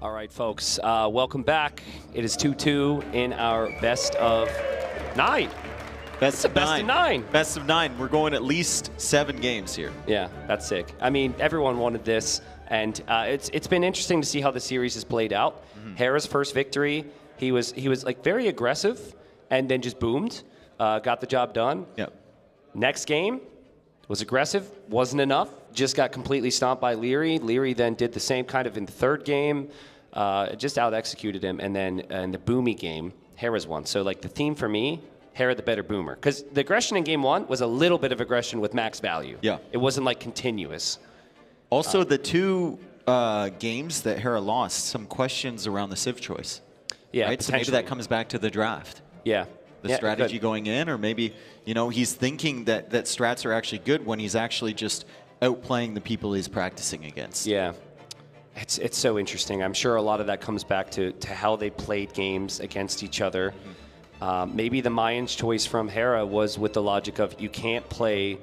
All right, folks, welcome back. It is 2-2 in our best of 9. Best of best 9. of 9. Best of 9. We're going at least 7 games here. Yeah, that's sick. I mean, everyone wanted this, and it's been interesting to see how the series has played out. Hera's first victory, he was like very aggressive, and then just boomed, got the job done. Yep. Next game was aggressive, wasn't enough, just got completely stomped by Leary. Leary then did the same kind of in the third game, just out-executed him, and then in the boomy game, Hera's won. So like the theme for me, Hera the better boomer. Because the aggression in game 1 was a little bit of aggression with max value. Yeah. It wasn't like continuous. Also, the 2 games that Hera lost, some questions around the Civ choice. Yeah, right? So maybe that comes back to the draft. Yeah. The strategy going in, or maybe, you know, he's thinking that strats are actually good when he's actually just outplaying the people he's practicing against. Yeah. It's so interesting. I'm sure a lot of that comes back to how they played games against each other. Maybe the Mayans' choice from Hera was with the logic of you can't play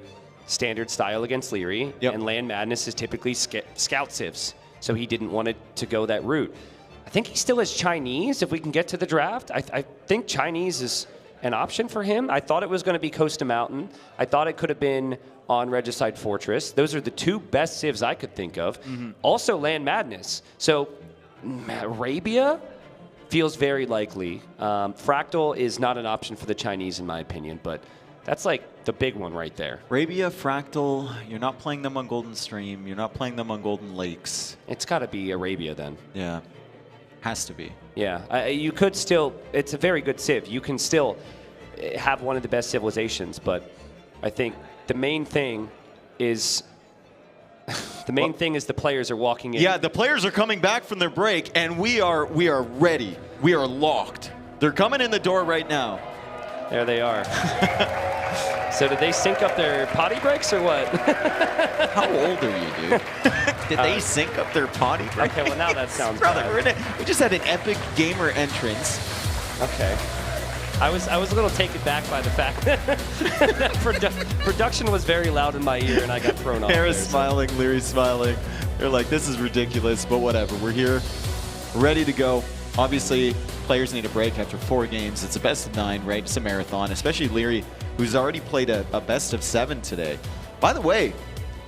standard style against Leary, and LAN Madness is typically scout civs, so he didn't want it to go that route. I think he still has Chinese if we can get to the draft. I think Chinese is an option for him. I thought it was going to be Costa Mountain. I thought it could have been on Regicide Fortress. Those are the 2 best civs I could think of. Also LAN Madness. So Arabia feels very likely. Fractal is not an option for the Chinese in my opinion, but that's like the big one right there. Arabia, Fractal, you're not playing them on Golden Stream. You're not playing them on Golden Lakes. It's got to be Arabia then. Yeah. Has to be. Yeah, you could still, it's a very good civ. You can still have one of the best civilizations, but I think the main thing is the players are walking in. Yeah, the players are coming back from their break, and we are ready. We are locked. They're coming in the door right now. There they are. So did they sync up their potty breaks or what? How old are you, dude? Did they sync up their potty breaks? Okay, well now that sounds Brother, bad. we just had an epic gamer entrance. Okay. I was a little taken back by the fact that production was very loud in my ear and I got thrown off. Hera's smiling, Leary's smiling. They're like, this is ridiculous, but whatever. We're here, ready to go. Obviously, players need a break after 4 games. It's a best of 9, right? It's a marathon, especially Leary, who's already played a best of 7 today. By the way,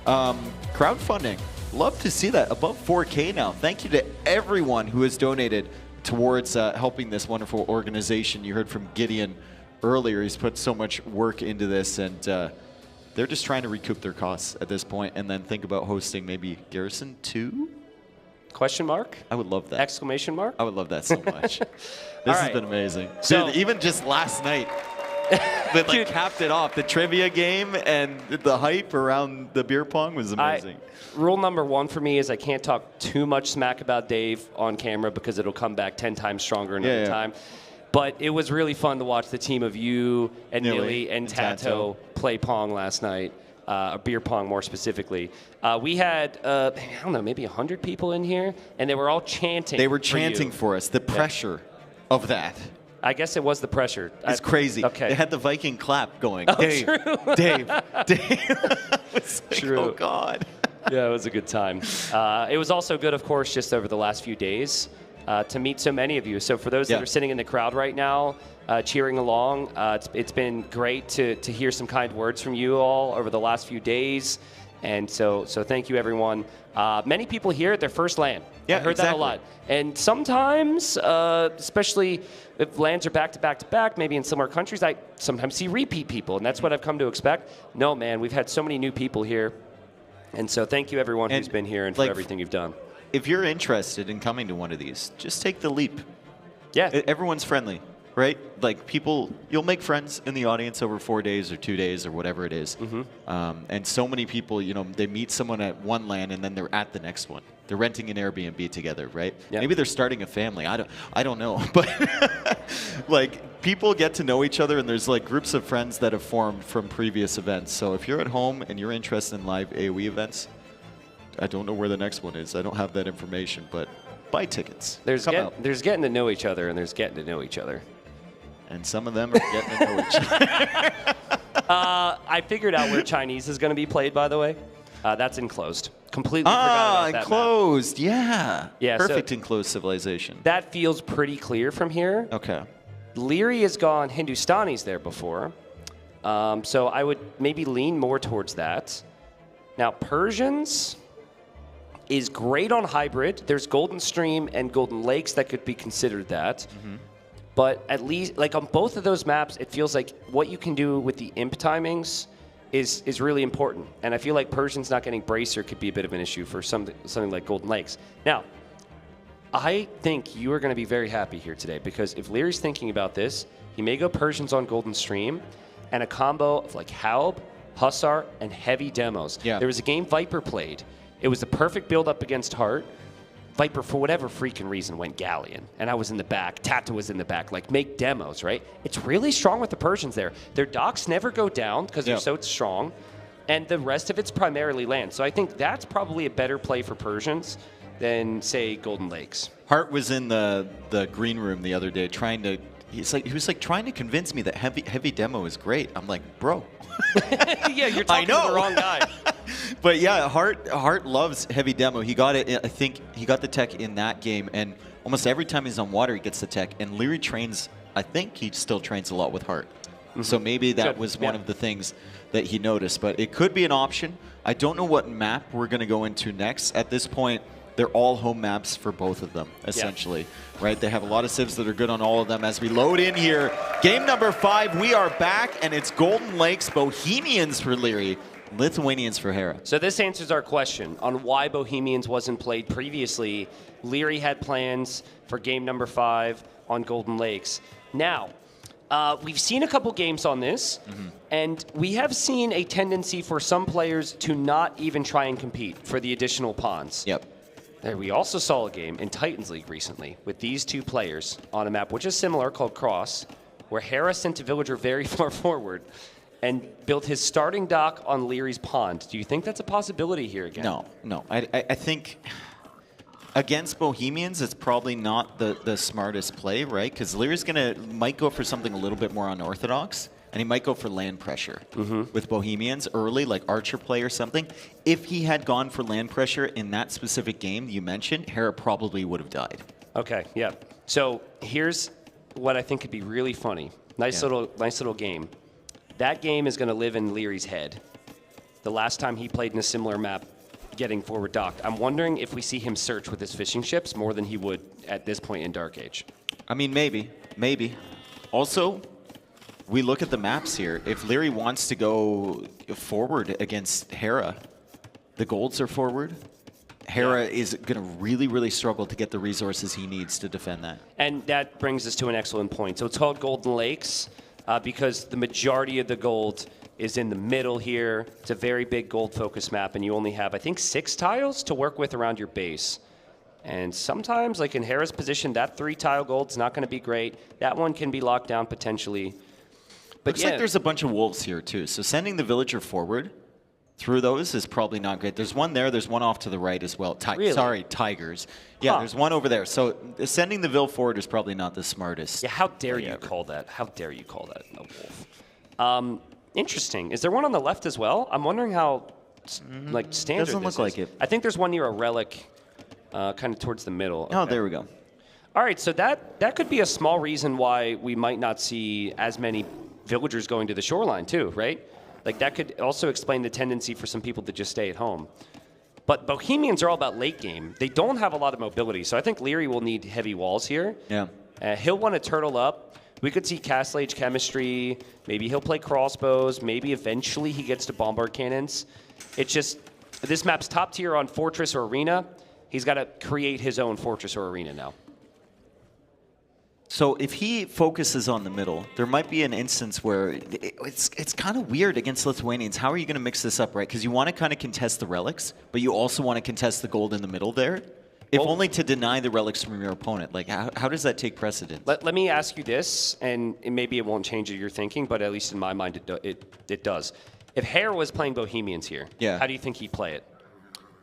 crowdfunding. Love to see that. Above 4K now. Thank you to everyone who has donated towards helping this wonderful organization. You heard from Gideon earlier. He's put so much work into this, and they're just trying to recoup their costs at this point and then think about hosting maybe Garrison 2? Question mark? I would love that. Exclamation mark? I would love that so much. This has been amazing. So, dude, even just last night, that like capped it off. The trivia game and the hype around the beer pong was amazing. Rule number 1 for me is I can't talk too much smack about Dave on camera because it'll come back 10 times stronger another time. But it was really fun to watch the team of you and Nilly and Tato play pong last night. Beer pong more specifically. We had, I don't know, maybe 100 people in here, and they were all chanting. They were chanting for us. The pressure of that. I guess it was the pressure. It's crazy. Okay. They had the Viking clap going. Oh, Dave, true. Dave. It's like, True. oh, God. Yeah, it was a good time. It was also good, of course, just over the last few days to meet so many of you. So for those that are sitting in the crowd right now, cheering along, it's been great to hear some kind words from you all over the last few days. And so thank you, everyone. Many people here at their first LAN. Yeah, I heard that a lot. And sometimes, especially if LANs are back-to-back-to-back, maybe in similar countries, I sometimes see repeat people, and that's what I've come to expect. No, man, we've had so many new people here. And so thank you, everyone who's been here and for everything you've done. If you're interested in coming to one of these, just take the leap. Yeah. Everyone's friendly, right? Like people, you'll make friends in the audience over 4 days or 2 days or whatever it is. And so many people, you know, they meet someone at one LAN and then they're at the next one. They're renting an Airbnb together, right? Yeah. Maybe they're starting a family. I don't know. But like people get to know each other and there's like groups of friends that have formed from previous events. So if you're at home and you're interested in live AoE events, I don't know where the next one is. I don't have that information, but buy tickets. There's getting to know each other, and there's getting to know each other. And some of them are getting to know each other. I figured out where Chinese is going to be played, by the way. That's enclosed. Completely forgot about that enclosed. Yeah. Yeah. Perfect So enclosed civilization. that feels pretty clear from here. Okay. Leary has gone Hindustanis there before. So I would maybe lean more towards that. Now, Persians is great on hybrid. There's Golden Stream and Golden Lakes that could be considered that. But at least, like on both of those maps, it feels like what you can do with the imp timings is really important. And I feel like Persians not getting Bracer could be a bit of an issue for something like Golden Lakes. Now, I think you are going to be very happy here today because if Leary's thinking about this, he may go Persians on Golden Stream and a combo of like Haub, Hussar, and heavy demos. Yeah. There was a game Viper played. It was the perfect build up against Hart. Viper, for whatever freaking reason, went Galleon, and I was in the back. Tata was in the back. Like, make demos, right? It's really strong with the Persians there. Their docks never go down because they're so strong, and the rest of it's primarily land. So I think that's probably a better play for Persians than, say, Golden Lakes. Hart was in the green room the other day trying to. He was like trying to convince me that heavy demo is great. I'm like, bro. Yeah, you're talking to the wrong guy. But yeah, Hart loves heavy demo. He got it. I think he got the tech in that game, and almost every time he's on water, he gets the tech. And Leary trains. I think he still trains a lot with Hart. So maybe that was one of the things that he noticed. But it could be an option. I don't know what map we're going to go into next. At this point, they're all home maps for both of them, essentially. Right? They have a lot of civs that are good on all of them. As we load in here, game number 5, we are back, and it's Golden Lakes Bohemians for Leary, Lithuanians for Hera. So this answers our question on why Bohemians wasn't played previously. Leary had plans for game number 5 on Golden Lakes. Now, we've seen a couple games on this, and we have seen a tendency for some players to not even try and compete for the additional pawns. Yep. There, we also saw a game in Titans League recently with these two players on a map which is similar called Cross, where Hera sent a villager very far forward and built his starting dock on Leary's pond. Do you think that's a possibility here again? No. I think against Bohemians, it's probably not the smartest play, right? Because Leary's might go for something a little bit more unorthodox, and he might go for land pressure with Bohemians early, like Archer play or something. If he had gone for land pressure in that specific game you mentioned, Hera probably would have died. Okay, yeah. So here's what I think could be really funny. Nice little game. That game is going to live in Leary's head. The last time he played in a similar map, getting forward docked. I'm wondering if we see him search with his fishing ships more than he would at this point in Dark Age. I mean, maybe. Also, we look at the maps here. If Leary wants to go forward against Hera, the golds are forward. Hera is going to really, really struggle to get the resources he needs to defend that. And that brings us to an excellent point. So it's called Golden Lakes because the majority of the gold is in the middle here. It's a very big gold-focused map, and you only have, I think, 6 tiles to work with around your base. And sometimes, like in Hera's position, that 3-tile gold's not going to be great. That one can be locked down potentially. But Looks like there's a bunch of wolves here, too. So sending the villager forward through those is probably not great. There's one there. There's one off to the right as well. Really? Sorry, tigers. Yeah, there's one over there. So sending the vill forward is probably not the smartest. Yeah, how dare you call that? How dare you call that a wolf? Interesting. Is there one on the left as well? I'm wondering how standard Doesn't this look is. like it. I think there's one near a relic kind of towards the middle. Oh, there we go. All right, so that could be a small reason why we might not see as many villagers going to the shoreline too, right? Like that could also explain the tendency for some people to just stay at home. But Bohemians are all about late game. They don't have a lot of mobility, so I think Leary will need heavy walls here. Yeah. He'll want to turtle up. We could see Castle Age chemistry. Maybe he'll play crossbows. Maybe eventually he gets to bombard cannons. It's just, this map's top tier on Fortress or Arena. He's got to create his own Fortress or Arena now. So if he focuses on the middle, there might be an instance where it's kind of weird against Lithuanians. How are you going to mix this up, right? Because you want to kind of contest the relics, but you also want to contest the gold in the middle there. If only to deny the relics from your opponent. Like, how does that take precedence? Let me ask you this, and maybe it won't change your thinking, but at least in my mind it does. If Hare was playing Bohemians here, how do you think he'd play it?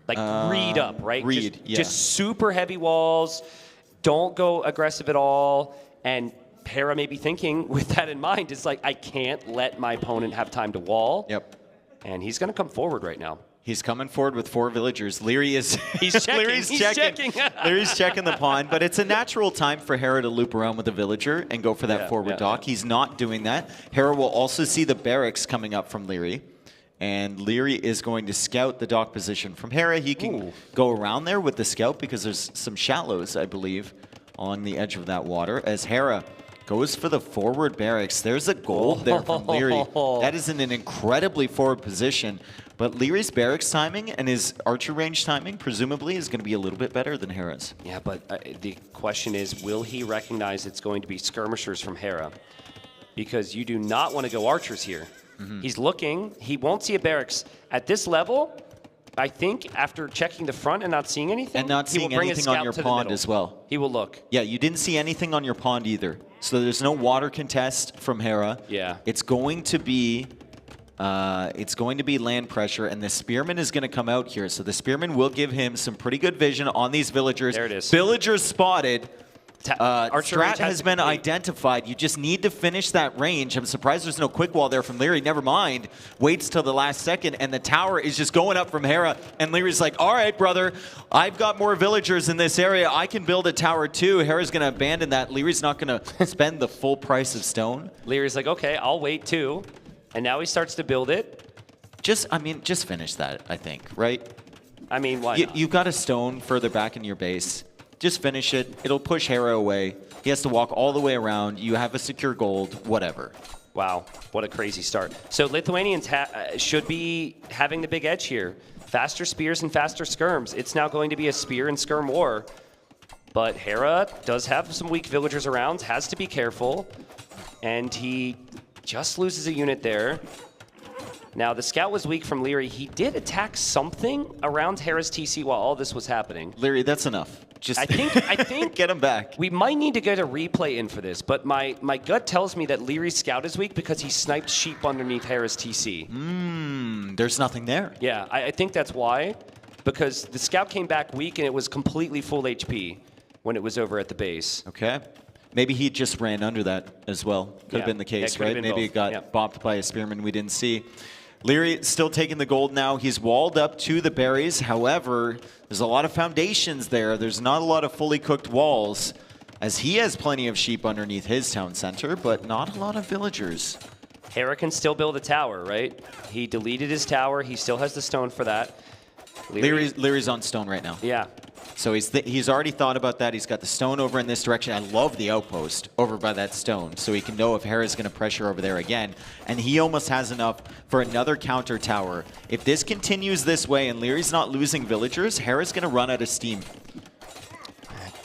Like read up, right? Just super heavy walls. Don't go aggressive at all. And Hera may be thinking, with that in mind, it's like, I can't let my opponent have time to wall. Yep. And he's going to come forward right now. He's coming forward with 4 villagers. Leary is He's checking. Leary's He's checking. Leary's checking the pond, but it's a natural time for Hera to loop around with the villager and go for that forward dock. He's not doing that. Hera will also see the barracks coming up from Leary. And Leary is going to scout the dock position from Hera. He can go around there with the scout because there's some shallows, I believe, along the edge of that water. As Hera goes for the forward barracks. There's a gold there from Leary. That is in an incredibly forward position. But Leary's barracks timing and his archer range timing, presumably, is going to be a little bit better than Hera's. Yeah, but the question is, will he recognize it's going to be skirmishers from Hera? Because you do not want to go archers here. He's looking. He won't see a barracks. At this level, I think after checking the front and not seeing anything, And not he will seeing bring anything his on scout your to the pond middle. as well. He will look. Yeah, you didn't see anything on your pond either. So there's no water contest from Hera. Yeah. It's going to be land pressure, and the spearman is going to come out here. So the spearman will give him some pretty good vision on these villagers. There it is. Villagers spotted. Archer range Strat has has to been complete. identified. You just need to finish that range. I'm surprised there's no quick wall there from Leary. Never mind. Waits till the last second, and the tower is just going up from Hera. And Leary's like, all right, brother, I've got more villagers in this area. I can build a tower too. Hera's going to abandon that. Leary's not going to spend the full price of stone. Leary's like, okay, I'll wait too. And now he starts to build it. Just finish that, I think, right? I mean, why not? You've got a stone further back in your base. Just finish it. It'll push Hera away. He has to walk all the way around. You have a secure gold, whatever. Wow, what a crazy start. So Lithuanians should be having the big edge here. Faster spears and faster skirms. It's now going to be a spear and skirm war. But Hera does have some weak villagers around, has to be careful. And he just loses a unit there. Now, the scout was weak from Leary. He did attack something around Hera's TC while all this was happening. Leary, that's enough. Just I think get him back. We might need to get a replay in for this, but my gut tells me that Leary's scout is weak because he sniped sheep underneath Hera's TC. There's nothing there. Yeah, I think that's why, because the scout came back weak and it was completely full HP when it was over at the base. Okay. Maybe he just ran under that as well. Could have been the case, right? Maybe it got bopped by a spearman we didn't see. Leary still taking the gold now. He's walled up to the berries. However, there's a lot of foundations there. There's not a lot of fully cooked walls, as he has plenty of sheep underneath his town center, but not a lot of villagers. Hera can still build a tower, right? He deleted his tower. He still has the stone for that. Leary's on stone right now. Yeah. So he's already thought about that. He's got the stone over in this direction. I love the outpost over by that stone, so he can know if Hera's going to pressure over there again. And he almost has enough for another counter tower. If this continues this way and Leary's not losing villagers, Hera's going to run out of steam.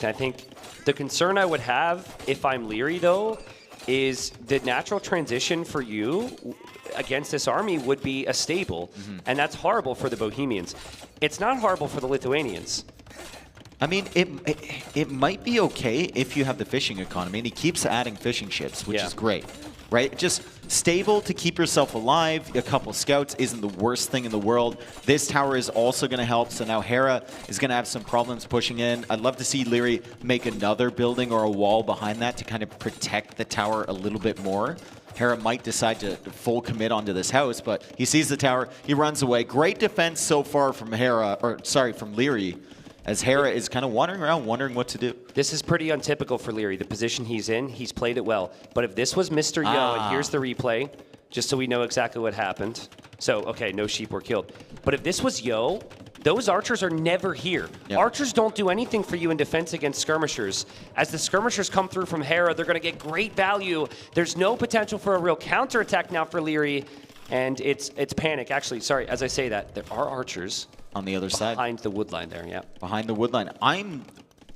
I think the concern I would have if I'm Leary, though, is the natural transition for you against this army would be a stable. And that's horrible for the Bohemians. It's not horrible for the Lithuanians. I mean, it might be okay if you have the fishing economy, and he keeps adding fishing ships, which is great, right? Just stable to keep yourself alive. A couple scouts isn't the worst thing in the world. This tower is also going to help, so now Hera is going to have some problems pushing in. I'd love to see Leary make another building or a wall behind that to kind of protect the tower a little bit more. Hera might decide to full commit onto this house, but he sees the tower, he runs away. Great defense so far from from Leary, as Hera is kind of wandering around, wondering what to do. This is pretty untypical for Leary. The position he's in, he's played it well. But if this was Mr. Yo, and here's the replay, just so we know exactly what happened. So, okay, no sheep were killed. But if this was Yo, those archers are never here. Yep. Archers don't do anything for you in defense against skirmishers. As the skirmishers come through from Hera, they're going to get great value. There's no potential for a real counterattack now for Leary, and it's panic. Actually, sorry, as I say that, there are archers on the other side. Behind the wood line there, yeah. Behind the wood line. I'm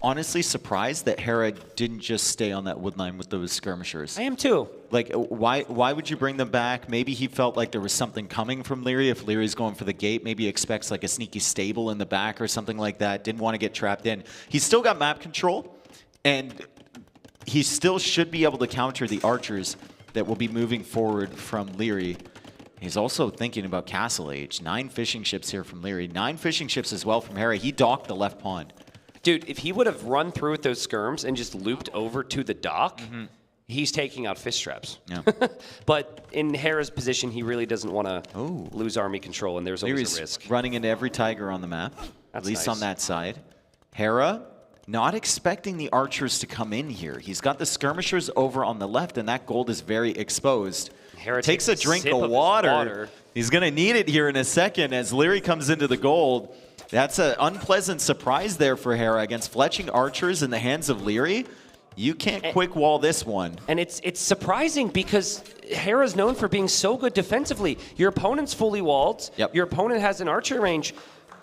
honestly surprised that Hera didn't just stay on that wood line with those skirmishers. I am too. Like, why would you bring them back? Maybe he felt like there was something coming from Leary. If Leary's going for the gate, maybe he expects like a sneaky stable in the back or something like that. Didn't want to get trapped in. He's still got map control, and he still should be able to counter the archers that will be moving forward from Leary. He's also thinking about Castle Age. 9 fishing ships here from Leary. 9 fishing ships as well from Hera. He docked the left pond. Dude, if he would have run through with those skirms and just looped over to the dock, he's taking out fist traps. Yeah. But in Hera's position, he really doesn't want to lose army control, and there's always a risk. Running into every tiger on the map, at least nice. on that side. Hera, not expecting the archers to come in here. He's got the skirmishers over on the left, and that gold is very exposed. Hera takes a drink of water. He's going to need it here in a second as Leary comes into the gold. That's an unpleasant surprise there for Hera against fletching archers in the hands of Leary. You can't quick wall this one. And it's surprising because Hera's known for being so good defensively. Your opponent's fully walled. Yep. Your opponent has an archer range.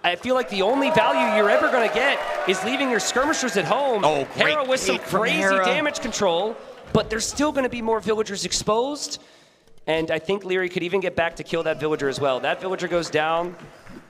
I feel like the only value you're ever going to get is leaving your skirmishers at home. Oh, great Hera with some bait from crazy Hera. damage control, but there's still going to be more villagers exposed. And I think Leary could even get back to kill that villager as well. That villager goes down.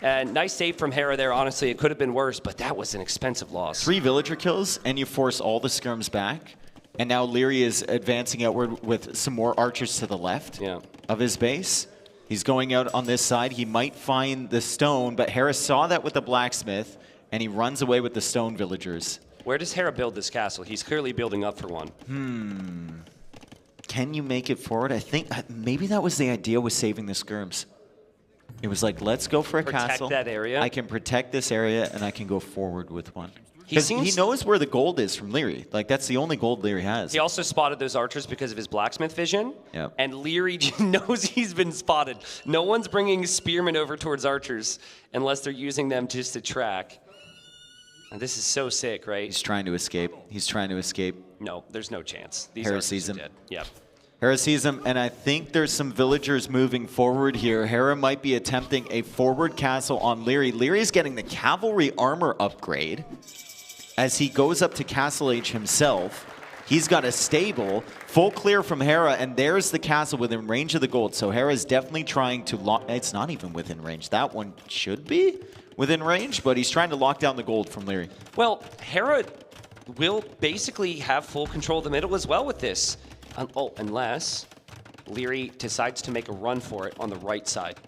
And nice save from Hera there. Honestly, it could have been worse, but that was an expensive loss. 3 villager kills, and you force all the skirms back. And now Leary is advancing outward with some more archers to the left of his base. He's going out on this side. He might find the stone, but Hera saw that with the blacksmith, and he runs away with the stone villagers. Where does Hera build this castle? He's clearly building up for one. Can you make it forward? I think maybe that was the idea with saving the skirms. It was like, let's go for a castle. Protect that area. I can protect this area, and I can go forward with one. He Because he knows where the gold is from Leary. Like, that's the only gold Leary has. He also spotted those archers because of his blacksmith vision. Yep. And Leary knows he's been spotted. No one's bringing spearmen over towards archers unless they're using them just to track. And this is so sick, right? He's trying to escape. He's trying to escape. No, there's no chance. These Hera archers sees are him. dead. Yep. Hera sees him, and I think there's some villagers moving forward here. Hera might be attempting a forward castle on Leary. Leary's getting the cavalry armor upgrade as he goes up to Castle Age himself. He's got a stable, full clear from Hera, and there's the castle within range of the gold. So Hera's definitely trying to lock... It's not even within range. That one should be within range, but he's trying to lock down the gold from Leary. Well, Hera will basically have full control of the middle as well with this. Unless Leary decides to make a run for it on the right side.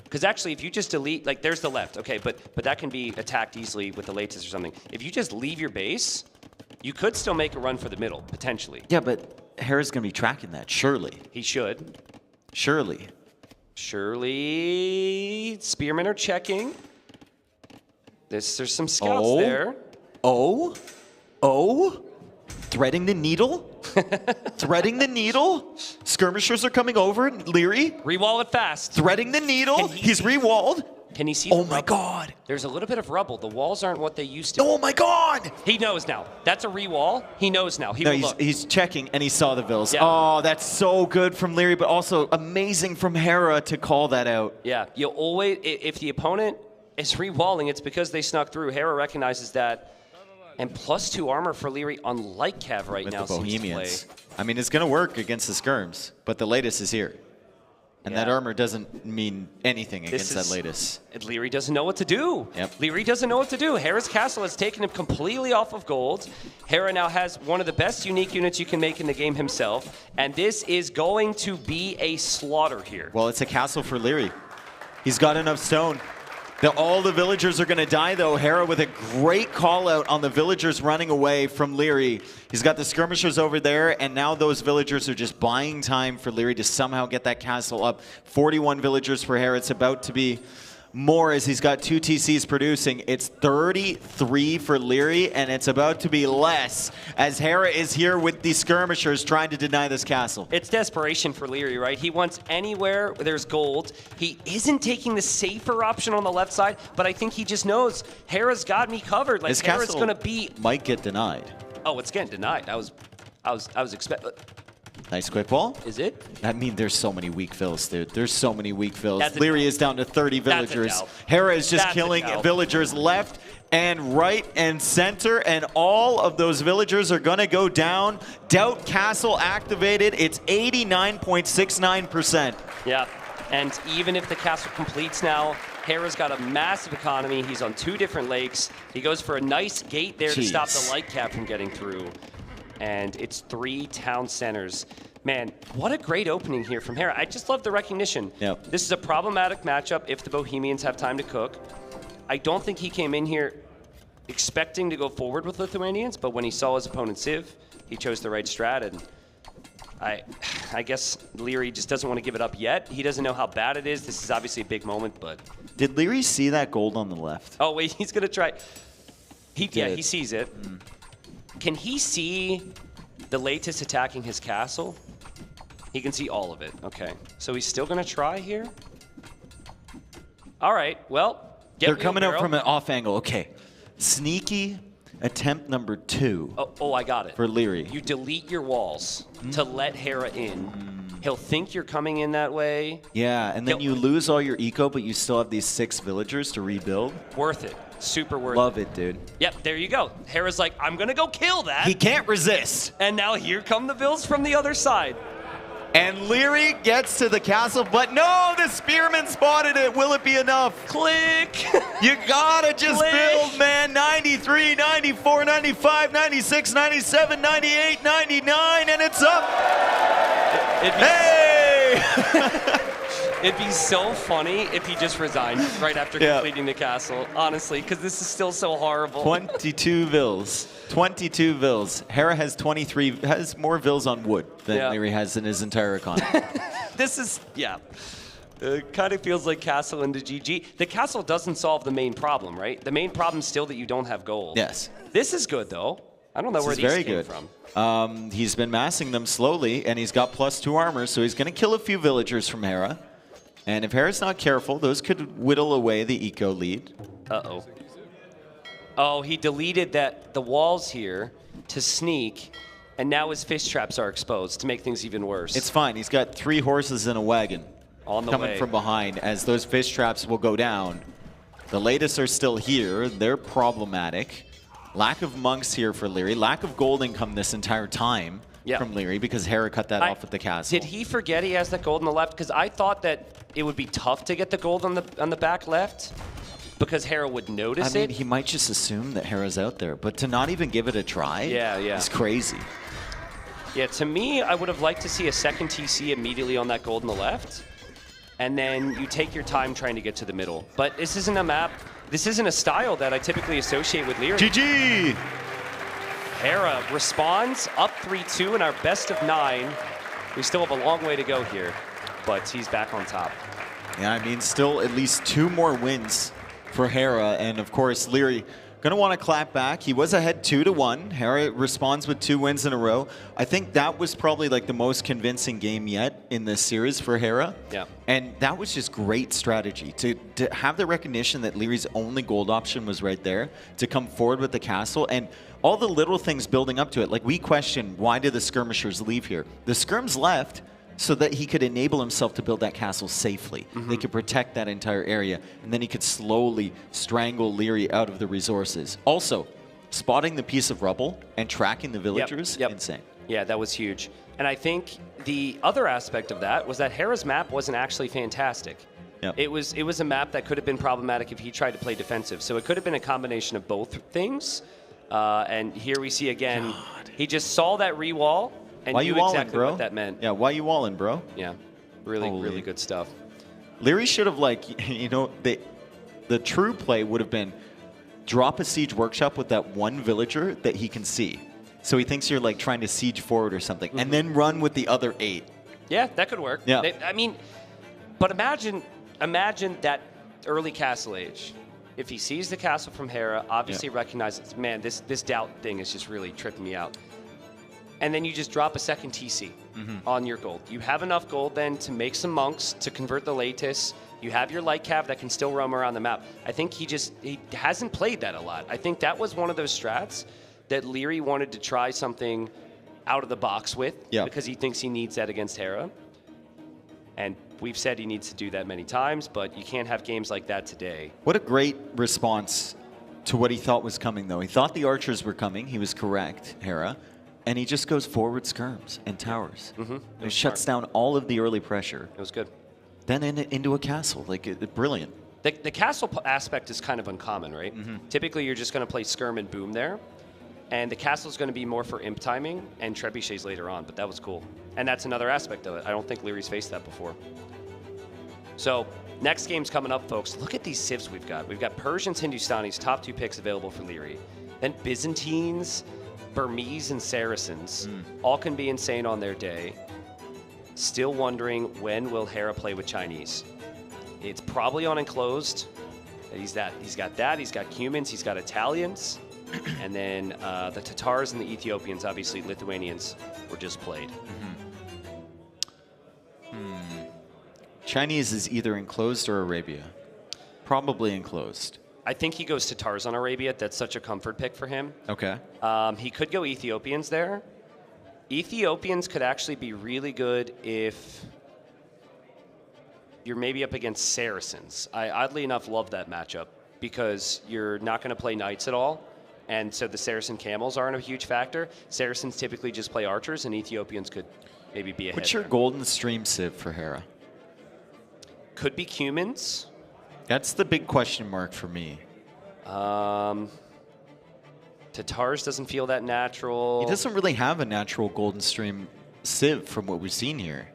Because actually, if you just delete, like, there's the left, okay, but that can be attacked easily with the latest or something. If you just leave your base, you could still make a run for the middle, potentially. Yeah, but Hera's going to be tracking that, surely. He should. Surely. Surely. Spearmen are checking. There's some scouts there. Threading the needle? Threading the needle? Skirmishers are coming over. Leary? Rewall it fast. Threading the needle. He's rewalled. Can he see Oh my god. There's a little bit of rubble. The walls aren't what they used to be. Oh my god. He knows now. That's a rewall. He knows now. He No, will look. he's checking, and he saw the vills. Yeah. Oh, that's so good from Leary, but also amazing from Hera to call that out. Yeah, you'll always, if the opponent is rewalling, it's because they snuck through. Hera recognizes that. And +2 armor for Leary on Light Cav right With now the seems to Bohemians. play. I mean, it's going to work against the skirms, but the latest is here. And that armor doesn't mean anything against that latest. Leary doesn't know what to do. Yep. Leary doesn't know what to do. Hera's castle has taken him completely off of gold. Hera now has one of the best unique units you can make in the game himself. And this is going to be a slaughter here. Well, it's a castle for Leary. He's got enough stone. All the villagers are going to die, though. Hera with a great call out on the villagers running away from Leary. He's got the skirmishers over there, and now those villagers are just buying time for Leary to somehow get that castle up. 41 villagers for Hera. It's about to be more as he's got 2 TCs producing. It's 33 for Leary, and it's about to be less as Hera is here with the skirmishers trying to deny this castle. It's desperation for Leary, right? He wants anywhere where there's gold. He isn't taking the safer option on the left side, but I think he just knows Hera's got me covered. Like, This Hera's castle going to be... might get denied. Oh, it's getting denied. I was expecting... Nice quick wall. Is it? I mean, there's so many weak fills, dude. There's so many weak fills. That's a Leary doubt. is down to 30 That's a villagers. doubt. Hera is just That's a killing doubt. villagers left and right and center, and all of those villagers are going to go down. Doubt Castle activated. It's 89.69%. Yeah, and even if the castle completes now, Hera's got a massive economy. He's on 2 different lakes. He goes for a nice gate there to stop the light cap from getting through. And it's 3 town centers. Man, what a great opening here from Hera. I just love the recognition. Yep. This is a problematic matchup if the Bohemians have time to cook. I don't think he came in here expecting to go forward with Lithuanians, but when he saw his opponent Civ, he chose the right strat, and I guess Leary just doesn't want to give it up yet. He doesn't know how bad it is. This is obviously a big moment, but... Did Leary see that gold on the left? Oh, wait, he's going to try... Yeah, he sees it. Can he see the latest attacking his castle? He can see all of it. Okay. So he's still going to try here? All right, well... They're coming out from an off angle. Okay. Sneaky attempt number 2. Oh, I got it. For Leary. You delete your walls to let Hera in. He'll think you're coming in that way. Yeah, and then you lose all your eco, but you still have these 6 villagers to rebuild. Worth it. Super worth Love it, dude. Yep, there you go. Hera's like, I'm going to go kill that. He can't resist. And now here come the Bills from the other side. And Leary gets to the castle, but no, the spearman spotted it. Will it be enough? Click. You gotta just build, man. 93, 94, 95, 96, 97, 98, 99, and it's up. Hey! It'd be so funny if he just resigned right after completing the castle, honestly, because this is still so horrible. 22 vills. 22 vills. Hera has more vills on wood than Leary has in his entire economy. This is, it kind of feels like castle into GG. The castle doesn't solve the main problem, right? The main problem is still that you don't have gold. Yes. This is good, though. I don't know where these came from. He's been massing them slowly, and he's got +2 armor, so he's going to kill a few villagers from Hera. And if Hera's not careful, those could whittle away the eco lead. Uh-oh. Oh, he deleted the walls here to sneak, and now his fish traps are exposed to make things even worse. It's fine. He's got 3 horses in a wagon on the coming way from behind as those fish traps will go down. The latest are still here. They're problematic. Lack of monks here for Leary. Lack of gold income this entire time from Leary because Hera cut that off at the castle. Did he forget he has that gold on the left? Because I thought that it would be tough to get the gold on the back left because Hera would notice I mean, he might just assume that Hera's out there, but to not even give it a try is crazy. Yeah, to me, I would have liked to see a second TC immediately on that gold on the left, and then you take your time trying to get to the middle. But this isn't a map, this isn't a style that I typically associate with Leary. GG! Hera responds, up 3-2 in our best of 9. We still have a long way to go here, but he's back on top. Yeah, I mean, still at least 2 more wins for Hera, and of course, Leary gonna want to clap back. He was ahead 2-1. Hera responds with 2 wins in a row. I think that was probably like the most convincing game yet in this series for Hera. Yeah. And that was just great strategy to have the recognition that Leary's only gold option was right there, to come forward with the castle, and all the little things building up to it. Like, we question, why did the skirmishers leave here? The skirms left so that he could enable himself to build that castle safely. They could protect that entire area, and then he could slowly strangle Leary out of the resources. Also, spotting the piece of rubble and tracking the villagers, insane. Yeah, that was huge. And I think the other aspect of that was that Hera's map wasn't actually fantastic. Yep. It was a map that could have been problematic if he tried to play defensive. So it could have been a combination of both things. And here we see again, he just saw that re-wall and why knew you exactly bro? what that meant. Yeah, why you walling, bro? Yeah, really good stuff. Leary should have, like, you know, the true play would have been drop a siege workshop with that one villager that he can see. So he thinks you're like trying to siege forward or something, and then run with the other 8. Yeah, that could work. Yeah. I mean, but imagine that early castle age. If he sees the castle from Hera, obviously recognizes, man, this doubt thing is just really tripping me out. And then you just drop a second TC on your gold. You have enough gold then to make some monks, to convert the latest. You have your light cav that can still roam around the map. I think he hasn't played that a lot. I think that was one of those strats that Leary wanted to try something out of the box with because he thinks he needs that against Hera. And we've said he needs to do that many times, but you can't have games like that today. What a great response to what he thought was coming, though. He thought the archers were coming. He was correct, Hera. And he just goes forward skirms and towers. He shuts down all of the early pressure. It was good. Then into a castle. Like, brilliant. The castle aspect is kind of uncommon, right? Typically, you're just going to play skirm and boom there. And the castle's going to be more for imp timing and trebuchets later on, but that was cool. And that's another aspect of it. I don't think Leary's faced that before. So, next game's coming up, folks. Look at these civs we've got. We've got Persians, Hindustanis, top 2 picks available for Leary. Then Byzantines, Burmese and Saracens all can be insane on their day. Still wondering when will Hera play with Chinese. It's probably on enclosed. He's got that. He's got Cumans. He's got Italians, and then the Tatars and the Ethiopians. Obviously, Lithuanians were just played. Chinese is either enclosed or Arabia. Probably enclosed. I think he goes Tatars on Arabia. That's such a comfort pick for him. Okay. He could go Ethiopians there. Ethiopians could actually be really good if you're maybe up against Saracens. I oddly enough love that matchup because you're not going to play knights at all. And so the Saracen camels aren't a huge factor. Saracens typically just play archers, and Ethiopians could maybe be ahead. What's your golden stream civ for Hera? Could be Cumans. That's the big question mark for me. Tatars doesn't feel that natural. He doesn't really have a natural golden stream civ from what we've seen here.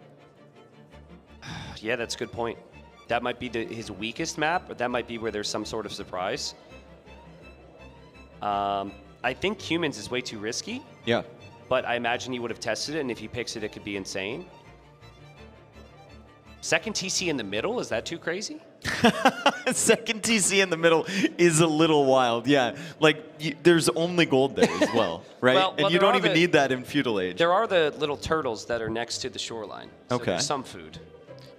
Yeah, that's a good point. That might be his weakest map, but that might be where there's some sort of surprise. I think Cumans is way too risky. Yeah. But I imagine he would have tested it, and if he picks it, it could be insane. Second TC in the middle, is that too crazy? Second TC in the middle is a little wild, yeah. Like, there's only gold there as well, right? Well, and you don't even need that in Feudal Age. There are the little turtles that are next to the shoreline. So Okay. there's some food.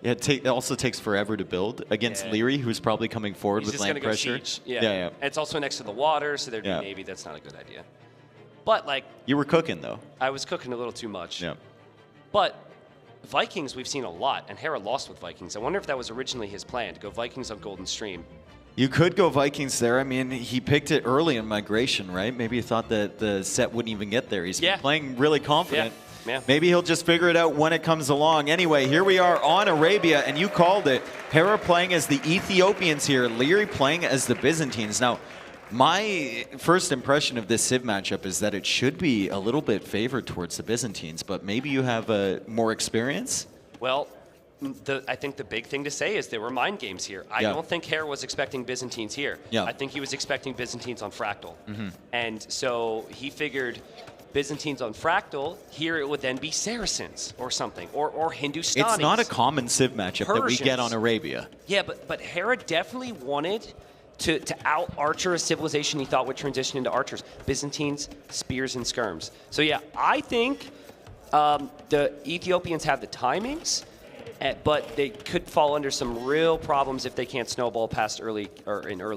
Yeah, it also takes forever to build against Leary, who's probably coming forward He's with just land gonna go pressure. siege. Yeah. Yeah. And it's also next to the water, so there'd be Navy. That's not a good idea. But, like... You were cooking, though. I was cooking a little too much. Yeah. But Vikings we've seen a lot, and Hera lost with Vikings. I wonder if that was originally his plan, to go Vikings on Golden Stream. You could go Vikings there. I mean, he picked it early in Migration, right? Maybe he thought that the set wouldn't even get there. He's been playing really confident. Yeah. Maybe he'll just figure it out when it comes along. Anyway, here we are on Arabia, and you called it. Hera playing as the Ethiopians here, Leary playing as the Byzantines. Now, my first impression of this Civ matchup is that it should be a little bit favored towards the Byzantines, but maybe you have more experience? Well, I think the big thing to say is there were mind games here. I don't think Hera was expecting Byzantines here. Yeah. I think he was expecting Byzantines on Fractal. Mhm. And so he figured Byzantines on Fractal, here it would then be Saracens or something, or Hindustanis. It's not a common Civ matchup that we get on Arabia. Yeah, but Hera definitely wanted to out-archer a civilization he thought would transition into archers. Byzantines, spears, and skirms. So yeah, I think the Ethiopians have the timings, but they could fall under some real problems if they can't snowball past early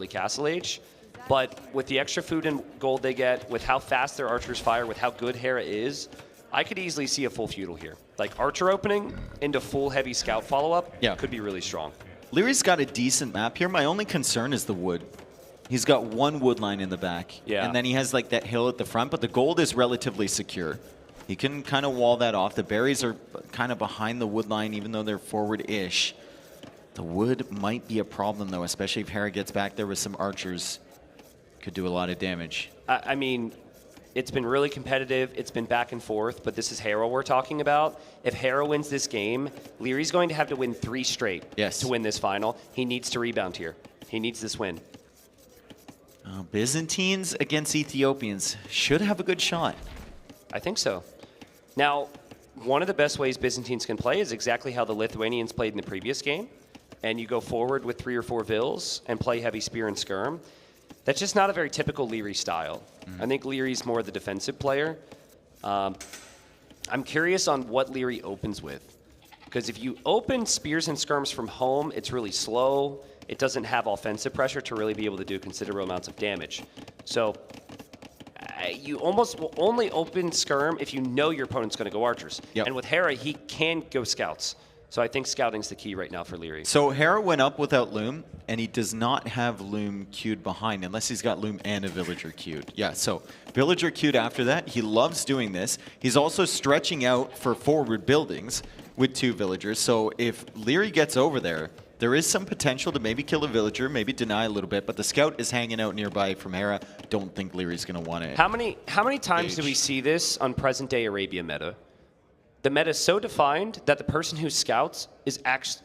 Castle Age. But with the extra food and gold they get, with how fast their archers fire, with how good Hera is, I could easily see a full feudal here. Like archer opening into full heavy scout follow-up could be really strong. Leary's got a decent map here. My only concern is the wood. He's got one wood line in the back. Yeah. And then he has like that hill at the front, but the gold is relatively secure. He can kind of wall that off. The berries are kind of behind the wood line, even though they're forward-ish. The wood might be a problem, though, especially if Hera gets back there with some archers. Could do a lot of damage. I mean, it's been really competitive. It's been back and forth, but this is Hera we're talking about. If Hera wins this game, Leary's going to have to win 3 straight to win this final. He needs to rebound here. He needs this win. Byzantines against Ethiopians should have a good shot. I think so. Now, one of the best ways Byzantines can play is exactly how the Lithuanians played in the previous game. And you go forward with 3 or 4 vills and play heavy spear and skirm. That's just not a very typical Leary style. I think Leary's more the defensive player. I'm curious on what Leary opens with. Because if you open spears and skirms from home, it's really slow. It doesn't have offensive pressure to really be able to do considerable amounts of damage. So you almost will only open skirm if you know your opponent's going to go archers. And with Hera, he can go scouts. So I think scouting's the key right now for Leary. So Hera went up without Loom, and he does not have Loom queued behind, unless he's got Loom and a Villager queued. Yeah, so Villager queued after that. He loves doing this. He's also stretching out for forward buildings with 2 Villagers. So if Leary gets over there, there is some potential to maybe kill a Villager, maybe deny a little bit, but the scout is hanging out nearby from Hera. Don't think Leary's going to want it. How many times do we see this on present-day Arabia meta? the meta is so defined that the person who scouts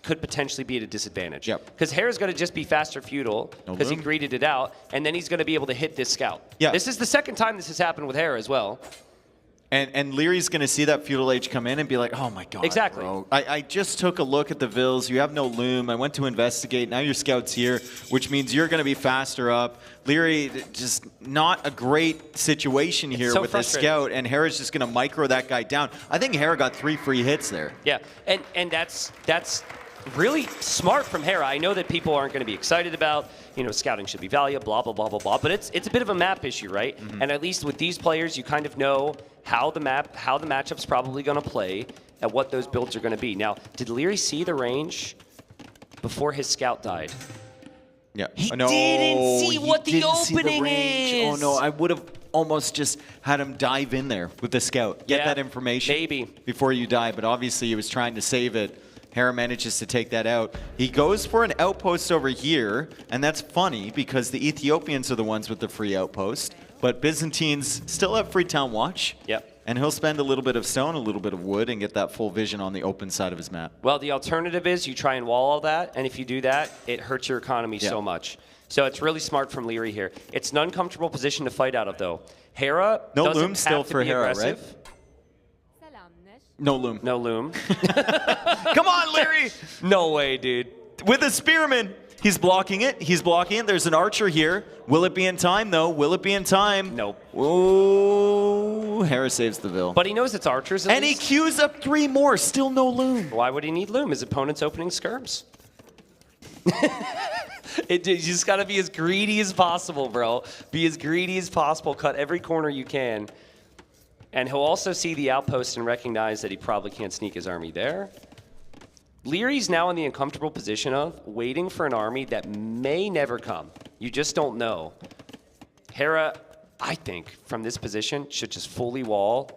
could potentially be at a disadvantage. Because Hera's going to just be faster feudal because he greeted it out, and then he's going to be able to hit this scout. Yeah. This is the second time this has happened with Hera as well. And Leary's going to see that feudal age come in and be like, oh my god, exactly. Bro. I just took a look at the vills. You have no loom. I went to investigate. Now your scout's here, which means you're going to be faster up. Leary, just not a great situation here with the scout, and Hera's just going to micro that guy down. I think Hera got 3 free hits there. Yeah, and that's really smart from Hera. I know that people aren't going to be excited about, scouting should be valuable, blah, blah, blah, blah, blah, but it's a bit of a map issue, right? And at least with these players, you kind of know how the matchup's probably going to play and what those builds are going to be. Now, did Leary see the range before his scout died? Yeah. He didn't see what the opening is. Oh no, I would have almost just had him dive in there with the scout. Get that information before you die, but obviously he was trying to save it. Hera manages to take that out. He goes for an outpost over here, and that's funny because the Ethiopians are the ones with the free outpost, but Byzantines still have free town watch. Yep. And he'll spend a little bit of stone, a little bit of wood, and get that full vision on the open side of his map. Well, the alternative is you try and wall all that, and if you do that, it hurts your economy so much. So it's really smart from Leary here. It's an uncomfortable position to fight out of, though. Hera doesn't loom have still to for be Hera, aggressive. right? No loom. No loom. Come on, Leary! No way, dude. With a spearman. He's blocking it. He's blocking it. There's an archer here. Will it be in time, though? Will it be in time? Nope. Oh, Hera saves the Vil. But he knows it's archers. And he queues up 3 more. Still no loom. Why would he need loom? His opponent's opening skirms. You just got to be as greedy as possible, bro. Be as greedy as possible. Cut every corner you can. And he'll also see the outpost and recognize that he probably can't sneak his army there. Leary's now in the uncomfortable position of waiting for an army that may never come. You just don't know. Hera, I think, from this position, should just fully wall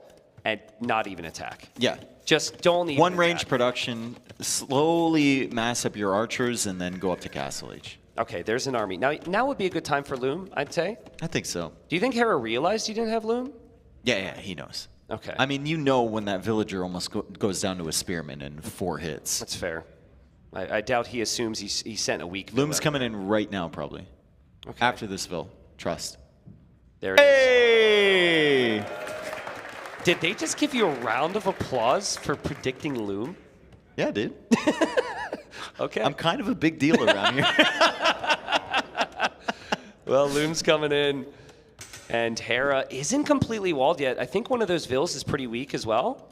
and not even attack. Yeah. Just don't even One range production, slowly mass up your archers, and then go up to Castle Age. Okay, there's an army. Now would be a good time for loom, I'd say. I think so. Do you think Hera realized he didn't have loom? Yeah, he knows. Okay. I mean, you know when that villager almost goes down to a spearman in 4 hits. That's fair. I doubt he assumes he sent a weak Loom's Vil coming in right now, probably. Okay. After this Vil. Trust. There it is. Hey! Did they just give you a round of applause for predicting loom? Yeah, dude. Okay. I'm kind of a big deal around here. Well, loom's coming in. And Hera isn't completely walled yet. I think one of those Vils is pretty weak as well.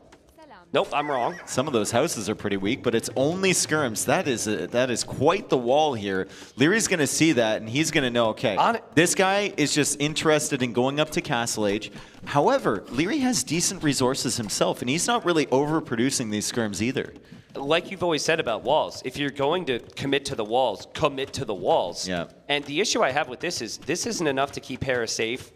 Nope, I'm wrong. Some of those houses are pretty weak, but it's only skirms. That is quite the wall here. Leary's going to see that, and he's going to know, okay, this guy is just interested in going up to Castle Age. However, Leary has decent resources himself, and he's not really overproducing these skirms either. Like you've always said about walls, if you're going to commit to the walls, commit to the walls. Yeah. And the issue I have with this is this isn't enough to keep Hera safe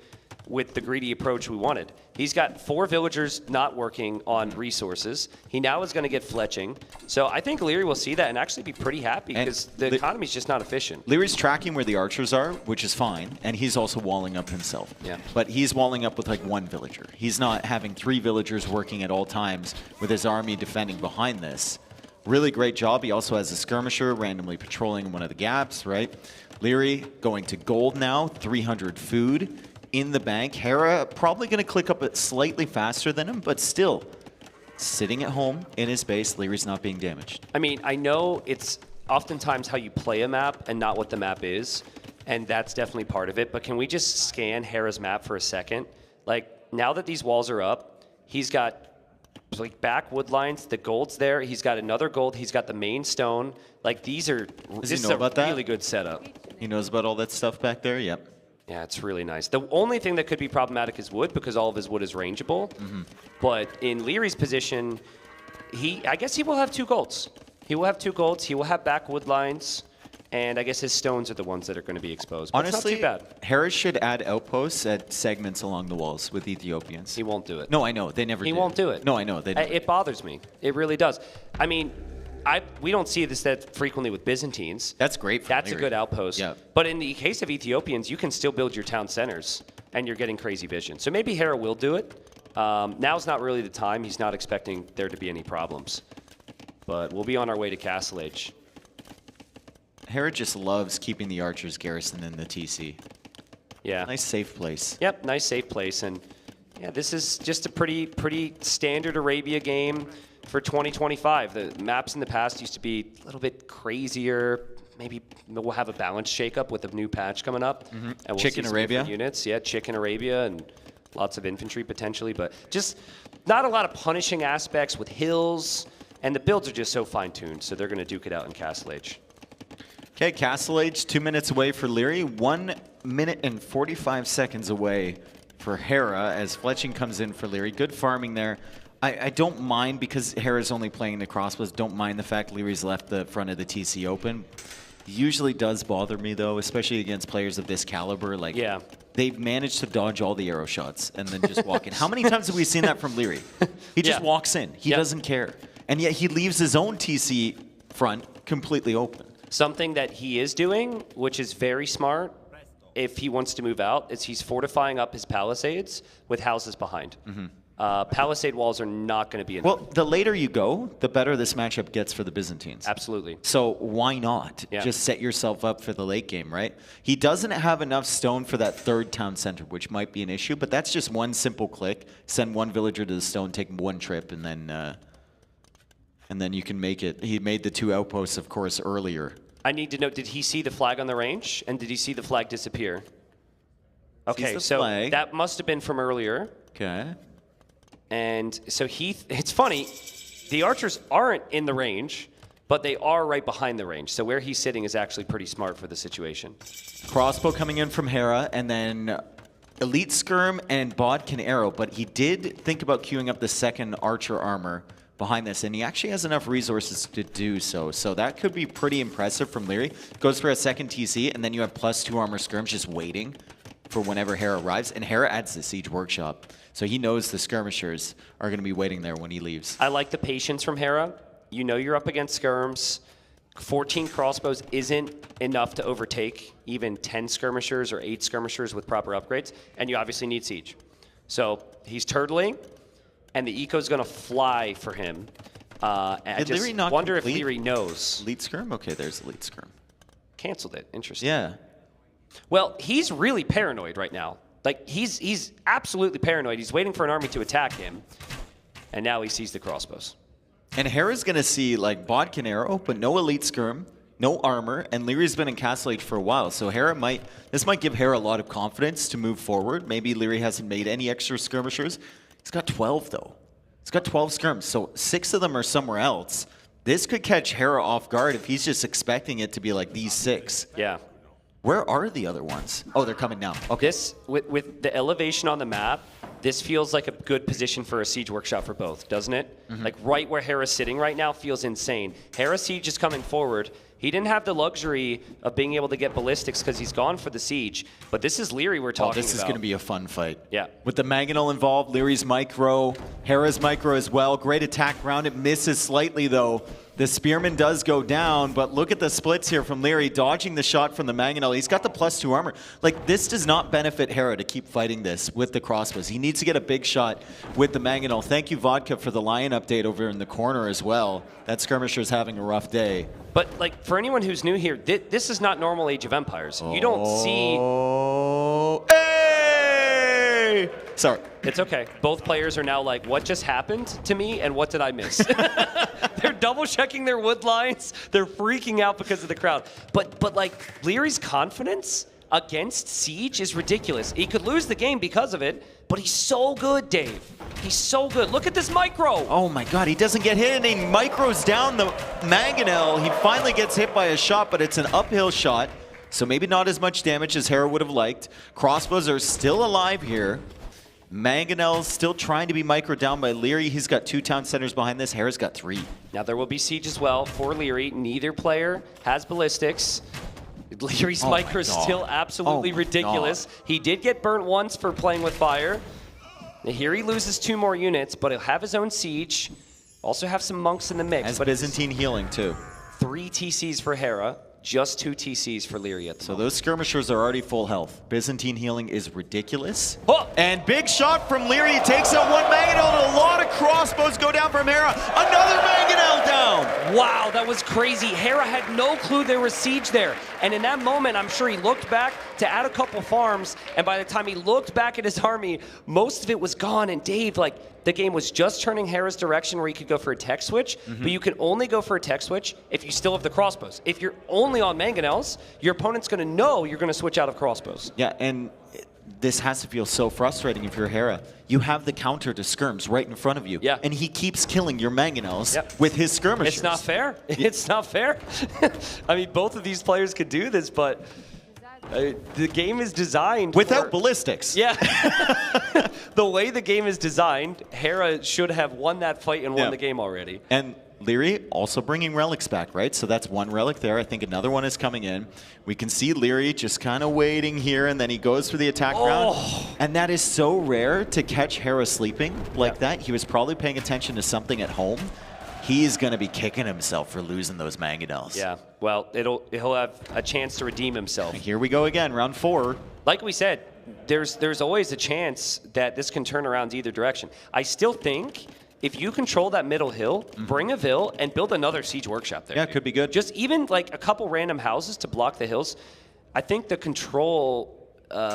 with the greedy approach we wanted. He's got 4 villagers not working on resources. He now is going to get fletching. So I think Leary will see that and actually be pretty happy because the economy's just not efficient. Leary's tracking where the archers are, which is fine, and he's also walling up himself. Yeah. But he's walling up with like 1 villager. He's not having 3 villagers working at all times with his army defending behind this. Really great job. He also has a skirmisher randomly patrolling one of the gaps, right? Leary going to gold now, 300 food in the bank. Hera probably going to click up it slightly faster than him, but still sitting at home in his base. Leary's not being damaged. I mean, I know it's oftentimes how you play a map and not what the map is, and that's definitely part of it, but can we just scan Hera's map for a second? Like, now that these walls are up, he's got like back wood lines, the gold's there, he's got another gold, he's got the main stone. Like, this is a really good setup. He knows about all that stuff back there? Yep. Yeah, it's really nice. The only thing that could be problematic is wood because all of his wood is rangeable. But in Leary's position, I guess he will have 2 golds. He will have 2 golds. He will have back wood lines. And I guess his stones are the ones that are going to be exposed. But Honestly, it's not too bad. Harris should add outposts at segments along the walls with Ethiopians. He won't do it. No, I know. They never do. He won't do it. No, I know. They never It bothers me. It really does. I mean, we don't see this that frequently with Byzantines. That's great for That's Leary. a good outpost. Yeah. But in the case of Ethiopians, you can still build your town centers, and you're getting crazy vision. So maybe Hera will do it, Now's not really the time. He's not expecting there to be any problems. But we'll be on our way to Castle Age. Hera just loves keeping the archers Garrison in the TC. Yeah. Nice safe place. Yep, nice safe place. And yeah, this is just a pretty standard Arabia game for 2025. The maps in the past used to be a little bit crazier. Maybe we'll have a balance shakeup with a new patch coming up. And we'll Chicken see some Arabia. different units. Yeah, Chicken Arabia and lots of infantry potentially. But just not a lot of punishing aspects with hills. And the builds are just so fine-tuned, so they're going to duke it out in Castle Age. Okay, Castle Age, 2 minutes away for Leary, 1 minute and 45 seconds away for Hera as Fletching comes in for Leary. Good farming there. I don't mind, because Hera's only playing the crossbows, don't mind the fact Leary's left the front of the TC open. Usually does bother me, though, especially against players of this caliber. Like, yeah. They've managed to dodge all the arrow shots and then just walk in. How many times have we seen that from Leary? He just walks in. He doesn't care. And yet he leaves his own TC front completely open. Something that he is doing, which is very smart, if he wants to move out, is he's fortifying up his palisades with houses behind. Palisade walls are not going to be in Well, the later you go, the better this matchup gets for the Byzantines. Absolutely. So why not just set yourself up for the late game, right? He doesn't have enough stone for that third town center, which might be an issue, but that's just one simple click. Send one villager to the stone, take one trip, and then you can make it. He made the 2 outposts, of course, earlier. I need to know, did he see the flag on the range? And did he see the flag disappear? Okay, so that must have been from earlier. Okay. And so it's funny, the archers aren't in the range, but they are right behind the range. So where he's sitting is actually pretty smart for the situation. Crossbow coming in from Hera, and then Elite Skirm and Bodkin Arrow, but he did think about queuing up the second archer armor behind this, and he actually has enough resources to do so. So that could be pretty impressive from Leary. Goes for a second TC, and then you have +2 armor skirms just waiting for whenever Hera arrives. And Hera adds the Siege Workshop, so he knows the skirmishers are going to be waiting there when he leaves. I like the patience from Hera. You know you're up against skirms. 14 crossbows isn't enough to overtake even 10 skirmishers or 8 skirmishers with proper upgrades, and you obviously need siege. So he's turtling, and the eco's going to fly for him. I just wonder if Leary knows. Elite Skirm? Okay, there's Elite Skirm. Canceled it. Interesting. Yeah. Well, he's really paranoid right now. Like, he's absolutely paranoid. He's waiting for an army to attack him, and now he sees the crossbows. And Hera's going to see, like, Bodkin Arrow, but no Elite Skirm, no armor, and Leary's been in Castle Age for a while, so this might give Hera a lot of confidence to move forward. Maybe Leary hasn't made any extra skirmishers. He's got 12, though. He's got 12 skirms, so 6 of them are somewhere else. This could catch Hera off guard if he's just expecting it to be like these 6. Yeah. Where are the other ones? Oh, they're coming now. Okay. This, with the elevation on the map, this feels like a good position for a siege workshop for both, doesn't it? Like right where Hera's sitting right now feels insane. Hera's siege is coming forward. He didn't have the luxury of being able to get ballistics because he's gone for the siege. But this is Leary we're talking about. This is going to be a fun fight. Yeah. With the Mangonel involved, Leary's micro, Hera's micro as well. Great attack round. It misses slightly, though. The Spearman does go down, but look at the splits here from Leary, dodging the shot from the Mangonel. He's got the +2 armor. Like, this does not benefit Hera to keep fighting this with the crossbows. He needs to get a big shot with the Mangonel. Thank you, Vodka, for the Lion update over in the corner as well. That skirmisher's having a rough day. But, like, for anyone who's new here, this is not normal Age of Empires. You don't see... Hey! Sorry. It's okay. Both players are now like, what just happened to me and what did I miss? They're double checking their wood lines. They're freaking out because of the crowd. But like, Leary's confidence against Siege is ridiculous. He could lose the game because of it, but he's so good, Dave. He's so good. Look at this micro. Oh my God, he doesn't get hit and he micros down the Mangonel. He finally gets hit by a shot, but it's an uphill shot. So maybe not as much damage as Hera would have liked. Crossbows are still alive here. Mangonel's still trying to be micro down by Leary. He's got 2 town centers behind this. Hera's got 3. Now there will be siege as well for Leary. Neither player has ballistics. Leary's micro is still absolutely ridiculous. He did get burnt once for playing with fire. Now here he loses 2 more units, but he'll have his own siege. Also have some monks in the mix. Has Byzantine healing too. 3 TCs for Hera. Just 2 TCs for Leary at the So those skirmishers are already full health. Byzantine healing is ridiculous. Oh. And big shot from Leary. He takes out one Mangonel, and a lot of crossbows go down from Hera. Another Mangonel down. Wow, that was crazy. Hera had no clue there was siege there. And in that moment, I'm sure he looked back to add a couple farms, and by the time he looked back at his army, most of it was gone. And Dave, like, the game was just turning Hera's direction where you could go for a tech switch, but you can only go for a tech switch if you still have the crossbows. If you're only on Mangonels, your opponent's going to know you're going to switch out of crossbows. Yeah, and this has to feel so frustrating if you're Hera. You have the counter to skirms right in front of you, and he keeps killing your Mangonels with his skirmishers. It's not fair. It's not fair. I mean, both of these players could do this, but the game is designed without ballistics. Yeah. The way the game is designed, Hera should have won that fight and won the game already. And Leary also bringing relics back, right? So that's one relic there. I think another one is coming in. We can see Leary just kind of waiting here, and then he goes for the attack round. And that is so rare to catch Hera sleeping like that. He was probably paying attention to something at home. He's going to be kicking himself for losing those Mangonels. Yeah, well, he'll have a chance to redeem himself. Here we go again, round 4. Like we said, there's always a chance that this can turn around either direction. I still think if you control that middle hill, bring a Vil and build another siege workshop there. Yeah, it could be good. Just even like a couple random houses to block the hills. I think the control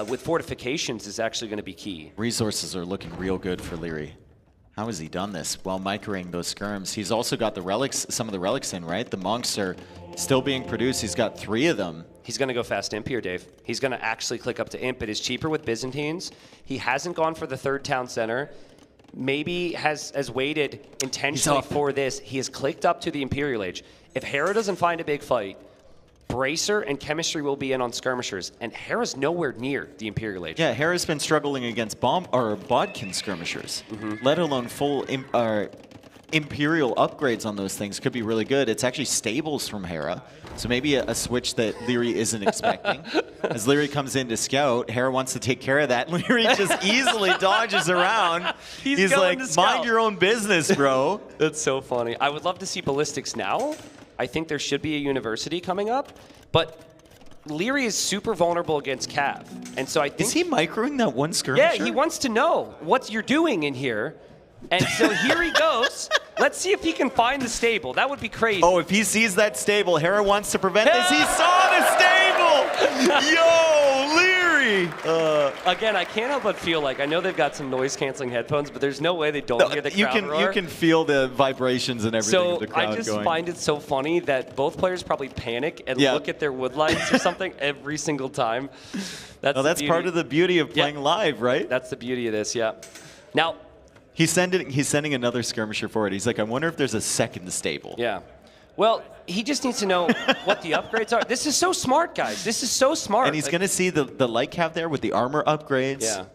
with fortifications is actually going to be key. Resources are looking real good for Leary. How has he done this while microing those skirms? He's also got the relics, some of the relics in, right? The monks are still being produced. He's got 3 of them. He's going to go fast imp here, Dave. He's going to actually click up to imp. It is cheaper with Byzantines. He hasn't gone for the 3rd town center. Maybe has waited intentionally for this. He has clicked up to the Imperial Age. If Hera doesn't find a big fight, Bracer and Chemistry will be in on skirmishers, and Hera's nowhere near the Imperial Age. Yeah, Hera's been struggling against Bodkin skirmishers, let alone full Imperial upgrades on those things could be really good. It's actually stables from Hera, so maybe a switch that Leary isn't expecting. As Leary comes in to scout, Hera wants to take care of that. Leary just easily dodges around. He's like, mind your own business, bro. That's so funny. I would love to see ballistics now. I think there should be a university coming up, but Leary is super vulnerable against Cav, and so I think... Is he microing that one skirmisher? Yeah, he wants to know what you're doing in here, and so here he goes. Let's see if he can find the stable. That would be crazy. Oh, if he sees that stable, Hera wants to prevent this. He saw the stable! Yo, Leary! Again, I can't help but feel like, I know they've got some noise-canceling headphones, but there's no way they don't hear the crowd roar. You can feel the vibrations and everything of the crowd going. So I just find it so funny that both players probably panic and look at their wood lines or something every single time. That's part of the beauty of playing live, right? That's the beauty of this, yeah. Now, he's sending another skirmisher forward. He's like, I wonder if there's a second stable. Yeah. Well, he just needs to know what the upgrades are. This is so smart, guys. This is so smart. And he's going to see the light cav there with the armor upgrades. Yeah.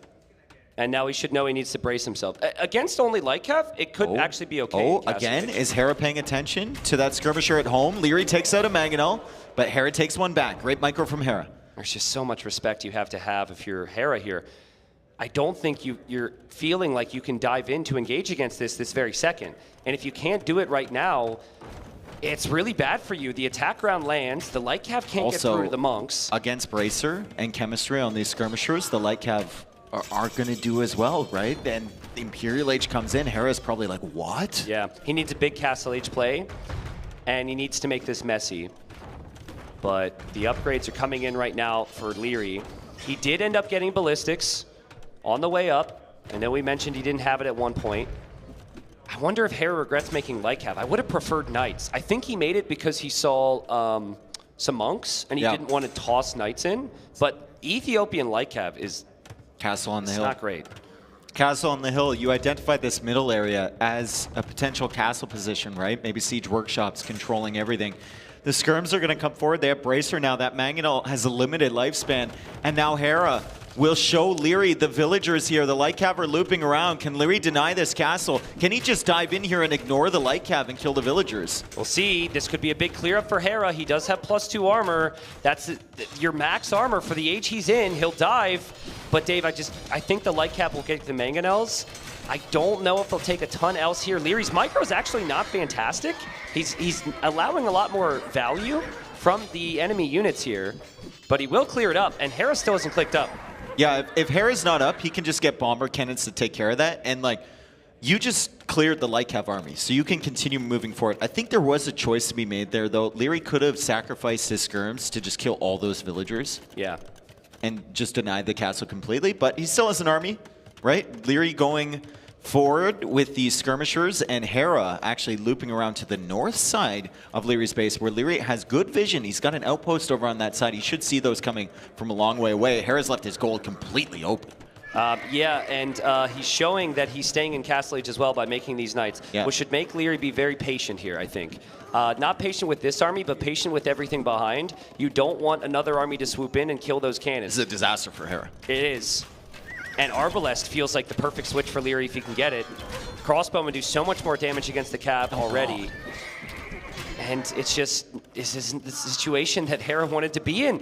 And now he should know he needs to brace himself. Against only light cav, it could actually be okay. Oh, again, is Hera paying attention to that skirmisher at home? Leary takes out a Mangonel, but Hera takes one back. Great micro from Hera. There's just so much respect you have to have if you're Hera here. I don't think you're feeling like you can dive in to engage against this very second. And if you can't do it right now, it's really bad for you. The attack round lands, the light cav can't get through the monks. Against Bracer and Chemistry on these skirmishers, the light cav are going to do as well, right? And the Imperial Age comes in, Hera's probably like, what? Yeah, he needs a big Castle Age play, and he needs to make this messy. But the upgrades are coming in right now for Leary. He did end up getting ballistics on the way up. I know we mentioned he didn't have it at one point. I wonder if Hera regrets making light cav. I would have preferred knights. I think he made it because he saw some monks, and he didn't want to toss knights in. But Ethiopian light cav is Castle on the hill. Not great. Castle on the hill. You identified this middle area as a potential castle position, right? Maybe siege workshops controlling everything. The skirms are going to come forward. They have Bracer now. That Mangonel has a limited lifespan. And now Hera will show Leary the villagers here. The light cav are looping around. Can Leary deny this castle? Can he just dive in here and ignore the light cav and kill the villagers? We'll see. This could be a big clear up for Hera. He does have +2 armor. That's your max armor for the age he's in. He'll dive. But Dave, I think the light cav will get the Mangonels. I don't know if they'll take a ton else here. Leary's micro is actually not fantastic. He's allowing a lot more value from the enemy units here, but he will clear it up, and Hera still isn't clicked up. Yeah, if Hera's not up, he can just get bomber cannons to take care of that, and like, you just cleared the light cav army, so you can continue moving forward. I think there was a choice to be made there, though. Leary could have sacrificed his skirms to just kill all those villagers. Yeah. And just denied the castle completely, but he still has an army, right? Leary going forward with the skirmishers, and Hera actually looping around to the north side of Leary's base, where Leary has good vision. He's got an outpost over on that side. He should see those coming from a long way away. Hera's left his gold completely open. Yeah, and he's showing that he's staying in Castle Age as well by making these knights, which should make Leary be very patient here, I think. Not patient with this army, but patient with everything behind. You don't want another army to swoop in and kill those cannons. This is a disaster for Hera. It is. And Arbalest feels like the perfect switch for Leary if he can get it. Crossbowmen do so much more damage against the Cav already. And it's just, this isn't the situation that Hera wanted to be in.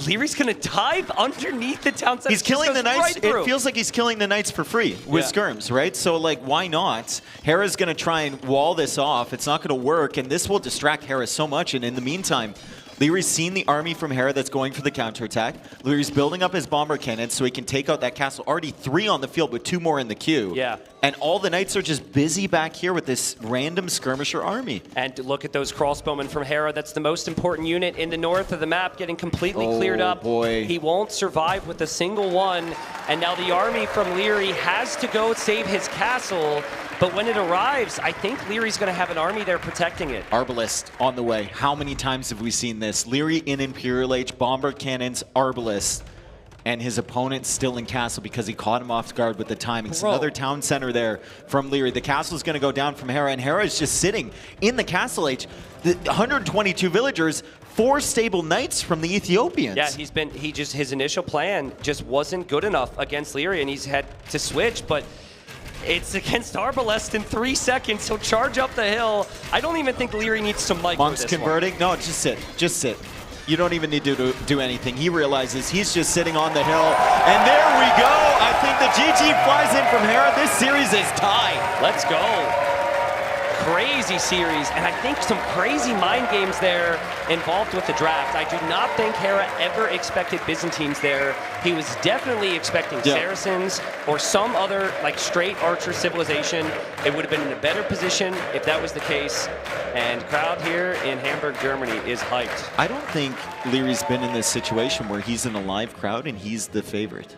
Leary's going to dive underneath the town center. He's killing the knights. Right it feels like he's killing the knights for free with skirms, right? So, like, why not? Hera's going to try and wall this off. It's not going to work, and this will distract Hera so much. And in the meantime, Leary's seen the army from Hera that's going for the counterattack. Leary's building up his bomber cannons so he can take out that castle. Already 3 on the field with 2 more in the queue. Yeah. And all the knights are just busy back here with this random skirmisher army. And look at those crossbowmen from Hera. That's the most important unit in the north of the map, getting completely cleared up. Boy. He won't survive with a single one. And now the army from Leary has to go save his castle. But when it arrives, I think Leary's going to have an army there protecting it. Arbalest on the way. How many times have we seen this? Leary in Imperial Age, bomber cannons, Arbalest, and his opponent still in castle because he caught him off guard with the timing. It's another town center there from Leary. The castle's going to go down from Hera, and Hera is just sitting in the Castle Age. The 122 villagers, 4 stable knights from the Ethiopians. Yeah, his initial plan just wasn't good enough against Leary, and he's had to switch, but it's against Arbalest in 3 seconds. He'll charge up the hill. I don't even think Leary needs to micro Monk's this converting? No, just sit. Just sit. You don't even need to do anything. He realizes he's just sitting on the hill. And there we go. I think the GG flies in from Hera. This series is tied. Let's go. Crazy series, and I think some crazy mind games there involved with the draft. I do not think Hera ever expected Byzantines there. He was definitely expecting Saracens or some other like straight archer civilization. It would have been in a better position if that was the case. And crowd here in Hamburg, Germany is hyped. I don't think Leary's been in this situation where he's in a live crowd and he's the favorite.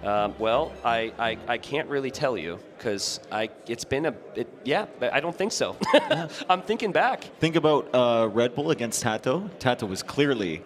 Well, I can't really tell you because it's been yeah, I don't think so. I'm thinking back. Think about Red Bull against Tato. Tato was clearly,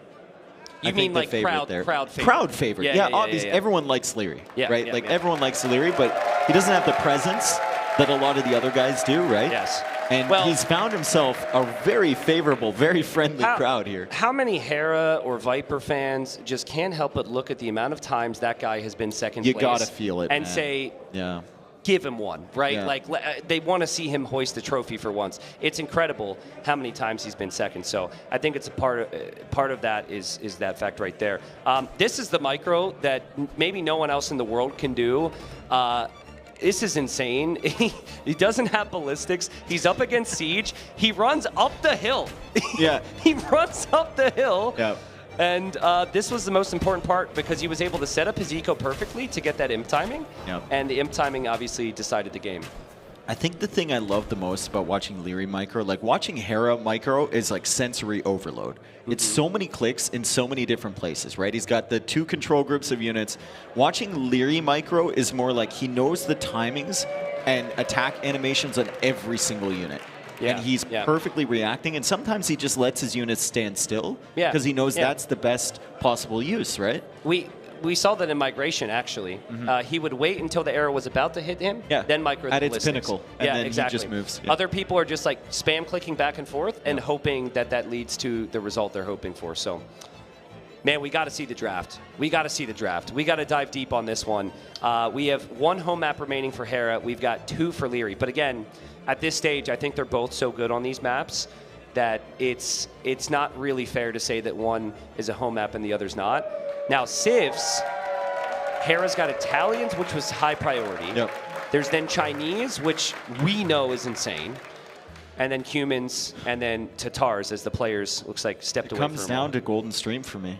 you mean like crowd favorite? Crowd favorite. Yeah, obviously everyone likes Leary, right? Like everyone likes Leary, but he doesn't have the presence that a lot of the other guys do, right? Yes. And he's found himself a very favorable, very friendly crowd here. How many Hera or Viper fans just can't help but look at the amount of times that guy has been second place? You gotta feel it, and man. Say, yeah, give him one, right? Yeah. Like they want to see him hoist the trophy for once. It's incredible how many times he's been second. So I think it's a part of that is that fact right there. This is the micro that maybe no one else in the world can do. This is insane. He doesn't have ballistics. He's up against siege. He runs up the hill. Yeah. He runs up the hill. Yeah. And this was the most important part because he was able to set up his eco perfectly to get that imp timing. Yep. And the imp timing obviously decided the game. I think the thing I love the most about watching Leary micro, like watching Hera micro, is like sensory overload. It's so many clicks in so many different places, right? He's got the 2 control groups of units. Watching Leary micro is more like he knows the timings and attack animations on every single unit. Yeah, and he's perfectly reacting, and sometimes he just lets his units stand still because he knows that's the best possible use, right? We saw that in Migration, actually. He would wait until the arrow was about to hit him, then micro the at its ballistics. pinnacle, and then exactly. he just moves. Other people are just like spam clicking back and forth and hoping that leads to the result they're hoping for. So, man, we got to see the draft. We got to see the draft. We got to dive deep on this one. We have 1 home map remaining for Hera. We've got 2 for Leary. But again, at this stage, I think they're both so good on these maps that it's not really fair to say that one is a home map and the other's not. Now, Civs, Hera's got Italians, which was high priority. Yep. There's then Chinese, which we know is insane. and then humans, and then Tatars as the players, looks like, stepped away from Comes down to Golden Stream for me.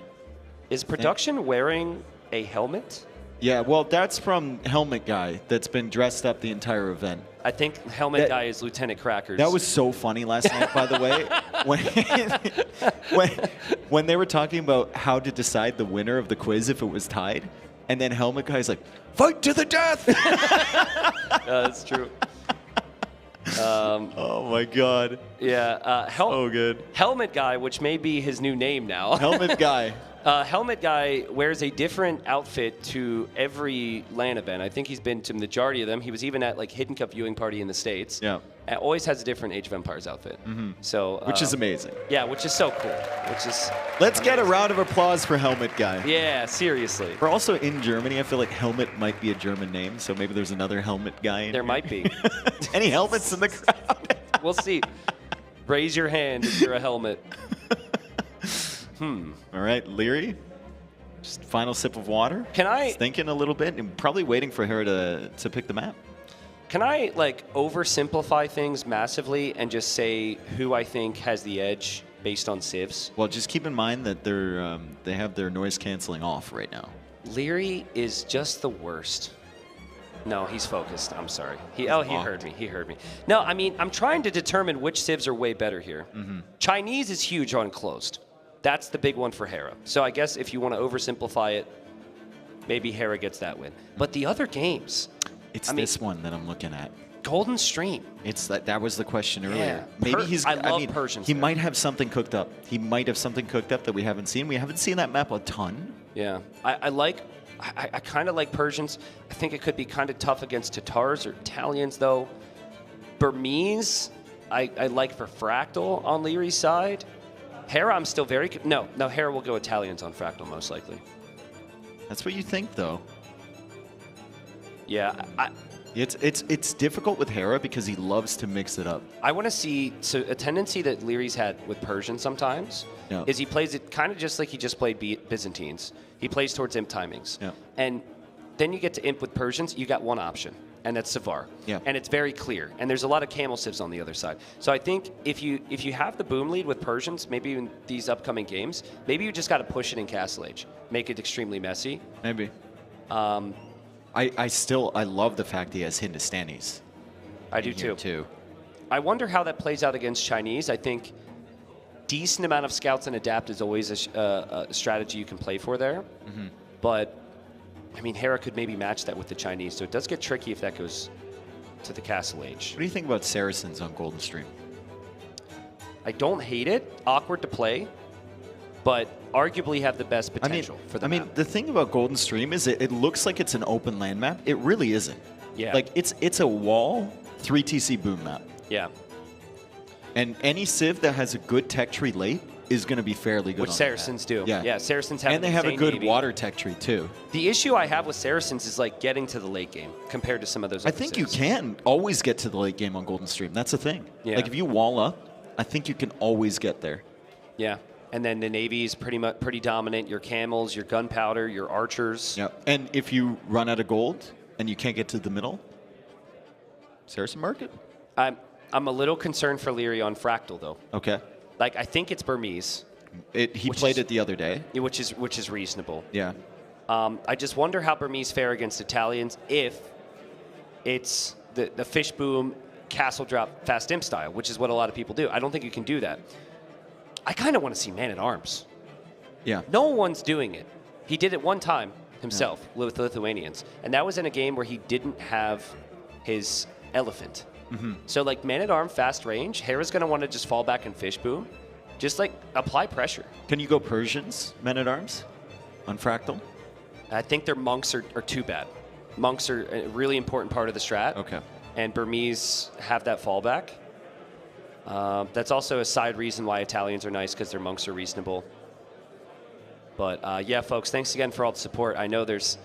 Is production wearing a helmet? Yeah, well, that's from Helmet Guy that's been dressed up the entire event. I think Helmet Guy is Lieutenant Crackers. That was so funny last night, by the way. When they were talking about how to decide the winner of the quiz if it was tied, and then Helmet Guy's like, fight to the death! That's true. Oh my God. Yeah. So good. Helmet Guy, which may be his new name now. Helmet Guy. Helmet Guy wears a different outfit to every LAN event. I think he's been to the majority of them. He was even at like Hidden Cup viewing party in the States. Yeah. Always has a different Age of Empires outfit. So Which is amazing. Yeah, which is so cool. Let's get a round of applause for Helmet Guy. Yeah, seriously. We're also in Germany. I feel like Helmet might be a German name, so maybe there's another Helmet Guy in There here. might be. Any helmets in the crowd? We'll see. Raise your hand if you're a helmet. All right, Leary. Just final sip of water. Can I? Just thinking a little bit and probably waiting for her to pick the map. Can I like oversimplify things massively and just say who I think has the edge based on civs? Well, just keep in mind that they have their noise canceling off right now. Leary is just the worst. No, he's focused. I'm sorry. He heard me. He heard me. No, I mean, I'm trying to determine which civs are way better here. Chinese is huge on closed. That's the big one for Hera. So I guess if you want to oversimplify it, maybe Hera gets that win. But the other games... It's this one that I'm looking at. Golden Stream. It's that was the question earlier. Yeah. Maybe he's. I love mean, Persians he there. might have something cooked up. He might have something cooked up that we haven't seen. We haven't seen that map a ton. Yeah, I kind of like Persians. I think it could be kind of tough against Tatars or Italians, though. Burmese, I like for Fractal on Leary's side. Hera, I'm still very... No, Hera will go Italians on Fractal, most likely. That's what you think, though. Yeah, It's difficult with Hera because he loves to mix it up. I want to see... So a tendency that Leary's had with Persian sometimes is he plays it kind of just like he just played Byzantines. He plays towards imp timings. Yeah. And then you get to imp with Persians, you got one option, and that's Savar. Yeah. And it's very clear. And there's a lot of camel civs on the other side. So I think if you have the boom lead with Persians, maybe in these upcoming games, maybe you just got to push it in Castle Age. Make it extremely messy. Maybe. I love the fact he has Hindustanis. I do too. I wonder how that plays out against Chinese. I think decent amount of scouts and adapt is always a strategy you can play for there. But I mean, Hera could maybe match that with the Chinese, so it does get tricky if that goes to the Castle Age. What do you think about Saracens on Golden Stream? I don't hate it. Awkward to play, but arguably have the best potential for the map. The thing about Golden Stream is it looks like it's an open land map. It really isn't. Yeah. Like, it's a wall, 3TC boom map. Yeah. And any civ that has a good tech tree late is going to be fairly good. Which on Saracens do. Yeah. Saracens have and they have a insane good Navy. water tech tree too. The issue I have with Saracens is like getting to the late game compared to some of those I other think civs. you can always get to the late game on Golden Stream. That's the thing. Yeah. Like if you wall up, I think you can always get there. Yeah. And then the Navy is pretty dominant. Your camels, your gunpowder, your archers. Yeah. And if you run out of gold and you can't get to the middle, Saracen market. I'm a little concerned for Leary on Fractal though. Okay. Like I think it's Burmese. He played it the other day. Which is reasonable. Yeah. I just wonder how Burmese fare against Italians if it's the fish boom, castle drop, fast imp style, which is what a lot of people do. I don't think you can do that. I kind of want to see Man-at-Arms. Yeah. No one's doing it. He did it one time himself with Lithuanians, and that was in a game where he didn't have his elephant. So like Man-at-Arm fast range, Hera's going to want to just fall back and fish boom. Just like apply pressure. Can you go Persians, Men-at-Arms, on Fractal? I think their monks are too bad. Monks are a really important part of the strat. Okay. And Burmese have that fallback. That's also a side reason why Italians are nice, because their monks are reasonable. But yeah, folks, thanks again for all the support. I know there's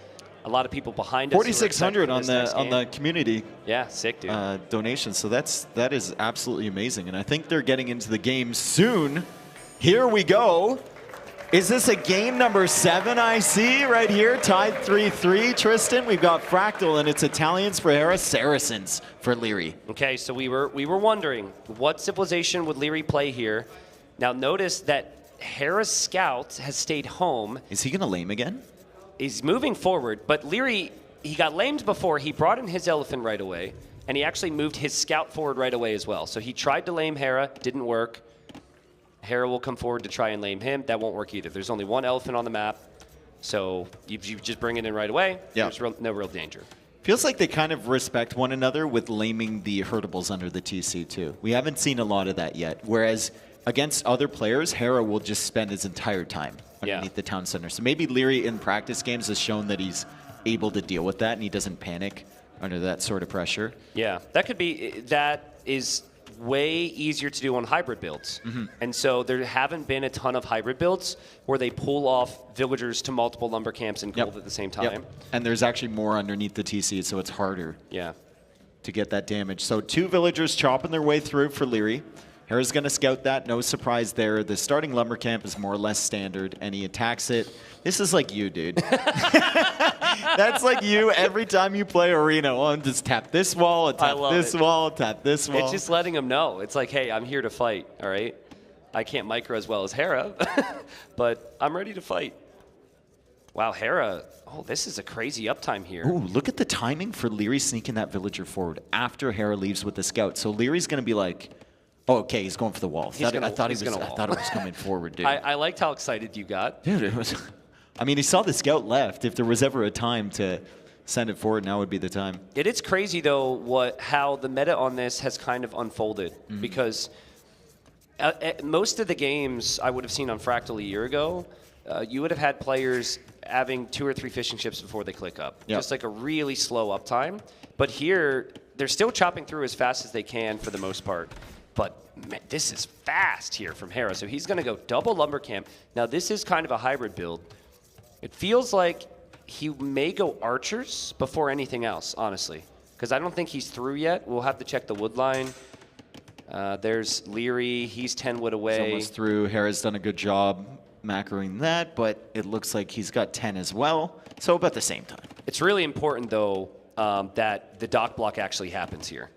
a lot of people behind us. 4,600 on the community. Yeah, sick, dude. Donations. So that is absolutely amazing, and I think they're getting into the game soon. Here we go. Is this a game number 7 I see right here? Tied 3-3, Tristan. We've got Fractal, and it's Italians for Hera, Saracens for Leary. Okay, so we were wondering, what civilization would Leary play here? Now notice that Hera's scout has stayed home. Is he going to lame again? He's moving forward, but Leary, he got lamed before. He brought in his elephant right away, and he actually moved his scout forward right away as well. So he tried to lame Hera, didn't work. Hera will come forward to try and lame him. That won't work either. There's only one elephant on the map, so you just bring it in right away. Yeah. There's no real danger. Feels like they kind of respect one another with laming the hurtables under the TC too. We haven't seen a lot of that yet. Whereas against other players, Hera will just spend his entire time underneath the town center. So maybe Leary in practice games has shown that he's able to deal with that and he doesn't panic under that sort of pressure. Yeah, that is way easier to do on hybrid builds. And so there haven't been a ton of hybrid builds where they pull off villagers to multiple lumber camps and gold at the same time. And there's actually more underneath the TC, so it's harder to get that damage. So 2 villagers chopping their way through for Leary. Hera's going to scout that, no surprise there. The starting lumber camp is more or less standard, and he attacks it. This is like you, dude. That's like you every time you play Arena. Well, just tap this wall, tap this wall, tap this wall. It's just letting them know. It's like, hey, I'm here to fight, all right? I can't micro as well as Hera, but I'm ready to fight. Wow, Hera, this is a crazy uptime here. Ooh, look at the timing for Leary sneaking that villager forward after Hera leaves with the scout. So Leary's going to be like, oh, okay, he's going for the wall. I thought it was coming forward, dude. I liked how excited you got. Dude, it was... I mean, he saw the scout left. If there was ever a time to send it forward, now would be the time. It is crazy, though, how the meta on this has kind of unfolded. Because most of the games I would have seen on Fractal a year ago, you would have had players having 2 or 3 fishing ships before they click up. Just like a really slow uptime. But here, they're still chopping through as fast as they can for the most part. But man, this is fast here from Hera. So he's going to go double lumber camp. Now, this is kind of a hybrid build. It feels like he may go archers before anything else, honestly. Because I don't think he's through yet. We'll have to check the wood line. There's Leary. He's 10 wood away. He's almost through. Hera's done a good job macroing that, but it looks like he's got 10 as well. So about the same time. It's really important, though, that the dock block actually happens here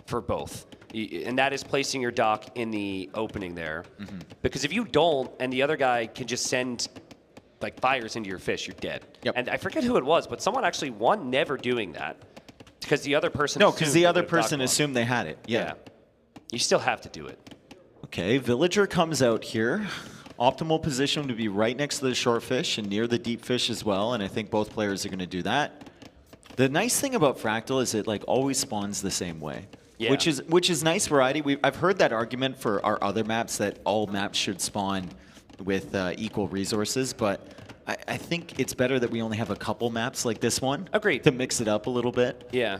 for both. And that is placing your dock in the opening there. Because if you don't, and the other guy can just send like fires into your fish, you're dead. And I forget who it was, but someone actually won never doing that because the other person assumed they had it. Yeah. You still have to do it. Okay, villager comes out here. Optimal position to be right next to the short fish and near the deep fish as well, and I think both players are going to do that. The nice thing about Fractal is it like always spawns the same way. Which is nice variety. I've heard that argument for our other maps that all maps should spawn with equal resources, but I think it's better that we only have a couple maps like this one. Agreed. To mix it up a little bit. Yeah,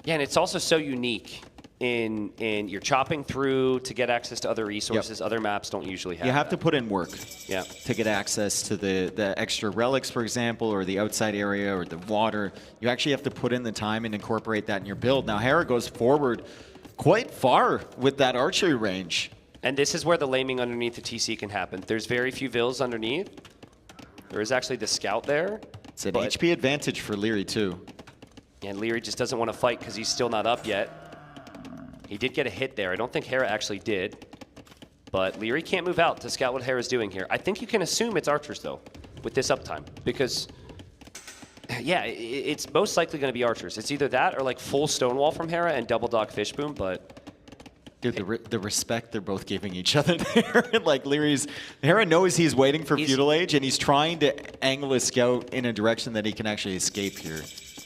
and it's also so unique in you're chopping through to get access to other resources. Other maps don't usually have. You have to put in work. Yeah. To get access to the extra relics, for example, or the outside area or the water. You actually have to put in the time and incorporate that in your build. Now Hera goes forward quite far with that archery range. And this is where the laming underneath the TC can happen. There's very few vills underneath. There is actually the scout there. It's an HP advantage for Leary too. And Leary just doesn't want to fight because he's still not up yet. He did get a hit there. I don't think Hera actually did. But Leary can't move out to scout what Hera's doing here. I think you can assume it's archers, though, with this uptime. Because, yeah, it's most likely going to be archers. It's either that or, like, full stonewall from Hera and double dock fish boom, but... Dude, the respect they're both giving each other there. Like, Hera knows he's waiting for Feudal Age, and he's trying to angle his scout in a direction that he can actually escape here.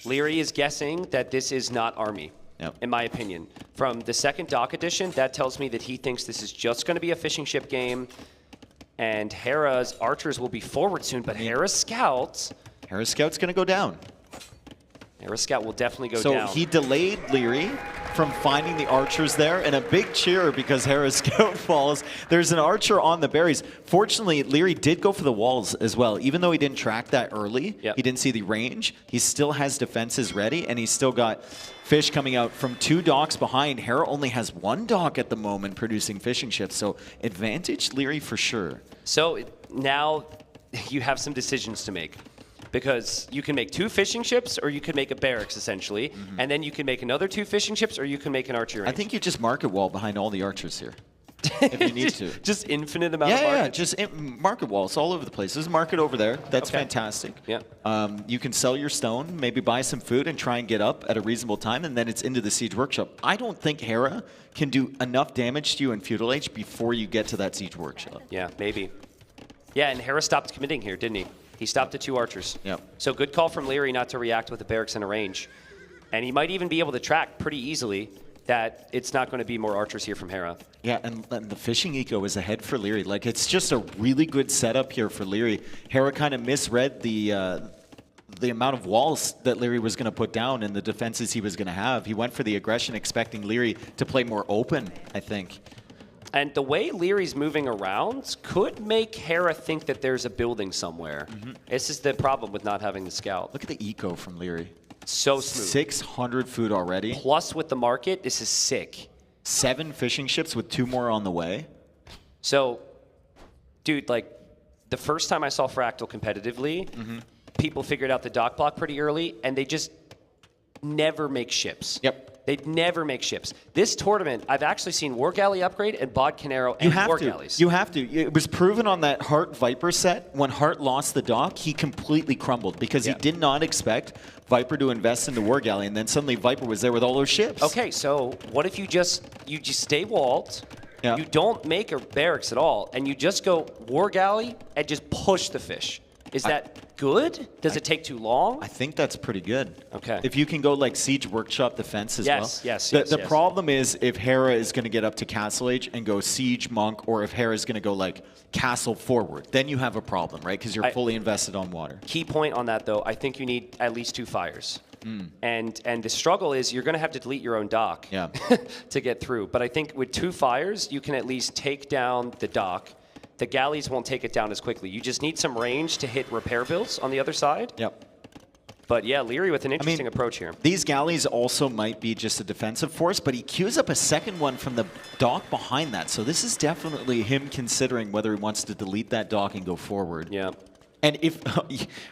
Leary is guessing that this is not army. In my opinion. From the second dock edition, that tells me that he thinks this is just going to be a fishing ship game, and Hera's archers will be forward soon, but Hera's scout's going to go down. Hera's scout will definitely go down. So he delayed Leary, from finding the archers there, and a big cheer because Hera's scout falls. There's an archer on the berries. Fortunately, Leary did go for the walls as well. Even though he didn't track that early, he didn't see the range, he still has defenses ready, and he's still got fish coming out from 2 docks behind. Hera only has 1 dock at the moment producing fishing ships, so advantage Leary for sure. So now you have some decisions to make, because you can make 2 fishing ships or you can make a barracks essentially, and then you can make another 2 fishing ships or you can make an archery range. I think you just market wall behind all the archers here. If you need to. Just infinite amount of market? Yeah, just market walls all over the place. There's a market over there. That's fantastic. Yeah. You can sell your stone, maybe buy some food and try and get up at a reasonable time, and then it's into the Siege Workshop. I don't think Hera can do enough damage to you in Feudal Age before you get to that Siege Workshop. Yeah, maybe. Yeah, and Hera stopped committing here, didn't he? He stopped at 2 archers. Yep. So good call from Leary not to react with the barracks in a range. And he might even be able to track pretty easily that it's not going to be more archers here from Hera. Yeah, and the fishing eco is ahead for Leary. Like, it's just a really good setup here for Leary. Hera kind of misread the amount of walls that Leary was going to put down and the defenses he was going to have. He went for the aggression, expecting Leary to play more open, I think. And the way Leary's moving around could make Hera think that there's a building somewhere. This is the problem with not having the scout. Look at the eco from Leary. So smooth. 600 food already. Plus with the market, this is sick. 7 fishing ships with 2 more on the way. So, dude, like, the first time I saw Fractal competitively, people figured out the dock block pretty early, and they just never make ships. Yep. They'd never make ships. This tournament, I've actually seen War Galley upgrade and Bod Canero and War Galleys. You have to. It was proven on that Hart Viper set. When Hart lost the dock, he completely crumbled because he did not expect Viper to invest in the War Galley, and then suddenly Viper was there with all those ships. Okay, so what if you just stay walled, you don't make a barracks at all, and you just go War Galley and just push the fish? Is that good? Does it take too long? I think that's pretty good. Okay. If you can go like Siege Workshop defense as well. Yes. The problem is if Hera is going to get up to Castle Age and go Siege Monk, or if Hera is going to go like Castle forward, then you have a problem, right? Because you're fully invested on water. Key point on that, though, I think you need at least 2 fires. And the struggle is you're going to have to delete your own dock to get through. But I think with 2 fires, you can at least take down the dock. The galleys won't take it down as quickly. You just need some range to hit repair bills on the other side. Yep. But yeah, Leary with an interesting approach here. These galleys also might be just a defensive force, but he queues up a second one from the dock behind that. So this is definitely him considering whether he wants to delete that dock and go forward. Yeah. And if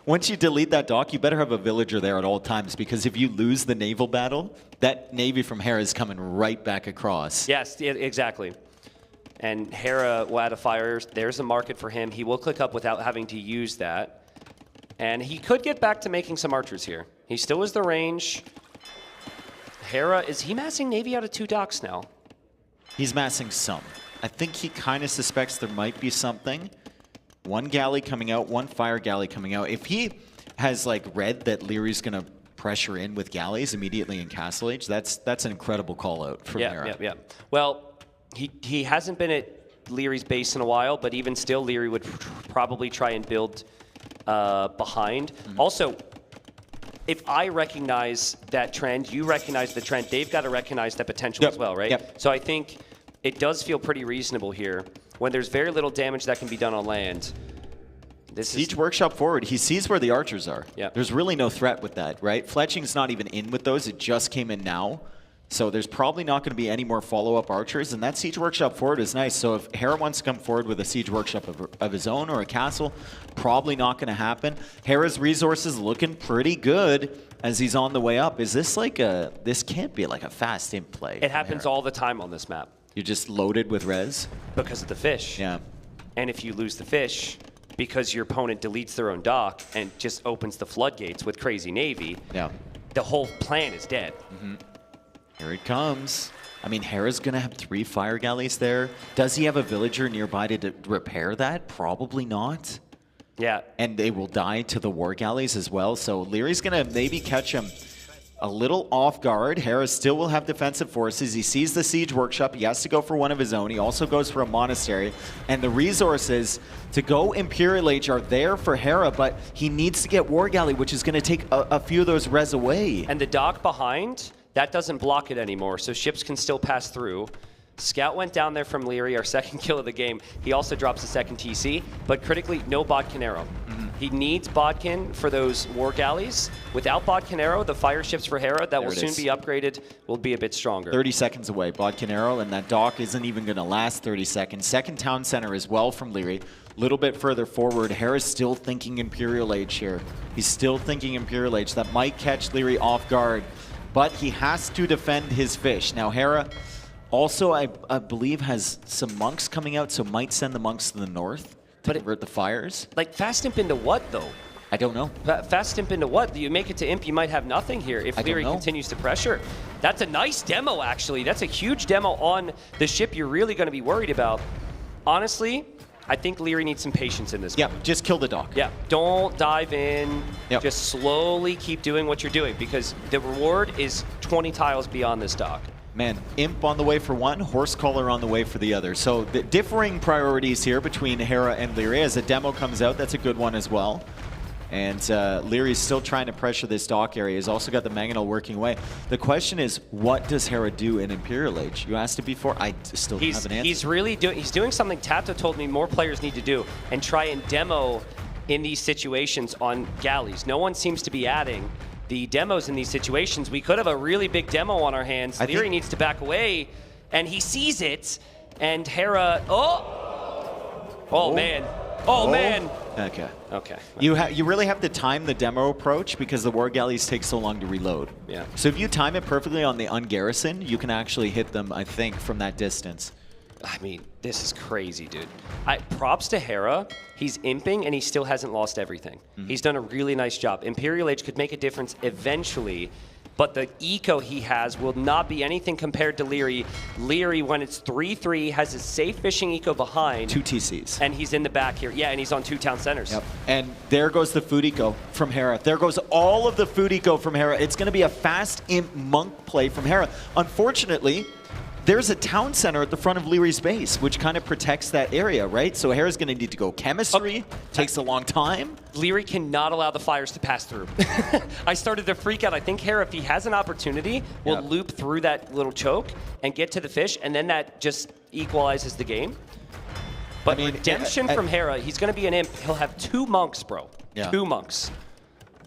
once you delete that dock, you better have a villager there at all times, because if you lose the naval battle, that navy from Hera is coming right back across. Yes, exactly. And Hera will add a fire. There's a market for him. He will click up without having to use that. And he could get back to making some archers here. He still has the range. Hera, is he massing Navy out of 2 docks now? He's massing some. I think he kind of suspects there might be something. 1 galley coming out, 1 fire galley coming out. If he has like read that Leary's going to pressure in with galleys immediately in Castle Age, that's an incredible call out from Hera. Yeah. Well, he hasn't been at Leary's base in a while, but even still, Leary would probably try and build behind. Also, if I recognize that trend, you recognize the trend, they've got to recognize that potential as well, right? So I think it does feel pretty reasonable here when there's very little damage that can be done on land. Siege Workshop forward, he sees where the archers are. Yeah. There's really no threat with that, right? Fletching's not even in with those. It just came in now. So there's probably not going to be any more follow-up archers, and that Siege Workshop forward is nice. So if Hera wants to come forward with a Siege Workshop of his own or a castle, probably not going to happen. Hera's resources looking pretty good as he's on the way up. Is this like this can't be like a fast imp play. It happens all the time on this map. You're just loaded with res? Because of the fish. Yeah. And if you lose the fish, because your opponent deletes their own dock and just opens the floodgates with crazy navy, the whole plan is dead. Here it comes. I mean, Hera's going to have 3 fire galleys there. Does he have a villager nearby to repair that? Probably not. Yeah. And they will die to the war galleys as well. So Leary's going to maybe catch him a little off guard. Hera still will have defensive forces. He sees the Siege Workshop. He has to go for one of his own. He also goes for a monastery. And the resources to go Imperial Age are there for Hera, but he needs to get War Galley, which is going to take a few of those res away. And the dock behind, That doesn't block it anymore, so ships can still pass through. Scout went down there from Leary, our second kill of the game. He also drops the second TC, but critically, no Bodkin arrow. He needs Bodkin for those war galleys. Without Bodkin arrow, the fire ships for Hera that will soon be upgraded will be a bit stronger. 30 seconds away. Bodkin arrow, and that dock isn't even going to last 30 seconds. Second town center as well from Leary. A little bit further forward, Hera's still thinking Imperial Age here. He's still thinking Imperial Age. That might catch Leary off guard, but he has to defend his fish. Now, Hera also, I believe, has some monks coming out, so might send the monks to the north to convert the fires. Like, fast imp into what, though? I don't know. Fast imp into what? You make it to imp, you might have nothing here if Leary continues to pressure. That's a nice demo, actually. That's a huge demo on the ship you're really going to be worried about. Honestly, I think Leary needs some patience in this. Yeah, just kill the dock. Yeah, don't dive in. Yep. Just slowly keep doing what you're doing because the reward is 20 tiles beyond this dock. Man, Imp on the way for one, Horsecaller on the way for the other. So the differing priorities here between Hera and Leary. As a demo comes out, that's a good one as well. And Leary's still trying to pressure this dock area. He's also got the Mangonel working away. The question is, what does Hera do in Imperial Age? You asked it before. I still don't have an answer. He's doing something Tato told me more players need to do and try and demo in these situations on galleys. No one seems to be adding the demos in these situations. We could have a really big demo on our hands. Leary needs to back away, and he sees it, and Hera, man. Oh, man. Okay. Okay. You really have to time the demo approach because the war galleys take so long to reload. Yeah. So if you time it perfectly on the ungarrison, you can actually hit them, I think, from that distance. I mean, this is crazy, dude. Props to Hera. He's imping, and he still hasn't lost everything. He's done a really nice job. Imperial Age could make a difference eventually, but the eco he has will not be anything compared to Leary. Leary, when it's 3-3, has a safe fishing eco behind. 2 TCs. And he's in the back here. Yeah, and he's on 2 town centers. Yep. And there goes the food eco from Hera. There goes all of the food eco from Hera. It's going to be a fast imp monk play from Hera. Unfortunately, there's a town center at the front of Leary's base, which kind of protects that area, right? So Hera's going to need to go chemistry. Takes a long time. Leary cannot allow the fires to pass through. I started to freak out. I think Hera, if he has an opportunity, will loop through that little choke and get to the fish, and then that just equalizes the game. But redemption from Hera, he's going to be an imp. He'll have 2 monks, bro. Yeah. 2 monks.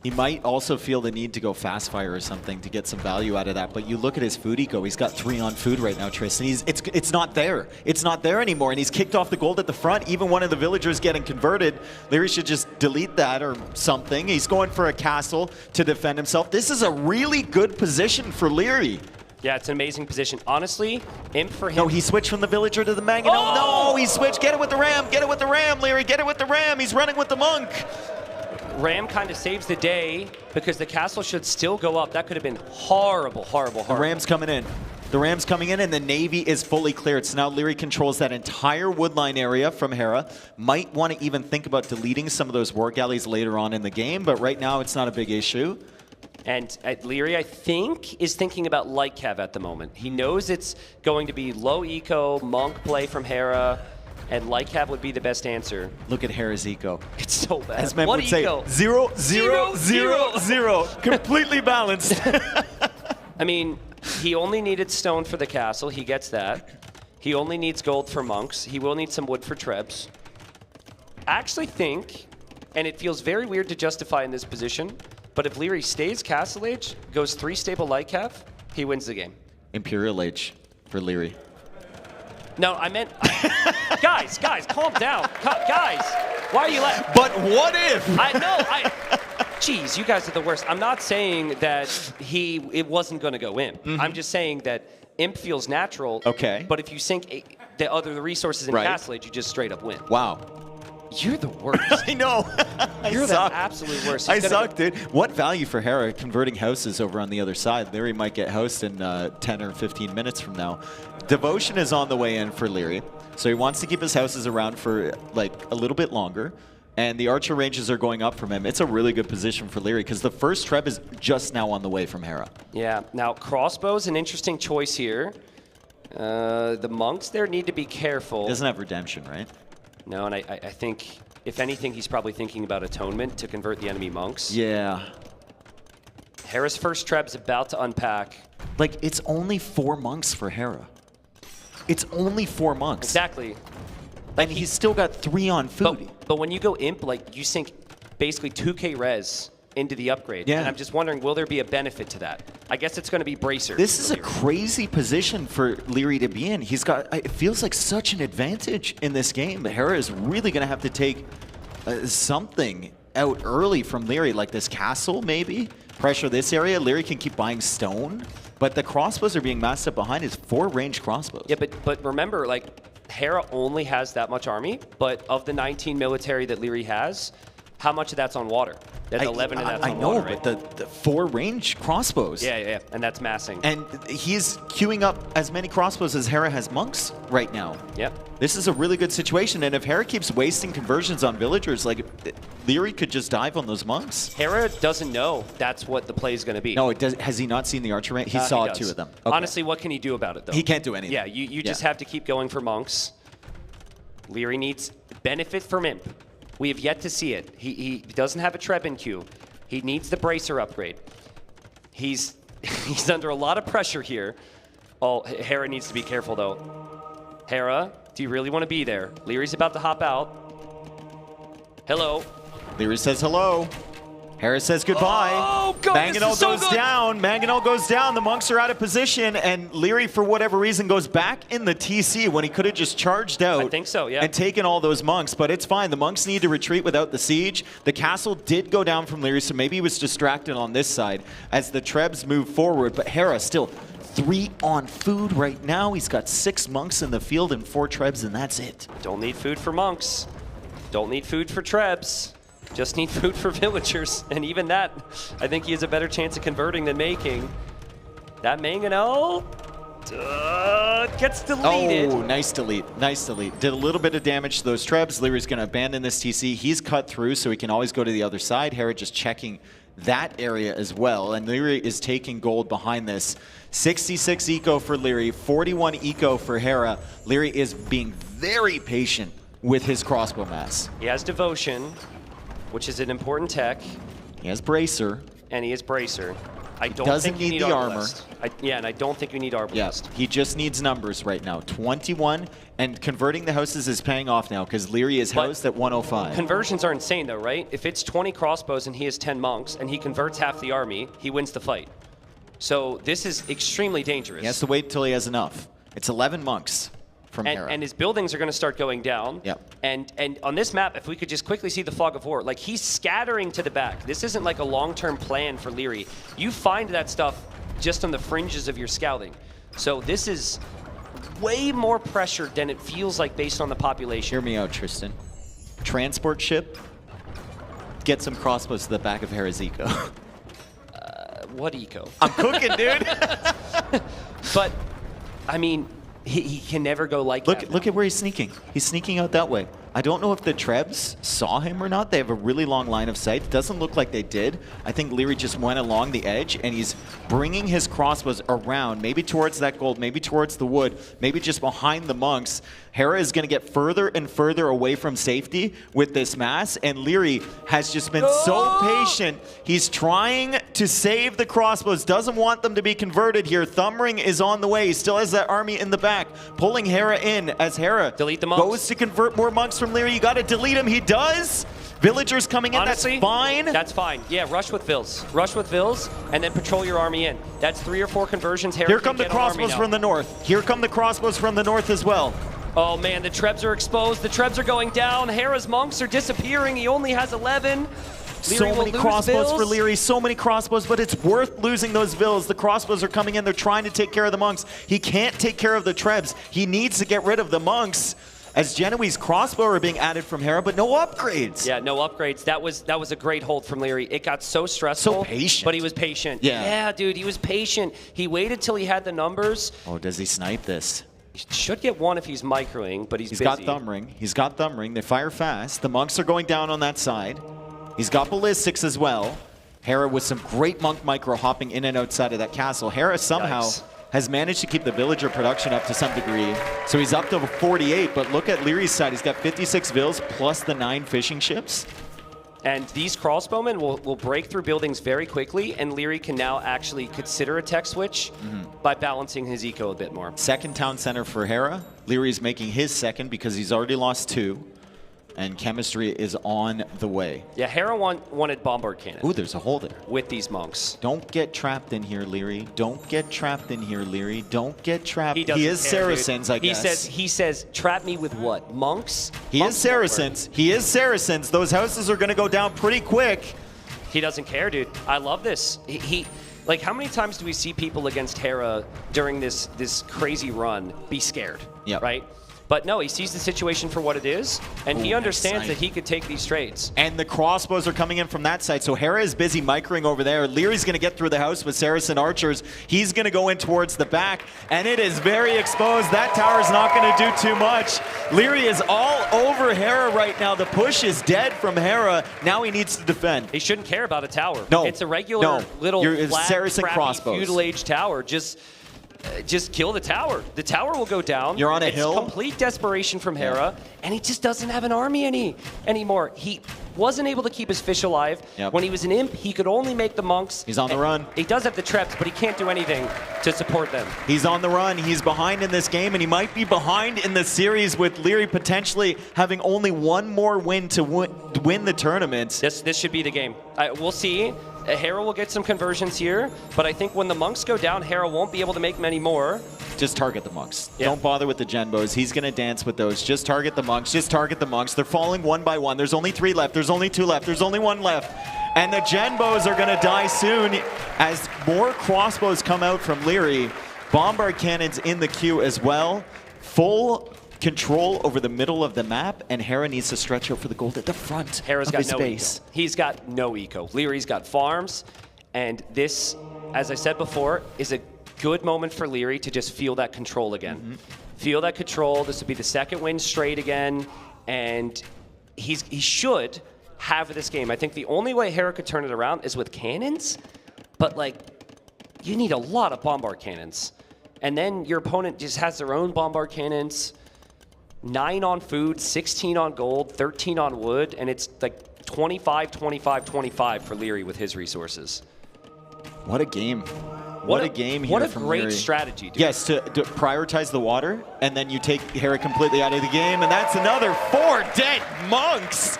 He might also feel the need to go fast fire or something to get some value out of that. But you look at his food eco. He's got 3 on food right now, Tristan. It's not there. It's not there anymore. And he's kicked off the gold at the front. Even one of the villagers getting converted. Leary should just delete that or something. He's going for a castle to defend himself. This is a really good position for Leary. Yeah, it's an amazing position. Honestly, imp for him. No, he switched from the villager to the Mangonel. Oh! No, he switched. Get it with the ram. Get it with the ram, Leary. Get it with the ram. He's running with the monk. Ram kind of saves the day because the castle should still go up. That could have been horrible, horrible, horrible. The Ram's coming in. The Ram's coming in, and the Navy is fully cleared. So now Leary controls that entire woodline area from Hera. Might want to even think about deleting some of those war galleys later on in the game, but right now it's not a big issue. And Leary, I think, is thinking about light cav at the moment. He knows it's going to be low eco, monk play from Hera, and light cav would be the best answer. Look at Hera's eco. It's so bad. As men what would say, eco? 0, 0, 0, 0. Completely balanced. I mean, he only needed stone for the castle. He gets that. He only needs gold for monks. He will need some wood for trebs. I actually think, and it feels very weird to justify in this position, but if Leary stays Castle Age, goes 3 stable light cav, he wins the game. Imperial Age for Leary. No, I meant... guys, calm down. Guys, why are you laughing? But what if? Jeez, you guys are the worst. I'm not saying that it wasn't going to go imp. I'm just saying that imp feels natural. Okay. But if you sink the other resources in Castle Age, you just straight up win. Wow. You're the worst. I know. You're the absolute worst. I suck, dude. What value for Hera converting houses over on the other side? Leary might get housed in 10 or 15 minutes from now. Devotion is on the way in for Leary, so he wants to keep his houses around for like a little bit longer, and the archer ranges are going up from him. It's a really good position for Leary because the first treb is just now on the way from Hera. Yeah, now crossbow's an interesting choice here. The monks there need to be careful. He doesn't have redemption, right? No, and I think, if anything, he's probably thinking about atonement to convert the enemy monks. Yeah. Hera's first treb's about to unpack. Like, it's only 4 monks for Hera. It's only 4 monks. Exactly. And he's still got 3 on food. But when you go imp, like, you sink basically 2k res into the upgrade. Yeah. And I'm just wondering, will there be a benefit to that? I guess it's going to be Bracer. This is a crazy position for Leary to be in. He's got, it feels like such an advantage in this game. But Hera is really going to have to take something out early from Leary, like this castle maybe. Pressure this area. Leary can keep buying stone. But the crossbows are being masked up behind his 4 ranged crossbows. Yeah, but remember, like, Hera only has that much army, but of the 19 military that Leary has, how much of that's on water? That's 11 and that's on water, right? But the 4 range crossbows. Yeah, and that's massing. And he's queuing up as many crossbows as Hera has monks right now. Yep. This is a really good situation, and if Hera keeps wasting conversions on villagers, like, Leary could just dive on those monks. Hera doesn't know that's what the play is going to be. No, has he not seen the archer rank? He saw 2 of them. Okay. Honestly, what can he do about it, though? He can't do anything. Yeah, you just have to keep going for monks. Leary needs benefit from imp. We have yet to see it. He doesn't have a Treb in queue. He needs the Bracer upgrade. He's under a lot of pressure here. Oh, Hera needs to be careful, though. Hera, do you really want to be there? Leary's about to hop out. Hello. Leary says hello. Hera says goodbye. Oh, God, Mangonel goes down. Mangonel goes down. The monks are out of position, and Leary, for whatever reason, goes back in the TC when he could have just charged out. I think so, yeah. And taken all those monks, but it's fine. The monks need to retreat without the siege. The castle did go down from Leary, so maybe he was distracted on this side as the Trebs move forward, but Hera still 3 on food right now. He's got 6 monks in the field and 4 Trebs, and that's it. Don't need food for monks. Don't need food for Trebs. Just need food for villagers, and even that, I think he has a better chance of converting than making. That Mangonel gets deleted. Oh, nice delete, nice delete. Did a little bit of damage to those Trebs. Leary's going to abandon this TC. He's cut through, so he can always go to the other side. Hera just checking that area as well, and Leary is taking gold behind this. 66 eco for Leary, 41 eco for Hera. Leary is being very patient with his crossbow mass. He has Devotion, which is an important tech. He has Bracer. And he has Bracer. I don't Doesn't think you need need the armor. Yeah, and I don't think you need Arbalest. Yeah, he just needs numbers right now. 21, and converting the houses is paying off now because Leary is housed at 105. Conversions are insane though, right? If it's 20 crossbows and he has 10 monks and he converts half the army, he wins the fight. So this is extremely dangerous. He has to wait until he has enough. It's 11 monks from Hera. And his buildings are going to start going down. Yep. And on this map, if we could just quickly see the fog of war, like he's scattering to the back. This isn't like a long-term plan for Leary. You find that stuff just on the fringes of your scouting. So this is way more pressure than it feels like based on the population. Hear me out, Tristan. Transport ship, get some crossbows to the back of Hera's eco. What eco? I'm cooking, dude. But, I mean, he can never go like that. Look at where he's sneaking. He's sneaking out that way. I don't know if the Trebs saw him or not. They have a really long line of sight. Doesn't look like they did. I think Leary just went along the edge, and he's bringing his crossbows around, maybe towards that gold, maybe towards the wood, maybe just behind the monks. Hera is going to get further and further away from safety with this mass, and Leary has just been so patient. He's trying to save the crossbows, doesn't want them to be converted here. Thumbring is on the way. He still has that army in the back, pulling Hera in as Hera delete the monks. Goes to convert more monks from Leary. You got to delete him. He does. Villagers coming in. Honestly, that's fine. That's fine. Yeah, rush with Vills. Rush with Vills, and then patrol your army in. That's 3 or 4 conversions. Hera Here come the crossbows from the north. Here come the crossbows from the north as well. Oh man, the Trebs are exposed. The Trebs are going down. Hera's monks are disappearing. He only has 11. So many crossbows for Leary, so many crossbows, but it's worth losing those Vills. The crossbows are coming in. They're trying to take care of the monks. He can't take care of the Trebs. He needs to get rid of the monks. As Genoese crossbow are being added from Hera, but no upgrades. Yeah, no upgrades. That was a great hold from Leary. It got so stressful. So patient. But he was patient. Yeah, dude, he was patient. He waited till he had the numbers. Oh, does he snipe this? He should get one if he's microing, but he's busy. Got Thumbring. He's got Thumbring. They fire fast. The monks are going down on that side. He's got ballistics as well. Hera with some great monk micro hopping in and outside of that castle. Hera somehow has managed to keep the villager production up to some degree. So he's up to 48, but look at Leary's side. He's got 56 vills plus the 9 fishing ships. And these crossbowmen will break through buildings very quickly, and Leary can now actually consider a tech switch by balancing his eco a bit more. Second town center for Hera. Leary's making his second because he's already lost 2. And chemistry is on the way. Yeah, Hera wanted bombard cannon. Ooh, there's a hole there. With these monks. Don't get trapped in here, Leary. Don't get trapped in here, Leary. Don't get trapped. He is care, Saracens, dude. I guess. He says, trap me with what? Monks? He is Saracens. He is Saracens. Those houses are going to go down pretty quick. He doesn't care, dude. I love this. He like, how many times do we see people against Hera during this crazy run be scared? Yeah. Right? But no, he sees the situation for what it is, and he understands that he could take these trades. And the crossbows are coming in from that side. So Hera is busy micring over there. Leary's going to get through the house with Saracen archers. He's going to go in towards the back, and it is very exposed. That tower's not going to do too much. Leary is all over Hera right now. The push is dead from Hera. Now he needs to defend. He shouldn't care about a tower. No. It's a regular little flat, Saracen crappy, crossbows. feudal age tower. Just kill the tower. The tower will go down. You're on a hill. It's complete desperation from Hera, and he just doesn't have an army anymore. He wasn't able to keep his fish alive. Yep. When he was an imp, he could only make the monks. He's on the run. He does have the traps, but he can't do anything to support them. He's on the run. He's behind in this game, and he might be behind in the series with Leary potentially having only one more win to win the tournament. This should be the game. We'll see. Hera will get some conversions here, but I think when the monks go down, Hera won't be able to make many more. Just target the monks. Yeah. Don't bother with the genbos. He's going to dance with those. Just target the monks. Just target the monks. They're falling one by one. There's only 3 left. There's only 2 left. There's only 1 left. And the genbos are going to die soon as more crossbows come out from Leary. Bombard cannons in the queue as well. Full control over the middle of the map, and Hera needs to stretch out for the gold at the front Hera's of got his no base. eco. He's got no eco. Leary's got farms, and this, as I said before, is a good moment for Leary to just feel that control again. Feel that control. This would be the second win straight again, and he should have this game. I think the only way Hera could turn it around is with cannons, but like, you need a lot of bombard cannons. And then your opponent just has their own bombard cannons. 9 on food, 16 on gold, 13 on wood, and it's like 25, 25, 25 for Leary with his resources. What a game. What a game here What a from great Leary. strategy, dude. Yes, to prioritize the water, and then you take Hera completely out of the game, and that's another 4 dead monks.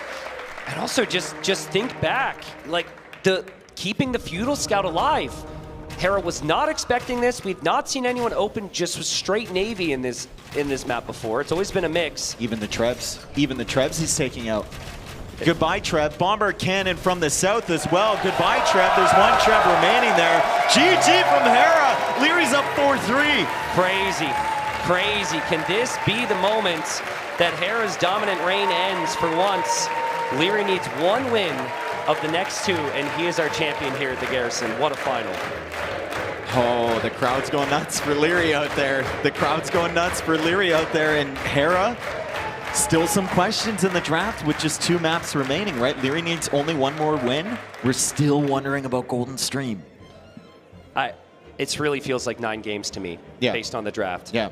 And also just think back, like keeping the feudal scout alive. Hera was not expecting this. We've not seen anyone open just with straight navy in this map before. It's always been a mix. Even the Trebs he's taking out. Goodbye, Treb. Bombard cannon from the south as well. Goodbye, Treb. There's 1 Treb remaining there. GG from Hera. Leary's up 4-3. Crazy. Can this be the moment that Hera's dominant reign ends for once? Leary needs 1 win of the next 2, and he is our champion here at the Garrison. What a final. Oh, the crowd's going nuts for Leary out there. And Hera, still some questions in the draft with just 2 maps remaining, right? Leary needs only 1 more win. We're still wondering about Golden Stream. It really feels like 9 games to me, based on the draft. Yeah.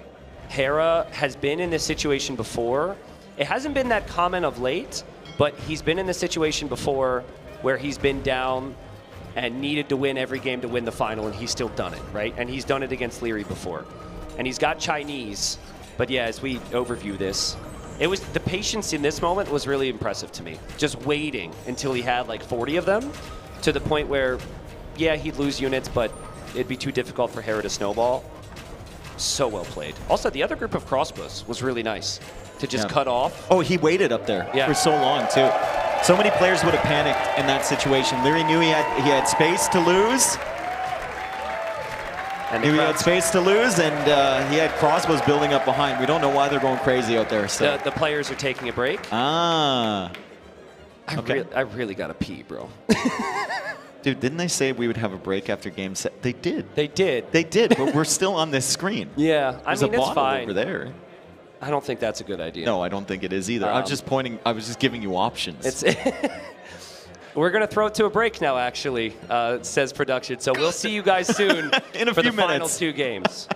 Hera has been in this situation before. It hasn't been that common of late, but he's been in this situation before where he's been down and needed to win every game to win the final, and he's still done it, right? And he's done it against Leary before. And he's got Chinese, but yeah, as we overview this, the patience in this moment was really impressive to me. Just waiting until he had like 40 of them, to the point where, yeah, he'd lose units, but it'd be too difficult for Hera to snowball. So well played. Also, the other group of crossbows was really nice to just cut off. Oh, he waited up there for so long too. So many players would have panicked in that situation. Leary knew he had space to lose. And he had space to lose, and he had crossbows building up behind. We don't know why they're going crazy out there. So the players are taking a break. I really gotta pee, bro. Dude, didn't they say we would have a break after game set? They did. They did, but we're still on this screen. Yeah, There's I mean, a it's bottle fine. over there. I don't think that's a good idea. No, I don't think it is either. I was just pointing. I was just giving you options. We're going to throw it to a break now, actually, says production. So we'll see you guys soon in a for few the final minutes. 2 games.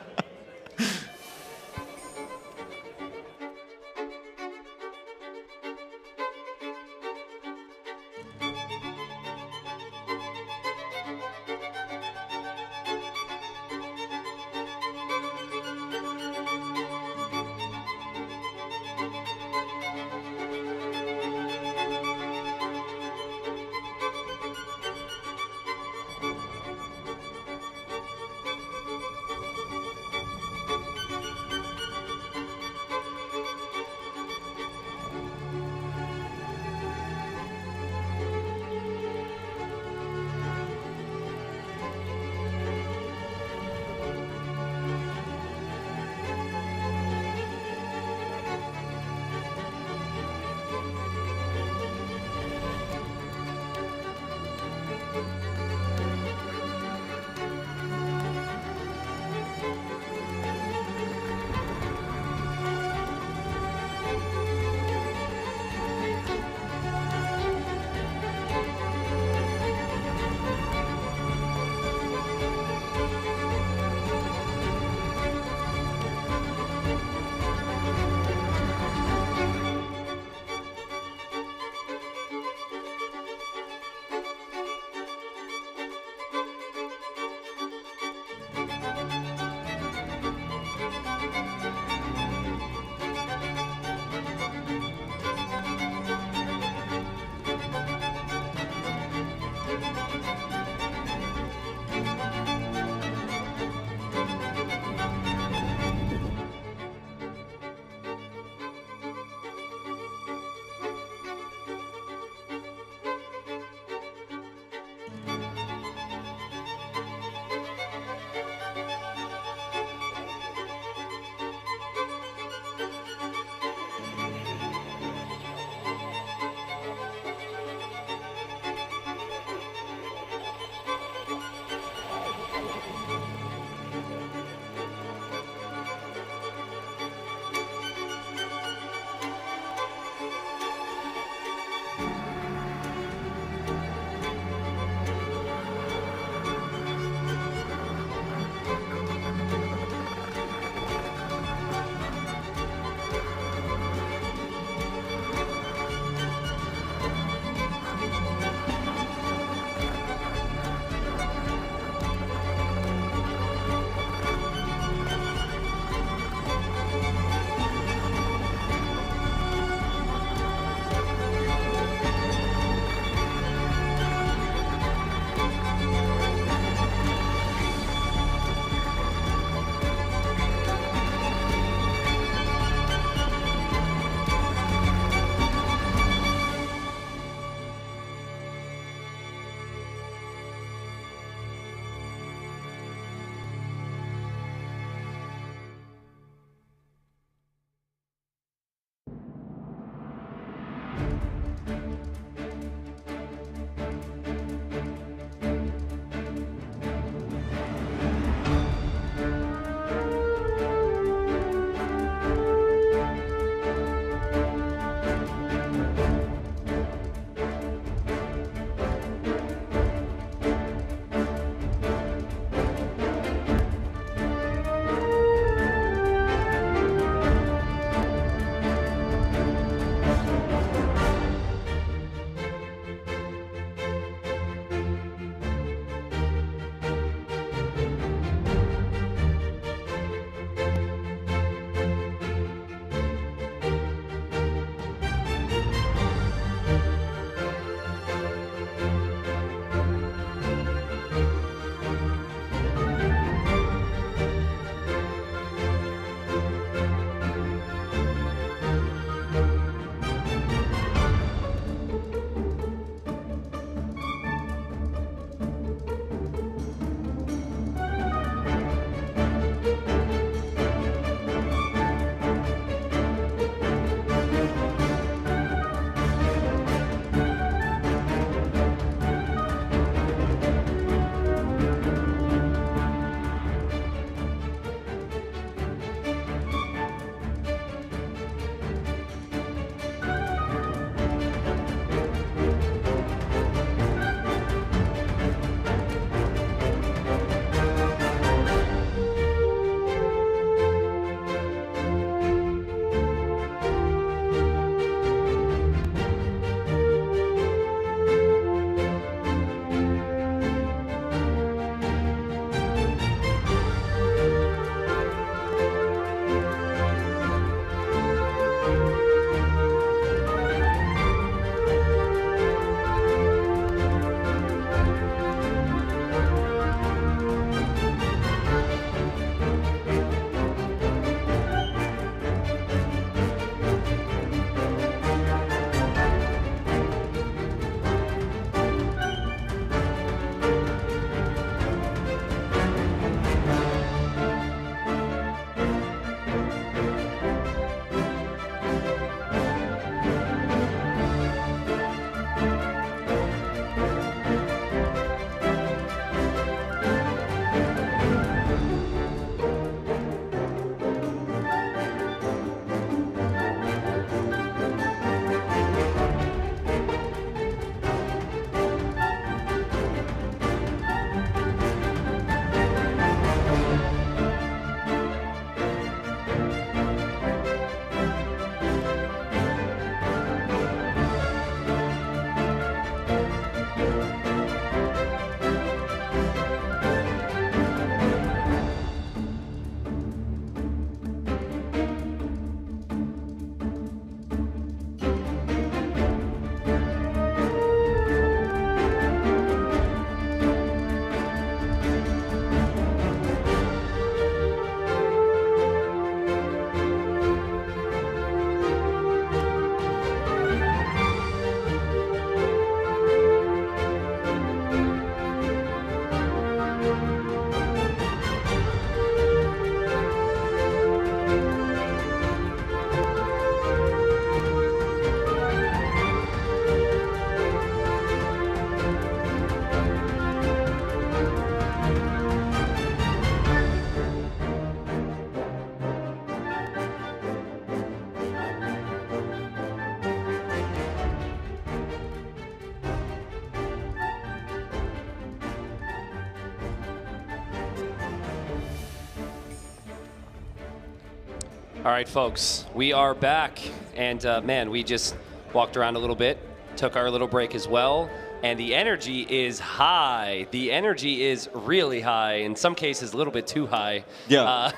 All right, folks, we are back. And man, we just walked around a little bit, took our little break as well. And the energy is high. The energy is really high. In some cases, a little bit too high. Yeah.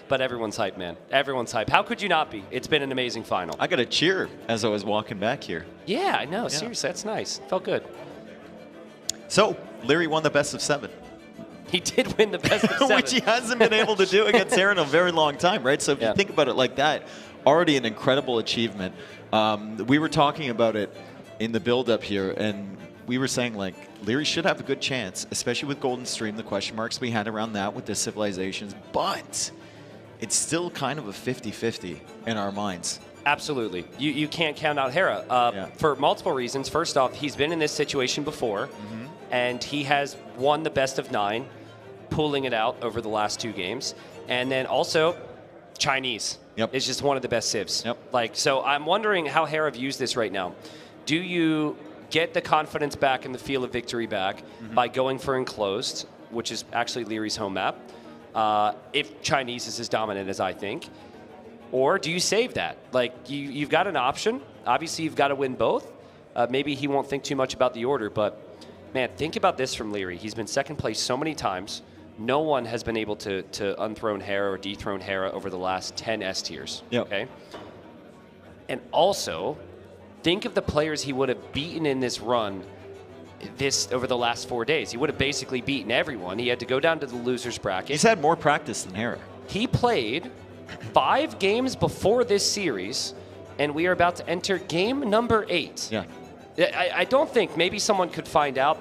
But everyone's hyped, man. Everyone's hyped. How could you not be? It's been an amazing final. I got a cheer as I was walking back here. Yeah, I know. Seriously, that's nice. Felt good. So, Leary won the best of 7. He did win the best of 7. Which he hasn't been able to do against Hera in a very long time, right? So if you think about it like that, already an incredible achievement. We were talking about it in the build-up here, and we were saying, like, Leary should have a good chance, especially with Golden Stream, the question marks we had around that with the civilizations, but it's still kind of a 50-50 in our minds. Absolutely. You can't count out Hera for multiple reasons. First off, he's been in this situation before, and he has won the best of 9, pulling it out over the last 2 games. And then also, Chinese is just one of the best civs. Like, so I'm wondering how Hera views this right now. Do you get the confidence back and the feel of victory back by going for enclosed, which is actually Leary's home map, if Chinese is as dominant as I think? Or do you save that? Like, you've got an option. Obviously, you've got to win both. Maybe he won't think too much about the order, but man, think about this from Leary. He's been second place so many times. No one has been able to unthrone Hera or dethrone Hera over the last 10 S tiers. Okay? And also, think of the players he would have beaten in this run over the last 4 days. He would have basically beaten everyone. He had to go down to the loser's bracket. He's had more practice than Hera. He played 5 games before this series, and we are about to enter game number 8. Yeah. I don't think maybe someone could find out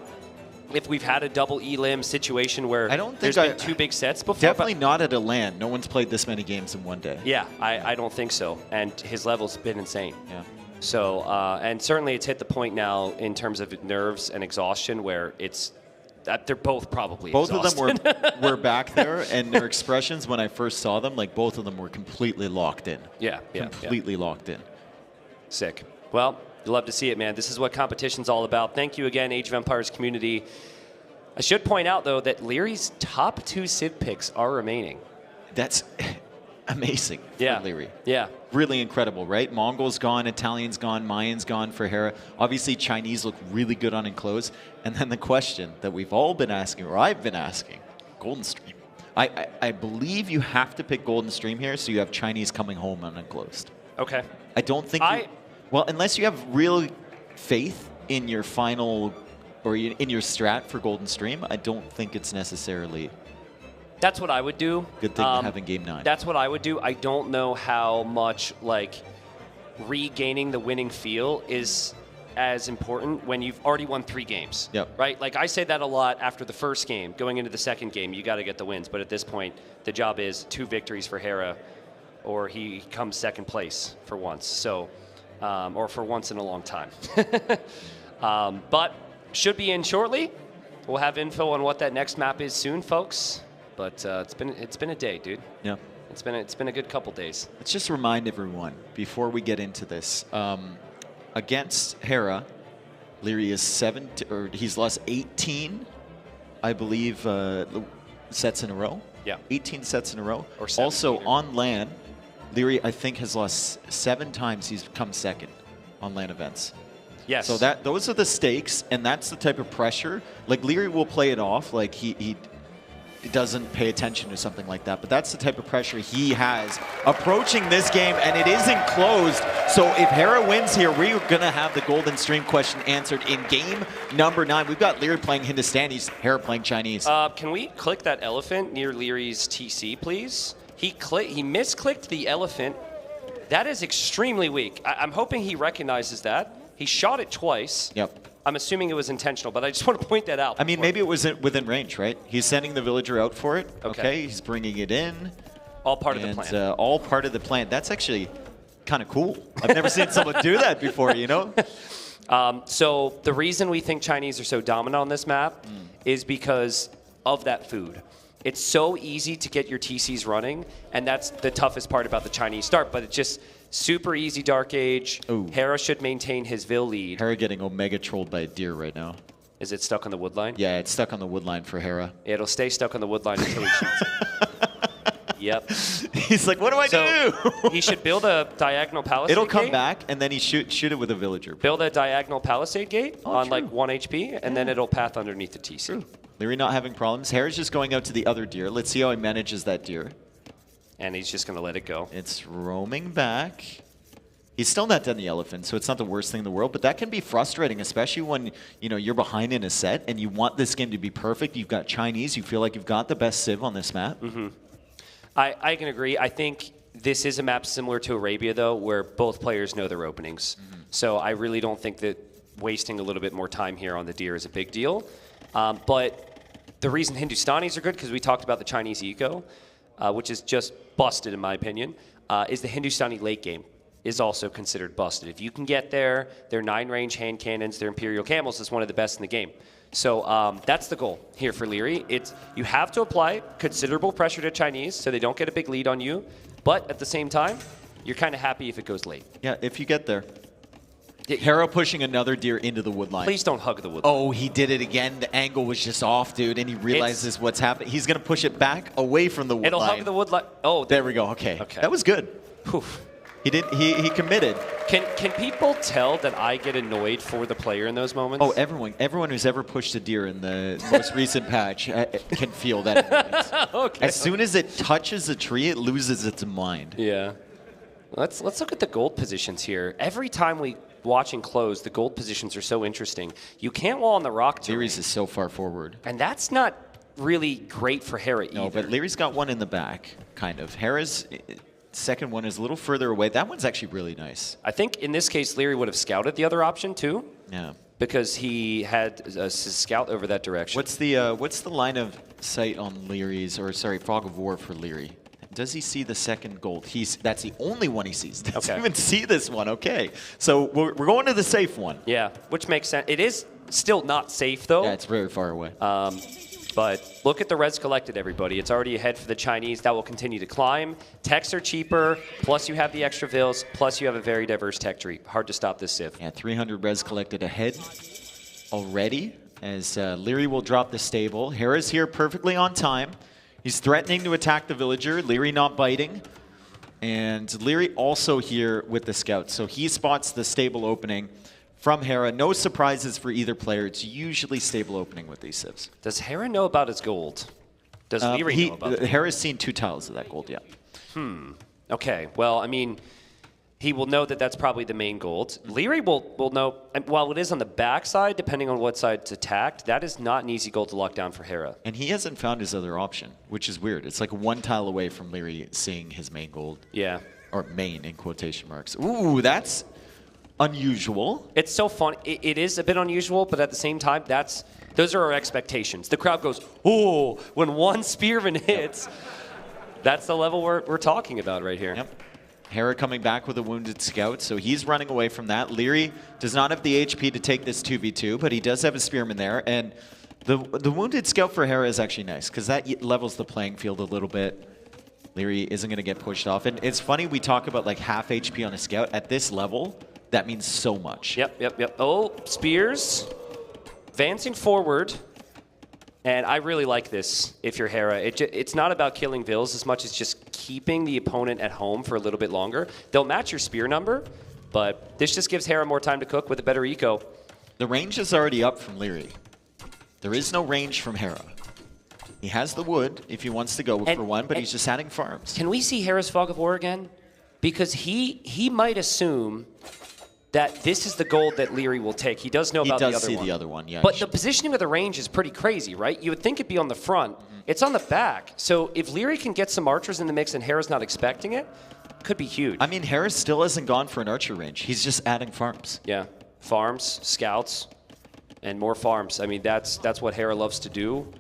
if we've had a double elim situation where there's been 2 big sets before. Definitely not at a LAN. No one's played this many games in one day. Yeah, I don't think so. And his level's been insane. Yeah. So, and certainly it's hit the point now in terms of nerves and exhaustion where it's that they're both probably exhausted. Of them were back there, and their expressions when I first saw them, like both of them were completely locked in. Completely locked in. Sick. Well, you love to see it, man. This is what competition's all about. Thank you again, Age of Empires community. I should point out, though, that Leary's top 2 Civ picks are remaining. That's amazing for Leary. Yeah. Really incredible, right? Mongol's gone, Italian's gone, Mayan's gone for Hera. Obviously, Chinese look really good on enclosed. And then the question that we've all been asking, or I've been asking, Golden Stream. I believe you have to pick Golden Stream here, so you have Chinese coming home on enclosed. Okay. I don't think well, unless you have real faith in your final, or in your strat for Golden Stream, I don't think it's necessarily... That's what I would do. Good thing to have in Game 9. That's what I would do. I don't know how much, like, regaining the winning feel is as important when you've already won 3 games. Right? Like, I say that a lot after the first game. Going into the second game, you got to get the wins. But at this point, the job is 2 victories for Hera, or he comes second place for once. So, or for once in a long time. But should be in shortly. We'll have info on what that next map is soon, folks. But it's been a day, dude. Yeah. It's been a good couple days. Let's just remind everyone before we get into this. Against Hera, Leary is he's lost 18, I believe, sets in a row. Yeah. 18 sets in a row. Or also on LAN, Leary I think has lost 7 times he's come second on LAN events. Yes. So those are the stakes, and that's the type of pressure. Like Leary will play it off, like he doesn't pay attention to something like that. But that's the type of pressure he has approaching this game, and it is enclosed. So if Hera wins here, we're going to have the Golden Stream question answered in game number 9. We've got Leary playing Hindustanis, Hera playing Chinese. Can we click that elephant near Leary's TC, please? He misclicked the elephant. That is extremely weak. I'm hoping he recognizes that. He shot it twice. Yep. I'm assuming it was intentional, but I just want to point that out. I mean, maybe it was within range, right? He's sending the villager out for it. Okay. He's bringing it in. All part of the plan. All part of the plan. That's actually kind of cool. I've never seen someone do that before, you know? So the reason we think Chinese are so dominant on this map is because of that food. It's so easy to get your TCs running, and that's the toughest part about the Chinese start, but it's just super easy Dark Age. Ooh. Hera should maintain his Vil lead. Hera getting Omega trolled by a deer right now. Is it stuck on the wood line? Yeah, it's stuck on the wood line for Hera. It'll stay stuck on the wood line until he shoots it. Yep. He's like, what do I do? He should build a diagonal palisade It'll come gate. back, and then he shoot it with a villager. Build a diagonal palisade gate on like 1 HP, and then it'll path underneath the TC. Leary not having problems. Harris just going out to the other deer. Let's see how he manages that deer. And he's just going to let it go. It's roaming back. He's still not done the elephant, so it's not the worst thing in the world, but that can be frustrating, especially when you're behind in a set and you want this game to be perfect. You've got Chinese. You feel like you've got the best Civ on this map. Mm-hmm. I can agree. I think this is a map similar to Arabia, though, where both players know their openings. Mm-hmm. So I really don't think that wasting a little bit more time here on the deer is a big deal. But the reason Hindustanis are good, because we talked about the Chinese eco, which is just busted in my opinion, is the Hindustani late game is also considered busted. If you can get there, their 9-range hand cannons, their Imperial Camels is one of the best in the game. So that's the goal here for Leary. You have to apply considerable pressure to Chinese so they don't get a big lead on you, but at the same time, you're kind of happy if it goes late. Yeah, if you get there. Hera pushing another deer into the wood line. Please don't hug the wood line. Oh, he did it again. The angle was just off, dude, and he realizes what's happening. He's going to push it back away from the wood line. It'll hug the wood line. Oh, there we go. Okay. That was good. Oof. He committed. Can people tell that I get annoyed for the player in those moments? Oh, everyone who's ever pushed a deer in the most recent patch can feel that. Okay. As soon as it touches a tree, it loses its mind. Yeah. Let's look at the gold positions here. Every time we watching close, the gold positions are so interesting. You can't wall on the rock terrain. Leary's is so far forward. And that's not really great for Hera either. No, but Leary's got one in the back, kind of. Hera's second one is a little further away. That one's actually really nice. I think in this case, Leary would have scouted the other option too. Yeah. Because he had a scout over that direction. What's the line of sight on Leary's, or sorry, Fog of War for Leary? Does he see the second gold? That's the only one he sees. Doesn't even see this one. Okay. So we're going to the safe one. Yeah, which makes sense. It is still not safe, though. Yeah, it's very far away. But look at the res collected, everybody. It's already ahead for the Chinese. That will continue to climb. Techs are cheaper, plus you have the extra vills, plus you have a very diverse tech tree. Hard to stop this Civ. Yeah, 300 res collected ahead already, as Leary will drop the stable. Hera's here perfectly on time. He's threatening to attack the villager. Leary not biting. And Leary also here with the scouts. So he spots the stable opening from Hera. No surprises for either player. It's usually stable opening with these civs. Does Hera know about his gold? Does Leary know about it? Hera's seen 2 tiles of that gold, yeah. Okay. Well, I mean, he will know that that's probably the main gold. Leary will know, and while it is on the backside, depending on what side it's attacked, that is not an easy gold to lock down for Hera. And he hasn't found his other option, which is weird. It's like 1 tile away from Leary seeing his main gold. Yeah. Or main in quotation marks. Ooh, that's unusual. It's so fun. It is a bit unusual, but at the same time, those are our expectations. The crowd goes, oh, when one spearman hits. That's the level we're talking about right here. Yep. Hera coming back with a wounded scout, so he's running away from that. Leary does not have the HP to take this 2v2, but he does have a spearman there. And the wounded scout for Hera is actually nice, because that levels the playing field a little bit. Leary isn't going to get pushed off. And it's funny, we talk about like half HP on a scout. At this level, that means so much. Yep. Oh, spears. Advancing forward. And I really like this if you're Hera. It's not about killing vills as much as just keeping the opponent at home for a little bit longer. They'll match your spear number, but this just gives Hera more time to cook with a better eco. The range is already up from Leary. There is no range from Hera. He has the wood if he wants to go for one, but he's just adding farms. Can we see Hera's Fog of War again? Because he might assume that this is the gold that Leary will take. He does know about the other one. He does see the other one, yeah. But the positioning of the range is pretty crazy, right? You would think it'd be on the front. It's on the back. So if Leary can get some archers in the mix and Hera's not expecting it, could be huge. I mean, Hera still hasn't gone for an archer range. He's just adding farms. Yeah, farms, scouts, and more farms. I mean, that's what Hera loves to do.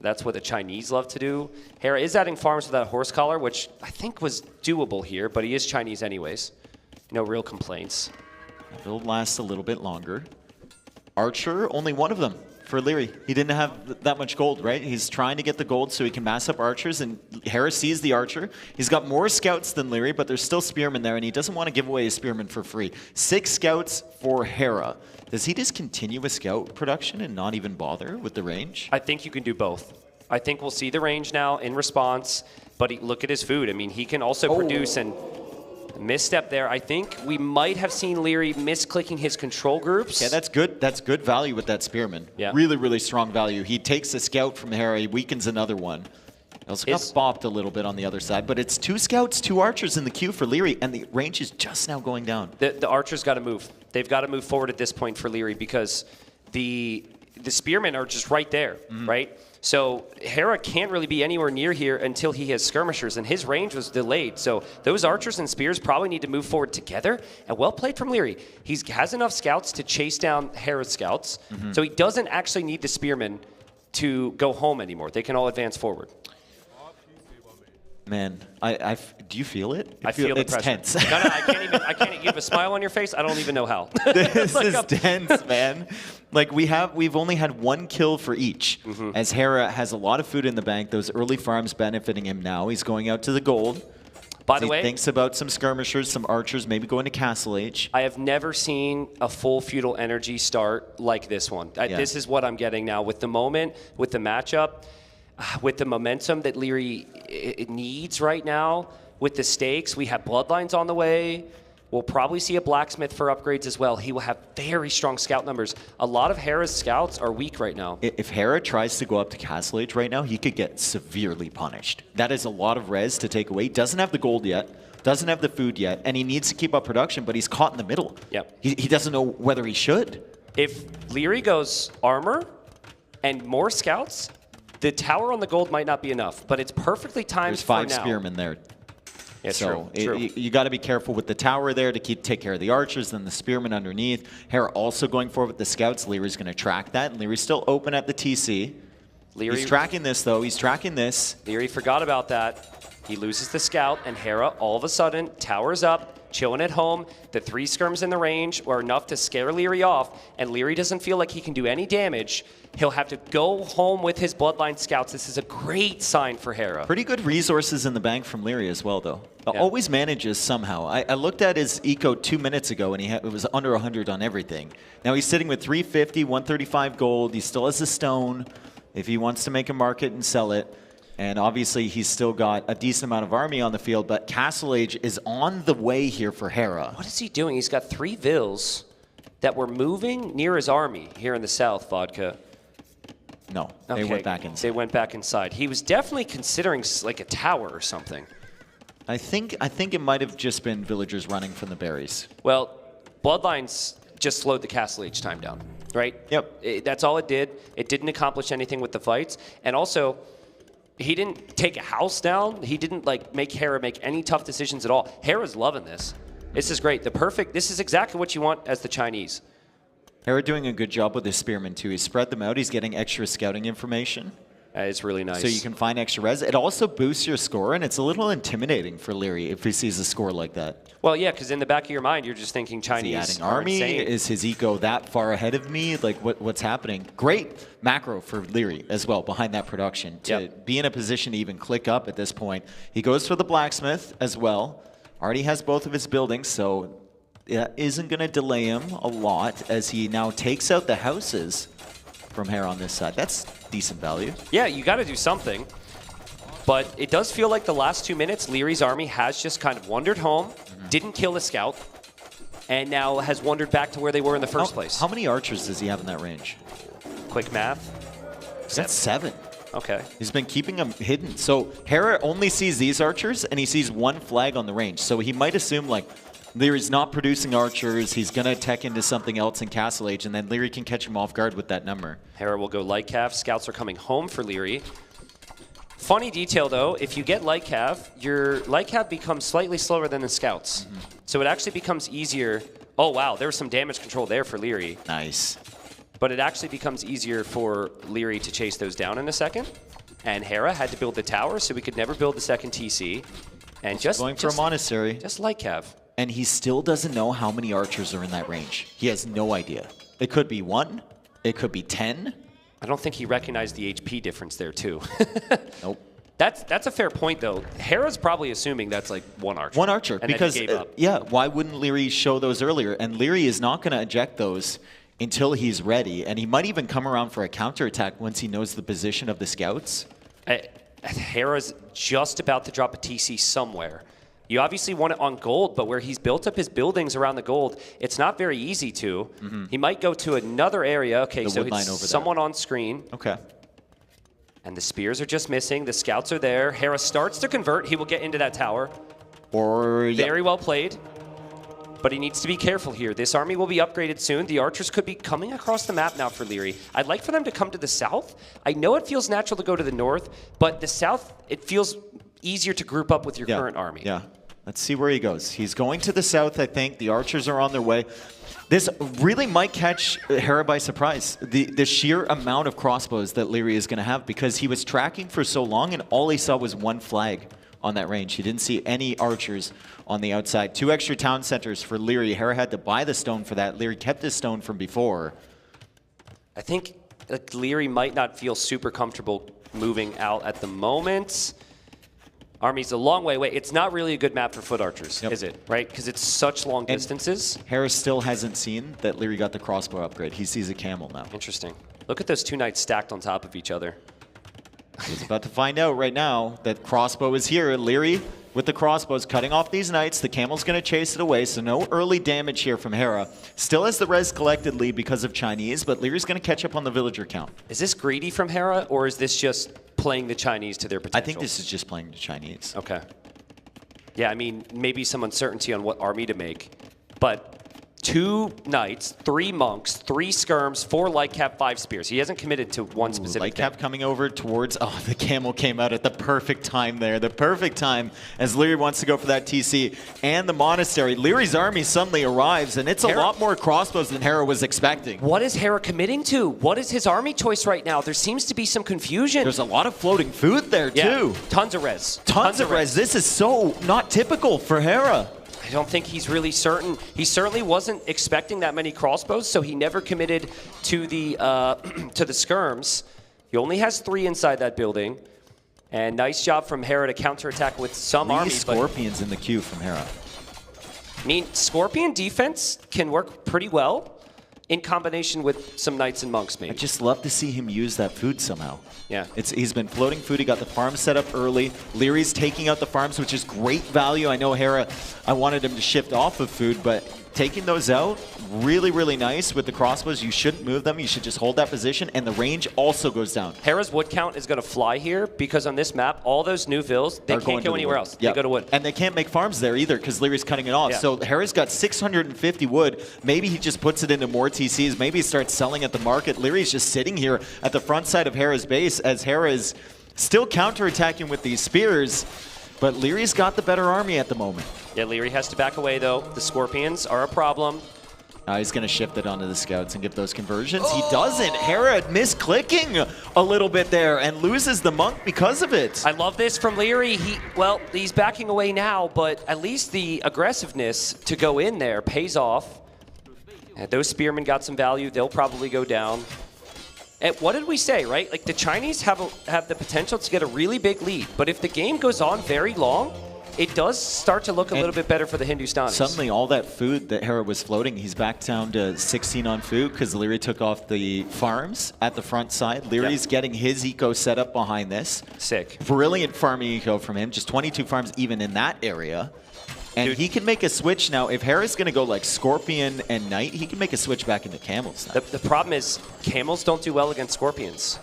That's what the Chinese love to do. Hera is adding farms with that horse collar, which I think was doable here, but he is Chinese anyways. No real complaints. Build lasts a little bit longer. Archer, only one of them for Leary. He didn't have that much gold, right? He's trying to get the gold so he can mass up archers, and Hera sees the archer. He's got more scouts than Leary, but there's still spearmen there, and he doesn't want to give away his spearmen for free. 6 scouts for Hera. Does he just continue with scout production and not even bother with the range? I think you can do both. I think we'll see the range now in response. but look at his food. I mean, he can also produce, and misstep there. I think we might have seen Leary misclicking his control groups. Yeah, that's good. That's good value with that Spearman. Yeah. Really, really strong value. He takes a scout from Hera, he weakens another one. Also got bopped a little bit on the other side, but it's 2 scouts, 2 archers in the queue for Leary, and the range is just now going down. The archers got to move. They've got to move forward at this point for Leary because the spearmen are just right there, right? So Hera can't really be anywhere near here until he has skirmishers, and his range was delayed. So those archers and spears probably need to move forward together, and well played from Leary. He has enough scouts to chase down Hera's scouts, so he doesn't actually need the spearmen to go home anymore. They can all advance forward. Man, do you feel it? I feel the it's pressure. tense. No, I can't. You have a smile on your face. I don't even know how. This is tense, man. Like we've only had 1 kill for each, as Hera has a lot of food in the bank. Those early farms benefiting him now. He's going out to the gold. By the way, he thinks about some skirmishers, some archers, maybe going to Castle Age. I have never seen a full feudal energy start like this one. This is what I'm getting now with the moment, with the matchup. With the momentum that Leary needs right now, with the stakes, we have bloodlines on the way. We'll probably see a blacksmith for upgrades as well. He will have very strong scout numbers. A lot of Hera's scouts are weak right now. If Hera tries to go up to Castle Age right now, he could get severely punished. That is a lot of res to take away. Doesn't have the gold yet, doesn't have the food yet, and he needs to keep up production, but he's caught in the middle. Yep. He doesn't know whether he should. If Leary goes armor and more scouts, the tower on the gold might not be enough, but it's perfectly timed There's 5 for now. spearmen there. Yeah, so true. You got to be careful with the tower there to take care of the archers, then the spearmen underneath. Hera also going forward with the scouts. Leary's going to track that, and Leary's still open at the TC. He's tracking this, though. He's tracking this. Leary forgot about that. He loses the scout, and Hera all of a sudden towers up, chilling at home. The 3 skirms in the range are enough to scare Leary off, and Leary doesn't feel like he can do any damage. He'll have to go home with his bloodline scouts. This is a great sign for Hera. Pretty good resources in the bank from Leary as well, though. Always manages somehow. I looked at his eco 2 minutes ago, and it was under 100 on everything. Now he's sitting with 350, 135 gold. He still has a stone if he wants to make a market and sell it. And obviously, he's still got a decent amount of army on the field, but Castle Age is on the way here for Hera. What is he doing? He's got 3 vills that were moving near his army here in the south, Vodka. No, they went back inside. They went back inside. He was definitely considering like a tower or something. I think it might have just been villagers running from the berries. Well, Bloodlines just slowed the Castle Age time down, right? Yep. That's all it did. It didn't accomplish anything with the fights. And also, he didn't take a house down. He didn't make Hera make any tough decisions at all. Hera's loving this. This is great. This is exactly what you want as the Chinese. Hera doing a good job with his spearmen too. He's spread them out. He's getting extra scouting information. It's really nice. So you can find extra res. It also boosts your score, and it's a little intimidating for Leary if he sees a score like that. Well, yeah, because in the back of your mind, you're just thinking Chinese. Is he adding army? Is his eco that far ahead of me? Like, what's happening? Great macro for Leary as well behind that production to be in a position to even click up at this point. He goes for the blacksmith as well. Already has both of his buildings, so it isn't going to delay him a lot as he now takes out the houses from Hera on this side. That's decent value. Yeah, you got to do something. But it does feel like the last 2 minutes, Leary's army has just kind of wandered home, didn't kill the scout, and now has wandered back to where they were in the first place. How many archers does he have in that range? Quick math. That's 7. Okay. He's been keeping them hidden. So Hera only sees these archers, and he sees 1 flag on the range. So he might assume, Leary's not producing archers. He's going to tech into something else in Castle Age, and then Leary can catch him off guard with that number. Hera will go light cav. Scouts are coming home for Leary. Funny detail, though, if you get light cav, your light cav becomes slightly slower than the scouts. So it actually becomes easier. Oh, wow, there was some damage control there for Leary. Nice. But it actually becomes easier for Leary to chase those down in a second. And Hera had to build the tower, so we could never build the second TC. And just going for a monastery. Just light cav. And he still doesn't know how many archers are in that range. He has no idea. It could be 1. It could be 10. I don't think he recognized the HP difference there, too. Nope. That's a fair point, though. Hera's probably assuming that's 1 archer. 1 archer. And because, then he gave up. yeah, why wouldn't Leary show those earlier? And Leary is not going to eject those until he's ready. And he might even come around for a counterattack once he knows the position of the scouts. Hera's just about to drop a TC somewhere. You obviously want it on gold, but where he's built up his buildings around the gold, it's not very easy to. He might go to another area. Okay, so it's someone on screen. Okay. And the spears are just missing. The scouts are there. Hera starts to convert. He will get into that tower. Very well played. But he needs to be careful here. This army will be upgraded soon. The archers could be coming across the map now for Leary. I'd like for them to come to the south. I know it feels natural to go to the north, but the south, it feels easier to group up with your current army. Yeah. Let's see where he goes. He's going to the south, I think. The archers are on their way. This really might catch Hera by surprise, the sheer amount of crossbows that Leary is going to have, because he was tracking for so long and all he saw was one flag on that range. He didn't see any archers on the outside. 2 extra town centers for Leary. Hera had to buy the stone for that. Leary kept his stone from before. I think Leary might not feel super comfortable moving out at the moment. Army's a long way away. It's not really a good map for foot archers, is it? Right? Because it's such long distances. Hera still hasn't seen that Leary got the crossbow upgrade. He sees a camel now. Interesting. Look at those 2 knights stacked on top of each other. He's about to find out right now that crossbow is here. Leary with the crossbows cutting off these knights. The camel's going to chase it away, so no early damage here from Hera. Still has the res collected lead because of Chinese, but Leary's going to catch up on the villager count. Is this greedy from Hera, or is this just playing the Chinese to their potential? I think this is just playing the Chinese. Okay. Yeah, I mean, maybe some uncertainty on what army to make, but 2 knights, 3 monks, 3 skirms, 4 light cap, 5 spears. He hasn't committed to one specific light cap coming over towards, oh, the camel came out at the perfect time there. The perfect time as Leary wants to go for that TC and the monastery. Leary's army suddenly arrives, and it's a lot more crossbows than Hera was expecting. What is Hera committing to? What is his army choice right now? There seems to be some confusion. There's a lot of floating food there, too. Tons of res. Tons of res. This is so not typical for Hera. I don't think he's really certain. He certainly wasn't expecting that many crossbows, so he never committed to the skirms. He only has 3 inside that building. And nice job from Hera to counterattack with some army. Scorpions in the queue from Hera. I mean, Scorpion defense can work pretty well in combination with some knights and monks, maybe. I just love to see him use that food somehow. Yeah. He's been floating food. He got the farm set up early. Leary's taking out the farms, which is great value. I know Hera, I wanted him to shift off of food, but taking those out, really, really nice with the crossbows. You shouldn't move them. You should just hold that position, and the range also goes down. Hera's wood count is going to fly here because on this map, all those new vills, they can't go anywhere else. They go to wood. And they can't make farms there either because Leary's cutting it off. So Hera's got 650 wood. Maybe he just puts it into more TCs. Maybe he starts selling at the market. Leary's just sitting here at the front side of Hera's base as Hera is still counterattacking with these spears. But Leary's got the better army at the moment. Yeah, Leary has to back away, though. The Scorpions are a problem. He's going to shift it onto the scouts and get those conversions. He doesn't. Hera misclicking a little bit there and loses the monk because of it. I love this from Leary. He's backing away now, but at least the aggressiveness to go in there pays off. And those spearmen got some value. They'll probably go down. And what did we say, right? Like, the Chinese have the potential to get a really big lead, but if the game goes on very long, it does start to look a little bit better for the Hindustanis. Suddenly, all that food that Hera was floating, he's back down to 16 on food because Leary took off the farms at the front side. Leary's getting his eco set up behind this. Sick. Brilliant farming eco from him. Just 22 farms even in that area. And he can make a switch now. If Hera's going to go like Scorpion and Knight, he can make a switch back into Camels now. The problem is Camels don't do well against Scorpions.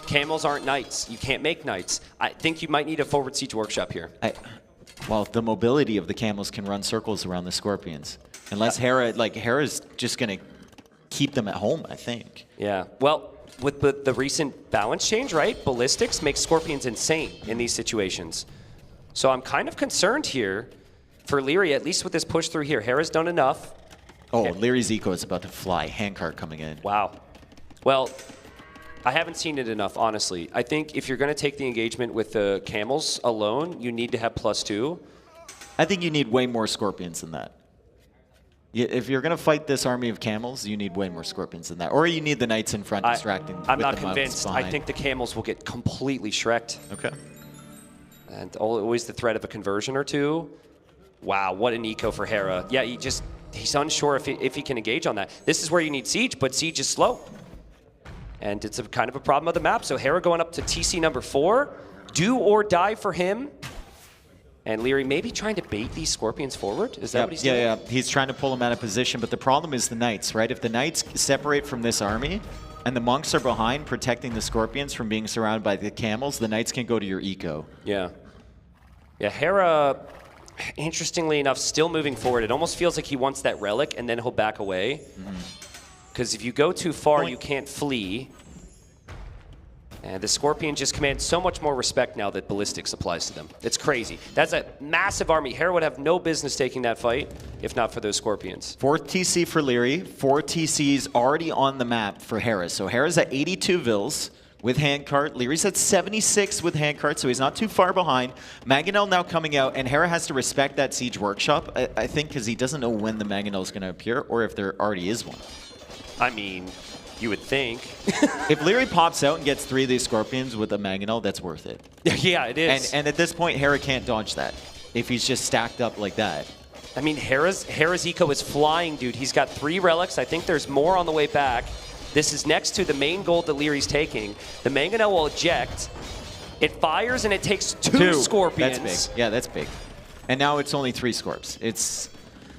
Camels aren't Knights. You can't make Knights. I think you might need a forward siege workshop here. Well, the mobility of the Camels can run circles around the Scorpions. Unless Hera's just going to keep them at home, I think. Yeah. Well, with the recent balance change, right? Ballistics makes Scorpions insane in these situations. So I'm kind of concerned here for Leary, at least with this push through here. Hera's done enough. Oh, Leary's eco is about to fly. Handcart coming in. Wow. Well, I haven't seen it enough, honestly. I think if you're going to take the engagement with the Camels alone, you need to have +2. I think you need way more Scorpions than that. If you're going to fight this army of Camels, you need way more Scorpions than that. Or you need the Knights in front distracting I'm with not the convinced. behind. I think the Camels will get completely shreked. Okay. And always the threat of a conversion or two. Wow, what an eco for Hera. Yeah, he's unsure if he can engage on that. This is where you need Siege, but Siege is slow. And it's kind of a problem of the map. So Hera going up to TC number 4. do or die for him. And Leary maybe trying to bait these Scorpions forward? Is that what he's doing? Yeah. He's trying to pull them out of position, but the problem is the Knights, right? If the Knights separate from this army and the Monks are behind protecting the Scorpions from being surrounded by the Camels, the Knights can go to your eco. Yeah. Yeah, Hera, interestingly enough, still moving forward. It almost feels like he wants that relic and then he'll back away. Because if you go too far, you can't flee. And the Scorpion just commands so much more respect now that Ballistics applies to them. It's crazy. That's a massive army. Hera would have no business taking that fight if not for those Scorpions. 4th TC for Leary, 4 TCs already on the map for Hera. So Hera's at 82 Vils with Handcart. Leary's at 76 with Handcart, so he's not too far behind. Mangonel now coming out, and Hera has to respect that Siege Workshop, I think, because he doesn't know when the Mangonel is going to appear or if there already is one. I mean, you would think. If Leary pops out and gets 3 of these Scorpions with a Mangonel, that's worth it. Yeah, it is. And at this point, Hera can't dodge that if he's just stacked up like that. I mean, Hera's eco is flying, dude. He's got 3 relics. I think there's more on the way back. This is next to the main gold that Leary's taking. The Mangonel will eject. It fires and it takes 2 Scorpions. That's big. Yeah, that's big. And now it's only 3 Scorps. It's...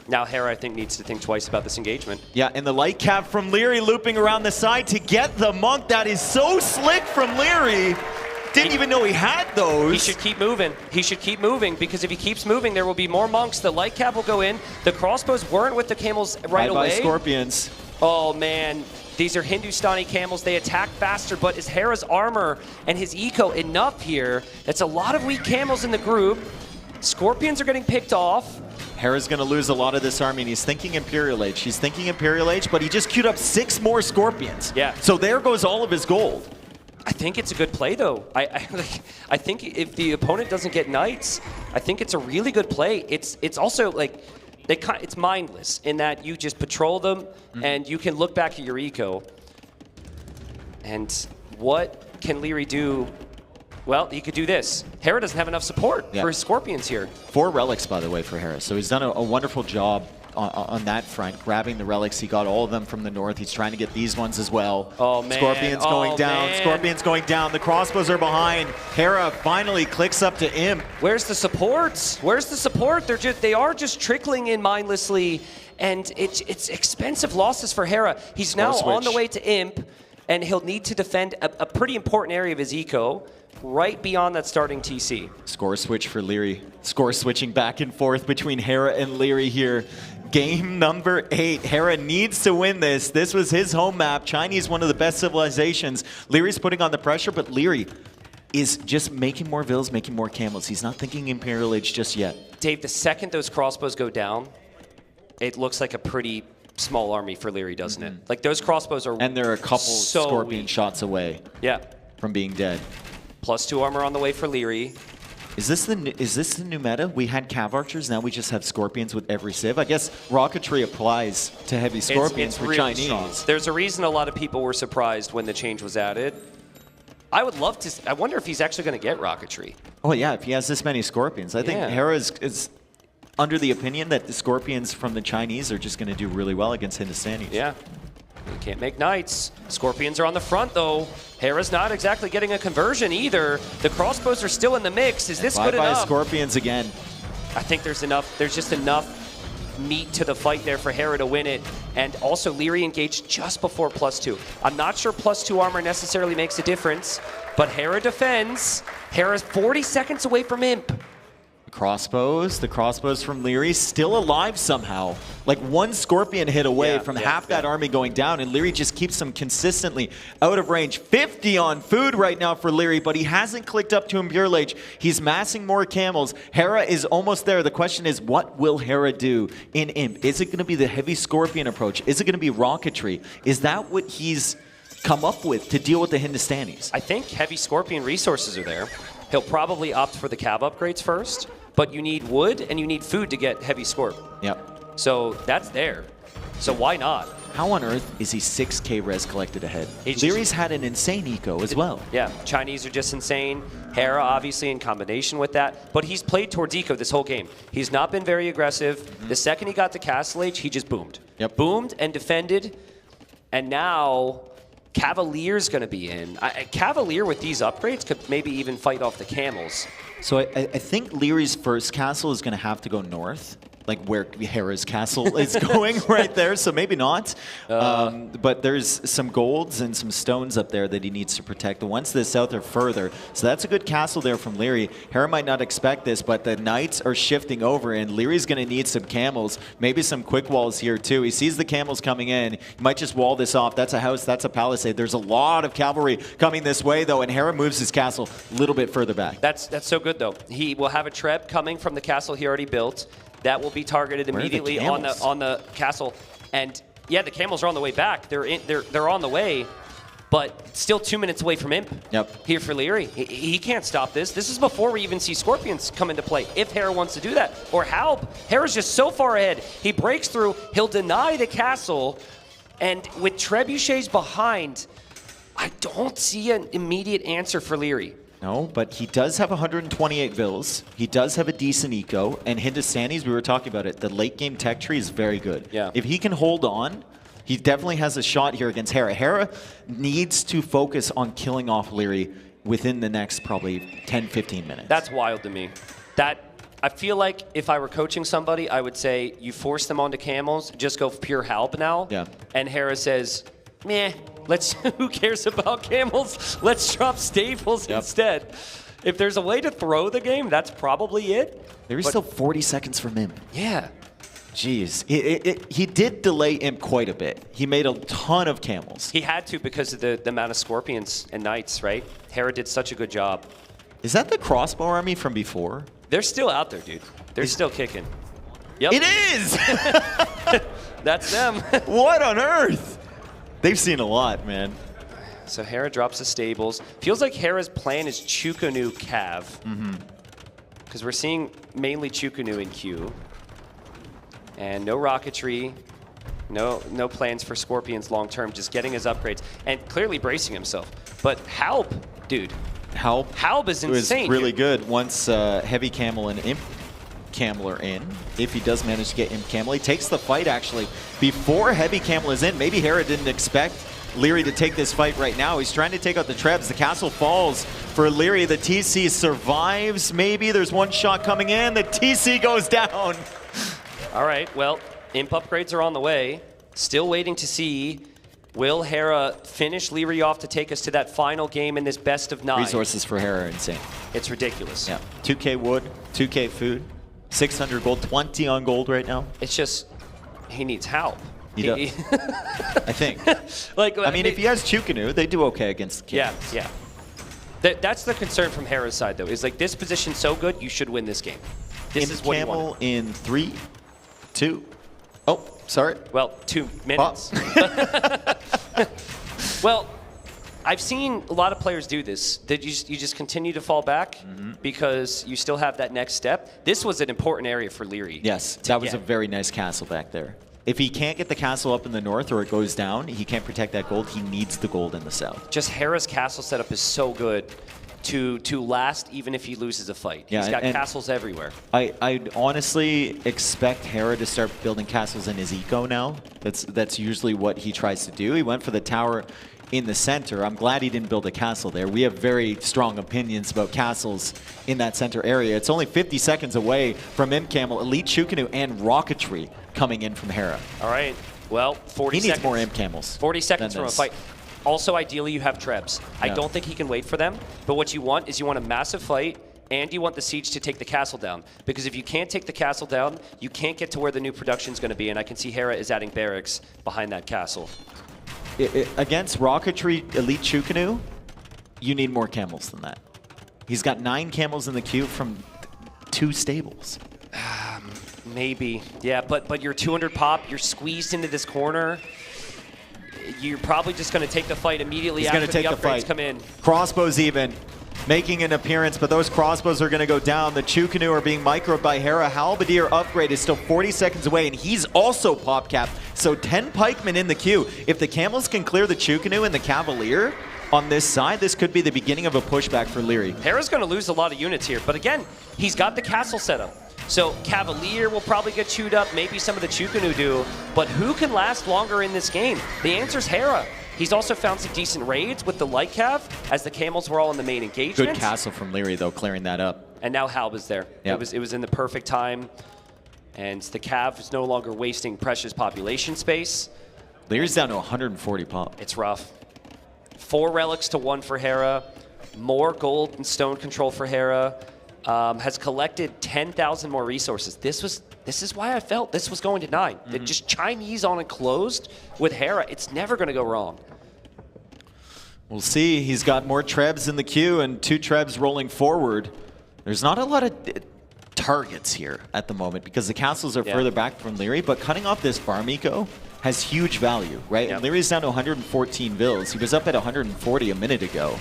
Now Hera, I think, needs to think twice about this engagement. Yeah, and the light cap from Leary looping around the side to get the Monk. That is so slick from Leary. Didn't even know he had those. He should keep moving. He should keep moving, because if he keeps moving, there will be more Monks. The light cap will go in. The crossbows weren't with the Camels right away. Bye-bye Scorpions. Oh, man. These are Hindustani Camels. They attack faster, but is Hera's armor and his eco enough here? It's a lot of weak Camels in the group. Scorpions are getting picked off. Hera's going to lose a lot of this army, and he's thinking Imperial Age. He's thinking Imperial Age, but he just queued up 6 more Scorpions. Yeah. So there goes all of his gold. I think it's a good play, though. I think if the opponent doesn't get Knights, I think it's a really good play. It's also like it's mindless in that you just patrol them and you can look back at your eco. And what can Leary do? Well, he could do this. Hera doesn't have enough support for his Scorpions here. 4 relics, by the way, for Hera. So he's done a wonderful job on that front, grabbing the relics. He got all of them from the north. He's trying to get these ones as well. Oh, man. Scorpions going down. Scorpions going down. The crossbows are behind. Hera finally clicks up to Imp. Where's the support? Where's the support? They are just trickling in mindlessly, and it's expensive losses for Hera. He's now on the way to Imp, and he'll need to defend a pretty important area of his eco right beyond that starting TC. Score switch for Leary. Score switching back and forth between Hera and Leary here. Game number 8. Hera needs to win this. This was his home map. Chinese, one of the best civilizations. Leary's putting on the pressure, but Leary is just making more Vils, making more Camels. He's not thinking Imperial Age just yet. Dave, the second those crossbows go down, it looks like a pretty small army for Leary, doesn't it? Like, those crossbows are And they're a couple so Scorpion weak. shots away from being dead. +2 armor on the way for Leary. Is this the new meta? We had Cav Archers, now we just have Scorpions with every civ. I guess Rocketry applies to heavy Scorpions for really Chinese. strong. There's a reason a lot of people were surprised when the change was added. I would love to. I wonder if he's actually going to get Rocketry. Oh yeah, if he has this many Scorpions. I think Hera is under the opinion that the Scorpions from the Chinese are just going to do really well against Hindustanis. Yeah. You can't make Knights. Scorpions are on the front, though. Hera's not exactly getting a conversion either. The crossbows are still in the mix. Is this good enough? Bye-bye Scorpions again. I think there's enough. There's just enough meat to the fight there for Hera to win it. And also, Leary engaged just before +2. I'm not sure +2 armor necessarily makes a difference, but Hera defends. Hera's 40 seconds away from Imp. The crossbows from Leary still alive somehow. Like 1 Scorpion hit away from half that army going down, and Leary just keeps them consistently out of range. 50 on food right now for Leary, but he hasn't clicked up to Imperial Age. He's massing more Camels. Hera is almost there. The question is, what will Hera do in Imp? Is it going to be the heavy Scorpion approach? Is it going to be Rocketry? Is that what he's come up with to deal with the Hindustanis? I think heavy Scorpion resources are there. He'll probably opt for the Cav upgrades first, but you need wood and you need food to get heavy Scorp. Yep. So that's there. So why not? How on earth is he 6k res collected ahead? Leary's had an insane eco as well. Yeah, Chinese are just insane. Hera, obviously, in combination with that. But he's played towards eco this whole game. He's not been very aggressive. The second he got to Castle Age, he just boomed. Boomed and defended. And now Cavalier's going to be in. Cavalier with these upgrades could maybe even fight off the camels. So I think Leary's first castle is going to have to go north, like where Hera's castle is going right there, so maybe not. But there's some golds and some stones up there that he needs to protect. The ones to the south are further, so that's a good castle there from Leary. Hera might not expect this, but the knights are shifting over, and Leary's going to need some camels, maybe some quick walls here too. He sees the camels coming in. He might just wall this off. That's a house, that's a palisade. There's a lot of cavalry coming this way, though, and Hera moves his castle a little bit further back. That's so good, though. He will have a treb coming from the castle he already built. That will be targeted immediately on the castle. And yeah, the camels are on the way back. They're on the way, but still 2 minutes away from Imp. Yep. Here for Leary. He can't stop this. This is before we even see Scorpions come into play, if Hera wants to do that. Or Halb. Hera's just so far ahead. He breaks through. He'll deny the castle. And with trebuchets behind, I don't see an immediate answer for Leary. No, but he does have 128 vills. He does have a decent eco. And Hindustanis, we were talking about it, the late game tech tree is very good. Yeah. If he can hold on, he definitely has a shot here against Hera. Hera needs to focus on killing off Leary within the next probably 10, 15 minutes. That's wild to me. I feel like if I were coaching somebody, I would say you force them onto camels, just go pure Halb now. Yeah. And Hera says, meh, who cares about camels? Let's drop stables instead. If there's a way to throw the game, that's probably it. There's still 40 seconds from Imp. Yeah. Jeez. He did delay Imp quite a bit. He made a ton of camels. He had to because of the amount of Scorpions and Knights, right? Hera did such a good job. Is that the crossbow army from before? They're still out there, dude. They're still kicking. Yep. It is! That's them. What on earth? They've seen a lot, man. So Hera drops the stables. Feels like Hera's plan is Chukunu Cav. Because we're seeing mainly Chukunu in queue. And no rocketry. No plans for Scorpions long term. Just getting his upgrades. And clearly bracing himself. But Halb, dude. Halb is insane. It was really good once Heavy Camel and Imp Camel are in. If he does manage to get Imp Camel, he takes the fight actually before Heavy Camel is in. Maybe Hera didn't expect Leary to take this fight right now. He's trying to take out the Trebs. The castle falls for Leary. The TC survives. Maybe there's one shot coming in. The TC goes down. All right, well, Imp upgrades are on the way. Still waiting to see, will Hera finish Leary off to take us to that final game in this best of 9? Resources for Hera are insane. It's ridiculous. Yeah, 2K wood, 2K food, 600 gold, 20 on gold right now. It's just, he needs help. He does. I think. I mean, if he has Chukunu, they do okay against the Kings. Yeah. That's the concern from Hera's side, though, is like this position's so good, you should win this game. This is what you Camel want. in 3, 2. Oh, sorry. Well, 2 minutes. Well, I've seen a lot of players do this. That you just continue to fall back because you still have that next step. This was an important area for Leary. Yes, that was a very nice castle back there. If he can't get the castle up in the north or it goes down, he can't protect that gold. He needs the gold in the south. Just Hera's castle setup is so good to last even if he loses a fight. Yeah, He's got and castles everywhere. I'd honestly expect Hera to start building castles in his eco now. That's usually what he tries to do. He went for the tower in the center. I'm glad he didn't build a castle there. We have very strong opinions about castles in that center area. It's only 50 seconds away from Imp Camel, Elite Chukunu, and Rocketry coming in from Hera. All right. Well, 40 seconds. He needs more Imp Camels. 40 seconds from a this. fight. Also, ideally, you have Trebs. I Yeah. don't think he can wait for them, but what you want is you want a massive fight, and you want the siege to take the castle down. Because if you can't take the castle down, you can't get to where the new production's going to be, and I can see Hera is adding barracks behind that castle. Against Rocketry Elite Chukunu, you need more camels than that. He's got 9 camels in the queue from 2 stables. Maybe. Yeah, but you're 200 pop, you're squeezed into this corner. You're probably just going to take the fight immediately after the upgrades come in. Crossbows even making an appearance, but those crossbows are going to go down. The Chukunu are being microed by Hera. Halberdier upgrade is still 40 seconds away, and he's also pop capped. So 10 pikemen in the queue. If the camels can clear the Chukunu and the Cavalier on this side, this could be the beginning of a pushback for Leary. Hera's going to lose a lot of units here, but again, he's got the castle set up. So Cavalier will probably get chewed up, maybe some of the Chukunu do, but who can last longer in this game? The answer's Hera. He's also found some decent raids with the light cav, as the camels were all in the main engagement. Good castle from Leary, though, clearing that up. And now Halb is there. Yep. It was in the perfect time. And the cav is no longer wasting precious population space. Leary's down to 140 pop. It's rough. 4 relics to 1 for Hera. More gold and stone control for Hera. Has collected 10,000 more resources. This is why I felt this was going to 9. That just Chinese on enclosed with Hera, it's never going to go wrong. We'll see. He's got more Trebs in the queue and 2 Trebs rolling forward. There's not a lot of targets here at the moment because the castles are further back from Leary, but cutting off this farm eco has huge value, right? Yep. And Leary's down to 114 vills. He was up at 140 a minute ago.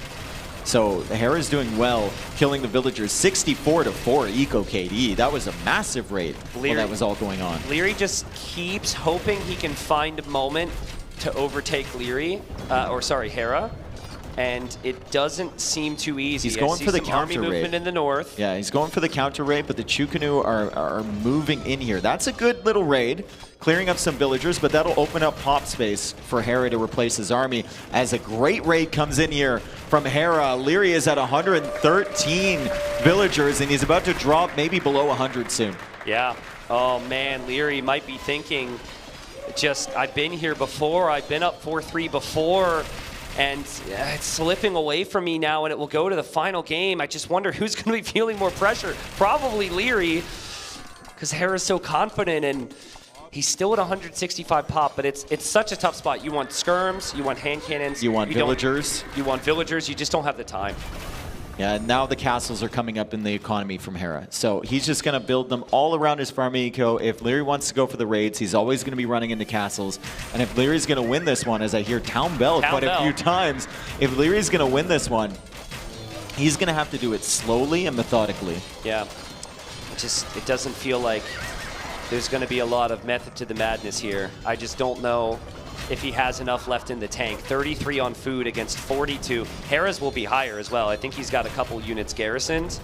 So Hera's doing well, killing the villagers. 64-4 eco KD. That was a massive raid while that was all going on. Leary just keeps hoping he can find a moment to overtake Leary, Hera. And it doesn't seem too easy. He's going for the counter army movement raid. in the north. Yeah, he's going for the counter raid, but the Chukanu are moving in here. That's a good little raid, clearing up some villagers, but that'll open up pop space for Hera to replace his army as a great raid comes in here from Hera. Leary is at 113 villagers, and he's about to drop maybe below 100 soon. Yeah. Oh, man, Leary might be thinking, I've been here before. I've been up 4-3 before. And it's slipping away from me now, and it will go to the final game. I just wonder who's going to be feeling more pressure. Probably Leary, because Hera's so confident, and he's still at 165 pop, but it's such a tough spot. You want skirms, you want hand cannons. You want villagers. You want villagers, you just don't have the time. Yeah, now the castles are coming up in the economy from Hera. So he's just going to build them all around his farm eco. If Leary wants to go for the raids, he's always going to be running into castles. And if Leary's going to win this one, as I hear Town Bell quite a few times, if Leary's going to win this one, he's going to have to do it slowly and methodically. Yeah, it doesn't feel like there's going to be a lot of method to the madness here. I just don't know if he has enough left in the tank. 33 on food against 42. Hera's will be higher as well. I think he's got a couple units garrisoned.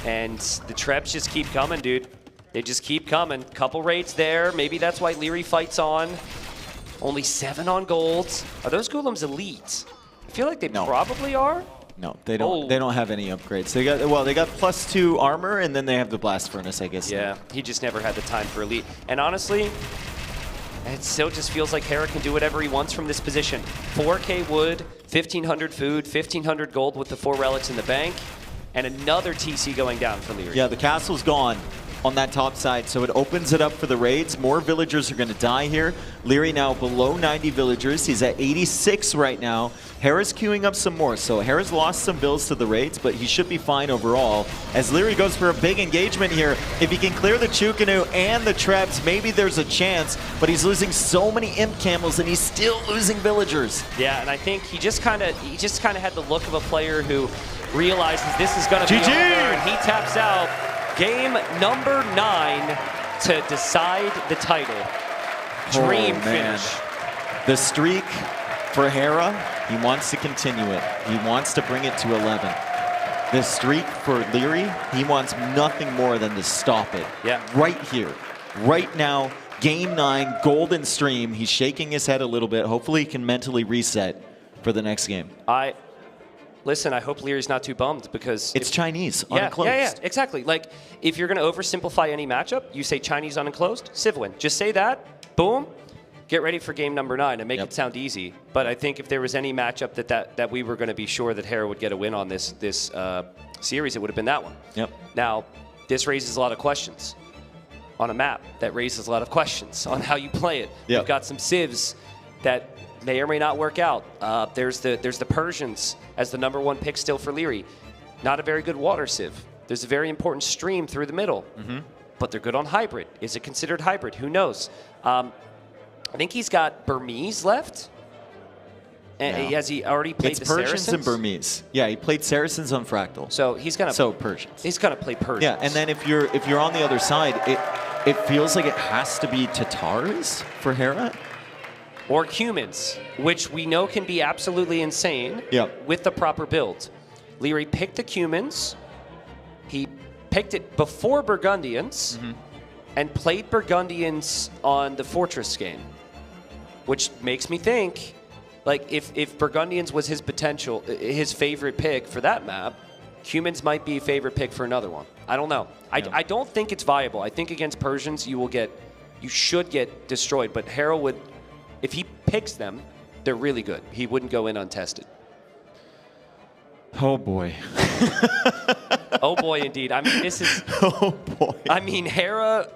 And the Trebs just keep coming, dude. They just keep coming. Couple raids there. Maybe that's why Leary fights on. Only 7 on golds. Are those golems elite? I feel like they probably are. No, they don't. They don't have any upgrades. They got +2 armor, and then they have the blast furnace, I guess. Yeah, he just never had the time for elite. And honestly, it still just feels like Hera can do whatever he wants from this position. 4K wood, 1,500 food, 1,500 gold with the 4 relics in the bank, and another TC going down for Leary. Yeah, the castle's gone on that top side, so it opens it up for the raids. More villagers are going to die here. Leary now below 90 villagers. He's at 86 right now. Hera's queuing up some more, so Hera's lost some bills to the raids, but he should be fine overall. As Leary goes for a big engagement here, if he can clear the Chukanu and the Trebs, maybe there's a chance, but he's losing so many Imp Camels, and he's still losing villagers. Yeah, and I think he just kind of had the look of a player who realizes this is going to be over, and he taps out. Game number 9 to decide the title. Dream finish. The streak for Hera, he wants to continue it. He wants to bring it to 11. The streak for Leary, he wants nothing more than to stop it. Yeah. Right here, right now, game 9, golden stream. He's shaking his head a little bit. Hopefully he can mentally reset for the next game. Listen, I hope Leary's not too bummed because it's Chinese yeah, unenclosed. Yeah, exactly. Like, if you're going to oversimplify any matchup, you say Chinese unenclosed, Civ win. Just say that, boom, get ready for game number 9 and make it sound easy. But I think if there was any matchup that we were going to be sure that Hera would get a win on this series, it would have been that one. Yep. Now, this raises a lot of questions on a map. That raises a lot of questions on how you play it. Yep. You've got some civs that may or may not work out. There's the Persians as the #1 pick still for Leary. Not a very good water civ. There's a very important stream through the middle, but they're good on hybrid. Is it considered hybrid? Who knows? I think he's got Burmese left. And has he already played the Persians Saracens? and Burmese. Yeah, he played Saracens on Fractal. So he's gonna. So Persians. He's gonna play Persians. Yeah, and then if you're on the other side, it feels like it has to be Tatars for Hera. Or humans, which we know can be absolutely insane with the proper build. Leary picked the Cumans. He picked it before Burgundians and played Burgundians on the Fortress game, which makes me think Like, if Burgundians was his potential, his favorite pick for that map, Humans might be a favorite pick for another one. I don't know. I don't think it's viable. I think against Persians you should get destroyed. But Hera would, if he picks them, they're really good. He wouldn't go in untested. Oh boy. Oh boy, indeed. I mean, this is. Oh boy. I mean, Hera.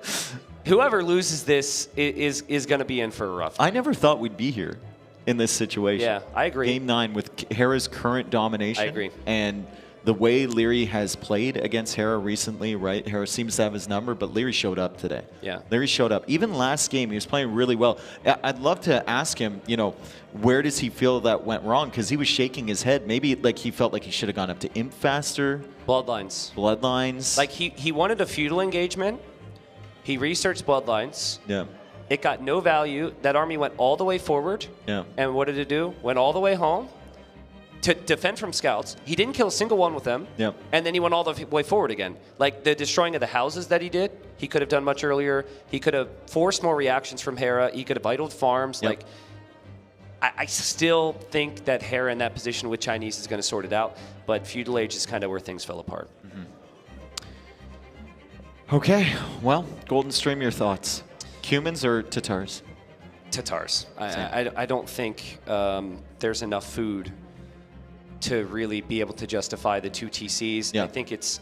Whoever loses this is going to be in for a rough. I never thought we'd be here in this situation. Yeah, I agree. Game 9 with Hera's current domination. I agree. And the way Leary has played against Hera recently, right? Hera seems to have his number, but Leary showed up today. Yeah. Leary showed up. Even last game, he was playing really well. I'd love to ask him, where does he feel that went wrong? Because he was shaking his head. Maybe like he felt like he should have gone up to Imp faster. Bloodlines. Like he wanted a feudal engagement. He researched Bloodlines. Yeah. It got no value. That army went all the way forward. Yeah. And what did it do? Went all the way home to defend from scouts. He didn't kill a single one with them. Yeah. And then he went all the way forward again. Like the destroying of the houses that he did, he could have done much earlier. He could have forced more reactions from Hera. He could have idled farms. Yep. Like, I still think that Hera in that position with Chinese is going to sort it out. But Feudal Age is kind of where things fell apart. Mm-hmm. Okay, well, Golden Stream, your thoughts? Cumans or Tatars? Tatars. I don't think there's enough food to really be able to justify the 2 TCs. Yeah. I think it's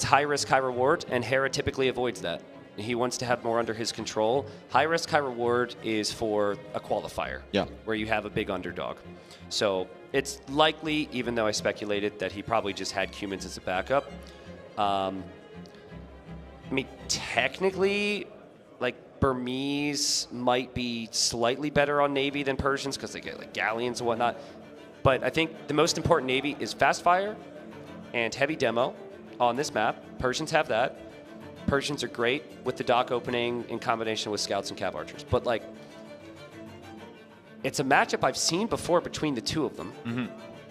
high risk, high reward, and Hera typically avoids that. He wants to have more under his control. High risk, high reward is for a qualifier, where you have a big underdog. So it's likely, even though I speculated, that he probably just had Cumans as a backup. I mean, technically, like, Burmese might be slightly better on Navy than Persians because they get, like, galleons and whatnot. But I think the most important Navy is fast fire and heavy demo on this map. Persians have that. Persians are great with the dock opening in combination with scouts and cav archers. But, like, it's a matchup I've seen before between the two of them. Mm-hmm.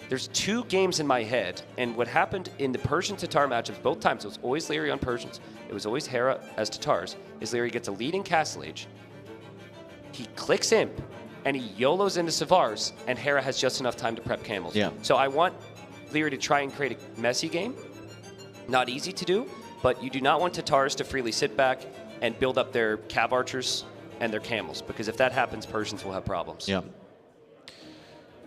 There's 2 games in my head, and what happened in the Persian-Tatar matchups, both times, it was always Leary on Persians. It was always Hera as Tatars. Is Leary gets a lead in Castle Age. He clicks Imp, and he YOLOs into Savars, and Hera has just enough time to prep camels. Yeah. So I want Leary to try and create a messy game. Not easy to do, but you do not want Tatars to freely sit back and build up their cav archers and their camels, because if that happens, Persians will have problems. Yeah.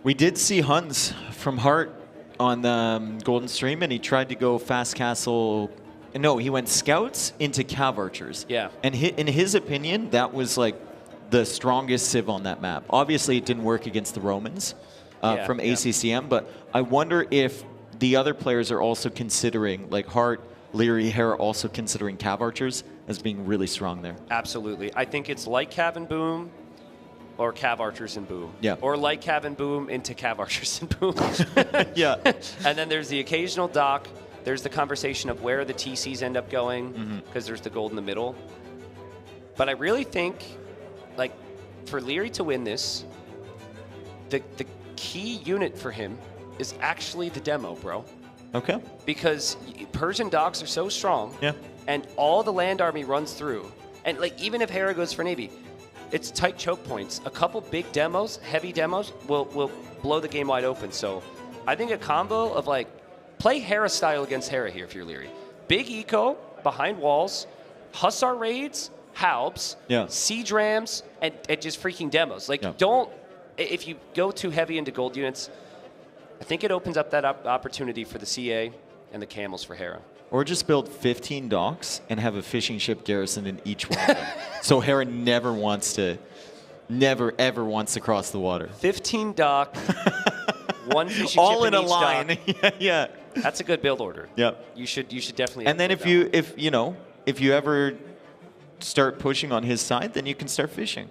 We did see Huns from Hart on the Golden Stream, and he tried to go fast castle. No, he went scouts into cav archers. Yeah. And in his opinion, that was like the strongest civ on that map. Obviously, it didn't work against the Romans from ACCM, but I wonder if the other players are also considering, like Hart, Leary, Hera, also considering cav archers as being really strong there. Absolutely. I think it's like Cav and Boom, or Cav Archers and Boom. Yeah. Or like Cav and Boom into Cav Archers and Boom. Yeah. And then there's the occasional dock. There's the conversation of where the TCs end up going, because there's the gold in the middle. But I really think, like, for Leary to win this, the key unit for him is actually the demo, bro. Okay. Because Persian docks are so strong. Yeah. And all the land army runs through. And, like, even if Hera goes for Navy, it's tight choke points. A couple big demos, heavy demos, will blow the game wide open. So I think a combo of, like, play Hera style against Hera here if you're Leary. Big eco, behind walls, Hussar raids, Haubs, siege rams, and just freaking demos. Like, don't, if you go too heavy into gold units, I think it opens up that opportunity for the CA and the camels for Hera. Or just build 15 docks and have a fishing ship garrison in each one of them. So Hera never ever wants to cross the water. 15 dock, 1 fishing all ship in a each line. dock. Yeah. That's a good build order. Yeah. You should definitely. And then if you ever start pushing on his side, then you can start fishing.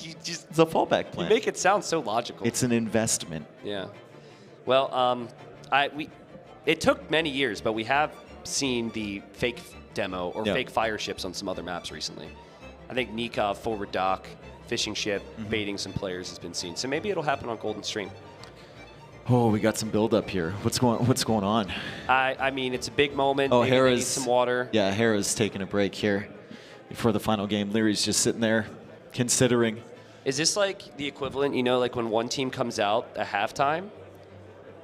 It's a fallback plan. You make it sound so logical. It's an investment. Yeah. Well, it took many years, but we have seen the fake demo or fake fire ships on some other maps recently. I think Nikov, forward dock, fishing ship, baiting some players has been seen. So maybe it'll happen on Golden Stream. Oh, we got some build up here. What's going on? I mean, it's a big moment. Oh, maybe Hera's they need some water. Yeah, Hera's taking a break here before the final game. Leary's just sitting there considering. Is this like the equivalent, you know, like when one team comes out at halftime,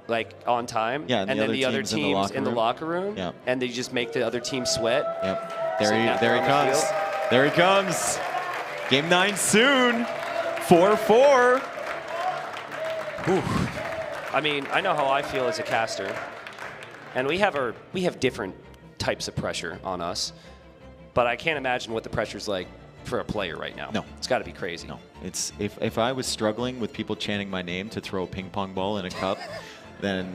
like on time, Yeah, and then the other teams in the locker room, Yeah. and they just make the other team sweat? Yep. Sitting out There he on the comes. field? There he comes. Game 9 soon. 4-4. I mean, I know how I feel as a caster, and we have different types of pressure on us, but I can't imagine what the pressure's like for a player right now. No. It's got to be crazy. No. It's if I was struggling with people chanting my name to throw a ping pong ball in a cup, then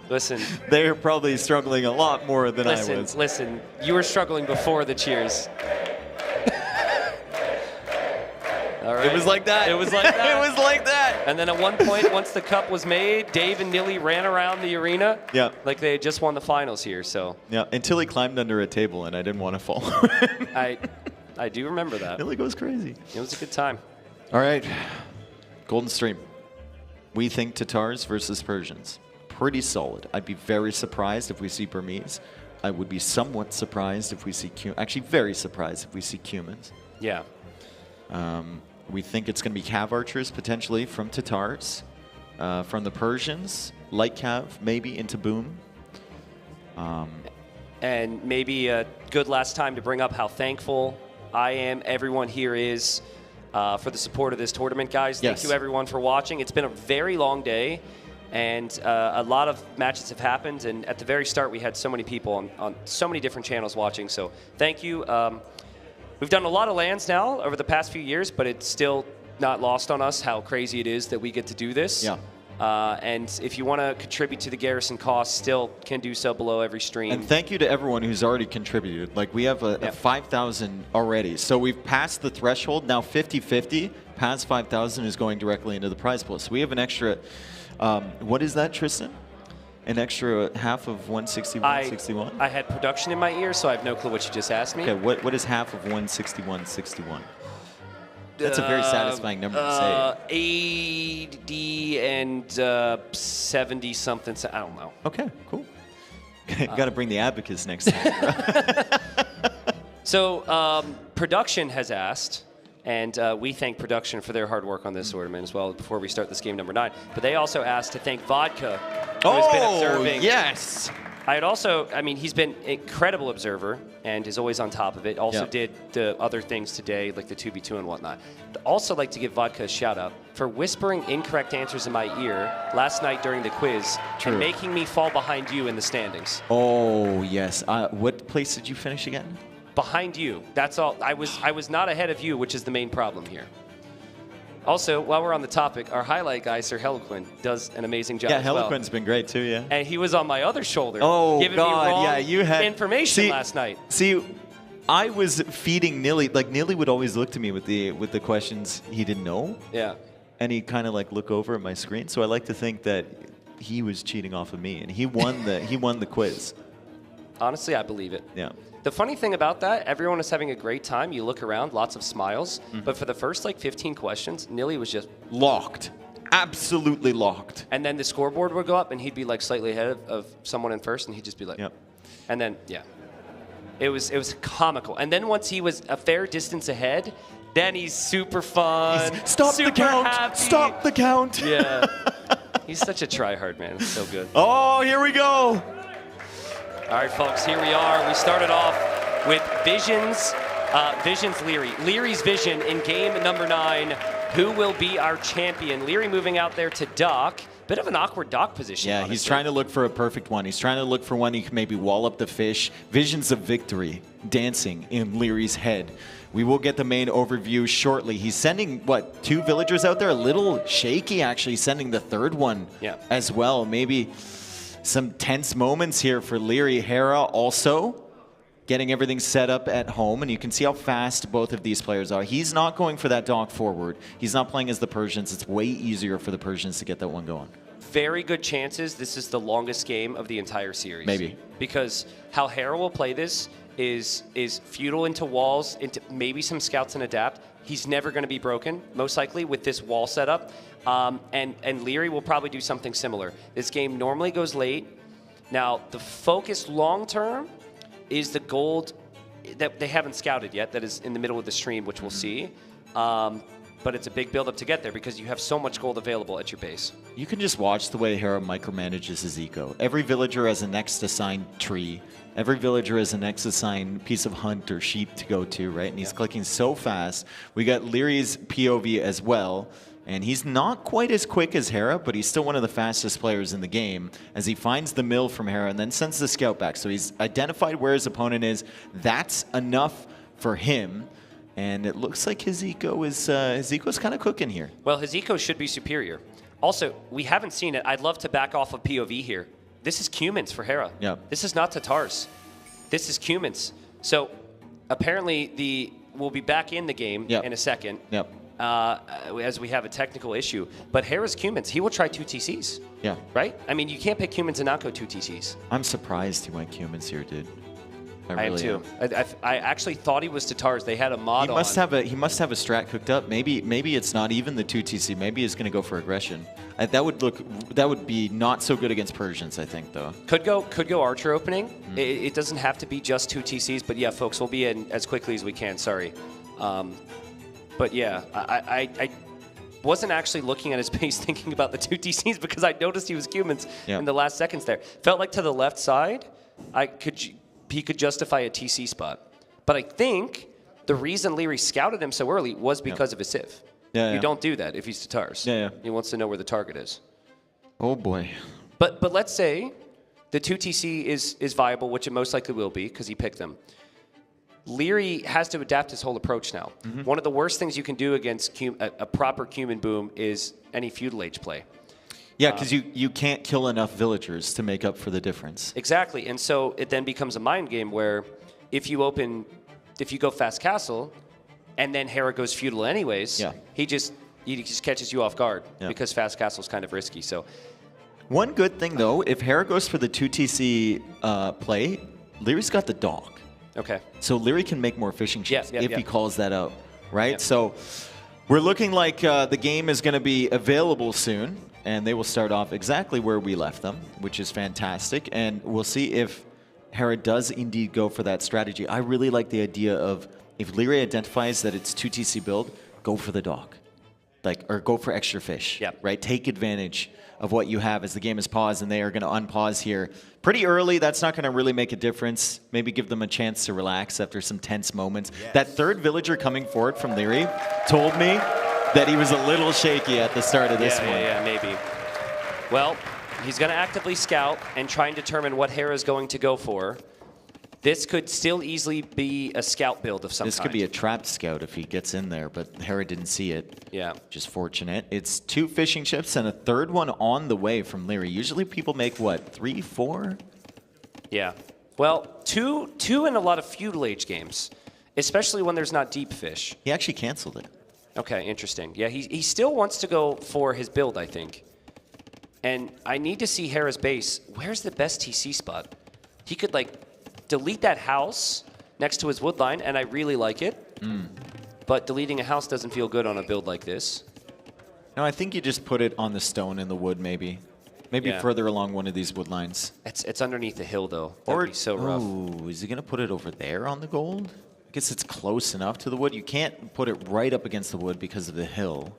Listen, they're probably struggling a lot more than I was. Listen, you were struggling before the cheers. All right. It was like that. It was like that. It was like that. And then at one point, once the cup was made, Dave and Nilly ran around the arena Yeah. like they had just won the finals here. So Yeah, until he climbed under a table and I didn't want to fall. I do remember that. Nilly goes crazy. It was a good time. All right, Golden Stream. We think Tatars versus Persians. Pretty solid. I'd be very surprised if we see Burmese. I would be somewhat surprised if we see actually very surprised if we see Cumans. Yeah. We think it's going to be Cav archers potentially from Tatars. From the Persians, light Cav maybe into Boom. And maybe a good last time to bring up how thankful I am, everyone here is, for the support of this tournament, guys. Thank Yes. you, everyone, for watching. It's been a very long day, and a lot of matches have happened. And at the very start, we had so many people on so many different channels watching. So thank you. We've done a lot of LANs now over the past few years, but it's still not lost on us how crazy it is that we get to do this. Yeah. And if you want to contribute to the Garrison cause, still can do so below every stream. And thank you to everyone who's already contributed. Like, we have a 5,000 already. So we've passed the threshold. Now 50-50, past 5,000 is going directly into the prize pool. So we have an extra, what is that, Tristan? An extra half of 161.61? I had production in my ear, so I have no clue what you just asked me. Okay, what is half of 161.61? That's a very satisfying number to say. 80 and 70 something. I don't know. Okay, cool. Got to bring the abacus next time. So production has asked, and we thank production for their hard work on this tournament as well before we start this game number 9. But they also asked to thank Vodka, who has been observing. Yes. I had also, I mean, he's been an incredible observer and is always on top of it. Also did the other things today, like the 2v2 and whatnot. I'd also like to give Vodka a shout out for whispering incorrect answers in my ear last night during the quiz and making me fall behind you in the standings. Oh, yes. What place did you finish again? Behind you. That's all. I was not ahead of you, which is the main problem here. Also, while we're on the topic, our highlight guy, Sir Heliquin, does an amazing job as well. Heliquin's been great too, yeah. And he was on my other shoulder, giving me God, wrong yeah, you had information last night. See, I was feeding Nilly. Like, Nilly would always look to me with the questions he didn't know. Yeah. And he'd kind of like look over at my screen. So I like to think that he was cheating off of me, and he won the quiz. Honestly, I believe it. Yeah. The funny thing about that, everyone is having a great time. You look around, lots of smiles. But for the first like 15 questions, Nilly was just locked. Absolutely locked. And then the scoreboard would go up, and he'd be like slightly ahead of someone in first, and he'd just be like, yep. And then, yeah. It was comical. And then once he was a fair distance ahead, then he's super fun. Stop super the count. Happy. Stop the count. Yeah. He's such a tryhard, man. It's so good. Oh, here we go. All right, folks, here we are. We started off with Vision's Leary. Leary's Vision in game number 9. Who will be our champion? Leary moving out there to Doc. Bit of an awkward Doc position. Yeah, honestly. he's trying to look for a perfect one. He's trying to look for one he can maybe wall up the fish. Visions of victory dancing in Leary's head. We will get the main overview shortly. He's sending, 2 villagers out there? A little shaky, actually, sending the third one as well. Maybe some tense moments here for Leary. Hera also getting everything set up at home, and you can see how fast both of these players are. He's not going for that Doc forward. He's not playing as the Persians. It's way easier for the Persians to get that one going. Very good chances this is the longest game of the entire series. Maybe. Because how Hera will play this is feudal into walls, into maybe some scouts and adapt. He's never going to be broken, most likely, with this wall setup. And Leary will probably do something similar. This game normally goes late. Now, the focus long-term is the gold that they haven't scouted yet, that is in the middle of the stream, which we'll see. But it's a big build-up to get there because you have so much gold available at your base. You can just watch the way Hera micromanages his eco. Every villager has a next assigned tree. Every villager has a next assigned piece of hunt or sheep to go to, right? And he's clicking so fast. We got Leary's POV as well. And he's not quite as quick as Hera, but he's still one of the fastest players in the game as he finds the mill from Hera and then sends the scout back. So he's identified where his opponent is. That's enough for him. And it looks like his eco is kind of cooking here. Well, his eco should be superior. Also, we haven't seen it. I'd love to back off of POV here. This is Cumans for Hera. Yep. This is not Tatars. This is Cumans. So apparently we'll be back in the game in a second. Yep. As we have a technical issue. But Hera's Cumans, he will try 2 TCs. Yeah. Right? I mean, you can't pick Cumans and not go 2 TCs. I'm surprised he went Cumans here, dude. I am too. I actually thought he was Tatars. They had a mod he must have a strat cooked up. Maybe it's not even the 2 TC. Maybe he's going to go for aggression. That would be not so good against Persians, I think, though. Could go Archer opening. It doesn't have to be just 2 TCs, but yeah, folks, we'll be in as quickly as we can. Sorry. But yeah, I wasn't actually looking at his base thinking about the 2 TCs because I noticed he was Cumans in the last seconds there. Felt like to the left side, he could justify a TC spot. But I think the reason Leary scouted him so early was because of his Civ. You don't do that if he's Tatars. He wants to know where the target is. Oh boy. But let's say the 2 TC is viable, which it most likely will be because he picked them. Leary has to adapt his whole approach now. One of the worst things you can do against a proper Cuman boom is any feudal age play. Yeah, because you can't kill enough villagers to make up for the difference. Exactly, and so it then becomes a mind game where if you go fast castle, and then Hera goes feudal anyways, he just catches you off guard because fast castle is kind of risky. So, one good thing though, if Hera goes for the 2 TC play, Leary's got the dog. Okay. So Leary can make more fishing ships if he calls that out, right? Yeah. So we're looking like the game is going to be available soon. And they will start off exactly where we left them, which is fantastic. And we'll see if Hera does indeed go for that strategy. I really like the idea of if Leary identifies that it's 2 TC build, go for the dock. Or go for extra fish, right? Take advantage of what you have as the game is paused, and they are going to unpause here pretty early. That's not going to really make a difference. Maybe give them a chance to relax after some tense moments. That third villager coming forward from Leary told me that he was a little shaky at the start of this one. Yeah, maybe. Well, he's going to actively scout and try and determine what Hera is going to go for. This could still easily be a scout build of some kind. This could be a trapped scout if he gets in there, but Hera didn't see it. Yeah. Just fortunate. It's 2 fishing ships and a third one on the way from Leary. Usually people make, what, 3, 4? Yeah. Well, two in a lot of feudal age games, especially when there's not deep fish. He actually canceled it. Okay, interesting. Yeah, he still wants to go for his build, I think. And I need to see Hera's base. Where's the best TC spot? He could, delete that house next to his wood line, and I really like it. But deleting a house doesn't feel good on a build like this. No, I think you just put it on the stone in the wood, maybe. Maybe further along one of these wood lines. It's underneath the hill, though. That would be so rough. Ooh, is he going to put it over there on the gold? I guess it's close enough to the wood. You can't put it right up against the wood because of the hill.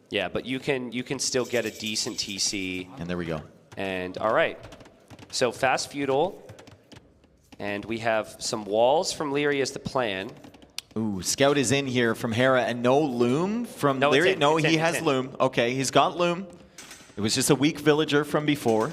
Yeah, but you can still get a decent TC. And there we go. And all right. So fast feudal. And we have some walls from Leary as the plan. Ooh, scout is in here from Hera and no loom from Leary. No, he has loom. Okay, he's got loom. It was just a weak villager from before.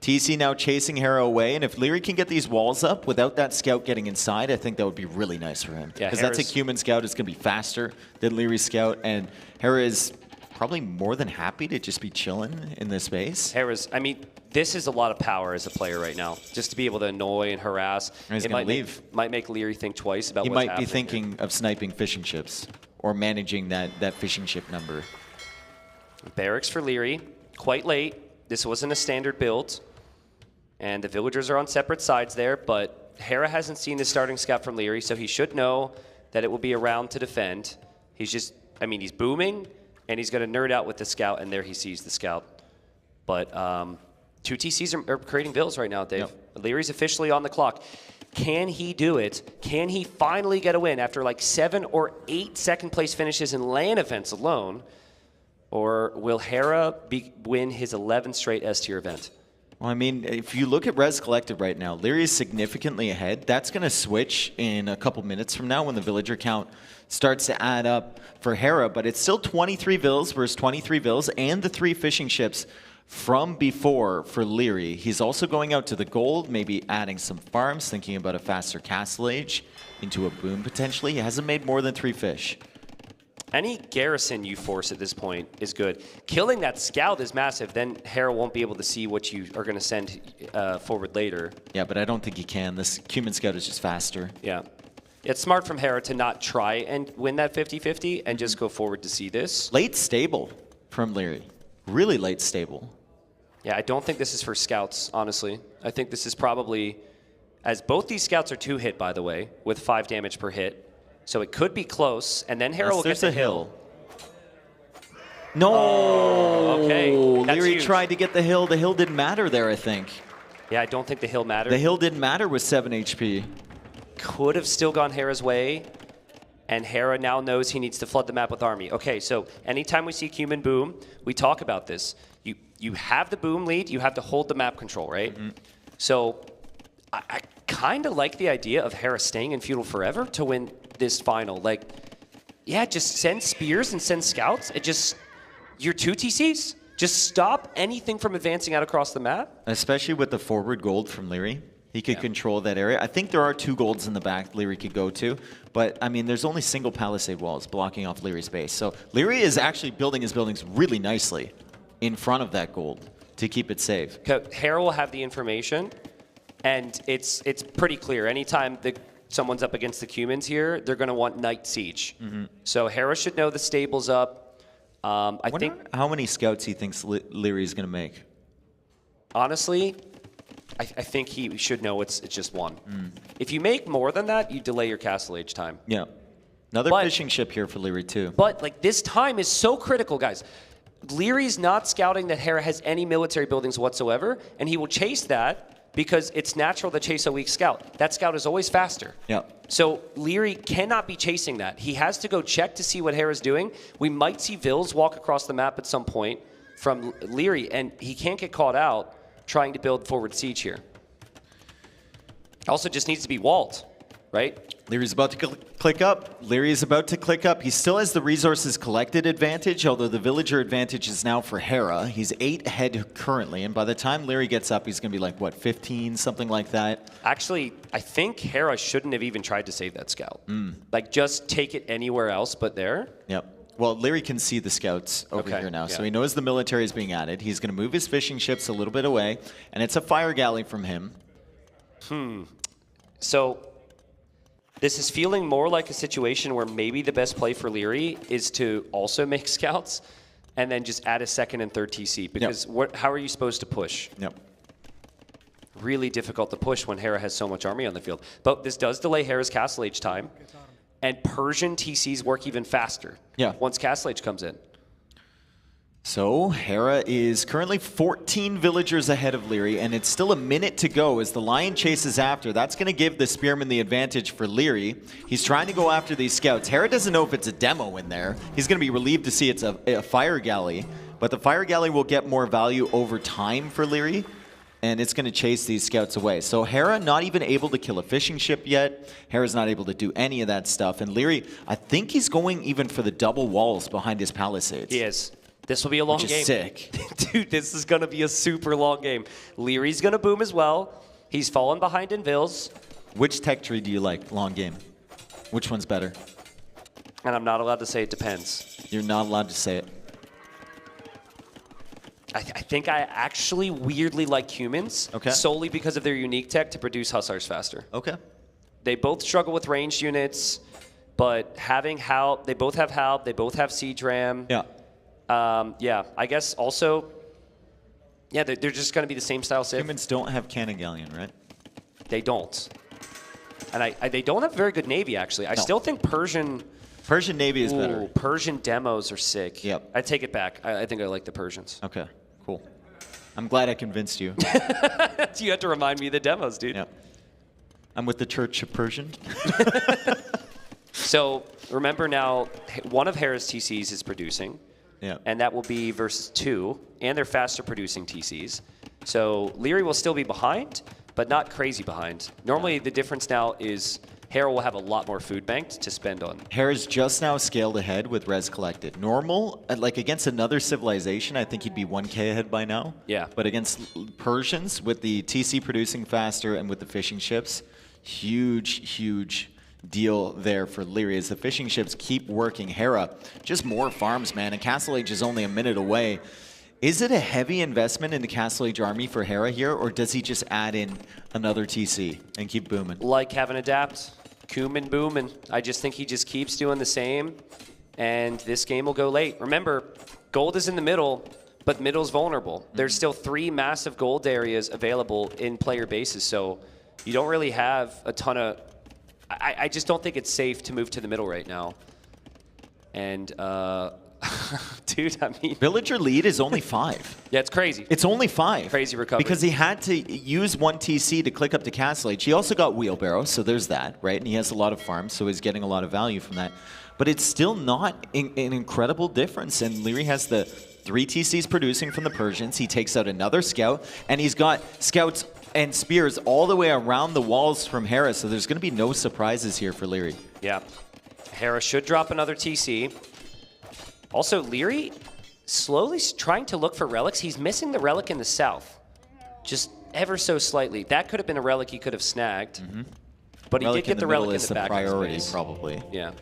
TC now chasing Hera away, and if Leary can get these walls up without that scout getting inside, I think that would be really nice for him. Because that's a human scout. It's going to be faster than Leary's scout, and Hera is probably more than happy to just be chilling in this space. This is a lot of power as a player right now, just to be able to annoy and harass. And he's going to leave. Might make Leary think twice about what's happening. He might be thinking of sniping fishing ships or managing that fishing ship number. Barracks for Leary, quite late. This wasn't a standard build. And the villagers are on separate sides there, but Hera hasn't seen the starting scout from Leary, so he should know that it will be around to defend. He's booming, and he's going to nerd out with the scout, and there he sees the scout. But 2 TCs are creating bills right now, Dave. Yep. Leary's officially on the clock. Can he do it? Can he finally get a win after like 7 or 8 second place finishes in LAN events alone? Or will Hera win his 11th straight S-tier event? Well, I mean, if you look at Res Collective right now, Leary is significantly ahead. That's going to switch in a couple minutes from now when the villager count starts to add up for Hera, but it's still 23 vills versus 23 vills and the 3 fishing ships from before for Leary. He's also going out to the gold, maybe adding some farms, thinking about a faster castle age into a boom potentially. He hasn't made more than 3 fish. Any Garrison you force at this point is good. Killing that scout is massive. Then Hera won't be able to see what you are going to send forward later. Yeah, but I don't think he can. This Cumin scout is just faster. Yeah. It's smart from Hera to not try and win that 50-50 and just go forward to see this. Late stable from Leary. Really late stable. Yeah, I don't think this is for scouts, honestly. I think this is probably, as both these scouts are 2-hit, by the way, with 5 damage per hit. So it could be close, and then Hera will get the hill. No! Oh, okay. Leary tried to get the hill. The hill didn't matter there, I think. Yeah, I don't think the hill mattered. The hill didn't matter with 7 HP. Could have still gone Hera's way, and Hera now knows he needs to flood the map with army. Okay, so anytime we see Cumin boom, we talk about this. You have the boom lead, you have to hold the map control, right? Mm-hmm. So I kind of like the idea of Hera staying in feudal forever to win this final. Like, yeah, just send spears and send scouts. It just, your 2 TCs, just stop anything from advancing out across the map. Especially with the forward gold from Leary. He could control that area. I think there are 2 golds in the back Leary could go to, but I mean, there's only single palisade walls blocking off Leary's base. So Leary is actually building his buildings really nicely in front of that gold to keep it safe. Hera will have the information, and it's pretty clear. Anytime someone's up against the Cumins here, they're going to want Night Siege. Mm-hmm. So Hera should know the stable's up. I think how many scouts he thinks Leary is going to make. Honestly, I think he should know it's just 1. Mm. If you make more than that, you delay your castle age time. Yeah. Another fishing ship here for Leary too. But like this time is so critical, guys. Leary's not scouting that Hera has any military buildings whatsoever, and he will chase that because it's natural to chase a weak scout. That scout is always faster. Yeah. So Leary cannot be chasing that. He has to go check to see what Hera's doing. We might see Vils walk across the map at some point from Leary, and he can't get caught out trying to build forward siege here. Also just needs to be walled, right? Leary's about to click up. Leary is about to click up. He still has the resources collected advantage, although the villager advantage is now for Hera. He's 8 ahead currently, and by the time Leary gets up, he's going to be like, what, 15, something like that? Actually, I think Hera shouldn't have even tried to save that scout. Like, just take it anywhere else but there. Yep. Well, Leary can see the scouts over here now, so he knows the military is being added. He's going to move his fishing ships a little bit away, and it's a fire galley from him. So this is feeling more like a situation where maybe the best play for Leary is to also make scouts and then just add a 2nd and 3rd TC, because how are you supposed to push? Yep. Really difficult to push when Hera has so much army on the field. But this does delay Hera's castle age time, and Persian TCs work even faster once castle age comes in. So Hera is currently 14 villagers ahead of Leary, and it's still a minute to go as the Lion chases after. That's going to give the Spearman the advantage for Leary. He's trying to go after these scouts. Hera doesn't know if it's a demo in there. He's going to be relieved to see it's a fire galley, but the fire galley will get more value over time for Leary, and it's going to chase these scouts away. So Hera not even able to kill a fishing ship yet. Hera's not able to do any of that stuff, and Leary, I think he's going even for the double walls behind his palisades. He is. This will be a long game. Which is sick. Dude, this is going to be a super long game. Leary's going to boom as well. He's fallen behind in Vils. Which tech tree do you like, long game? Which one's better? And I'm not allowed to say it depends. You're not allowed to say it. I think I actually weirdly like Cumins, solely because of their unique tech to produce Hussars faster. Okay. They both struggle with ranged units, but having Halb, they both have Halb, they both have Siege Ram. Yeah. I guess also, they're just going to be the same style Civ. Humans don't have Cannon Galleon, right? They don't. And they don't have a very good Navy, actually. I still think Persian Navy is better. Persian demos are sick. Yep. I take it back. I think I like the Persians. Okay, cool. I'm glad I convinced you. You had to remind me of the demos, dude. Yep. I'm with the Church of Persian. So remember now, one of Hera's TCs is producing. Yeah. And that will be versus 2, and they're faster producing TCs. So Leary will still be behind, but not crazy behind. Normally the difference now is Hera will have a lot more food banked to spend on. Hera's just now scaled ahead with res collected. Normal, like against another civilization, I think he'd be 1k ahead by now. Yeah. But against Persians, with the TC producing faster and with the fishing ships, huge deal there for Leary as the fishing ships keep working. Hera, just more farms, man, and Castle Age is only a minute away. Is it a heavy investment in the Castle Age army for Hera here, or does he just add in another TC and keep booming? Like having Adapt, Kuman booming. I just think he just keeps doing the same, and this game will go late. Remember, gold is in the middle, but middle's vulnerable. There's still 3 massive gold areas available in player bases, so you don't really have a ton of... I just don't think it's safe to move to the middle right now. And, dude, I mean... Villager lead is only 5. Yeah, it's crazy. It's only 5. Crazy recovery. Because he had to use 1 TC to click up to Castle Age. He also got Wheelbarrow, so there's that, right? And he has a lot of farms, so he's getting a lot of value from that. But it's still not an incredible difference. And Leary has the 3 TCs producing from the Persians. He takes out another scout, and he's got scouts and spears all the way around the walls from Hera, so there's going to be no surprises here for Leary. Yeah. Hera should drop another TC. Also, Leary slowly trying to look for relics. He's missing the relic in the south, just ever so slightly. That could have been a relic he could have snagged, but he did get the relic in the back. Priority, probably. Yeah.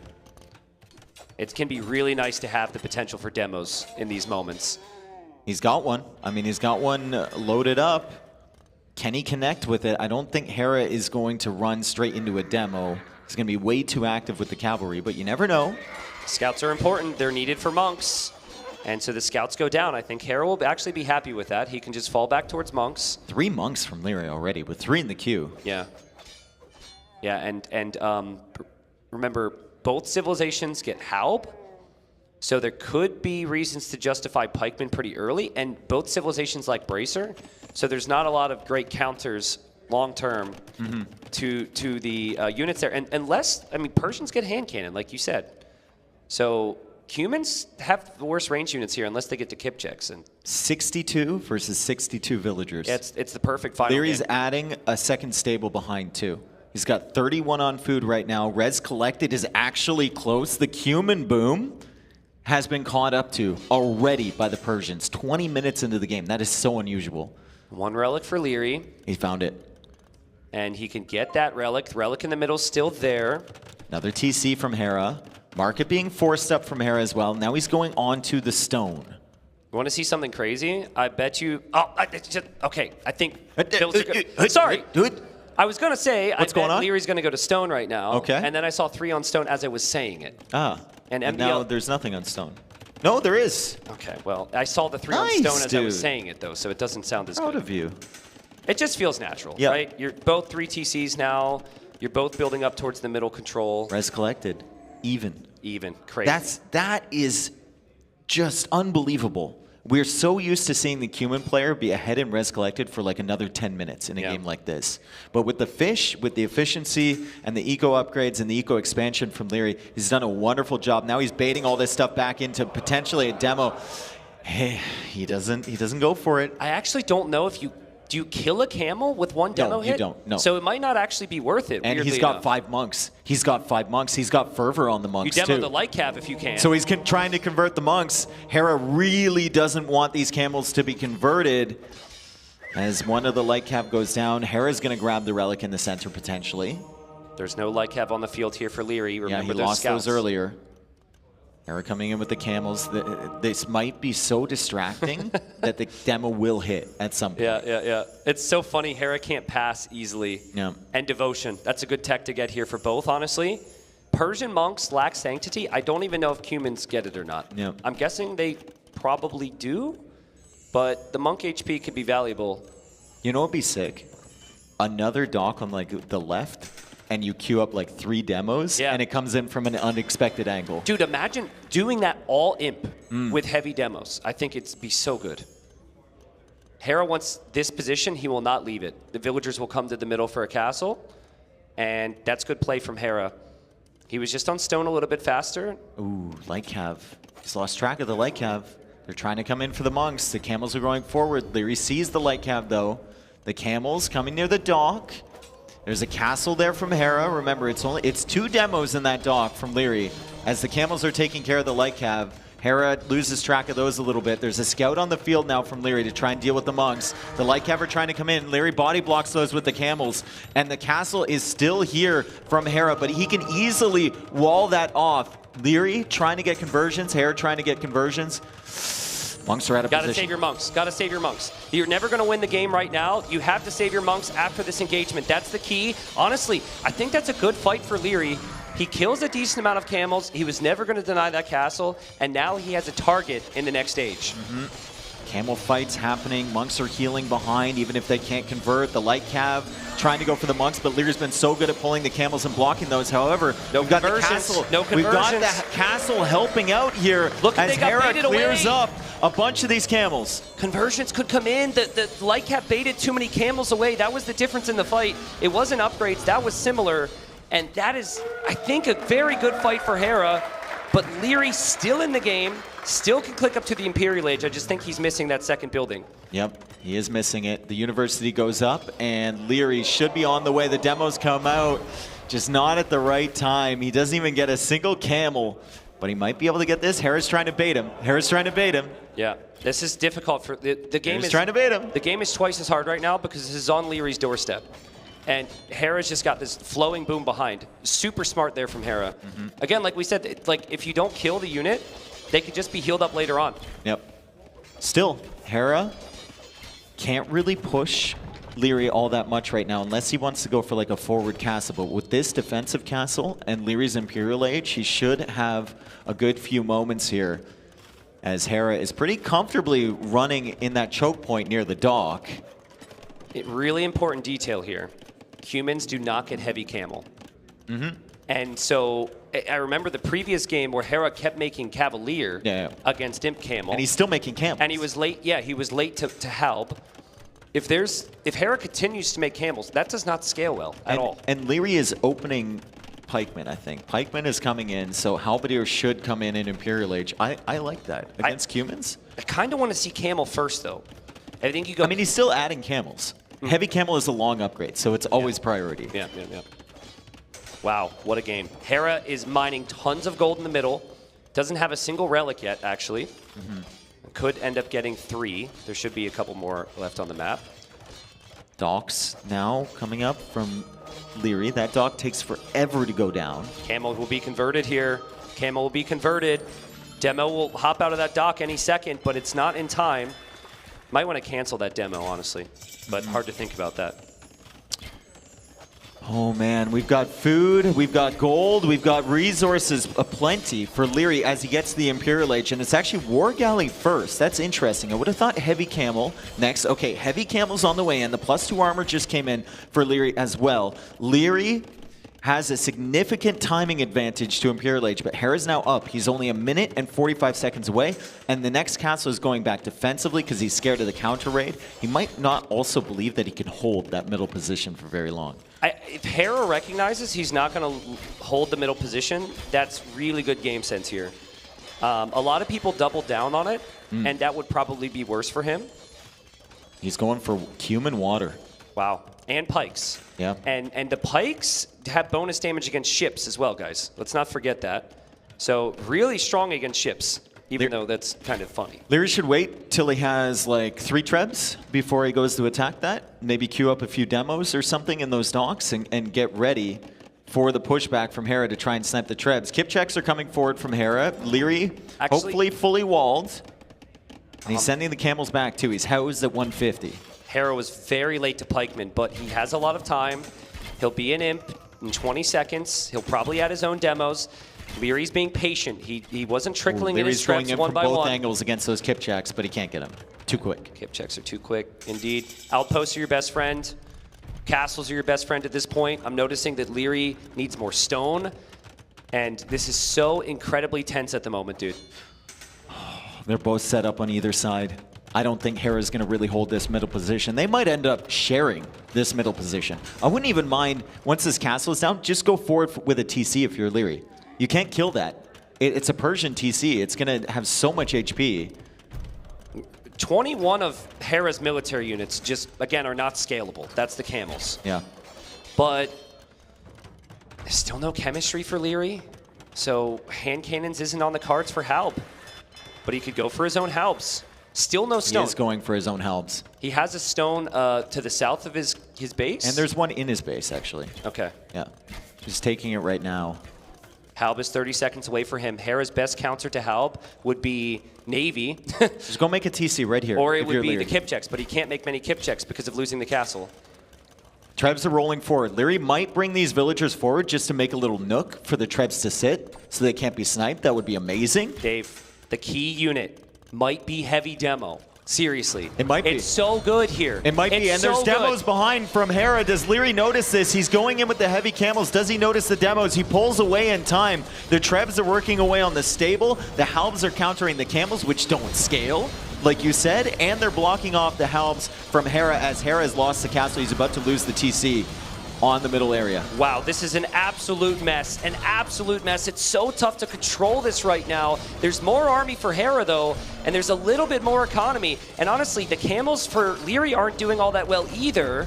It can be really nice to have the potential for demos in these moments. He's got one. I mean, he's got one loaded up. Can he connect with it? I don't think Hera is going to run straight into a demo. He's going to be way too active with the cavalry, but you never know. Scouts are important. They're needed for monks. And so the scouts go down. I think Hera will actually be happy with that. He can just fall back towards monks. 3 monks from Leary already, with 3 in the queue. Yeah. Yeah, and remember, both civilizations get Haub. So there could be reasons to justify pikemen pretty early, and both civilizations like Bracer. So there's not a lot of great counters long-term to the units there. And unless, I mean, Persians get hand cannon, like you said. So humans have the worst range units here unless they get to kip checks. And 62 versus 62 villagers. Yeah, it's the perfect final Leary's game. adding a second stable behind too. He's got 31 on food right now. Res collected is actually close. The cumin boom has been caught up to already by the Persians. 20 minutes into the game. That is so unusual. 1 relic for Leary. He found it. And he can get that relic. The relic in the middle is still there. Another TC from Hera. Market being forced up from Hera as well. Now he's going on to the stone. You want to see something crazy? I bet you... Oh, okay. I think... Sorry. I was going to say, What's I bet going on? Leary's going to go to stone right now. Okay. And then I saw 3 on stone as I was saying it. Ah. And now there's nothing on stone. No, there is. Okay, well, I saw the 3 on Nice, stone as I was dude. saying it, though, so it doesn't sound as Proud good. of you. It just feels natural, Yeah. right? You're both 3 TCs now. You're both building up towards the middle control. Res collected. Even. Crazy. That is just unbelievable. We're so used to seeing the Cumin player be ahead in res collected for like another 10 minutes in a game like this. But with the fish, with the efficiency and the eco upgrades and the eco expansion from Leary, he's done a wonderful job. Now he's baiting all this stuff back into potentially a demo. Hey, he doesn't go for it. I actually don't know if you... Do you kill a camel with 1 demo hit? No, you don't. No. So it might not actually be worth it, And weirdly he's got enough. 5 monks. He's got 5 monks. He's got fervor on the You monks demo too. the light cav if you can. So he's trying to convert the monks. Hera really doesn't want these camels to be converted. As one of the light cav goes down, Hera's going to grab the relic in the center potentially. There's no light cav on the field here for Leary. Remember, Yeah, he those lost scouts. those earlier. Hera coming in with the camels. This might be so distracting that the demo will hit at some point. Yeah. It's so funny. Hera can't pass easily. Yeah. And devotion. That's a good tech to get here for both, honestly. Persian monks lack sanctity. I don't even know if Cumans get it or not. Yeah. I'm guessing they probably do, but the monk HP could be valuable. You know what'd be sick? Another dock on like the left, and you queue up like 3 demos, and it comes in from an unexpected angle. Dude, imagine doing that all imp with heavy demos. I think it'd be so good. Hera wants this position. He will not leave it. The villagers will come to the middle for a castle. And that's good play from Hera. He was just on stone a little bit faster. Ooh, light cav. He's lost track of the light cav. They're trying to come in for the monks. The camels are going forward. Leary sees the light cav though. The camels coming near the dock. There's a castle there from Hera. Remember, it's 2 demos in that dock from Leary. As the camels are taking care of the light cav, Hera loses track of those a little bit. There's a scout on the field now from Leary to try and deal with the monks. The light cav are trying to come in. Leary body blocks those with the camels. And the castle is still here from Hera, but he can easily wall that off. Leary trying to get conversions. Hera trying to get conversions. Monks are out of position. Gotta save your monks. Gotta save your monks. You're never gonna win the game right now. You have to save your monks after this engagement. That's the key. Honestly, I think that's a good fight for Leary. He kills a decent amount of camels. He was never gonna deny that castle, and now he has a target in the next stage. Camel fights happening. Monks are healing behind, even if they can't convert. The light cav trying to go for the monks, but Leary's been so good at pulling the camels and blocking those. However, we've got the castle. We've got the castle helping out here. Look, as they got Hera baited clears away. up a bunch of these camels. Conversions could come in. The light cap baited too many camels away. That was the difference in the fight. It wasn't upgrades. That was similar. And that is, I think, a very good fight for Hera. But Leary still in the game, still can click up to the Imperial Age. I just think he's missing that second building. Yep, he is missing it. The university goes up, and Leary should be on the way. The demos come out, just not at the right time. He doesn't even get a single camel, but he might be able to get this. Hera's trying to bait him. Hera's trying to bait him. Yeah, this is difficult for the game. Hera's trying to bait him. The game is twice as hard right now because this is on Leary's doorstep. And Hera's just got this flowing boom behind. Super smart there from Hera. Again, like we said, if you don't kill the unit, they could just be healed up later on. Yep. Still, Hera can't really push Leary all that much right now unless he wants to go for like a forward castle. But with this defensive castle and Leary's Imperial Age, he should have a good few moments here as Hera is pretty comfortably running in that choke point near the dock. Really important detail here. Humans do not get heavy camel. And so I remember the previous game where Hera kept making Cavalier against Imp Camel. And he's still making camels. And he was late, he was late to help. If Hera continues to make camels, that does not scale well at all. And Leary is opening Pikeman, I think. Pikeman is coming in, so Halberdier should come in Imperial Age. I like that. Against humans? I kind of want to see Camel first, though. I think you go. I mean, he's still adding camels. Heavy camel is a long upgrade, so it's always priority. Yeah. Wow, what a game. Hera is mining tons of gold in the middle. Doesn't have a single relic yet, actually. Could end up getting 3. There should be a couple more left on the map. Docks now coming up from Leary. That dock takes forever to go down. Camel will be converted here. Camel will be converted. Demo will hop out of that dock any second, but it's not in time. Might want to cancel that demo, honestly, but hard to think about that. Oh man, we've got food, we've got gold, we've got resources aplenty for Leary as he gets to the Imperial Age, and it's actually War Galley first. That's interesting. I would have thought Heavy Camel next. Okay, Heavy Camel's on the way in. The +2 armor just came in for Leary as well. Leary has a significant timing advantage to Imperial Age, but Hera's now up. He's only 1 minute and 45 seconds away, and the next castle is going back defensively because he's scared of the counter raid. He might not also believe that he can hold that middle position for very long. If Hera recognizes he's not going to hold the middle position, that's really good game sense here. A lot of people double down on it, and that would probably be worse for him. He's going for human water. Wow. And pikes. Yeah. And the pikes have bonus damage against ships as well, guys. Let's not forget that. So really strong against ships, even though that's kind of funny. Leary should wait till he has like 3 trebs before he goes to attack that. Maybe queue up a few demos or something in those docks and get ready for the pushback from Hera to try and snipe the trebs. Kip checks are coming forward from Hera. Leary, hopefully fully walled. And he's sending the camels back too. He's housed at 150. Hera was very late to Pikeman, but he has a lot of time. He'll be an imp in 20 seconds. He'll probably add his own demos. Leary's being patient. He wasn't trickling in his going trebs in one from by both one. angles against those kip checks, but he can't get them. Too quick. Kip checks are too quick, indeed. Outposts are your best friend. Castles are your best friend at this point. I'm noticing that Leary needs more stone, and this is so incredibly tense at the moment, dude. They're both set up on either side. I don't think Hera's going to really hold this middle position. They might end up sharing this middle position. I wouldn't even mind, once this castle is down, just go forward with a TC if you're Leary. You can't kill that. It's a Persian TC. It's going to have so much HP. 21 of Hera's military units just, again, are not scalable. That's the camels. Yeah. But there's still no chemistry for Leary. So hand cannons isn't on the cards for Halb. But he could go for his own Halbs. Still no stone. He is going for his own Halbs. He has a stone to the south of his base. And there's one in his base, actually. Okay. Yeah. He's taking it right now. Halb is 30 seconds away for him. Hera's best counter to Halb would be Navy. Just go make a TC right here. Or it would be the Kipchecks, but he can't make many Kipchecks because of losing the castle. Trebs are rolling forward. Leary might bring these villagers forward just to make a little nook for the Trebs to sit so they can't be sniped. That would be amazing. Dave, the key unit might be heavy demo. Seriously. It might be. It's so good here. It might be, and there's demos behind from Hera. Does Leary notice this? He's going in with the heavy camels. Does he notice the demos? He pulls away in time. The Trebs are working away on the stable. The Halbs are countering the camels, which don't scale, like you said, and they're blocking off the Halbs from Hera as Hera has lost the castle. He's about to lose the TC on the middle area. Wow, this is an absolute mess. An absolute mess. It's so tough to control this right now. There's more army for Hera, though, and there's a little bit more economy. And honestly, the camels for Leary aren't doing all that well either.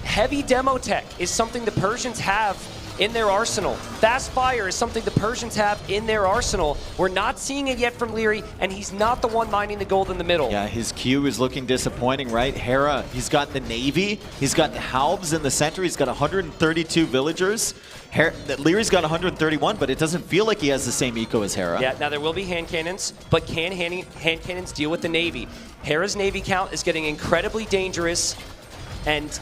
Heavy demo tech is something the Persians have in their arsenal. Fast fire is something the Persians have in their arsenal. We're not seeing it yet from Leary, and he's not the one mining the gold in the middle. Yeah, his Q is looking disappointing, right? Hera, he's got the Navy, he's got the Halbs in the center, he's got 132 villagers. Leary's got 131, but it doesn't feel like he has the same eco as Hera. Yeah, now there will be hand cannons, but can hand cannons deal with the Navy? Hera's Navy count is getting incredibly dangerous, and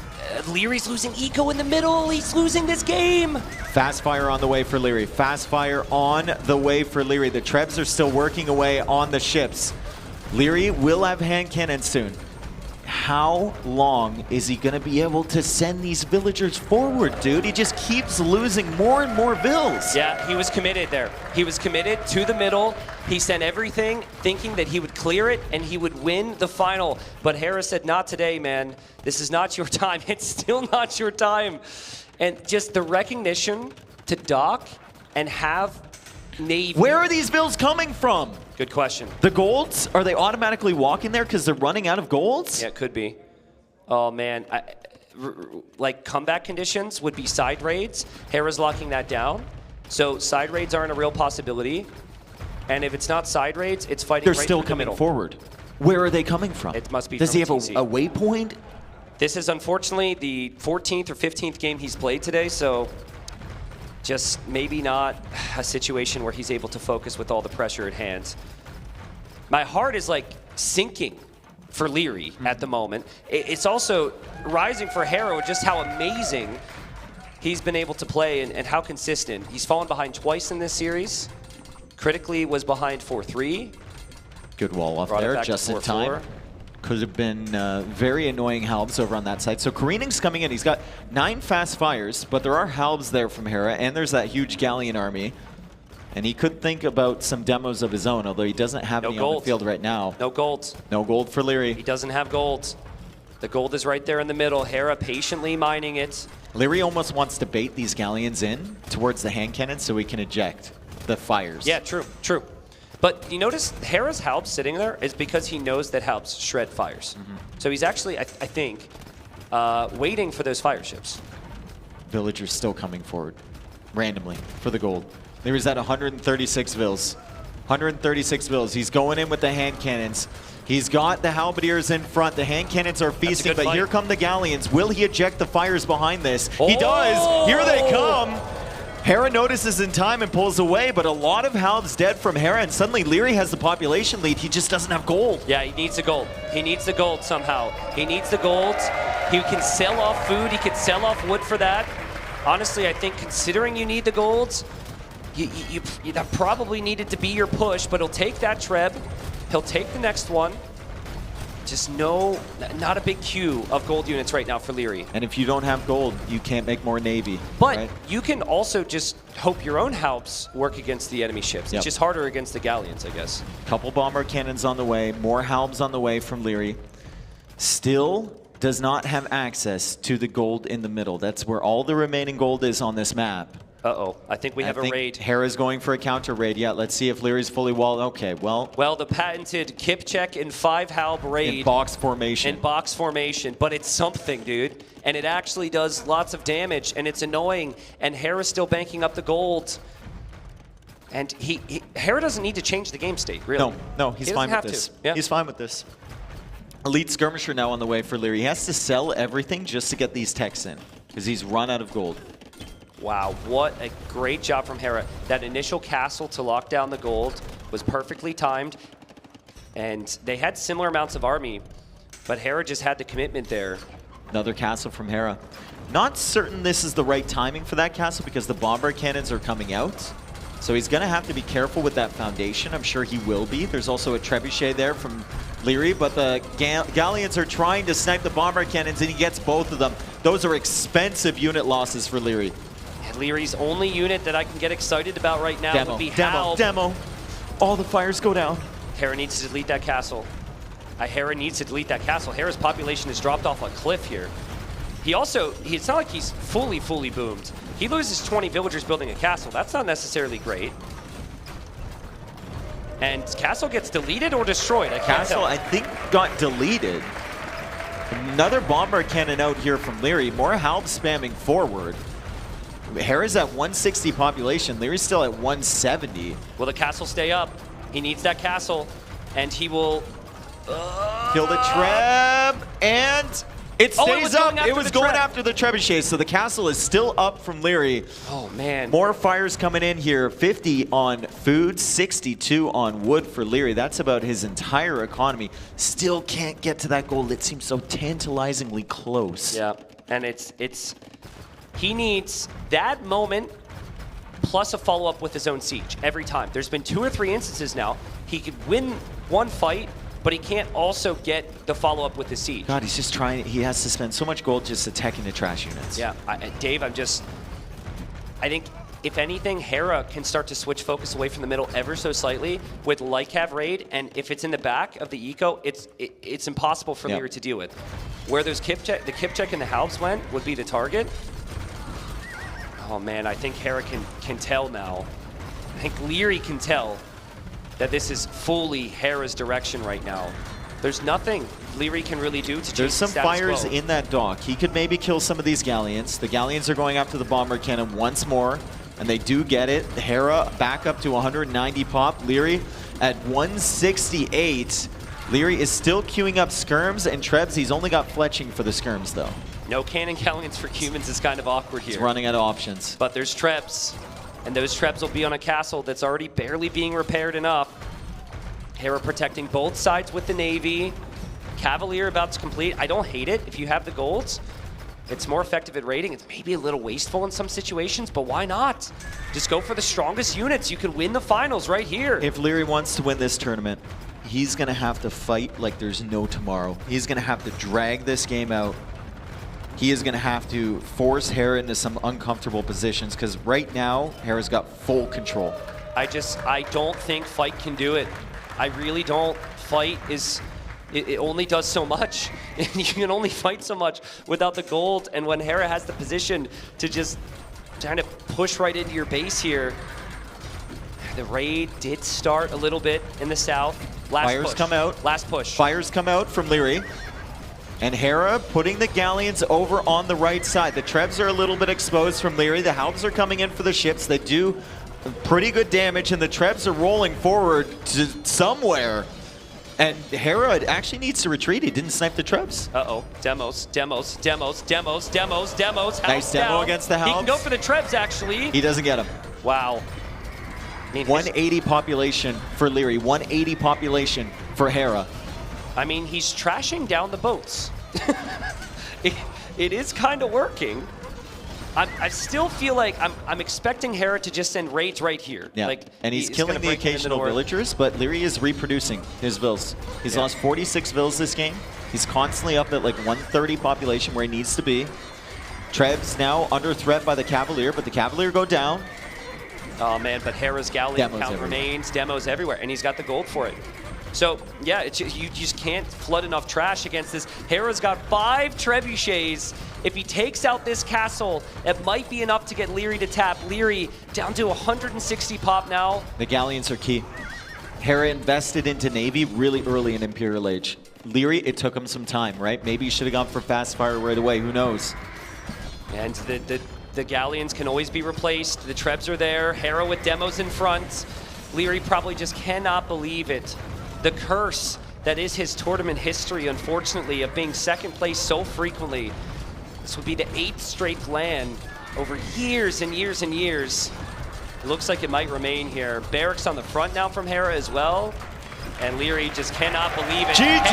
Leary's losing eco in the middle. He's losing this game. Fast fire on the way for Leary. Fast fire on the way for Leary. The Trebs are still working away on the ships. Leary will have hand cannons soon. How long is he going to be able to send these villagers forward, dude? He just keeps losing more and more vills. Yeah, he was committed there. He was committed to the middle. He sent everything thinking that he would clear it and he would win the final. But Hera said, not today, man. This is not your time. It's still not your time. And just the recognition to dock and have Navy. Where are these vills coming from? Good question. The golds? Are they automatically walking there because they're running out of golds? Yeah, it could be. Oh, man. Like, comeback conditions would be side raids. Hera's locking that down. So side raids aren't a real possibility. And if it's not side raids, it's fighting They're right still through the coming middle. forward. Where are they coming from? It must be Does from he have a TC. waypoint? This is unfortunately the 14th or 15th game he's played today, so just maybe not a situation where he's able to focus with all the pressure at hand. My heart is like sinking for Leary at the moment. It's also rising for Hera, just how amazing he's been able to play and how consistent. He's fallen behind twice in this series. Critically was behind 4-3. Good wall off Brought it there, back to just in 4-4. time. Could have been very annoying Halbs over on that side. So Karening's coming in. He's got 9 fast fires, but there are Halbs there from Hera, and there's that huge Galleon army. And he could think about some demos of his own, although he doesn't have any on the field right now. No gold. No gold for Leary. He doesn't have gold. The gold is right there in the middle. Hera patiently mining it. Leary almost wants to bait these Galleons in towards the hand cannon so he can eject the fires. Yeah, true, true. But you notice Hera's Halbs sitting there is because he knows that Halbs shred fires. So he's actually, I think, waiting for those fire ships. Villagers still coming forward randomly for the gold. There is at 136 vills. 136 vills. He's going in with the hand cannons. He's got the halberdiers in front. The hand cannons are feasting, but here come the Galleons. Will he eject the fires behind this? He does. Here they come. Hera notices in time and pulls away, but a lot of Halbs dead from Hera, and suddenly Leary has the population lead. He just doesn't have gold. Yeah, he needs the gold. He needs the gold somehow. He needs the gold. He can sell off food. He can sell off wood for that. Honestly, I think considering you need the golds, that probably needed to be your push, but he'll take that Treb. He'll take the next one. just not a big queue of gold units right now for Leary. And if you don't have gold, you can't make more Navy. But right? you can also just hope your own Halbs work against the enemy ships. It's just harder against the Galleons, I guess. Couple bomber cannons on the way, more Halbs on the way from Leary. Still does not have access to the gold in the middle. That's where all the remaining gold is on this map. Uh-oh, I think we have a raid. Hera's going for a counter raid. Yeah, let's see if Leary's fully walled. Okay, well. Well, the patented Kip check in 5 Halb raid. In box formation. In box formation, but it's something, dude. And it actually does lots of damage, and it's annoying. And Hera's still banking up the gold. And Hera doesn't need to change the game state, really. No, he's fine with this. Yeah. He's fine with this. Elite Skirmisher now on the way for Leary. He has to sell everything just to get these techs in, because he's run out of gold. Wow, what a great job from Hera. That initial castle to lock down the gold was perfectly timed. And they had similar amounts of army, but Hera just had the commitment there. Another castle from Hera. Not certain this is the right timing for that castle because the bomber cannons are coming out. So he's going to have to be careful with that foundation. I'm sure he will be. There's also a trebuchet there from Leary, but the Galleons are trying to snipe the bomber cannons, and he gets both of them. Those are expensive unit losses for Leary. And Leary's only unit that I can get excited about right now would be Halb. Demo. All the fires go down. Hera needs to delete that castle. Hera needs to delete that castle. Hera's population has dropped off a cliff here. He also, it's not like he's fully boomed. He loses 20 villagers building a castle. That's not necessarily great. And castle gets deleted or destroyed. Castle, I think, got deleted. Another bomber cannon out here from Leary. More Halb spamming forward. Hera's at 160 population. Leary's still at 170. Will the castle stay up? He needs that castle, and he will... Kill the Treb, and it stays up. It was going after the trebuchet, so the castle is still up from Leary. Oh, man. More fires coming in here. 50 on food, 62 on wood for Leary. That's about his entire economy. Still can't get to that goal. It seems so tantalizingly close. Yeah, and he needs that moment plus a follow-up with his own siege every time. There's been 2 or 3 instances now. He could win one fight, but he can't also get the follow-up with his siege. God, he's just trying. He has to spend so much gold just attacking the trash units. Yeah, Dave, I think, if anything, Hera can start to switch focus away from the middle ever so slightly with Lycav raid, and if it's in the back of the eco, it's impossible for Leary to deal with. Where those the Kip check and the Halbs went would be the target. Oh man, I think Hera can tell now. I think Leary can tell that this is fully Hera's direction right now. There's nothing Leary can really do to change There's some the status fires quo. in that dock. He could maybe kill some of these Galleons. The Galleons are going after the bomber cannon once more, and they do get it. Hera back up to 190 pop. Leary at 168. Leary is still queuing up skirms and trebs. He's only got fletching for the skirms, though. No cannon Galleons for humans is kind of awkward here. He's running out of options. But there's trebs, and those trebs will be on a castle that's already barely being repaired enough. Hera protecting both sides with the Navy. Cavalier about to complete. I don't hate it if you have the golds. It's more effective at raiding. It's maybe a little wasteful in some situations, but why not? Just go for the strongest units. You can win the finals right here. If Leary wants to win this tournament, he's going to have to fight like there's no tomorrow. He's going to have to drag this game out. He is going to have to force Hera into some uncomfortable positions because right now, Hera's got full control. I don't think fight can do it. I really don't. Fight it only does so much. You can only fight so much without the gold. And when Hera has the position to just kind of push right into your base here, the raid did start a little bit in the south. Fires come out. Last push. Fires come out from Leary. And Hera putting the Galleons over on the right side. The Trebs are a little bit exposed from Leary. The Halbs are coming in for the ships. They do pretty good damage, and the Trebs are rolling forward to somewhere. And Hera actually needs to retreat. He didn't snipe the Trebs. Uh-oh. Demos. Nice demo down. against the Halbs. He can go for the Trebs, actually. He doesn't get him. Wow. I mean, 180 population for Leary. 180 population for Hera. I mean, he's trashing down the boats. It is kind of working. I still feel like I'm expecting Hera to just send raids right here. Yeah, Like, and he's killing the occasional villagers, but Leary is reproducing his vills. He's lost 46 vills this game. He's constantly up at like 130 population where he needs to be. Treb's now under threat by the Cavalier, but the Cavalier go down. Oh man, but Hera's Galleon count remains, demos everywhere, and he's got the gold for it. So yeah, you just can't flood enough trash against this. Hera's got 5 trebuchets. If he takes out this castle, it might be enough to get Leary to tap. Leary down to 160 pop now. The Galleons are key. Hera invested into Navy really early in Imperial Age. Leary, it took him some time, right? Maybe he should have gone for fast fire right away, who knows? And the Galleons can always be replaced. The Trebs are there. Hera with demos in front. Leary probably just cannot believe it. The curse that is his tournament history, unfortunately, of being second place so frequently. This would be the 8th straight LAN over years and years and years. It looks like it might remain here. Barracks on the front now from Hera as well. And Leary just cannot believe it. GG!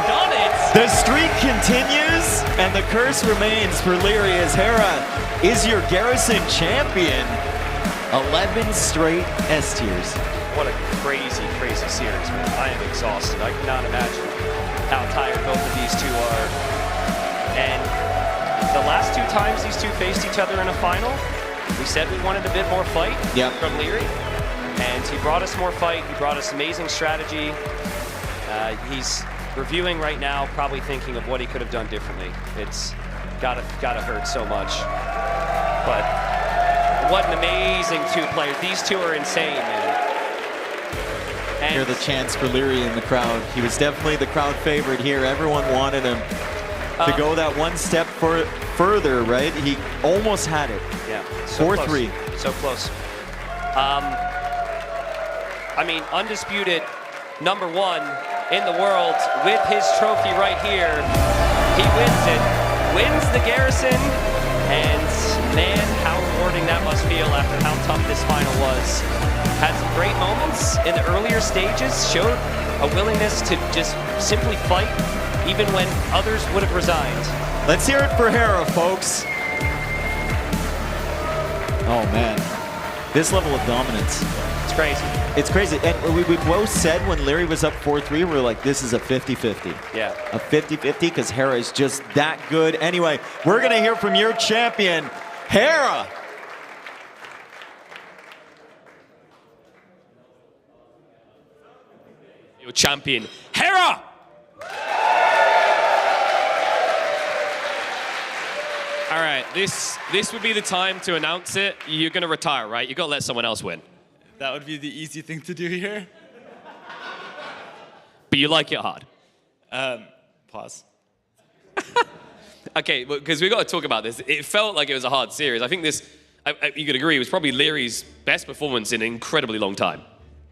Done it! The streak continues, and the curse remains for Leary as Hera is your Garrison champion. 11 straight S tiers. What a crazy, crazy series, man. I am exhausted. I cannot imagine how tired both of these two are. And the last 2 times these two faced each other in a final, we said we wanted a bit more fight from Leary. And he brought us more fight. He brought us amazing strategy. He's reviewing right now, probably thinking of what he could have done differently. It's gotta hurt so much. But what an amazing 2 players. These 2 are insane, man. And Hear the chants for Leary in the crowd. He was definitely the crowd favorite here. Everyone wanted him to go that one step further, right? He almost had it. Yeah. So 4-3. Close. So close. I mean, undisputed #1 in the world with his trophy right here. He wins it, wins the Garrison, and man, how rewarding that must feel after how tough this final was. Had some great moments in the earlier stages, showed a willingness to just simply fight, even when others would have resigned. Let's hear it for Hera, folks. Oh man, this level of dominance. It's crazy. It's crazy. And we both said when Leary was up 4-3, we were like, this is a 50-50. Yeah. A 50-50 because Hera is just that good. Anyway, we're going to hear from your champion, Hera. Your champion, Hera! All right, this would be the time to announce it. You're going to retire, right? You've got to let someone else win. That would be the easy thing to do here. But you like it hard. Pause. Okay, because we've got to talk about this. It felt like it was a hard series. I think this, you could agree, was probably Leary's best performance in an incredibly long time.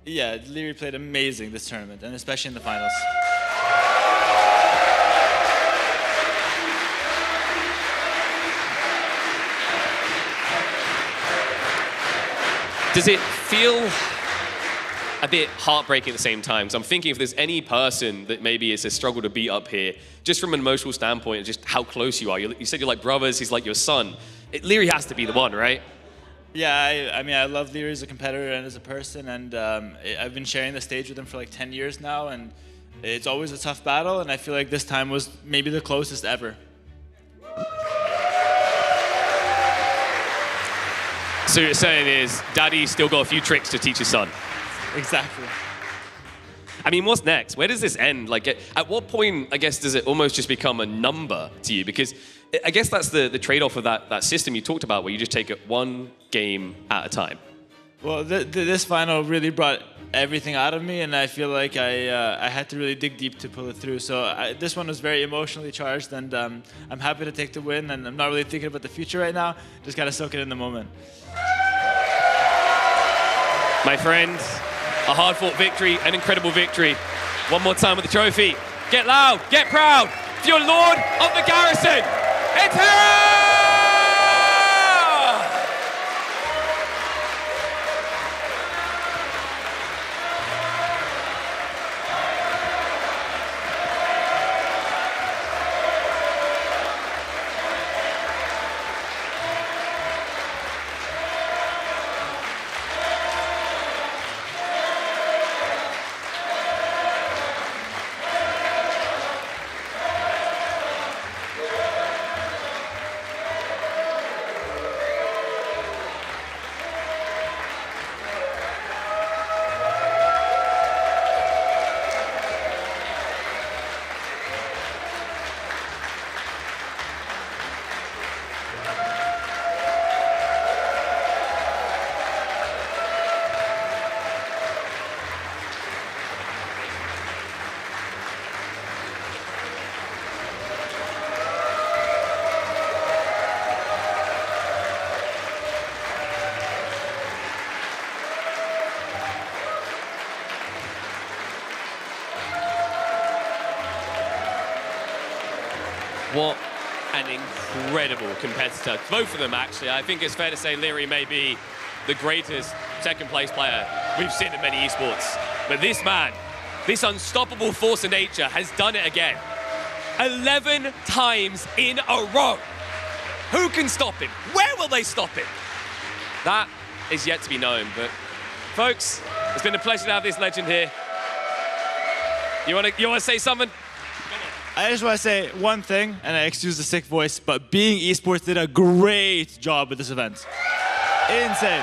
Yeah, Leary played amazing this tournament, and especially in the finals. Does it feel a bit heartbreaking at the same time? So I'm thinking if there's any person that maybe it's a struggle to beat up here, just from an emotional standpoint, just how close you are. You said you're like brothers, he's like your son. Leary has to be the one, right? Yeah, I mean, I love Leary as a competitor and as a person, and I've been sharing the stage with him for like 10 years now, and it's always a tough battle, and I feel like this time was maybe the closest ever. So you're saying is, Daddy's still got a few tricks to teach his son. Exactly. I mean, what's next? Where does this end? Like, at what point, I guess, does it almost just become a number to you? Because I guess that's the trade-off of that system you talked about, where you just take it one game at a time. Well, this final really brought everything out of me, and I feel like I had to really dig deep to pull it through. So this one was very emotionally charged, and I'm happy to take the win, and I'm not really thinking about the future right now. Just gotta soak it in the moment. My friend, a hard-fought victory, an incredible victory. One more time with the trophy. Get loud, get proud. For your Lord of the Garrison, it's Hera! What an incredible competitor. Both of them, actually. I think it's fair to say Leary may be the greatest second-place player we've seen in many esports. But this man, this unstoppable force of nature, has done it again. 11 times in a row. Who can stop him? Where will they stop him? That is yet to be known. But folks, it's been a pleasure to have this legend here. You want to say something? I just want to say one thing, and I excuse the sick voice, but Being Esports did a great job with this event. Insane.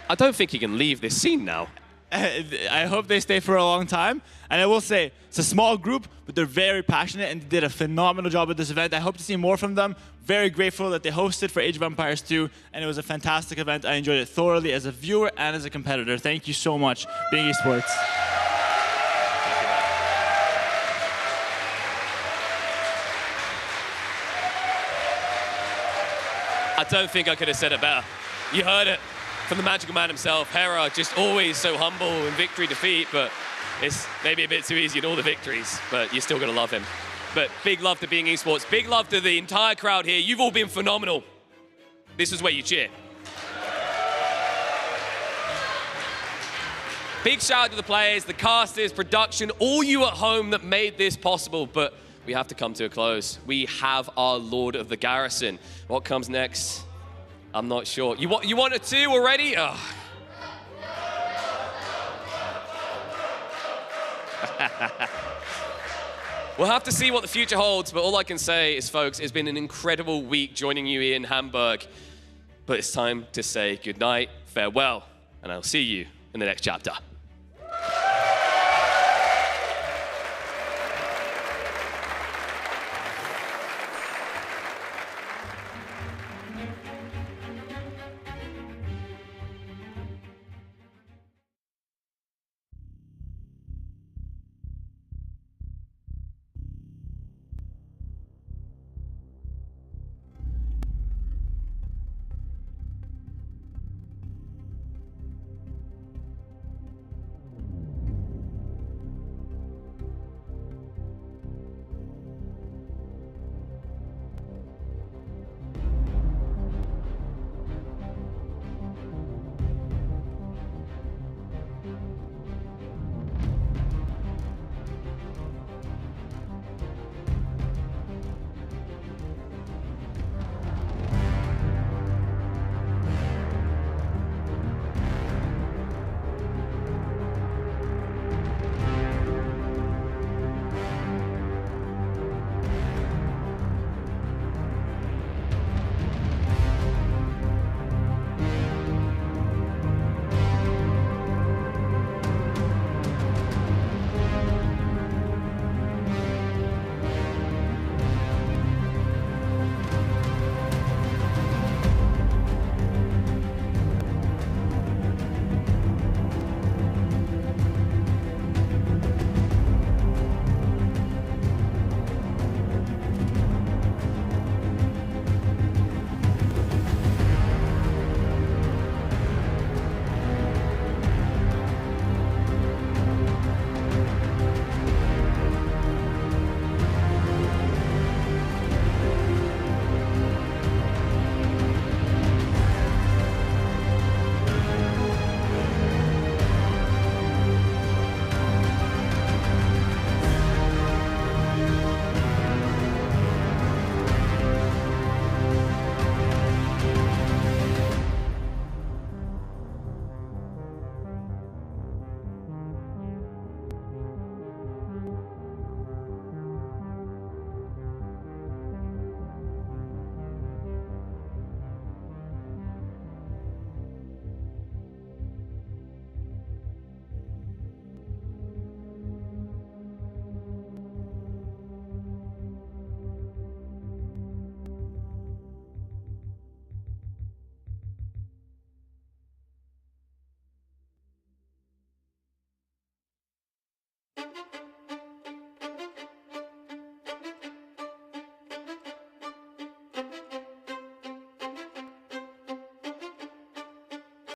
I don't think he can leave this scene now. I hope they stay for a long time. And I will say, it's a small group, but they're very passionate and did a phenomenal job at this event. I hope to see more from them. Very grateful that they hosted for Age of Empires 2, and it was a fantastic event. I enjoyed it thoroughly as a viewer and as a competitor. Thank you so much, Being Esports. I don't think I could have said it better. You heard it from the magical man himself. Hera, just always so humble in victory, defeat, but it's maybe a bit too easy in all the victories, but you're still going to love him. But big love to Being Esports. Big love to the entire crowd here. You've all been phenomenal. This is where you cheer. Big shout out to the players, the casters, production, all you at home that made this possible. But we have to come to a close. We have our Lord of the Garrison. What comes next? I'm not sure. You want a 2 already? Oh. We'll have to see what the future holds, but all I can say is, folks, it's been an incredible week joining you in Hamburg. But it's time to say goodnight, farewell, and I'll see you in the next chapter.